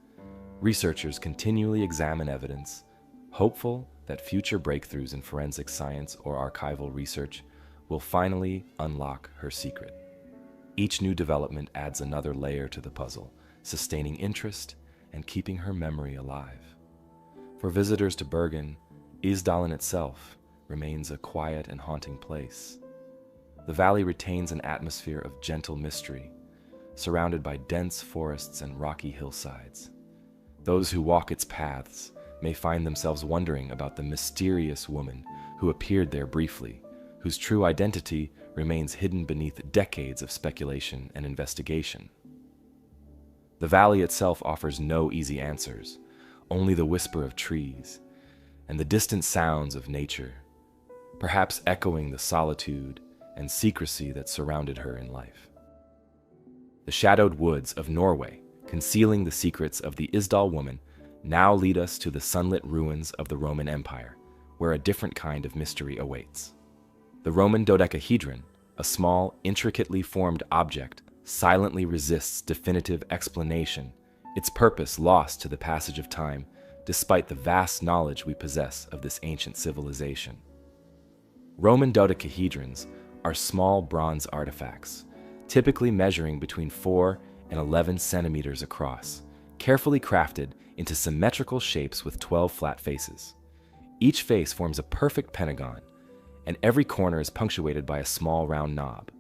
Researchers continually examine evidence, hopeful that future breakthroughs in forensic science or archival research will finally unlock her secret. Each new development adds another layer to the puzzle, sustaining interest and keeping her memory alive. For visitors to Bergen, Isdalen itself remains a quiet and haunting place. The valley retains an atmosphere of gentle mystery, surrounded by dense forests and rocky hillsides. Those who walk its paths may find themselves wondering about the mysterious woman who appeared there briefly, whose true identity remains hidden beneath decades of speculation and investigation. The valley itself offers no easy answers, only the whisper of trees and the distant sounds of nature, perhaps echoing the solitude and secrecy that surrounded her in life. The shadowed woods of Norway, concealing the secrets of the Isdal woman, now lead us to the sunlit ruins of the Roman Empire, where a different kind of mystery awaits. The Roman dodecahedron, a small, intricately formed object, silently resists definitive explanation, its purpose lost to the passage of time, despite the vast knowledge we possess of this ancient civilization. Roman dodecahedrons are small bronze artifacts, typically measuring between 4 and 11 centimeters across, carefully crafted into symmetrical shapes with 12 flat faces. Each face forms a perfect pentagon, and every corner is punctuated by a small round knob.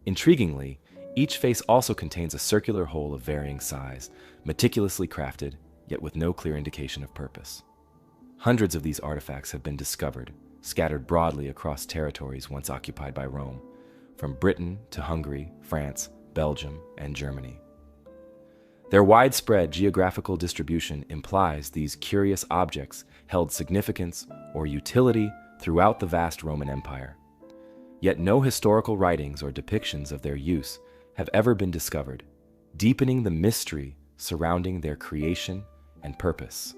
Intriguingly, Each face also contains a circular hole of varying size, meticulously crafted, yet with no clear indication of purpose. Hundreds of these artifacts have been discovered, scattered broadly across territories once occupied by Rome, from Britain to Hungary, France, Belgium, and Germany. Their widespread geographical distribution implies these curious objects held significance or utility throughout the vast Roman Empire. Yet no historical writings or depictions of their use have ever been discovered, deepening the mystery surrounding their creation and purpose.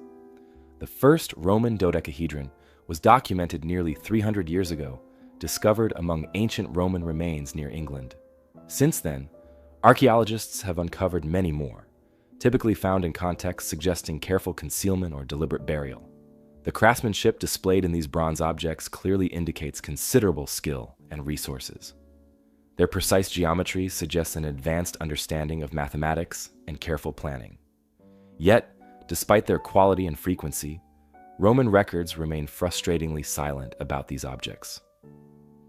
The first Roman dodecahedron was documented nearly 300 years ago, discovered among ancient Roman remains near England. Since then, archaeologists have uncovered many more, typically found in contexts suggesting careful concealment or deliberate burial. The craftsmanship displayed in these bronze objects clearly indicates considerable skill and resources. Their precise geometry suggests an advanced understanding of mathematics and careful planning. Yet, despite their quality and frequency, Roman records remain frustratingly silent about these objects.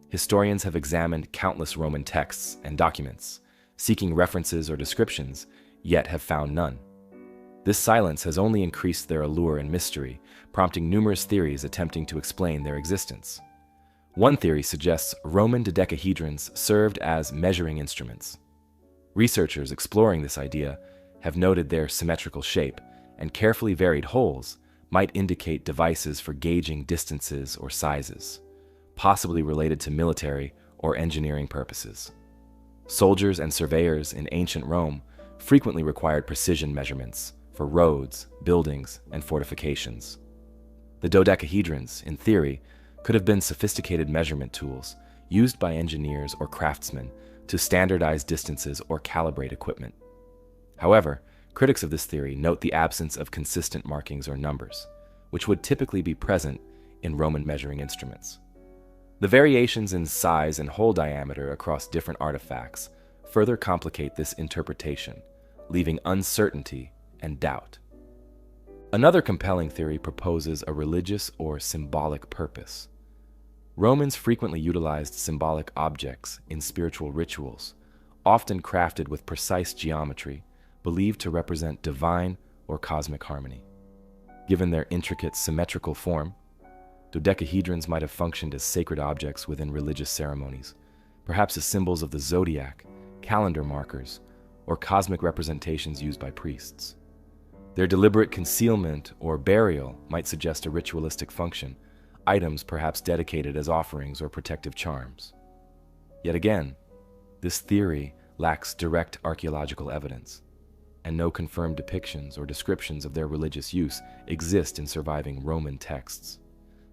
Historians have examined countless Roman texts and documents, seeking references or descriptions, yet have found none. This silence has only increased their allure and mystery, prompting numerous theories attempting to explain their existence. One theory suggests Roman dodecahedrons served as measuring instruments. Researchers exploring this idea have noted their symmetrical shape and carefully varied holes might indicate devices for gauging distances or sizes, possibly related to military or engineering purposes. Soldiers and surveyors in ancient Rome frequently required precision measurements for roads, buildings, and fortifications. The dodecahedrons, in theory, could have been sophisticated measurement tools used by engineers or craftsmen to standardize distances or calibrate equipment. However, critics of this theory note the absence of consistent markings or numbers, which would typically be present in Roman measuring instruments. The variations in size and hole diameter across different artifacts further complicate this interpretation, leaving uncertainty and doubt. Another compelling theory proposes a religious or symbolic purpose. Romans frequently utilized symbolic objects in spiritual rituals, often crafted with precise geometry, believed to represent divine or cosmic harmony. Given their intricate symmetrical form, dodecahedrons might have functioned as sacred objects within religious ceremonies, perhaps as symbols of the zodiac, calendar markers, or cosmic representations used by priests. Their deliberate concealment or burial might suggest a ritualistic function, items perhaps dedicated as offerings or protective charms. Yet again, this theory lacks direct archaeological evidence, and no confirmed depictions or descriptions of their religious use exist in surviving Roman texts.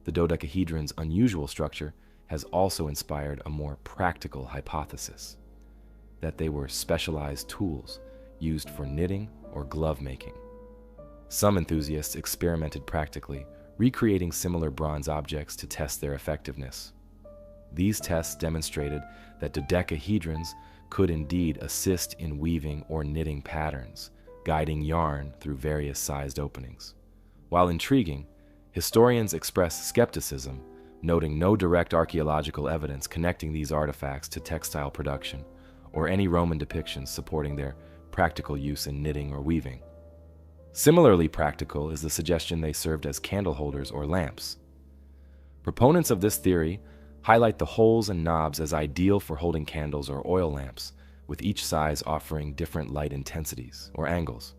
The dodecahedron's unusual structure has also inspired a more practical hypothesis, that they were specialized tools used for knitting or glove making. Some enthusiasts experimented practically, recreating similar bronze objects to test their effectiveness. These tests demonstrated that dodecahedrons could indeed assist in weaving or knitting patterns, guiding yarn through various sized openings. While intriguing, historians express skepticism, noting no direct archaeological evidence connecting these artifacts to textile production, or any Roman depictions supporting their practical use in knitting or weaving. Similarly practical is the suggestion they served as candle holders or lamps. Proponents of this theory highlight the holes and knobs as ideal for holding candles or oil lamps, with each size offering different light intensities or angles.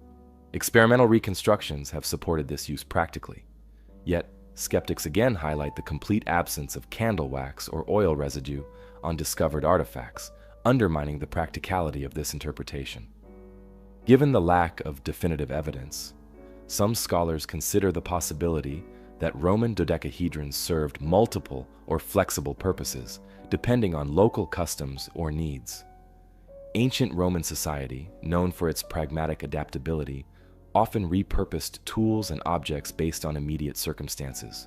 Experimental reconstructions have supported this use practically. Yet, skeptics again highlight the complete absence of candle wax or oil residue on discovered artifacts, undermining the practicality of this interpretation. Given the lack of definitive evidence, some scholars consider the possibility that Roman dodecahedrons served multiple or flexible purposes, depending on local customs or needs. Ancient Roman society, known for its pragmatic adaptability, often repurposed tools and objects based on immediate circumstances.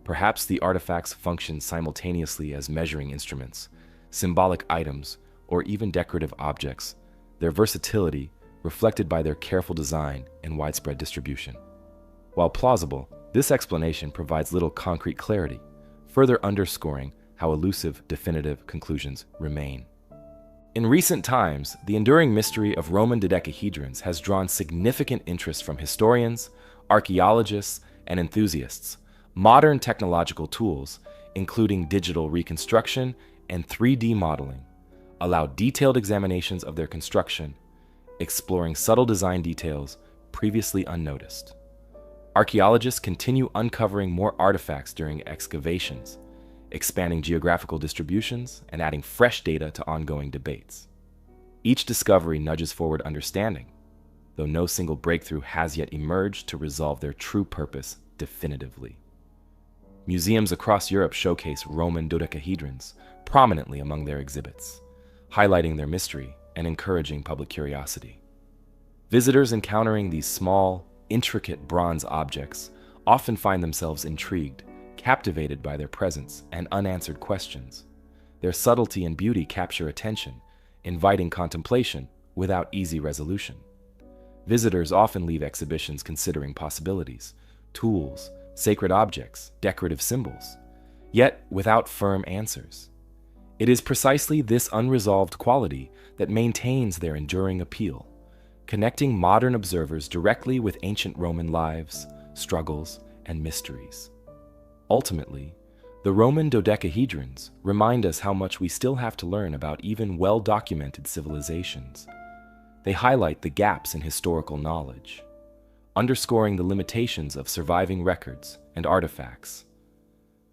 Perhaps the artifacts functioned simultaneously as measuring instruments, symbolic items, or even decorative objects, their versatility reflected by their careful design and widespread distribution. While plausible, this explanation provides little concrete clarity, further underscoring how elusive definitive conclusions remain. In recent times, the enduring mystery of Roman dodecahedrons has drawn significant interest from historians, archaeologists, and enthusiasts. Modern technological tools, including digital reconstruction and 3D modeling, allow detailed examinations of their construction, exploring subtle design details previously unnoticed. Archaeologists continue uncovering more artifacts during excavations, expanding geographical distributions and adding fresh data to ongoing debates. Each discovery nudges forward understanding, though no single breakthrough has yet emerged to resolve their true purpose definitively. Museums across Europe showcase Roman dodecahedrons prominently among their exhibits, highlighting their mystery and encouraging public curiosity. Visitors encountering these small, intricate bronze objects often find themselves intrigued, captivated by their presence and unanswered questions. Their subtlety and beauty capture attention, inviting contemplation without easy resolution. Visitors often leave exhibitions considering possibilities, tools, sacred objects, decorative symbols, yet without firm answers. It is precisely this unresolved quality that maintains their enduring appeal, connecting modern observers directly with ancient Roman lives, struggles, and mysteries. Ultimately, the Roman dodecahedrons remind us how much we still have to learn about even well-documented civilizations. They highlight the gaps in historical knowledge, underscoring the limitations of surviving records and artifacts.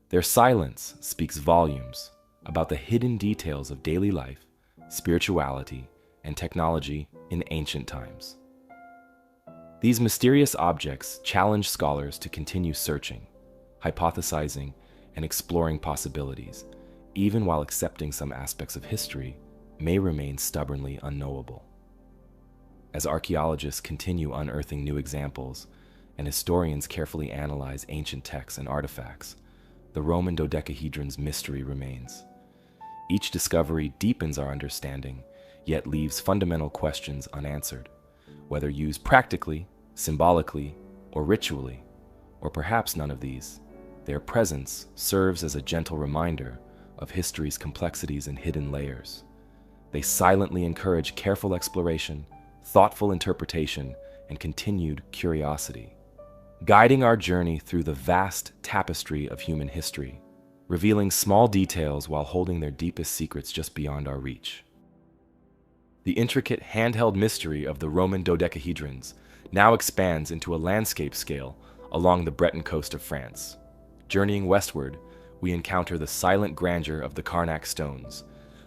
Their silence speaks volumes about the hidden details of daily life, spirituality, and technology in ancient times. These mysterious objects challenge scholars to continue searching, hypothesizing, and exploring possibilities, even while accepting some aspects of history may remain stubbornly unknowable. As archaeologists continue unearthing new examples and historians carefully analyze ancient texts and artifacts, the Roman dodecahedron's mystery remains. Each discovery deepens our understanding, yet leaves fundamental questions unanswered, whether used practically, symbolically, or ritually, or perhaps none of these. Their presence serves as a gentle reminder of history's complexities and hidden layers. They silently encourage careful exploration, thoughtful interpretation, and continued curiosity, guiding our journey through the vast tapestry of human history, revealing small details while holding their deepest secrets just beyond our reach. The intricate handheld mystery of the Roman dodecahedrons now expands into a landscape scale along the Breton coast of France. Journeying westward, we encounter the silent grandeur of the Karnak stones,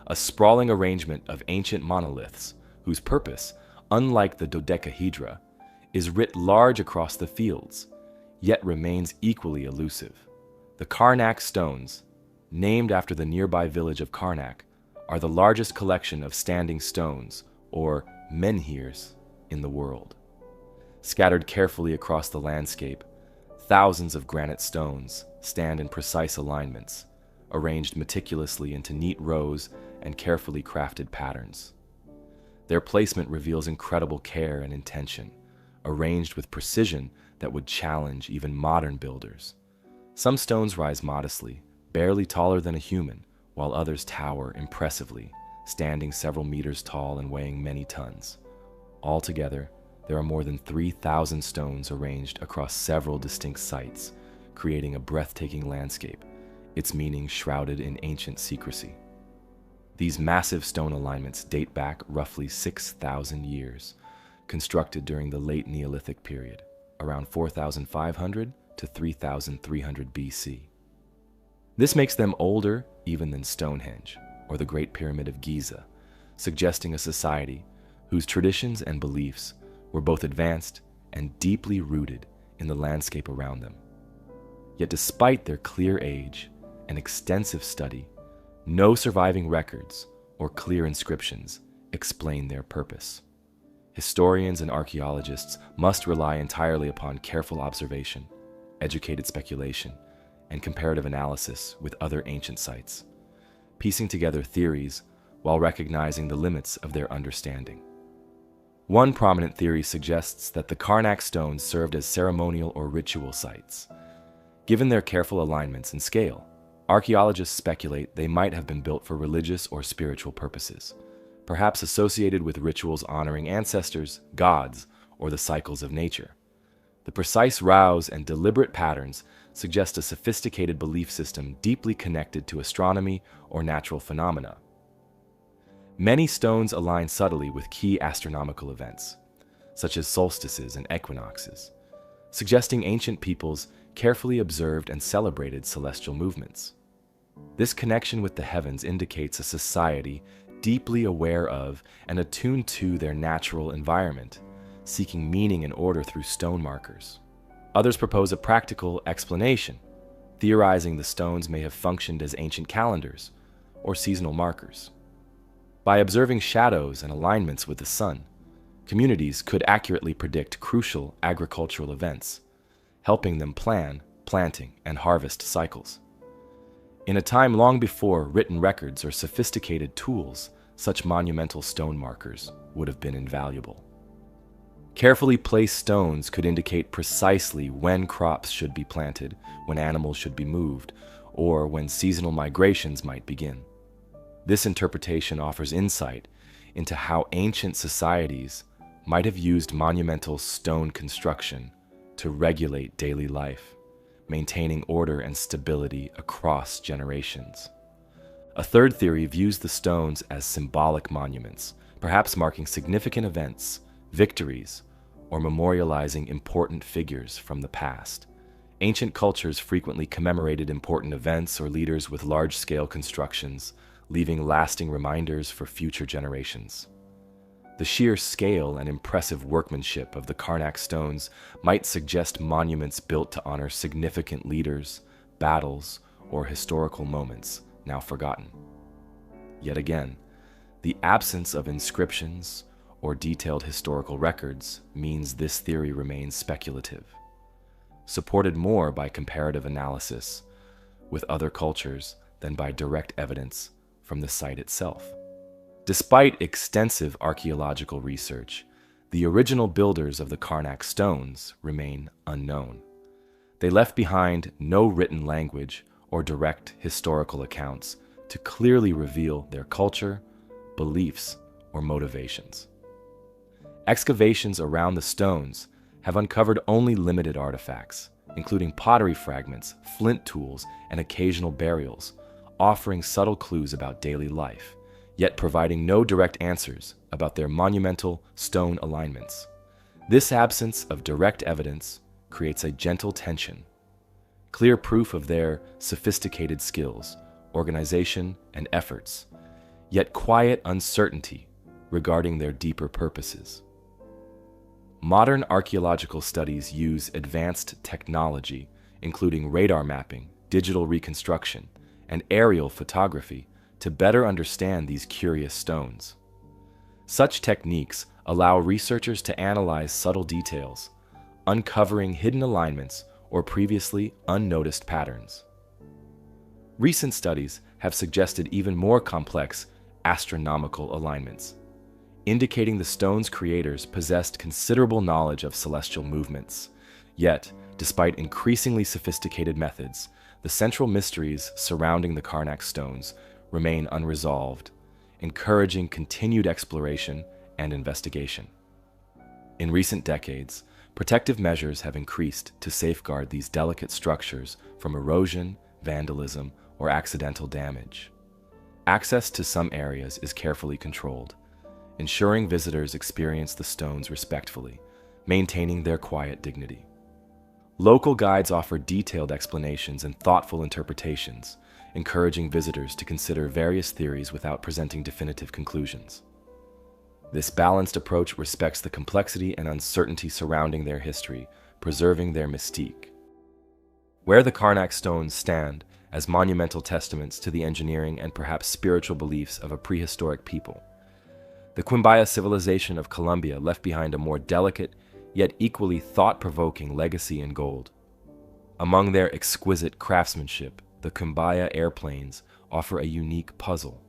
a sprawling arrangement of ancient monoliths whose purpose, unlike the dodecahedra, is writ large across the fields, yet remains equally elusive. The Karnak stones, named after the nearby village of Karnak, are the largest collection of standing stones, or menhirs, in the world. Scattered carefully across the landscape, thousands of granite stones stand in precise alignments, arranged meticulously into neat rows and carefully crafted patterns. Their placement reveals incredible care and intention, arranged with precision that would challenge even modern builders. Some stones rise modestly, barely taller than a human, while others tower impressively, standing several meters tall and weighing many tons. Altogether, there are more than 3,000 stones arranged across several distinct sites, creating a breathtaking landscape, its meaning shrouded in ancient secrecy. These massive stone alignments date back roughly 6,000 years, constructed during the late Neolithic period, around 4,500 to 3,300 BC. This makes them older even than Stonehenge or the Great Pyramid of Giza, suggesting a society whose traditions and beliefs were both advanced and deeply rooted in the landscape around them. Yet despite their clear age and extensive study, no surviving records or clear inscriptions explain their purpose. Historians and archaeologists must rely entirely upon careful observation, educated speculation, and comparative analysis with other ancient sites, piecing together theories while recognizing the limits of their understanding. One prominent theory suggests that the Karnak stones served as ceremonial or ritual sites. Given their careful alignments and scale, archaeologists speculate they might have been built for religious or spiritual purposes, perhaps associated with rituals honoring ancestors, gods, or the cycles of nature. The precise rows and deliberate patterns suggest a sophisticated belief system deeply connected to astronomy or natural phenomena. Many stones align subtly with key astronomical events, such as solstices and equinoxes, suggesting ancient peoples carefully observed and celebrated celestial movements. This connection with the heavens indicates a society deeply aware of and attuned to their natural environment, seeking meaning and order through stone markers. Others propose a practical explanation, theorizing the stones may have functioned as ancient calendars or seasonal markers. By observing shadows and alignments with the sun, communities could accurately predict crucial agricultural events, helping them plan planting and harvest cycles. In a time long before written records or sophisticated tools, such monumental stone markers would have been invaluable. Carefully placed stones could indicate precisely when crops should be planted, when animals should be moved, or when seasonal migrations might begin. This interpretation offers insight into how ancient societies might have used monumental stone construction to regulate daily life, maintaining order and stability across generations. A third theory views the stones as symbolic monuments, perhaps marking significant events, victories, or memorializing important figures from the past. Ancient cultures frequently commemorated important events or leaders with large-scale constructions, leaving lasting reminders for future generations. The sheer scale and impressive workmanship of the Karnak stones might suggest monuments built to honor significant leaders, battles, or historical moments now forgotten. Yet again, the absence of inscriptions or detailed historical records means this theory remains speculative, supported more by comparative analysis with other cultures than by direct evidence from the site itself. Despite extensive archaeological research, the original builders of the Karnak stones remain unknown. They left behind no written language or direct historical accounts to clearly reveal their culture, beliefs, or motivations. Excavations around the stones have uncovered only limited artifacts, including pottery fragments, flint tools, and occasional burials, offering subtle clues about daily life, yet providing no direct answers about their monumental stone alignments. This absence of direct evidence creates a gentle tension, clear proof of their sophisticated skills, organization, and efforts, yet quiet uncertainty regarding their deeper purposes. Modern archaeological studies use advanced technology, including radar mapping, digital reconstruction, and aerial photography, to better understand these curious stones. Such techniques allow researchers to analyze subtle details, uncovering hidden alignments or previously unnoticed patterns. Recent studies have suggested even more complex astronomical alignments, indicating the stone's creators possessed considerable knowledge of celestial movements. Yet, despite increasingly sophisticated methods, the central mysteries surrounding the Karnak stones remain unresolved, encouraging continued exploration and investigation. In recent decades, protective measures have increased to safeguard these delicate structures from erosion, vandalism, or accidental damage. Access to some areas is carefully controlled, ensuring visitors experience the stones respectfully, maintaining their quiet dignity. Local guides offer detailed explanations and thoughtful interpretations, encouraging visitors to consider various theories without presenting definitive conclusions. This balanced approach respects the complexity and uncertainty surrounding their history, preserving their mystique. Where the Karnak stones stand as monumental testaments to the engineering and perhaps spiritual beliefs of a prehistoric people, the Quimbaya civilization of Colombia left behind a more delicate yet equally thought-provoking legacy in gold. Among their exquisite craftsmanship, the Quimbaya airplanes offer a unique puzzle,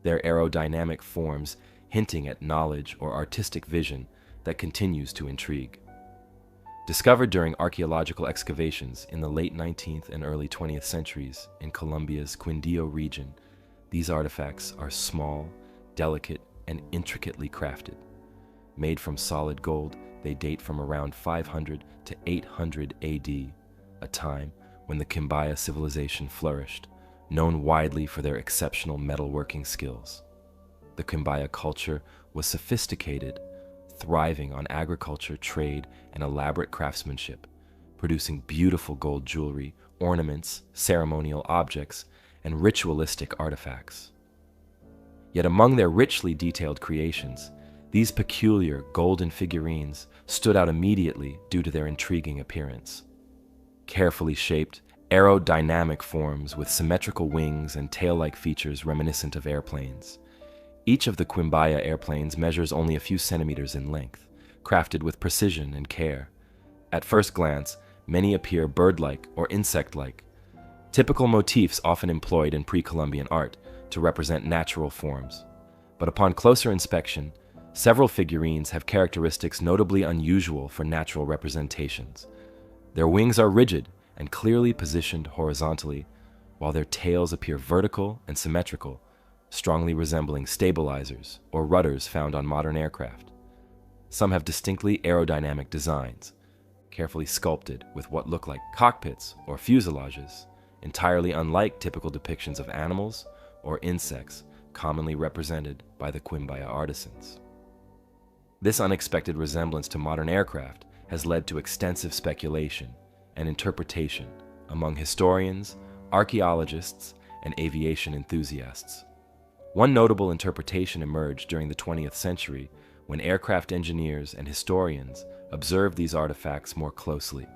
their aerodynamic forms hinting at knowledge or artistic vision that continues to intrigue. Discovered during archaeological excavations in the late 19th and early 20th centuries in Colombia's Quindío region, these artifacts are small, delicate, and intricately crafted. Made from solid gold, they date from around 500 to 800 AD, a time when the Quimbaya civilization flourished, known widely for their exceptional metalworking skills. The Quimbaya culture was sophisticated, thriving on agriculture, trade, and elaborate craftsmanship, producing beautiful gold jewelry, ornaments, ceremonial objects, and ritualistic artifacts. Yet among their richly detailed creations, these peculiar golden figurines stood out immediately due to their intriguing appearance. Carefully shaped, aerodynamic forms with symmetrical wings and tail-like features reminiscent of airplanes. Each of the Quimbaya airplanes measures only a few centimeters in length, crafted with precision and care. At first glance, many appear bird-like or insect-like, typical motifs often employed in pre-Columbian art to represent natural forms. But upon closer inspection, several figurines have characteristics notably unusual for natural representations. Their wings are rigid and clearly positioned horizontally, while their tails appear vertical and symmetrical, strongly resembling stabilizers or rudders found on modern aircraft. Some have distinctly aerodynamic designs, carefully sculpted with what look like cockpits or fuselages, entirely unlike typical depictions of animals or insects commonly represented by the Quimbaya artisans. This unexpected resemblance to modern aircraft has led to extensive speculation and interpretation among historians, archaeologists, and aviation enthusiasts. One notable interpretation emerged during the 20th century when aircraft engineers and historians observed these artifacts more closely.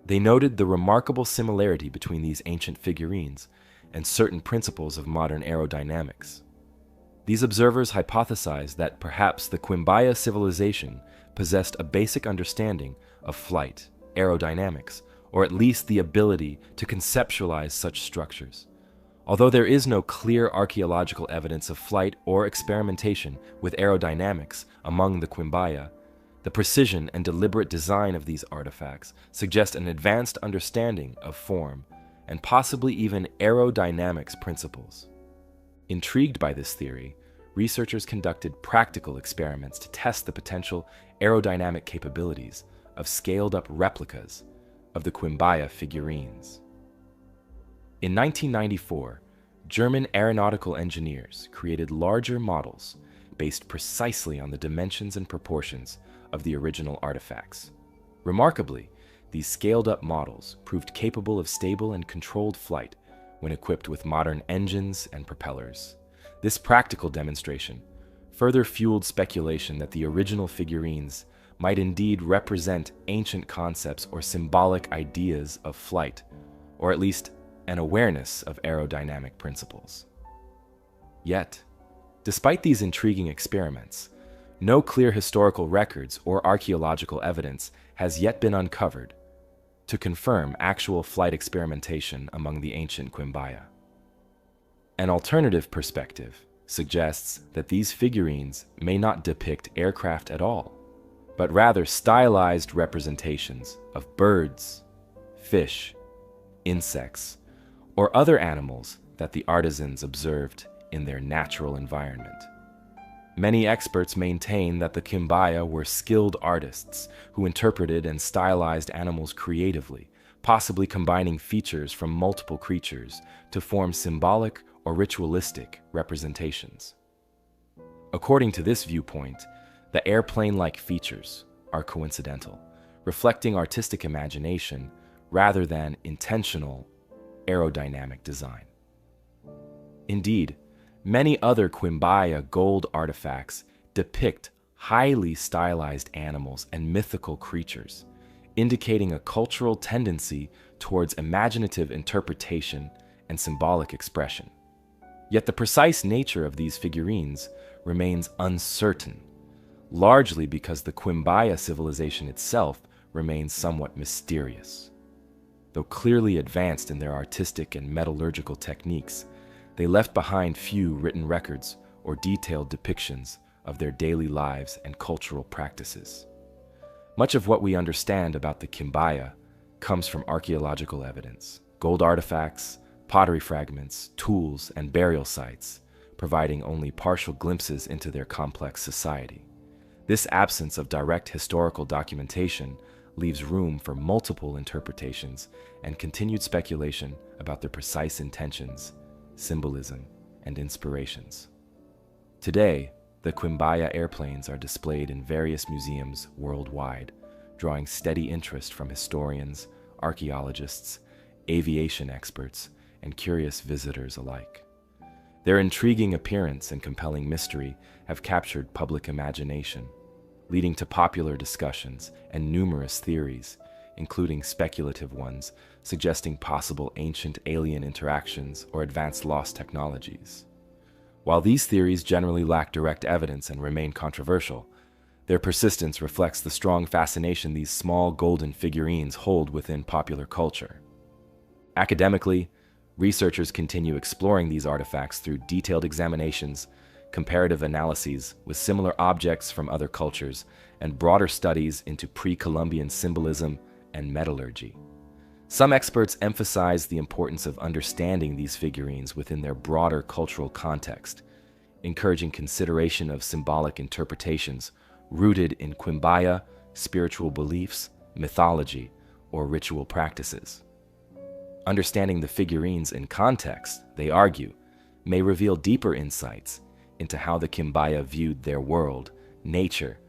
They noted the remarkable similarity between these ancient figurines and certain principles of modern aerodynamics. These observers hypothesized that perhaps the Quimbaya civilization possessed a basic understanding of flight, aerodynamics, or at least the ability to conceptualize such structures. Although there is no clear archaeological evidence of flight or experimentation with aerodynamics among the Quimbaya, the precision and deliberate design of these artifacts suggest an advanced understanding of form and possibly even aerodynamics principles. Intrigued by this theory, researchers conducted practical experiments to test the potential aerodynamic capabilities of scaled-up replicas of the Quimbaya figurines. In 1994, German aeronautical engineers created larger models based precisely on the dimensions and proportions of the original artifacts. Remarkably, these scaled-up models proved capable of stable and controlled flight when equipped with modern engines and propellers. This practical demonstration further fueled speculation that the original figurines might indeed represent ancient concepts or symbolic ideas of flight, or at least an awareness of aerodynamic principles. Yet, despite these intriguing experiments, no clear historical records or archaeological evidence has yet been uncovered to confirm actual flight experimentation among the ancient Quimbaya. An alternative perspective suggests that these figurines may not depict aircraft at all, but rather stylized representations of birds, fish, insects, or other animals that the artisans observed in their natural environment. Many experts maintain that the Quimbaya were skilled artists who interpreted and stylized animals creatively, possibly combining features from multiple creatures to form symbolic or ritualistic representations. According to this viewpoint, the airplane-like features are coincidental, reflecting artistic imagination rather than intentional aerodynamic design. Indeed, many other Quimbaya gold artifacts depict highly stylized animals and mythical creatures, indicating a cultural tendency towards imaginative interpretation and symbolic expression. Yet the precise nature of these figurines remains uncertain, largely because the Quimbaya civilization itself remains somewhat mysterious. Though clearly advanced in their artistic and metallurgical techniques, they left behind few written records or detailed depictions of their daily lives and cultural practices. Much of what we understand about the Quimbaya comes from archaeological evidence, gold artifacts, pottery fragments, tools, and burial sites, providing only partial glimpses into their complex society. This absence of direct historical documentation leaves room for multiple interpretations and continued speculation about their precise intentions, symbolism, and inspirations. Today, the Quimbaya airplanes are displayed in various museums worldwide, drawing steady interest from historians, archaeologists, aviation experts, and curious visitors alike. Their intriguing appearance and compelling mystery have captured public imagination, leading to popular discussions and numerous theories, including speculative ones suggesting possible ancient alien interactions or advanced lost technologies. While these theories generally lack direct evidence and remain controversial, their persistence reflects the strong fascination these small golden figurines hold within popular culture. Academically, researchers continue exploring these artifacts through detailed examinations, comparative analyses with similar objects from other cultures, and broader studies into pre-Columbian symbolism and metallurgy. Some experts emphasize the importance of understanding these figurines within their broader cultural context, encouraging consideration of symbolic interpretations rooted in Quimbaya, spiritual beliefs, mythology, or ritual practices. Understanding the figurines in context, they argue, may reveal deeper insights into how the Quimbaya viewed their world, nature,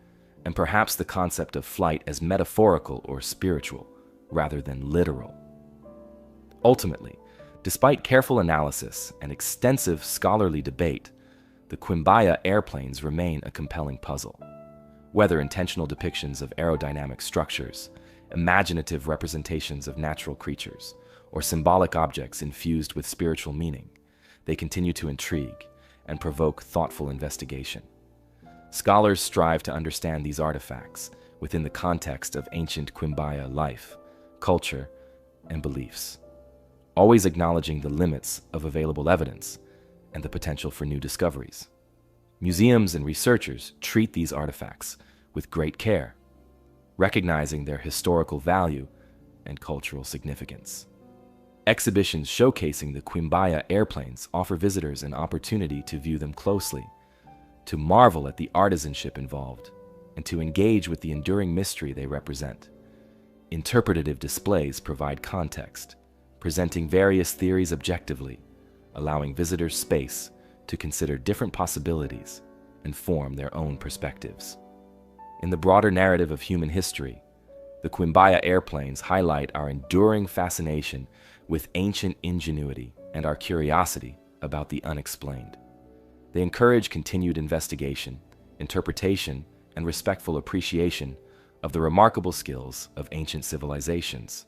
and perhaps the concept of flight as metaphorical or spiritual, rather than literal. Ultimately, despite careful analysis and extensive scholarly debate, the Quimbaya airplanes remain a compelling puzzle. Whether intentional depictions of aerodynamic structures, imaginative representations of natural creatures, or symbolic objects infused with spiritual meaning, they continue to intrigue and provoke thoughtful investigation. Scholars strive to understand these artifacts within the context of ancient Quimbaya life, culture, and beliefs, always acknowledging the limits of available evidence and the potential for new discoveries. Museums and researchers treat these artifacts with great care, recognizing their historical value and cultural significance. Exhibitions showcasing the Quimbaya airplanes offer visitors an opportunity to view them closely, to marvel at the artisanship involved, and to engage with the enduring mystery they represent. Interpretative displays provide context, presenting various theories objectively, allowing visitors space to consider different possibilities and form their own perspectives. In the broader narrative of human history, the Quimbaya airplanes highlight our enduring fascination with ancient ingenuity and our curiosity about the unexplained. They encourage continued investigation, interpretation, and respectful appreciation of the remarkable skills of ancient civilizations.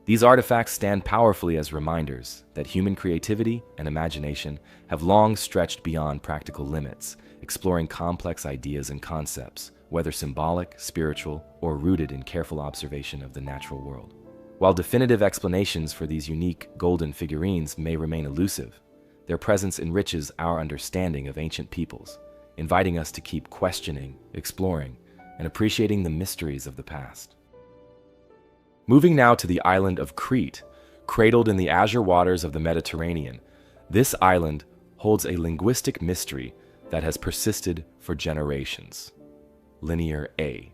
These artifacts stand powerfully as reminders that human creativity and imagination have long stretched beyond practical limits, exploring complex ideas and concepts, whether symbolic, spiritual, or rooted in careful observation of the natural world. While definitive explanations for these unique golden figurines may remain elusive, their presence enriches our understanding of ancient peoples, inviting us to keep questioning, exploring, and appreciating the mysteries of the past. Moving now to the island of Crete, cradled in the azure waters of the Mediterranean, this island holds a linguistic mystery that has persisted for generations. Linear A.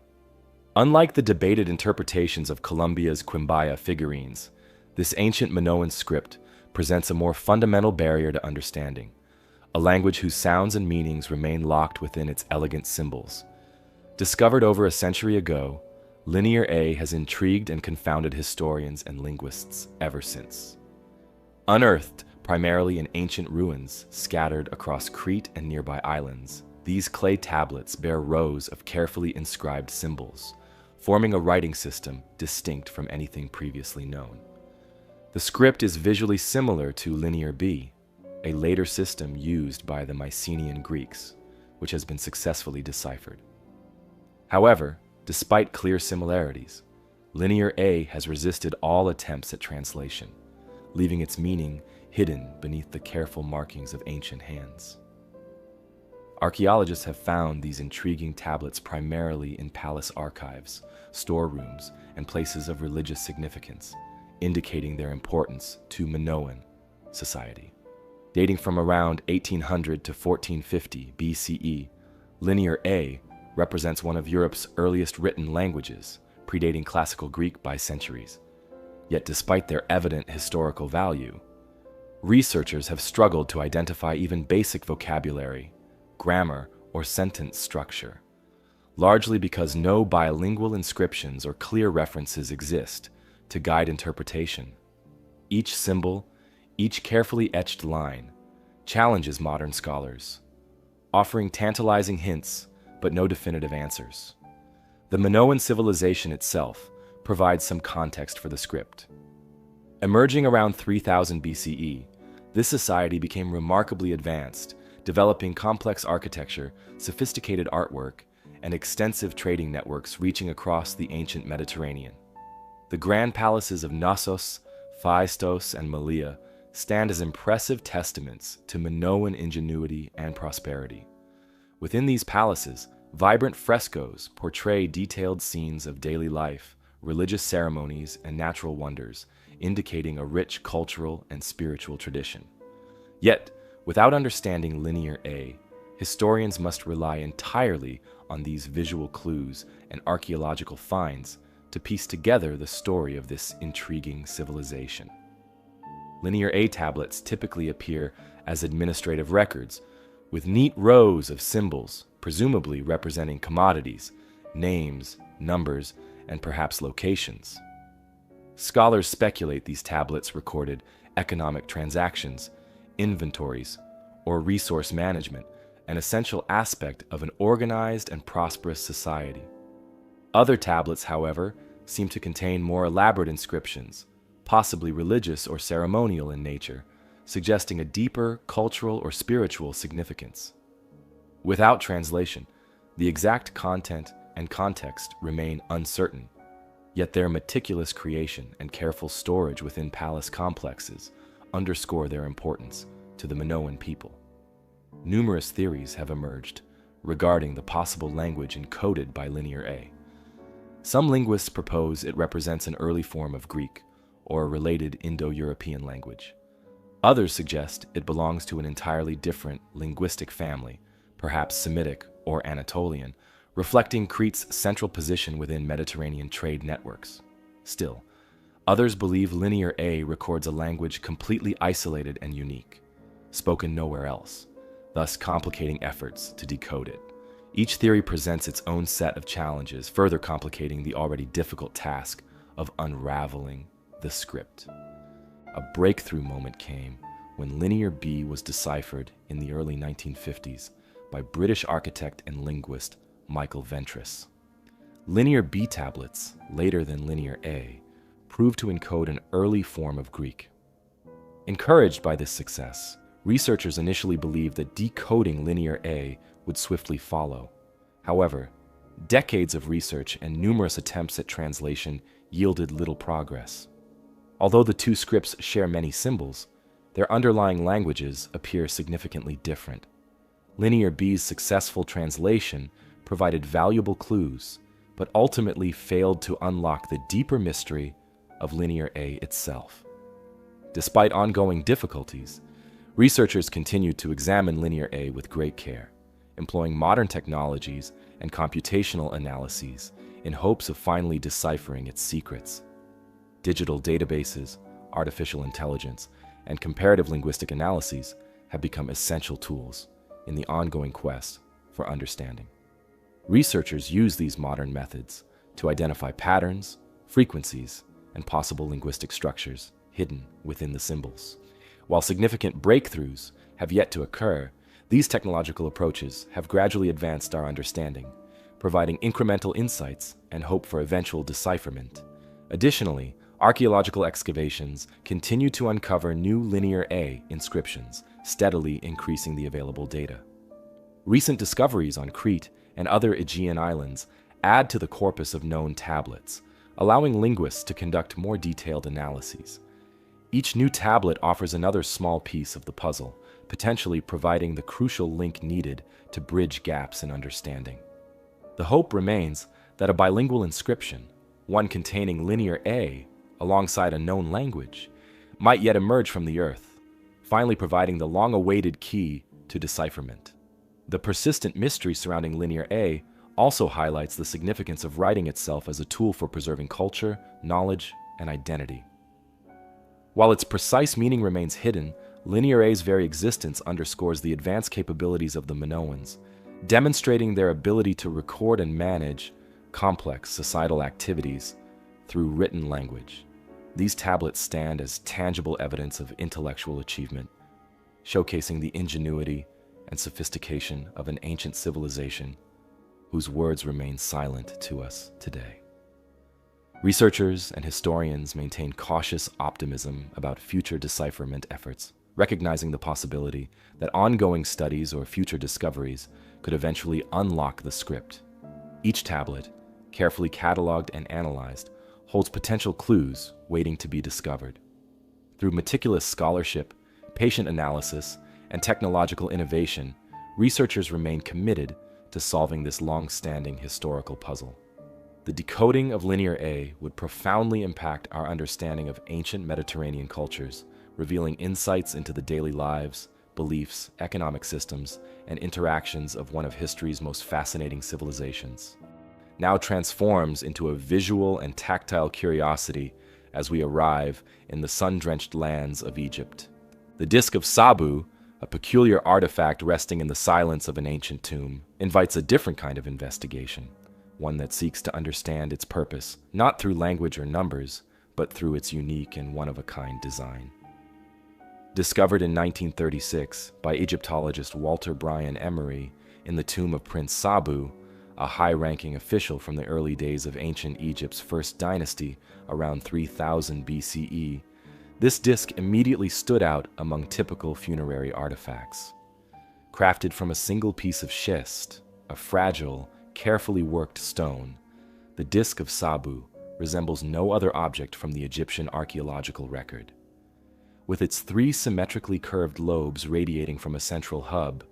Unlike the debated interpretations of Colombia's Quimbaya figurines, this ancient Minoan script presents a more fundamental barrier to understanding, a language whose sounds and meanings remain locked within its elegant symbols. Discovered over a century ago, Linear A has intrigued and confounded historians and linguists ever since. Unearthed primarily in ancient ruins scattered across Crete and nearby islands, these clay tablets bear rows of carefully inscribed symbols, forming a writing system distinct from anything previously known. The script is visually similar to Linear B, a later system used by the Mycenaean Greeks, which has been successfully deciphered. However, despite clear similarities, Linear A has resisted all attempts at translation, leaving its meaning hidden beneath the careful markings of ancient hands. Archaeologists have found these intriguing tablets primarily in palace archives, storerooms, and places of religious significance, indicating their importance to Minoan society. Dating from around 1800 to 1450 BCE, Linear A represents one of Europe's earliest written languages, predating Classical Greek by centuries. Yet despite their evident historical value, researchers have struggled to identify even basic vocabulary, grammar, or sentence structure, largely because no bilingual inscriptions or clear references exist to guide interpretation. Each symbol, each carefully etched line, challenges modern scholars, offering tantalizing hints but no definitive answers. The Minoan civilization itself provides some context for the script. Emerging around 3000 BCE, this society became remarkably advanced, developing complex architecture, sophisticated artwork, and extensive trading networks reaching across the ancient Mediterranean. The grand palaces of Knossos, Phaistos, and Malea stand as impressive testaments to Minoan ingenuity and prosperity. Within these palaces, vibrant frescoes portray detailed scenes of daily life, religious ceremonies, and natural wonders, indicating a rich cultural and spiritual tradition. Yet, without understanding Linear A, historians must rely entirely on these visual clues and archaeological finds to piece together the story of this intriguing civilization. Linear A tablets typically appear as administrative records, with neat rows of symbols, presumably representing commodities, names, numbers, and perhaps locations. Scholars speculate these tablets recorded economic transactions, inventories, or resource management, an essential aspect of an organized and prosperous society. Other tablets, however, seem to contain more elaborate inscriptions, possibly religious or ceremonial in nature, suggesting a deeper cultural or spiritual significance. Without translation, the exact content and context remain uncertain, yet their meticulous creation and careful storage within palace complexes underscore their importance to the Minoan people. Numerous theories have emerged regarding the possible language encoded by Linear A. Some linguists propose it represents an early form of Greek or a related Indo-European language. Others suggest it belongs to an entirely different linguistic family, perhaps Semitic or Anatolian, reflecting Crete's central position within Mediterranean trade networks. Still, others believe Linear A records a language completely isolated and unique, spoken nowhere else, thus complicating efforts to decode it. Each theory presents its own set of challenges, further complicating the already difficult task of unraveling the script. A breakthrough moment came when Linear B was deciphered in the early 1950s by British architect and linguist Michael Ventris. Linear B tablets, later than Linear A, proved to encode an early form of Greek. Encouraged by this success, researchers initially believed that decoding Linear A would swiftly follow. However, decades of research and numerous attempts at translation yielded little progress. Although the two scripts share many symbols, their underlying languages appear significantly different. Linear B's successful translation provided valuable clues, but ultimately failed to unlock the deeper mystery of Linear A itself. Despite ongoing difficulties, researchers continued to examine Linear A with great care, employing modern technologies and computational analyses in hopes of finally deciphering its secrets. Digital databases, artificial intelligence, and comparative linguistic analyses have become essential tools in the ongoing quest for understanding. Researchers use these modern methods to identify patterns, frequencies, and possible linguistic structures hidden within the symbols. While significant breakthroughs have yet to occur, these technological approaches have gradually advanced our understanding, providing incremental insights and hope for eventual decipherment. Additionally, archaeological excavations continue to uncover new Linear A inscriptions, steadily increasing the available data. Recent discoveries on Crete and other Aegean islands add to the corpus of known tablets, allowing linguists to conduct more detailed analyses. Each new tablet offers another small piece of the puzzle, potentially providing the crucial link needed to bridge gaps in understanding. The hope remains that a bilingual inscription, one containing Linear A alongside a known language, might yet emerge from the earth, finally providing the long-awaited key to decipherment. The persistent mystery surrounding Linear A also highlights the significance of writing itself as a tool for preserving culture, knowledge, and identity. While its precise meaning remains hidden, Linear A's very existence underscores the advanced capabilities of the Minoans, demonstrating their ability to record and manage complex societal activities through written language. These tablets stand as tangible evidence of intellectual achievement, showcasing the ingenuity and sophistication of an ancient civilization whose words remain silent to us today. Researchers and historians maintain cautious optimism about future decipherment efforts, recognizing the possibility that ongoing studies or future discoveries could eventually unlock the script. Each tablet, carefully cataloged and analyzed, holds potential clues waiting to be discovered. Through meticulous scholarship, patient analysis, and technological innovation, researchers remain committed to solving this long-standing historical puzzle. The decoding of Linear A would profoundly impact our understanding of ancient Mediterranean cultures, revealing insights into the daily lives, beliefs, economic systems, and interactions of one of history's most fascinating civilizations. Now transforms into a visual and tactile curiosity as we arrive in the sun-drenched lands of Egypt. The Disk of Sabu, a peculiar artifact resting in the silence of an ancient tomb, invites a different kind of investigation, one that seeks to understand its purpose, not through language or numbers, but through its unique and one-of-a-kind design. Discovered in 1936 by Egyptologist Walter Bryan Emery in the tomb of Prince Sabu, a high-ranking official from the early days of ancient Egypt's first dynasty around 3000 BCE, this disk immediately stood out among typical funerary artifacts. Crafted from a single piece of schist, a fragile, carefully worked stone, the Disk of Sabu resembles no other object from the Egyptian archaeological record. With its 3 symmetrically curved lobes radiating from a central hub,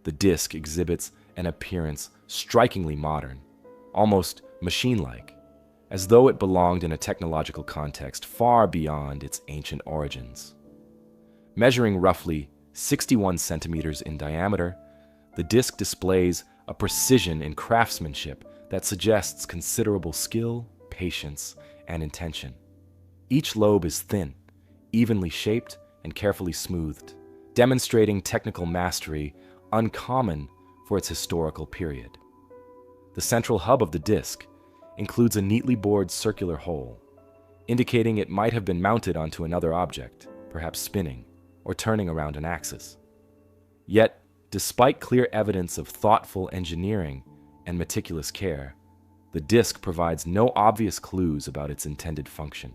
the disk exhibits an appearance strikingly modern, almost machine-like, as though it belonged in a technological context far beyond its ancient origins. Measuring roughly 61 centimeters in diameter, the disk displays a precision in craftsmanship that suggests considerable skill, patience, and intention. Each lobe is thin, evenly shaped, and carefully smoothed, demonstrating technical mastery uncommon for its historical period. The central hub of the disk includes a neatly bored circular hole, indicating it might have been mounted onto another object, perhaps spinning or turning around an axis. Yet, despite clear evidence of thoughtful engineering and meticulous care, the disk provides no obvious clues about its intended function.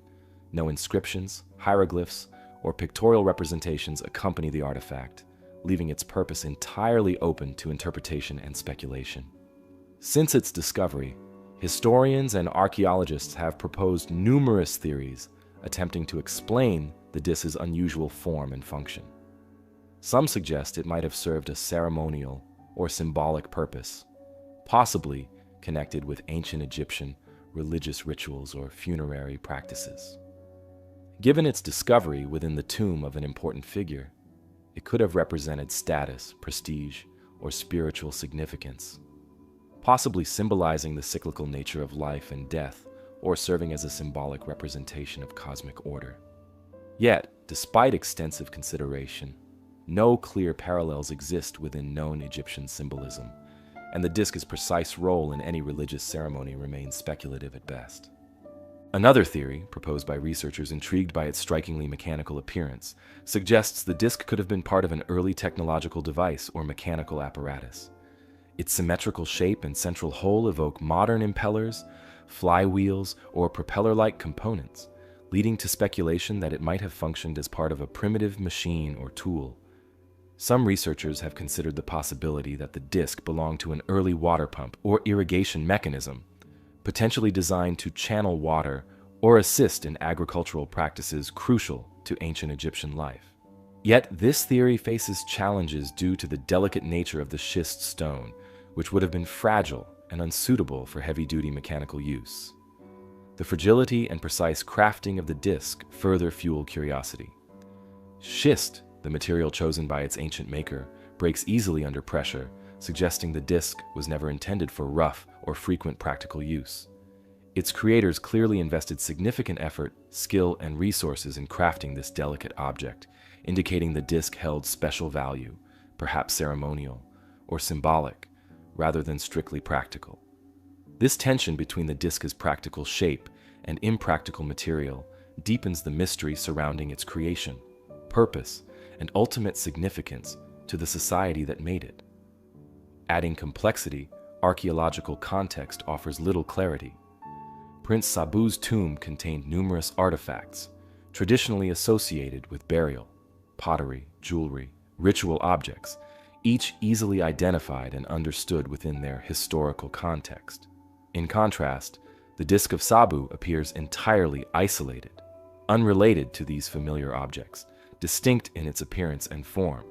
No inscriptions, hieroglyphs, or pictorial representations accompany the artifact, leaving its purpose entirely open to interpretation and speculation. Since its discovery, historians and archaeologists have proposed numerous theories attempting to explain the disk's unusual form and function. Some suggest it might have served a ceremonial or symbolic purpose, possibly connected with ancient Egyptian religious rituals or funerary practices. Given its discovery within the tomb of an important figure, it could have represented status, prestige, or spiritual significance, possibly symbolizing the cyclical nature of life and death, or serving as a symbolic representation of cosmic order. Yet, despite extensive consideration, no clear parallels exist within known Egyptian symbolism, and the disk's precise role in any religious ceremony remains speculative at best. Another theory, proposed by researchers intrigued by its strikingly mechanical appearance, suggests the disk could have been part of an early technological device or mechanical apparatus. Its symmetrical shape and central hole evoke modern impellers, flywheels, or propeller-like components, leading to speculation that it might have functioned as part of a primitive machine or tool. Some researchers have considered the possibility that the disk belonged to an early water pump or irrigation mechanism, potentially designed to channel water or assist in agricultural practices crucial to ancient Egyptian life. Yet this theory faces challenges due to the delicate nature of the schist stone, which would have been fragile and unsuitable for heavy-duty mechanical use. The fragility and precise crafting of the disk further fuel curiosity. Schist, the material chosen by its ancient maker, breaks easily under pressure, suggesting the disc was never intended for rough or frequent practical use. Its creators clearly invested significant effort, skill, and resources in crafting this delicate object, indicating the disc held special value, perhaps ceremonial or symbolic, rather than strictly practical. This tension between the disc's practical shape and impractical material deepens the mystery surrounding its creation, purpose, and ultimate significance to the society that made it. Adding complexity, archaeological context offers little clarity. Prince Sabu's tomb contained numerous artifacts, traditionally associated with burial, pottery, jewelry, ritual objects, each easily identified and understood within their historical context. In contrast, the Disc of Sabu appears entirely isolated, unrelated to these familiar objects, distinct in its appearance and form.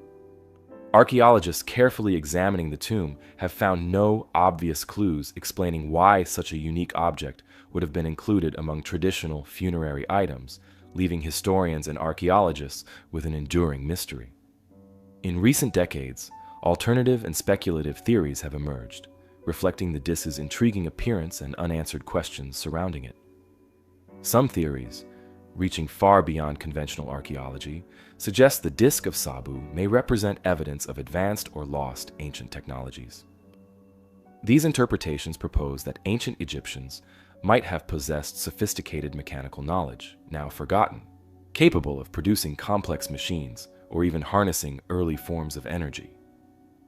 Archaeologists carefully examining the tomb have found no obvious clues explaining why such a unique object would have been included among traditional funerary items, leaving historians and archaeologists with an enduring mystery. In recent decades, alternative and speculative theories have emerged, reflecting the disc's intriguing appearance and unanswered questions surrounding it. Some theories, reaching far beyond conventional archaeology, suggest the Disc of Sabu may represent evidence of advanced or lost ancient technologies. These interpretations propose that ancient Egyptians might have possessed sophisticated mechanical knowledge, now forgotten, capable of producing complex machines or even harnessing early forms of energy.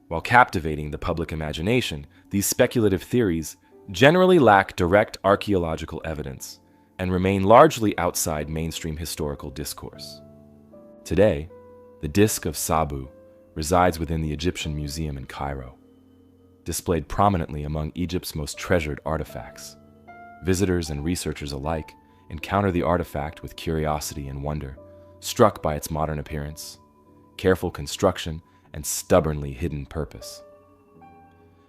While captivating the public imagination, these speculative theories generally lack direct archaeological evidence and remain largely outside mainstream historical discourse. Today, the Disc of Sabu resides within the Egyptian Museum in Cairo, displayed prominently among Egypt's most treasured artifacts. Visitors and researchers alike encounter the artifact with curiosity and wonder, struck by its modern appearance, careful construction, and stubbornly hidden purpose.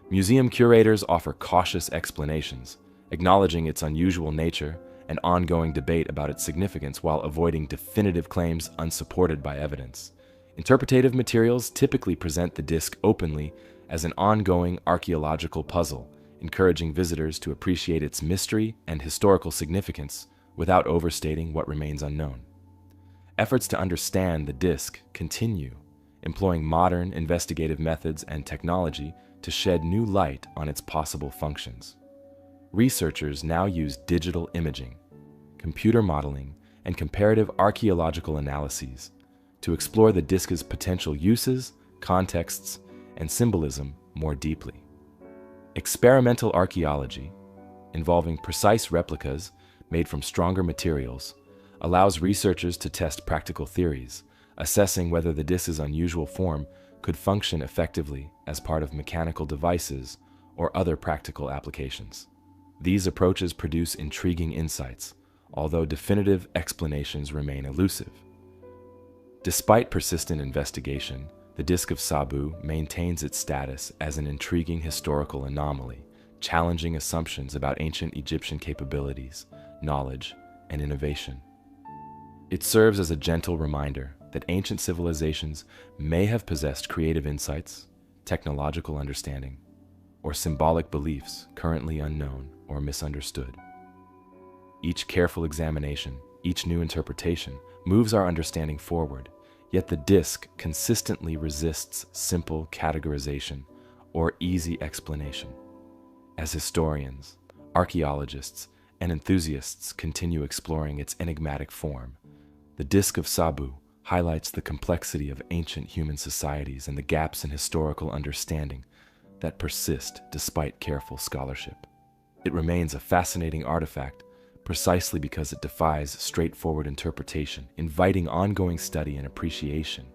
Museum curators offer cautious explanations, acknowledging its unusual nature and ongoing debate about its significance while avoiding definitive claims unsupported by evidence. Interpretative materials typically present the disc openly as an ongoing archaeological puzzle, encouraging visitors to appreciate its mystery and historical significance without overstating what remains unknown. Efforts to understand the disc continue, employing modern investigative methods and technology to shed new light on its possible functions. Researchers now use digital imaging, computer modeling, and comparative archaeological analyses to explore the disc's potential uses, contexts, and symbolism more deeply. Experimental archaeology, involving precise replicas made from stronger materials, allows researchers to test practical theories, assessing whether the disc's unusual form could function effectively as part of mechanical devices or other practical applications. These approaches produce intriguing insights, although definitive explanations remain elusive. Despite persistent investigation, the Disc of Sabu maintains its status as an intriguing historical anomaly, challenging assumptions about ancient Egyptian capabilities, knowledge, and innovation. It serves as a gentle reminder that ancient civilizations may have possessed creative insights, technological understanding, or symbolic beliefs currently unknown or misunderstood. Each careful examination, each new interpretation, moves our understanding forward, yet the disc consistently resists simple categorization or easy explanation. As historians, archaeologists, and enthusiasts continue exploring its enigmatic form, the Disc of Sabu highlights the complexity of ancient human societies and the gaps in historical understanding that persist despite careful scholarship. It remains a fascinating artifact precisely because it defies straightforward interpretation, inviting ongoing study and appreciation.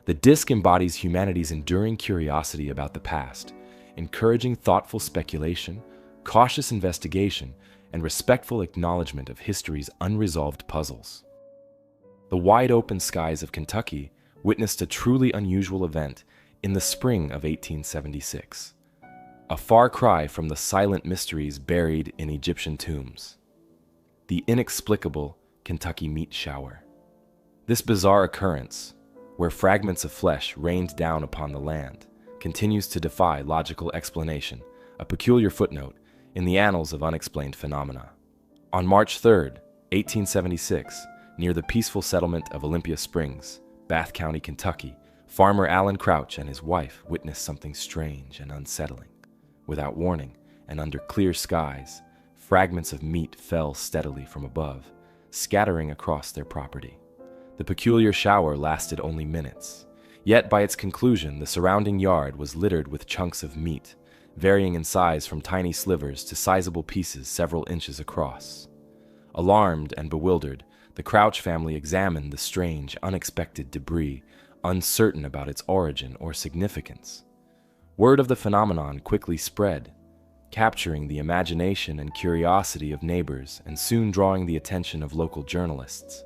The disc embodies humanity's enduring curiosity about the past, encouraging thoughtful speculation, cautious investigation, and respectful acknowledgement of history's unresolved puzzles. The wide-open skies of Kentucky witnessed a truly unusual event in the spring of 1876, a far cry from the silent mysteries buried in Egyptian tombs. The inexplicable Kentucky meat shower. This bizarre occurrence, where fragments of flesh rained down upon the land, continues to defy logical explanation, a peculiar footnote in the annals of unexplained phenomena. On March 3rd, 1876, near the peaceful settlement of Olympia Springs, Bath County, Kentucky, farmer Allen Crouch and his wife witnessed something strange and unsettling. Without warning, and under clear skies, fragments of meat fell steadily from above, scattering across their property. The peculiar shower lasted only minutes, yet by its conclusion the surrounding yard was littered with chunks of meat, varying in size from tiny slivers to sizable pieces several inches across. Alarmed and bewildered, the Crouch family examined the strange, unexpected debris, uncertain about its origin or significance. Word of the phenomenon quickly spread, capturing the imagination and curiosity of neighbors and soon drawing the attention of local journalists.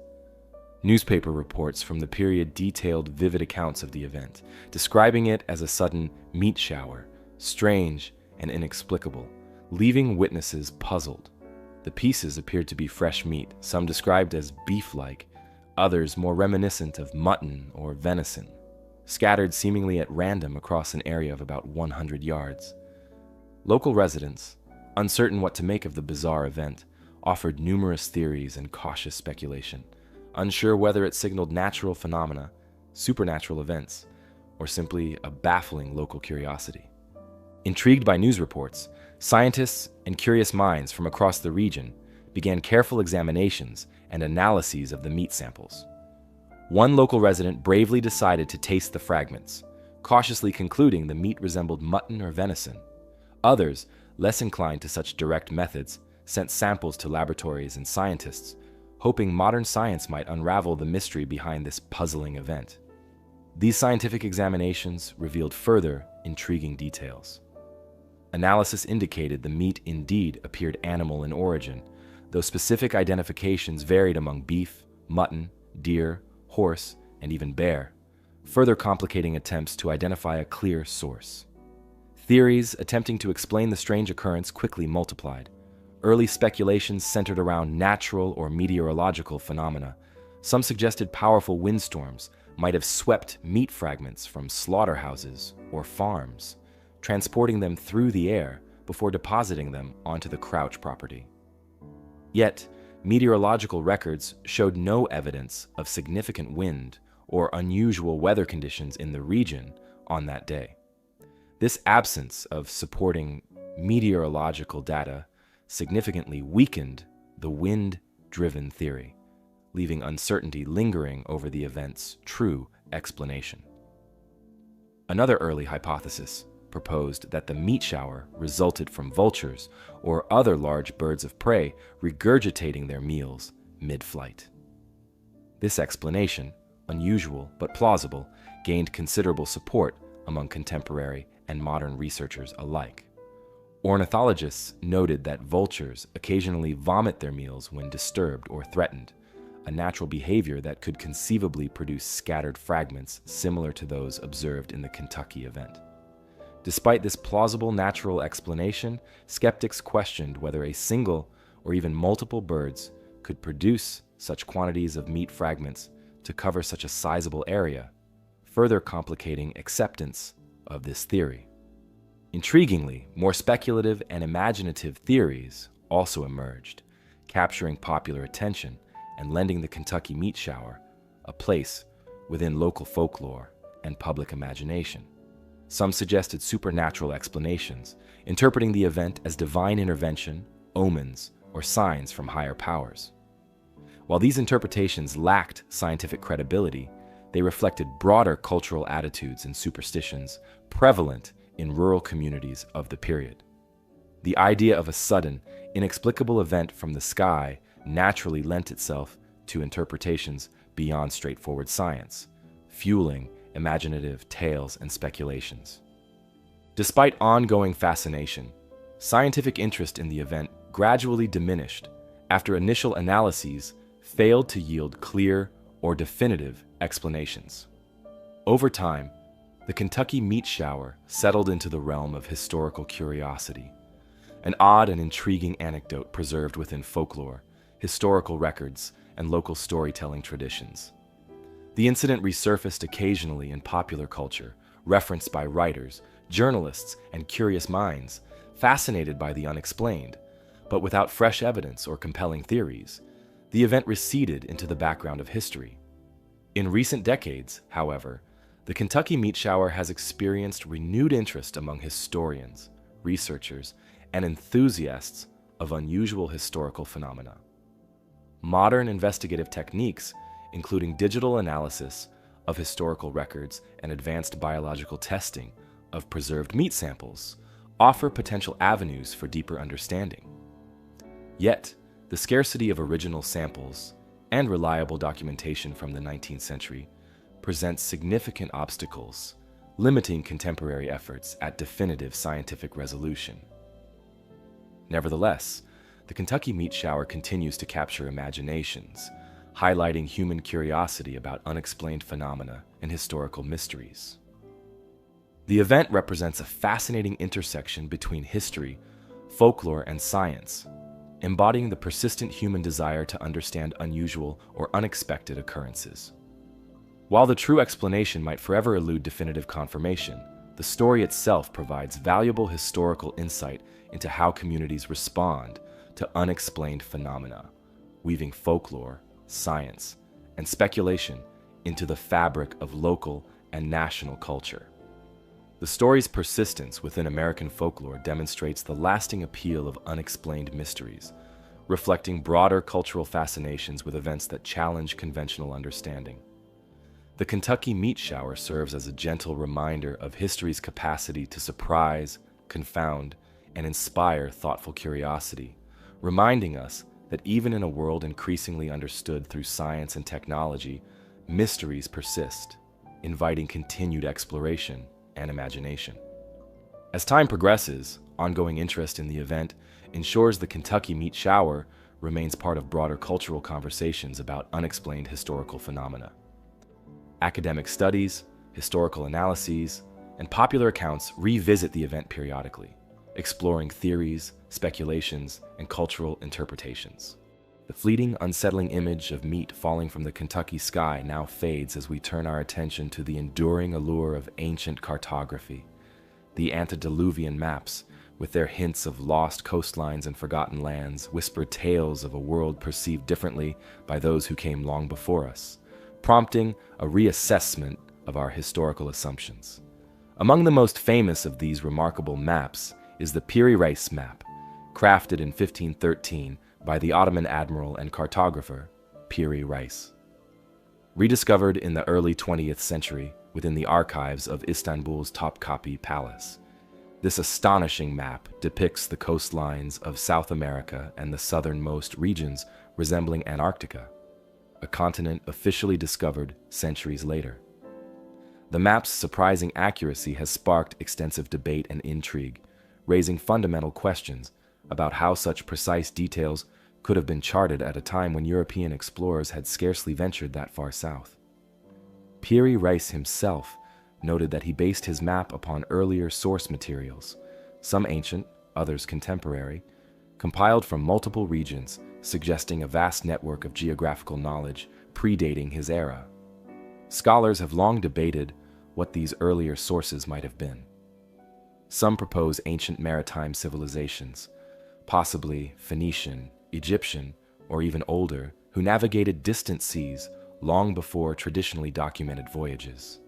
Newspaper reports from the period detailed vivid accounts of the event, describing it as a sudden meat shower, strange and inexplicable, leaving witnesses puzzled. The pieces appeared to be fresh meat, some described as beef-like, others more reminiscent of mutton or venison, scattered seemingly at random across an area of about 100 yards. Local residents, uncertain what to make of the bizarre event, offered numerous theories and cautious speculation, unsure whether it signaled natural phenomena, supernatural events, or simply a baffling local curiosity. Intrigued by news reports, scientists and curious minds from across the region began careful examinations and analyses of the meat samples. One local resident bravely decided to taste the fragments, cautiously concluding the meat resembled mutton or venison. Others, less inclined to such direct methods, sent samples to laboratories and scientists, hoping modern science might unravel the mystery behind this puzzling event. These scientific examinations revealed further intriguing details. Analysis indicated the meat indeed appeared animal in origin, though specific identifications varied among beef, mutton, deer, horse, and even bear, further complicating attempts to identify a clear source. Theories attempting to explain the strange occurrence quickly multiplied. Early speculations centered around natural or meteorological phenomena. Some suggested powerful windstorms might have swept meat fragments from slaughterhouses or farms, transporting them through the air before depositing them onto the Crouch property. Yet, meteorological records showed no evidence of significant wind or unusual weather conditions in the region on that day. This absence of supporting meteorological data significantly weakened the wind-driven theory, leaving uncertainty lingering over the event's true explanation. Another early hypothesis proposed that the meat shower resulted from vultures or other large birds of prey regurgitating their meals mid-flight. This explanation, unusual but plausible, gained considerable support among contemporary and modern researchers alike. Ornithologists noted that vultures occasionally vomit their meals when disturbed or threatened, a natural behavior that could conceivably produce scattered fragments similar to those observed in the Kentucky event. Despite this plausible natural explanation, skeptics questioned whether a single or even multiple birds could produce such quantities of meat fragments to cover such a sizable area, further complicating acceptance of this theory. Intriguingly, more speculative and imaginative theories also emerged, capturing popular attention and lending the Kentucky meat shower a place within local folklore and public imagination. Some suggested supernatural explanations, interpreting the event as divine intervention, omens, or signs from higher powers. While these interpretations lacked scientific credibility, they reflected broader cultural attitudes and superstitions prevalent in rural communities of the period. The idea of a sudden, inexplicable event from the sky naturally lent itself to interpretations beyond straightforward science, fueling imaginative tales and speculations. Despite ongoing fascination, scientific interest in the event gradually diminished after initial analyses failed to yield clear or definitive explanations. Over time, the Kentucky meat shower settled into the realm of historical curiosity, an odd and intriguing anecdote preserved within folklore, historical records, and local storytelling traditions. The incident resurfaced occasionally in popular culture, referenced by writers, journalists, and curious minds, fascinated by the unexplained, but without fresh evidence or compelling theories. The event receded into the background of history. In recent decades, however, the Kentucky meat shower has experienced renewed interest among historians, researchers, and enthusiasts of unusual historical phenomena. Modern investigative techniques, including digital analysis of historical records and advanced biological testing of preserved meat samples, offer potential avenues for deeper understanding. Yet, the scarcity of original samples and reliable documentation from the 19th century presents significant obstacles, limiting contemporary efforts at definitive scientific resolution. Nevertheless, the Kentucky meat shower continues to capture imaginations, highlighting human curiosity about unexplained phenomena and historical mysteries. The event represents a fascinating intersection between history, folklore, and science, embodying the persistent human desire to understand unusual or unexpected occurrences. While the true explanation might forever elude definitive confirmation, the story itself provides valuable historical insight into how communities respond to unexplained phenomena, weaving folklore, science, and speculation into the fabric of local and national culture. The story's persistence within American folklore demonstrates the lasting appeal of unexplained mysteries, reflecting broader cultural fascinations with events that challenge conventional understanding. The Kentucky meat shower serves as a gentle reminder of history's capacity to surprise, confound, and inspire thoughtful curiosity, reminding us that even in a world increasingly understood through science and technology, mysteries persist, inviting continued exploration and imagination. As time progresses, ongoing interest in the event ensures the Kentucky meat shower remains part of broader cultural conversations about unexplained historical phenomena. Academic studies, historical analyses, and popular accounts revisit the event periodically, exploring theories, speculations, and cultural interpretations. The fleeting, unsettling image of meat falling from the Kentucky sky now fades as we turn our attention to the enduring allure of ancient cartography. The antediluvian maps, with their hints of lost coastlines and forgotten lands, whisper tales of a world perceived differently by those who came long before us, prompting a reassessment of our historical assumptions. Among the most famous of these remarkable maps is the Piri Reis map, crafted in 1513 by the Ottoman admiral and cartographer Piri Reis. Rediscovered in the early 20th century within the archives of Istanbul's Topkapi Palace, this astonishing map depicts the coastlines of South America and the southernmost regions resembling Antarctica, a continent officially discovered centuries later. The map's surprising accuracy has sparked extensive debate and intrigue, raising fundamental questions about how such precise details could have been charted at a time when European explorers had scarcely ventured that far south. Piri Reis himself noted that he based his map upon earlier source materials, some ancient, others contemporary, compiled from multiple regions, suggesting a vast network of geographical knowledge predating his era. Scholars have long debated what these earlier sources might have been. Some propose ancient maritime civilizations, possibly Phoenician, Egyptian, or even older, who navigated distant seas long before traditionally documented voyages.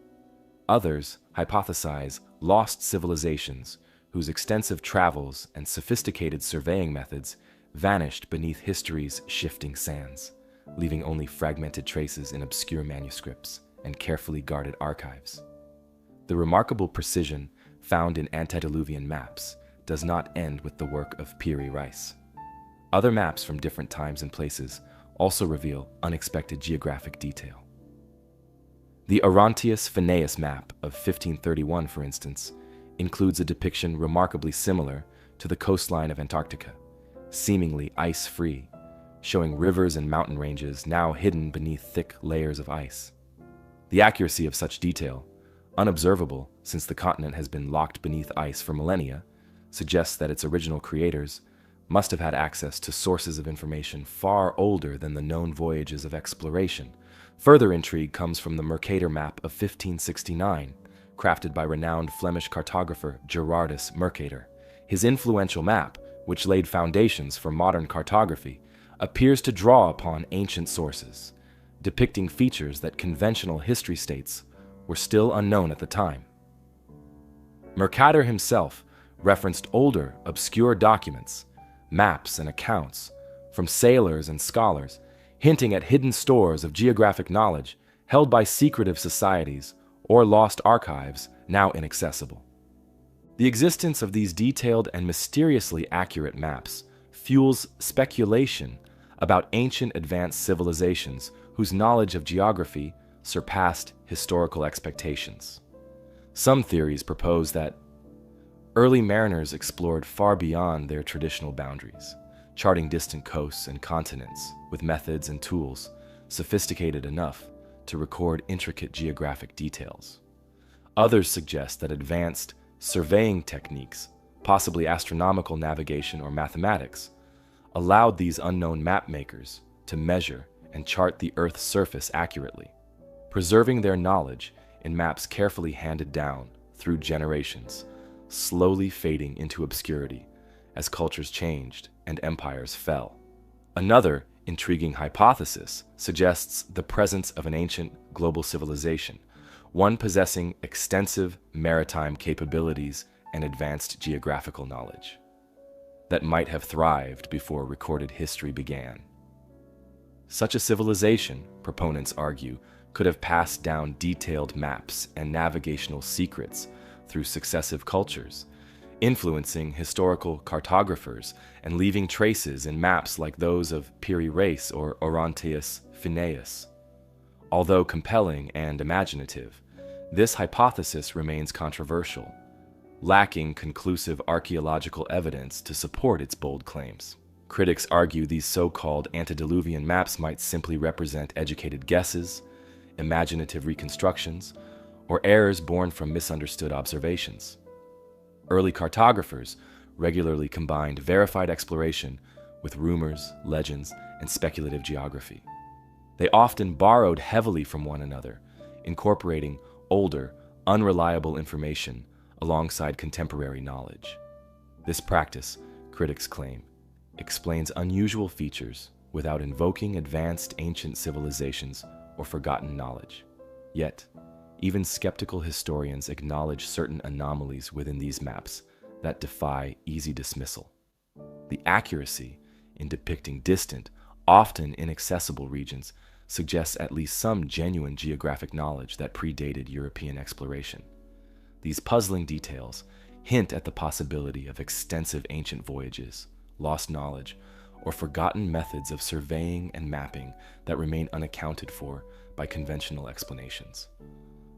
Others hypothesize lost civilizations whose extensive travels and sophisticated surveying methods vanished beneath history's shifting sands, leaving only fragmented traces in obscure manuscripts and carefully guarded archives. The remarkable precision found in antediluvian maps does not end with the work of Piri Reis. Other maps from different times and places also reveal unexpected geographic detail. The Orontius Phineus map of 1531, for instance, includes a depiction remarkably similar to the coastline of Antarctica, seemingly ice-free, showing rivers and mountain ranges now hidden beneath thick layers of ice. The accuracy of such detail, unobservable since the continent has been locked beneath ice for millennia, suggests that its original creators must have had access to sources of information far older than the known voyages of exploration. Further intrigue comes from the Mercator map of 1569, crafted by renowned Flemish cartographer Gerardus Mercator. His influential map, which laid foundations for modern cartography, appears to draw upon ancient sources, depicting features that conventional history states were still unknown at the time. Mercator himself referenced older, obscure documents, maps, and accounts from sailors and scholars, hinting at hidden stores of geographic knowledge held by secretive societies or lost archives now inaccessible. The existence of these detailed and mysteriously accurate maps fuels speculation about ancient advanced civilizations whose knowledge of geography surpassed historical expectations. Some theories propose that early mariners explored far beyond their traditional boundaries, charting distant coasts and continents with methods and tools sophisticated enough to record intricate geographic details. Others suggest that advanced surveying techniques, possibly astronomical navigation or mathematics, allowed these unknown map makers to measure and chart the Earth's surface accurately, preserving their knowledge in maps carefully handed down through generations, slowly fading into obscurity as cultures changed and empires fell. Another intriguing hypothesis suggests the presence of an ancient global civilization, one possessing extensive maritime capabilities and advanced geographical knowledge, that might have thrived before recorded history began. Such a civilization, proponents argue, could have passed down detailed maps and navigational secrets through successive cultures, influencing historical cartographers and leaving traces in maps like those of Piri Reis or Orontius Phineus. Although compelling and imaginative, this hypothesis remains controversial, lacking conclusive archaeological evidence to support its bold claims. Critics argue these so-called antediluvian maps might simply represent educated guesses, imaginative reconstructions, or errors born from misunderstood observations. Early cartographers regularly combined verified exploration with rumors, legends, and speculative geography. They often borrowed heavily from one another, incorporating older, unreliable information alongside contemporary knowledge. This practice, critics claim, explains unusual features without invoking advanced ancient civilizations or forgotten knowledge. Yet, even skeptical historians acknowledge certain anomalies within these maps that defy easy dismissal. The accuracy in depicting distant, often inaccessible regions suggests at least some genuine geographic knowledge that predated European exploration. These puzzling details hint at the possibility of extensive ancient voyages, lost knowledge, or forgotten methods of surveying and mapping that remain unaccounted for by conventional explanations.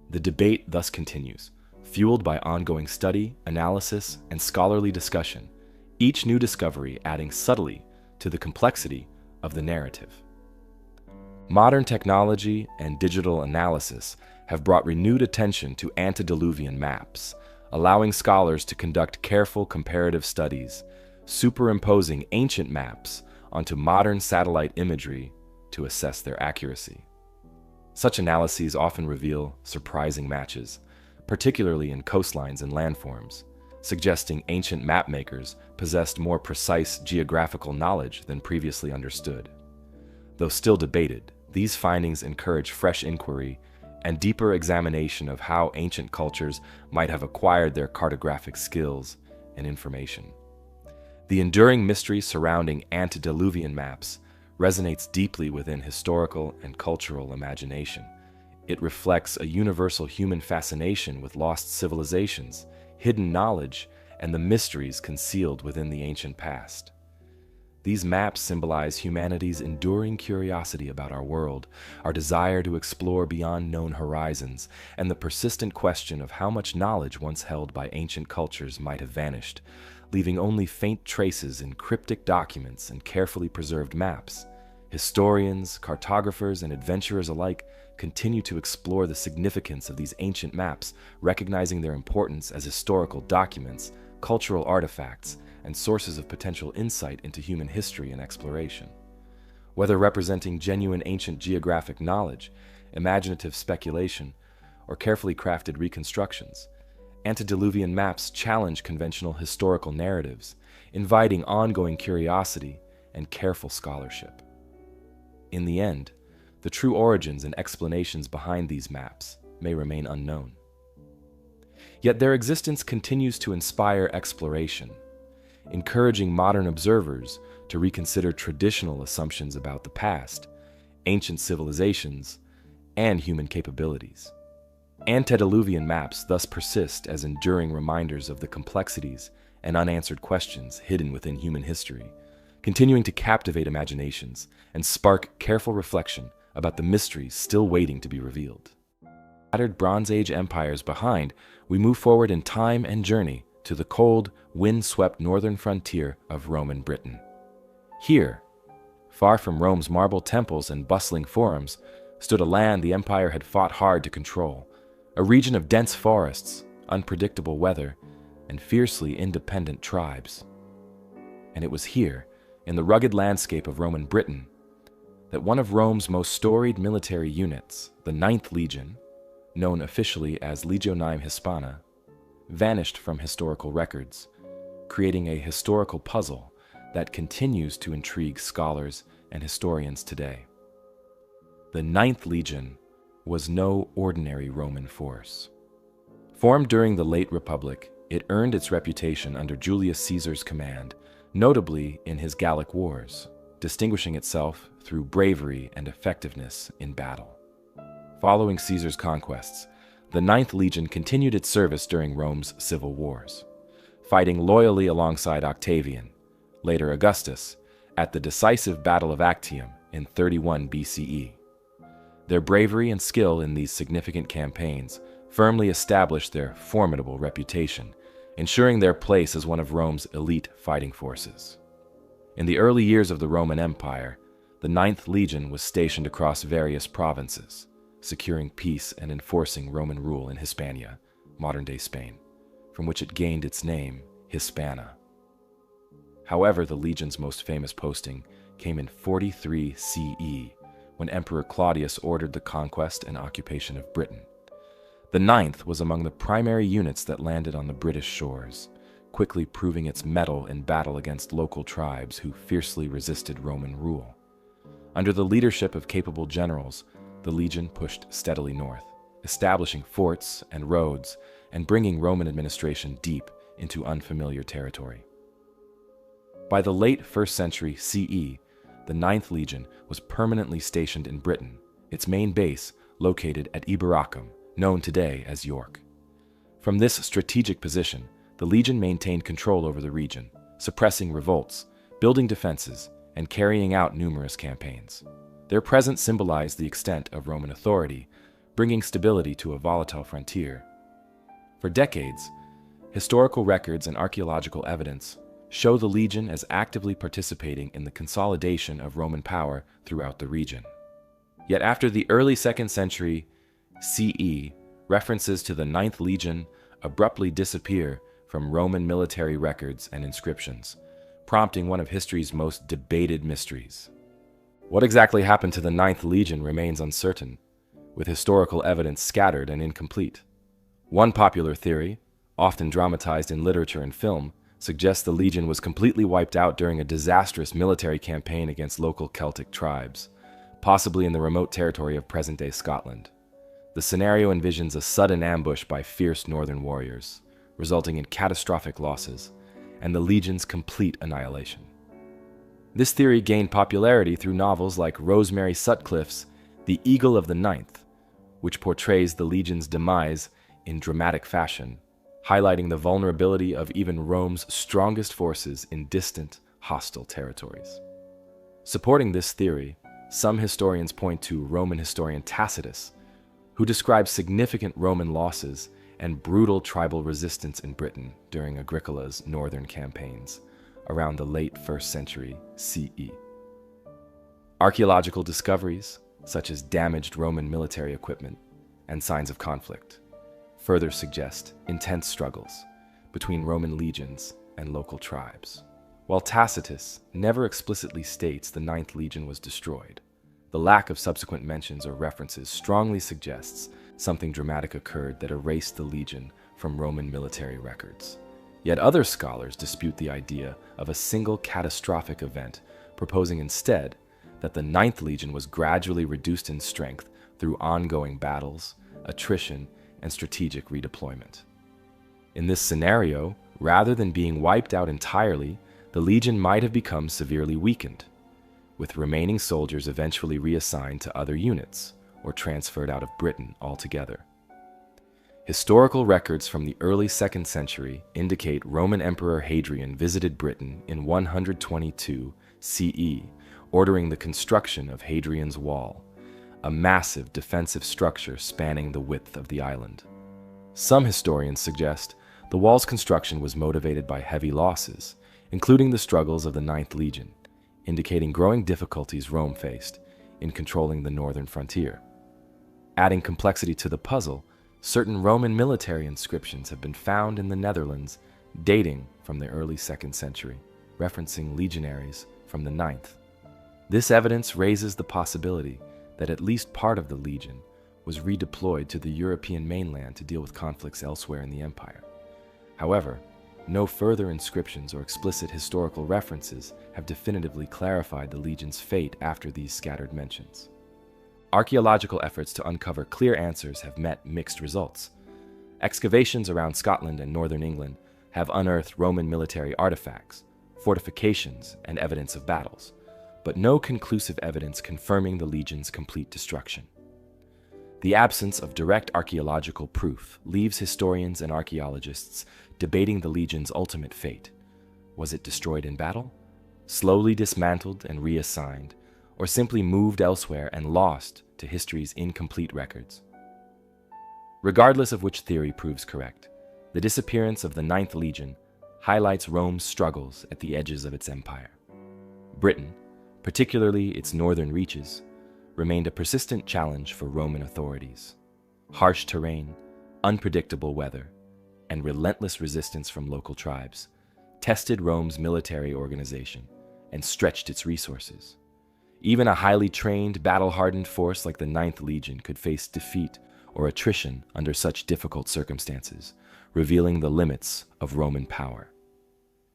The debate thus continues, fueled by ongoing study, analysis, and scholarly discussion, each new discovery adding subtly to the complexity of the narrative. Modern technology and digital analysis have brought renewed attention to antediluvian maps, allowing scholars to conduct careful comparative studies, superimposing ancient maps onto modern satellite imagery to assess their accuracy. Such analyses often reveal surprising matches, particularly in coastlines and landforms, suggesting ancient mapmakers possessed more precise geographical knowledge than previously understood. Though still debated, these findings encourage fresh inquiry and deeper examination of how ancient cultures might have acquired their cartographic skills and information. The enduring mystery surrounding antediluvian maps resonates deeply within historical and cultural imagination. It reflects a universal human fascination with lost civilizations, hidden knowledge, and the mysteries concealed within the ancient past. These maps symbolize humanity's enduring curiosity about our world, our desire to explore beyond known horizons, and the persistent question of how much knowledge once held by ancient cultures might have vanished, leaving only faint traces in cryptic documents and carefully preserved maps. Historians, cartographers, and adventurers alike continue to explore the significance of these ancient maps, recognizing their importance as historical documents, cultural artifacts, and sources of potential insight into human history and exploration. Whether representing genuine ancient geographic knowledge, imaginative speculation, or carefully crafted reconstructions, antediluvian maps challenge conventional historical narratives, inviting ongoing curiosity and careful scholarship. In the end, the true origins and explanations behind these maps may remain unknown. Yet their existence continues to inspire exploration, encouraging modern observers to reconsider traditional assumptions about the past, ancient civilizations, and human capabilities. Antediluvian maps thus persist as enduring reminders of the complexities and unanswered questions hidden within human history, continuing to captivate imaginations and spark careful reflection about the mysteries still waiting to be revealed. Battered Bronze Age empires behind, we move forward in time and journey to the cold, wind-swept northern frontier of Roman Britain. Here, far from Rome's marble temples and bustling forums, stood a land the empire had fought hard to control, a region of dense forests, unpredictable weather, and fiercely independent tribes. And it was here, in the rugged landscape of Roman Britain, that one of Rome's most storied military units, the 9th Legion, known officially as Legionime Hispana, vanished from historical records, creating a historical puzzle that continues to intrigue scholars and historians today. The 9th Legion was no ordinary Roman force. Formed during the late Republic, it earned its reputation under Julius Caesar's command, notably in his Gallic Wars, distinguishing itself through bravery and effectiveness in battle. Following Caesar's conquests, the 9th Legion continued its service during Rome's civil wars, fighting loyally alongside Octavian, later Augustus, at the decisive Battle of Actium in 31 BCE. Their bravery and skill in these significant campaigns firmly established their formidable reputation, ensuring their place as one of Rome's elite fighting forces. In the early years of the Roman Empire, the 9th Legion was stationed across various provinces, securing peace and enforcing Roman rule in Hispania, modern-day Spain, from which it gained its name, Hispana. However, the legion's most famous posting came in 43 CE, when Emperor Claudius ordered the conquest and occupation of Britain. The 9th was among the primary units that landed on the British shores, quickly proving its mettle in battle against local tribes who fiercely resisted Roman rule. Under the leadership of capable generals, the legion pushed steadily north, establishing forts and roads and bringing Roman administration deep into unfamiliar territory. By the late 1st century CE, the 9th Legion was permanently stationed in Britain, its main base located at Eboracum, known today as York. From this strategic position, the Legion maintained control over the region, suppressing revolts, building defenses, and carrying out numerous campaigns. Their presence symbolized the extent of Roman authority, bringing stability to a volatile frontier. For decades, historical records and archaeological evidence show the Legion as actively participating in the consolidation of Roman power throughout the region. Yet after the early 2nd century CE, references to the 9th Legion abruptly disappear from Roman military records and inscriptions, prompting one of history's most debated mysteries. What exactly happened to the 9th Legion remains uncertain, with historical evidence scattered and incomplete. One popular theory, often dramatized in literature and film, suggests the Legion was completely wiped out during a disastrous military campaign against local Celtic tribes, possibly in the remote territory of present-day Scotland. The scenario envisions a sudden ambush by fierce northern warriors, resulting in catastrophic losses, and the Legion's complete annihilation. This theory gained popularity through novels like Rosemary Sutcliffe's The Eagle of the Ninth, which portrays the Legion's demise in dramatic fashion, highlighting the vulnerability of even Rome's strongest forces in distant, hostile territories. Supporting this theory, some historians point to Roman historian Tacitus, who describes significant Roman losses and brutal tribal resistance in Britain during Agricola's northern campaigns around the late 1st century CE. Archaeological discoveries, such as damaged Roman military equipment and signs of conflict, further suggest intense struggles between Roman legions and local tribes. While Tacitus never explicitly states the Ninth Legion was destroyed, the lack of subsequent mentions or references strongly suggests something dramatic occurred that erased the legion from Roman military records. Yet other scholars dispute the idea of a single catastrophic event, proposing instead that the Ninth Legion was gradually reduced in strength through ongoing battles, attrition, and strategic redeployment. In this scenario, rather than being wiped out entirely, the legion might have become severely weakened, with remaining soldiers eventually reassigned to other units or transferred out of Britain altogether. Historical records from the early 2nd century indicate Roman Emperor Hadrian visited Britain in 122 CE, ordering the construction of Hadrian's Wall, a massive defensive structure spanning the width of the island. Some historians suggest the wall's construction was motivated by heavy losses, including the struggles of the Ninth Legion, indicating growing difficulties Rome faced in controlling the northern frontier. Adding complexity to the puzzle, certain Roman military inscriptions have been found in the Netherlands dating from the early 2nd century, referencing legionaries from the 9th. This evidence raises the possibility that at least part of the legion was redeployed to the European mainland to deal with conflicts elsewhere in the empire. However, no further inscriptions or explicit historical references have definitively clarified the legion's fate after these scattered mentions. Archaeological efforts to uncover clear answers have met mixed results. Excavations around Scotland and northern England have unearthed Roman military artifacts, fortifications, and evidence of battles, but no conclusive evidence confirming the legion's complete destruction. The absence of direct archaeological proof leaves historians and archaeologists debating the legion's ultimate fate. Was it destroyed in battle, slowly dismantled and reassigned, or simply moved elsewhere and lost to history's incomplete records? Regardless of which theory proves correct, the disappearance of the Ninth Legion highlights Rome's struggles at the edges of its empire. Britain, particularly its northern reaches, remained a persistent challenge for Roman authorities. Harsh terrain, unpredictable weather, and relentless resistance from local tribes tested Rome's military organization and stretched its resources. Even a highly trained, battle-hardened force like the Ninth Legion could face defeat or attrition under such difficult circumstances, revealing the limits of Roman power.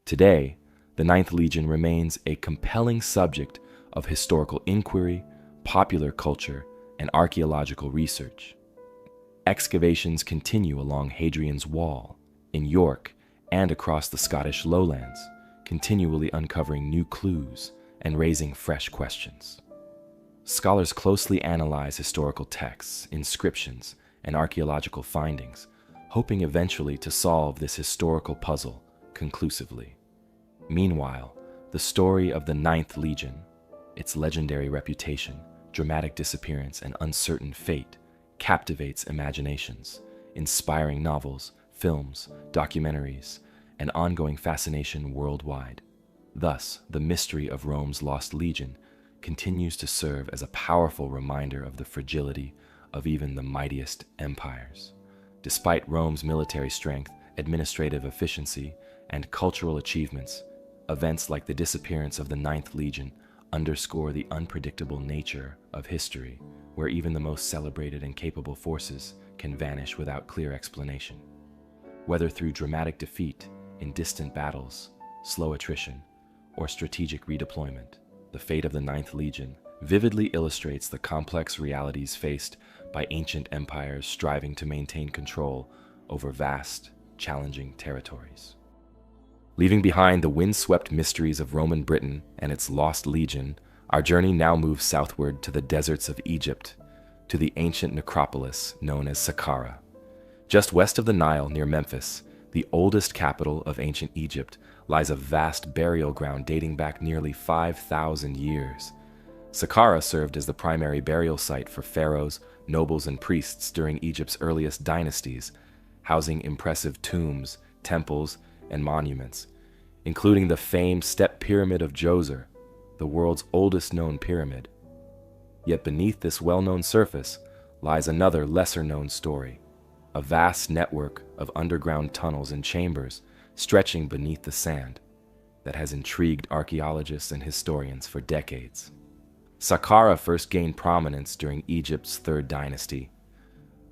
Today, the Ninth Legion remains a compelling subject of historical inquiry, popular culture, and archaeological research. Excavations continue along Hadrian's Wall, in York, and across the Scottish lowlands, continually uncovering new clues and raising fresh questions. Scholars closely analyze historical texts, inscriptions, and archaeological findings, hoping eventually to solve this historical puzzle conclusively. Meanwhile, the story of the Ninth Legion, its legendary reputation, dramatic disappearance, and uncertain fate captivates imaginations, inspiring novels, films, documentaries, and ongoing fascination worldwide. Thus, the mystery of Rome's lost legion continues to serve as a powerful reminder of the fragility of even the mightiest empires. Despite Rome's military strength, administrative efficiency, and cultural achievements, events like the disappearance of the Ninth Legion underscore the unpredictable nature of history, where even the most celebrated and capable forces can vanish without clear explanation. Whether through dramatic defeat in distant battles, slow attrition, or strategic redeployment, the fate of the Ninth Legion vividly illustrates the complex realities faced by ancient empires striving to maintain control over vast, challenging territories. Leaving behind the windswept mysteries of Roman Britain and its lost legion, our journey now moves southward to the deserts of Egypt, to the ancient necropolis known as Saqqara. Just west of the Nile near Memphis, the oldest capital of ancient Egypt, lies a vast burial ground dating back nearly 5,000 years. Saqqara served as the primary burial site for pharaohs, nobles, and priests during Egypt's earliest dynasties, housing impressive tombs, temples, and monuments, including the famed Step Pyramid of Djoser, the world's oldest known pyramid. Yet beneath this well-known surface lies another lesser-known story, a vast network of underground tunnels and chambers stretching beneath the sand, that has intrigued archaeologists and historians for decades. Saqqara first gained prominence during Egypt's Third Dynasty,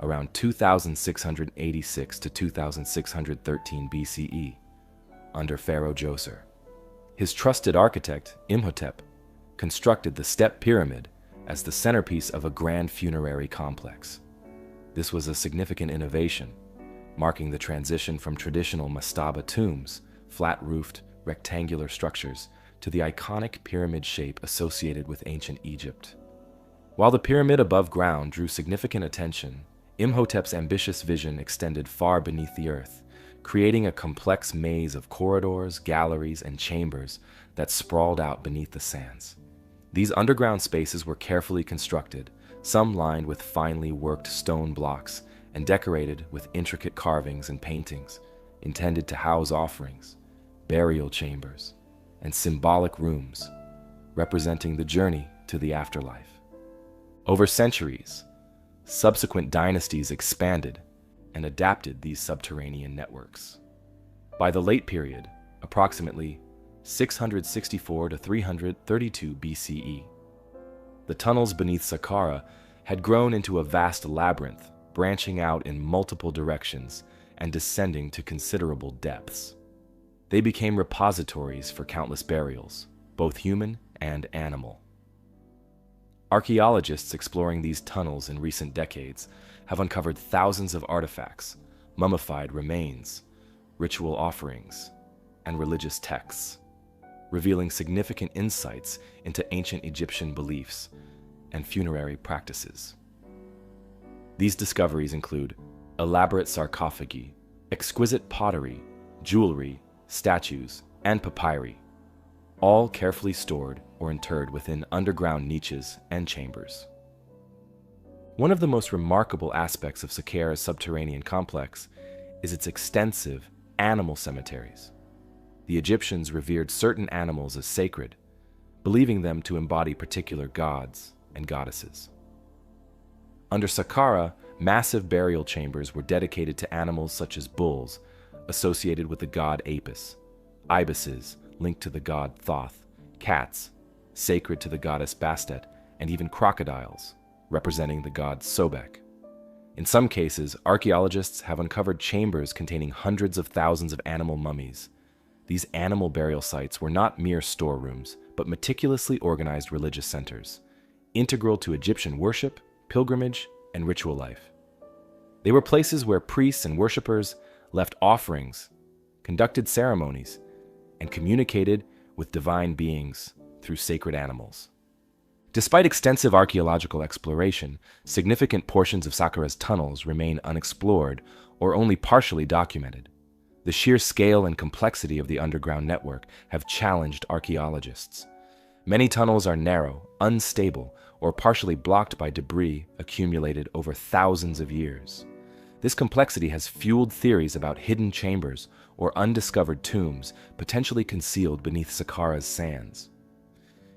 around 2686 to 2613 BCE, under Pharaoh Djoser. His trusted architect, Imhotep, constructed the Step Pyramid as the centerpiece of a grand funerary complex. This was a significant innovation, marking the transition from traditional mastaba tombs, flat-roofed, rectangular structures, to the iconic pyramid shape associated with ancient Egypt. While the pyramid above ground drew significant attention, Imhotep's ambitious vision extended far beneath the earth, creating a complex maze of corridors, galleries, and chambers that sprawled out beneath the sands. These underground spaces were carefully constructed, some lined with finely worked stone blocks and decorated with intricate carvings and paintings, intended to house offerings, burial chambers, and symbolic rooms, representing the journey to the afterlife. Over centuries, subsequent dynasties expanded and adapted these subterranean networks. By the late period, approximately 664 to 332 BCE, the tunnels beneath Saqqara had grown into a vast labyrinth, branching out in multiple directions and descending to considerable depths. They became repositories for countless burials, both human and animal. Archaeologists exploring these tunnels in recent decades have uncovered thousands of artifacts, mummified remains, ritual offerings, and religious texts, revealing significant insights into ancient Egyptian beliefs and funerary practices. These discoveries include elaborate sarcophagi, exquisite pottery, jewelry, statues, and papyri, all carefully stored or interred within underground niches and chambers. One of the most remarkable aspects of Saqqara's subterranean complex is its extensive animal cemeteries. The Egyptians revered certain animals as sacred, believing them to embody particular gods and goddesses. Under Saqqara, massive burial chambers were dedicated to animals such as bulls, associated with the god Apis, ibises linked to the god Thoth, cats, sacred to the goddess Bastet, and even crocodiles, representing the god Sobek. In some cases, archaeologists have uncovered chambers containing hundreds of thousands of animal mummies. These animal burial sites were not mere storerooms, but meticulously organized religious centers, integral to Egyptian worship, pilgrimage, and ritual life. They were places where priests and worshippers left offerings, conducted ceremonies, and communicated with divine beings through sacred animals. Despite extensive archaeological exploration, significant portions of Saqqara's tunnels remain unexplored or only partially documented. The sheer scale and complexity of the underground network have challenged archaeologists. Many tunnels are narrow, unstable, or partially blocked by debris accumulated over thousands of years. This complexity has fueled theories about hidden chambers or undiscovered tombs potentially concealed beneath Saqqara's sands.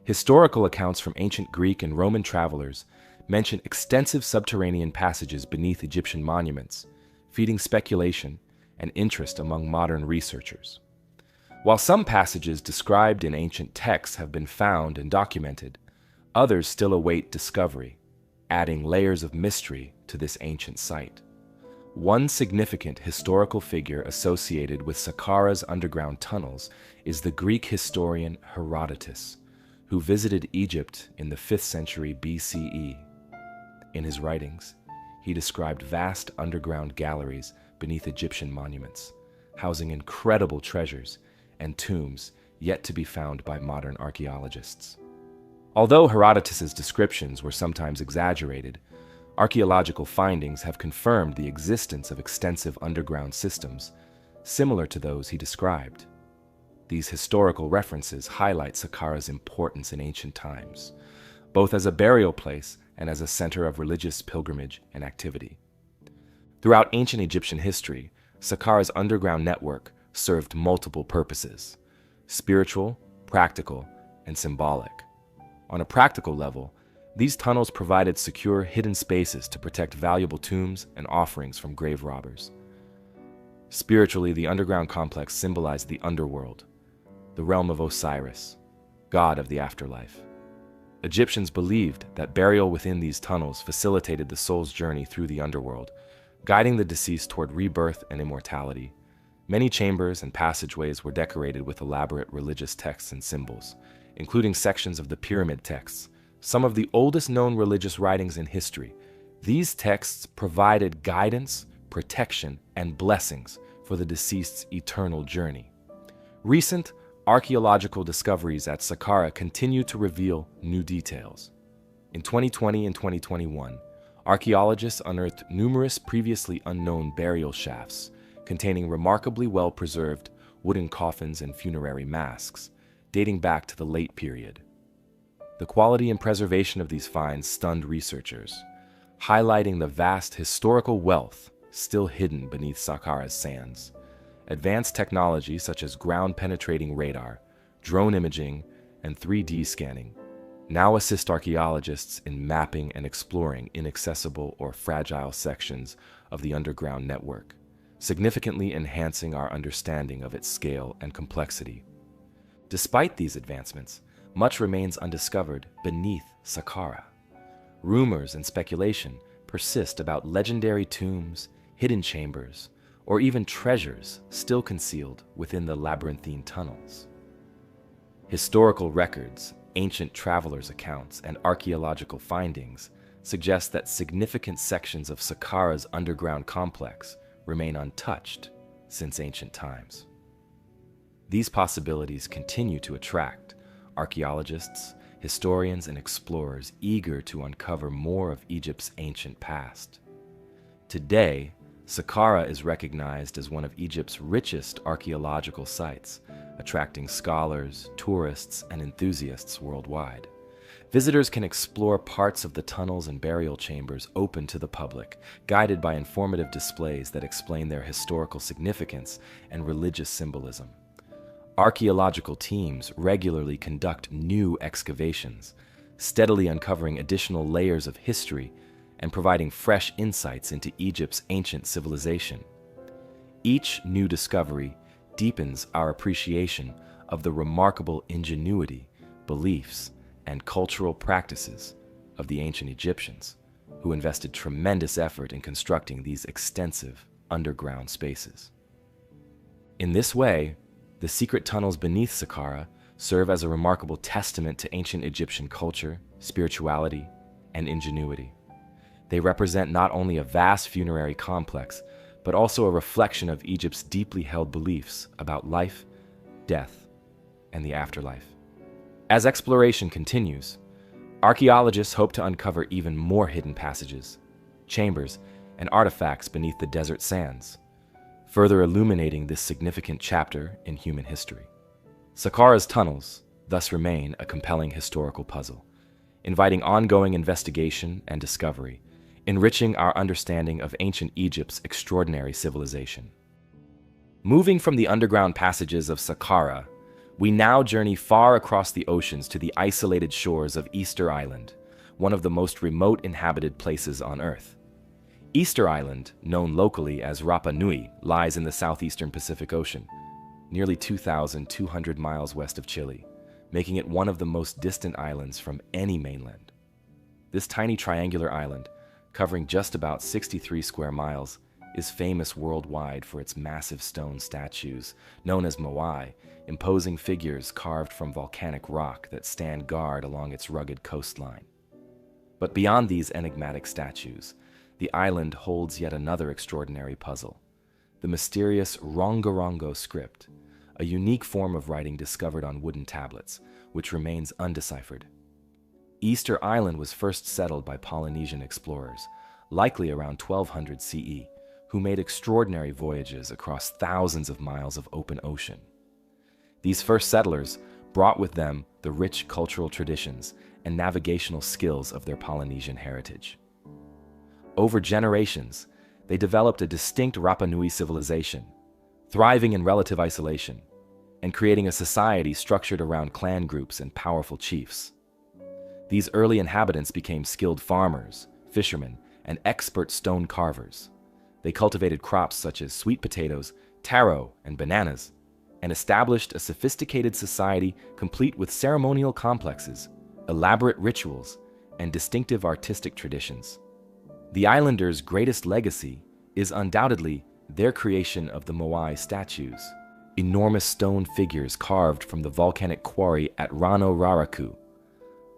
Historical accounts from ancient Greek and Roman travelers mention extensive subterranean passages beneath Egyptian monuments, feeding speculation and interest among modern researchers. While some passages described in ancient texts have been found and documented, others still await discovery, adding layers of mystery to this ancient site. One significant historical figure associated with Saqqara's underground tunnels is the Greek historian Herodotus, who visited Egypt in the 5th century BCE. In his writings, he described vast underground galleries beneath Egyptian monuments, housing incredible treasures and tombs yet to be found by modern archaeologists. Although Herodotus's descriptions were sometimes exaggerated, archaeological findings have confirmed the existence of extensive underground systems, similar to those he described. These historical references highlight Saqqara's importance in ancient times, both as a burial place and as a center of religious pilgrimage and activity. Throughout ancient Egyptian history, Saqqara's underground network served multiple purposes: spiritual, practical, and symbolic. On a practical level, these tunnels provided secure, hidden spaces to protect valuable tombs and offerings from grave robbers. Spiritually, the underground complex symbolized the underworld, the realm of Osiris, god of the afterlife. Egyptians believed that burial within these tunnels facilitated the soul's journey through the underworld, guiding the deceased toward rebirth and immortality. Many chambers and passageways were decorated with elaborate religious texts and symbols, including sections of the pyramid texts, some of the oldest known religious writings in history. These texts provided guidance, protection, and blessings for the deceased's eternal journey. Recent archaeological discoveries at Saqqara continue to reveal new details. In 2020 and 2021, archaeologists unearthed numerous previously unknown burial shafts containing remarkably well-preserved wooden coffins and funerary masks, dating back to the late period. The quality and preservation of these finds stunned researchers, highlighting the vast historical wealth still hidden beneath Saqqara's sands. Advanced technology such as ground-penetrating radar, drone imaging, and 3D scanning now assist archaeologists in mapping and exploring inaccessible or fragile sections of the underground network, significantly enhancing our understanding of its scale and complexity. Despite these advancements, much remains undiscovered beneath Saqqara. Rumors and speculation persist about legendary tombs, hidden chambers, or even treasures still concealed within the labyrinthine tunnels. Historical records, ancient travelers' accounts, and archaeological findings suggest that significant sections of Saqqara's underground complex remain untouched since ancient times. These possibilities continue to attract archaeologists, historians, and explorers eager to uncover more of Egypt's ancient past. Today, Saqqara is recognized as one of Egypt's richest archaeological sites, attracting scholars, tourists, and enthusiasts worldwide. Visitors can explore parts of the tunnels and burial chambers open to the public, guided by informative displays that explain their historical significance and religious symbolism. Archaeological teams regularly conduct new excavations, steadily uncovering additional layers of history and providing fresh insights into Egypt's ancient civilization. Each new discovery deepens our appreciation of the remarkable ingenuity, beliefs, and cultural practices of the ancient Egyptians, who invested tremendous effort in constructing these extensive underground spaces. In this way, the secret tunnels beneath Saqqara serve as a remarkable testament to ancient Egyptian culture, spirituality, and ingenuity. They represent not only a vast funerary complex, but also a reflection of Egypt's deeply held beliefs about life, death, and the afterlife. As exploration continues, archaeologists hope to uncover even more hidden passages, chambers, and artifacts beneath the desert sands, further illuminating this significant chapter in human history. Saqqara's tunnels thus remain a compelling historical puzzle, inviting ongoing investigation and discovery, enriching our understanding of ancient Egypt's extraordinary civilization. Moving from the underground passages of Saqqara, we now journey far across the oceans to the isolated shores of Easter Island, one of the most remote inhabited places on Earth. Easter Island, known locally as Rapa Nui, lies in the southeastern Pacific Ocean, nearly 2,200 miles west of Chile, making it one of the most distant islands from any mainland. This tiny triangular island, covering just about 63 square miles, is famous worldwide for its massive stone statues, known as moai, imposing figures carved from volcanic rock that stand guard along its rugged coastline. But beyond these enigmatic statues, the island holds yet another extraordinary puzzle: the mysterious Rongorongo script, a unique form of writing discovered on wooden tablets, which remains undeciphered. Easter Island was first settled by Polynesian explorers, likely around 1200 CE, who made extraordinary voyages across thousands of miles of open ocean. These first settlers brought with them the rich cultural traditions and navigational skills of their Polynesian heritage. Over generations, they developed a distinct Rapa Nui civilization, thriving in relative isolation, and creating a society structured around clan groups and powerful chiefs. These early inhabitants became skilled farmers, fishermen, and expert stone carvers, They cultivated crops such as sweet potatoes, taro, and bananas, and established a sophisticated society complete with ceremonial complexes, elaborate rituals, and distinctive artistic traditions. The islanders' greatest legacy is undoubtedly their creation of the Moai statues, enormous stone figures carved from the volcanic quarry at Rano Raraku.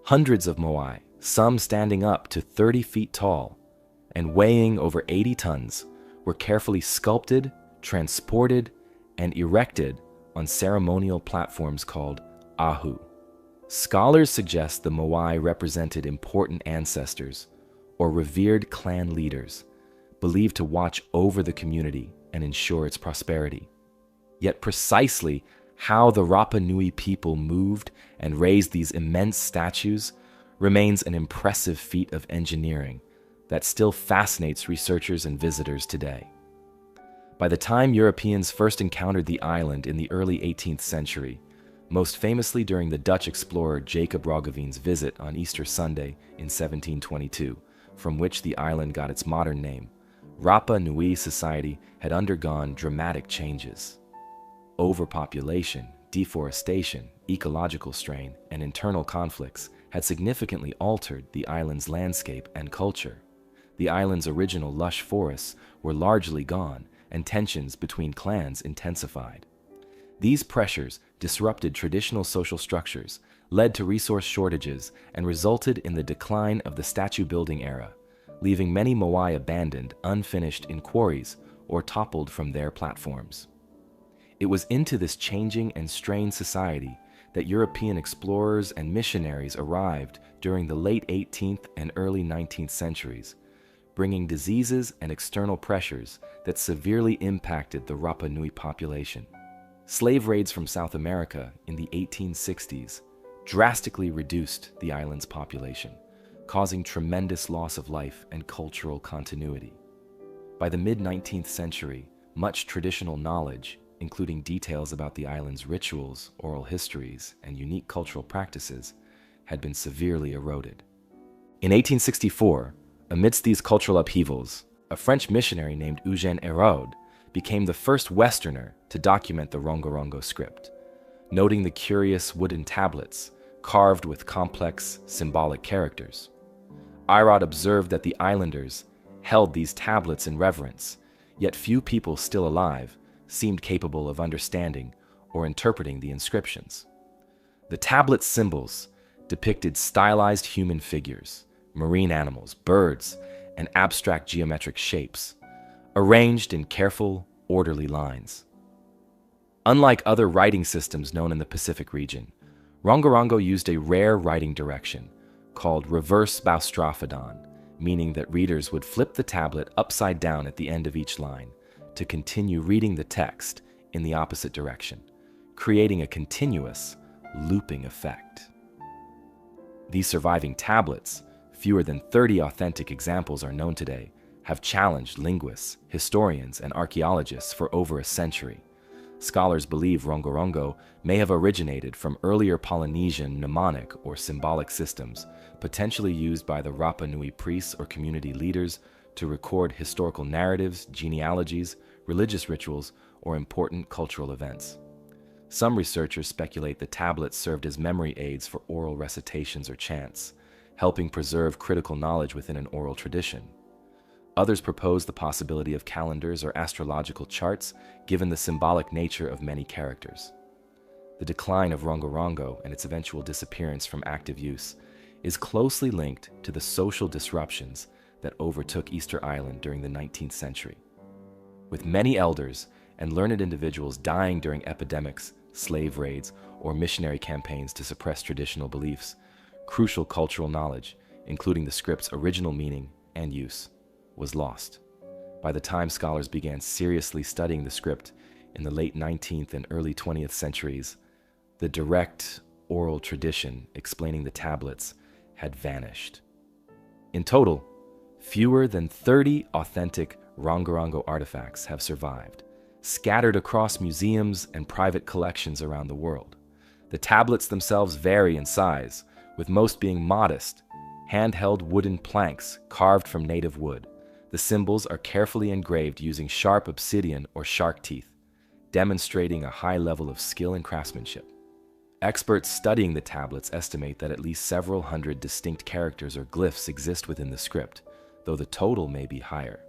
Hundreds of Moai, some standing up to 30 feet tall and weighing over 80 tons, were carefully sculpted, transported, and erected on ceremonial platforms called ahu. Scholars suggest the Moai represented important ancestors or revered clan leaders, believed to watch over the community and ensure its prosperity. Yet precisely how the Rapa Nui people moved and raised these immense statues remains an impressive feat of engineering that still fascinates researchers and visitors today. By the time Europeans first encountered the island in the early 18th century, most famously during the Dutch explorer Jacob Roggeveen's visit on Easter Sunday in 1722, from which the island got its modern name, Rapa Nui society had undergone dramatic changes. Overpopulation, deforestation, ecological strain, and internal conflicts had significantly altered the island's landscape and culture. The island's original lush forests were largely gone, and tensions between clans intensified. These pressures disrupted traditional social structures, led to resource shortages, and resulted in the decline of the statue-building era, leaving many Moai abandoned, unfinished in quarries, or toppled from their platforms. It was into this changing and strained society that European explorers and missionaries arrived during the late 18th and early 19th centuries, bringing diseases and external pressures that severely impacted the Rapa Nui population. Slave raids from South America in the 1860s drastically reduced the island's population, causing tremendous loss of life and cultural continuity. By the mid-19th century, much traditional knowledge, including details about the island's rituals, oral histories, and unique cultural practices, had been severely eroded. In 1864, amidst these cultural upheavals, a French missionary named Eugène Héraud became the first Westerner to document the Rongorongo script, noting the curious wooden tablets carved with complex symbolic characters. Héraud observed that the islanders held these tablets in reverence, yet few people still alive seemed capable of understanding or interpreting the inscriptions. The tablet symbols depicted stylized human figures, marine animals, birds, and abstract geometric shapes, arranged in careful, orderly lines. Unlike other writing systems known in the Pacific region, Rongorongo used a rare writing direction called reverse boustrophodon, meaning that readers would flip the tablet upside down at the end of each line to continue reading the text in the opposite direction, creating a continuous, looping effect. These surviving tablets, fewer than 30 authentic examples are known today, have challenged linguists, historians, and archaeologists for over a century. Scholars believe Rongorongo may have originated from earlier Polynesian mnemonic or symbolic systems, potentially used by the Rapa Nui priests or community leaders to record historical narratives, genealogies, religious rituals, or important cultural events. Some researchers speculate the tablets served as memory aids for oral recitations or chants, helping preserve critical knowledge within an oral tradition. Others propose the possibility of calendars or astrological charts, given the symbolic nature of many characters. The decline of Rongorongo and its eventual disappearance from active use is closely linked to the social disruptions that overtook Easter Island during the 19th century. With many elders and learned individuals dying during epidemics, slave raids, or missionary campaigns to suppress traditional beliefs, crucial cultural knowledge, including the script's original meaning and use, was lost. By the time scholars began seriously studying the script in the late 19th and early 20th centuries, the direct oral tradition explaining the tablets had vanished. In total, fewer than 30 authentic Rongorongo artifacts have survived, scattered across museums and private collections around the world. The tablets themselves vary in size, with most being modest, handheld wooden planks carved from native wood. The symbols are carefully engraved using sharp obsidian or shark teeth, demonstrating a high level of skill and craftsmanship. Experts studying the tablets estimate that at least several hundred distinct characters or glyphs exist within the script, though the total may be higher.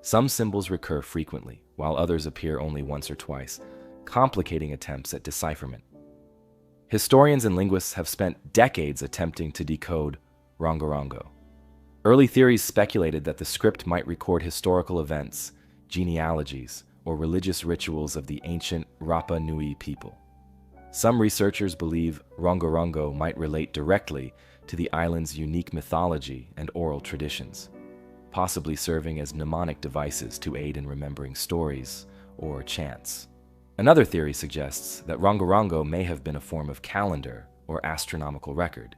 Some symbols recur frequently, while others appear only once or twice, complicating attempts at decipherment. Historians and linguists have spent decades attempting to decode Rongorongo. Early theories speculated that the script might record historical events, genealogies, or religious rituals of the ancient Rapa Nui people. Some researchers believe Rongorongo might relate directly to the island's unique mythology and oral traditions, possibly serving as mnemonic devices to aid in remembering stories or chants. Another theory suggests that Rongorongo may have been a form of calendar or astronomical record,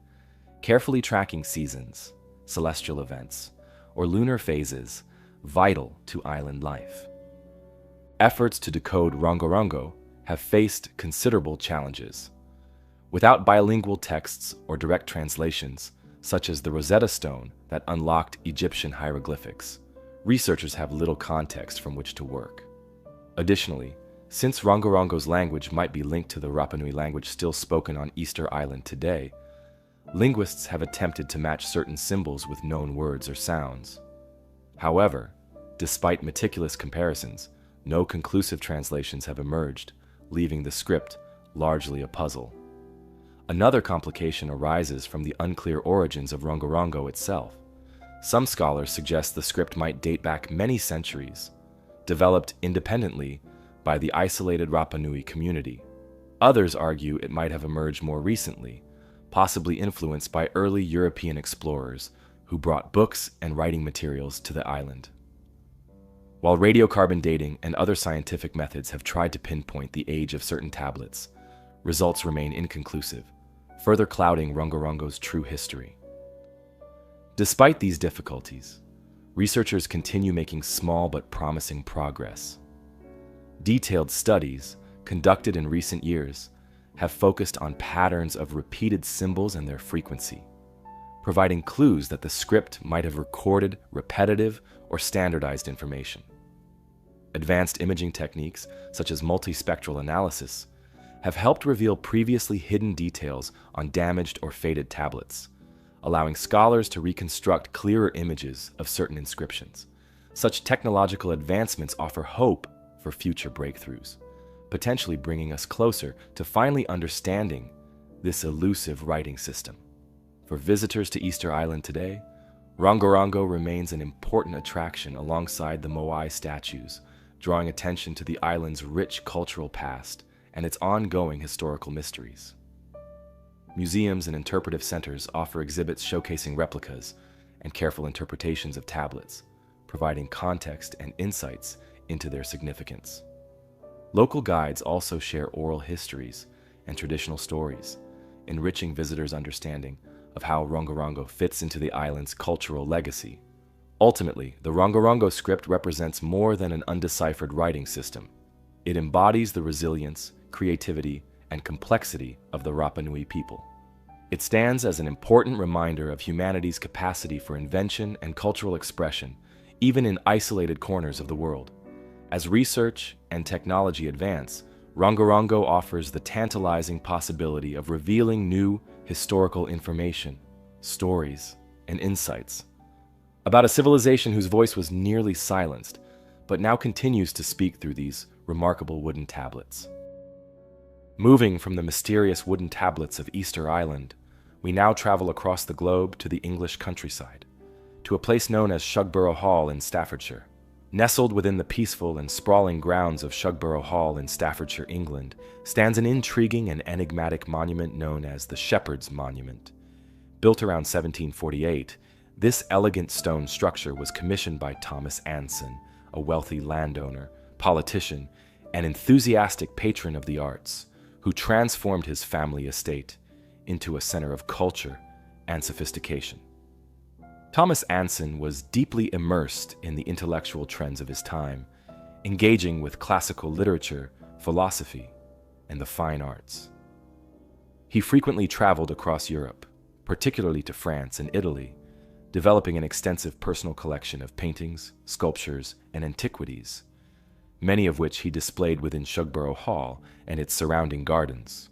carefully tracking seasons, celestial events, or lunar phases vital to island life. Efforts to decode Rongorongo have faced considerable challenges. Without bilingual texts or direct translations, such as the Rosetta Stone that unlocked Egyptian hieroglyphics, researchers have little context from which to work. Additionally, since Rongorongo's language might be linked to the Rapa Nui language still spoken on Easter Island today, linguists have attempted to match certain symbols with known words or sounds. However, despite meticulous comparisons, no conclusive translations have emerged, leaving the script largely a puzzle. Another complication arises from the unclear origins of Rongorongo itself. Some scholars suggest the script might date back many centuries, developed independently by the isolated Rapa Nui community. Others argue it might have emerged more recently, possibly influenced by early European explorers who brought books and writing materials to the island. While radiocarbon dating and other scientific methods have tried to pinpoint the age of certain tablets, results remain inconclusive, further clouding Rongorongo's true history. Despite these difficulties, researchers continue making small but promising progress. Detailed studies, conducted in recent years, have focused on patterns of repeated symbols and their frequency, providing clues that the script might have recorded repetitive or standardized information. Advanced imaging techniques, such as multispectral analysis, have helped reveal previously hidden details on damaged or faded tablets, allowing scholars to reconstruct clearer images of certain inscriptions. Such technological advancements offer hope for future breakthroughs, potentially bringing us closer to finally understanding this elusive writing system. For visitors to Easter Island today, Rongorongo remains an important attraction alongside the Moai statues, drawing attention to the island's rich cultural past and its ongoing historical mysteries. Museums and interpretive centers offer exhibits showcasing replicas and careful interpretations of tablets, providing context and insights into their significance. Local guides also share oral histories and traditional stories, enriching visitors' understanding of how Rongorongo fits into the island's cultural legacy. Ultimately, the Rongorongo script represents more than an undeciphered writing system. It embodies the resilience, creativity, and complexity of the Rapa Nui people. It stands as an important reminder of humanity's capacity for invention and cultural expression, even in isolated corners of the world. As research and technology advance, Rongorongo offers the tantalizing possibility of revealing new historical information, stories, and insights about a civilization whose voice was nearly silenced, but now continues to speak through these remarkable wooden tablets. Moving from the mysterious wooden tablets of Easter Island, we now travel across the globe to the English countryside, to a place known as Shugborough Hall in Staffordshire. Nestled within the peaceful and sprawling grounds of Shugborough Hall in Staffordshire, England, stands an intriguing and enigmatic monument known as the Shepherd's Monument. Built around 1748, this elegant stone structure was commissioned by Thomas Anson, a wealthy landowner, politician, and enthusiastic patron of the arts, who transformed his family estate into a center of culture and sophistication. Thomas Anson was deeply immersed in the intellectual trends of his time, engaging with classical literature, philosophy, and the fine arts. He frequently traveled across Europe, particularly to France and Italy, developing an extensive personal collection of paintings, sculptures, and antiquities, many of which he displayed within Shugborough Hall and its surrounding gardens.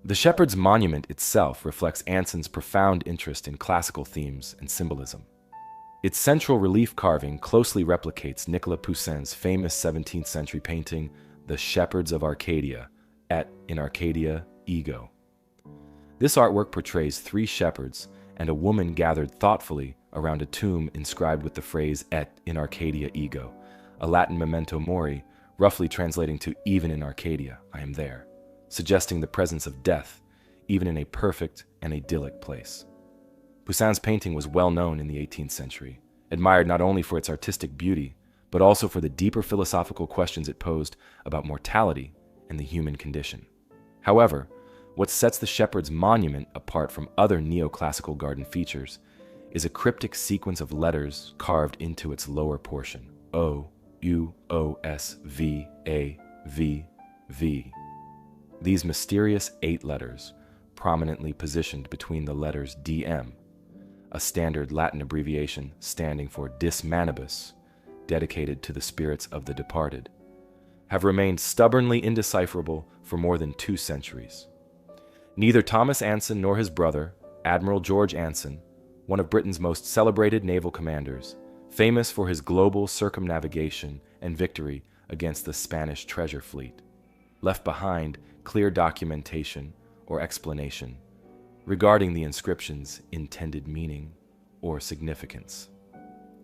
The Shepherd's Monument itself reflects Anson's profound interest in classical themes and symbolism. Its central relief carving closely replicates Nicolas Poussin's famous 17th century painting, The Shepherds of Arcadia, et in Arcadia ego. This artwork portrays three shepherds and a woman gathered thoughtfully around a tomb inscribed with the phrase et in Arcadia ego, a Latin memento mori, roughly translating to even in Arcadia, I am there, suggesting the presence of death, even in a perfect and idyllic place. Poussin's painting was well known in the 18th century, admired not only for its artistic beauty, but also for the deeper philosophical questions it posed about mortality and the human condition. However, what sets the Shepherd's Monument apart from other neoclassical garden features is a cryptic sequence of letters carved into its lower portion, O, U, O, S, V, A, V, V. These mysterious 8 letters, prominently positioned between the letters DM, a standard Latin abbreviation standing for Dis Manibus, dedicated to the spirits of the departed, have remained stubbornly indecipherable for more than 2 centuries. Neither Thomas Anson nor his brother, Admiral George Anson, one of Britain's most celebrated naval commanders, famous for his global circumnavigation and victory against the Spanish treasure fleet, left behind clear documentation or explanation regarding the inscription's intended meaning or significance.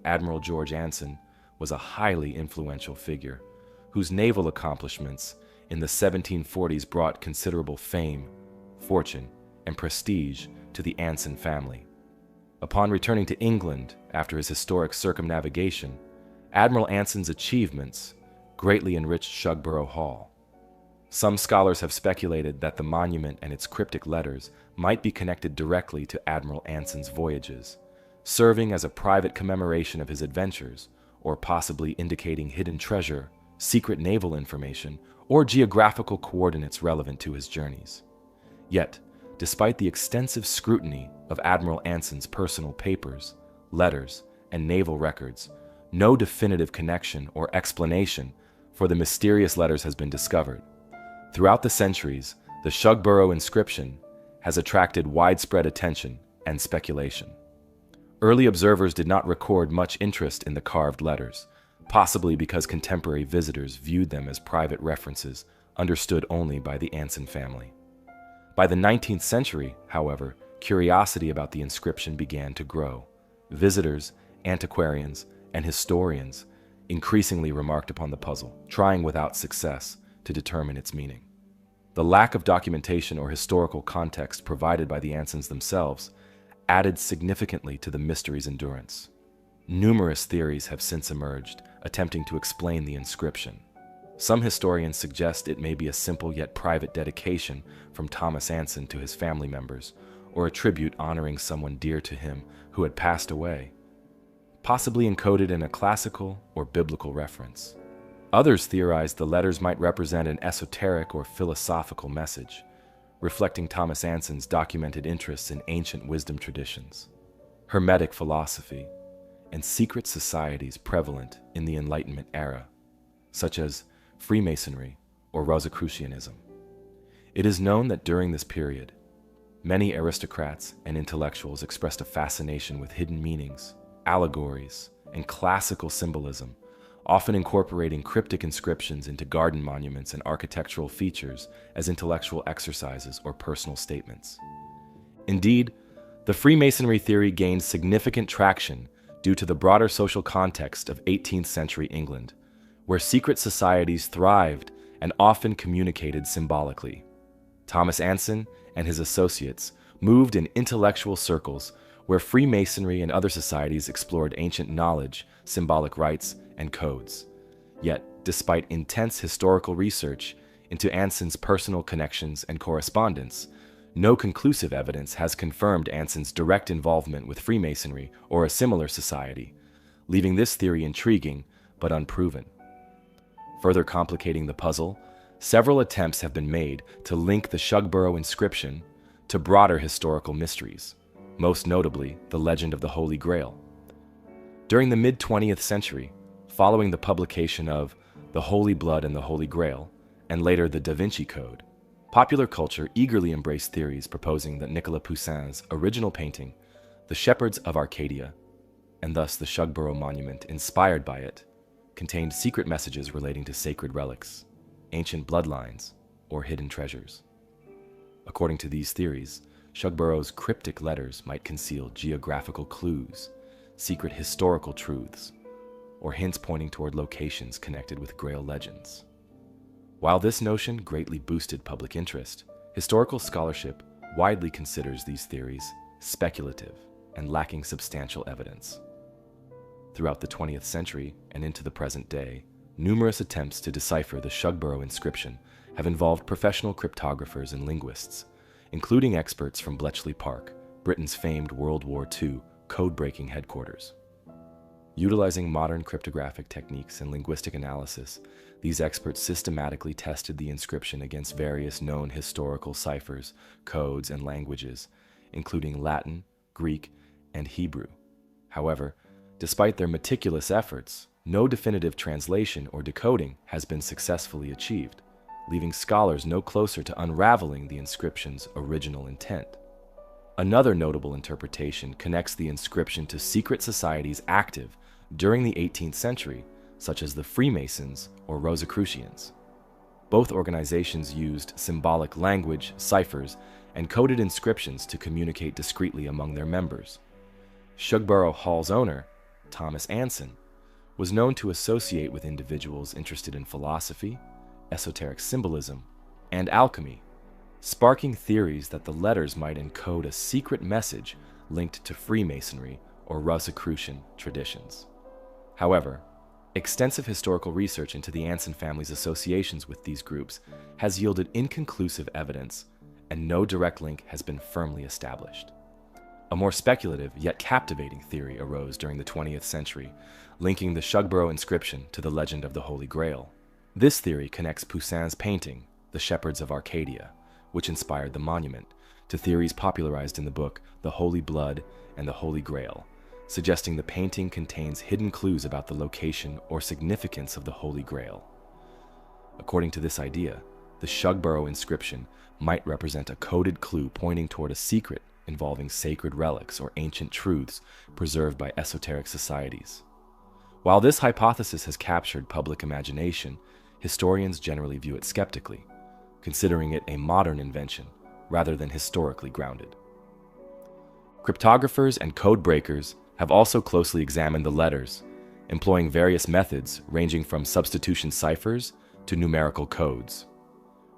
Admiral George Anson was a highly influential figure whose naval accomplishments in the 1740s brought considerable fame, fortune, and prestige to the Anson family. Upon returning to England after his historic circumnavigation, Admiral Anson's achievements greatly enriched Shugborough Hall. Some scholars have speculated that the monument and its cryptic letters might be connected directly to Admiral Anson's voyages, serving as a private commemoration of his adventures, or possibly indicating hidden treasure, secret naval information, or geographical coordinates relevant to his journeys. Yet, despite the extensive scrutiny of Admiral Anson's personal papers, letters, and naval records, no definitive connection or explanation for the mysterious letters has been discovered. Throughout the centuries, the Shugborough inscription has attracted widespread attention and speculation. Early observers did not record much interest in the carved letters, possibly because contemporary visitors viewed them as private references understood only by the Anson family. By the 19th century, however, curiosity about the inscription began to grow. Visitors, antiquarians, and historians increasingly remarked upon the puzzle, trying without success to determine its meaning. The lack of documentation or historical context provided by the Ansons themselves added significantly to the mystery's endurance. Numerous theories have since emerged, attempting to explain the inscription. Some historians suggest it may be a simple yet private dedication from Thomas Anson to his family members, or a tribute honoring someone dear to him who had passed away, possibly encoded in a classical or biblical reference. Others theorize the letters might represent an esoteric or philosophical message, reflecting Thomas Anson's documented interests in ancient wisdom traditions, Hermetic philosophy, and secret societies prevalent in the Enlightenment era, such as Freemasonry or Rosicrucianism. It is known that during this period, many aristocrats and intellectuals expressed a fascination with hidden meanings, allegories, and classical symbolism, often incorporating cryptic inscriptions into garden monuments and architectural features as intellectual exercises or personal statements. Indeed, the Freemasonry theory gained significant traction due to the broader social context of 18th century England, where secret societies thrived and often communicated symbolically. Thomas Anson and his associates moved in intellectual circles where Freemasonry and other societies explored ancient knowledge, symbolic rites, and codes. Yet, despite intense historical research into Anson's personal connections and correspondence, no conclusive evidence has confirmed Anson's direct involvement with Freemasonry or a similar society, leaving this theory intriguing but unproven. Further complicating the puzzle, several attempts have been made to link the Shugborough inscription to broader historical mysteries, most notably the legend of the Holy Grail. During the mid-20th century, following the publication of The Holy Blood and the Holy Grail, and later the Da Vinci Code, popular culture eagerly embraced theories proposing that Nicolas Poussin's original painting, The Shepherds of Arcadia, and thus the Shugborough Monument inspired by it, contained secret messages relating to sacred relics, ancient bloodlines, or hidden treasures. According to these theories, Shugborough's cryptic letters might conceal geographical clues, secret historical truths, or hints pointing toward locations connected with Grail legends. While this notion greatly boosted public interest, historical scholarship widely considers these theories speculative and lacking substantial evidence. Throughout the 20th century and into the present day, numerous attempts to decipher the Shugborough inscription have involved professional cryptographers and linguists, including experts from Bletchley Park, Britain's famed World War II code-breaking headquarters. Utilizing modern cryptographic techniques and linguistic analysis, these experts systematically tested the inscription against various known historical ciphers, codes, and languages, including Latin, Greek, and Hebrew. However, despite their meticulous efforts, no definitive translation or decoding has been successfully achieved, leaving scholars no closer to unraveling the inscription's original intent. Another notable interpretation connects the inscription to secret societies active during the 18th century, such as the Freemasons or Rosicrucians. Both organizations used symbolic language, ciphers, and coded inscriptions to communicate discreetly among their members. Shugborough Hall's owner, Thomas Anson, was known to associate with individuals interested in philosophy, esoteric symbolism, and alchemy, sparking theories that the letters might encode a secret message linked to Freemasonry or Rosicrucian traditions. However, extensive historical research into the Anson family's associations with these groups has yielded inconclusive evidence, and no direct link has been firmly established. A more speculative yet captivating theory arose during the 20th century, linking the Shugborough inscription to the legend of the Holy Grail. This theory connects Poussin's painting, The Shepherds of Arcadia, which inspired the monument, to theories popularized in the book The Holy Blood and the Holy Grail, suggesting the painting contains hidden clues about the location or significance of the Holy Grail. According to this idea, the Shugborough inscription might represent a coded clue pointing toward a secret involving sacred relics or ancient truths preserved by esoteric societies. While this hypothesis has captured public imagination, historians generally view it skeptically, considering it a modern invention rather than historically grounded. Cryptographers and code breakers have also closely examined the letters, employing various methods ranging from substitution ciphers to numerical codes.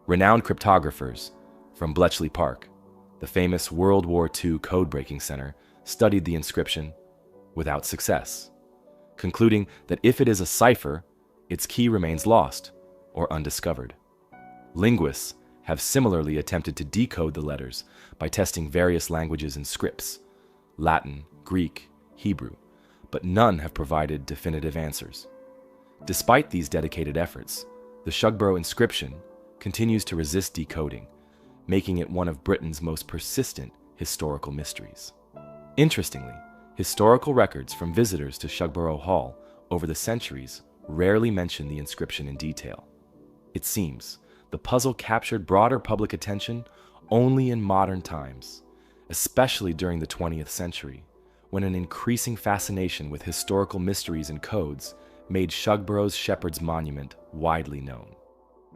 Renowned cryptographers from Bletchley Park, the famous World War II code-breaking center, studied the inscription without success, concluding that if it is a cipher, its key remains lost or undiscovered. Linguists have similarly attempted to decode the letters by testing various languages and scripts, Latin, Greek, Hebrew, but none have provided definitive answers. Despite these dedicated efforts, the Shugborough inscription continues to resist decoding, making it one of Britain's most persistent historical mysteries. Interestingly, historical records from visitors to Shugborough Hall over the centuries rarely mention the inscription in detail. It seems the puzzle captured broader public attention only in modern times, especially during the 20th century, when an increasing fascination with historical mysteries and codes made Shugborough's Shepherd's Monument widely known.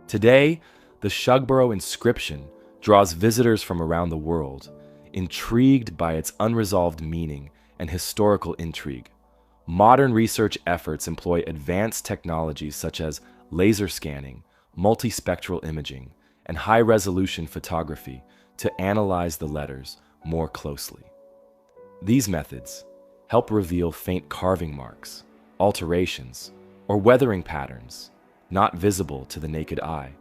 Today, the Shugborough inscription draws visitors from around the world, intrigued by its unresolved meaning and historical intrigue. Modern research efforts employ advanced technologies such as laser scanning, multispectral imaging, and high-resolution photography to analyze the letters more closely. These methods help reveal faint carving marks, alterations, or weathering patterns not visible to the naked eye,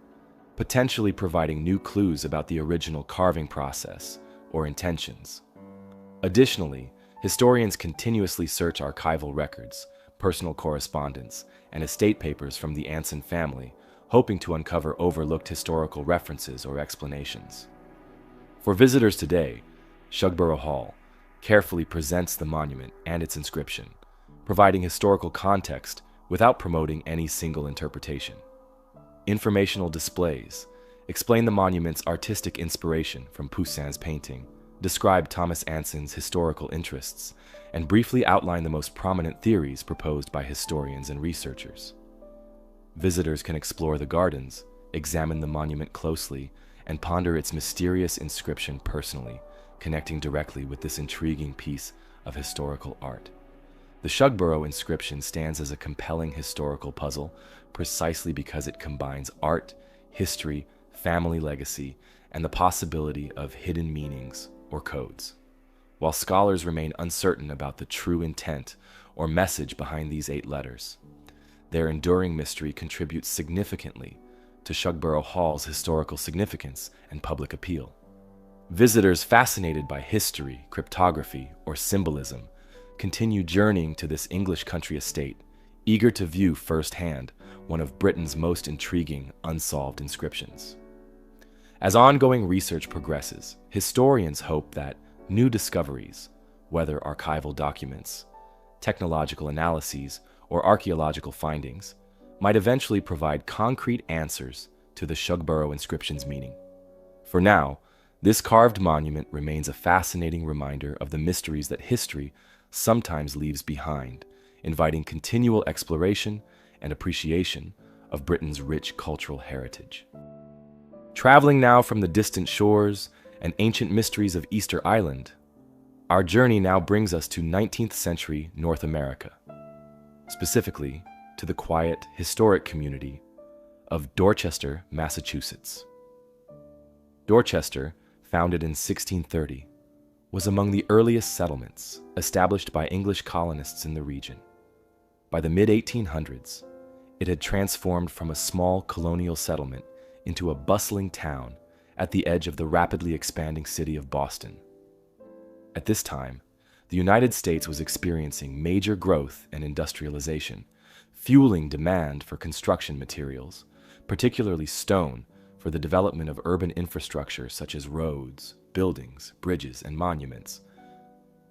potentially providing new clues about the original carving process or intentions. Additionally, historians continuously search archival records, personal correspondence, and estate papers from the Anson family, hoping to uncover overlooked historical references or explanations. For visitors today, Shugborough Hall carefully presents the monument and its inscription, providing historical context without promoting any single interpretation. Informational displays explain the monument's artistic inspiration from Poussin's painting, describe Thomas Anson's historical interests, and briefly outline the most prominent theories proposed by historians and researchers. Visitors can explore the gardens, examine the monument closely, and ponder its mysterious inscription personally, connecting directly with this intriguing piece of historical art. The Shugborough inscription stands as a compelling historical puzzle precisely because it combines art, history, family legacy, and the possibility of hidden meanings or codes. While scholars remain uncertain about the true intent or message behind these 8 letters, their enduring mystery contributes significantly to Shugborough Hall's historical significance and public appeal. Visitors fascinated by history, cryptography, or symbolism continue journeying to this English country estate, eager to view firsthand one of Britain's most intriguing unsolved inscriptions. As ongoing research progresses, historians hope that new discoveries, whether archival documents, technological analyses, or archaeological findings, might eventually provide concrete answers to the Shugborough inscription's meaning. For now, this carved monument remains a fascinating reminder of the mysteries that history sometimes leaves behind, inviting continual exploration and appreciation of Britain's rich cultural heritage. Traveling now from the distant shores and ancient mysteries of Easter Island, our journey now brings us to 19th century North America, specifically to the quiet, historic community of Dorchester, Massachusetts. Dorchester, founded in 1630, was among the earliest settlements established by English colonists in the region. By the mid-1800s, it had transformed from a small colonial settlement into a bustling town at the edge of the rapidly expanding city of Boston. At this time, the United States was experiencing major growth and industrialization, fueling demand for construction materials, particularly stone, for the development of urban infrastructure such as roads, buildings, bridges, and monuments.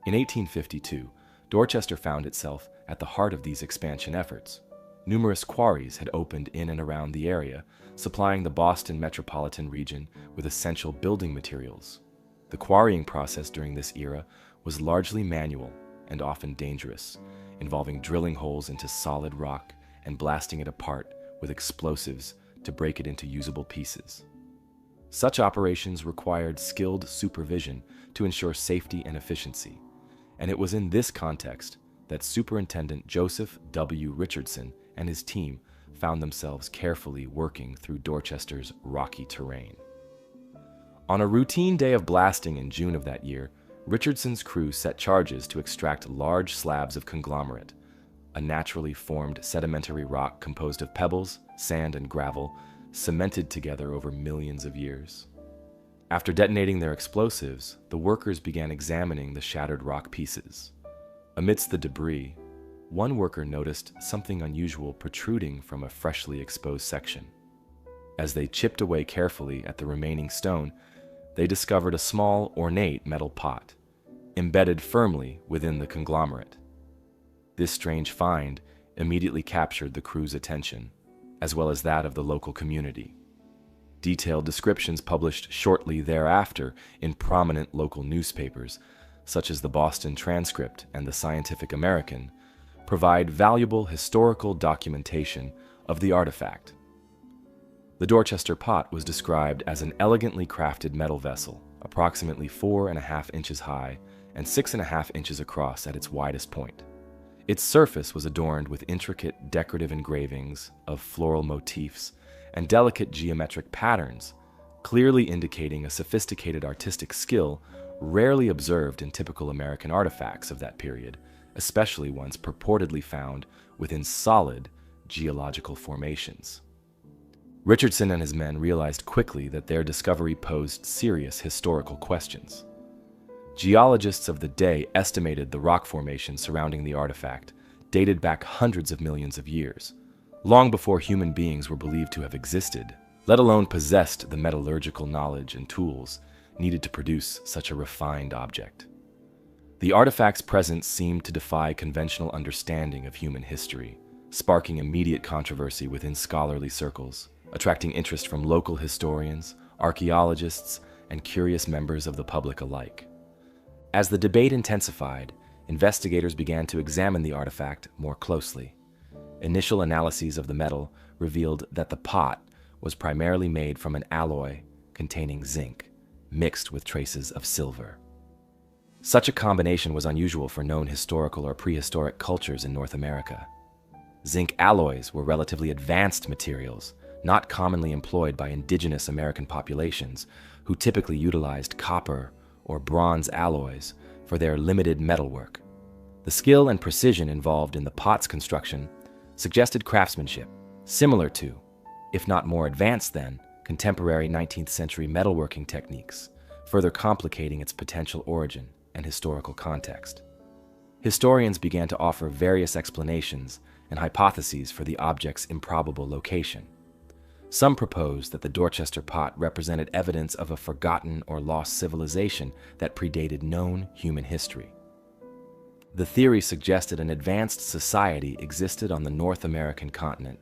In 1852, Dorchester found itself at the heart of these expansion efforts. Numerous quarries had opened in and around the area, supplying the Boston metropolitan region with essential building materials. The quarrying process during this era was largely manual and often dangerous, involving drilling holes into solid rock and blasting it apart with explosives to break it into usable pieces. Such operations required skilled supervision to ensure safety and efficiency, and it was in this context that Superintendent Joseph W. Richardson and his team found themselves carefully working through Dorchester's rocky terrain. On a routine day of blasting in June of that year, Richardson's crew set charges to extract large slabs of conglomerate, a naturally formed sedimentary rock composed of pebbles, sand, and gravel, cemented together over millions of years. After detonating their explosives, the workers began examining the shattered rock pieces. Amidst the debris, one worker noticed something unusual protruding from a freshly exposed section. As they chipped away carefully at the remaining stone, they discovered a small, ornate metal pot, embedded firmly within the conglomerate. This strange find immediately captured the crew's attention, as well as that of the local community. Detailed descriptions published shortly thereafter in prominent local newspapers, such as the Boston Transcript and the Scientific American, provide valuable historical documentation of the artifact. The Dorchester pot was described as an elegantly crafted metal vessel, approximately 4.5 inches high and 6.5 inches across at its widest point. Its surface was adorned with intricate decorative engravings of floral motifs and delicate geometric patterns, clearly indicating a sophisticated artistic skill rarely observed in typical American artifacts of that period, especially ones purportedly found within solid geological formations. Richardson and his men realized quickly that their discovery posed serious historical questions. Geologists of the day estimated the rock formation surrounding the artifact dated back hundreds of millions of years, long before human beings were believed to have existed, let alone possessed the metallurgical knowledge and tools needed to produce such a refined object. The artifact's presence seemed to defy conventional understanding of human history, sparking immediate controversy within scholarly circles, attracting interest from local historians, archaeologists, and curious members of the public alike. As the debate intensified, investigators began to examine the artifact more closely. Initial analyses of the metal revealed that the pot was primarily made from an alloy containing zinc, mixed with traces of silver. Such a combination was unusual for known historical or prehistoric cultures in North America. Zinc alloys were relatively advanced materials, not commonly employed by indigenous American populations, who typically utilized copper or bronze alloys for their limited metalwork. The skill and precision involved in the pot's construction suggested craftsmanship similar to, if not more advanced than, contemporary 19th century metalworking techniques, further complicating its potential origin and historical context. Historians began to offer various explanations and hypotheses for the object's improbable location. Some proposed that the Dorchester pot represented evidence of a forgotten or lost civilization that predated known human history. The theory suggested an advanced society existed on the North American continent,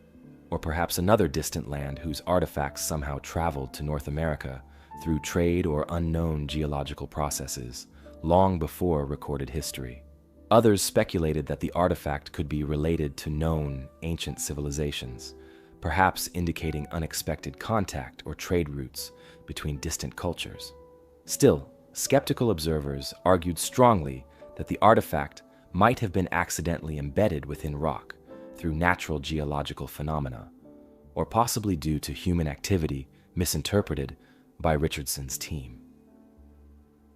or perhaps another distant land whose artifacts somehow traveled to North America through trade or unknown geological processes, long before recorded history. Others speculated that the artifact could be related to known ancient civilizations, perhaps indicating unexpected contact or trade routes between distant cultures. Still, skeptical observers argued strongly that the artifact might have been accidentally embedded within rock through natural geological phenomena, or possibly due to human activity misinterpreted by Richardson's team.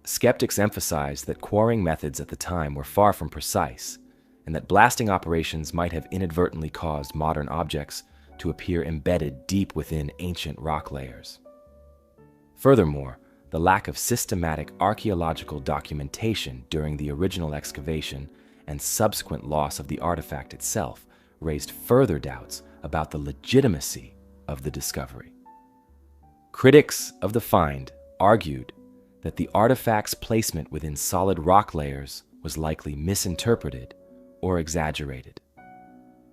Skeptics emphasized that quarrying methods at the time were far from precise, and that blasting operations might have inadvertently caused modern objects to appear embedded deep within ancient rock layers. Furthermore, the lack of systematic archaeological documentation during the original excavation and subsequent loss of the artifact itself raised further doubts about the legitimacy of the discovery. Critics of the find argued that the artifact's placement within solid rock layers was likely misinterpreted or exaggerated.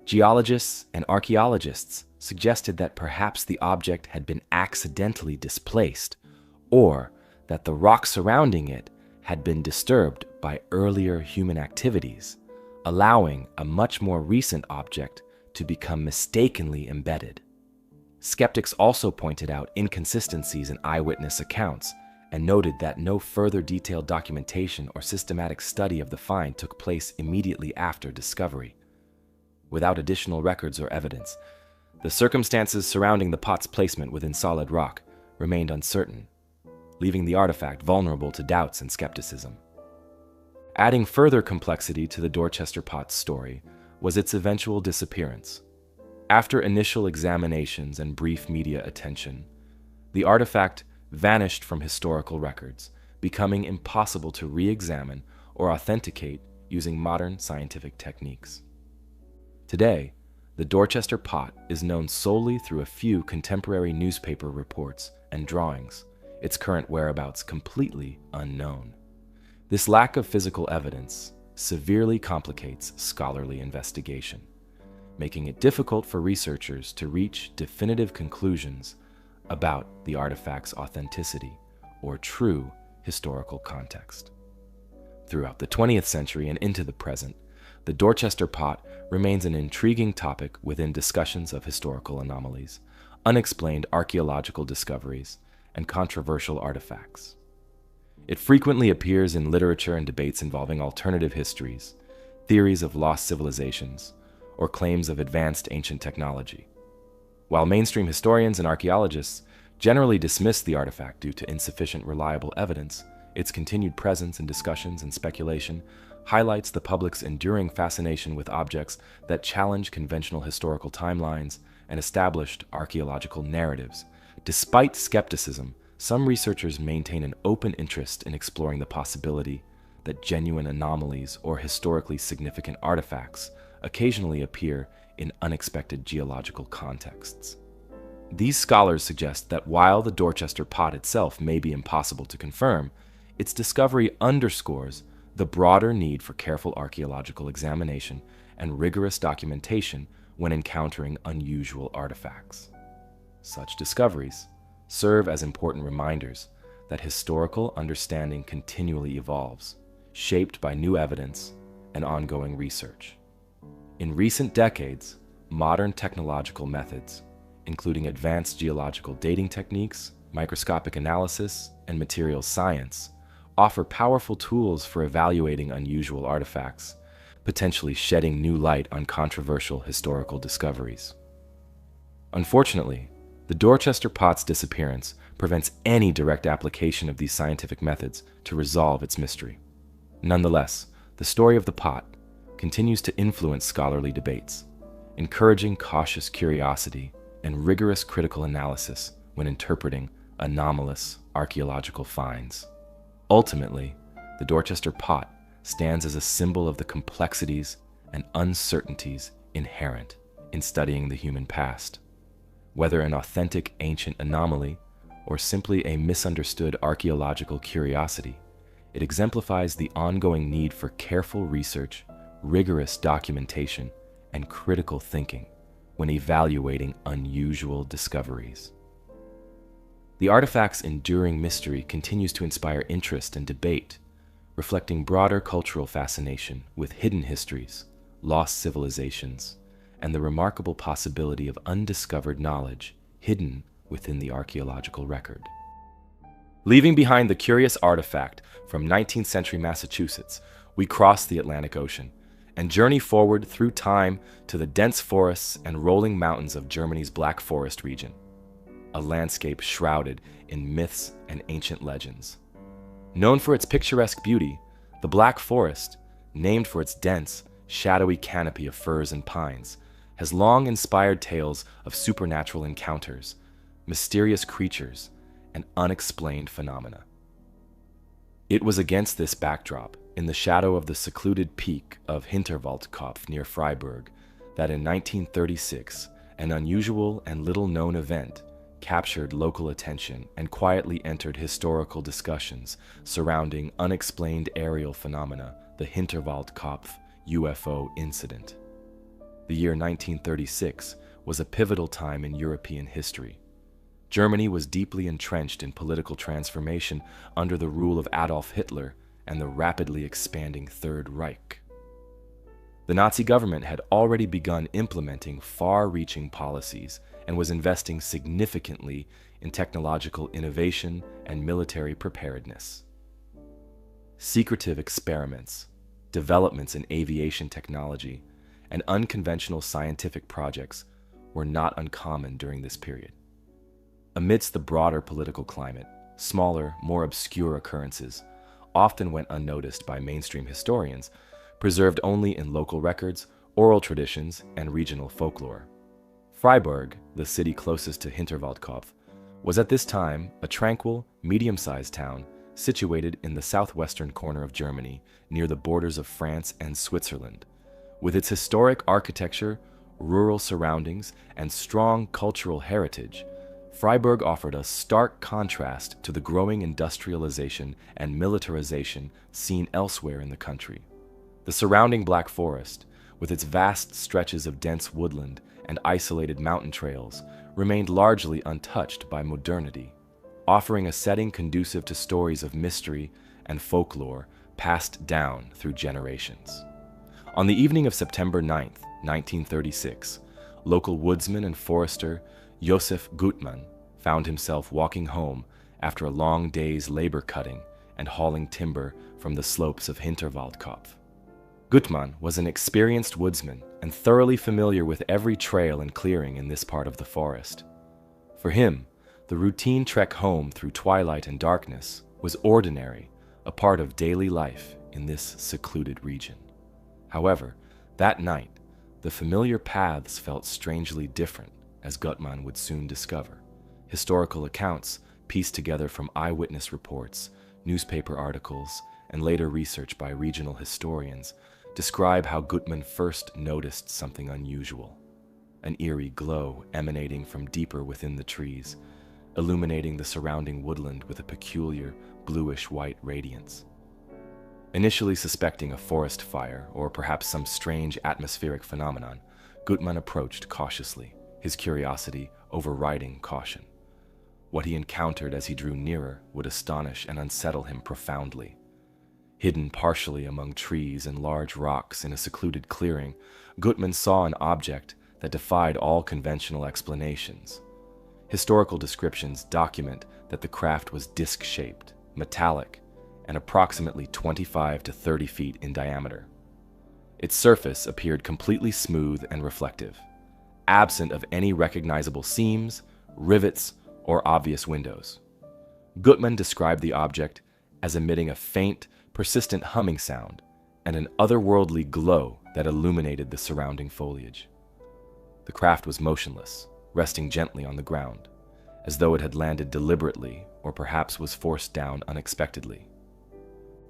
Geologists and archaeologists suggested that perhaps the object had been accidentally displaced, or that the rock surrounding it had been disturbed by earlier human activities, allowing a much more recent object to become mistakenly embedded. Skeptics also pointed out inconsistencies in eyewitness accounts and noted that no further detailed documentation or systematic study of the find took place immediately after discovery. Without additional records or evidence, the circumstances surrounding the pot's placement within solid rock remained uncertain, leaving the artifact vulnerable to doubts and skepticism. Adding further complexity to the Dorchester pot's story was its eventual disappearance. After initial examinations and brief media attention, the artifact vanished from historical records, becoming impossible to re-examine or authenticate using modern scientific techniques. Today, the Dorchester pot is known solely through a few contemporary newspaper reports and drawings, its current whereabouts completely unknown. This lack of physical evidence severely complicates scholarly investigation, making it difficult for researchers to reach definitive conclusions about the artifact's authenticity or true historical context. Throughout the 20th century and into the present, the Dorchester pot remains an intriguing topic within discussions of historical anomalies, unexplained archaeological discoveries, and controversial artifacts. It frequently appears in literature and debates involving alternative histories, theories of lost civilizations, or claims of advanced ancient technology. While mainstream historians and archaeologists generally dismiss the artifact due to insufficient reliable evidence, its continued presence in discussions and speculation highlights the public's enduring fascination with objects that challenge conventional historical timelines and established archaeological narratives. Despite skepticism, some researchers maintain an open interest in exploring the possibility that genuine anomalies or historically significant artifacts occasionally appear in unexpected geological contexts. These scholars suggest that while the Dorchester pot itself may be impossible to confirm, its discovery underscores the broader need for careful archaeological examination and rigorous documentation when encountering unusual artifacts. Such discoveries serve as important reminders that historical understanding continually evolves, shaped by new evidence and ongoing research. In recent decades, modern technological methods, including advanced geological dating techniques, microscopic analysis, and materials science, offer powerful tools for evaluating unusual artifacts, potentially shedding new light on controversial historical discoveries. Unfortunately, the Dorchester pot's disappearance prevents any direct application of these scientific methods to resolve its mystery. Nonetheless, the story of the pot continues to influence scholarly debates, encouraging cautious curiosity and rigorous critical analysis when interpreting anomalous archaeological finds. Ultimately, the Dorchester pot stands as a symbol of the complexities and uncertainties inherent in studying the human past. Whether an authentic ancient anomaly or simply a misunderstood archaeological curiosity, it exemplifies the ongoing need for careful research, rigorous documentation, and critical thinking when evaluating unusual discoveries. The artifact's enduring mystery continues to inspire interest and debate, reflecting broader cultural fascination with hidden histories, lost civilizations, and the remarkable possibility of undiscovered knowledge hidden within the archaeological record. Leaving behind the curious artifact from 19th century Massachusetts, we cross the Atlantic Ocean and journey forward through time to the dense forests and rolling mountains of Germany's Black Forest region, a landscape shrouded in myths and ancient legends. Known for its picturesque beauty, the Black Forest, named for its dense, shadowy canopy of firs and pines, has long inspired tales of supernatural encounters, mysterious creatures, and unexplained phenomena. It was against this backdrop, in the shadow of the secluded peak of Hinterwaldkopf near Freiburg, that in 1936, an unusual and little-known event captured local attention and quietly entered historical discussions surrounding unexplained aerial phenomena, the Hinterwaldkopf UFO incident. The year 1936 was a pivotal time in European history. Germany was deeply entrenched in political transformation under the rule of Adolf Hitler and the rapidly expanding Third Reich. The Nazi government had already begun implementing far-reaching policies and was investing significantly in technological innovation and military preparedness. Secretive experiments, developments in aviation technology, and unconventional scientific projects were not uncommon during this period. Amidst the broader political climate, smaller, more obscure occurrences often went unnoticed by mainstream historians, preserved only in local records, oral traditions, and regional folklore. Freiburg, the city closest to Hinterwaldkopf, was at this time a tranquil, medium-sized town situated in the southwestern corner of Germany, near the borders of France and Switzerland. With its historic architecture, rural surroundings, and strong cultural heritage, Freiburg offered a stark contrast to the growing industrialization and militarization seen elsewhere in the country. The surrounding Black Forest, with its vast stretches of dense woodland and isolated mountain trails, remained largely untouched by modernity, offering a setting conducive to stories of mystery and folklore passed down through generations. On the evening of September 9th, 1936, local woodsman and forester Josef Gutmann found himself walking home after a long day's labor cutting and hauling timber from the slopes of Hinterwaldkopf. Gutmann was an experienced woodsman and thoroughly familiar with every trail and clearing in this part of the forest. For him, the routine trek home through twilight and darkness was ordinary, a part of daily life in this secluded region. However, that night, the familiar paths felt strangely different, as Gutmann would soon discover. Historical accounts, pieced together from eyewitness reports, newspaper articles, and later research by regional historians, describe how Gutmann first noticed something unusual. An eerie glow emanating from deeper within the trees, illuminating the surrounding woodland with a peculiar bluish-white radiance. Initially suspecting a forest fire or perhaps some strange atmospheric phenomenon, Gutmann approached cautiously, his curiosity overriding caution. What he encountered as he drew nearer would astonish and unsettle him profoundly. Hidden partially among trees and large rocks in a secluded clearing, Gutmann saw an object that defied all conventional explanations. Historical descriptions document that the craft was disc-shaped, metallic, and approximately 25 to 30 feet in diameter. Its surface appeared completely smooth and reflective, absent of any recognizable seams, rivets, or obvious windows. Gutmann described the object as emitting a faint, persistent humming sound and an otherworldly glow that illuminated the surrounding foliage. The craft was motionless, resting gently on the ground, as though it had landed deliberately or perhaps was forced down unexpectedly.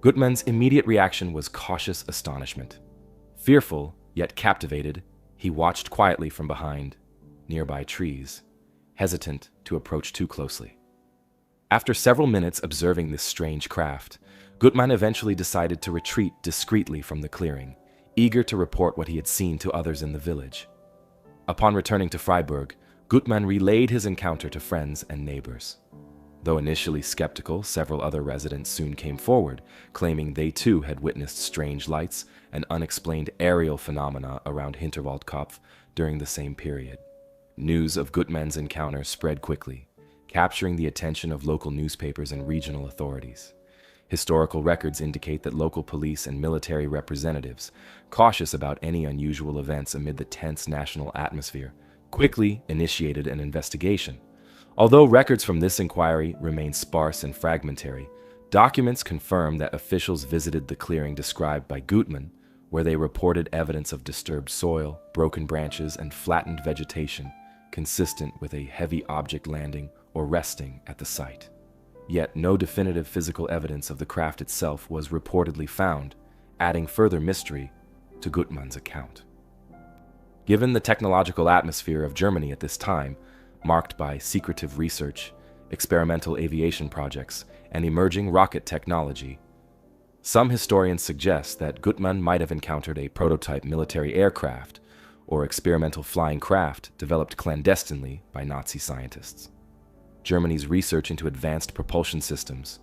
Gutmann's immediate reaction was cautious astonishment. Fearful, yet captivated, he watched quietly from behind nearby trees, hesitant to approach too closely. After several minutes observing this strange craft, Gutmann eventually decided to retreat discreetly from the clearing, eager to report what he had seen to others in the village. Upon returning to Freiburg, Gutmann relayed his encounter to friends and neighbors. Though initially skeptical, several other residents soon came forward, claiming they too had witnessed strange lights and unexplained aerial phenomena around Hinterwaldkopf during the same period. News of Gutmann's encounter spread quickly, capturing the attention of local newspapers and regional authorities. Historical records indicate that local police and military representatives, cautious about any unusual events amid the tense national atmosphere, quickly initiated an investigation. Although records from this inquiry remain sparse and fragmentary, documents confirm that officials visited the clearing described by Gutmann, where they reported evidence of disturbed soil, broken branches, and flattened vegetation, consistent with a heavy object landing or resting at the site. Yet no definitive physical evidence of the craft itself was reportedly found, adding further mystery to Gutmann's account. Given the technological atmosphere of Germany at this time, marked by secretive research, experimental aviation projects, and emerging rocket technology, some historians suggest that Gutmann might have encountered a prototype military aircraft or experimental flying craft developed clandestinely by Nazi scientists. Germany's research into advanced propulsion systems,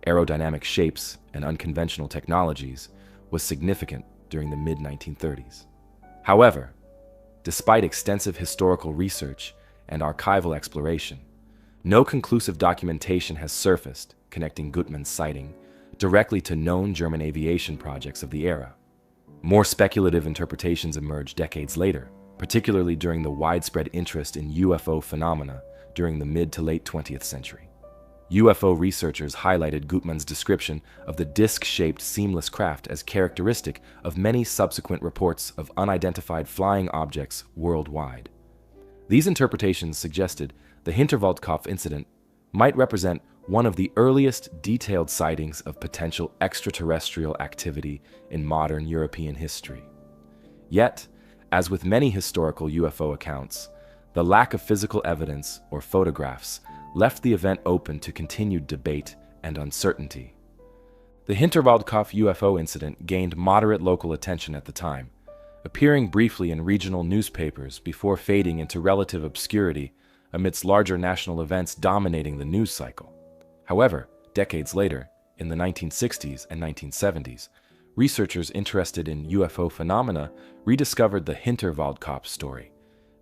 aerodynamic shapes, and unconventional technologies was significant during the mid-1930s. However, despite extensive historical research and archival exploration, no conclusive documentation has surfaced connecting Gutmann's sighting directly to known German aviation projects of the era. More speculative interpretations emerged decades later, particularly during the widespread interest in UFO phenomena during the mid to late 20th century. UFO researchers highlighted Gutmann's description of the disc-shaped seamless craft as characteristic of many subsequent reports of unidentified flying objects worldwide. These interpretations suggested the Hinterwaldkopf incident might represent one of the earliest detailed sightings of potential extraterrestrial activity in modern European history. Yet, as with many historical UFO accounts, the lack of physical evidence or photographs left the event open to continued debate and uncertainty. The Hinterwaldkopf UFO incident gained moderate local attention at the time, appearing briefly in regional newspapers before fading into relative obscurity amidst larger national events dominating the news cycle. However, decades later, in the 1960s and 1970s, researchers interested in UFO phenomena rediscovered the Hinterwaldkopf story.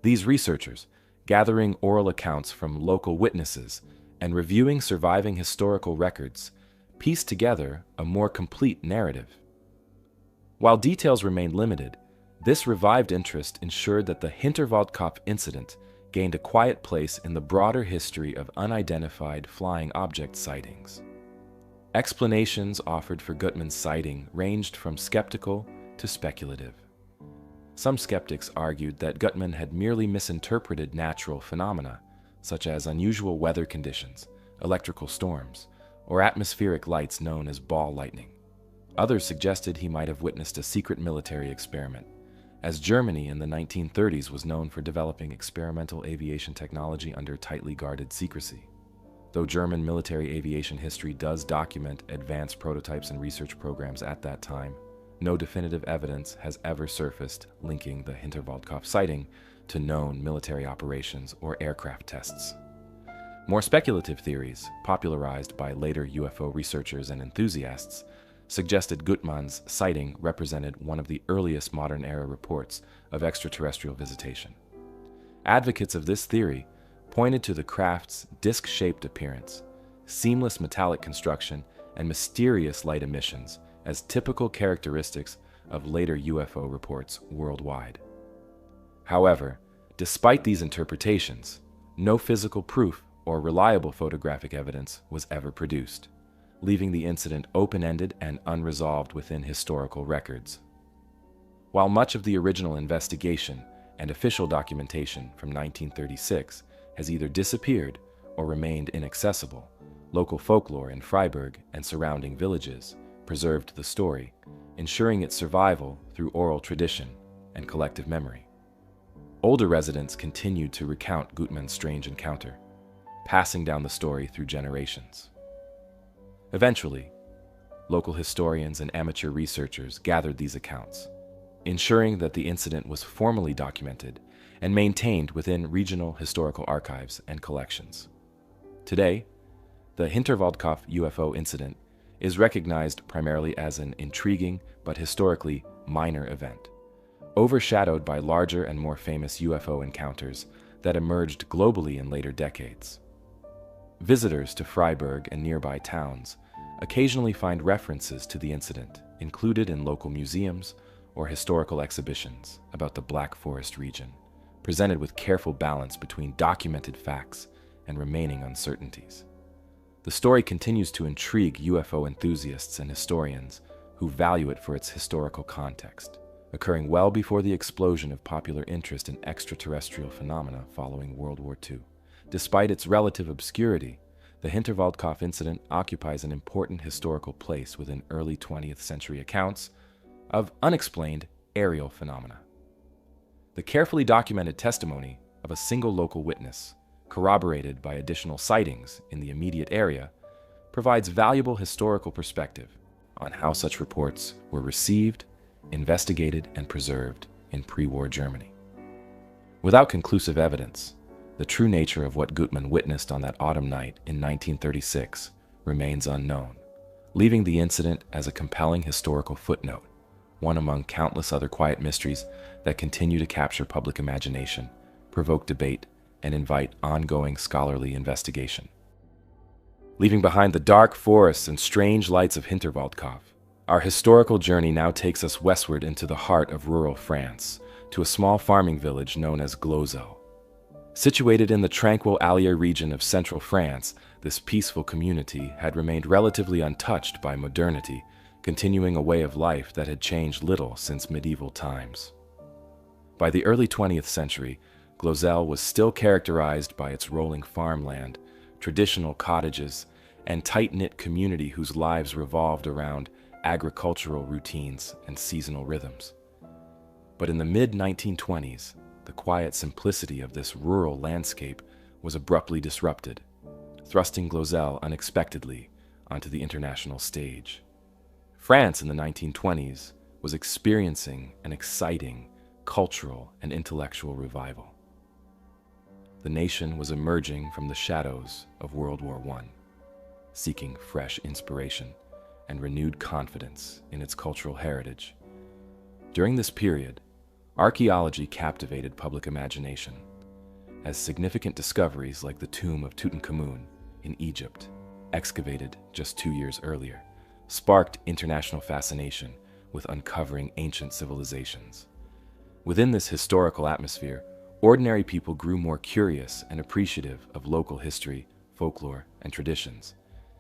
These researchers, gathering oral accounts from local witnesses and reviewing surviving historical records, pieced together a more complete narrative. While details remained limited, this revived interest ensured that the Hinterwaldkopf incident gained a quiet place in the broader history of unidentified flying object sightings. Explanations offered for Gutmann's sighting ranged from skeptical to speculative. Some skeptics argued that Gutmann had merely misinterpreted natural phenomena, such as unusual weather conditions, electrical storms, or atmospheric lights known as ball lightning. Others suggested he might have witnessed a secret military experiment, as Germany in the 1930s was known for developing experimental aviation technology under tightly guarded secrecy. Though German military aviation history does document advanced prototypes and research programs at that time, no definitive evidence has ever surfaced linking the Hinterwaldkopf sighting to known military operations or aircraft tests. More speculative theories, popularized by later UFO researchers and enthusiasts, suggested Gutmann's sighting represented one of the earliest modern-era reports of extraterrestrial visitation. Advocates of this theory pointed to the craft's disc-shaped appearance, seamless metallic construction, and mysterious light emissions as typical characteristics of later UFO reports worldwide. However, despite these interpretations, no physical proof or reliable photographic evidence was ever produced, leaving the incident open-ended and unresolved within historical records. While much of the original investigation and official documentation from 1936 has either disappeared or remained inaccessible, local folklore in Freiburg and surrounding villages preserved the story, ensuring its survival through oral tradition and collective memory. Older residents continued to recount Gutmann's strange encounter, passing down the story through generations. Eventually, local historians and amateur researchers gathered these accounts, ensuring that the incident was formally documented and maintained within regional historical archives and collections. Today, the Hinterwaldkopf UFO incident is recognized primarily as an intriguing but historically minor event, overshadowed by larger and more famous UFO encounters that emerged globally in later decades. Visitors to Freiburg and nearby towns occasionally find references to the incident included in local museums or historical exhibitions about the Black Forest region, presented with careful balance between documented facts and remaining uncertainties. The story continues to intrigue UFO enthusiasts and historians who value it for its historical context, occurring well before the explosion of popular interest in extraterrestrial phenomena following World War II. Despite its relative obscurity, the Hinterwaldkopf incident occupies an important historical place within early 20th century accounts of unexplained aerial phenomena. The carefully documented testimony of a single local witness, corroborated by additional sightings in the immediate area, provides valuable historical perspective on how such reports were received, investigated, and preserved in pre-war Germany. Without conclusive evidence, the true nature of what Gutmann witnessed on that autumn night in 1936 remains unknown, leaving the incident as a compelling historical footnote, one among countless other quiet mysteries that continue to capture public imagination, provoke debate, and invite ongoing scholarly investigation. Leaving behind the dark forests and strange lights of Hinterwaldkopf, our historical journey now takes us westward into the heart of rural France, to a small farming village known as Glosel. Situated in the tranquil Allier region of central France, this peaceful community had remained relatively untouched by modernity, continuing a way of life that had changed little since medieval times. By the early 20th century, Glosel was still characterized by its rolling farmland, traditional cottages, and tight-knit community whose lives revolved around agricultural routines and seasonal rhythms. But in the mid-1920s, the quiet simplicity of this rural landscape was abruptly disrupted, thrusting Glosel unexpectedly onto the international stage. France in the 1920s was experiencing an exciting cultural and intellectual revival. The nation was emerging from the shadows of World War I, seeking fresh inspiration and renewed confidence in its cultural heritage. During this period, archaeology captivated public imagination, as significant discoveries like the tomb of Tutankhamun in Egypt, excavated just 2 years earlier, sparked international fascination with uncovering ancient civilizations. Within this historical atmosphere, ordinary people grew more curious and appreciative of local history, folklore, and traditions.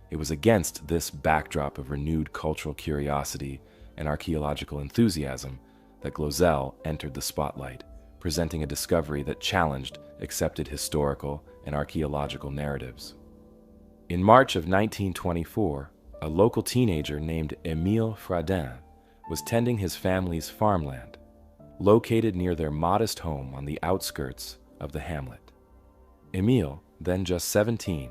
It was against this backdrop of renewed cultural curiosity and archaeological enthusiasm that Glosel entered the spotlight, presenting a discovery that challenged accepted historical and archaeological narratives. In March of 1924, a local teenager named Émile Fradin was tending his family's farmland, located near their modest home on the outskirts of the hamlet. Émile, then just 17,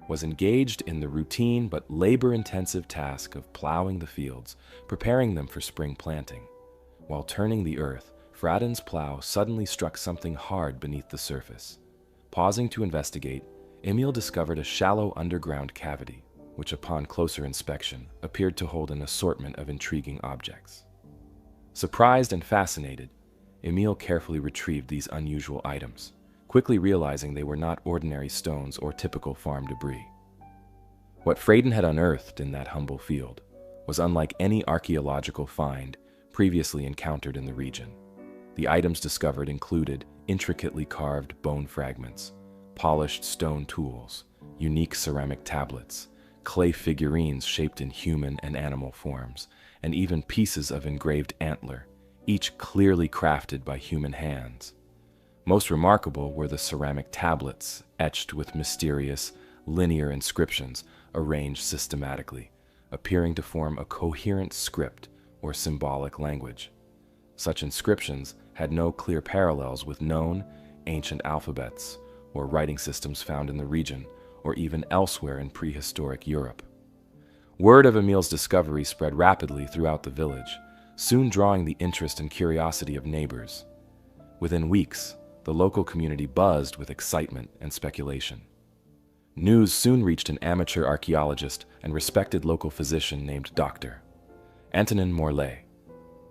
was engaged in the routine but labor-intensive task of plowing the fields, preparing them for spring planting. While turning the earth, Fraden's plow suddenly struck something hard beneath the surface. Pausing to investigate, Emil discovered a shallow underground cavity, which upon closer inspection appeared to hold an assortment of intriguing objects. Surprised and fascinated, Emil carefully retrieved these unusual items, quickly realizing they were not ordinary stones or typical farm debris. What Fraden had unearthed in that humble field was unlike any archaeological find previously encountered in the region. The items discovered included intricately carved bone fragments, polished stone tools, unique ceramic tablets, clay figurines shaped in human and animal forms, and even pieces of engraved antler, each clearly crafted by human hands. Most remarkable were the ceramic tablets, etched with mysterious, linear inscriptions arranged systematically, appearing to form a coherent script or symbolic language. Such inscriptions had no clear parallels with known, ancient alphabets or writing systems found in the region or even elsewhere in prehistoric Europe. Word of Emil's discovery spread rapidly throughout the village, soon drawing the interest and curiosity of neighbors. Within weeks, the local community buzzed with excitement and speculation. News soon reached an amateur archaeologist and respected local physician named Dr. Antonin Morlaix,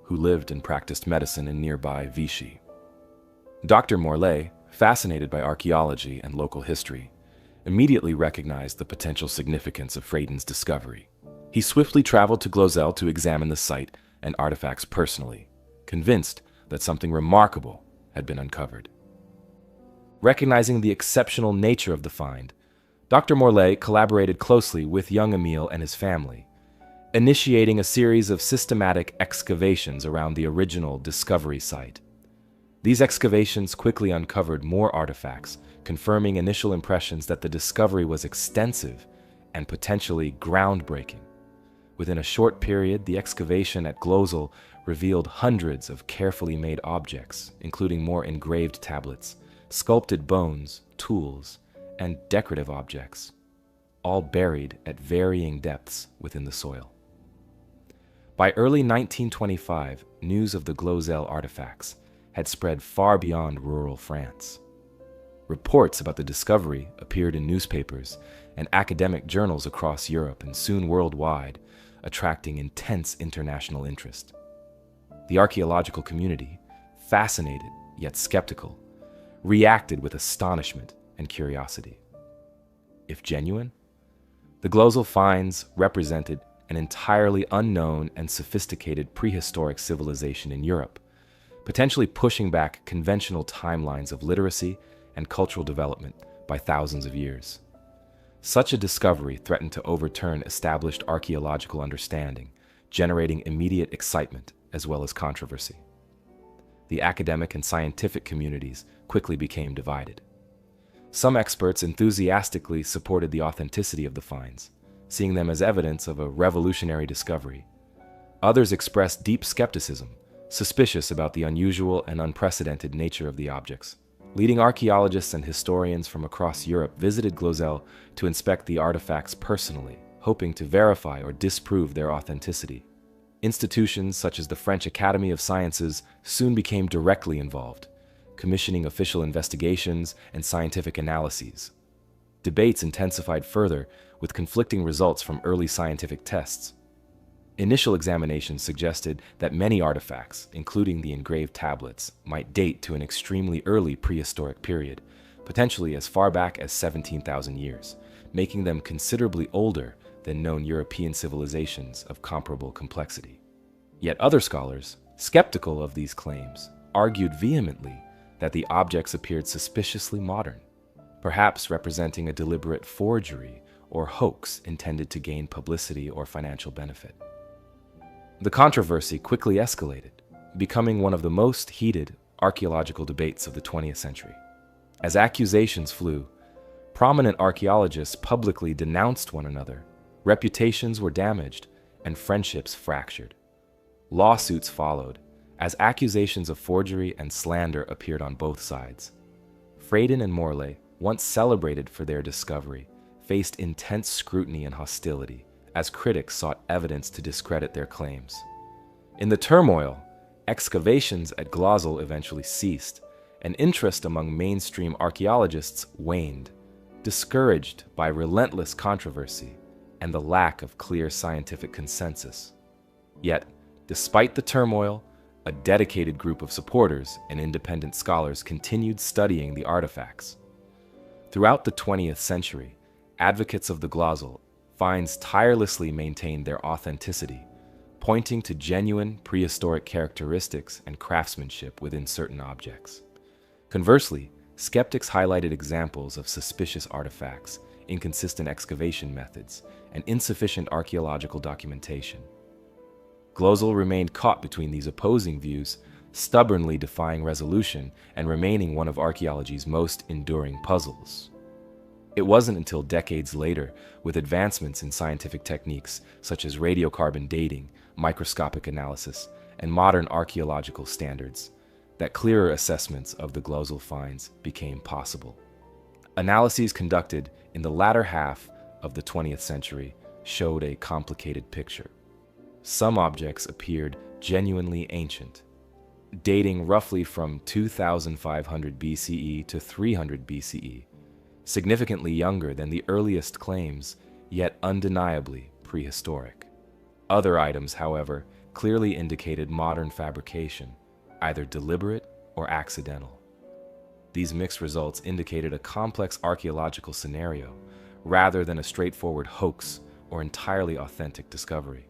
who lived and practiced medicine in nearby Vichy. Dr. Morlaix, fascinated by archaeology and local history, immediately recognized the potential significance of Fraden's discovery. He swiftly traveled to Glozell to examine the site and artifacts personally, convinced that something remarkable had been uncovered. Recognizing the exceptional nature of the find, Dr. Morlaix collaborated closely with young Emil and his family, initiating a series of systematic excavations around the original discovery site. These excavations quickly uncovered more artifacts, confirming initial impressions that the discovery was extensive and potentially groundbreaking. Within a short period, the excavation at Glozell revealed hundreds of carefully made objects, including more engraved tablets, sculpted bones, tools, and decorative objects, all buried at varying depths within the soil. By early 1925, news of the Glozell artifacts had spread far beyond rural France. Reports about the discovery appeared in newspapers and academic journals across Europe and soon worldwide, attracting intense international interest. The archaeological community, fascinated yet skeptical, reacted with astonishment and curiosity. If genuine, the Glozell finds represented an entirely unknown and sophisticated prehistoric civilization in Europe, potentially pushing back conventional timelines of literacy and cultural development by thousands of years. Such a discovery threatened to overturn established archaeological understanding, generating immediate excitement as well as controversy. The academic and scientific communities quickly became divided. Some experts enthusiastically supported the authenticity of the finds, seeing them as evidence of a revolutionary discovery. Others expressed deep skepticism, suspicious about the unusual and unprecedented nature of the objects. Leading archaeologists and historians from across Europe visited Glozell to inspect the artifacts personally, hoping to verify or disprove their authenticity. Institutions such as the French Academy of Sciences soon became directly involved, commissioning official investigations and scientific analyses. Debates intensified further with conflicting results from early scientific tests. Initial examinations suggested that many artifacts, including the engraved tablets, might date to an extremely early prehistoric period, potentially as far back as 17,000 years, making them considerably older than known European civilizations of comparable complexity. Yet other scholars, skeptical of these claims, argued vehemently that the objects appeared suspiciously modern, perhaps representing a deliberate forgery or hoax intended to gain publicity or financial benefit. The controversy quickly escalated, becoming one of the most heated archaeological debates of the 20th century. As accusations flew, prominent archaeologists publicly denounced one another, reputations were damaged, and friendships fractured. Lawsuits followed, as accusations of forgery and slander appeared on both sides. Fraden and Morlaix, once celebrated for their discovery, faced intense scrutiny and hostility as critics sought evidence to discredit their claims. In the turmoil, excavations at Glozal eventually ceased, and interest among mainstream archaeologists waned, discouraged by relentless controversy and the lack of clear scientific consensus. Yet, despite the turmoil, a dedicated group of supporters and independent scholars continued studying the artifacts. Throughout the 20th century, advocates of the Glozal finds tirelessly maintained their authenticity, pointing to genuine prehistoric characteristics and craftsmanship within certain objects. Conversely, skeptics highlighted examples of suspicious artifacts, inconsistent excavation methods, and insufficient archaeological documentation. Glozal remained caught between these opposing views, stubbornly defying resolution and remaining one of archaeology's most enduring puzzles. It wasn't until decades later, with advancements in scientific techniques such as radiocarbon dating, microscopic analysis, and modern archaeological standards, that clearer assessments of the Glozal finds became possible. Analyses conducted in the latter half of the 20th century showed a complicated picture. Some objects appeared genuinely ancient, dating roughly from 2500 BCE to 300 BCE, significantly younger than the earliest claims, yet undeniably prehistoric. Other items, however, clearly indicated modern fabrication, either deliberate or accidental. These mixed results indicated a complex archaeological scenario, rather than a straightforward hoax or entirely authentic discovery.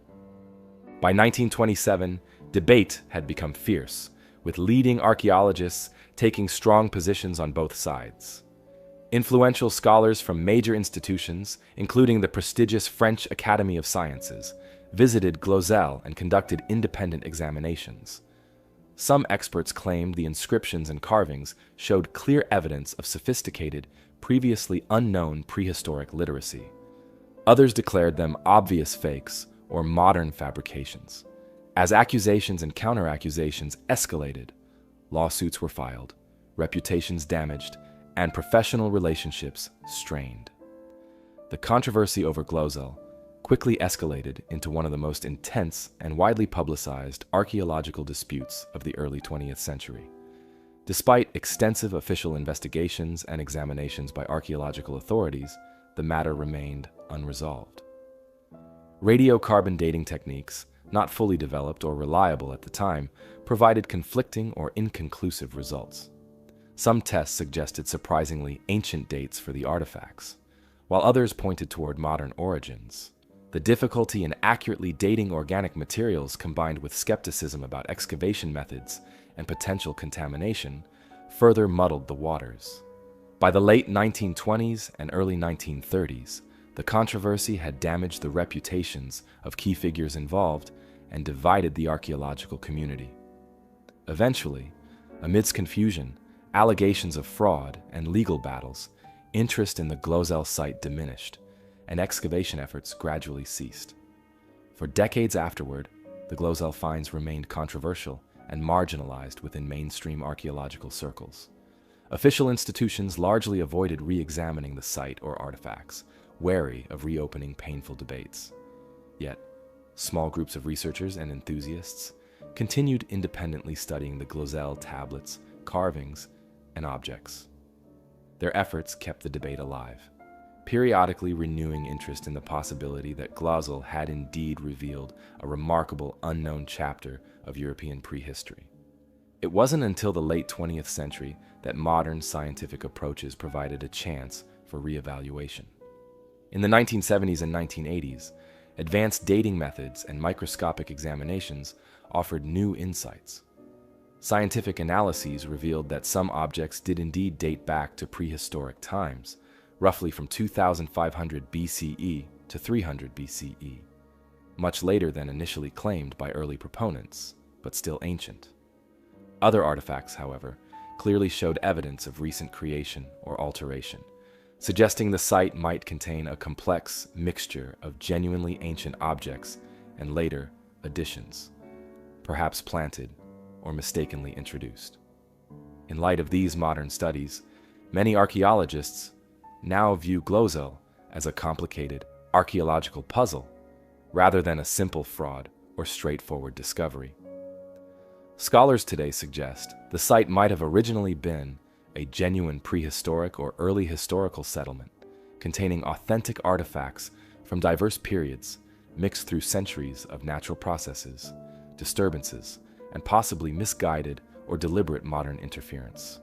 By 1927, debate had become fierce, with leading archaeologists taking strong positions on both sides. Influential scholars from major institutions, including the prestigious French Academy of Sciences, visited Glozal and conducted independent examinations. Some experts claimed the inscriptions and carvings showed clear evidence of sophisticated, previously unknown prehistoric literacy. Others declared them obvious fakes or modern fabrications. As accusations and counter-accusations escalated, lawsuits were filed, reputations damaged, and professional relationships strained. The controversy over Glozal quickly escalated into one of the most intense and widely publicized archaeological disputes of the early 20th century. Despite extensive official investigations and examinations by archaeological authorities, the matter remained unresolved. Radiocarbon dating techniques, not fully developed or reliable at the time, provided conflicting or inconclusive results. Some tests suggested surprisingly ancient dates for the artifacts, while others pointed toward modern origins. The difficulty in accurately dating organic materials, combined with skepticism about excavation methods and potential contamination, further muddled the waters. By the late 1920s and early 1930s, the controversy had damaged the reputations of key figures involved and divided the archaeological community. Eventually, amidst confusion, allegations of fraud, and legal battles, interest in the Glozal site diminished, and excavation efforts gradually ceased. For decades afterward, the Glozal finds remained controversial and marginalized within mainstream archaeological circles. Official institutions largely avoided re-examining the site or artifacts, wary of reopening painful debates. Yet, small groups of researchers and enthusiasts continued independently studying the Glozal tablets, carvings, and objects. Their efforts kept the debate alive, periodically renewing interest in the possibility that Glozal had indeed revealed a remarkable unknown chapter of European prehistory. It wasn't until the late 20th century that modern scientific approaches provided a chance for reevaluation. In the 1970s and 1980s, advanced dating methods and microscopic examinations offered new insights. Scientific analyses revealed that some objects did indeed date back to prehistoric times, roughly from 2500 BCE to 300 BCE, much later than initially claimed by early proponents, but still ancient. Other artifacts, however, clearly showed evidence of recent creation or alteration, suggesting the site might contain a complex mixture of genuinely ancient objects and later additions, perhaps planted or mistakenly introduced. In light of these modern studies, many archaeologists now view Glozal as a complicated archaeological puzzle rather than a simple fraud or straightforward discovery. Scholars today suggest the site might have originally been a genuine prehistoric or early historical settlement containing authentic artifacts from diverse periods mixed through centuries of natural processes, disturbances, and possibly misguided or deliberate modern interference.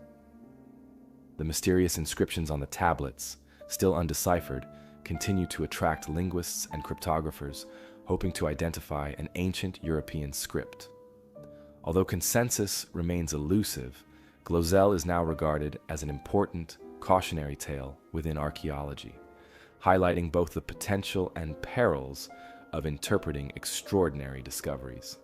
The mysterious inscriptions on the tablets, still undeciphered, continue to attract linguists and cryptographers hoping to identify an ancient European script. Although consensus remains elusive, Glozell is now regarded as an important cautionary tale within archaeology, highlighting both the potential and perils of interpreting extraordinary discoveries.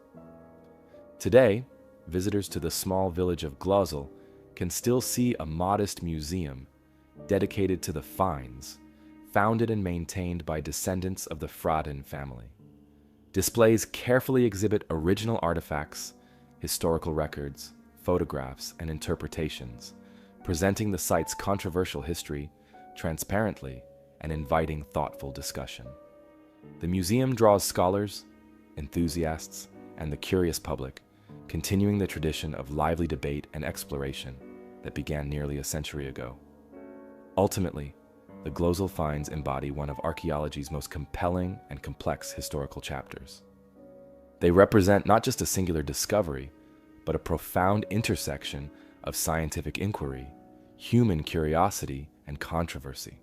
Today, visitors to the small village of Glozell can still see a modest museum dedicated to the finds, founded and maintained by descendants of the Fraden family. Displays carefully exhibit original artifacts, historical records, photographs, and interpretations, presenting the site's controversial history transparently and inviting thoughtful discussion. The museum draws scholars, enthusiasts, and the curious public, continuing the tradition of lively debate and exploration that began nearly a century ago. Ultimately, the Glozell finds embody one of archaeology's most compelling and complex historical chapters. They represent not just a singular discovery, but a profound intersection of scientific inquiry, human curiosity, and controversy.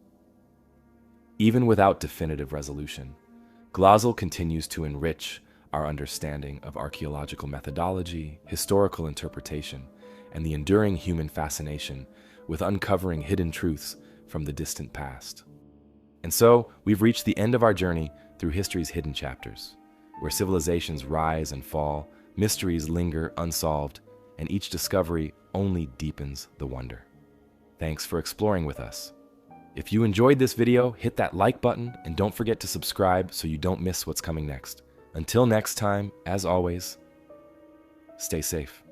Even without definitive resolution, Glozell continues to enrich our understanding of archaeological methodology, historical interpretation, and the enduring human fascination with uncovering hidden truths from the distant past. And so, we've reached the end of our journey through history's hidden chapters, where civilizations rise and fall, mysteries linger unsolved, and each discovery only deepens the wonder. Thanks for exploring with us. If you enjoyed this video, hit that like button and don't forget to subscribe so you don't miss what's coming next. Until next time, as always, stay safe.